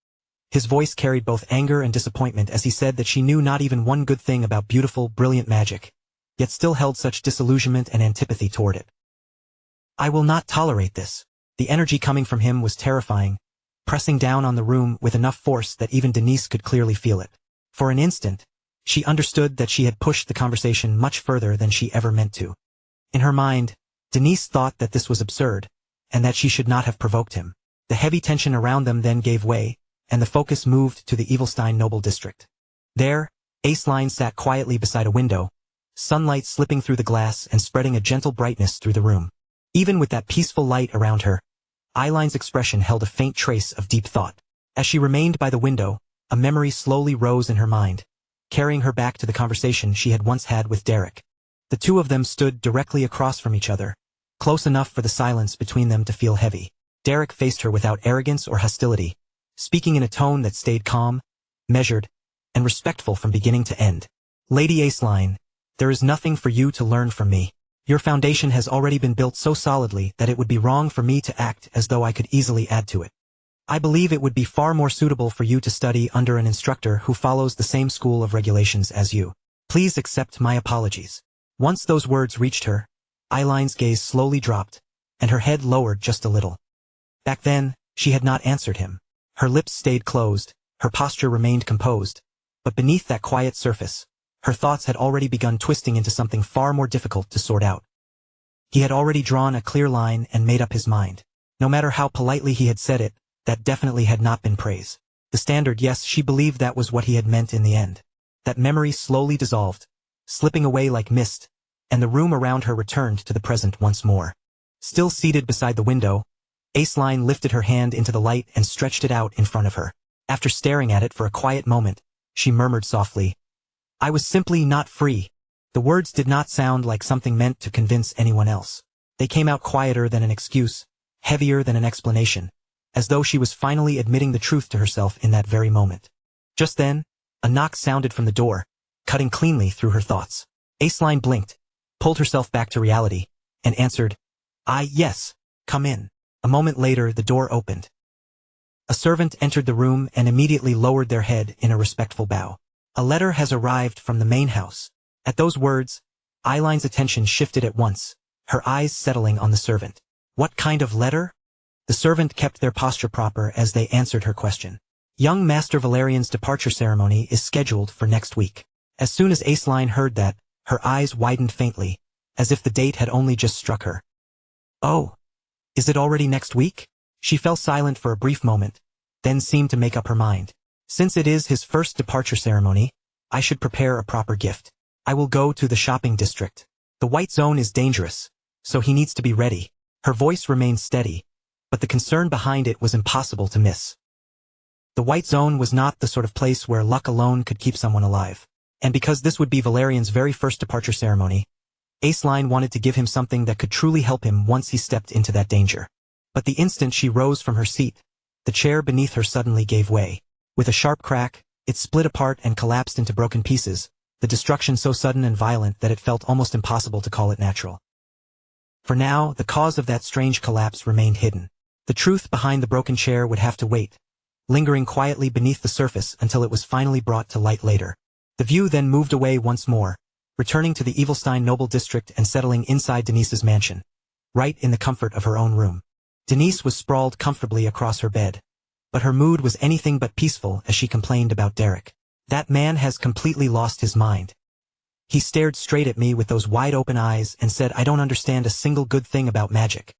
His voice carried both anger and disappointment as he said that she knew not even one good thing about beautiful, brilliant magic, yet still held such disillusionment and antipathy toward it. I will not tolerate this. The energy coming from him was terrifying, pressing down on the room with enough force that even Denise could clearly feel it. For an instant, she understood that she had pushed the conversation much further than she ever meant to. In her mind, Denise thought that this was absurd, and that she should not have provoked him. The heavy tension around them then gave way, and the focus moved to the Evilstein Noble District. There, Aceline sat quietly beside a window, sunlight slipping through the glass and spreading a gentle brightness through the room. Even with that peaceful light around her, Eileen's expression held a faint trace of deep thought. As she remained by the window, a memory slowly rose in her mind, carrying her back to the conversation she had once had with Derek. The two of them stood directly across from each other, close enough for the silence between them to feel heavy. Derek faced her without arrogance or hostility, speaking in a tone that stayed calm, measured, and respectful from beginning to end. Lady Aceline, there is nothing for you to learn from me. Your foundation has already been built so solidly that it would be wrong for me to act as though I could easily add to it. I believe it would be far more suitable for you to study under an instructor who follows the same school of regulations as you. Please accept my apologies. Once those words reached her, Eileen's gaze slowly dropped, and her head lowered just a little. Back then, she had not answered him. Her lips stayed closed, her posture remained composed, but beneath that quiet surface, her thoughts had already begun twisting into something far more difficult to sort out. He had already drawn a clear line and made up his mind. No matter how politely he had said it, that definitely had not been praise. The standard yes, she believed that was what he had meant in the end. That memory slowly dissolved, slipping away like mist, and the room around her returned to the present once more. Still seated beside the window, Aceline lifted her hand into the light and stretched it out in front of her. After staring at it for a quiet moment, she murmured softly, I was simply not free. The words did not sound like something meant to convince anyone else. They came out quieter than an excuse, heavier than an explanation, as though she was finally admitting the truth to herself in that very moment. Just then, a knock sounded from the door, cutting cleanly through her thoughts. Aceline blinked, pulled herself back to reality, and answered, Yes, come in. A moment later, the door opened. A servant entered the room and immediately lowered their head in a respectful bow. A letter has arrived from the main house. At those words, Eileen's attention shifted at once, her eyes settling on the servant. What kind of letter? The servant kept their posture proper as they answered her question. Young Master Valerian's departure ceremony is scheduled for next week. As soon as Aceline heard that, her eyes widened faintly, as if the date had only just struck her. Oh, is it already next week? She fell silent for a brief moment, then seemed to make up her mind. Since it is his first departure ceremony, I should prepare a proper gift. I will go to the shopping district. The white zone is dangerous, so he needs to be ready. Her voice remained steady, but the concern behind it was impossible to miss. The white zone was not the sort of place where luck alone could keep someone alive. And because this would be Valerian's very first departure ceremony, Aceline wanted to give him something that could truly help him once he stepped into that danger. But the instant she rose from her seat, the chair beneath her suddenly gave way. With a sharp crack, it split apart and collapsed into broken pieces, the destruction so sudden and violent that it felt almost impossible to call it natural. For now, the cause of that strange collapse remained hidden. The truth behind the broken chair would have to wait, lingering quietly beneath the surface until it was finally brought to light later. The view then moved away once more, returning to the Evilstein Noble District and settling inside Denise's mansion. right in the comfort of her own room. Denise was sprawled comfortably across her bed, but her mood was anything but peaceful as she complained about Derek. That man has completely lost his mind. He stared straight at me with those wide-open eyes and said, I don't understand a single good thing about magic.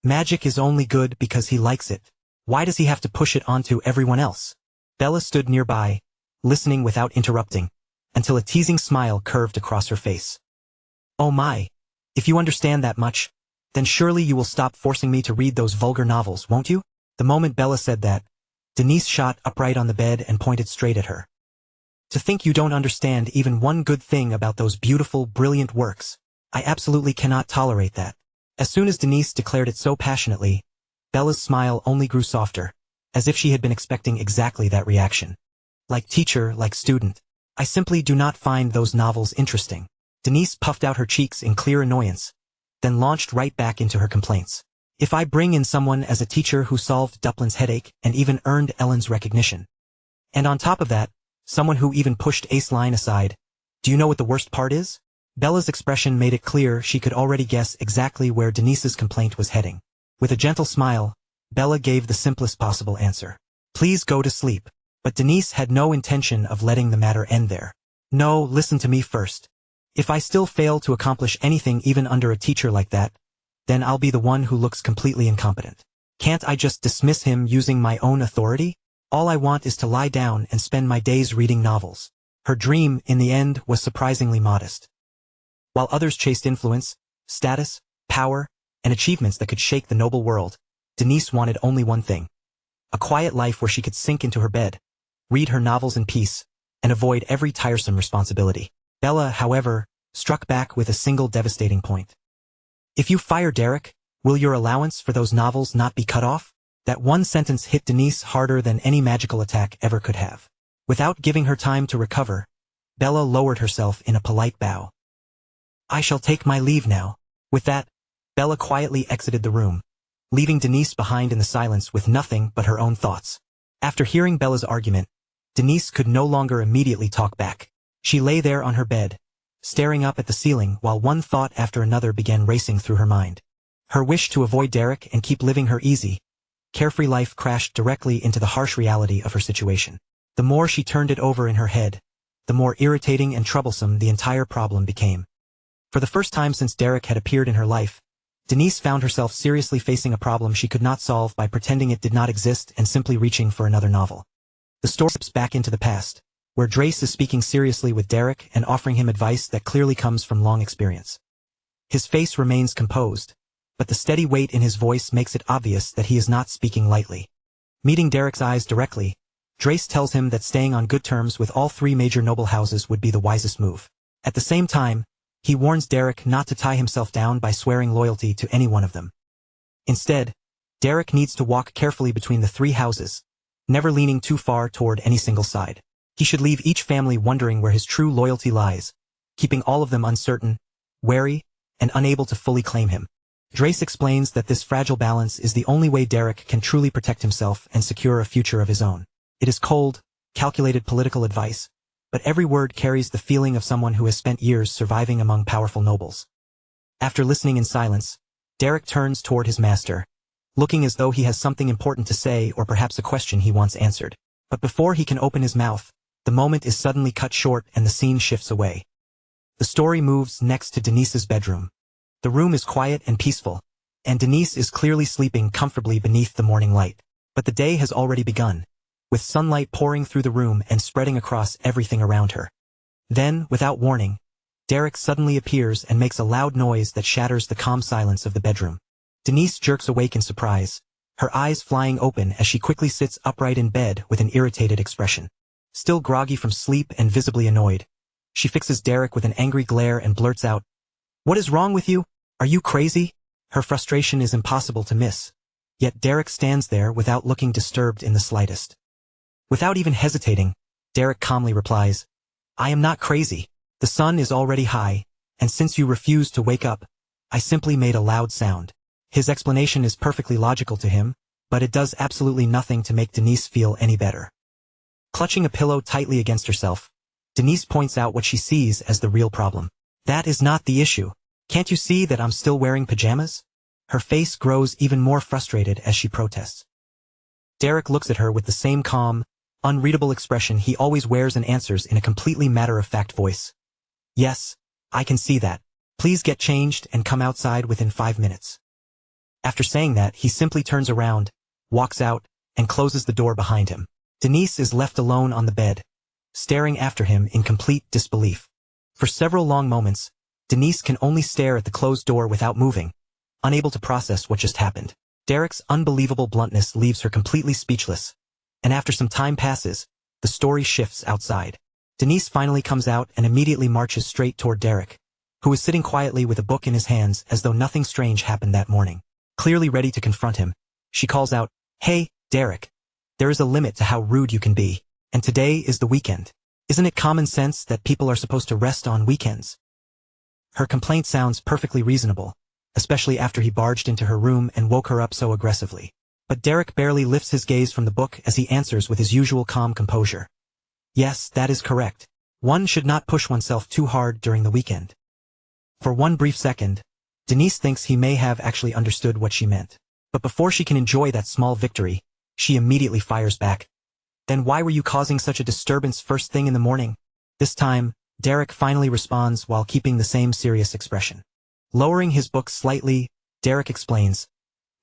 Magic is only good because he likes it. Why does he have to push it onto everyone else? Bella stood nearby, listening without interrupting, until a teasing smile curved across her face. Oh my, if you understand that much, then surely you will stop forcing me to read those vulgar novels, won't you? The moment Bella said that, Denise shot upright on the bed and pointed straight at her. To think you don't understand even one good thing about those beautiful, brilliant works. I absolutely cannot tolerate that. As soon as Denise declared it so passionately, Bella's smile only grew softer, as if she had been expecting exactly that reaction. Like teacher, like student. I simply do not find those novels interesting. Denise puffed out her cheeks in clear annoyance, then launched right back into her complaints. If I bring in someone as a teacher who solved Duplin's headache and even earned Ellen's recognition, and on top of that, someone who even pushed Ace Line aside, do you know what the worst part is? Bella's expression made it clear she could already guess exactly where Denise's complaint was heading. With a gentle smile, Bella gave the simplest possible answer. Please go to sleep. But Denise had no intention of letting the matter end there. No, listen to me first. If I still fail to accomplish anything even under a teacher like that, then I'll be the one who looks completely incompetent. Can't I just dismiss him using my own authority? All I want is to lie down and spend my days reading novels. Her dream, in the end, was surprisingly modest. While others chased influence, status, power, and achievements that could shake the noble world, Denise wanted only one thing. A quiet life where she could sink into her bed, read her novels in peace, and avoid every tiresome responsibility. Bella, however, struck back with a single devastating point. If you fire Derek, will your allowance for those novels not be cut off? That one sentence hit Denise harder than any magical attack ever could have. Without giving her time to recover, Bella lowered herself in a polite bow. I shall take my leave now. With that, Bella quietly exited the room, leaving Denise behind in the silence with nothing but her own thoughts. After hearing Bella's argument, Denise could no longer immediately talk back. She lay there on her bed, staring up at the ceiling while one thought after another began racing through her mind. Her wish to avoid Derek and keep living her easy, carefree life crashed directly into the harsh reality of her situation. The more she turned it over in her head, the more irritating and troublesome the entire problem became. For the first time since Derek had appeared in her life, Denise found herself seriously facing a problem she could not solve by pretending it did not exist and simply reaching for another novel. The story slips back into the past, where Drace is speaking seriously with Derek and offering him advice that clearly comes from long experience. His face remains composed, but the steady weight in his voice makes it obvious that he is not speaking lightly. Meeting Derek's eyes directly, Drace tells him that staying on good terms with all three major noble houses would be the wisest move. At the same time, he warns Derek not to tie himself down by swearing loyalty to any one of them. Instead, Derek needs to walk carefully between the three houses, never leaning too far toward any single side. He should leave each family wondering where his true loyalty lies, keeping all of them uncertain, wary, and unable to fully claim him. Drace explains that this fragile balance is the only way Derek can truly protect himself and secure a future of his own. It is cold, calculated political advice, but every word carries the feeling of someone who has spent years surviving among powerful nobles. After listening in silence, Derek turns toward his master, looking as though he has something important to say or perhaps a question he wants answered. But before he can open his mouth, the moment is suddenly cut short and the scene shifts away. The story moves next to Denise's bedroom. The room is quiet and peaceful, and Denise is clearly sleeping comfortably beneath the morning light. But the day has already begun, with sunlight pouring through the room and spreading across everything around her. Then, without warning, Derek suddenly appears and makes a loud noise that shatters the calm silence of the bedroom. Denise jerks awake in surprise, her eyes flying open as she quickly sits upright in bed with an irritated expression. Still groggy from sleep and visibly annoyed, she fixes Derek with an angry glare and blurts out, "What is wrong with you? Are you crazy?" Her frustration is impossible to miss, yet Derek stands there without looking disturbed in the slightest. Without even hesitating, Derek calmly replies, "I am not crazy. The sun is already high, and since you refused to wake up, I simply made a loud sound." His explanation is perfectly logical to him, but it does absolutely nothing to make Denise feel any better. Clutching a pillow tightly against herself, Denise points out what she sees as the real problem. That is not the issue. Can't you see that I'm still wearing pajamas? Her face grows even more frustrated as she protests. Derek looks at her with the same calm, unreadable expression he always wears and answers in a completely matter-of-fact voice. Yes, I can see that. Please get changed and come outside within 5 minutes. After saying that, he simply turns around, walks out, and closes the door behind him. Denise is left alone on the bed, staring after him in complete disbelief. For several long moments, Denise can only stare at the closed door without moving, unable to process what just happened. Derek's unbelievable bluntness leaves her completely speechless, and after some time passes, the story shifts outside. Denise finally comes out and immediately marches straight toward Derek, who is sitting quietly with a book in his hands as though nothing strange happened that morning. Clearly ready to confront him, she calls out, "Hey, Derek. There is a limit to how rude you can be, and today is the weekend. Isn't it common sense that people are supposed to rest on weekends?" Her complaint sounds perfectly reasonable, especially after he barged into her room and woke her up so aggressively. But Derek barely lifts his gaze from the book as he answers with his usual calm composure. Yes, that is correct. One should not push oneself too hard during the weekend. For one brief second, Denise thinks he may have actually understood what she meant. But before she can enjoy that small victory, she immediately fires back. Then why were you causing such a disturbance first thing in the morning? This time, Derek finally responds while keeping the same serious expression. Lowering his book slightly, Derek explains,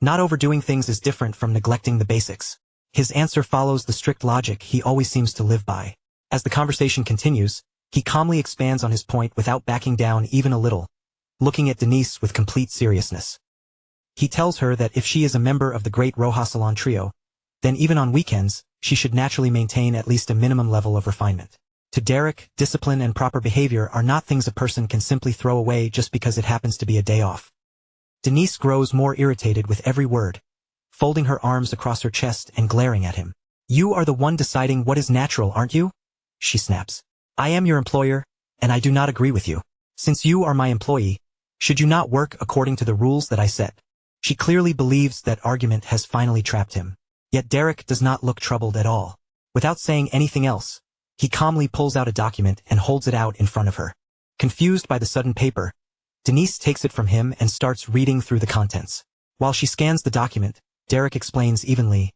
"Not overdoing things is different from neglecting the basics." His answer follows the strict logic he always seems to live by. As the conversation continues, he calmly expands on his point without backing down even a little, looking at Denise with complete seriousness. He tells her that if she is a member of the great Rohasalon trio, then even on weekends, she should naturally maintain at least a minimum level of refinement. To Derek, discipline and proper behavior are not things a person can simply throw away just because it happens to be a day off. Denise grows more irritated with every word, folding her arms across her chest and glaring at him. "You are the one deciding what is natural, aren't you?" she snaps. "I am your employer, and I do not agree with you. Since you are my employee, should you not work according to the rules that I set?" She clearly believes that argument has finally trapped him. Yet Derek does not look troubled at all. Without saying anything else, he calmly pulls out a document and holds it out in front of her. Confused by the sudden paper, Denise takes it from him and starts reading through the contents. While she scans the document, Derek explains evenly,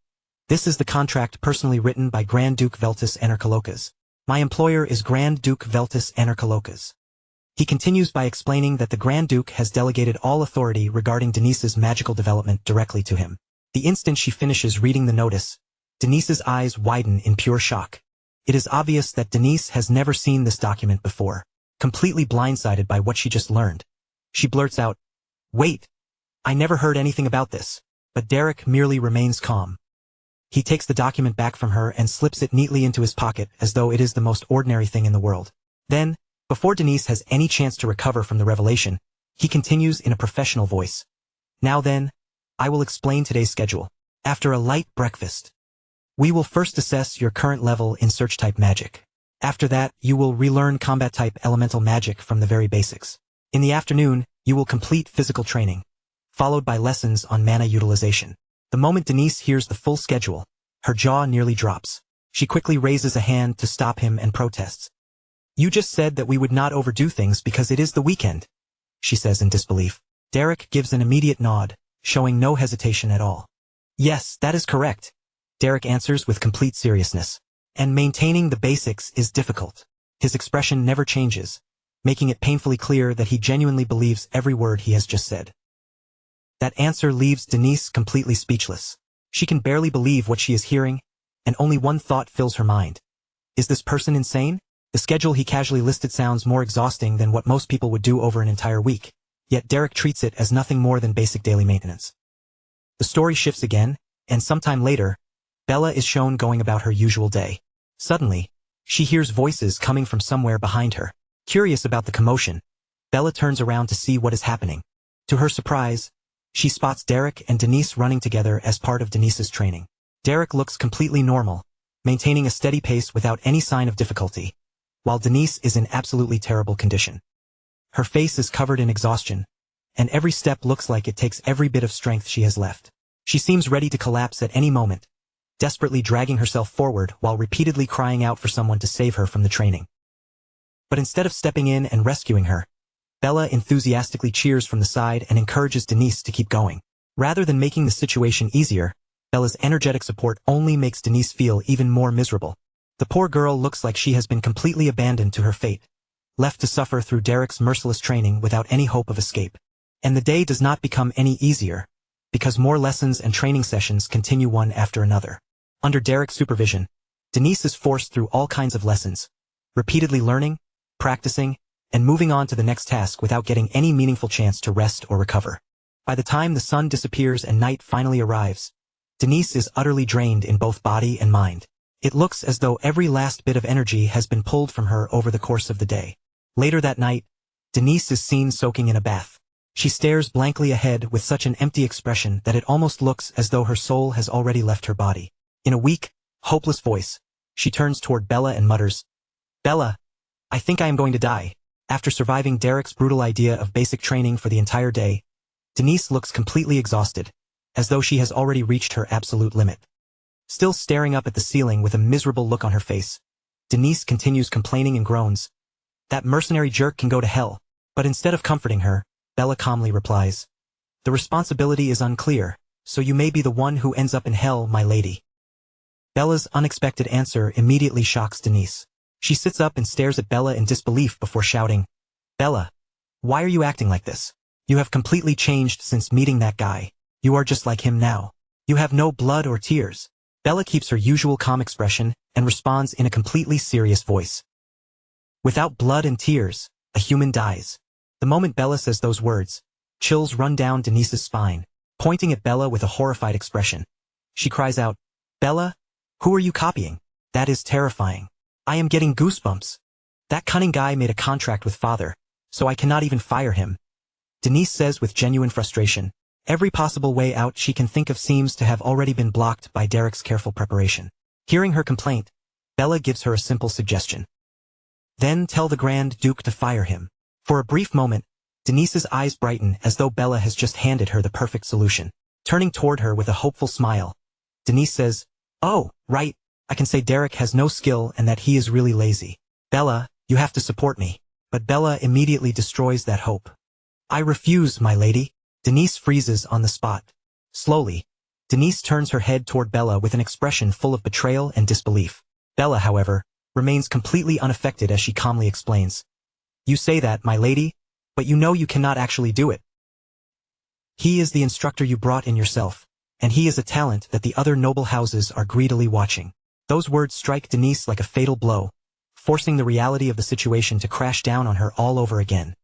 "This is the contract personally written by Grand Duke Veltus Anarcholokas. My employer is Grand Duke Veltus Anarcholokas." He continues by explaining that the Grand Duke has delegated all authority regarding Denise's magical development directly to him. The instant she finishes reading the notice, Denise's eyes widen in pure shock. It is obvious that Denise has never seen this document before. Completely blindsided by what she just learned, she blurts out, "Wait, I never heard anything about this." But Derek merely remains calm. He takes the document back from her and slips it neatly into his pocket as though it is the most ordinary thing in the world. Then, before Denise has any chance to recover from the revelation, he continues in a professional voice. "Now then, I will explain today's schedule. After a light breakfast, we will first assess your current level in search-type magic. After that, you will relearn combat-type elemental magic from the very basics. In the afternoon, you will complete physical training, followed by lessons on mana utilization." The moment Denise hears the full schedule, her jaw nearly drops. She quickly raises a hand to stop him and protests. "You just said that we would not overdo things because it is the weekend," she says in disbelief. Derek gives an immediate nod, showing no hesitation at all. "Yes, that is correct," Derek answers with complete seriousness. "And maintaining the basics is difficult." His expression never changes, making it painfully clear that he genuinely believes every word he has just said. That answer leaves Denise completely speechless. She can barely believe what she is hearing, and only one thought fills her mind. Is this person insane? The schedule he casually listed sounds more exhausting than what most people would do over an entire week, yet Derek treats it as nothing more than basic daily maintenance. The story shifts again, and sometime later, Bella is shown going about her usual day. Suddenly, she hears voices coming from somewhere behind her. Curious about the commotion, Bella turns around to see what is happening. To her surprise, she spots Derek and Denise running together as part of Denise's training. Derek looks completely normal, maintaining a steady pace without any sign of difficulty, while Denise is in absolutely terrible condition. Her face is covered in exhaustion, and every step looks like it takes every bit of strength she has left. She seems ready to collapse at any moment, desperately dragging herself forward while repeatedly crying out for someone to save her from the training. But instead of stepping in and rescuing her, Bella enthusiastically cheers from the side and encourages Denise to keep going. Rather than making the situation easier, Bella's energetic support only makes Denise feel even more miserable. The poor girl looks like she has been completely abandoned to her fate, left to suffer through Derek's merciless training without any hope of escape. And the day does not become any easier, because more lessons and training sessions continue one after another. Under Derek's supervision, Denise is forced through all kinds of lessons, repeatedly learning, practicing, and moving on to the next task without getting any meaningful chance to rest or recover. By the time the sun disappears and night finally arrives, Denise is utterly drained in both body and mind. It looks as though every last bit of energy has been pulled from her over the course of the day. Later that night, Denise is seen soaking in a bath. She stares blankly ahead with such an empty expression that it almost looks as though her soul has already left her body. In a weak, hopeless voice, she turns toward Bella and mutters, "Bella, I think I am going to die." After surviving Derek's brutal idea of basic training for the entire day, Denise looks completely exhausted, as though she has already reached her absolute limit. Still staring up at the ceiling with a miserable look on her face, Denise continues complaining and groans, "That mercenary jerk can go to hell." But instead of comforting her, Bella calmly replies, "The responsibility is unclear, so you may be the one who ends up in hell, my lady." Bella's unexpected answer immediately shocks Denise. She sits up and stares at Bella in disbelief before shouting, "Bella, why are you acting like this? You have completely changed since meeting that guy. You are just like him now. You have no blood or tears." Bella keeps her usual calm expression and responds in a completely serious voice. "Without blood and tears, a human dies." The moment Bella says those words, chills run down Denise's spine. Pointing at Bella with a horrified expression, she cries out, "Bella, who are you copying? That is terrifying. I am getting goosebumps. That cunning guy made a contract with Father, so I cannot even fire him." Denise says with genuine frustration. Every possible way out she can think of seems to have already been blocked by Derek's careful preparation. Hearing her complaint, Bella gives her a simple suggestion. "Then tell the Grand Duke to fire him." For a brief moment, Denise's eyes brighten as though Bella has just handed her the perfect solution. Turning toward her with a hopeful smile, Denise says, "Oh, right, I can say Derek has no skill and that he is really lazy. Bella, you have to support me." But Bella immediately destroys that hope. "I refuse, my lady." Denise freezes on the spot. Slowly, Denise turns her head toward Bella with an expression full of betrayal and disbelief. Bella, however, remains completely unaffected as she calmly explains, "You say that, my lady, but you know you cannot actually do it. He is the instructor you brought in yourself, and he is a talent that the other noble houses are greedily watching." Those words strike Denise like a fatal blow, forcing the reality of the situation to crash down on her all over again.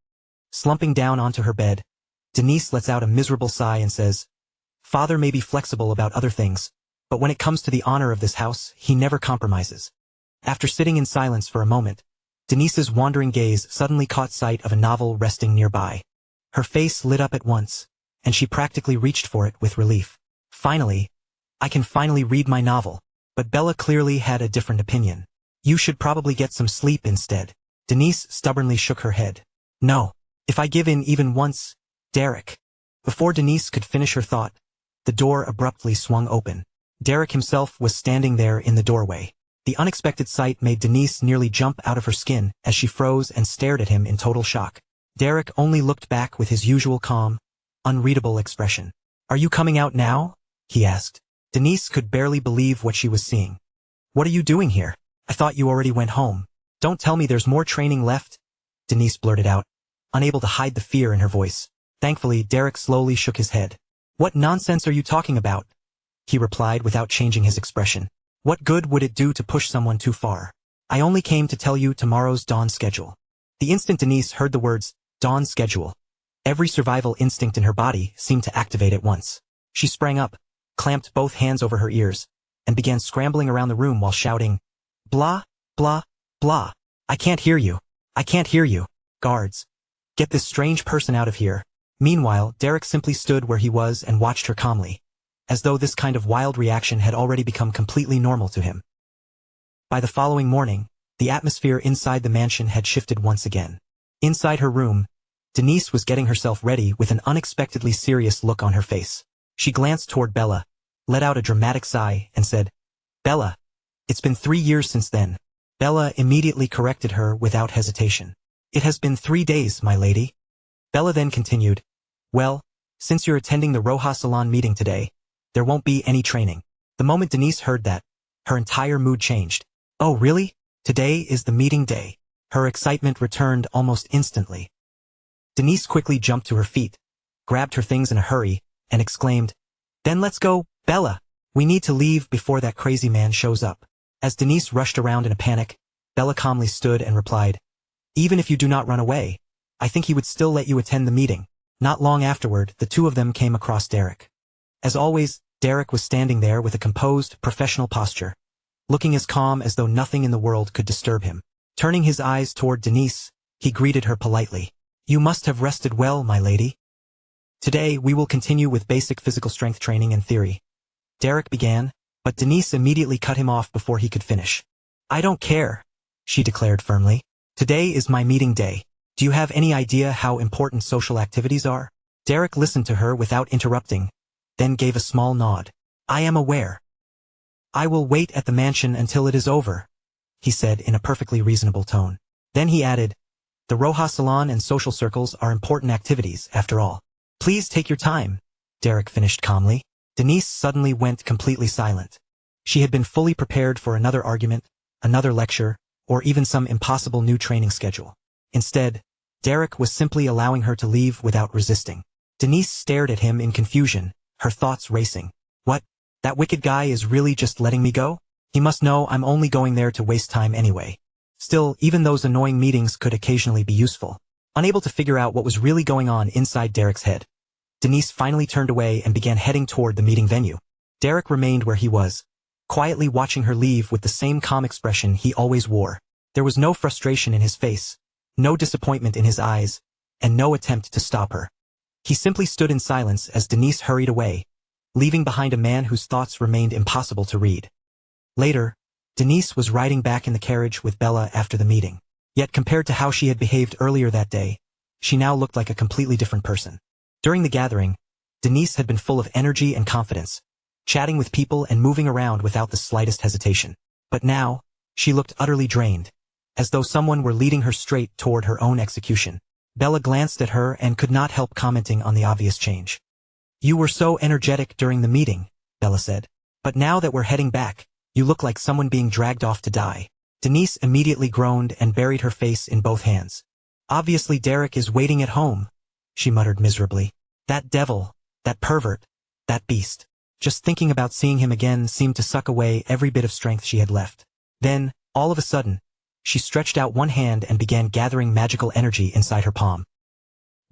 Slumping down onto her bed, Denise lets out a miserable sigh and says, "Father may be flexible about other things, but when it comes to the honor of this house, he never compromises." After sitting in silence for a moment, Denise's wandering gaze suddenly caught sight of a novel resting nearby. Her face lit up at once, and she practically reached for it with relief. "Finally, I can finally read my novel." But Bella clearly had a different opinion. "You should probably get some sleep instead." Denise stubbornly shook her head. "No, if I give in even once, Derek." Before Denise could finish her thought, the door abruptly swung open. Derek himself was standing there in the doorway. The unexpected sight made Denise nearly jump out of her skin as she froze and stared at him in total shock. Derek only looked back with his usual calm, unreadable expression. "Are you coming out now?" he asked. Denise could barely believe what she was seeing. "What are you doing here? I thought you already went home." "Don't tell me there's more training left," Denise blurted out, unable to hide the fear in her voice. Thankfully, Derek slowly shook his head. "What nonsense are you talking about?" he replied without changing his expression. "What good would it do to push someone too far? I only came to tell you tomorrow's dawn schedule." The instant Denise heard the words, "dawn schedule," every survival instinct in her body seemed to activate at once. She sprang up, clamped both hands over her ears, and began scrambling around the room while shouting, "Blah, blah, blah. I can't hear you. I can't hear you. Guards, get this strange person out of here." Meanwhile, Derek simply stood where he was and watched her calmly, as though this kind of wild reaction had already become completely normal to him. By the following morning, the atmosphere inside the mansion had shifted once again. Inside her room, Denise was getting herself ready with an unexpectedly serious look on her face. She glanced toward Bella, let out a dramatic sigh, and said, "Bella, it's been 3 years since then." Bella immediately corrected her without hesitation. "It has been 3 days, my lady." Bella then continued, well, since you're attending the Roja Salon meeting today, there won't be any training. The moment Denise heard that, her entire mood changed. Oh really? Today is the meeting day. Her excitement returned almost instantly. Denise quickly jumped to her feet, grabbed her things in a hurry, and exclaimed, then let's go, Bella. We need to leave before that crazy man shows up. As Denise rushed around in a panic, Bella calmly stood and replied, even if you do not run away, I think he would still let you attend the meeting. Not long afterward, the two of them came across Derek. As always, Derek was standing there with a composed, professional posture, looking as calm as though nothing in the world could disturb him. Turning his eyes toward Denise, he greeted her politely. You must have rested well, my lady. Today, we will continue with basic physical strength training and theory. Derek began, but Denise immediately cut him off before he could finish. I don't care, she declared firmly. Today is my meeting day. Do you have any idea how important social activities are? Derek listened to her without interrupting, then gave a small nod. I am aware. I will wait at the mansion until it is over, he said in a perfectly reasonable tone. Then he added, the Roja Salon and social circles are important activities, after all. Please take your time, Derek finished calmly. Denise suddenly went completely silent. She had been fully prepared for another argument, another lecture, or even some impossible new training schedule. Instead, Derek was simply allowing her to leave without resisting. Denise stared at him in confusion, her thoughts racing. What? That wicked guy is really just letting me go? He must know I'm only going there to waste time anyway. Still, even those annoying meetings could occasionally be useful. Unable to figure out what was really going on inside Derek's head, Denise finally turned away and began heading toward the meeting venue. Derek remained where he was, quietly watching her leave with the same calm expression he always wore. There was no frustration in his face, no disappointment in his eyes, and no attempt to stop her. He simply stood in silence as Denise hurried away, leaving behind a man whose thoughts remained impossible to read. Later, Denise was riding back in the carriage with Bella after the meeting. Yet compared to how she had behaved earlier that day, she now looked like a completely different person. During the gathering, Denise had been full of energy and confidence, chatting with people and moving around without the slightest hesitation. But now, she looked utterly drained, as though someone were leading her straight toward her own execution. Bella glanced at her and could not help commenting on the obvious change. You were so energetic during the meeting, Bella said. But now that we're heading back, you look like someone being dragged off to die. Denise immediately groaned and buried her face in both hands. Obviously Derek is waiting at home, she muttered miserably. That devil, that pervert, that beast. Just thinking about seeing him again seemed to suck away every bit of strength she had left. Then, all of a sudden, she stretched out one hand and began gathering magical energy inside her palm.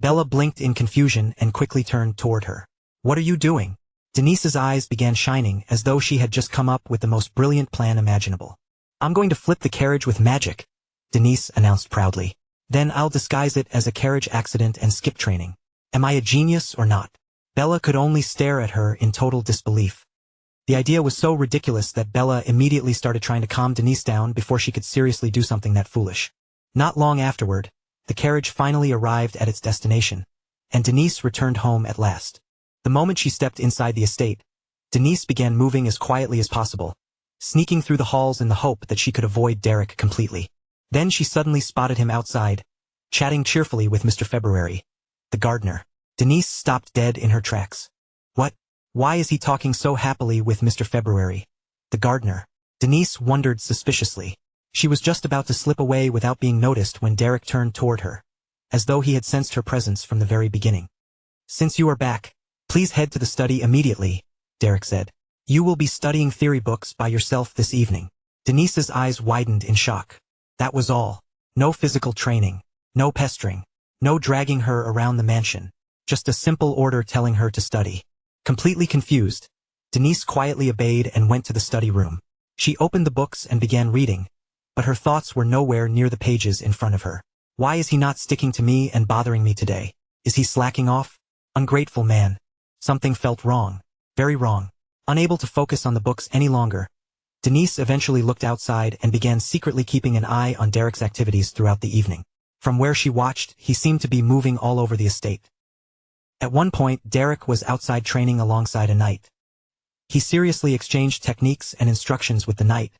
Bella blinked in confusion and quickly turned toward her. What are you doing? Denise's eyes began shining as though she had just come up with the most brilliant plan imaginable. I'm going to flip the carriage with magic, Denise announced proudly. Then I'll disguise it as a carriage accident and skip training. Am I a genius or not? Bella could only stare at her in total disbelief. The idea was so ridiculous that Bella immediately started trying to calm Denise down before she could seriously do something that foolish. Not long afterward, the carriage finally arrived at its destination, and Denise returned home at last. The moment she stepped inside the estate, Denise began moving as quietly as possible, sneaking through the halls in the hope that she could avoid Derek completely. Then she suddenly spotted him outside, chatting cheerfully with Mr. February, the gardener. Denise stopped dead in her tracks. What? Why is he talking so happily with Mr. February, the gardener? Denise wondered suspiciously. She was just about to slip away without being noticed when Derek turned toward her, as though he had sensed her presence from the very beginning. Since you are back, please head to the study immediately, Derek said. You will be studying theory books by yourself this evening. Denise's eyes widened in shock. That was all. No physical training, no pestering, no dragging her around the mansion. Just a simple order telling her to study. Completely confused, Denise quietly obeyed and went to the study room. She opened the books and began reading, but her thoughts were nowhere near the pages in front of her. Why is he not sticking to me and bothering me today? Is he slacking off? Ungrateful man. Something felt wrong. Very wrong. Unable to focus on the books any longer, Denise eventually looked outside and began secretly keeping an eye on Derek's activities throughout the evening. From where she watched, he seemed to be moving all over the estate. At one point, Derek was outside training alongside a knight. He seriously exchanged techniques and instructions with the knight,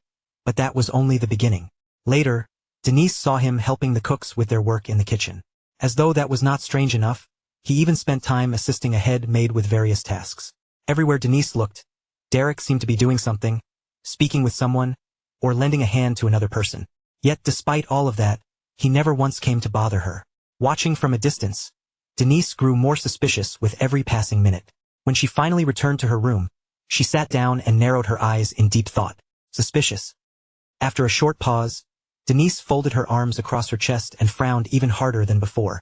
but that was only the beginning. Later, Denise saw him helping the cooks with their work in the kitchen. As though that was not strange enough, he even spent time assisting a head maid with various tasks. Everywhere Denise looked, Derek seemed to be doing something, speaking with someone, or lending a hand to another person. Yet despite all of that, he never once came to bother her. Watching from a distance, Denise grew more suspicious with every passing minute. When she finally returned to her room, she sat down and narrowed her eyes in deep thought. Suspicious. After a short pause, Denise folded her arms across her chest and frowned even harder than before.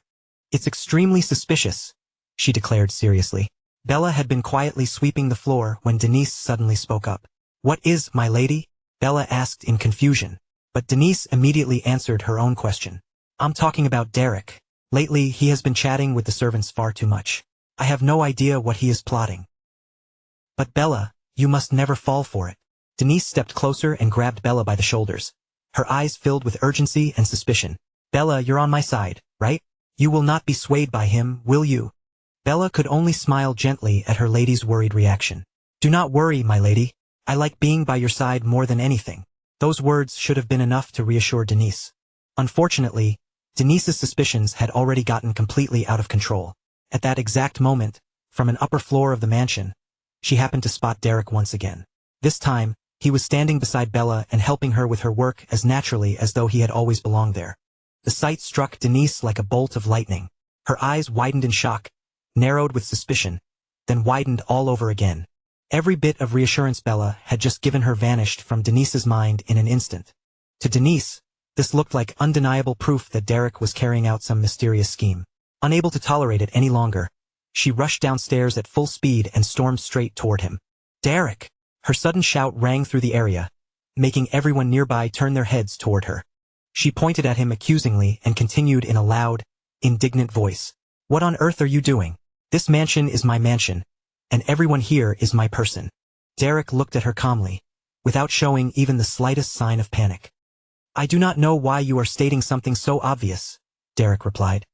It's extremely suspicious, she declared seriously. Bella had been quietly sweeping the floor when Denise suddenly spoke up. What is, my lady? Bella asked in confusion, but Denise immediately answered her own question. I'm talking about Derek. Lately, he has been chatting with the servants far too much. I have no idea what he is plotting. But Bella, you must never fall for it. Denise stepped closer and grabbed Bella by the shoulders. Her eyes filled with urgency and suspicion. Bella, you're on my side, right? You will not be swayed by him, will you? Bella could only smile gently at her lady's worried reaction. Do not worry, my lady. I like being by your side more than anything. Those words should have been enough to reassure Denise. Unfortunately, Denise's suspicions had already gotten completely out of control. At that exact moment, from an upper floor of the mansion, she happened to spot Derek once again. This time, he was standing beside Bella and helping her with her work as naturally as though he had always belonged there. The sight struck Denise like a bolt of lightning. Her eyes widened in shock, narrowed with suspicion, then widened all over again. Every bit of reassurance Bella had just given her vanished from Denise's mind in an instant. To Denise, this looked like undeniable proof that Derek was carrying out some mysterious scheme. Unable to tolerate it any longer, she rushed downstairs at full speed and stormed straight toward him. Derek! Her sudden shout rang through the area, making everyone nearby turn their heads toward her. She pointed at him accusingly and continued in a loud, indignant voice. What on earth are you doing? This mansion is my mansion, and everyone here is my person. Derek looked at her calmly, without showing even the slightest sign of panic. I do not know why you are stating something so obvious, Derek replied.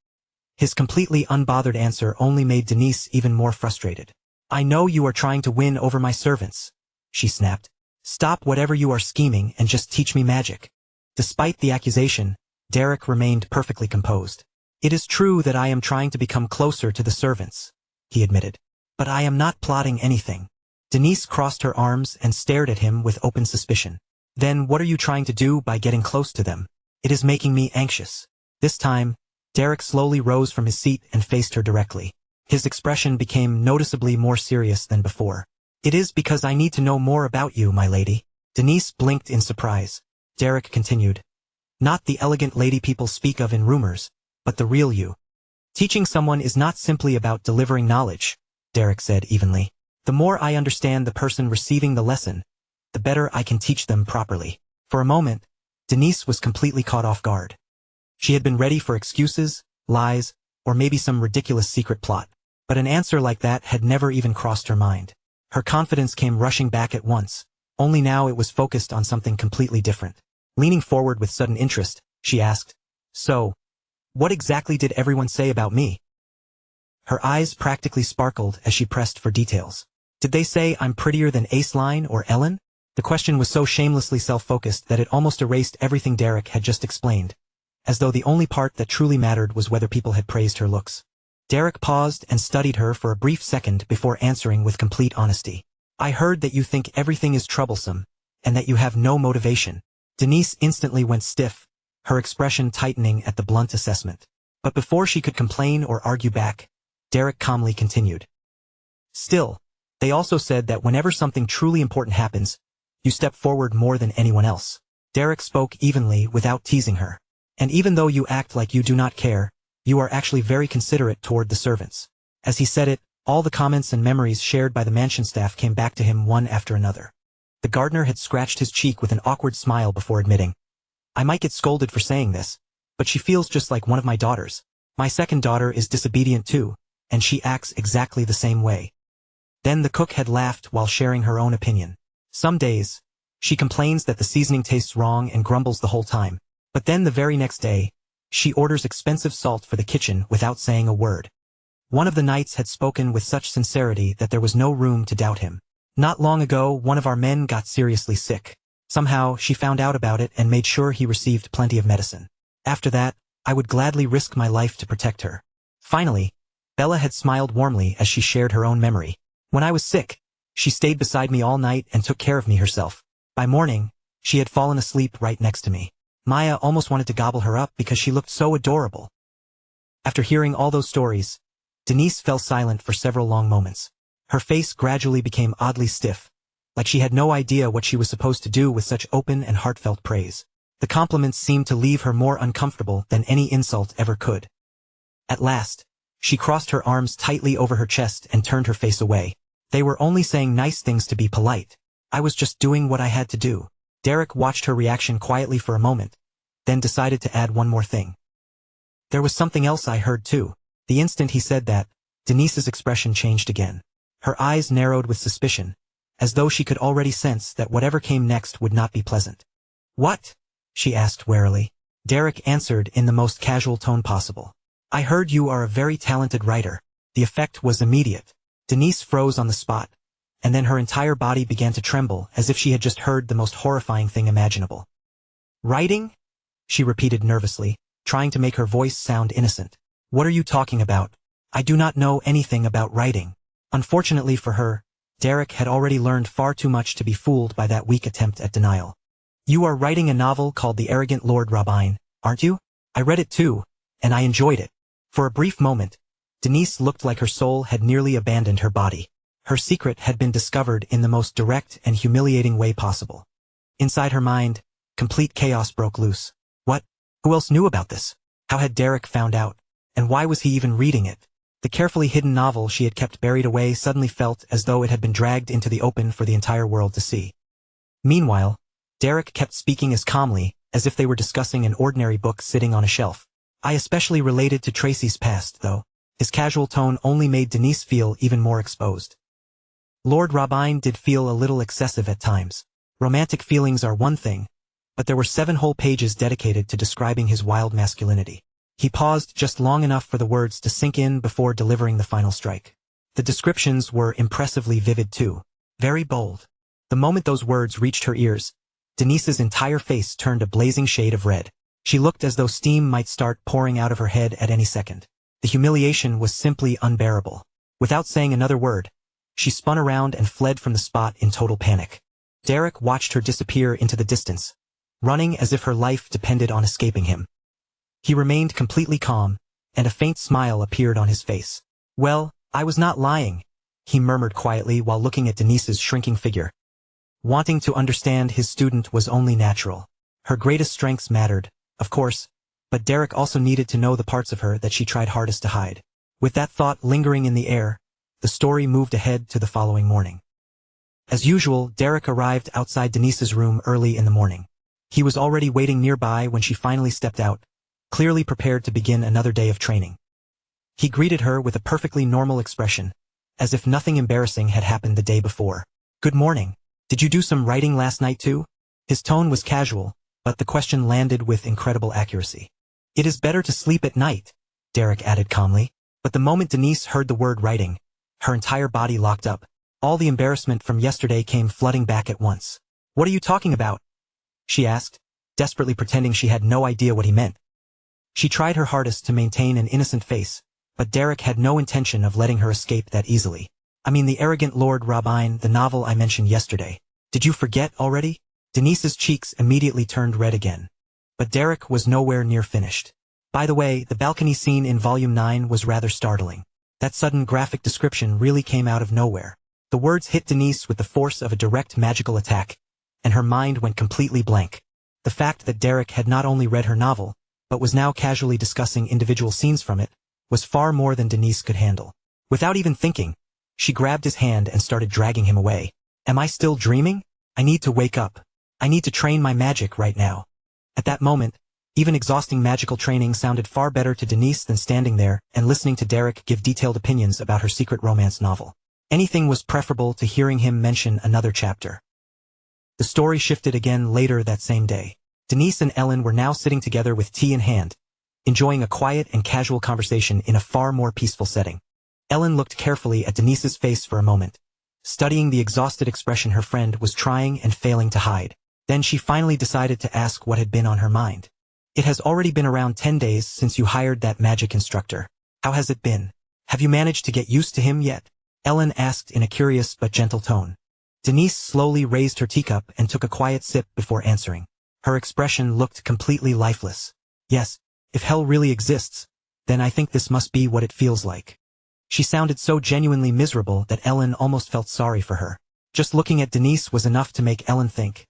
His completely unbothered answer only made Denise even more frustrated. I know you are trying to win over my servants, she snapped. Stop whatever you are scheming and just teach me magic. Despite the accusation, Derek remained perfectly composed. It is true that I am trying to become closer to the servants, he admitted. But I am not plotting anything. Denise crossed her arms and stared at him with open suspicion. Then what are you trying to do by getting close to them? It is making me anxious. This time, Derek slowly rose from his seat and faced her directly. His expression became noticeably more serious than before. It is because I need to know more about you, my lady. Denise blinked in surprise. Derek continued. Not the elegant lady people speak of in rumors, but the real you. Teaching someone is not simply about delivering knowledge, Derek said evenly. The more I understand the person receiving the lesson, the better I can teach them properly. For a moment, Denise was completely caught off guard. She had been ready for excuses, lies, or maybe some ridiculous secret plot. But an answer like that had never even crossed her mind. Her confidence came rushing back at once, only now it was focused on something completely different. Leaning forward with sudden interest, she asked, So, what exactly did everyone say about me? Her eyes practically sparkled as she pressed for details. Did they say I'm prettier than Aceline or Ellen? The question was so shamelessly self-focused that it almost erased everything Derek had just explained, as though the only part that truly mattered was whether people had praised her looks. Derek paused and studied her for a brief second before answering with complete honesty. I heard that you think everything is troublesome, and that you have no motivation. Denise instantly went stiff, her expression tightening at the blunt assessment. But before she could complain or argue back, Derek calmly continued. Still, they also said that whenever something truly important happens, you step forward more than anyone else. Derek spoke evenly without teasing her. And even though you act like you do not care, you are actually very considerate toward the servants. As he said it, all the comments and memories shared by the mansion staff came back to him one after another. The gardener had scratched his cheek with an awkward smile before admitting, I might get scolded for saying this, but she feels just like one of my daughters. My second daughter is disobedient too, and she acts exactly the same way. Then the cook had laughed while sharing her own opinion. Some days, she complains that the seasoning tastes wrong and grumbles the whole time. But then the very next day, she orders expensive salt for the kitchen without saying a word. One of the knights had spoken with such sincerity that there was no room to doubt him. Not long ago, one of our men got seriously sick. Somehow, she found out about it and made sure he received plenty of medicine. After that, I would gladly risk my life to protect her. Finally, Bella had smiled warmly as she shared her own memory. When I was sick, she stayed beside me all night and took care of me herself. By morning, she had fallen asleep right next to me. Maya almost wanted to gobble her up because she looked so adorable. After hearing all those stories, Denise fell silent for several long moments. Her face gradually became oddly stiff, like she had no idea what she was supposed to do with such open and heartfelt praise. The compliments seemed to leave her more uncomfortable than any insult ever could. At last, she crossed her arms tightly over her chest and turned her face away. They were only saying nice things to be polite. I was just doing what I had to do. Derek watched her reaction quietly for a moment, then decided to add one more thing. There was something else I heard too. The instant he said that, Denise's expression changed again. Her eyes narrowed with suspicion, as though she could already sense that whatever came next would not be pleasant. What? She asked warily. Derek answered in the most casual tone possible. I heard you are a very talented writer. The effect was immediate. Denise froze on the spot, and then her entire body began to tremble as if she had just heard the most horrifying thing imaginable. Writing? She repeated nervously, trying to make her voice sound innocent. What are you talking about? I do not know anything about writing. Unfortunately for her, Derek had already learned far too much to be fooled by that weak attempt at denial. You are writing a novel called The Arrogant Lord Rabine, aren't you? I read it too, and I enjoyed it. For a brief moment, Denise looked like her soul had nearly abandoned her body. Her secret had been discovered in the most direct and humiliating way possible. Inside her mind, complete chaos broke loose. What? Who else knew about this? How had Derek found out? And why was he even reading it? The carefully hidden novel she had kept buried away suddenly felt as though it had been dragged into the open for the entire world to see. Meanwhile, Derek kept speaking as calmly as if they were discussing an ordinary book sitting on a shelf. I especially related to Tracy's past, though. His casual tone only made Denise feel even more exposed. Lord Rabine did feel a little excessive at times. Romantic feelings are one thing, but there were 7 whole pages dedicated to describing his wild masculinity. He paused just long enough for the words to sink in before delivering the final strike. The descriptions were impressively vivid too, very bold. The moment those words reached her ears, Denise's entire face turned a blazing shade of red. She looked as though steam might start pouring out of her head at any second. The humiliation was simply unbearable. Without saying another word, she spun around and fled from the spot in total panic. Derek watched her disappear into the distance, running as if her life depended on escaping him. He remained completely calm, and a faint smile appeared on his face. Well, I was not lying, he murmured quietly while looking at Denise's shrinking figure. Wanting to understand his student was only natural. Her greatest strengths mattered, of course, but Derek also needed to know the parts of her that she tried hardest to hide. With that thought lingering in the air, the story moved ahead to the following morning. As usual, Derek arrived outside Denise's room early in the morning. He was already waiting nearby when she finally stepped out, clearly prepared to begin another day of training. He greeted her with a perfectly normal expression, as if nothing embarrassing had happened the day before. Good morning. Did you do some writing last night too? His tone was casual, but the question landed with incredible accuracy. It is better to sleep at night, Derek added calmly. But the moment Denise heard the word writing, her entire body locked up. All the embarrassment from yesterday came flooding back at once. What are you talking about? She asked, desperately pretending she had no idea what he meant. She tried her hardest to maintain an innocent face, but Derek had no intention of letting her escape that easily. I mean The Arrogant Lord Rabine, the novel I mentioned yesterday. Did you forget already? Denise's cheeks immediately turned red again. But Derek was nowhere near finished. By the way, the balcony scene in Volume 9 was rather startling. That sudden graphic description really came out of nowhere. The words hit Denise with the force of a direct magical attack, and her mind went completely blank. The fact that Derek had not only read her novel, but was now casually discussing individual scenes from it, was far more than Denise could handle. Without even thinking, she grabbed his hand and started dragging him away. Am I still dreaming? I need to wake up. I need to train my magic right now. At that moment, even exhausting magical training sounded far better to Denise than standing there and listening to Derek give detailed opinions about her secret romance novel. Anything was preferable to hearing him mention another chapter. The story shifted again later that same day. Denise and Ellen were now sitting together with tea in hand, enjoying a quiet and casual conversation in a far more peaceful setting. Ellen looked carefully at Denise's face for a moment, studying the exhausted expression her friend was trying and failing to hide. Then she finally decided to ask what had been on her mind. It has already been around 10 days since you hired that magic instructor. How has it been? Have you managed to get used to him yet? Ellen asked in a curious but gentle tone. Denise slowly raised her teacup and took a quiet sip before answering. Her expression looked completely lifeless. Yes, if hell really exists, then I think this must be what it feels like. She sounded so genuinely miserable that Ellen almost felt sorry for her. Just looking at Denise was enough to make Ellen think.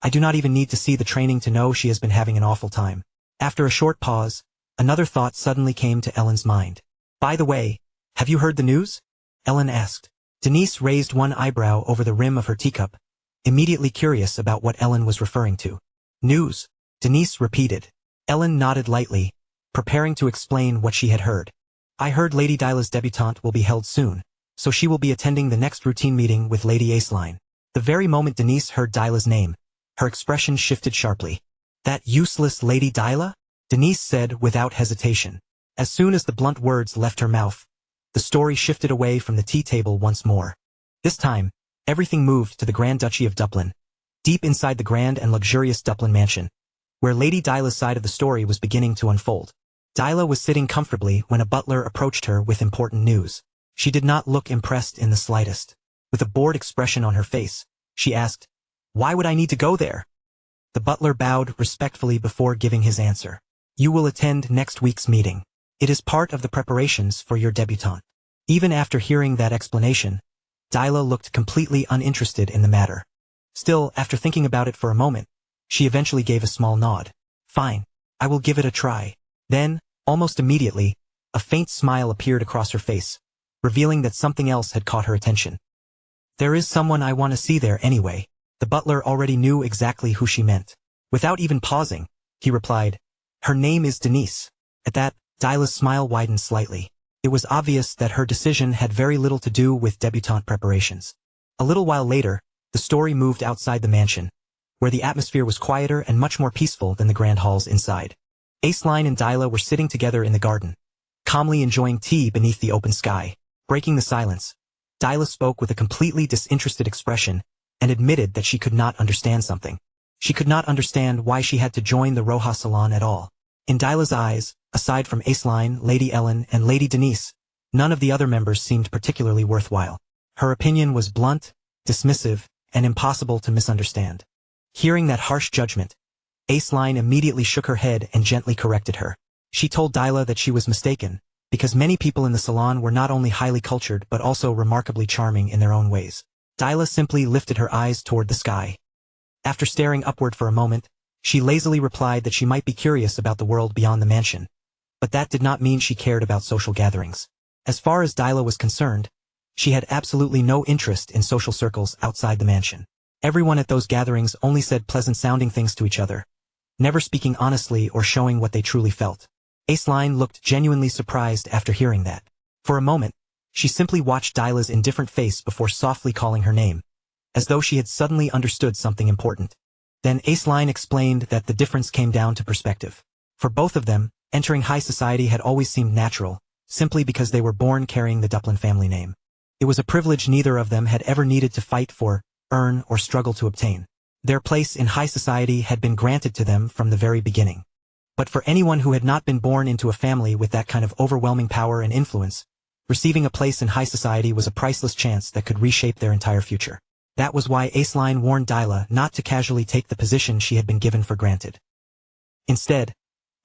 I do not even need to see the training to know she has been having an awful time. After a short pause, another thought suddenly came to Ellen's mind. By the way, have you heard the news? Ellen asked. Denise raised one eyebrow over the rim of her teacup, immediately curious about what Ellen was referring to. News, Denise repeated. Ellen nodded lightly, preparing to explain what she had heard. I heard Lady Dyla's debutante will be held soon, so she will be attending the next routine meeting with Lady Aceline. The very moment Denise heard Dyla's name, her expression shifted sharply. That useless Lady Dyla? Denise said without hesitation. As soon as the blunt words left her mouth, the story shifted away from the tea table once more. This time, everything moved to the Grand Duchy of Dublin, deep inside the grand and luxurious Dublin mansion, where Lady Dyla's side of the story was beginning to unfold. Dyla was sitting comfortably when a butler approached her with important news. She did not look impressed in the slightest. With a bored expression on her face, she asked, "Why would I need to go there?" The butler bowed respectfully before giving his answer. "You will attend next week's meeting. It is part of the preparations for your debutante." Even after hearing that explanation, Dyla looked completely uninterested in the matter. Still, after thinking about it for a moment, she eventually gave a small nod. "Fine, I will give it a try." Then, almost immediately, a faint smile appeared across her face, revealing that something else had caught her attention. "There is someone I want to see there anyway." The butler already knew exactly who she meant. Without even pausing, he replied, "Her name is Denise." At that, Dyla's smile widened slightly. It was obvious that her decision had very little to do with debutante preparations. A little while later, the story moved outside the mansion, where the atmosphere was quieter and much more peaceful than the grand halls inside. Aceline and Dyla were sitting together in the garden, calmly enjoying tea beneath the open sky. Breaking the silence, Dyla spoke with a completely disinterested expression and admitted that she could not understand something. She could not understand why she had to join the Rojas Salon at all. In Dyla's eyes, aside from Aceline, Lady Ellen, and Lady Denise, none of the other members seemed particularly worthwhile. Her opinion was blunt, dismissive, and impossible to misunderstand. Hearing that harsh judgment, Aceline immediately shook her head and gently corrected her. She told Dyla that she was mistaken, because many people in the salon were not only highly cultured but also remarkably charming in their own ways. Dyla simply lifted her eyes toward the sky. After staring upward for a moment, she lazily replied that she might be curious about the world beyond the mansion, but that did not mean she cared about social gatherings. As far as Dyla was concerned, she had absolutely no interest in social circles outside the mansion. Everyone at those gatherings only said pleasant-sounding things to each other, never speaking honestly or showing what they truly felt. Aceline looked genuinely surprised after hearing that. For a moment, she simply watched Dyla's indifferent face before softly calling her name, as though she had suddenly understood something important. Then Aceline explained that the difference came down to perspective. For both of them, entering high society had always seemed natural, simply because they were born carrying the Duplin family name. It was a privilege neither of them had ever needed to fight for, earn, or struggle to obtain. Their place in high society had been granted to them from the very beginning. But for anyone who had not been born into a family with that kind of overwhelming power and influence, receiving a place in high society was a priceless chance that could reshape their entire future. That was why Aceline warned Dyla not to casually take the position she had been given for granted. Instead,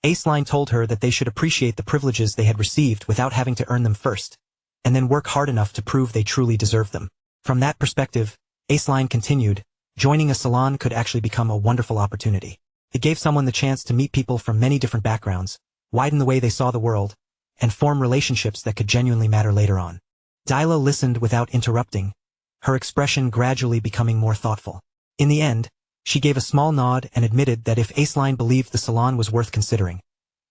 Aceline told her that they should appreciate the privileges they had received without having to earn them first, and then work hard enough to prove they truly deserved them. From that perspective, Aceline continued, joining a salon could actually become a wonderful opportunity. It gave someone the chance to meet people from many different backgrounds, widen the way they saw the world, and form relationships that could genuinely matter later on. Dyla listened without interrupting, her expression gradually becoming more thoughtful. In the end, she gave a small nod and admitted that if Aceline believed the salon was worth considering,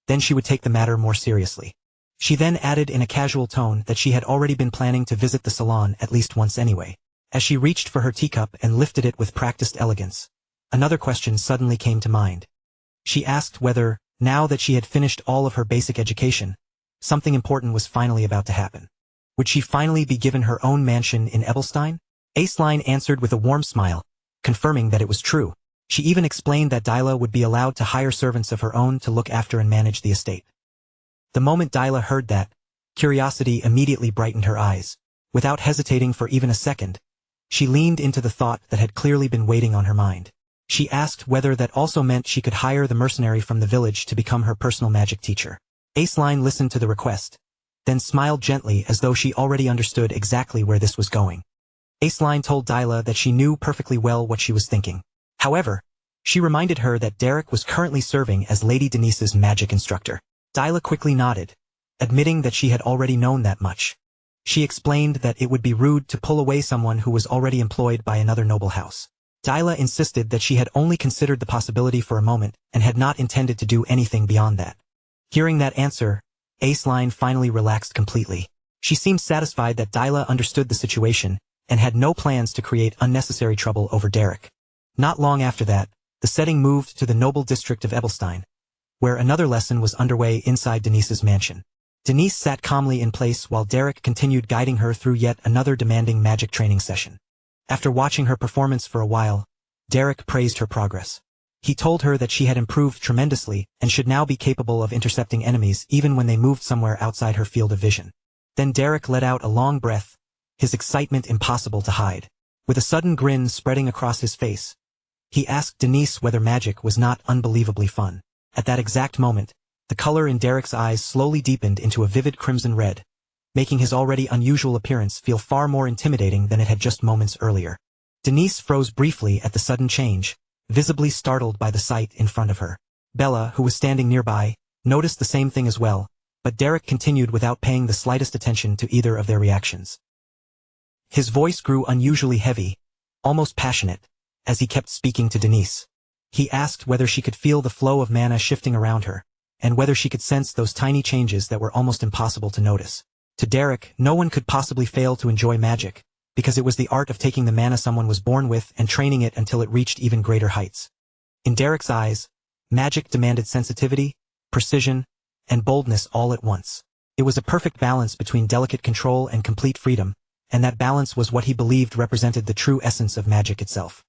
then she would take the matter more seriously. She then added in a casual tone that she had already been planning to visit the salon at least once anyway. As she reached for her teacup and lifted it with practiced elegance, another question suddenly came to mind. She asked whether, now that she had finished all of her basic education, something important was finally about to happen. Would she finally be given her own mansion in Ebelstein? Aceline answered with a warm smile, confirming that it was true. She even explained that Dyla would be allowed to hire servants of her own to look after and manage the estate. The moment Dyla heard that, curiosity immediately brightened her eyes. Without hesitating for even a second, she leaned into the thought that had clearly been waiting on her mind. She asked whether that also meant she could hire the mercenary from the village to become her personal magic teacher. Aceline listened to the request, then smiled gently as though she already understood exactly where this was going. Aceline told Dyla that she knew perfectly well what she was thinking. However, she reminded her that Derek was currently serving as Lady Denise's magic instructor. Dyla quickly nodded, admitting that she had already known that much. She explained that it would be rude to pull away someone who was already employed by another noble house. Dyla insisted that she had only considered the possibility for a moment and had not intended to do anything beyond that. Hearing that answer, Aceline finally relaxed completely. She seemed satisfied that Dyla understood the situation and had no plans to create unnecessary trouble over Derek. Not long after that, the setting moved to the noble district of Ebelstein, where another lesson was underway inside Denise's mansion. Denise sat calmly in place while Derek continued guiding her through yet another demanding magic training session. After watching her performance for a while, Derek praised her progress. He told her that she had improved tremendously and should now be capable of intercepting enemies even when they moved somewhere outside her field of vision. Then Derek let out a long breath, his excitement impossible to hide. With a sudden grin spreading across his face, he asked Denise whether magic was not unbelievably fun. At that exact moment, the color in Derek's eyes slowly deepened into a vivid crimson red, making his already unusual appearance feel far more intimidating than it had just moments earlier. Denise froze briefly at the sudden change, visibly startled by the sight in front of her. Bella, who was standing nearby, noticed the same thing as well, but Derek continued without paying the slightest attention to either of their reactions. His voice grew unusually heavy, almost passionate, as he kept speaking to Denise. He asked whether she could feel the flow of mana shifting around her, and whether she could sense those tiny changes that were almost impossible to notice. To Derek, no one could possibly fail to enjoy magic, because it was the art of taking the mana someone was born with and training it until it reached even greater heights. In Derek's eyes, magic demanded sensitivity, precision, and boldness all at once. It was a perfect balance between delicate control and complete freedom, and that balance was what he believed represented the true essence of magic itself.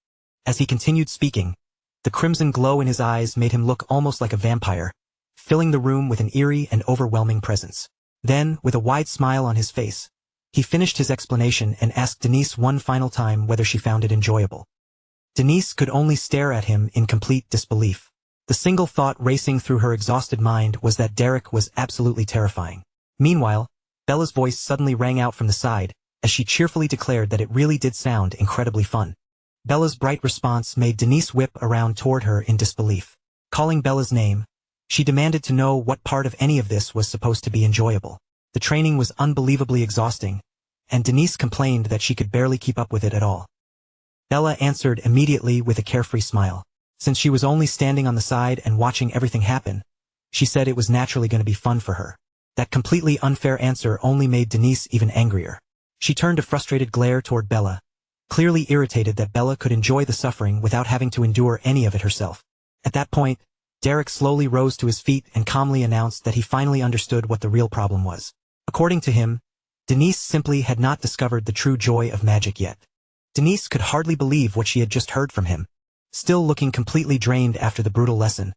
As he continued speaking, the crimson glow in his eyes made him look almost like a vampire, filling the room with an eerie and overwhelming presence. Then, with a wide smile on his face, he finished his explanation and asked Denise one final time whether she found it enjoyable. Denise could only stare at him in complete disbelief. The single thought racing through her exhausted mind was that Derek was absolutely terrifying. Meanwhile, Bella's voice suddenly rang out from the side, as she cheerfully declared that it really did sound incredibly fun. Bella's bright response made Denise whip around toward her in disbelief. Calling Bella's name, she demanded to know what part of any of this was supposed to be enjoyable. The training was unbelievably exhausting, and Denise complained that she could barely keep up with it at all. Bella answered immediately with a carefree smile. Since she was only standing on the side and watching everything happen, she said it was naturally going to be fun for her. That completely unfair answer only made Denise even angrier. She turned a frustrated glare toward Bella, clearly irritated that Bella could enjoy the suffering without having to endure any of it herself. At that point, Derek slowly rose to his feet and calmly announced that he finally understood what the real problem was. According to him, Denise simply had not discovered the true joy of magic yet. Denise could hardly believe what she had just heard from him. Still looking completely drained after the brutal lesson,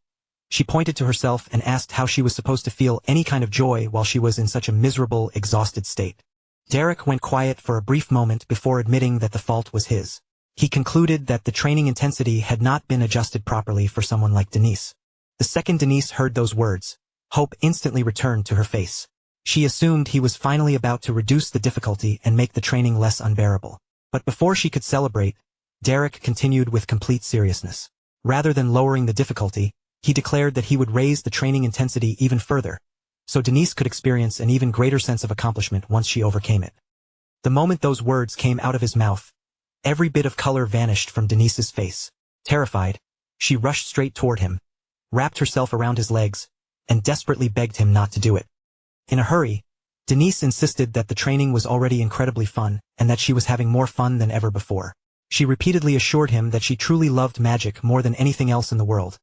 she pointed to herself and asked how she was supposed to feel any kind of joy while she was in such a miserable, exhausted state. Derek went quiet for a brief moment before admitting that the fault was his. He concluded that the training intensity had not been adjusted properly for someone like Denise. The second Denise heard those words, hope instantly returned to her face. She assumed he was finally about to reduce the difficulty and make the training less unbearable. But before she could celebrate, Derek continued with complete seriousness. Rather than lowering the difficulty, he declared that he would raise the training intensity even further, so Denise could experience an even greater sense of accomplishment once she overcame it. The moment those words came out of his mouth, every bit of color vanished from Denise's face. Terrified, she rushed straight toward him, wrapped herself around his legs, and desperately begged him not to do it. In a hurry, Denise insisted that the training was already incredibly fun and that she was having more fun than ever before. She repeatedly assured him that she truly loved magic more than anything else in the world,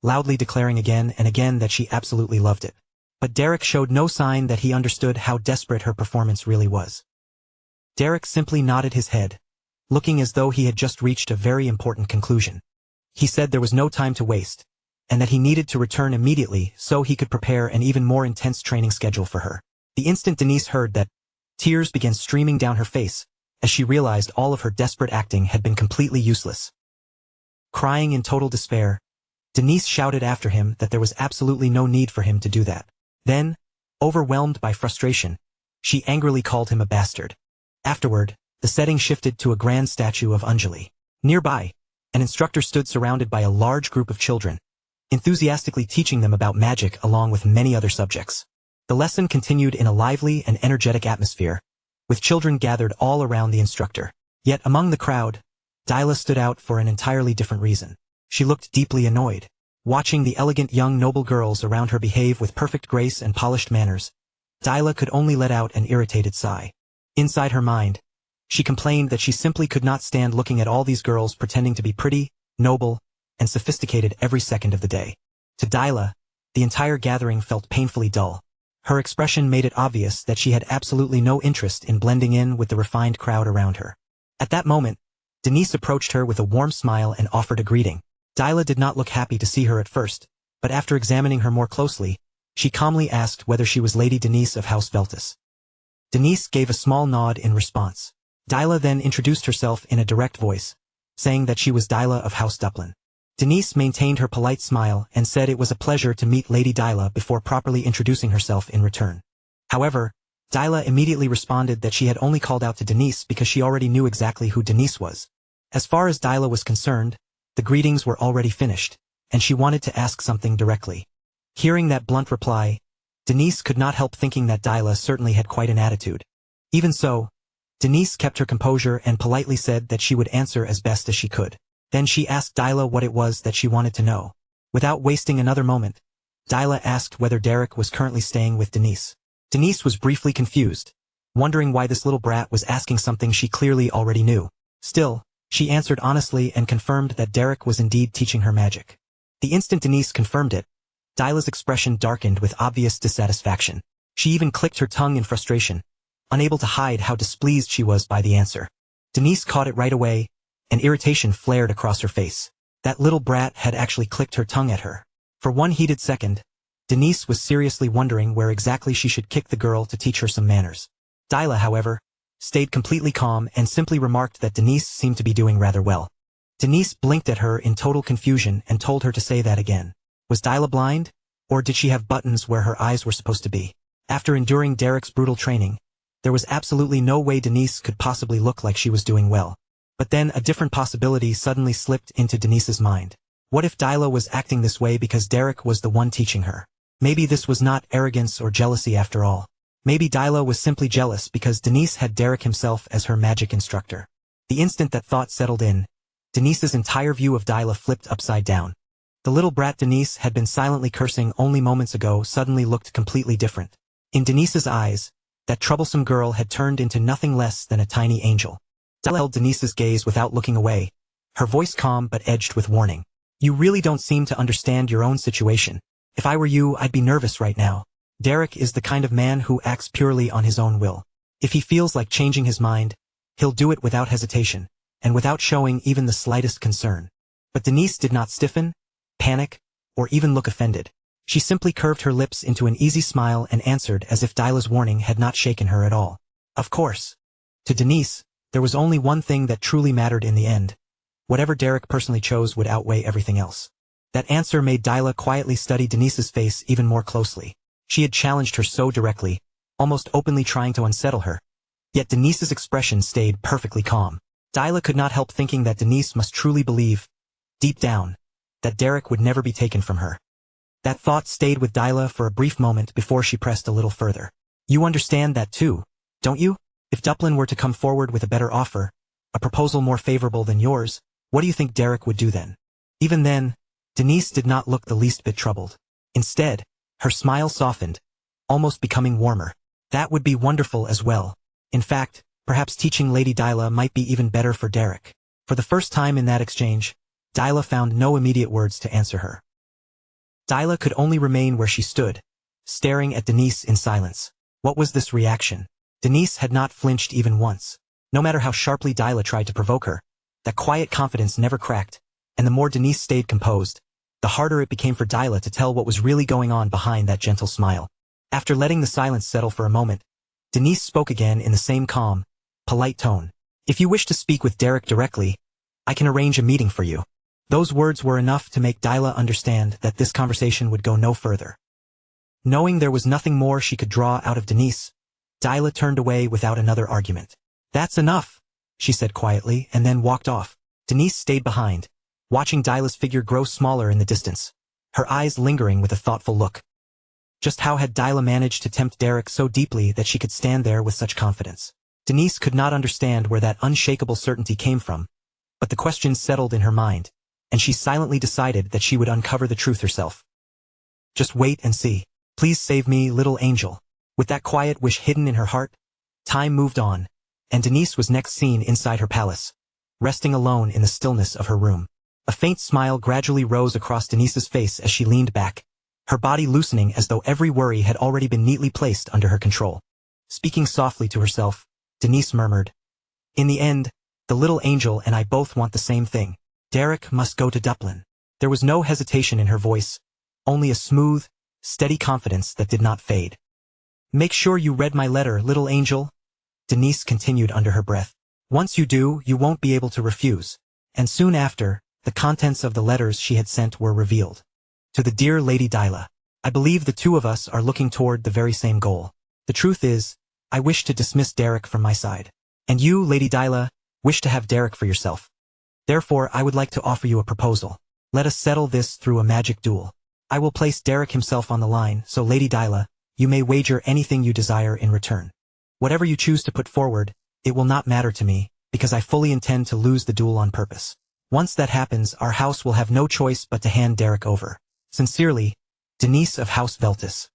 loudly declaring again and again that she absolutely loved it. But Derek showed no sign that he understood how desperate her performance really was. Derek simply nodded his head, looking as though he had just reached a very important conclusion. He said there was no time to waste, and that he needed to return immediately so he could prepare an even more intense training schedule for her. The instant Denise heard that, tears began streaming down her face, as she realized all of her desperate acting had been completely useless. Crying in total despair, Denise shouted after him that there was absolutely no need for him to do that. Then, overwhelmed by frustration, she angrily called him a bastard. Afterward, the setting shifted to a grand statue of Anjali. Nearby, an instructor stood surrounded by a large group of children, enthusiastically teaching them about magic along with many other subjects. The lesson continued in a lively and energetic atmosphere, with children gathered all around the instructor. Yet among the crowd, Dyla stood out for an entirely different reason. She looked deeply annoyed. Watching the elegant young noble girls around her behave with perfect grace and polished manners, Dyla could only let out an irritated sigh. Inside her mind, she complained that she simply could not stand looking at all these girls pretending to be pretty, noble, and sophisticated every second of the day. To Dyla, the entire gathering felt painfully dull. Her expression made it obvious that she had absolutely no interest in blending in with the refined crowd around her. At that moment, Denise approached her with a warm smile and offered a greeting. Dyla did not look happy to see her at first, but after examining her more closely, she calmly asked whether she was Lady Denise of House Veltus. Denise gave a small nod in response. Dyla then introduced herself in a direct voice, saying that she was Dyla of House Duplin. Denise maintained her polite smile and said it was a pleasure to meet Lady Dyla before properly introducing herself in return. However, Dyla immediately responded that she had only called out to Denise because she already knew exactly who Denise was. As far as Dyla was concerned, the greetings were already finished, and she wanted to ask something directly. Hearing that blunt reply, Denise could not help thinking that Dyla certainly had quite an attitude. Even so, Denise kept her composure and politely said that she would answer as best as she could. Then she asked Dyla what it was that she wanted to know. Without wasting another moment, Dyla asked whether Derek was currently staying with Denise. Denise was briefly confused, wondering why this little brat was asking something she clearly already knew. Still, she answered honestly and confirmed that Derek was indeed teaching her magic. The instant Denise confirmed it, Dyla's expression darkened with obvious dissatisfaction. She even clicked her tongue in frustration, unable to hide how displeased she was by the answer. Denise caught it right away, and irritation flared across her face. That little brat had actually clicked her tongue at her. For one heated second, Denise was seriously wondering where exactly she should kick the girl to teach her some manners. Dyla, however, stayed completely calm and simply remarked that Denise seemed to be doing rather well. Denise blinked at her in total confusion and told her to say that again. Was Dyla blind? Or did she have buttons where her eyes were supposed to be? After enduring Derek's brutal training, there was absolutely no way Denise could possibly look like she was doing well. But then a different possibility suddenly slipped into Denise's mind. What if Dyla was acting this way because Derek was the one teaching her? Maybe this was not arrogance or jealousy after all. Maybe Dyla was simply jealous because Denise had Derek himself as her magic instructor. The instant that thought settled in, Denise's entire view of Dyla flipped upside down. The little brat Denise had been silently cursing only moments ago suddenly looked completely different. In Denise's eyes, that troublesome girl had turned into nothing less than a tiny angel. Dyla held Denise's gaze without looking away, her voice calm but edged with warning. You really don't seem to understand your own situation. If I were you, I'd be nervous right now. Derek is the kind of man who acts purely on his own will. If he feels like changing his mind, he'll do it without hesitation, and without showing even the slightest concern. But Denise did not stiffen, panic, or even look offended. She simply curved her lips into an easy smile and answered as if Dyla's warning had not shaken her at all. Of course. To Denise, there was only one thing that truly mattered in the end. Whatever Derek personally chose would outweigh everything else. That answer made Dyla quietly study Denise's face even more closely. She had challenged her so directly, almost openly trying to unsettle her. Yet Denise's expression stayed perfectly calm. Dyla could not help thinking that Denise must truly believe, deep down, that Derek would never be taken from her. That thought stayed with Dyla for a brief moment before she pressed a little further. You understand that too, don't you? If Duplin were to come forward with a better offer, a proposal more favorable than yours, what do you think Derek would do then? Even then, Denise did not look the least bit troubled. Instead, her smile softened, almost becoming warmer. That would be wonderful as well. In fact, perhaps teaching Lady Dyla might be even better for Derek. For the first time in that exchange, Dyla found no immediate words to answer her. Dyla could only remain where she stood, staring at Denise in silence. What was this reaction? Denise had not flinched even once. No matter how sharply Dyla tried to provoke her, that quiet confidence never cracked, and the more Denise stayed composed, the harder it became for Dyla to tell what was really going on behind that gentle smile. After letting the silence settle for a moment, Denise spoke again in the same calm, polite tone. "If you wish to speak with Derek directly, I can arrange a meeting for you." Those words were enough to make Dyla understand that this conversation would go no further. Knowing there was nothing more she could draw out of Denise, Dyla turned away without another argument. "That's enough," she said quietly, and then walked off. Denise stayed behind, watching Dyla's figure grow smaller in the distance, her eyes lingering with a thoughtful look. Just how had Dyla managed to tempt Derek so deeply that she could stand there with such confidence? Denise could not understand where that unshakable certainty came from, but the question settled in her mind, and she silently decided that she would uncover the truth herself. "Just wait and see. Please save me, little angel." With that quiet wish hidden in her heart, time moved on, and Denise was next seen inside her palace, resting alone in the stillness of her room. A faint smile gradually rose across Denise's face as she leaned back, her body loosening as though every worry had already been neatly placed under her control. Speaking softly to herself, Denise murmured, "In the end, the little angel and I both want the same thing. Derek must go to Dublin." There was no hesitation in her voice, only a smooth, steady confidence that did not fade. "Make sure you read my letter, little angel," Denise continued under her breath. "Once you do, you won't be able to refuse." And soon after, the contents of the letters she had sent were revealed. "To the dear Lady Dyla, I believe the two of us are looking toward the very same goal. The truth is, I wish to dismiss Derek from my side. And you, Lady Dyla, wish to have Derek for yourself. Therefore, I would like to offer you a proposal. Let us settle this through a magic duel. I will place Derek himself on the line, so Lady Dyla, you may wager anything you desire in return. Whatever you choose to put forward, it will not matter to me, because I fully intend to lose the duel on purpose. Once that happens, our house will have no choice but to hand Derek over. Sincerely, Denise of House Veltis."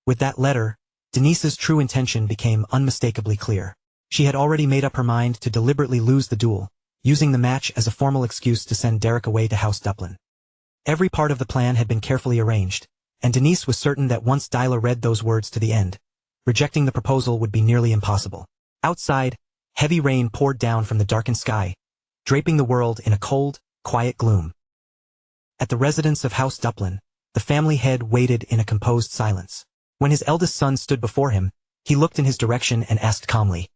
With that letter, Denise's true intention became unmistakably clear. She had already made up her mind to deliberately lose the duel, using the match as a formal excuse to send Derek away to House Dublin. Every part of the plan had been carefully arranged, and Denise was certain that once Dyla read those words to the end, rejecting the proposal would be nearly impossible. Outside, heavy rain poured down from the darkened sky, draping the world in a cold, quiet gloom. At the residence of House Dublin, the family head waited in a composed silence. When his eldest son stood before him, he looked in his direction and asked calmly,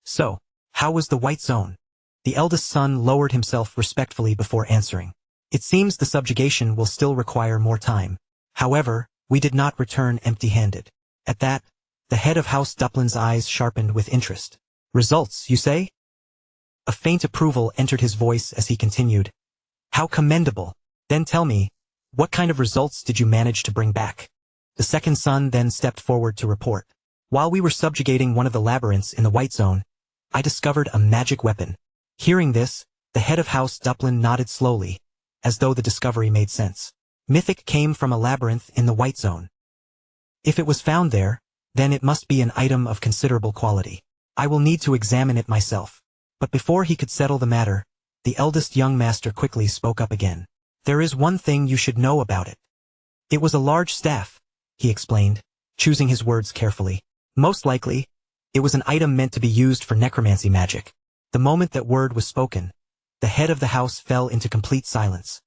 "So, how was the White Zone?" The eldest son lowered himself respectfully before answering, "It seems the subjugation will still require more time. However, we did not return empty-handed." At that, the head of House Dublin's eyes sharpened with interest. "Results, you say?" A faint approval entered his voice as he continued, "How commendable! Then tell me, what kind of results did you manage to bring back?" The second son then stepped forward to report. "While we were subjugating one of the labyrinths in the White Zone, I discovered a magic weapon." Hearing this, the head of House Dublin nodded slowly, as though the discovery made sense. "Mythic came from a labyrinth in the White Zone. If it was found there, then it must be an item of considerable quality. I will need to examine it myself." But before he could settle the matter, the eldest young master quickly spoke up again. "There is one thing you should know about it. It was a large staff," he explained, choosing his words carefully. "Most likely, it was an item meant to be used for necromancy magic." The moment that word was spoken, the head of the house fell into complete silence.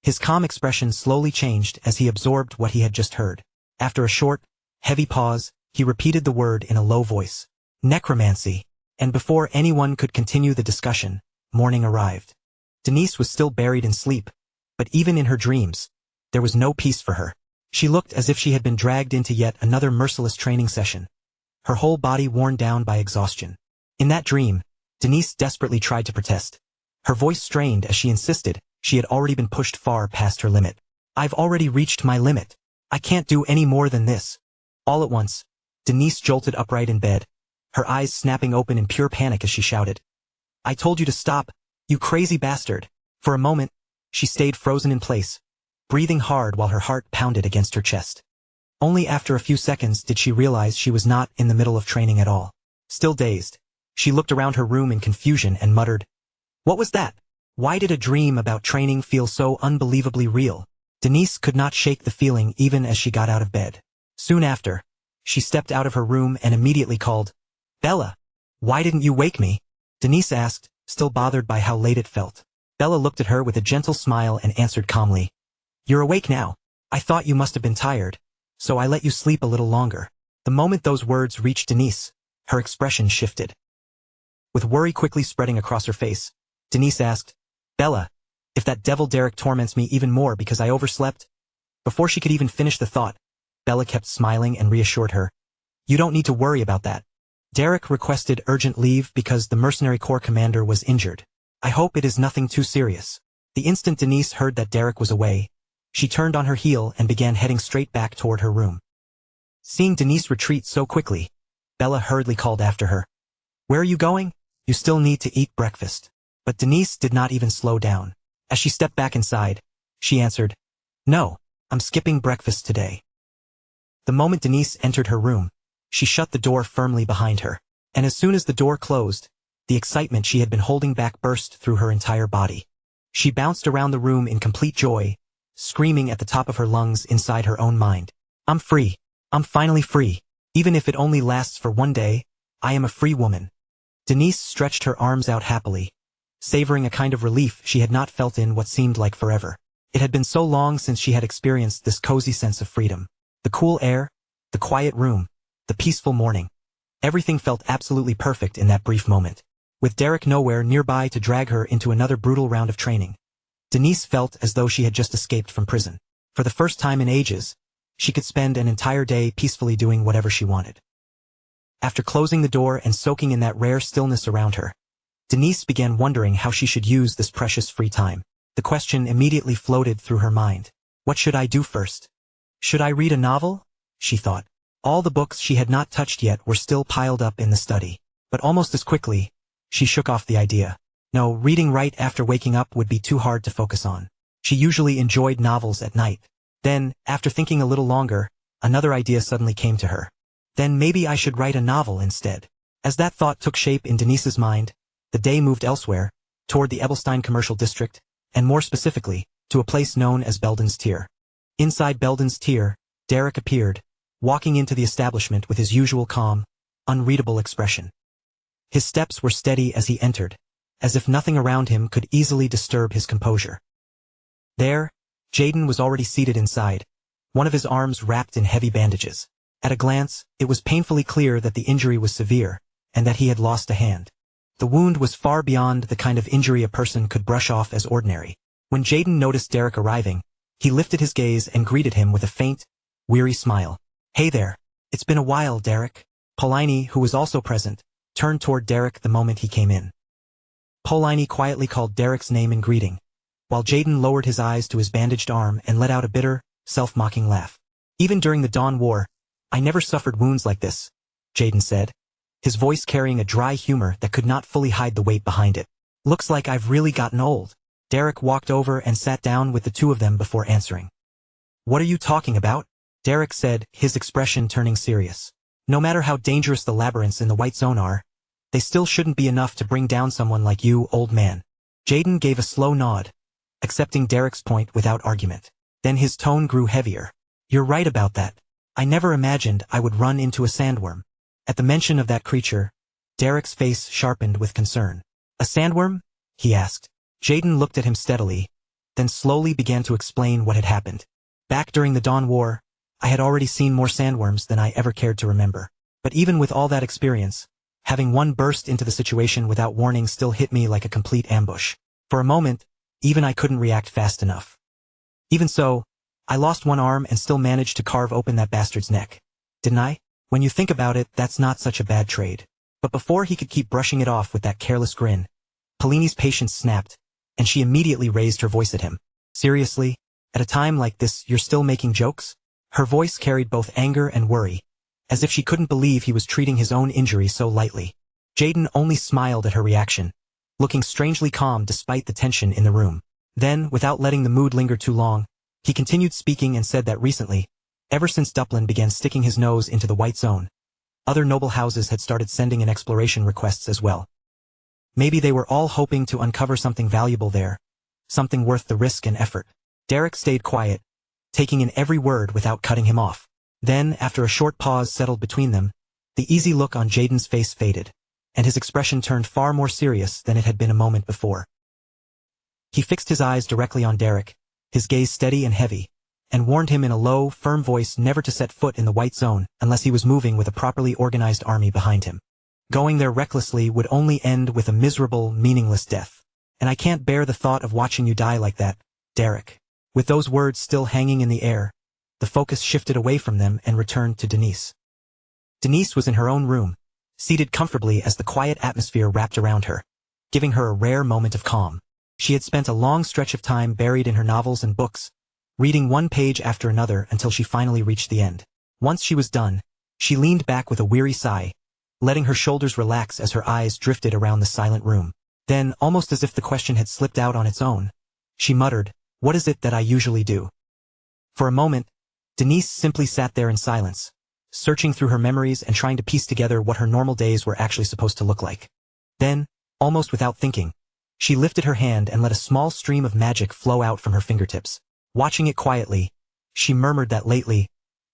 His calm expression slowly changed as he absorbed what he had just heard. After a short, heavy pause, he repeated the word in a low voice. "Necromancy." And before anyone could continue the discussion, morning arrived. Denise was still buried in sleep, but even in her dreams, there was no peace for her. She looked as if she had been dragged into yet another merciless training session, her whole body worn down by exhaustion. In that dream, Denise desperately tried to protest. Her voice strained as she insisted she had already been pushed far past her limit. "I've already reached my limit. I can't do any more than this." All at once, Denise jolted upright in bed, her eyes snapping open in pure panic as she shouted, "I told you to stop, you crazy bastard." For a moment, she stayed frozen in place, breathing hard while her heart pounded against her chest. Only after a few seconds did she realize she was not in the middle of training at all. Still dazed, she looked around her room in confusion and muttered, "What was that? Why did a dream about training feel so unbelievably real?" Denise could not shake the feeling even as she got out of bed. Soon after, she stepped out of her room and immediately called, "Bella, why didn't you wake me?" Denise asked, still bothered by how late it felt. Bella looked at her with a gentle smile and answered calmly. You're awake now. I thought you must have been tired, so I let you sleep a little longer. The moment those words reached Denise, her expression shifted. With worry quickly spreading across her face, Denise asked, Bella, if that devil Derek torments me even more because I overslept? Before she could even finish the thought, Bella kept smiling and reassured her. You don't need to worry about that. Derek requested urgent leave because the mercenary corps commander was injured. I hope it is nothing too serious. The instant Denise heard that Derek was away, she turned on her heel and began heading straight back toward her room. Seeing Denise retreat so quickly, Bella hurriedly called after her. Where are you going? You still need to eat breakfast. But Denise did not even slow down. As she stepped back inside, she answered, No, I'm skipping breakfast today. The moment Denise entered her room, she shut the door firmly behind her. And as soon as the door closed, the excitement she had been holding back burst through her entire body. She bounced around the room in complete joy, screaming at the top of her lungs inside her own mind. I'm free. I'm finally free. Even if it only lasts for one day, I am a free woman. Denise stretched her arms out happily, savoring a kind of relief she had not felt in what seemed like forever. It had been so long since she had experienced this cozy sense of freedom. The cool air, the quiet room, the peaceful morning. Everything felt absolutely perfect in that brief moment. With Derek nowhere nearby to drag her into another brutal round of training, Denise felt as though she had just escaped from prison. For the first time in ages, she could spend an entire day peacefully doing whatever she wanted. After closing the door and soaking in that rare stillness around her, Denise began wondering how she should use this precious free time. The question immediately floated through her mind. What should I do first? Should I read a novel? She thought. All the books she had not touched yet were still piled up in the study. But almost as quickly, she shook off the idea. No, reading right after waking up would be too hard to focus on. She usually enjoyed novels at night. Then, after thinking a little longer, another idea suddenly came to her. Then maybe I should write a novel instead. As that thought took shape in Denise's mind, the day moved elsewhere, toward the Ebelstein commercial district, and more specifically, to a place known as Belden's Tier. Inside Belden's Tier, Derek appeared, walking into the establishment with his usual calm, unreadable expression. His steps were steady as he entered, as if nothing around him could easily disturb his composure. There, Jaden was already seated inside, one of his arms wrapped in heavy bandages. At a glance, it was painfully clear that the injury was severe, and that he had lost a hand. The wound was far beyond the kind of injury a person could brush off as ordinary. When Jaden noticed Derek arriving, he lifted his gaze and greeted him with a faint, weary smile. Hey there. It's been a while, Derek. Polini, who was also present, turned toward Derek the moment he came in. Polini quietly called Derek's name in greeting, while Jaden lowered his eyes to his bandaged arm and let out a bitter, self-mocking laugh. Even during the Dawn War, I never suffered wounds like this, Jaden said, his voice carrying a dry humor that could not fully hide the weight behind it. Looks like I've really gotten old. Derek walked over and sat down with the two of them before answering. What are you talking about? Derek said, his expression turning serious. No matter how dangerous the labyrinths in the White Zone are, they still shouldn't be enough to bring down someone like you, old man. Jaden gave a slow nod, accepting Derek's point without argument. Then his tone grew heavier. You're right about that. I never imagined I would run into a sandworm. At the mention of that creature, Derek's face sharpened with concern. A sandworm? He asked. Jaden looked at him steadily, then slowly began to explain what had happened. Back during the Dawn War, I had already seen more sandworms than I ever cared to remember. But even with all that experience, having one burst into the situation without warning still hit me like a complete ambush. For a moment, even I couldn't react fast enough. Even so, I lost one arm and still managed to carve open that bastard's neck. Didn't I? When you think about it, that's not such a bad trade. But before he could keep brushing it off with that careless grin, Polini's patience snapped, and she immediately raised her voice at him. Seriously? At a time like this, you're still making jokes? Her voice carried both anger and worry, as if she couldn't believe he was treating his own injury so lightly. Jaden only smiled at her reaction, looking strangely calm despite the tension in the room. Then, without letting the mood linger too long, he continued speaking and said that recently, ever since Duplin began sticking his nose into the White Zone, other noble houses had started sending in exploration requests as well. Maybe they were all hoping to uncover something valuable there, something worth the risk and effort. Derek stayed quiet, taking in every word without cutting him off. Then, after a short pause settled between them, the easy look on Jaden's face faded, and his expression turned far more serious than it had been a moment before. He fixed his eyes directly on Derek, his gaze steady and heavy, and warned him in a low, firm voice never to set foot in the white zone unless he was moving with a properly organized army behind him. Going there recklessly would only end with a miserable, meaningless death. And I can't bear the thought of watching you die like that, Derek. With those words still hanging in the air, the focus shifted away from them and returned to Denise. Denise was in her own room, seated comfortably as the quiet atmosphere wrapped around her, giving her a rare moment of calm. She had spent a long stretch of time buried in her novels and books, reading one page after another until she finally reached the end. Once she was done, she leaned back with a weary sigh, letting her shoulders relax as her eyes drifted around the silent room. Then, almost as if the question had slipped out on its own, she muttered, "What is it that I usually do?" For a moment, Denise simply sat there in silence, searching through her memories and trying to piece together what her normal days were actually supposed to look like. Then, almost without thinking, she lifted her hand and let a small stream of magic flow out from her fingertips. Watching it quietly, she murmured that lately,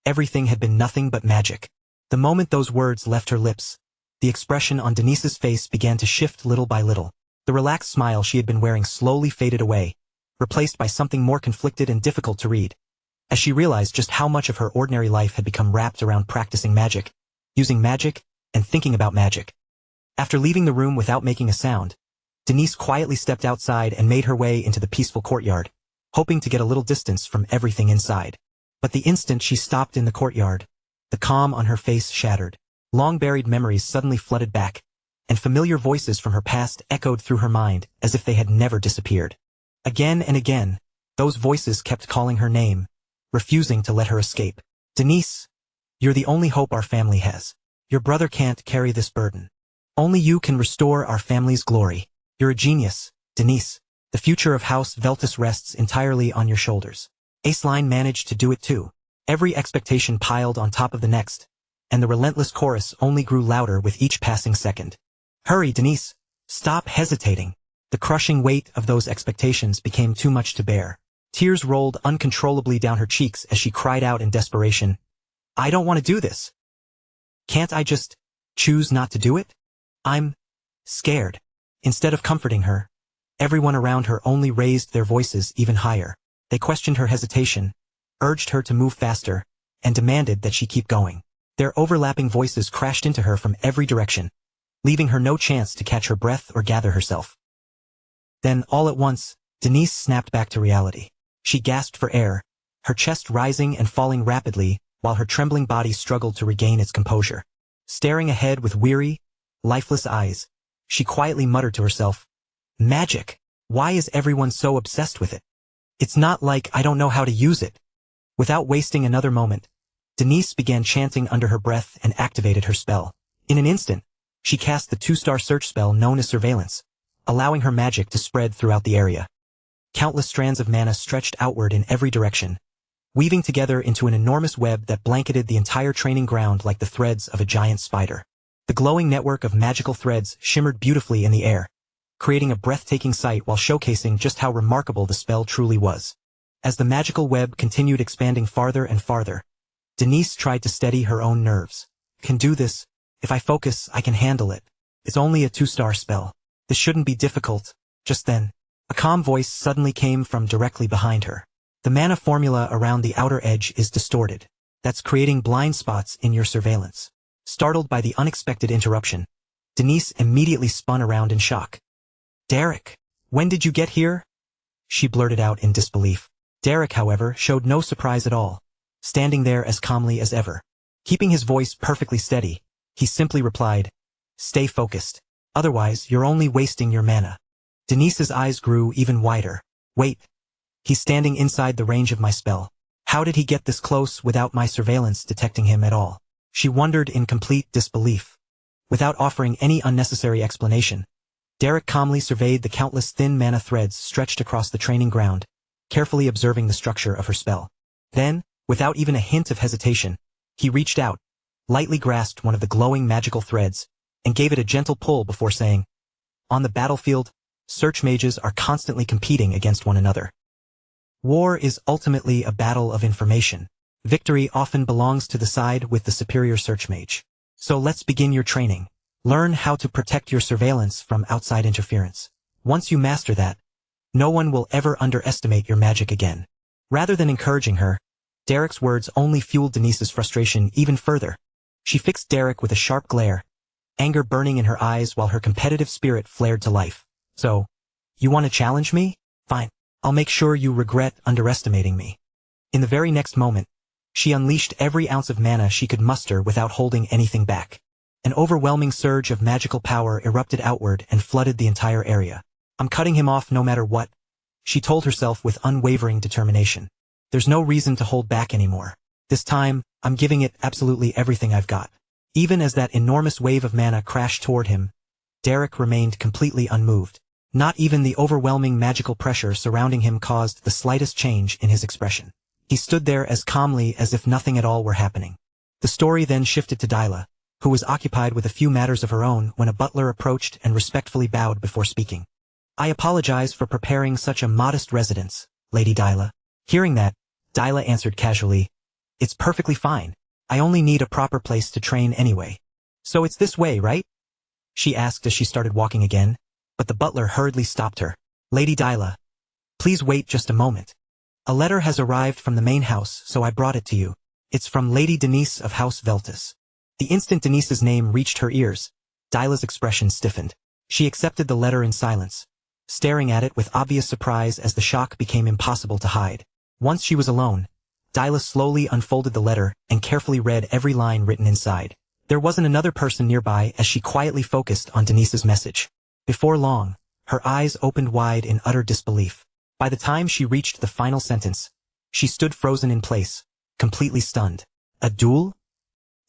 everything had been nothing but magic. The moment those words left her lips, the expression on Denise's face began to shift little by little. The relaxed smile she had been wearing slowly faded away, replaced by something more conflicted and difficult to read, as she realized just how much of her ordinary life had become wrapped around practicing magic, using magic, and thinking about magic. After leaving the room without making a sound, Denise quietly stepped outside and made her way into the peaceful courtyard, hoping to get a little distance from everything inside. But the instant she stopped in the courtyard, the calm on her face shattered. Long-buried memories suddenly flooded back, and familiar voices from her past echoed through her mind as if they had never disappeared. Again and again, those voices kept calling her name, refusing to let her escape. "Denise, you're the only hope our family has. Your brother can't carry this burden. Only you can restore our family's glory. You're a genius, Denise. The future of House Veltus rests entirely on your shoulders." Aceline managed to do it too. Every expectation piled on top of the next, and the relentless chorus only grew louder with each passing second. "Hurry, Denise. Stop hesitating." The crushing weight of those expectations became too much to bear. Tears rolled uncontrollably down her cheeks as she cried out in desperation, "I don't want to do this. Can't I just choose not to do it? I'm scared." Instead of comforting her, everyone around her only raised their voices even higher. They questioned her hesitation, urged her to move faster, and demanded that she keep going. Their overlapping voices crashed into her from every direction, leaving her no chance to catch her breath or gather herself. Then, all at once, Denise snapped back to reality. She gasped for air, her chest rising and falling rapidly while her trembling body struggled to regain its composure. Staring ahead with weary, lifeless eyes, she quietly muttered to herself, "Magic! Why is everyone so obsessed with it? It's not like I don't know how to use it." Without wasting another moment, Denise began chanting under her breath and activated her spell. In an instant, she cast the 2-star search spell known as Surveillance, allowing her magic to spread throughout the area. Countless strands of mana stretched outward in every direction, weaving together into an enormous web that blanketed the entire training ground like the threads of a giant spider. The glowing network of magical threads shimmered beautifully in the air, creating a breathtaking sight while showcasing just how remarkable the spell truly was. As the magical web continued expanding farther and farther, Denise tried to steady her own nerves. "Can do this. If I focus, I can handle it. It's only a 2-star spell. This shouldn't be difficult." Just then, a calm voice suddenly came from directly behind her. "The mana formula around the outer edge is distorted. That's creating blind spots in your surveillance." Startled by the unexpected interruption, Denise immediately spun around in shock. "Derek, when did you get here?" she blurted out in disbelief. Derek, however, showed no surprise at all, standing there as calmly as ever. Keeping his voice perfectly steady, he simply replied, "Stay focused. Otherwise, you're only wasting your mana." Denise's eyes grew even wider. "Wait. He's standing inside the range of my spell. How did he get this close without my surveillance detecting him at all?" She wondered in complete disbelief. Without offering any unnecessary explanation, Derek calmly surveyed the countless thin mana threads stretched across the training ground, carefully observing the structure of her spell. Then, without even a hint of hesitation, he reached out, lightly grasped one of the glowing magical threads, and gave it a gentle pull before saying, "On the battlefield, search mages are constantly competing against one another. War is ultimately a battle of information. Victory often belongs to the side with the superior search mage. So let's begin your training. Learn how to protect your surveillance from outside interference. Once you master that, No one will ever underestimate your magic again. Rather than encouraging her, Derek's words only fueled Denise's frustration even further. She fixed Derek with a sharp glare, anger burning in her eyes while her competitive spirit flared to life. So, you want to challenge me? Fine. I'll make sure you regret underestimating me. In the very next moment, she unleashed every ounce of mana she could muster without holding anything back. An overwhelming surge of magical power erupted outward and flooded the entire area. I'm cutting him off no matter what, she told herself with unwavering determination. There's no reason to hold back anymore. This time, I'm giving it absolutely everything I've got. Even as that enormous wave of mana crashed toward him, Derek remained completely unmoved. Not even the overwhelming magical pressure surrounding him caused the slightest change in his expression. He stood there as calmly as if nothing at all were happening. The story then shifted to Dyla, who was occupied with a few matters of her own when a butler approached and respectfully bowed before speaking. I apologize for preparing such a modest residence, Lady Dyla. Hearing that, Dyla answered casually, It's perfectly fine. I only need a proper place to train anyway. So it's this way, right? She asked as she started walking again, but the butler hurriedly stopped her. Lady Dyla, please wait just a moment. A letter has arrived from the main house, so I brought it to you. It's from Lady Denise of House Veltus. The instant Denise's name reached her ears, Dyla's expression stiffened. She accepted the letter in silence, staring at it with obvious surprise as the shock became impossible to hide. Once she was alone, Dyla slowly unfolded the letter and carefully read every line written inside. There wasn't another person nearby as she quietly focused on Denise's message. Before long, her eyes opened wide in utter disbelief. By the time she reached the final sentence, she stood frozen in place, completely stunned. A duel?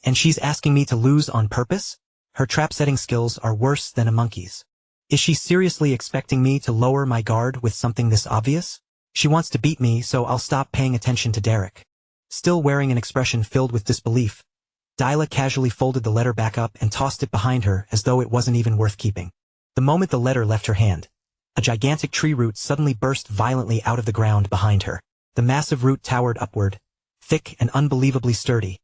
And she's asking me to lose on purpose? Her trap-setting skills are worse than a monkey's. Is she seriously expecting me to lower my guard with something this obvious? She wants to beat me, so I'll stop paying attention to Derek. Still wearing an expression filled with disbelief, Dyla casually folded the letter back up and tossed it behind her as though it wasn't even worth keeping. The moment the letter left her hand, a gigantic tree root suddenly burst violently out of the ground behind her. The massive root towered upward, thick and unbelievably sturdy,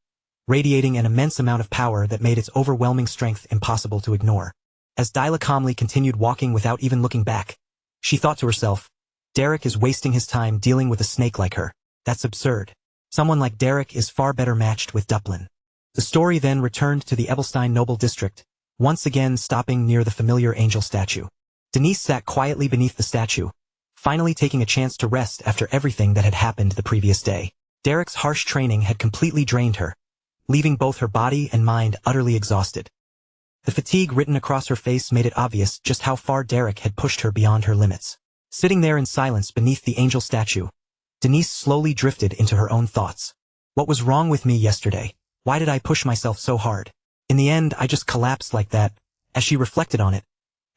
radiating an immense amount of power that made its overwhelming strength impossible to ignore. As Dyla calmly continued walking without even looking back, she thought to herself, Derek is wasting his time dealing with a snake like her. That's absurd. Someone like Derek is far better matched with Duplin. The story then returned to the Ebelstein Noble District, once again stopping near the familiar angel statue. Denise sat quietly beneath the statue, finally taking a chance to rest after everything that had happened the previous day. Derek's harsh training had completely drained her, leaving both her body and mind utterly exhausted. The fatigue written across her face made it obvious just how far Derek had pushed her beyond her limits. Sitting there in silence beneath the angel statue, Denise slowly drifted into her own thoughts. What was wrong with me yesterday? Why did I push myself so hard? In the end, I just collapsed like that. As she reflected on it,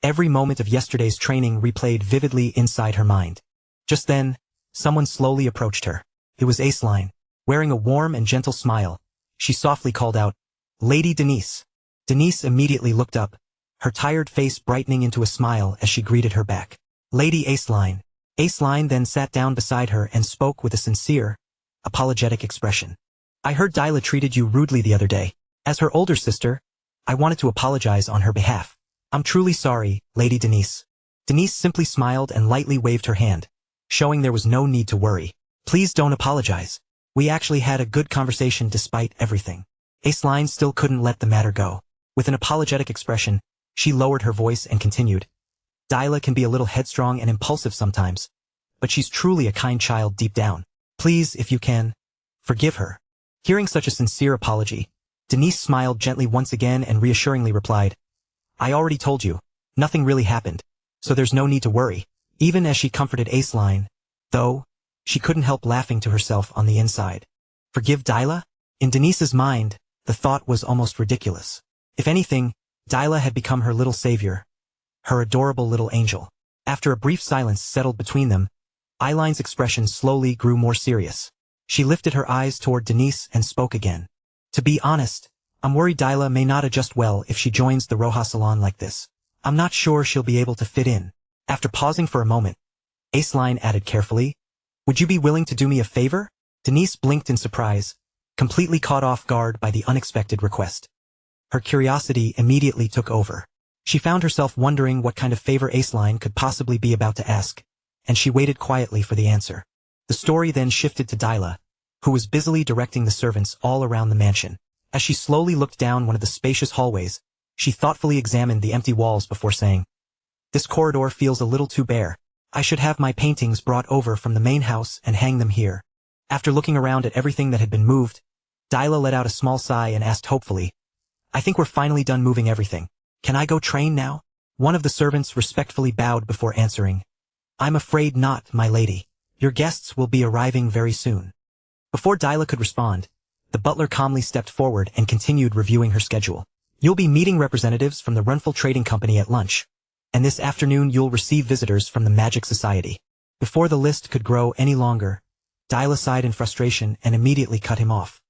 every moment of yesterday's training replayed vividly inside her mind. Just then, someone slowly approached her. It was Aceline. Wearing a warm and gentle smile, she softly called out, Lady Denise. Denise immediately looked up, her tired face brightening into a smile as she greeted her back. Lady Aceline. Aceline then sat down beside her and spoke with a sincere, apologetic expression. I heard Dyla treated you rudely the other day. As her older sister, I wanted to apologize on her behalf. I'm truly sorry, Lady Denise. Denise simply smiled and lightly waved her hand, showing there was no need to worry. Please don't apologize. We actually had a good conversation despite everything. Aceline still couldn't let the matter go. With an apologetic expression, she lowered her voice and continued. Dyla can be a little headstrong and impulsive sometimes, but she's truly a kind child deep down. Please, if you can, forgive her. Hearing such a sincere apology, Denise smiled gently once again and reassuringly replied, I already told you, nothing really happened, so there's no need to worry. Even as she comforted Aceline, though, she couldn't help laughing to herself on the inside. Forgive Dyla? In Denise's mind, the thought was almost ridiculous. If anything, Dyla had become her little savior, her adorable little angel. After a brief silence settled between them, Eileen's expression slowly grew more serious. She lifted her eyes toward Denise and spoke again. To be honest, I'm worried Dyla may not adjust well if she joins the Roja Salon like this. I'm not sure she'll be able to fit in. After pausing for a moment, Aceline added carefully, Would you be willing to do me a favor? Denise blinked in surprise, completely caught off guard by the unexpected request. Her curiosity immediately took over. She found herself wondering what kind of favor Aceline could possibly be about to ask, and she waited quietly for the answer. The story then shifted to Dyla, who was busily directing the servants all around the mansion. As she slowly looked down one of the spacious hallways, she thoughtfully examined the empty walls before saying, "This corridor feels a little too bare. I should have my paintings brought over from the main house and hang them here." After looking around at everything that had been moved, Dyla let out a small sigh and asked hopefully, "I think we're finally done moving everything. Can I go train now?" One of the servants respectfully bowed before answering, "I'm afraid not, my lady. Your guests will be arriving very soon." Before Dyla could respond, the butler calmly stepped forward and continued reviewing her schedule. "You'll be meeting representatives from the Runful Trading Company at lunch, and this afternoon you'll receive visitors from the Magic Society." Before the list could grow any longer, Dyla sighed in frustration and immediately cut him off.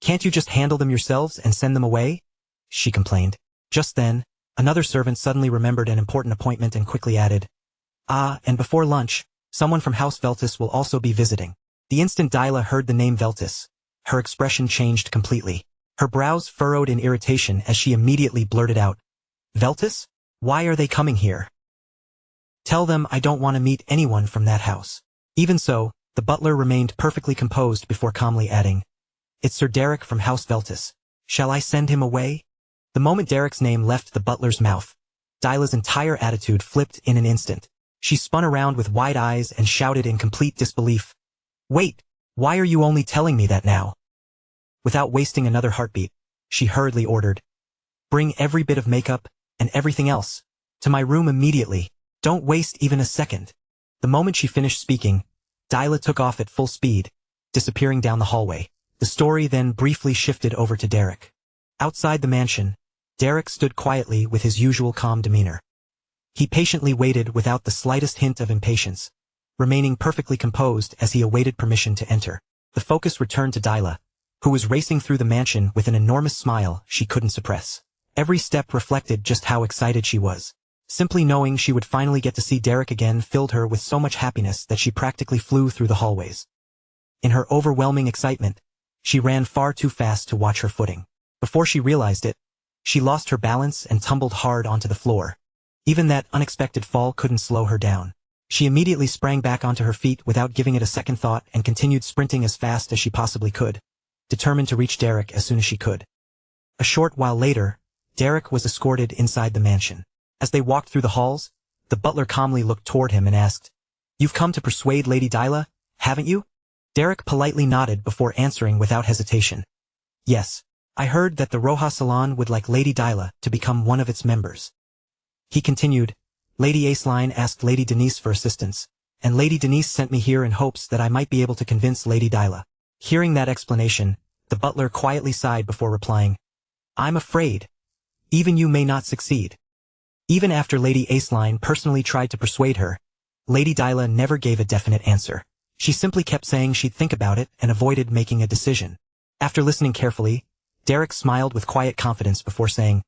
"Can't you just handle them yourselves and send them away?" she complained. Just then, another servant suddenly remembered an important appointment and quickly added, And before lunch, someone from House Veltis will also be visiting." The instant Dyla heard the name Veltis, her expression changed completely. Her brows furrowed in irritation as she immediately blurted out, "Veltis? Why are they coming here? Tell them I don't want to meet anyone from that house." Even so, the butler remained perfectly composed before calmly adding, "It's Sir Derek from House Veltis. Shall I send him away?" The moment Derek's name left the butler's mouth, Dyla's entire attitude flipped in an instant. She spun around with wide eyes and shouted in complete disbelief, "Wait, why are you only telling me that now?" Without wasting another heartbeat, she hurriedly ordered, "Bring every bit of makeup, and everything else, to my room immediately. Don't waste even a second." The moment she finished speaking, Dyla took off at full speed, disappearing down the hallway. The story then briefly shifted over to Derek. Outside the mansion, Derek stood quietly with his usual calm demeanor. He patiently waited without the slightest hint of impatience, remaining perfectly composed as he awaited permission to enter. The focus returned to Dyla, who was racing through the mansion with an enormous smile she couldn't suppress. Every step reflected just how excited she was. Simply knowing she would finally get to see Derek again filled her with so much happiness that she practically flew through the hallways. In her overwhelming excitement, she ran far too fast to watch her footing. Before she realized it, she lost her balance and tumbled hard onto the floor. Even that unexpected fall couldn't slow her down. She immediately sprang back onto her feet without giving it a second thought and continued sprinting as fast as she possibly could, determined to reach Derek as soon as she could. A short while later, Derek was escorted inside the mansion. As they walked through the halls, the butler calmly looked toward him and asked, "You've come to persuade Lady Dyla, haven't you?" Derek politely nodded before answering without hesitation, "Yes, I heard that the Roja Salon would like Lady Dyla to become one of its members." He continued, "Lady Aceline asked Lady Denise for assistance, and Lady Denise sent me here in hopes that I might be able to convince Lady Dyla." Hearing that explanation, the butler quietly sighed before replying, "I'm afraid. Even you may not succeed." Even after Lady Aceline personally tried to persuade her, Lady Dyla never gave a definite answer. She simply kept saying she'd think about it and avoided making a decision. After listening carefully, Derek smiled with quiet confidence before saying,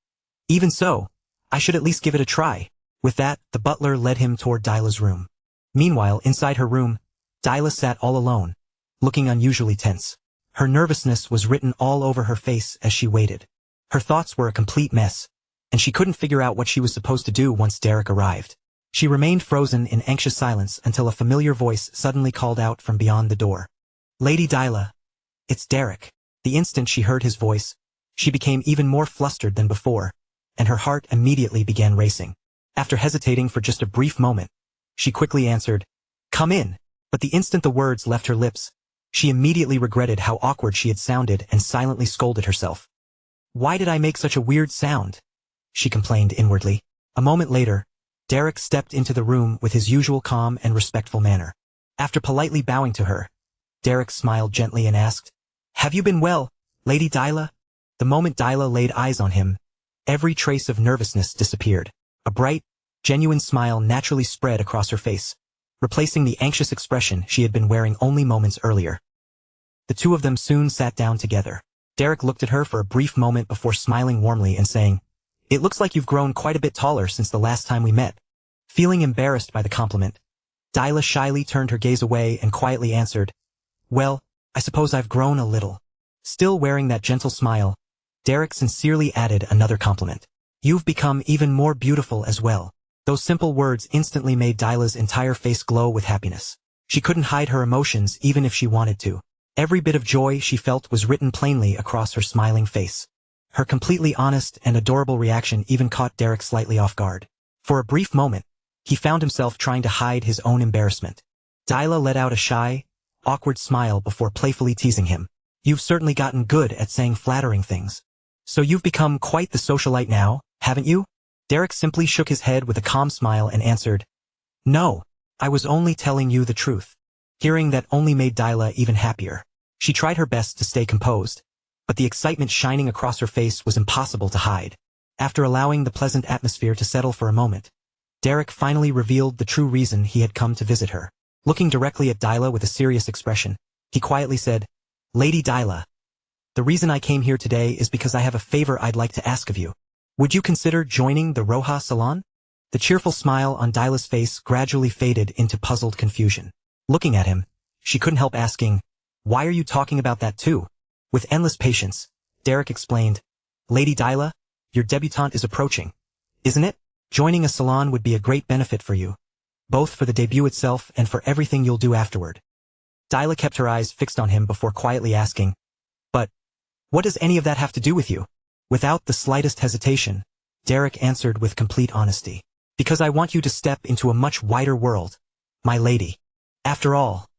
"Even so, I should at least give it a try." With that, the butler led him toward Dyla's room. Meanwhile, inside her room, Dyla sat all alone, looking unusually tense. Her nervousness was written all over her face as she waited. Her thoughts were a complete mess, and she couldn't figure out what she was supposed to do once Derek arrived. She remained frozen in anxious silence until a familiar voice suddenly called out from beyond the door, "Lady Dyla, it's Derek." The instant she heard his voice, she became even more flustered than before, and her heart immediately began racing. After hesitating for just a brief moment, she quickly answered, "Come in." But the instant the words left her lips, she immediately regretted how awkward she had sounded and silently scolded herself. "Why did I make such a weird sound?" she complained inwardly. A moment later, Derek stepped into the room with his usual calm and respectful manner. After politely bowing to her, Derek smiled gently and asked, "Have you been well, Lady Dyla?" The moment Dyla laid eyes on him, every trace of nervousness disappeared. A bright, genuine smile naturally spread across her face, replacing the anxious expression she had been wearing only moments earlier. The two of them soon sat down together. Derek looked at her for a brief moment before smiling warmly and saying, "It looks like you've grown quite a bit taller since the last time we met." Feeling embarrassed by the compliment, Dyla shyly turned her gaze away and quietly answered, "Well, I suppose I've grown a little." Still wearing that gentle smile, Derek sincerely added another compliment. "You've become even more beautiful as well." Those simple words instantly made Dyla's entire face glow with happiness. She couldn't hide her emotions even if she wanted to. Every bit of joy she felt was written plainly across her smiling face. Her completely honest and adorable reaction even caught Derek slightly off guard. For a brief moment, he found himself trying to hide his own embarrassment. Dyla let out a shy, awkward smile before playfully teasing him. "You've certainly gotten good at saying flattering things. So you've become quite the socialite now, haven't you?" Derek simply shook his head with a calm smile and answered, "No, I was only telling you the truth." Hearing that only made Dyla even happier. She tried her best to stay composed, but the excitement shining across her face was impossible to hide. After allowing the pleasant atmosphere to settle for a moment, Derek finally revealed the true reason he had come to visit her. Looking directly at Dyla with a serious expression, he quietly said, "Lady Dyla, the reason I came here today is because I have a favor I'd like to ask of you. Would you consider joining the Roja Salon?" The cheerful smile on Dyla's face gradually faded into puzzled confusion. Looking at him, she couldn't help asking, "Why are you talking about that too?" With endless patience, Derek explained, "Lady Dyla, your debutante is approaching, isn't it? Joining a salon would be a great benefit for you, both for the debut itself and for everything you'll do afterward." Dyla kept her eyes fixed on him before quietly asking, "But what does any of that have to do with you?" Without the slightest hesitation, Derek answered with complete honesty, "Because I want you to step into a much wider world, my lady. After all,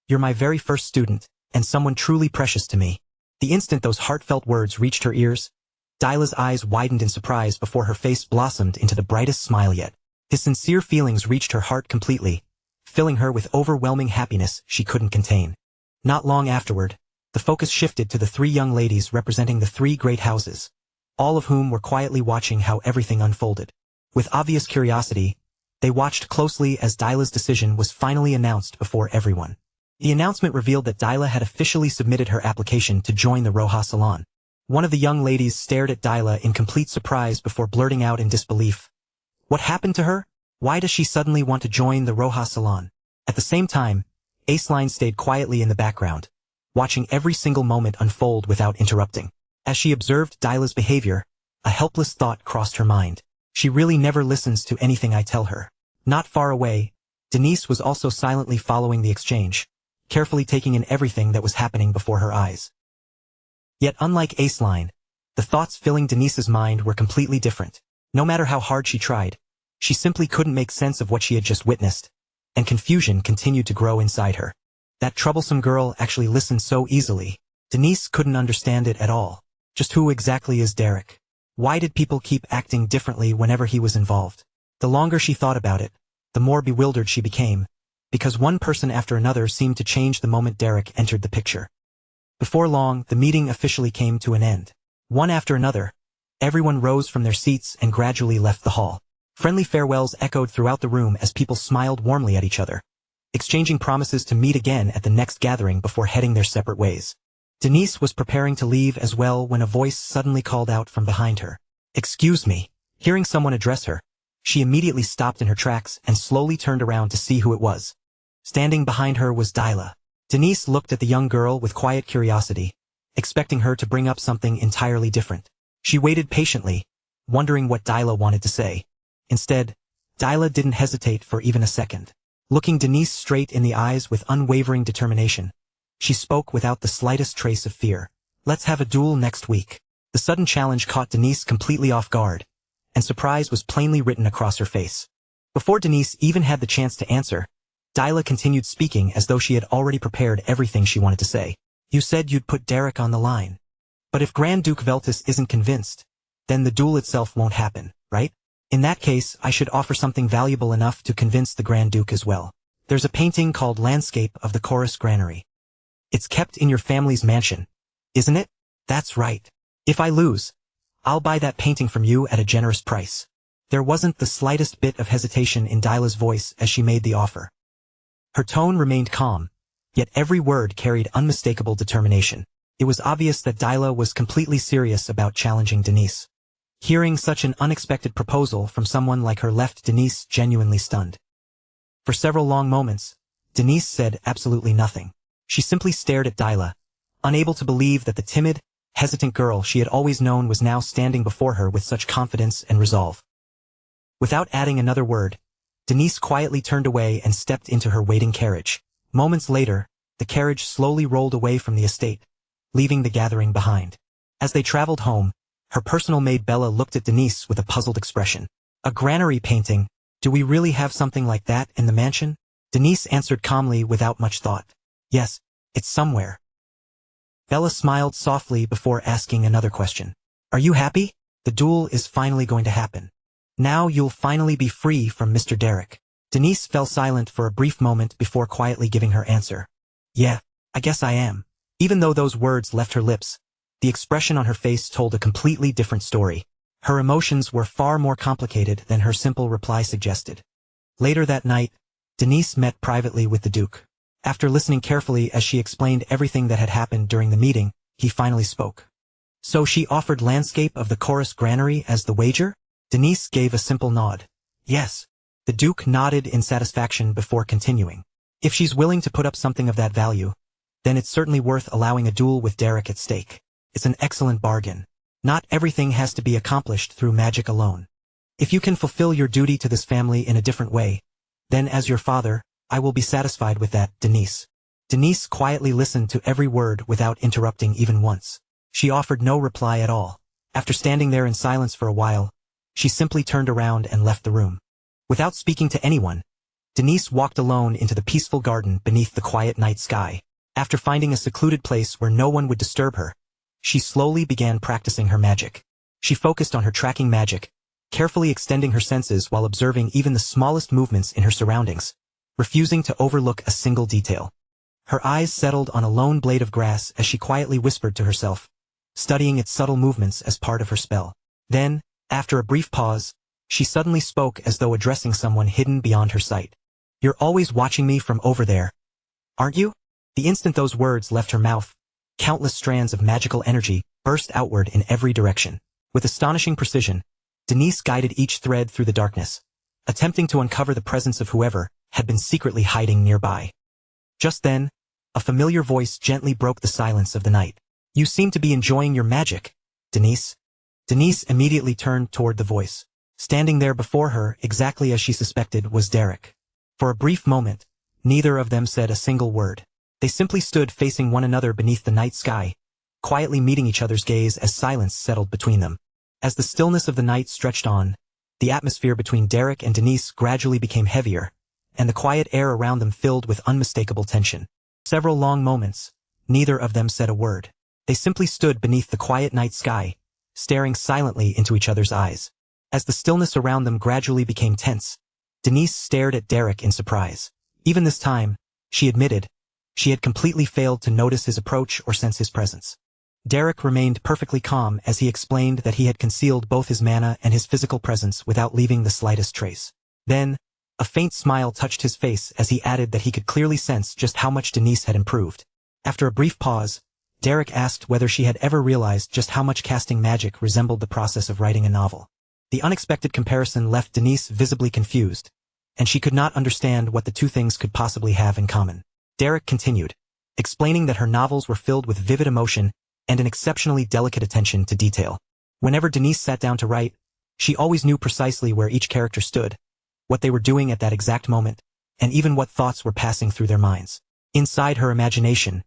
you're my very first student, and someone truly precious to me." The instant those heartfelt words reached her ears, Dyla's eyes widened in surprise before her face blossomed into the brightest smile yet. His sincere feelings reached her heart completely, filling her with overwhelming happiness she couldn't contain. Not long afterward, the focus shifted to the three young ladies representing the three great houses, all of whom were quietly watching how everything unfolded. With obvious curiosity, they watched closely as Dyla's decision was finally announced before everyone. The announcement revealed that Dyla had officially submitted her application to join the Roja Salon. One of the young ladies stared at Dyla in complete surprise before blurting out in disbelief, "What happened to her? Why does she suddenly want to join the Roja Salon?" At the same time, Aceline stayed quietly in the background, watching every single moment unfold without interrupting. As she observed Dyla's behavior, a helpless thought crossed her mind. She really never listens to anything I tell her. Not far away, Denise was also silently following the exchange, carefully taking in everything that was happening before her eyes. Yet unlike Aceline, the thoughts filling Denise's mind were completely different. No matter how hard she tried, she simply couldn't make sense of what she had just witnessed, and confusion continued to grow inside her. That troublesome girl actually listened so easily. Denise couldn't understand it at all. Just who exactly is Derek? Why did people keep acting differently whenever he was involved? The longer she thought about it, the more bewildered she became, because one person after another seemed to change the moment Derek entered the picture. Before long, the meeting officially came to an end. One after another, everyone rose from their seats and gradually left the hall. Friendly farewells echoed throughout the room as people smiled warmly at each other, exchanging promises to meet again at the next gathering before heading their separate ways. Denise was preparing to leave as well when a voice suddenly called out from behind her, "Excuse me." Hearing someone address her, she immediately stopped in her tracks and slowly turned around to see who it was. Standing behind her was Dyla. Denise looked at the young girl with quiet curiosity, expecting her to bring up something entirely different. She waited patiently, wondering what Dyla wanted to say. Instead, Dyla didn't hesitate for even a second. Looking Denise straight in the eyes with unwavering determination, she spoke without the slightest trace of fear. "Let's have a duel next week." The sudden challenge caught Denise completely off guard, and surprise was plainly written across her face. Before Denise even had the chance to answer, Dyla continued speaking as though she had already prepared everything she wanted to say. "You said you'd put Derek on the line. But if Grand Duke Veltus isn't convinced, then the duel itself won't happen, right? In that case, I should offer something valuable enough to convince the Grand Duke as well. There's a painting called Landscape of the Chorus Granary. It's kept in your family's mansion, isn't it? That's right. If I lose, I'll buy that painting from you at a generous price." There wasn't the slightest bit of hesitation in Dyla's voice as she made the offer. Her tone remained calm, yet every word carried unmistakable determination. It was obvious that Dyla was completely serious about challenging Denise. Hearing such an unexpected proposal from someone like her left Denise genuinely stunned. For several long moments, Denise said absolutely nothing. She simply stared at Dyla, unable to believe that the timid, hesitant girl she had always known was now standing before her with such confidence and resolve. Without adding another word, Denise quietly turned away and stepped into her waiting carriage. Moments later, the carriage slowly rolled away from the estate, leaving the gathering behind. As they traveled home, her personal maid Bella looked at Denise with a puzzled expression. A granary painting? Do we really have something like that in the mansion? Denise answered calmly without much thought. Yes, it's somewhere. Bella smiled softly before asking another question. Are you happy? The duel is finally going to happen. Now you'll finally be free from Mr. Derek. Denise fell silent for a brief moment before quietly giving her answer. Yeah, I guess I am. Even though those words left her lips, the expression on her face told a completely different story. Her emotions were far more complicated than her simple reply suggested. Later that night, Denise met privately with the Duke. After listening carefully as she explained everything that had happened during the meeting, he finally spoke. So she offered landscape of the chorus granary as the wager? Denise gave a simple nod. Yes. The Duke nodded in satisfaction before continuing. If she's willing to put up something of that value, then it's certainly worth allowing a duel with Derek at stake. It's an excellent bargain. Not everything has to be accomplished through magic alone. If you can fulfill your duty to this family in a different way, then as your father, I will be satisfied with that, Denise. Denise quietly listened to every word without interrupting even once. She offered no reply at all. After standing there in silence for a while, she simply turned around and left the room. Without speaking to anyone, Denise walked alone into the peaceful garden beneath the quiet night sky. After finding a secluded place where no one would disturb her, she slowly began practicing her magic. She focused on her tracking magic, carefully extending her senses while observing even the smallest movements in her surroundings, refusing to overlook a single detail. Her eyes settled on a lone blade of grass as she quietly whispered to herself, studying its subtle movements as part of her spell. Then, after a brief pause, she suddenly spoke as though addressing someone hidden beyond her sight. You're always watching me from over there, aren't you? The instant those words left her mouth, countless strands of magical energy burst outward in every direction. With astonishing precision, Denise guided each thread through the darkness, attempting to uncover the presence of whoever had been secretly hiding nearby. Just then, a familiar voice gently broke the silence of the night. You seem to be enjoying your magic, Denise. Denise immediately turned toward the voice. Standing there before her, exactly as she suspected, was Derek. For a brief moment, neither of them said a single word. They simply stood facing one another beneath the night sky, quietly meeting each other's gaze as silence settled between them. As the stillness of the night stretched on, the atmosphere between Derek and Denise gradually became heavier, and the quiet air around them filled with unmistakable tension. Several long moments, neither of them said a word. They simply stood beneath the quiet night sky, staring silently into each other's eyes. As the stillness around them gradually became tense, Denise stared at Derek in surprise. Even this time, she admitted, she had completely failed to notice his approach or sense his presence. Derek remained perfectly calm as he explained that he had concealed both his mana and his physical presence without leaving the slightest trace. Then, a faint smile touched his face as he added that he could clearly sense just how much Denise had improved. After a brief pause, Derek asked whether she had ever realized just how much casting magic resembled the process of writing a novel. The unexpected comparison left Denise visibly confused, and she could not understand what the two things could possibly have in common. Derek continued, explaining that her novels were filled with vivid emotion and an exceptionally delicate attention to detail. Whenever Denise sat down to write, she always knew precisely where each character stood, what they were doing at that exact moment, and even what thoughts were passing through their minds. Inside her imagination,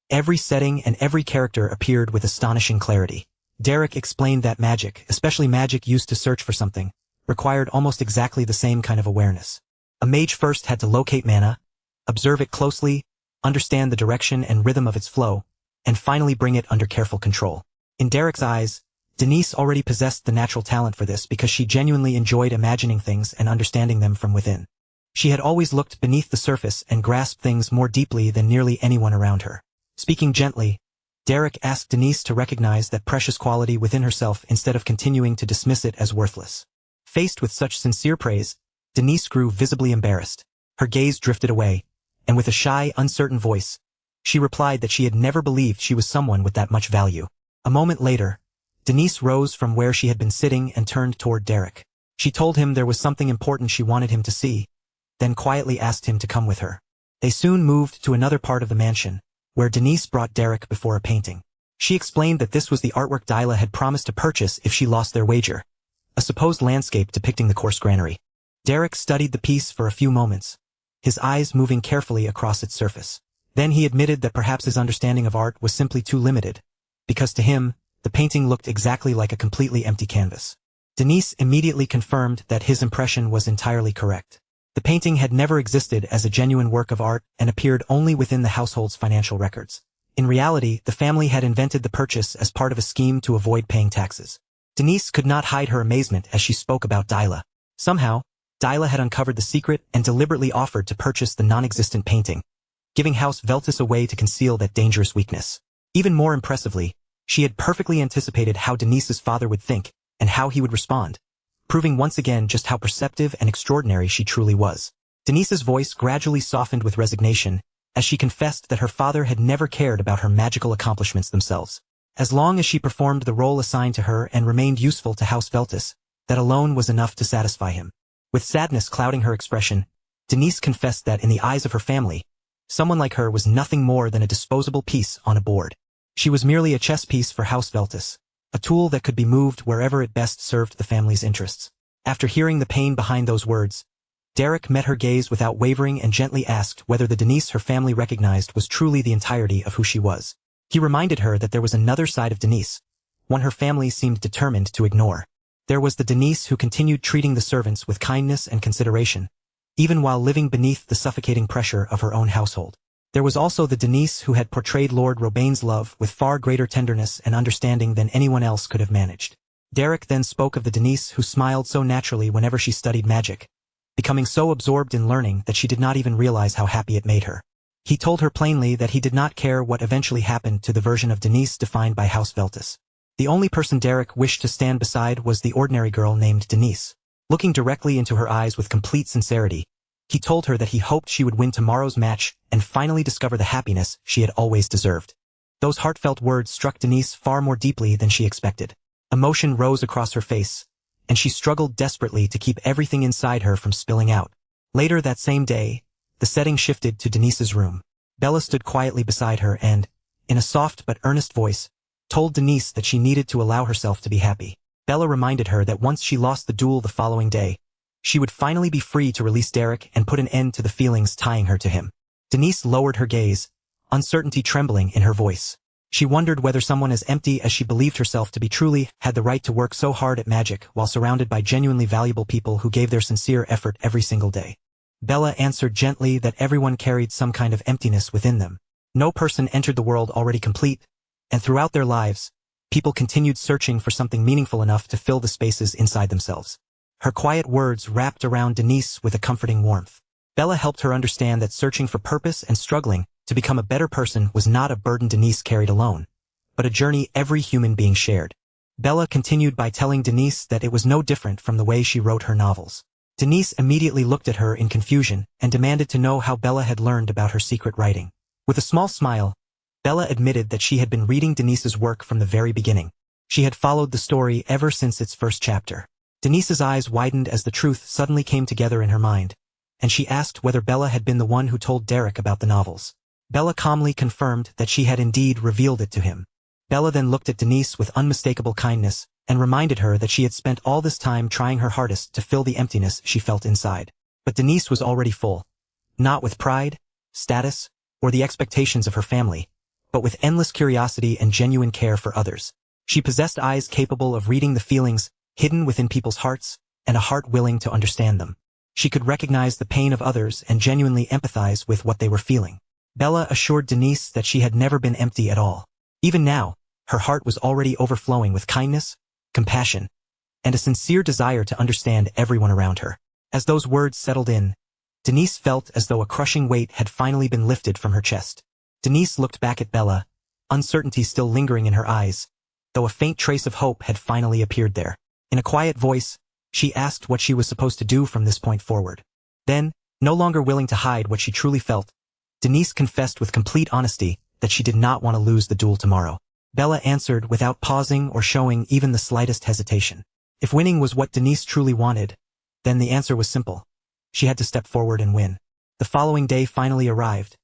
every setting and every character appeared with astonishing clarity. Derek explained that magic, especially magic used to search for something, required almost exactly the same kind of awareness. A mage first had to locate mana, observe it closely, understand the direction and rhythm of its flow, and finally bring it under careful control. In Derek's eyes, Denise already possessed the natural talent for this because she genuinely enjoyed imagining things and understanding them from within. She had always looked beneath the surface and grasped things more deeply than nearly anyone around her. Speaking gently, Derek asked Denise to recognize that precious quality within herself instead of continuing to dismiss it as worthless. Faced with such sincere praise, Denise grew visibly embarrassed. Her gaze drifted away, and with a shy, uncertain voice, she replied that she had never believed she was someone with that much value. A moment later, Denise rose from where she had been sitting and turned toward Derek. She told him there was something important she wanted him to see, then quietly asked him to come with her. They soon moved to another part of the mansion, where Denise brought Derek before a painting. She explained that this was the artwork Dyla had promised to purchase if she lost their wager, a supposed landscape depicting the coarse granary. Derek studied the piece for a few moments, his eyes moving carefully across its surface. Then he admitted that perhaps his understanding of art was simply too limited, because to him, the painting looked exactly like a completely empty canvas. Denise immediately confirmed that his impression was entirely correct. The painting had never existed as a genuine work of art and appeared only within the household's financial records. In reality, the family had invented the purchase as part of a scheme to avoid paying taxes. Denise could not hide her amazement as she spoke about Dyla. Somehow, Dyla had uncovered the secret and deliberately offered to purchase the non-existent painting, giving House Veltis a way to conceal that dangerous weakness. Even more impressively, she had perfectly anticipated how Denise's father would think and how he would respond, proving once again just how perceptive and extraordinary she truly was. Denise's voice gradually softened with resignation as she confessed that her father had never cared about her magical accomplishments themselves. As long as she performed the role assigned to her and remained useful to House Veltis, that alone was enough to satisfy him. With sadness clouding her expression, Denise confessed that in the eyes of her family, someone like her was nothing more than a disposable piece on a board. She was merely a chess piece for House Veltis, a tool that could be moved wherever it best served the family's interests. After hearing the pain behind those words, Derek met her gaze without wavering and gently asked whether the Denise her family recognized was truly the entirety of who she was. He reminded her that there was another side of Denise, one her family seemed determined to ignore. There was the Denise who continued treating the servants with kindness and consideration, even while living beneath the suffocating pressure of her own household. There was also the Denise who had portrayed Lord Robain's love with far greater tenderness and understanding than anyone else could have managed. Derek then spoke of the Denise who smiled so naturally whenever she studied magic, becoming so absorbed in learning that she did not even realize how happy it made her. He told her plainly that he did not care what eventually happened to the version of Denise defined by House Veltis. The only person Derek wished to stand beside was the ordinary girl named Denise. Looking directly into her eyes with complete sincerity, he told her that he hoped she would win tomorrow's match and finally discover the happiness she had always deserved. Those heartfelt words struck Denise far more deeply than she expected. Emotion rose across her face, and she struggled desperately to keep everything inside her from spilling out. Later that same day, the setting shifted to Denise's room. Bella stood quietly beside her and, in a soft but earnest voice, told Denise that she needed to allow herself to be happy. Bella reminded her that once she lost the duel the following day, she would finally be free to release Derek and put an end to the feelings tying her to him. Denise lowered her gaze, uncertainty trembling in her voice. She wondered whether someone as empty as she believed herself to be truly had the right to work so hard at magic while surrounded by genuinely valuable people who gave their sincere effort every single day. Bella answered gently that everyone carried some kind of emptiness within them. No person entered the world already complete, and throughout their lives, people continued searching for something meaningful enough to fill the spaces inside themselves. Her quiet words wrapped around Denise with a comforting warmth. Bella helped her understand that searching for purpose and struggling to become a better person was not a burden Denise carried alone, but a journey every human being shared. Bella continued by telling Denise that it was no different from the way she wrote her novels. Denise immediately looked at her in confusion and demanded to know how Bella had learned about her secret writing. With a small smile, Bella admitted that she had been reading Denise's work from the very beginning. She had followed the story ever since its first chapter. Denise's eyes widened as the truth suddenly came together in her mind, and she asked whether Bella had been the one who told Derek about the novels. Bella calmly confirmed that she had indeed revealed it to him. Bella then looked at Denise with unmistakable kindness and reminded her that she had spent all this time trying her hardest to fill the emptiness she felt inside. But Denise was already full, not with pride, status, or the expectations of her family, but with endless curiosity and genuine care for others. She possessed eyes capable of reading the feelings hidden within people's hearts and a heart willing to understand them. She could recognize the pain of others and genuinely empathize with what they were feeling. Bella assured Denise that she had never been empty at all. Even now, her heart was already overflowing with kindness, compassion, and a sincere desire to understand everyone around her. As those words settled in, Denise felt as though a crushing weight had finally been lifted from her chest. Denise looked back at Bella, uncertainty still lingering in her eyes, though a faint trace of hope had finally appeared there. In a quiet voice, she asked what she was supposed to do from this point forward. Then, no longer willing to hide what she truly felt, Denise confessed with complete honesty that she did not want to lose the duel tomorrow. Bella answered without pausing or showing even the slightest hesitation. If winning was what Denise truly wanted, then the answer was simple. She had to step forward and win. The following day finally arrived,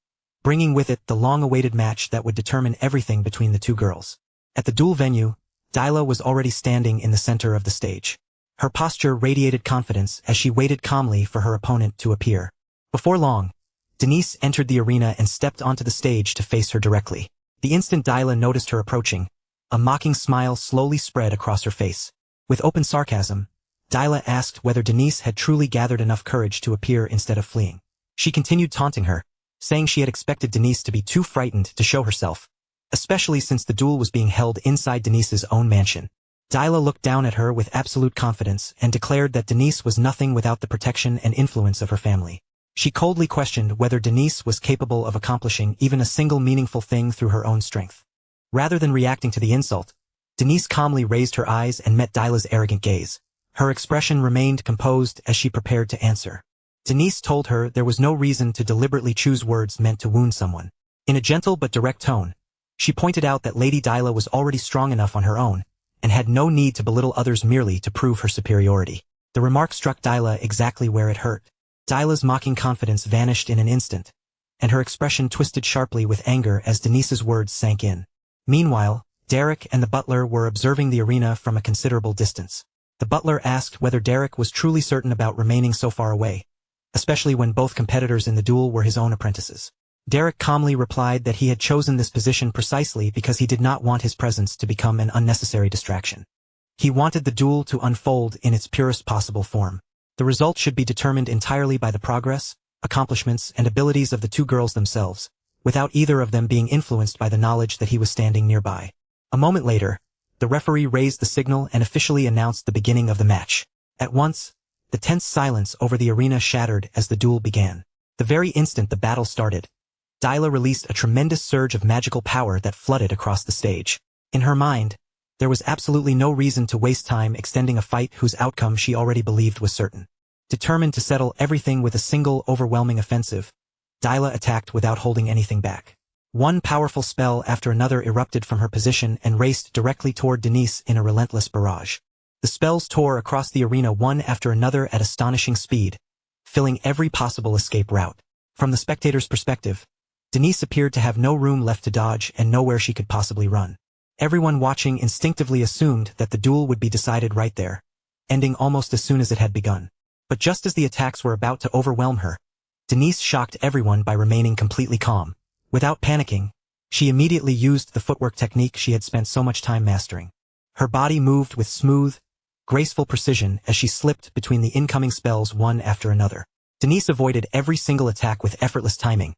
bringing with it the long-awaited match that would determine everything between the two girls. At the duel venue, Dyla was already standing in the center of the stage. Her posture radiated confidence as she waited calmly for her opponent to appear. Before long, Denise entered the arena and stepped onto the stage to face her directly. The instant Dyla noticed her approaching, a mocking smile slowly spread across her face. With open sarcasm, Dyla asked whether Denise had truly gathered enough courage to appear instead of fleeing. She continued taunting her, saying she had expected Denise to be too frightened to show herself, especially since the duel was being held inside Denise's own mansion. Dyla looked down at her with absolute confidence and declared that Denise was nothing without the protection and influence of her family. She coldly questioned whether Denise was capable of accomplishing even a single meaningful thing through her own strength. Rather than reacting to the insult, Denise calmly raised her eyes and met Dyla's arrogant gaze. Her expression remained composed as she prepared to answer. Denise told her there was no reason to deliberately choose words meant to wound someone. In a gentle but direct tone, she pointed out that Lady Dyla was already strong enough on her own, and had no need to belittle others merely to prove her superiority. The remark struck Dyla exactly where it hurt. Dyla's mocking confidence vanished in an instant, and her expression twisted sharply with anger as Denise's words sank in. Meanwhile, Derek and the butler were observing the arena from a considerable distance. The butler asked whether Derek was truly certain about remaining so far away, especially when both competitors in the duel were his own apprentices. Derek calmly replied that he had chosen this position precisely because he did not want his presence to become an unnecessary distraction. He wanted the duel to unfold in its purest possible form. The result should be determined entirely by the progress, accomplishments, and abilities of the two girls themselves, without either of them being influenced by the knowledge that he was standing nearby. A moment later, the referee raised the signal and officially announced the beginning of the match. At once, the tense silence over the arena shattered as the duel began. The very instant the battle started, Dyla released a tremendous surge of magical power that flooded across the stage. In her mind, there was absolutely no reason to waste time extending a fight whose outcome she already believed was certain. Determined to settle everything with a single overwhelming offensive, Dyla attacked without holding anything back. One powerful spell after another erupted from her position and raced directly toward Denise in a relentless barrage. The spells tore across the arena one after another at astonishing speed, filling every possible escape route. From the spectator's perspective, Denise appeared to have no room left to dodge and nowhere she could possibly run. Everyone watching instinctively assumed that the duel would be decided right there, ending almost as soon as it had begun. But just as the attacks were about to overwhelm her, Denise shocked everyone by remaining completely calm. Without panicking, she immediately used the footwork technique she had spent so much time mastering. Her body moved with smooth, graceful precision as she slipped between the incoming spells one after another. Denise avoided every single attack with effortless timing,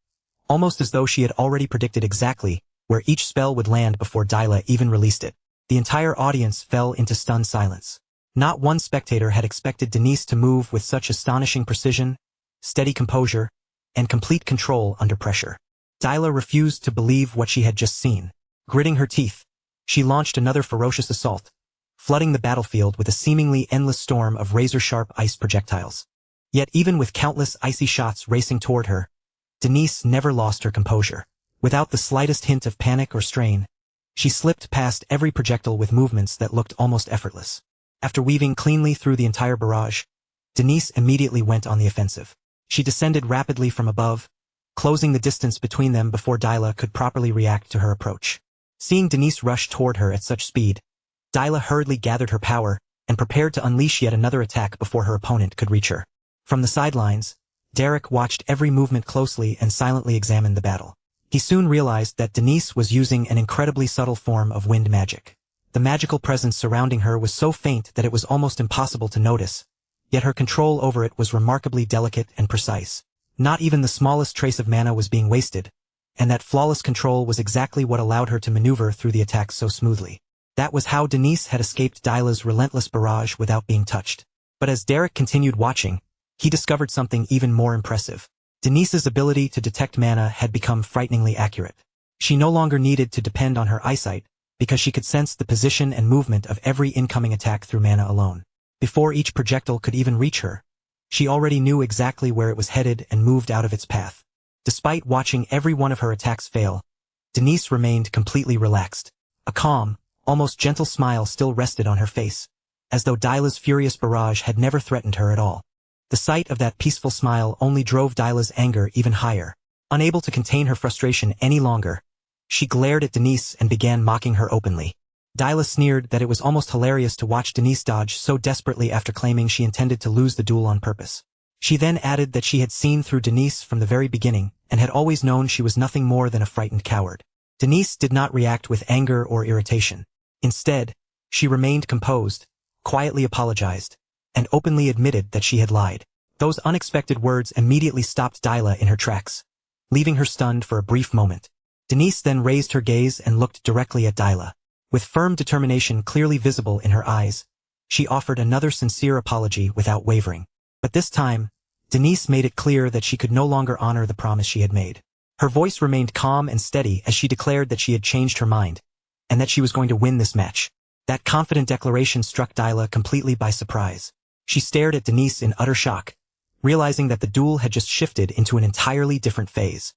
almost as though she had already predicted exactly where each spell would land before Dyla even released it. The entire audience fell into stunned silence. Not one spectator had expected Denise to move with such astonishing precision, steady composure, and complete control under pressure. Dyla refused to believe what she had just seen. Gritting her teeth, she launched another ferocious assault, flooding the battlefield with a seemingly endless storm of razor-sharp ice projectiles. Yet even with countless icy shots racing toward her, Denise never lost her composure. Without the slightest hint of panic or strain, she slipped past every projectile with movements that looked almost effortless. After weaving cleanly through the entire barrage, Denise immediately went on the offensive. She descended rapidly from above, closing the distance between them before Dyla could properly react to her approach. Seeing Denise rush toward her at such speed, Dyla hurriedly gathered her power and prepared to unleash yet another attack before her opponent could reach her. From the sidelines, Derek watched every movement closely and silently examined the battle. He soon realized that Denise was using an incredibly subtle form of wind magic. The magical presence surrounding her was so faint that it was almost impossible to notice, yet her control over it was remarkably delicate and precise. Not even the smallest trace of mana was being wasted, and that flawless control was exactly what allowed her to maneuver through the attacks so smoothly. That was how Denise had escaped Dyla's relentless barrage without being touched. But as Derek continued watching, he discovered something even more impressive. Denise's ability to detect mana had become frighteningly accurate. She no longer needed to depend on her eyesight, because she could sense the position and movement of every incoming attack through mana alone. Before each projectile could even reach her, she already knew exactly where it was headed and moved out of its path. Despite watching every one of her attacks fail, Denise remained completely relaxed. A calm, almost gentle smile still rested on her face, as though Dyla's furious barrage had never threatened her at all. The sight of that peaceful smile only drove Dyla's anger even higher. Unable to contain her frustration any longer, she glared at Denise and began mocking her openly. Dyla sneered that it was almost hilarious to watch Denise dodge so desperately after claiming she intended to lose the duel on purpose. She then added that she had seen through Denise from the very beginning and had always known she was nothing more than a frightened coward. Denise did not react with anger or irritation. Instead, she remained composed, quietly apologized, and openly admitted that she had lied. Those unexpected words immediately stopped Dyla in her tracks, leaving her stunned for a brief moment. Denise then raised her gaze and looked directly at Dyla. With firm determination clearly visible in her eyes, she offered another sincere apology without wavering. But this time, Denise made it clear that she could no longer honor the promise she had made. Her voice remained calm and steady as she declared that she had changed her mind, and that she was going to win this match. That confident declaration struck Dyla completely by surprise. She stared at Denise in utter shock, realizing that the duel had just shifted into an entirely different phase.